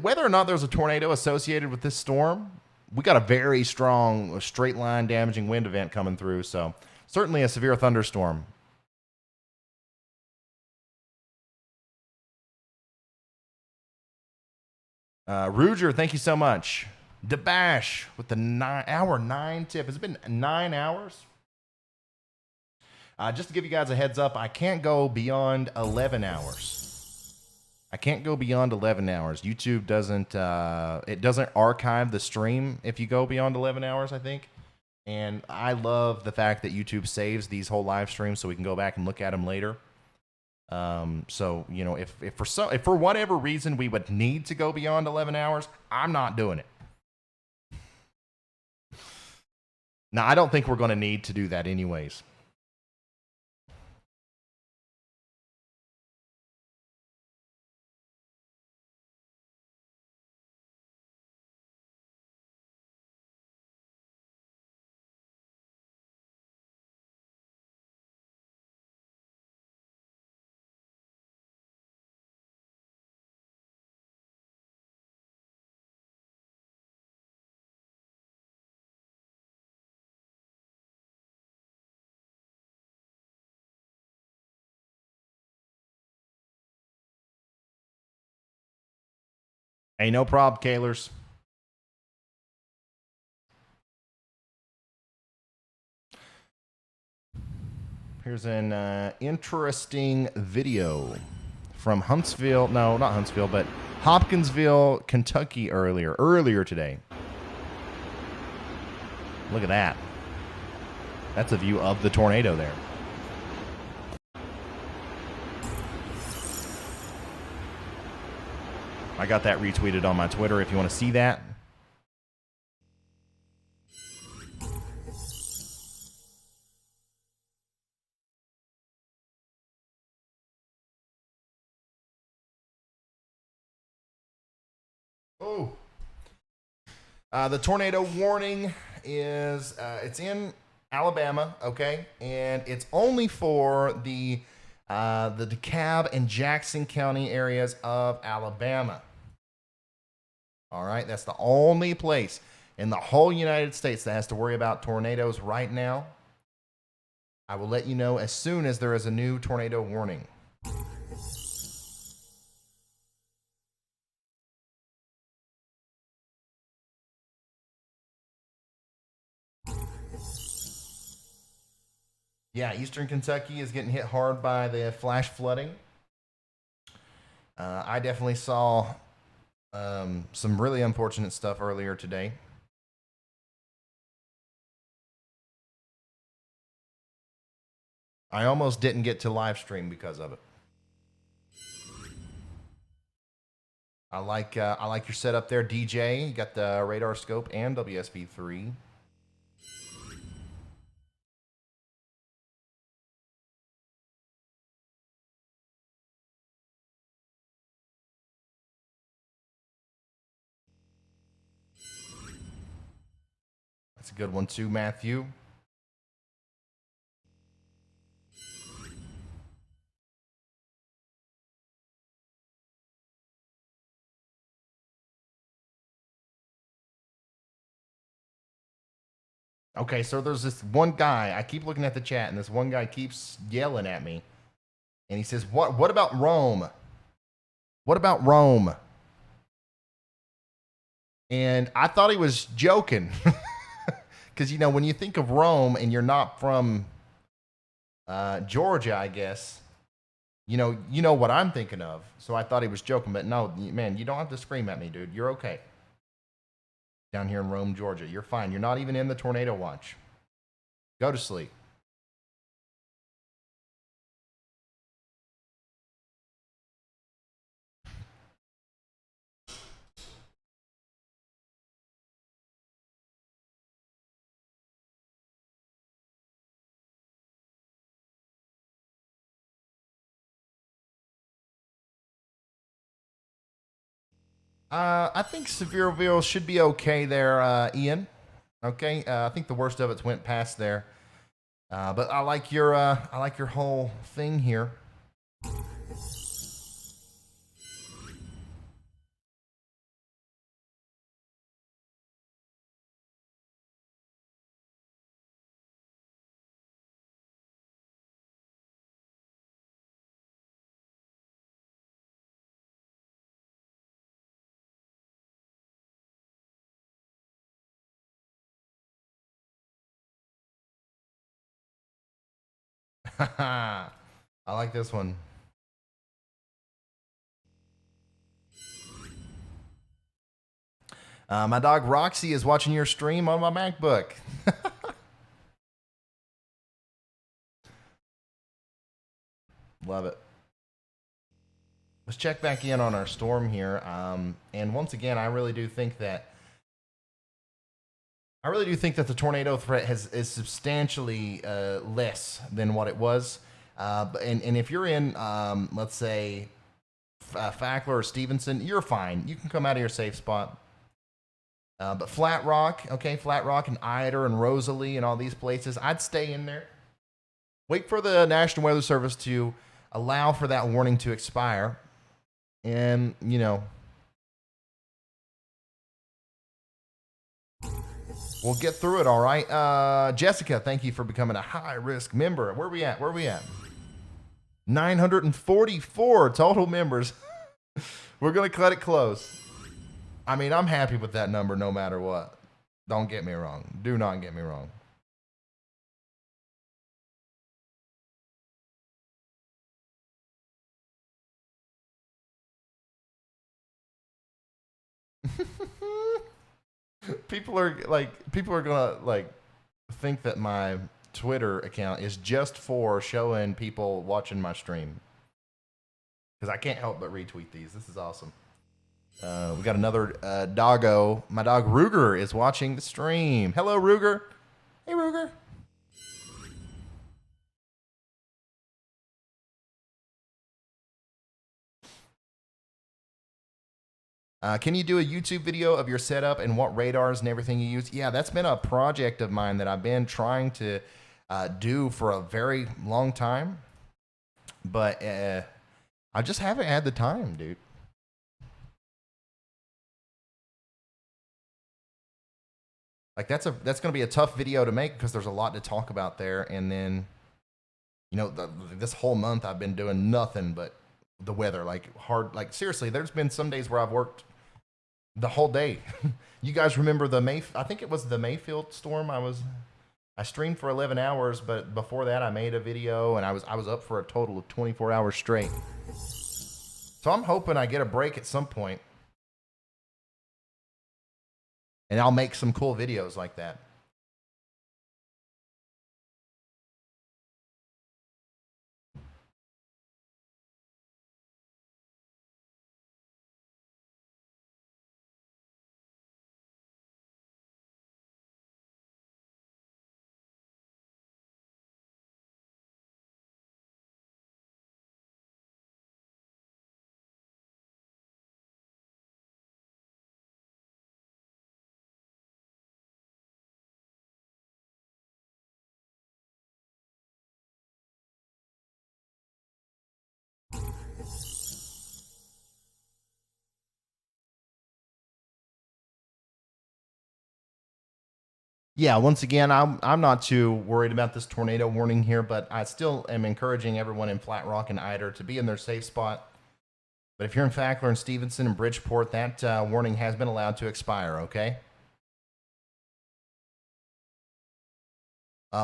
whether or not there's a tornado associated with this storm, we got a very strong straight line damaging wind event coming through. So certainly a severe thunderstorm. Ruger, thank you so much. DeBash with the 9 tip. Has it been 9 hours? Just to give you guys a heads up, I can't go beyond 11 hours. I can't go beyond 11 hours. YouTube doesn't, it doesn't archive the stream if you go beyond 11 hours, I think. And I love the fact that YouTube saves these whole live streams so we can go back and look at them later. So, you know, if for whatever reason we would need to go beyond 11 hours, I'm not doing it. Now, I don't think we're going to need to do that anyways. Hey, no problem, Kaylers. Here's an interesting video from Huntsville. No, not Huntsville, but Hopkinsville, Kentucky earlier today. Look at that. That's a view of the tornado there. I got that retweeted on my Twitter if you want to see that. Oh. The tornado warning is, it's in Alabama, okay? And it's only for the DeKalb and Jackson County areas of Alabama. All right, that's the only place in the whole United States that has to worry about tornadoes right now. I will let you know as soon as there is a new tornado warning. Yeah, Eastern Kentucky is getting hit hard by the flash flooding. I definitely saw some really unfortunate stuff earlier today. I almost didn't get to live stream because of it. I like your setup there, DJ. You got the radar scope and WSB3. That's a good one too, Matthew. Okay, so there's this one guy. I keep looking at the chat, and this one guy keeps yelling at me. And he says, What about Rome? What about Rome? And I thought he was joking. Because, you know, when you think of Rome and you're not from Georgia, I guess, you know what I'm thinking of. So I thought he was joking. But no, man, you don't have to scream at me, dude. You're okay. Down here in Rome, Georgia. You're fine. You're not even in the tornado watch. Go to sleep. I think Sevierville should be okay there, Ian. Okay, I think the worst of it went past there. But I like your whole thing here. I like this one. My dog Roxy is watching your stream on my MacBook. Love it. Let's check back in on our storm here. And once again, I really do think that the tornado threat is substantially less than what it was. And if you're in, let's say, Fackler or Stevenson, you're fine. You can come out of your safe spot. But Flat Rock and Ider and Rosalie and all these places, I'd stay in there. Wait for the National Weather Service to allow for that warning to expire. And, you know, we'll get through it, all right. Jessica, thank you for becoming a high-risk member. Where are we at? 944 total members. We're going to cut it close. I mean, I'm happy with that number no matter what. Don't get me wrong. Do not get me wrong. People are gonna like think that my Twitter account is just for showing people watching my stream, because I can't help but retweet these. This is awesome. We got another doggo. My dog Ruger is watching the stream. Hello, Ruger. Hey, Ruger. Can you do a YouTube video of your setup and what radars and everything you use? Yeah, that's been a project of mine that I've been trying to do for a very long time. But I just haven't had the time, dude. Like, that's going to be a tough video to make because there's a lot to talk about there. And then, you know, this whole month I've been doing nothing but the weather. Like, hard. Like, seriously, there's been some days where I've worked the whole day. You guys remember I think it was the Mayfield storm. I streamed for 11 hours, but before that I made a video and I was up for a total of 24 hours straight. So I'm hoping I get a break at some point. And I'll make some cool videos like that. Yeah, once again, I'm not too worried about this tornado warning here, but I still am encouraging everyone in Flat Rock and Ider to be in their safe spot. But if you're in Fackler and Stevenson and Bridgeport, that warning has been allowed to expire, okay?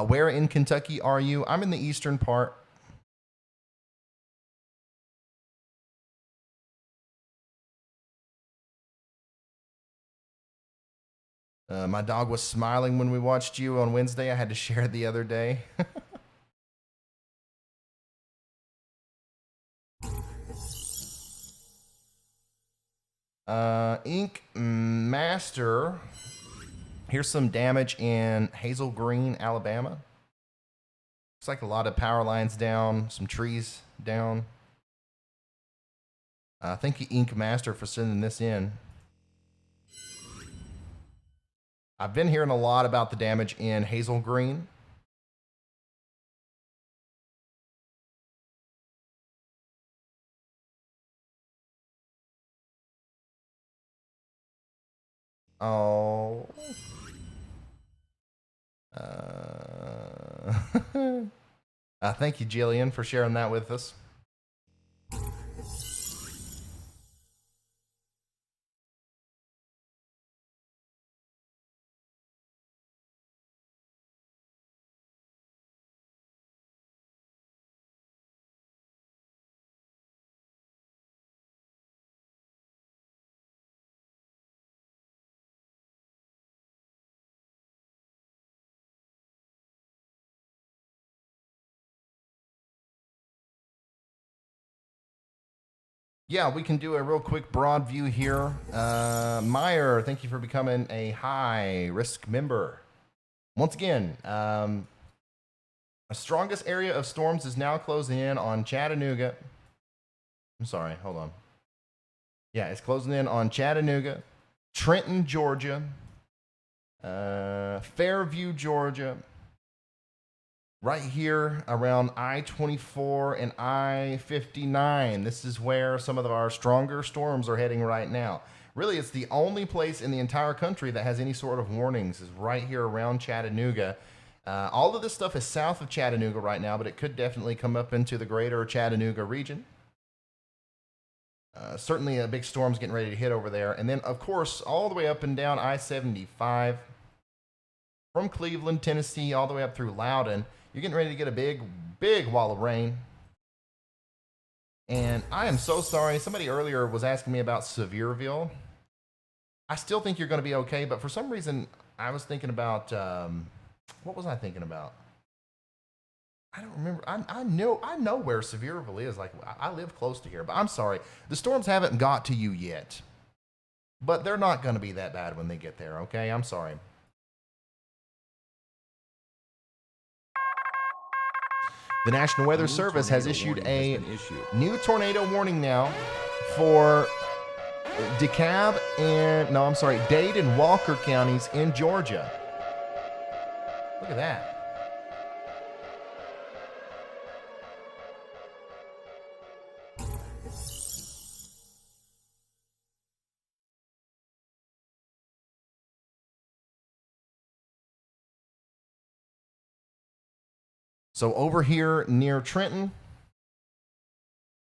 Where in Kentucky are you? I'm in the eastern part. My dog was smiling when we watched you on Wednesday. I had to share it the other day. Ink Master. Here's some damage in Hazel Green, Alabama. Looks like a lot of power lines down, some trees down. Thank you, Ink Master, for sending this in. I've been hearing a lot about the damage in Hazel Green. Oh. Thank you, Jillian, for sharing that with us. Yeah, we can do a real quick broad view here. Meyer, thank you for becoming a high risk member. Once again, the strongest area of storms is now closing in on Chattanooga. I'm sorry, hold on. Yeah, it's closing in on Chattanooga, Trenton, Georgia, Fairview, Georgia, right here around I-24 and I-59. This is where some of our stronger storms are heading right now. Really, it's the only place in the entire country that has any sort of warnings is right here around Chattanooga. All of this stuff is south of Chattanooga right now, but it could definitely come up into the greater Chattanooga region. Certainly a big storm's getting ready to hit over there. And then, of course, all the way up and down I-75 from Cleveland, Tennessee, all the way up through Loudon. You're getting ready to get a big, big wall of rain. And I am so sorry. Somebody earlier was asking me about Sevierville. I still think you're going to be okay, but for some reason, I was thinking about, what was I thinking about? I don't remember. I know where Sevierville is. Like, I live close to here, but I'm sorry. The storms haven't got to you yet. But they're not going to be that bad when they get there, okay? I'm sorry. The National Weather Service has issued a new tornado warning now for DeKalb and, Dade and Walker counties in Georgia. Look at that. So over here near Trenton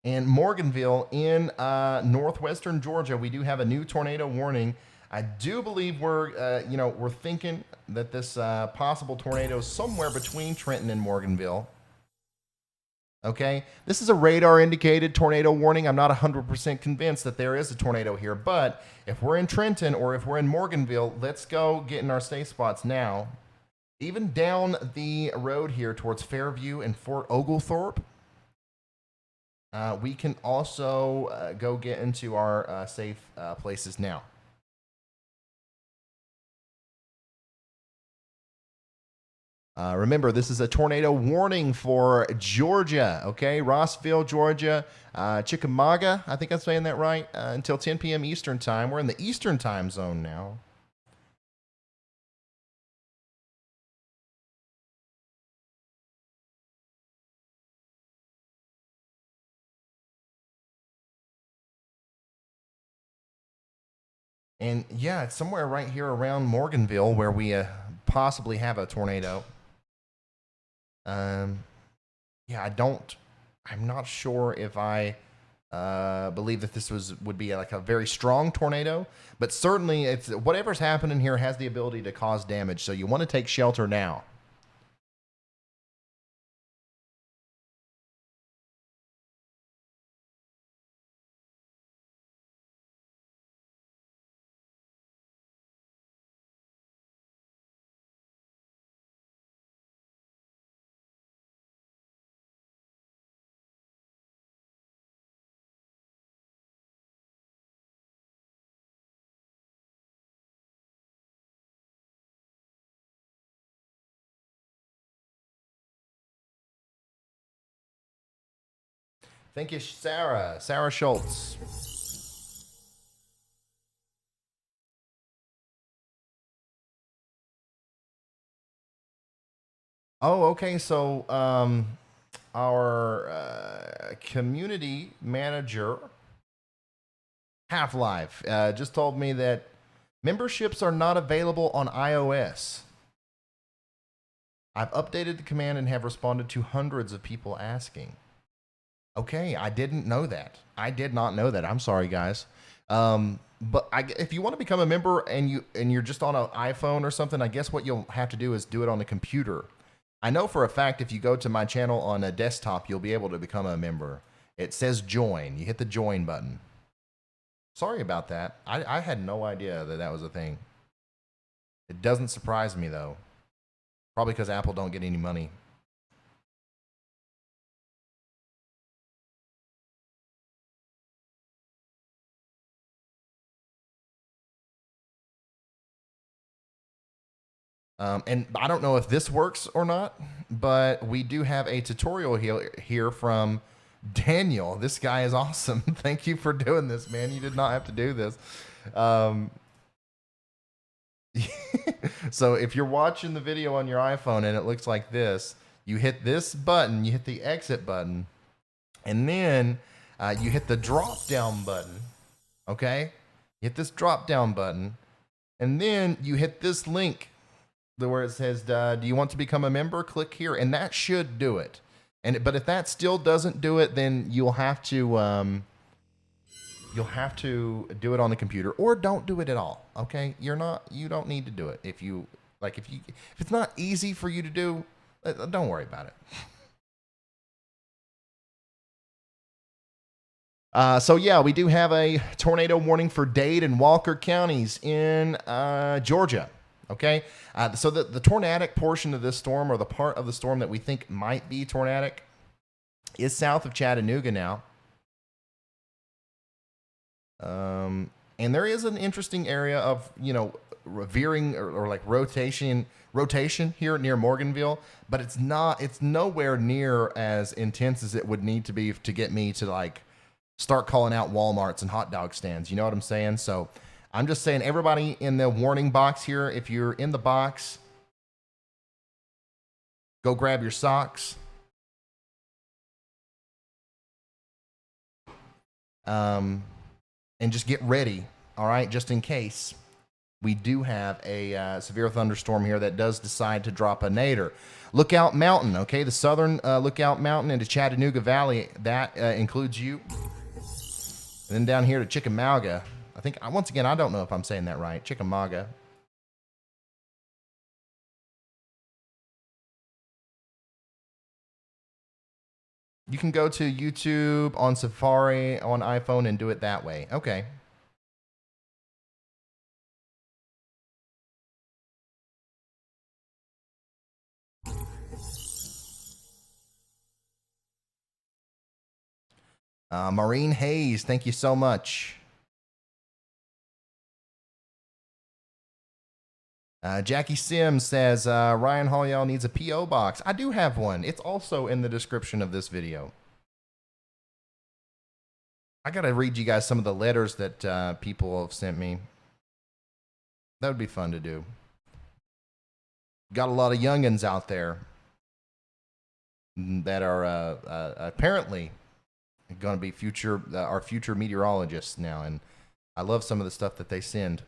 and Morganville in northwestern Georgia, we do have a new tornado warning. I do believe we're thinking that this possible tornado is somewhere between Trenton and Morganville. Okay, this is a radar indicated tornado warning. I'm not 100% convinced that there is a tornado here, but if we're in Trenton or if we're in Morganville, let's go get in our safe spots now. Even down the road here towards Fairview and Fort Oglethorpe, we can also go get into our safe places now. Remember, this is a tornado warning for Georgia, okay? Rossville, Georgia, Chickamauga, I think I'm saying that right, until 10 p.m. Eastern time. We're in the Eastern time zone now. And yeah, it's somewhere right here around Morganville where we possibly have a tornado. Yeah, I'm not sure if I believe that this would be like a very strong tornado, but certainly it's whatever's happening here has the ability to cause damage. So you want to take shelter now. Thank you, Sarah Schultz. Oh, okay. So our community manager, Half-Life, just told me that memberships are not available on iOS. I've updated the command and have responded to hundreds of people asking. Okay, I didn't know that. I did not know that. I'm sorry, guys. But if you want to become a member and you're just on an iPhone or something, I guess what you'll have to do is do it on a computer. I know for a fact if you go to my channel on a desktop, you'll be able to become a member. It says join. You hit the join button. Sorry about that. I had no idea that that was a thing. It doesn't surprise me though. Probably because Apple don't get any money. And I don't know if this works or not, but we do have a tutorial here from Daniel. This guy is awesome. Thank you for doing this, man. You did not have to do this. So if you're watching the video on your iPhone and it looks like this, you hit this button, you hit the exit button, and then you hit the drop down button. Okay? You hit this drop down button, and then you hit this link where it says, do you want to become a member? Click here, and that should do it. But if that still doesn't do it, then you'll have to do it on the computer, or don't do it at all. Okay, you don't need to do it. If it's not easy for you to do, don't worry about it. So yeah, we do have a tornado warning for Dade and Walker counties in Georgia. Okay, so the tornadic portion of this storm, or the part of the storm that we think might be tornadic, is south of Chattanooga now. And there is an interesting area of, veering or like rotation here near Morganville, but it's nowhere near as intense as it would need to be to get me to like start calling out Walmarts and hot dog stands. You know what I'm saying? So I'm just saying, everybody in the warning box here, if you're in the box, go grab your socks. And just get ready, all right, just in case we do have a severe thunderstorm here that does decide to drop a nadir. Lookout Mountain, okay, the southern Lookout Mountain into Chattanooga Valley, that includes you. And then down here to Chickamauga. I think, once again, I don't know if I'm saying that right. Chickamauga. You can go to YouTube on Safari on iPhone and do it that way. Okay. Maureen Hayes, thank you so much. Jackie Sims says, Ryan Holyall needs a P.O. box. I do have one. It's also in the description of this video. I got to read you guys some of the letters that people have sent me. That would be fun to do. Got a lot of youngins out there that are apparently going to be our future meteorologists now, and I love some of the stuff that they send.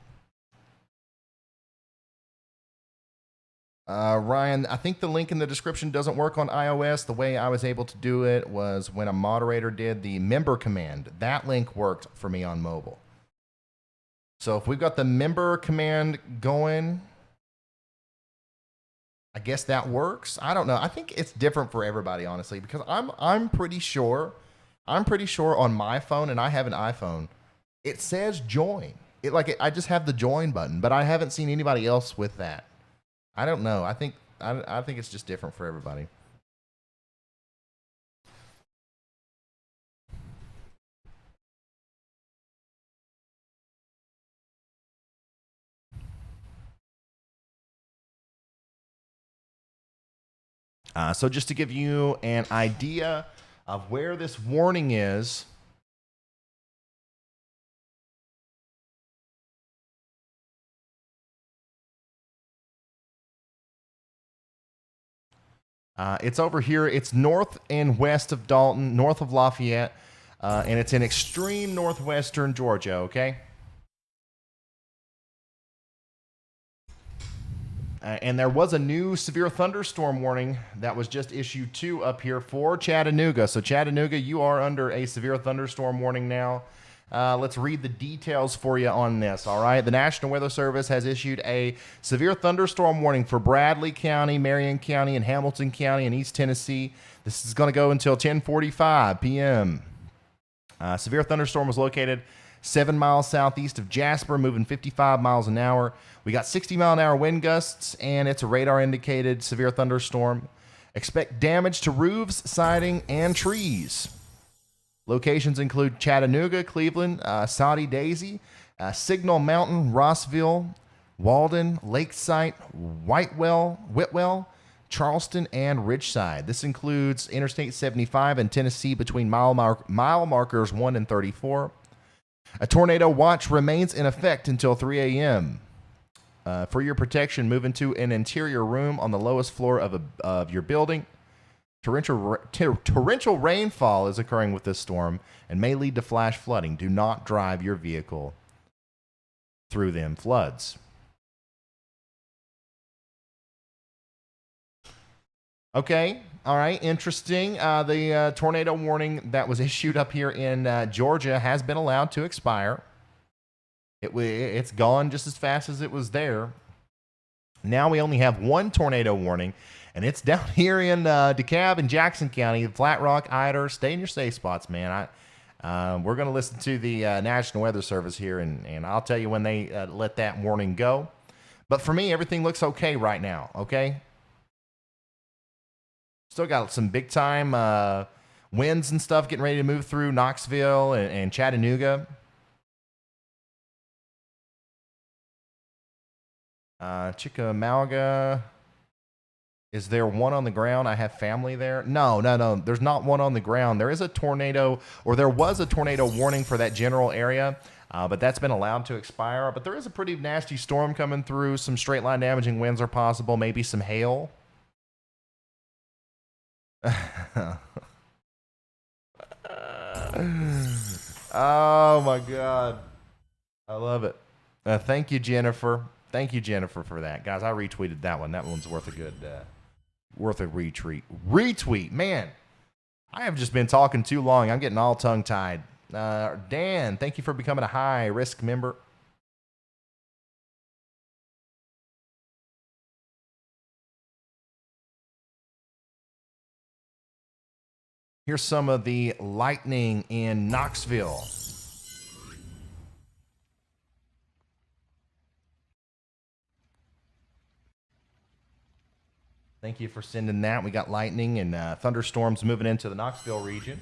Ryan, I think the link in the description doesn't work on iOS. The way I was able to do it was when a moderator did the member command. That link worked for me on mobile. So if we've got the member command going, I guess that works. I don't know. I think it's different for everybody, honestly, because I'm pretty sure on my phone, and I have an iPhone, it says join. I just have the join button, but I haven't seen anybody else with that. I don't know. I think it's just different for everybody. So just to give you an idea of where this warning is, It's over here. It's north and west of Dalton, north of Lafayette, and it's in extreme northwestern Georgia, okay? And there was a new severe thunderstorm warning that was just issued too up here for Chattanooga. So Chattanooga, you are under a severe thunderstorm warning now. Let's read the details for you on this, all right? The National Weather Service has issued a severe thunderstorm warning for Bradley County, Marion County, and Hamilton County in East Tennessee. This is going to go until 10:45 p.m. Severe thunderstorm was located 7 miles southeast of Jasper, moving 55 miles an hour. We got 60-mile-an-hour wind gusts, and it's a radar-indicated severe thunderstorm. Expect damage to roofs, siding, and trees. Locations include Chattanooga, Cleveland, Saudi Daisy, Signal Mountain, Rossville, Walden, Lakeside, Whitwell, Charleston, and Ridgeside. This includes Interstate 75 in Tennessee between mile markers 1 and 34. A tornado watch remains in effect until 3 a.m. For your protection, move into an interior room on the lowest floor of your building. Torrential rainfall is occurring with this storm and may lead to flash flooding. Do not drive your vehicle through them floods. Okay, all right, interesting. The tornado warning that was issued up here in Georgia has been allowed to expire. It's gone just as fast as it was there. Now we only have one tornado warning, and it's down here in DeKalb and Jackson County, Flat Rock, Ider. Stay in your safe spots, man. We're going to listen to the National Weather Service here, and I'll tell you when they let that warning go. But for me, everything looks okay right now, okay? Still got some big-time winds and stuff getting ready to move through Knoxville and Chattanooga. Chickamauga. Is there one on the ground? I have family there. No. There's not one on the ground. There is a tornado, or there was a tornado warning for that general area, but that's been allowed to expire. But there is a pretty nasty storm coming through. Some straight line damaging winds are possible. Maybe some hail. Oh my God. I love it. Thank you, Jennifer. Thank you, Jennifer, for that. Guys, I retweeted that one. That one's worth a good, worth a retweet. Man, I have just been talking too long. I'm getting all tongue-tied. Dan, thank you for becoming a high-risk member. Here's some of the lightning in Knoxville. Thank you for sending that. We got lightning and thunderstorms moving into the Knoxville region.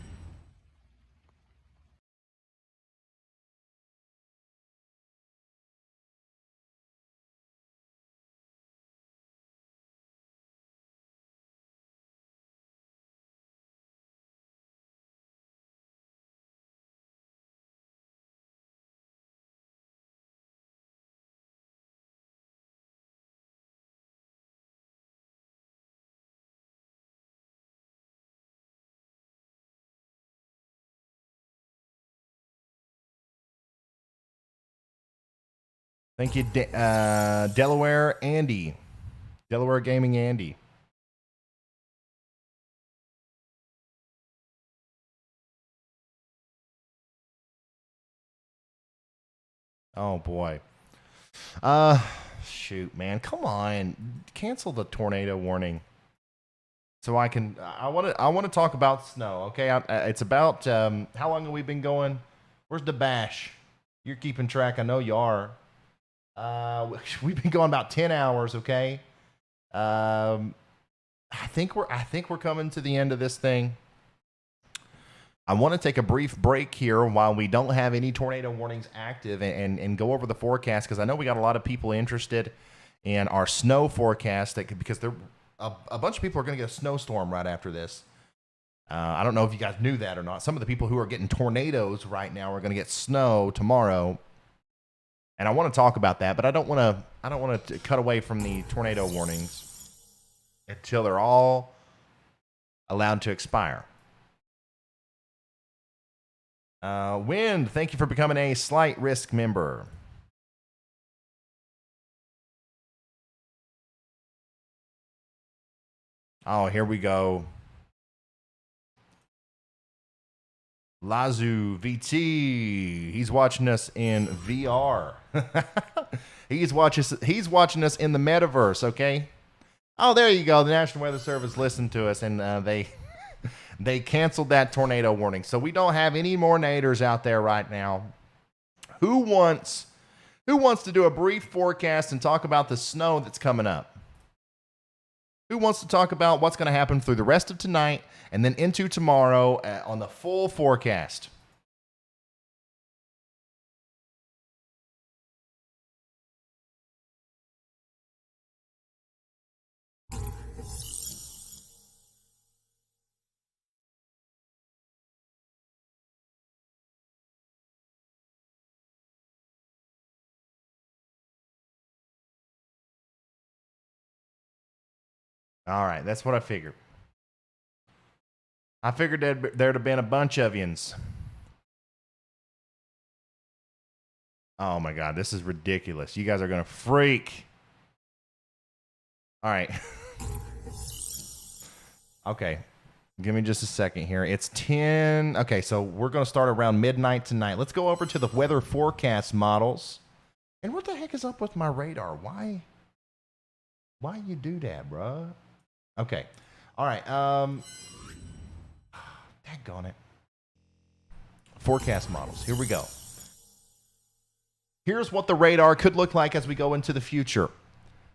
Thank you, Delaware Andy. Delaware Gaming Andy. Oh, boy. Shoot, man. Come on. Cancel the tornado warning. So I want to talk about snow, okay? It's about, how long have we been going? Where's the bash? You're keeping track. I know you are. We've been going about 10 hours, okay? I think we're coming to the end of this thing. I want to take a brief break here while we don't have any tornado warnings active and go over the forecast, because I know we got a lot of people interested in our snow forecast because a bunch of people are going to get a snowstorm right after this. I don't know if you guys knew that or not. Some of the people who are getting tornadoes right now are going to get snow tomorrow. And I want to talk about that, but I don't want to cut away from the tornado warnings until they're all allowed to expire. Wind, thank you for becoming a slight risk member. Oh, here we go. Lazu VT, he's watching us in VR. he's watching us in the metaverse, okay? Oh, there you go. The National Weather Service listened to us, and they canceled that tornado warning. So we don't have any more naders out there right now. Who wants to do a brief forecast and talk about the snow that's coming up? Who wants to talk about what's going to happen through the rest of tonight and then into tomorrow on the full forecast? All right, that's what I figured. I figured there'd have been a bunch of yins. Oh my God, this is ridiculous. You guys are going to freak. All right. Okay, give me just a second here. It's 10. Okay, so we're going to start around midnight tonight. Let's go over to the weather forecast models. And what the heck is up with my radar? Why you do that, bruh? Okay. All right. Daggone it. Forecast models. Here we go. Here's what the radar could look like as we go into the future.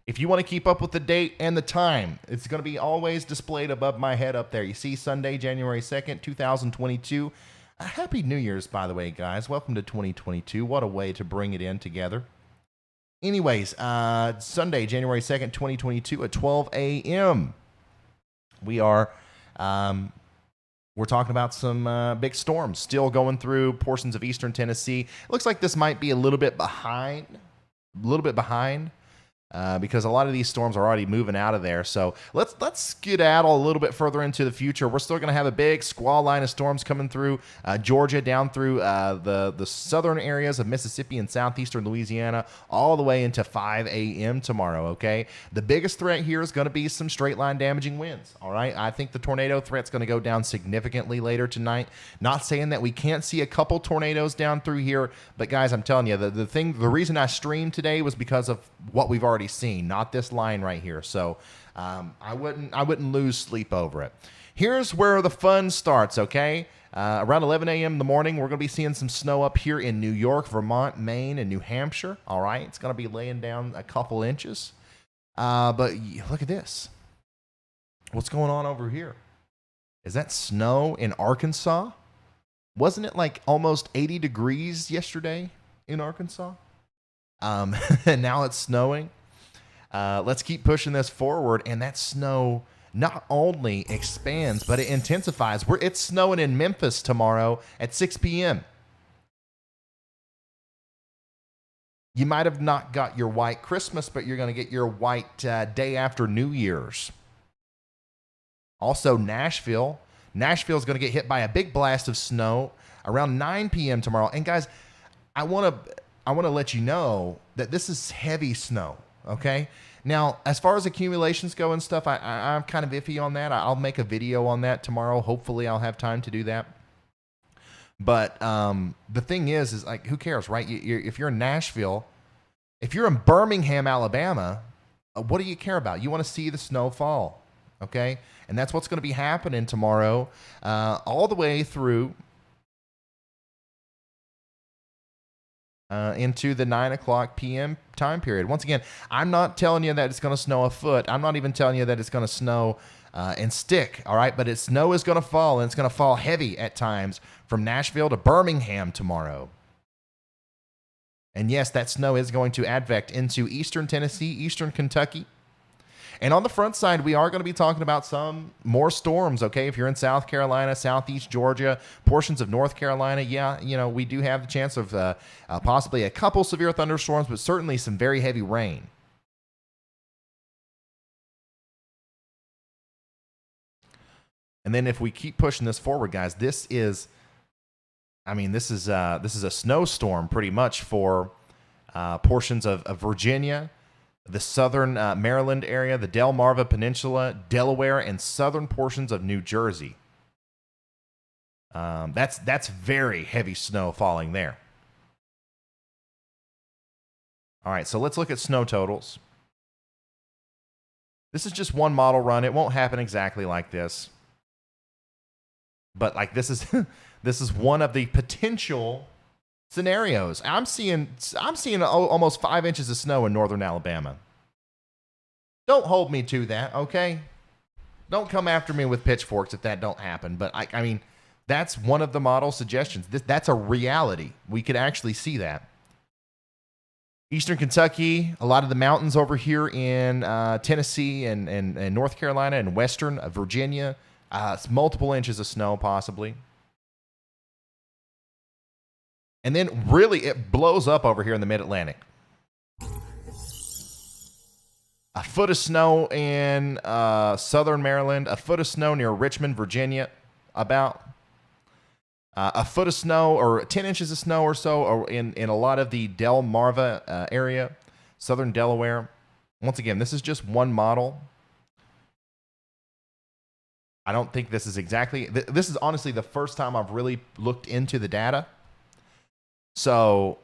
If you want to keep up with the date and the time, it's going to be always displayed above my head up there. You see Sunday, January 2nd, 2022. Happy New Year's, by the way, guys. Welcome to 2022. What a way to bring it in together. Anyways, Sunday, January 2nd, 2022 at 12 a.m. We're talking about some big storms still going through portions of eastern Tennessee. It looks like this might be a little bit behind, because a lot of these storms are already moving out of there. So let's skedaddle a little bit further into the future. We're still going to have a big squall line of storms coming through Georgia, down through the southern areas of Mississippi and southeastern Louisiana, all the way into 5 a.m. tomorrow, okay? The biggest threat here is going to be some straight line damaging winds, all right? I think the tornado threat's going to go down significantly later tonight. Not saying that we can't see a couple tornadoes down through here, but guys, I'm telling you, the reason I streamed today was because of what we've already seen, not this line right here. So I wouldn't lose sleep over it. Here's where the fun starts, okay? Around 11 a.m. in the morning, we're going to be seeing some snow up here in New York, Vermont, Maine, and New Hampshire. All right, it's going to be laying down a couple inches. But look at this. What's going on over here? Is that snow in Arkansas? Wasn't it like almost 80 degrees yesterday in Arkansas? And now it's snowing. Let's keep pushing this forward, and that snow not only expands, but it intensifies. It's snowing in Memphis tomorrow at 6 p.m. You might have not got your white Christmas, but you're going to get your white day after New Year's. Also, Nashville. Nashville is going to get hit by a big blast of snow around 9 p.m. tomorrow. And guys, I want to let you know that this is heavy snow, okay? Now, as far as accumulations go and stuff, I'm kind of iffy on that. I'll make a video on that tomorrow. Hopefully, I'll have time to do that. But the thing is like, who cares, right? If you're in Nashville, if you're in Birmingham, Alabama, what do you care about? You want to see the snow fall, okay? And that's what's going to be happening tomorrow all the way through into the 9 o'clock p.m. time period. Once again, I'm not telling you that it's going to snow a foot. I'm not even telling you that it's going to snow and stick, all right? But snow is going to fall, and it's going to fall heavy at times from Nashville to Birmingham tomorrow. And yes, that snow is going to advect into eastern Tennessee, eastern Kentucky. And on the front side, we are going to be talking about some more storms, okay? If you're in South Carolina, southeast Georgia, portions of North Carolina, yeah, we do have the chance of possibly a couple severe thunderstorms, but certainly some very heavy rain. And then if we keep pushing this forward, guys, this is a snowstorm pretty much for portions of Virginia, the southern Maryland area, the Delmarva Peninsula, Delaware, and southern portions of New Jersey. That's very heavy snow falling there. All right, so let's look at snow totals. This is just one model run. It won't happen exactly like this. But like this is this is one of the potential scenarios. I'm seeing almost 5 inches of snow in northern Alabama. Don't hold me to that, okay? Don't come after me with pitchforks if that don't happen. But I mean, that's one of the model suggestions. That's a reality. We could actually see that. Eastern Kentucky, a lot of the mountains over here in Tennessee and North Carolina and western Virginia. It's multiple inches of snow possibly. And then really it blows up over here in the mid-Atlantic. A foot of snow in southern Maryland. A foot of snow near Richmond, Virginia. About a foot of snow or 10 inches of snow or so in a lot of the Delmarva area. Southern Delaware. Once again, this is just one model. I don't think this is exactly... This is honestly the first time I've really looked into the data. So,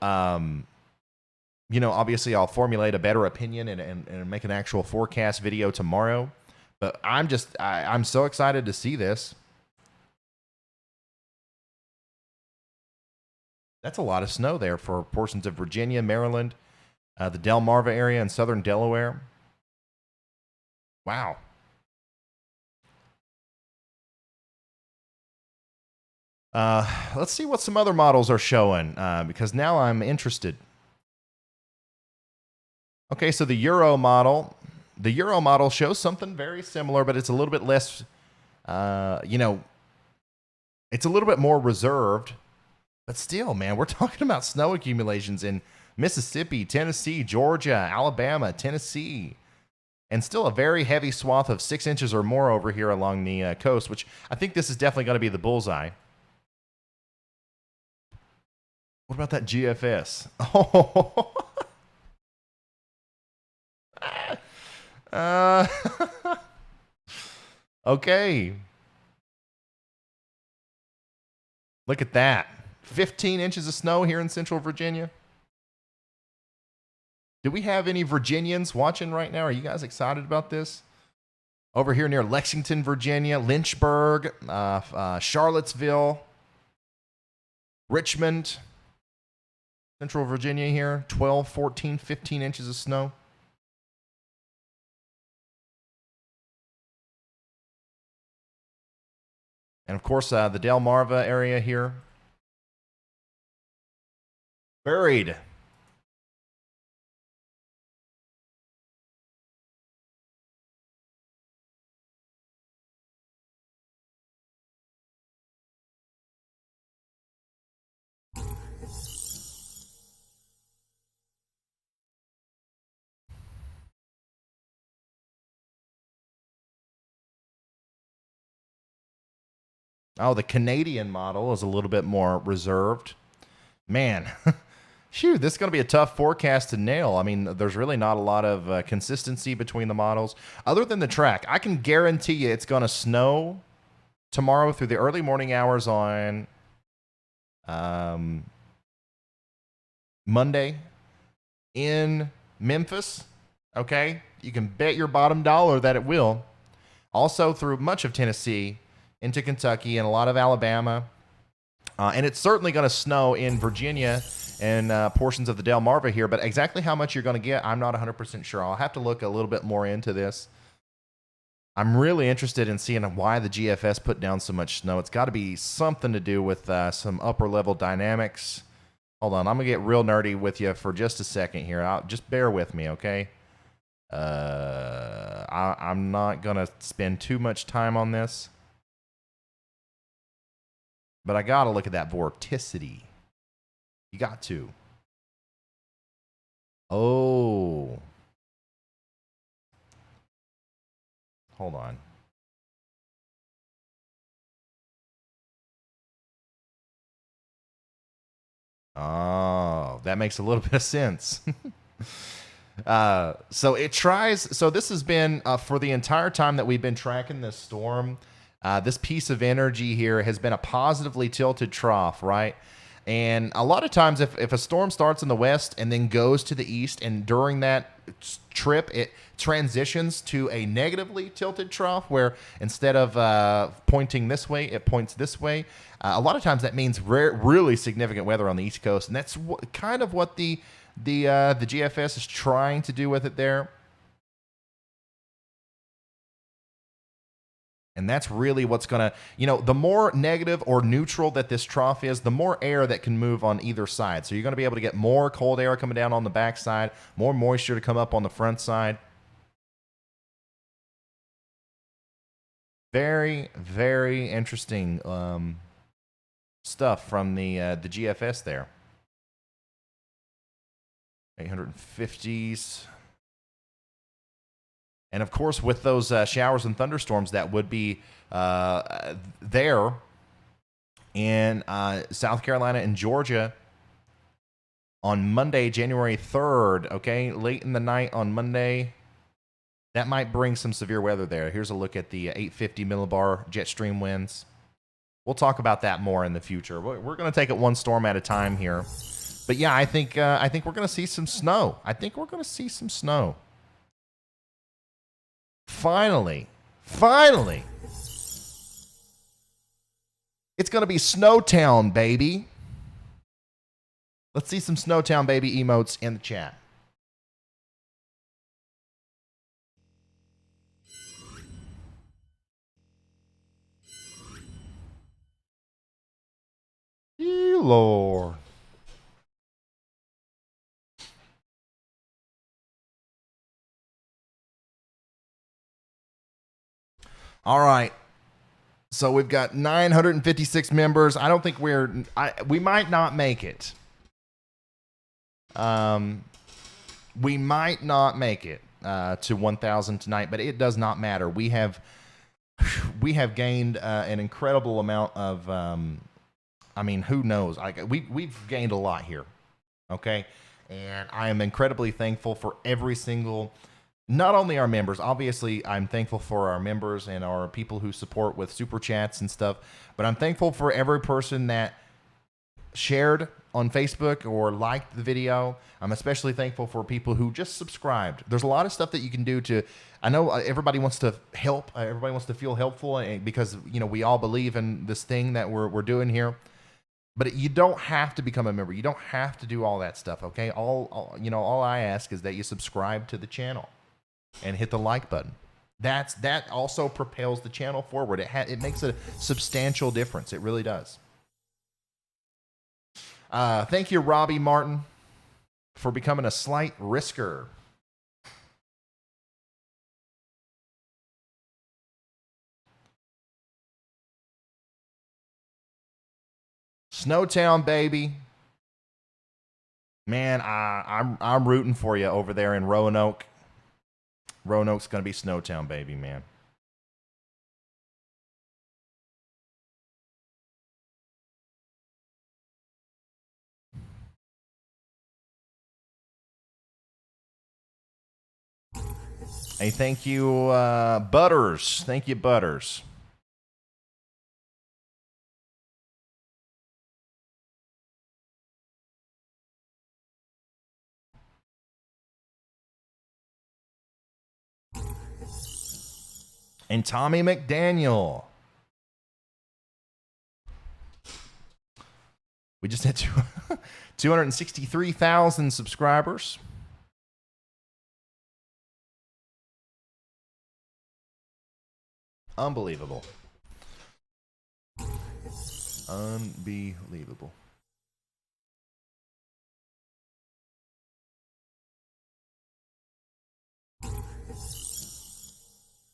obviously I'll formulate a better opinion and make an actual forecast video tomorrow. But I'm so excited to see this. That's a lot of snow there for portions of Virginia, Maryland, the Delmarva area, and southern Delaware. Wow. Let's see what some other models are showing, because now I'm interested. Okay, so the Euro model shows something very similar, but it's a little bit less, it's a little bit more reserved. But still, man, we're talking about snow accumulations in Mississippi, Tennessee, Georgia, Alabama, Tennessee, and still a very heavy swath of 6 inches or more over here along the coast, which I think this is definitely going to be the bullseye. What about that GFS? Oh. Okay. Look at that. 15 inches of snow here in central Virginia. Do we have any Virginians watching right now? Are you guys excited about this? Over here near Lexington, Virginia, Lynchburg, Charlottesville, Richmond, central Virginia here, 12, 14, 15 inches of snow. And of course, the Delmarva area here. Buried. Oh, the Canadian model is a little bit more reserved. Man, shoot, this is going to be a tough forecast to nail. I mean, there's really not a lot of consistency between the models. Other than the track, I can guarantee you it's going to snow tomorrow through the early morning hours on Monday in Memphis. Okay? You can bet your bottom dollar that it will. Also through much of Tennessee, into Kentucky and a lot of Alabama. And it's certainly going to snow in Virginia and portions of the Delmarva here. But exactly how much you're going to get, I'm not 100% sure. I'll have to look a little bit more into this. I'm really interested in seeing why the GFS put down so much snow. It's got to be something to do with some upper level dynamics. Hold on. I'm going to get real nerdy with you for just a second here. Just bear with me, okay? I'm not going to spend too much time on this. But I got to look at that vorticity. You got to. Oh. Hold on. Oh, that makes a little bit of sense. So it tries. So this has been for the entire time that we've been tracking this storm. This piece of energy here has been a positively tilted trough, right? And a lot of times, if a storm starts in the west and then goes to the east, and during that trip it transitions to a negatively tilted trough, where instead of pointing this way, it points this way. A lot of times that means really significant weather on the East Coast, and that's kind of what the GFS is trying to do with it there. And that's really what's going to, the more negative or neutral that this trough is, the more air that can move on either side. So you're going to be able to get more cold air coming down on the back side, more moisture to come up on the front side. Very, very interesting stuff from the GFS there. 850s. And, of course, with those showers and thunderstorms that would be there in South Carolina and Georgia on Monday, January 3rd, okay, late in the night on Monday, that might bring some severe weather there. Here's a look at the 850 millibar jet stream winds. We'll talk about that more in the future. We're going to take it one storm at a time here. But, yeah, I think we're going to see some snow. Finally, it's going to be Snowtown, baby. Let's see some Snowtown, baby emotes in the chat. Dear Lord. All right. So we've got 956 members. I don't think we might not make it. We might not make it to 1,000 tonight, but it does not matter. We have gained an incredible amount of, who knows? We've gained a lot here. Okay. And I am incredibly thankful for every single, not only our members, obviously I'm thankful for our members and our people who support with super chats and stuff, but I'm thankful for every person that shared on Facebook or liked the video. I'm especially thankful for people who just subscribed. There's a lot of stuff that you can do to, I know everybody wants to help, everybody wants to feel helpful because, we all believe in this thing that we're doing here. But you don't have to become a member. You don't have to do all that stuff, okay? All I ask is that you subscribe to the channel and hit the like button. That also propels the channel forward. It makes a substantial difference. It really does. Thank you, Robbie Martin, for becoming a slight risker. Snowtown, baby. Man, I'm rooting for you over there in Roanoke. Roanoke's going to be Snowtown, baby, man. Hey, thank you, Butters. Thank you, Butters. And Tommy McDaniel. We just had 263,000 subscribers. Unbelievable. Unbelievable.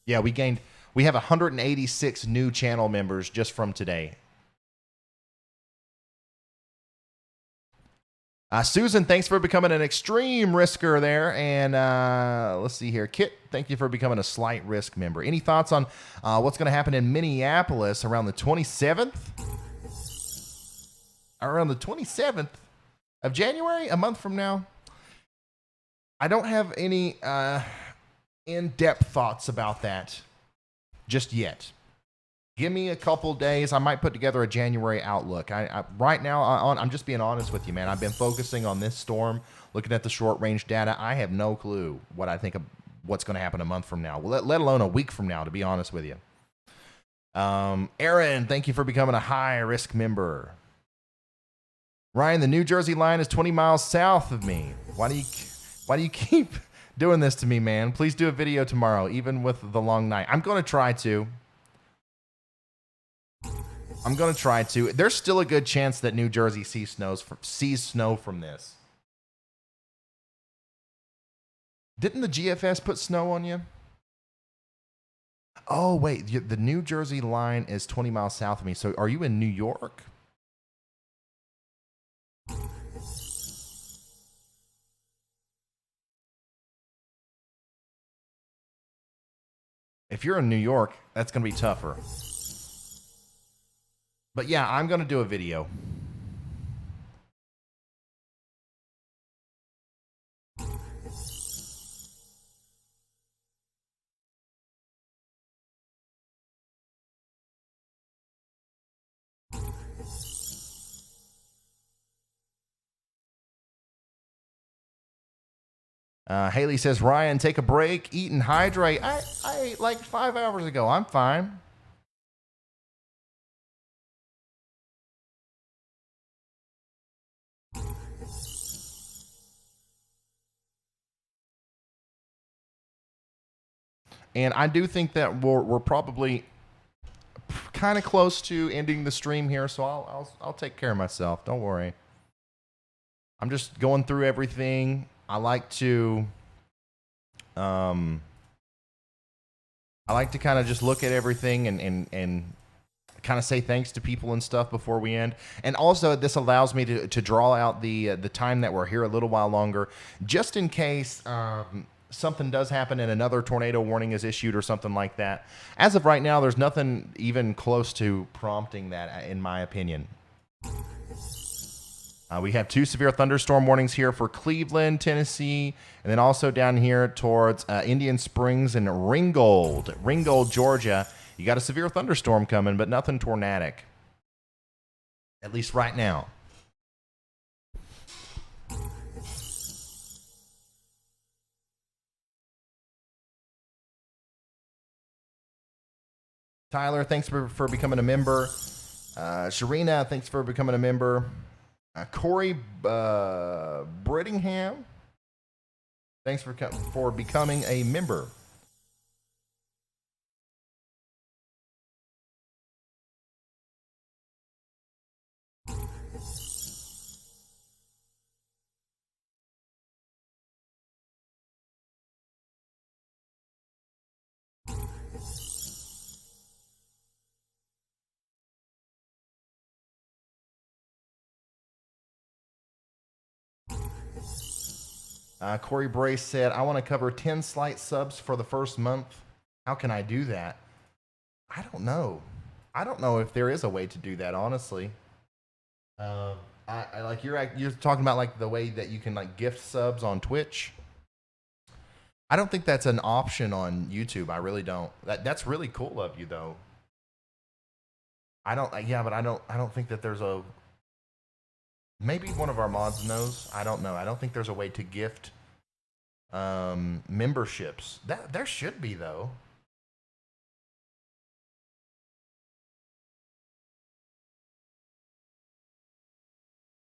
Yeah, we have 186 new channel members just from today. Susan, thanks for becoming an extreme risker there. And let's see here. Kit, thank you for becoming a slight risk member. Any thoughts on what's going to happen in Minneapolis around the 27th? Around the 27th? of January, a month from now. I don't have any in-depth thoughts about that just yet. Give me a couple days. I might put together a January outlook. Right now, I'm just being honest with you, man. I've been focusing on this storm, looking at the short-range data. I have no clue what I think of what's going to happen a month from now, let alone a week from now, to be honest with you. Aaron, thank you for becoming a high-risk member. Ryan, the New Jersey line is 20 miles south of me. Why do you keep doing this to me, man? Please do a video tomorrow, even with the long night. I'm going to try to. There's still a good chance that New Jersey sees snow from this. Didn't the GFS put snow on you? Oh, wait. The New Jersey line is 20 miles south of me. So are you in New York? If you're in New York, that's going to be tougher. But yeah, I'm going to do a video. Haley says, Ryan, take a break, eat and hydrate. I ate like 5 hours ago. I'm fine. And I do think that we're probably kind of close to ending the stream here, so I'll take care of myself. Don't worry. I'm just going through everything. I like to kind of just look at everything and kind of say thanks to people and stuff before we end. And also, this allows me to draw out the time that we're here a little while longer, just in case something does happen and another tornado warning is issued or something like that. As of right now, there's nothing even close to prompting that, in my opinion. We have 2 severe thunderstorm warnings here for Cleveland, Tennessee, and then also down here towards Indian Springs and Ringgold, Georgia. You got a severe thunderstorm coming, but nothing tornadic, at least right now. Tyler, thanks for becoming a member. Sharina, thanks for becoming a member. Corey Brittingham, thanks for becoming a member. Corey Brace said, I want to cover 10 slight subs for the first month. How can I do that? I don't know. I don't know if there is a way to do that, honestly. I like you're talking about like the way that you can like gift subs on Twitch. I don't think that's an option on YouTube. I really don't. That's really cool of you though. I don't think that there's a. Maybe one of our mods knows. I don't know. I don't think there's a way to gift memberships. There should be though.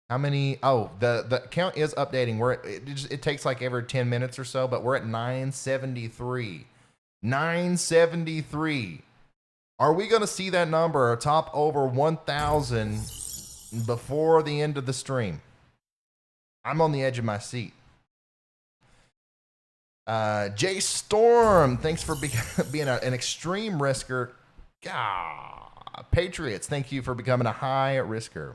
How many? Oh, the count is updating. It takes like every 10 minutes or so, but we're at 973. 973. Are we going to see that number top over 1,000 before the end of the stream? I'm on the edge of my seat. Jay Storm, thanks for being an extreme risker. Patriots, thank you for becoming a high risker.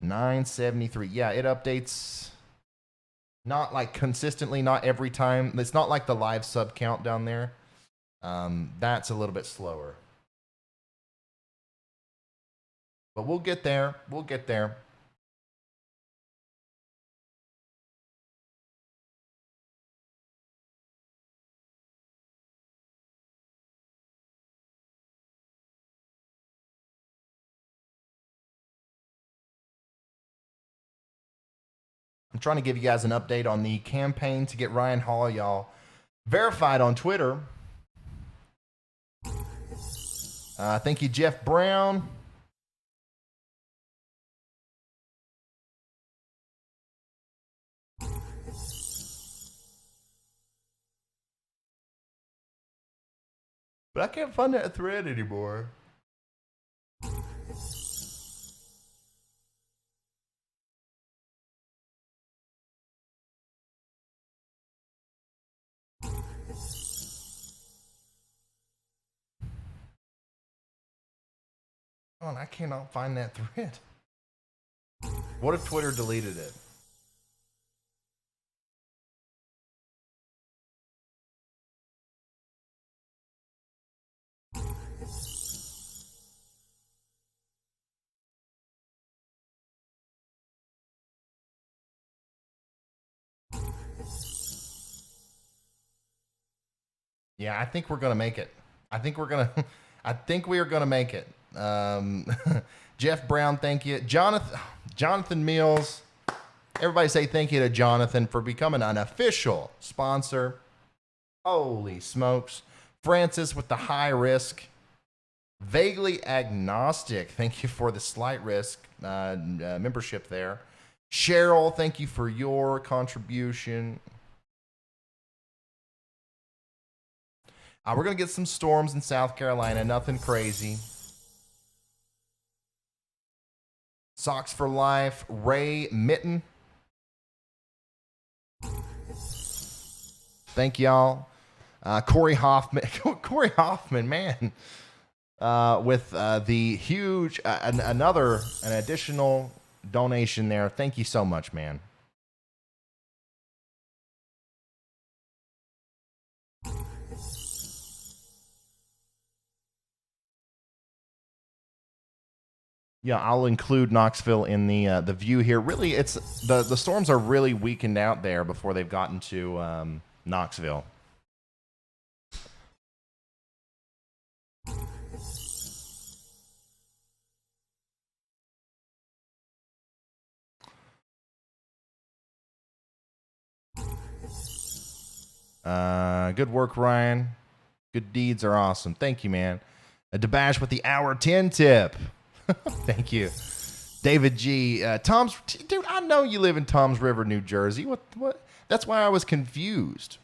$9.73. Yeah, it updates not like consistently, not every time. It's not like the live sub count down there. That's a little bit slower. But we'll get there. We'll get there. I'm trying to give you guys an update on the campaign to get Ryan Hall, y'all, verified on Twitter. Thank you, Jeff Brown. But I can't find that thread anymore. Oh, I cannot find that thread. What if Twitter deleted it? Yeah, I think we're gonna make it. I think we are gonna make it. Jeff Brown, thank you. Jonathan Mills. Everybody say thank you to Jonathan for becoming an official sponsor. Holy smokes. Francis with the high risk. Vaguely agnostic. Thank you for the slight risk membership there. Cheryl, thank you for your contribution. We're going to get some storms in South Carolina. Nothing crazy. Socks for Life. Ray Mitten. Thank y'all. Corey Hoffman. Corey Hoffman, man. With the huge, an additional donation there. Thank you so much, man. Yeah, I'll include Knoxville in the view here. Really, it's the storms are really weakened out there before they've gotten to Knoxville. Good work, Ryan. Good deeds are awesome. Thank you, man. Debash with the hour 10 tip. Thank you. David G. Dude, I know you live in Toms River, New Jersey. What? That's why I was confused.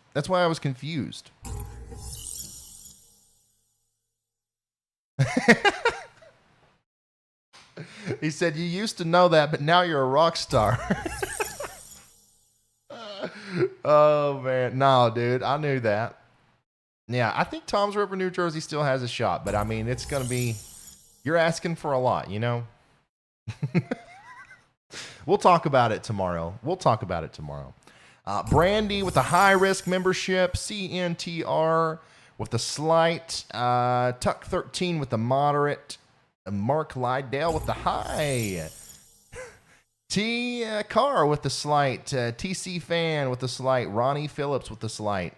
He said, you used to know that, but now you're a rock star. Oh, man. No, dude, I knew that. Yeah, I think Toms River, New Jersey still has a shot, but I mean, it's going to be, you're asking for a lot, you know? We'll talk about it tomorrow. Brandy with the high risk membership, CNTR with the slight, Tuck 13 with the moderate, Mark Lydale with the high, T Carr with the slight, TC Fan with the slight, Ronnie Phillips with the slight.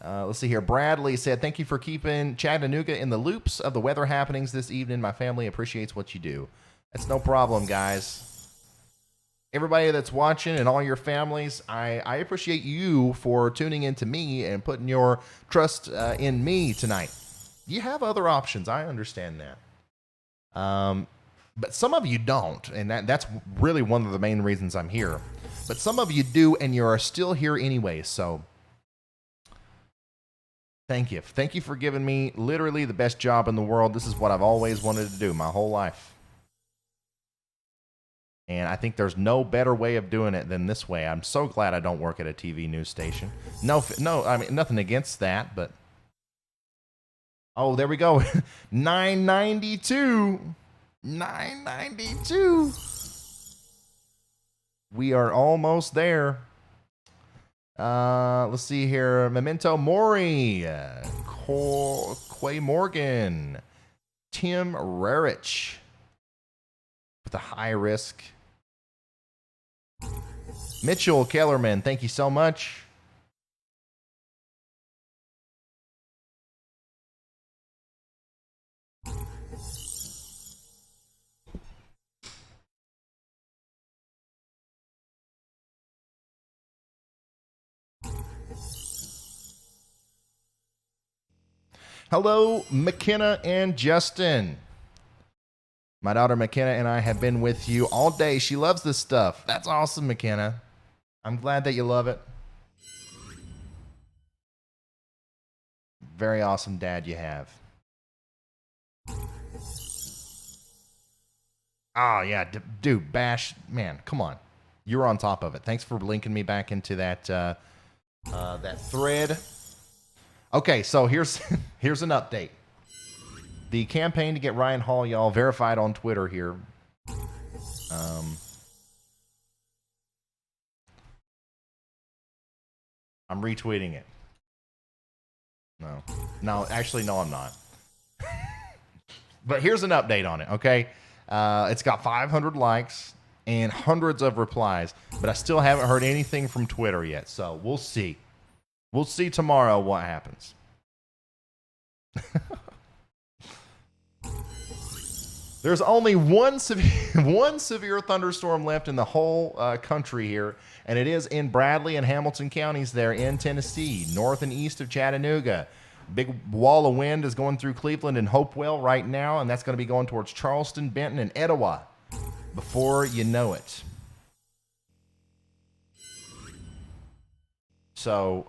Let's see here. Bradley said, thank you for keeping Chattanooga in the loops of the weather happenings this evening. My family appreciates what you do. That's no problem, guys. Everybody that's watching and all your families, I appreciate you for tuning in to me and putting your trust in me tonight. You have other options. I understand that. But some of you don't, and that's really one of the main reasons I'm here. But some of you do, and you are still here anyway, so thank you. Thank you for giving me literally the best job in the world. This is what I've always wanted to do my whole life. And I think there's no better way of doing it than this way. I'm so glad I don't work at a TV news station. No, I mean, nothing against that, but... Oh, there we go. 992. 992. We are almost there. Let's see here. Memento Mori. Quay Morgan. Tim Rarich with a high risk. Mitchell Kellerman, thank you so much. Hello, McKenna and Justin. My daughter McKenna and I have been with you all day. She loves this stuff. That's awesome, McKenna. I'm glad that you love it. Very awesome dad you have. Oh, yeah. Dude, Bash, man, come on. You're on top of it. Thanks for linking me back into that that thread. Okay, so here's an update. The campaign to get Ryan Hall, y'all, verified on Twitter here. I'm retweeting it. No, actually, no, I'm not. But here's an update on it, okay? It's got 500 likes and hundreds of replies, but I still haven't heard anything from Twitter yet, so we'll see. We'll see tomorrow what happens. There's only one severe thunderstorm left in the whole country here, and it is in Bradley and Hamilton counties there in Tennessee, north and east of Chattanooga. Big wall of wind is going through Cleveland and Hopewell right now, and that's going to be going towards Charleston, Benton, and Etowah before you know it. So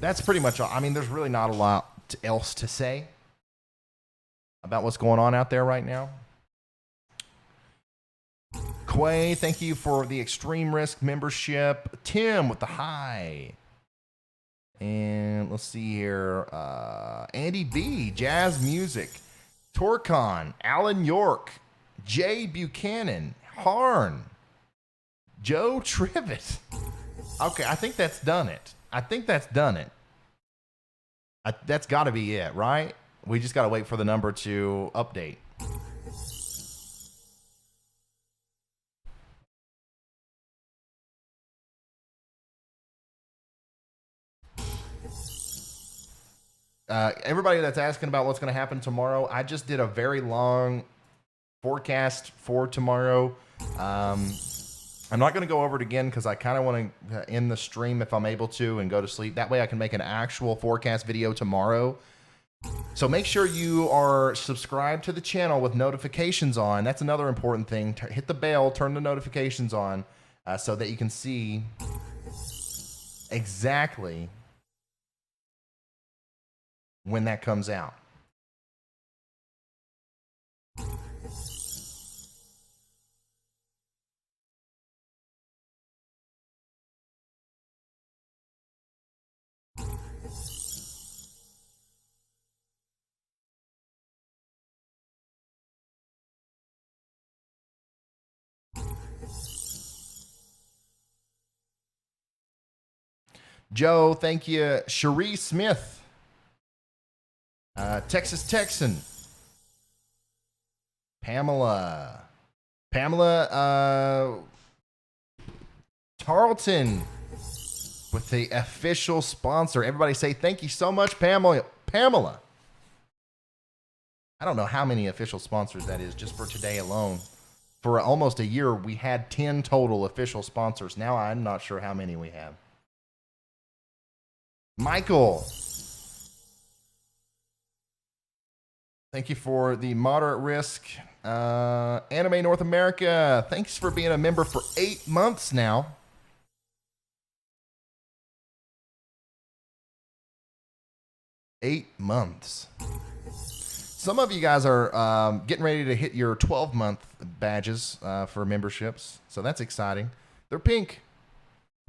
that's pretty much all. I mean, there's really not a lot else to say about what's going on out there right now. Quay, thank you for the Extreme Risk membership. Tim with the high. And let's see here. Andy B, Jazz Music. Torcon, Alan York, Jay Buchanan, Harn, Joe Trivet. Okay, I think that's done it. That's got to be it, right? We just got to wait for the number to update. Everybody that's asking about what's going to happen tomorrow, I just did a very long forecast for tomorrow. I'm not going to go over it again because I kind of want to end the stream if I'm able to and go to sleep. That way I can make an actual forecast video tomorrow. So make sure you are subscribed to the channel with notifications on. That's another important thing. Hit the bell, turn the notifications on so that you can see exactly when that comes out. Joe, thank you. Cherie Smith. Texas Texan. Pamela Tarleton with the official sponsor. Everybody say thank you so much, Pamela. I don't know how many official sponsors that is just for today alone. For almost a year, we had 10 total official sponsors. Now I'm not sure how many we have. Michael. Thank you for the moderate risk. Anime North America. Thanks for being a member for 8 months now. Eight months. Some of you guys are getting ready to hit your 12-month badges for memberships. So that's exciting. They're pink.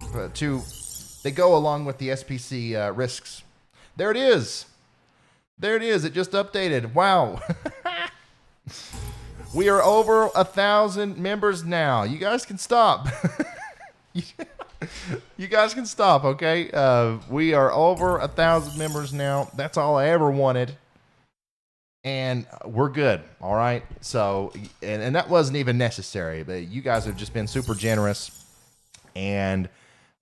They go along with the SPC risks. There it is. It just updated. Wow. We are over 1,000 members now. You guys can stop. You guys can stop, okay? We are over 1,000 members now. That's all I ever wanted. And we're good, all right? So, and that wasn't even necessary, but you guys have just been super generous, and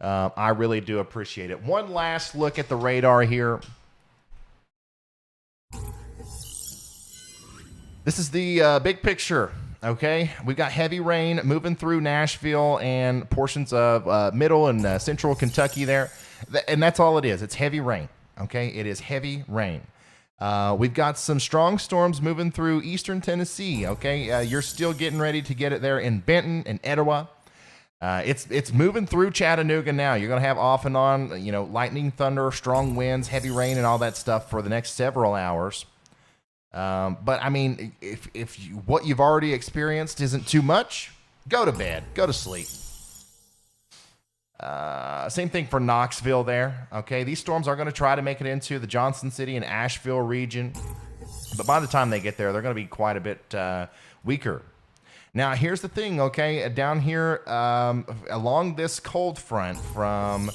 I really do appreciate it. One last look at the radar here. This is the big picture, okay? We've got heavy rain moving through Nashville and portions of middle and central Kentucky there, and that's all it is. It's heavy rain, okay? It is heavy rain. We've got some strong storms moving through eastern Tennessee, okay? You're still getting ready to get it there in Benton and Etowah. It's moving through Chattanooga now. You're going to have off and on, lightning, thunder, strong winds, heavy rain, and all that stuff for the next several hours. But, I mean, if what you've already experienced isn't too much, go to bed. Go to sleep. Same thing for Knoxville there. Okay, these storms are going to try to make it into the Johnson City and Asheville region, but by the time they get there, they're going to be quite a bit weaker. Now, here's the thing, okay? Down here, along this cold front from,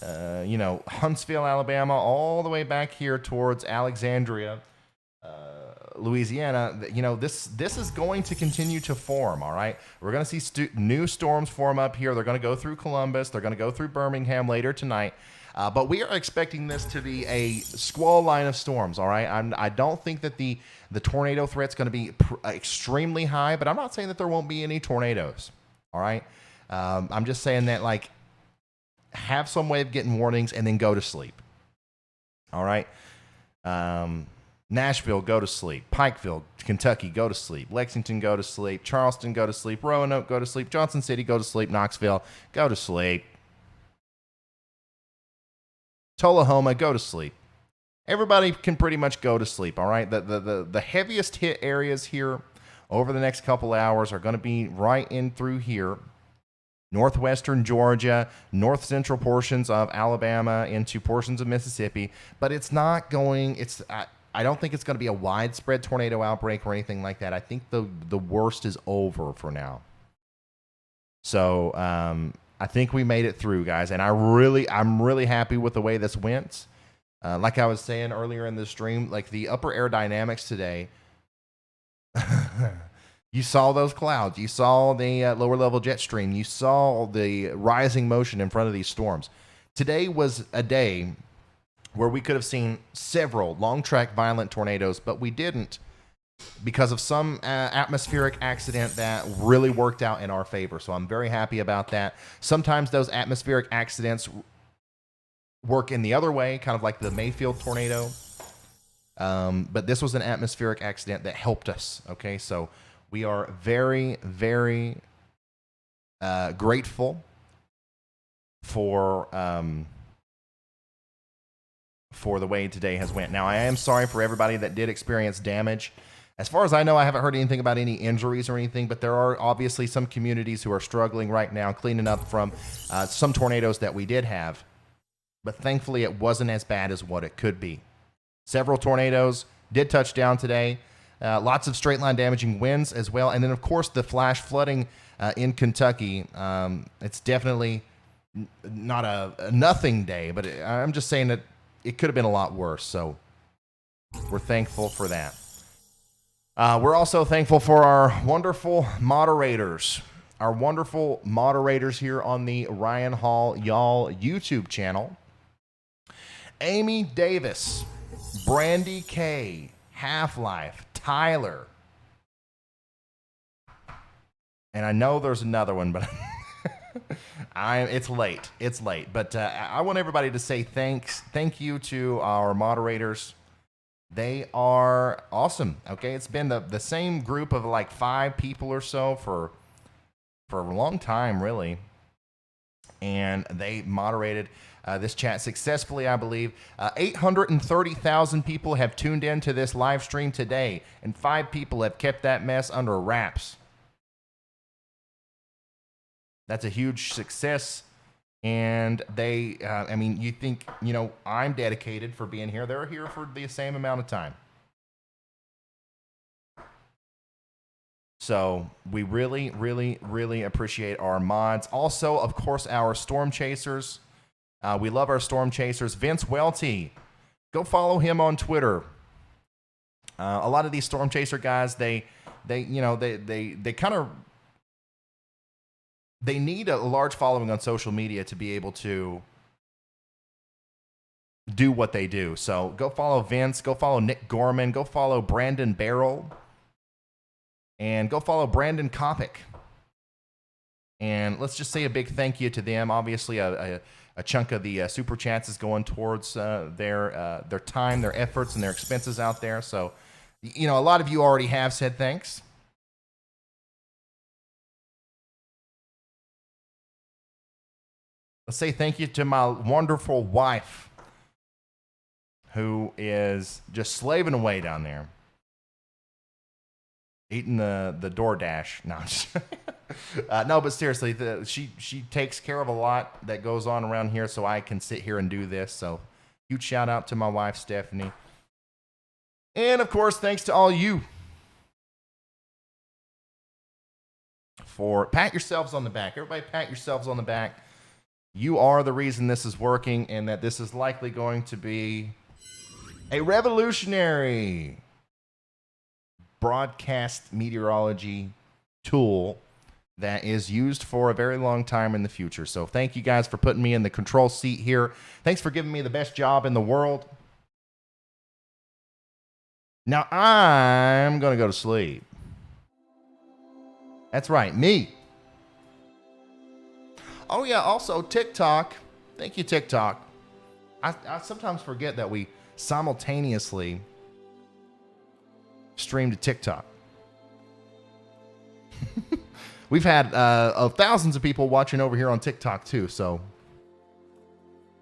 Huntsville, Alabama, all the way back here towards Alexandria, Louisiana, this is going to continue to form, all right? We're going to see new storms form up here. They're going to go through Columbus. They're going to go through Birmingham later tonight. But we are expecting this to be a squall line of storms, all right? I don't think that the tornado threat's going to be extremely high, but I'm not saying that there won't be any tornadoes, all right? I'm just saying that, have some way of getting warnings and then go to sleep, all right? Nashville, go to sleep. Pikeville, Kentucky, go to sleep. Lexington, go to sleep. Charleston, go to sleep. Roanoke, go to sleep. Johnson City, go to sleep. Knoxville, go to sleep. Tullahoma, go to sleep. Everybody can pretty much go to sleep, all right? The heaviest hit areas here over the next couple hours are going to be right in through here. Northwestern Georgia, north central portions of Alabama into portions of Mississippi, but it's not going, I don't think it's going to be a widespread tornado outbreak or anything like that. I think the worst is over for now. So I think we made it through, guys, and I'm really happy with the way this went. Like I was saying earlier in the stream, the upper air dynamics today, you saw those clouds. You saw the lower level jet stream. You saw the rising motion in front of these storms. Today was a day where we could have seen several long-track violent tornadoes, but we didn't because of some atmospheric accident that really worked out in our favor. So I'm very happy about that. Sometimes those atmospheric accidents work in the other way, kind of like the Mayfield tornado. But this was an atmospheric accident that helped us, okay? So we are very, very grateful for the way today has went. Now, I am sorry for everybody that did experience damage. As far as I know, I haven't heard anything about any injuries or anything, but there are obviously some communities who are struggling right now cleaning up from some tornadoes that we did have. But thankfully, it wasn't as bad as what it could be. Several tornadoes did touch down today. Lots of straight line damaging winds as well. And then, of course, the flash flooding in Kentucky. It's definitely not a nothing day, but I'm just saying that it could have been a lot worse. So we're thankful for that. We're also thankful for our wonderful moderators. Our wonderful moderators here on the Ryan Hall Y'all YouTube channel. Amy Davis, Brandy K, Half-Life, Tyler. And I know there's another one, but it's late. It's late. But I want everybody to say thank you to our moderators. They are awesome. Okay, it's been the same group of 5 people or so for a long time, really. And they moderated this chat successfully, I believe. 830,000 people have tuned in to this live stream today, and 5 people have kept that mess under wraps. That's a huge success. And they, you think, I'm dedicated for being here. They're here for the same amount of time. So we really, really, really appreciate our mods. Also, of course, our storm chasers. We love our storm chasers. Vince Welty, go follow him on Twitter. A lot of these storm chaser guys, they kind of, they need a large following on social media to be able to do what they do. So go follow Vince, go follow Nick Gorman, go follow Brandon Barrel, and go follow Brandon Kopic. And let's just say a big thank you to them. Obviously, a chunk of the super chats is going towards their time, their efforts, and their expenses out there. So, a lot of you already have said thanks. Let's say thank you to my wonderful wife, who is just slaving away down there, eating the DoorDash. No, no, but seriously, she takes care of a lot that goes on around here, so I can sit here and do this. So, huge shout out to my wife, Stephanie. And, of course, thanks to all you for pat yourselves on the back. Everybody pat yourselves on the back. You are the reason this is working and that this is likely going to be a revolutionary broadcast meteorology tool that is used for a very long time in the future. So thank you guys for putting me in the control seat here. Thanks for giving me the best job in the world. Now I'm going to go to sleep. That's right, me. Oh, yeah, also TikTok. Thank you, TikTok. I sometimes forget that we simultaneously stream to TikTok. We've had thousands of people watching over here on TikTok, too, so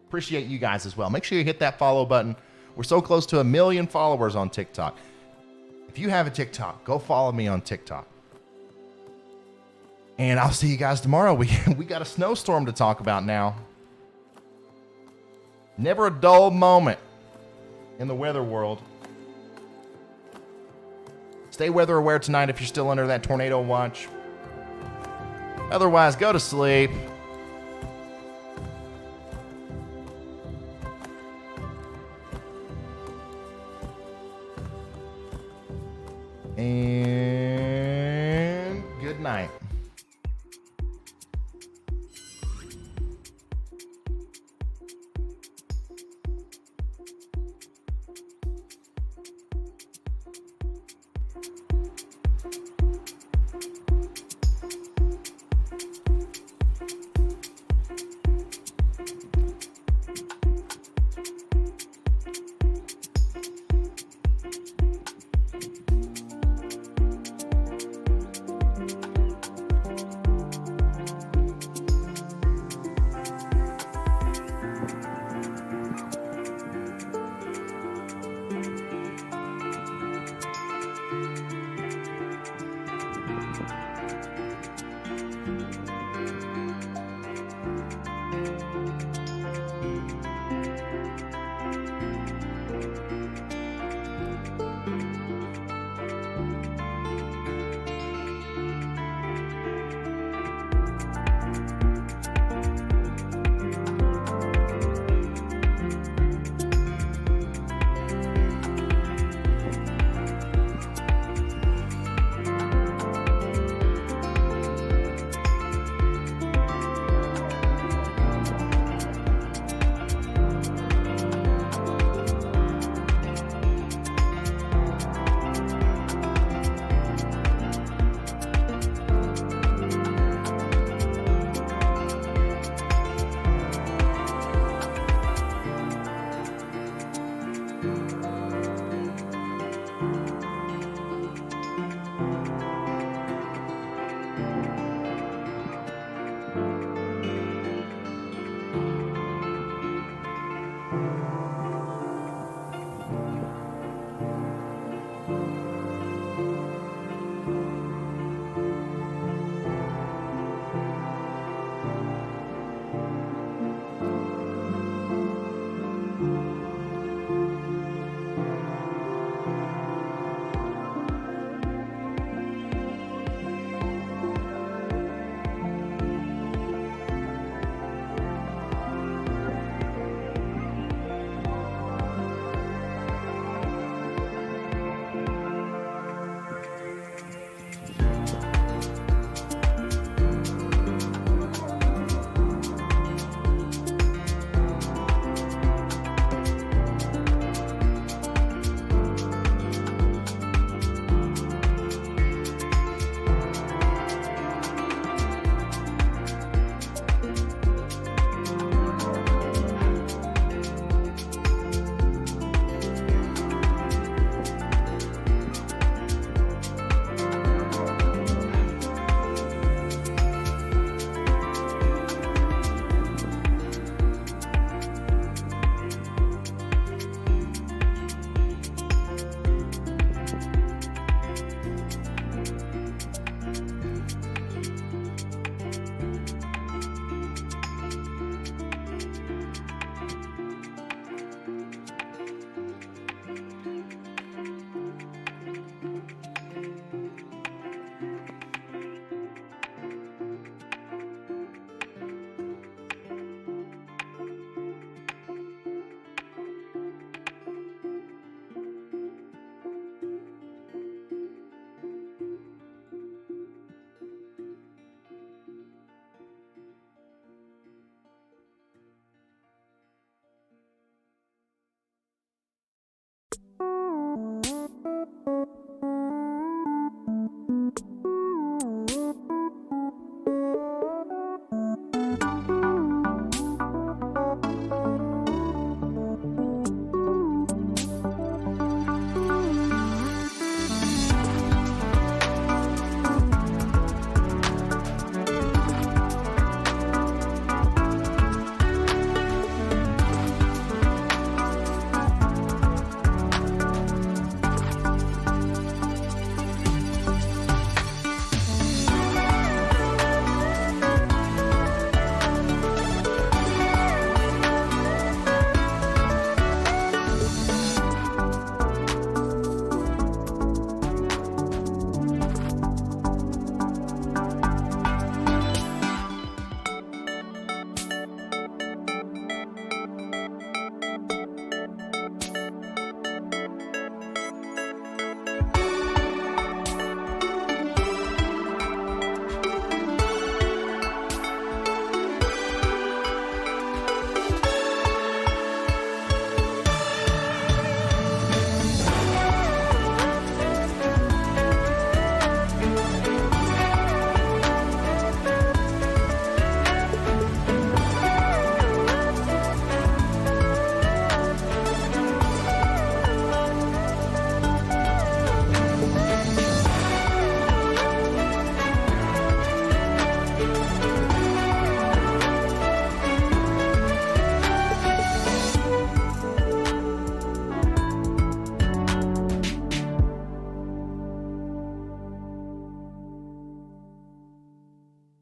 appreciate you guys as well. Make sure you hit that follow button. We're so close to 1 million followers on TikTok. If you have a TikTok, go follow me on TikTok. And I'll see you guys tomorrow. We got a snowstorm to talk about now. Never a dull moment in the weather world. Stay weather aware tonight if you're still under that tornado watch. Otherwise, go to sleep. And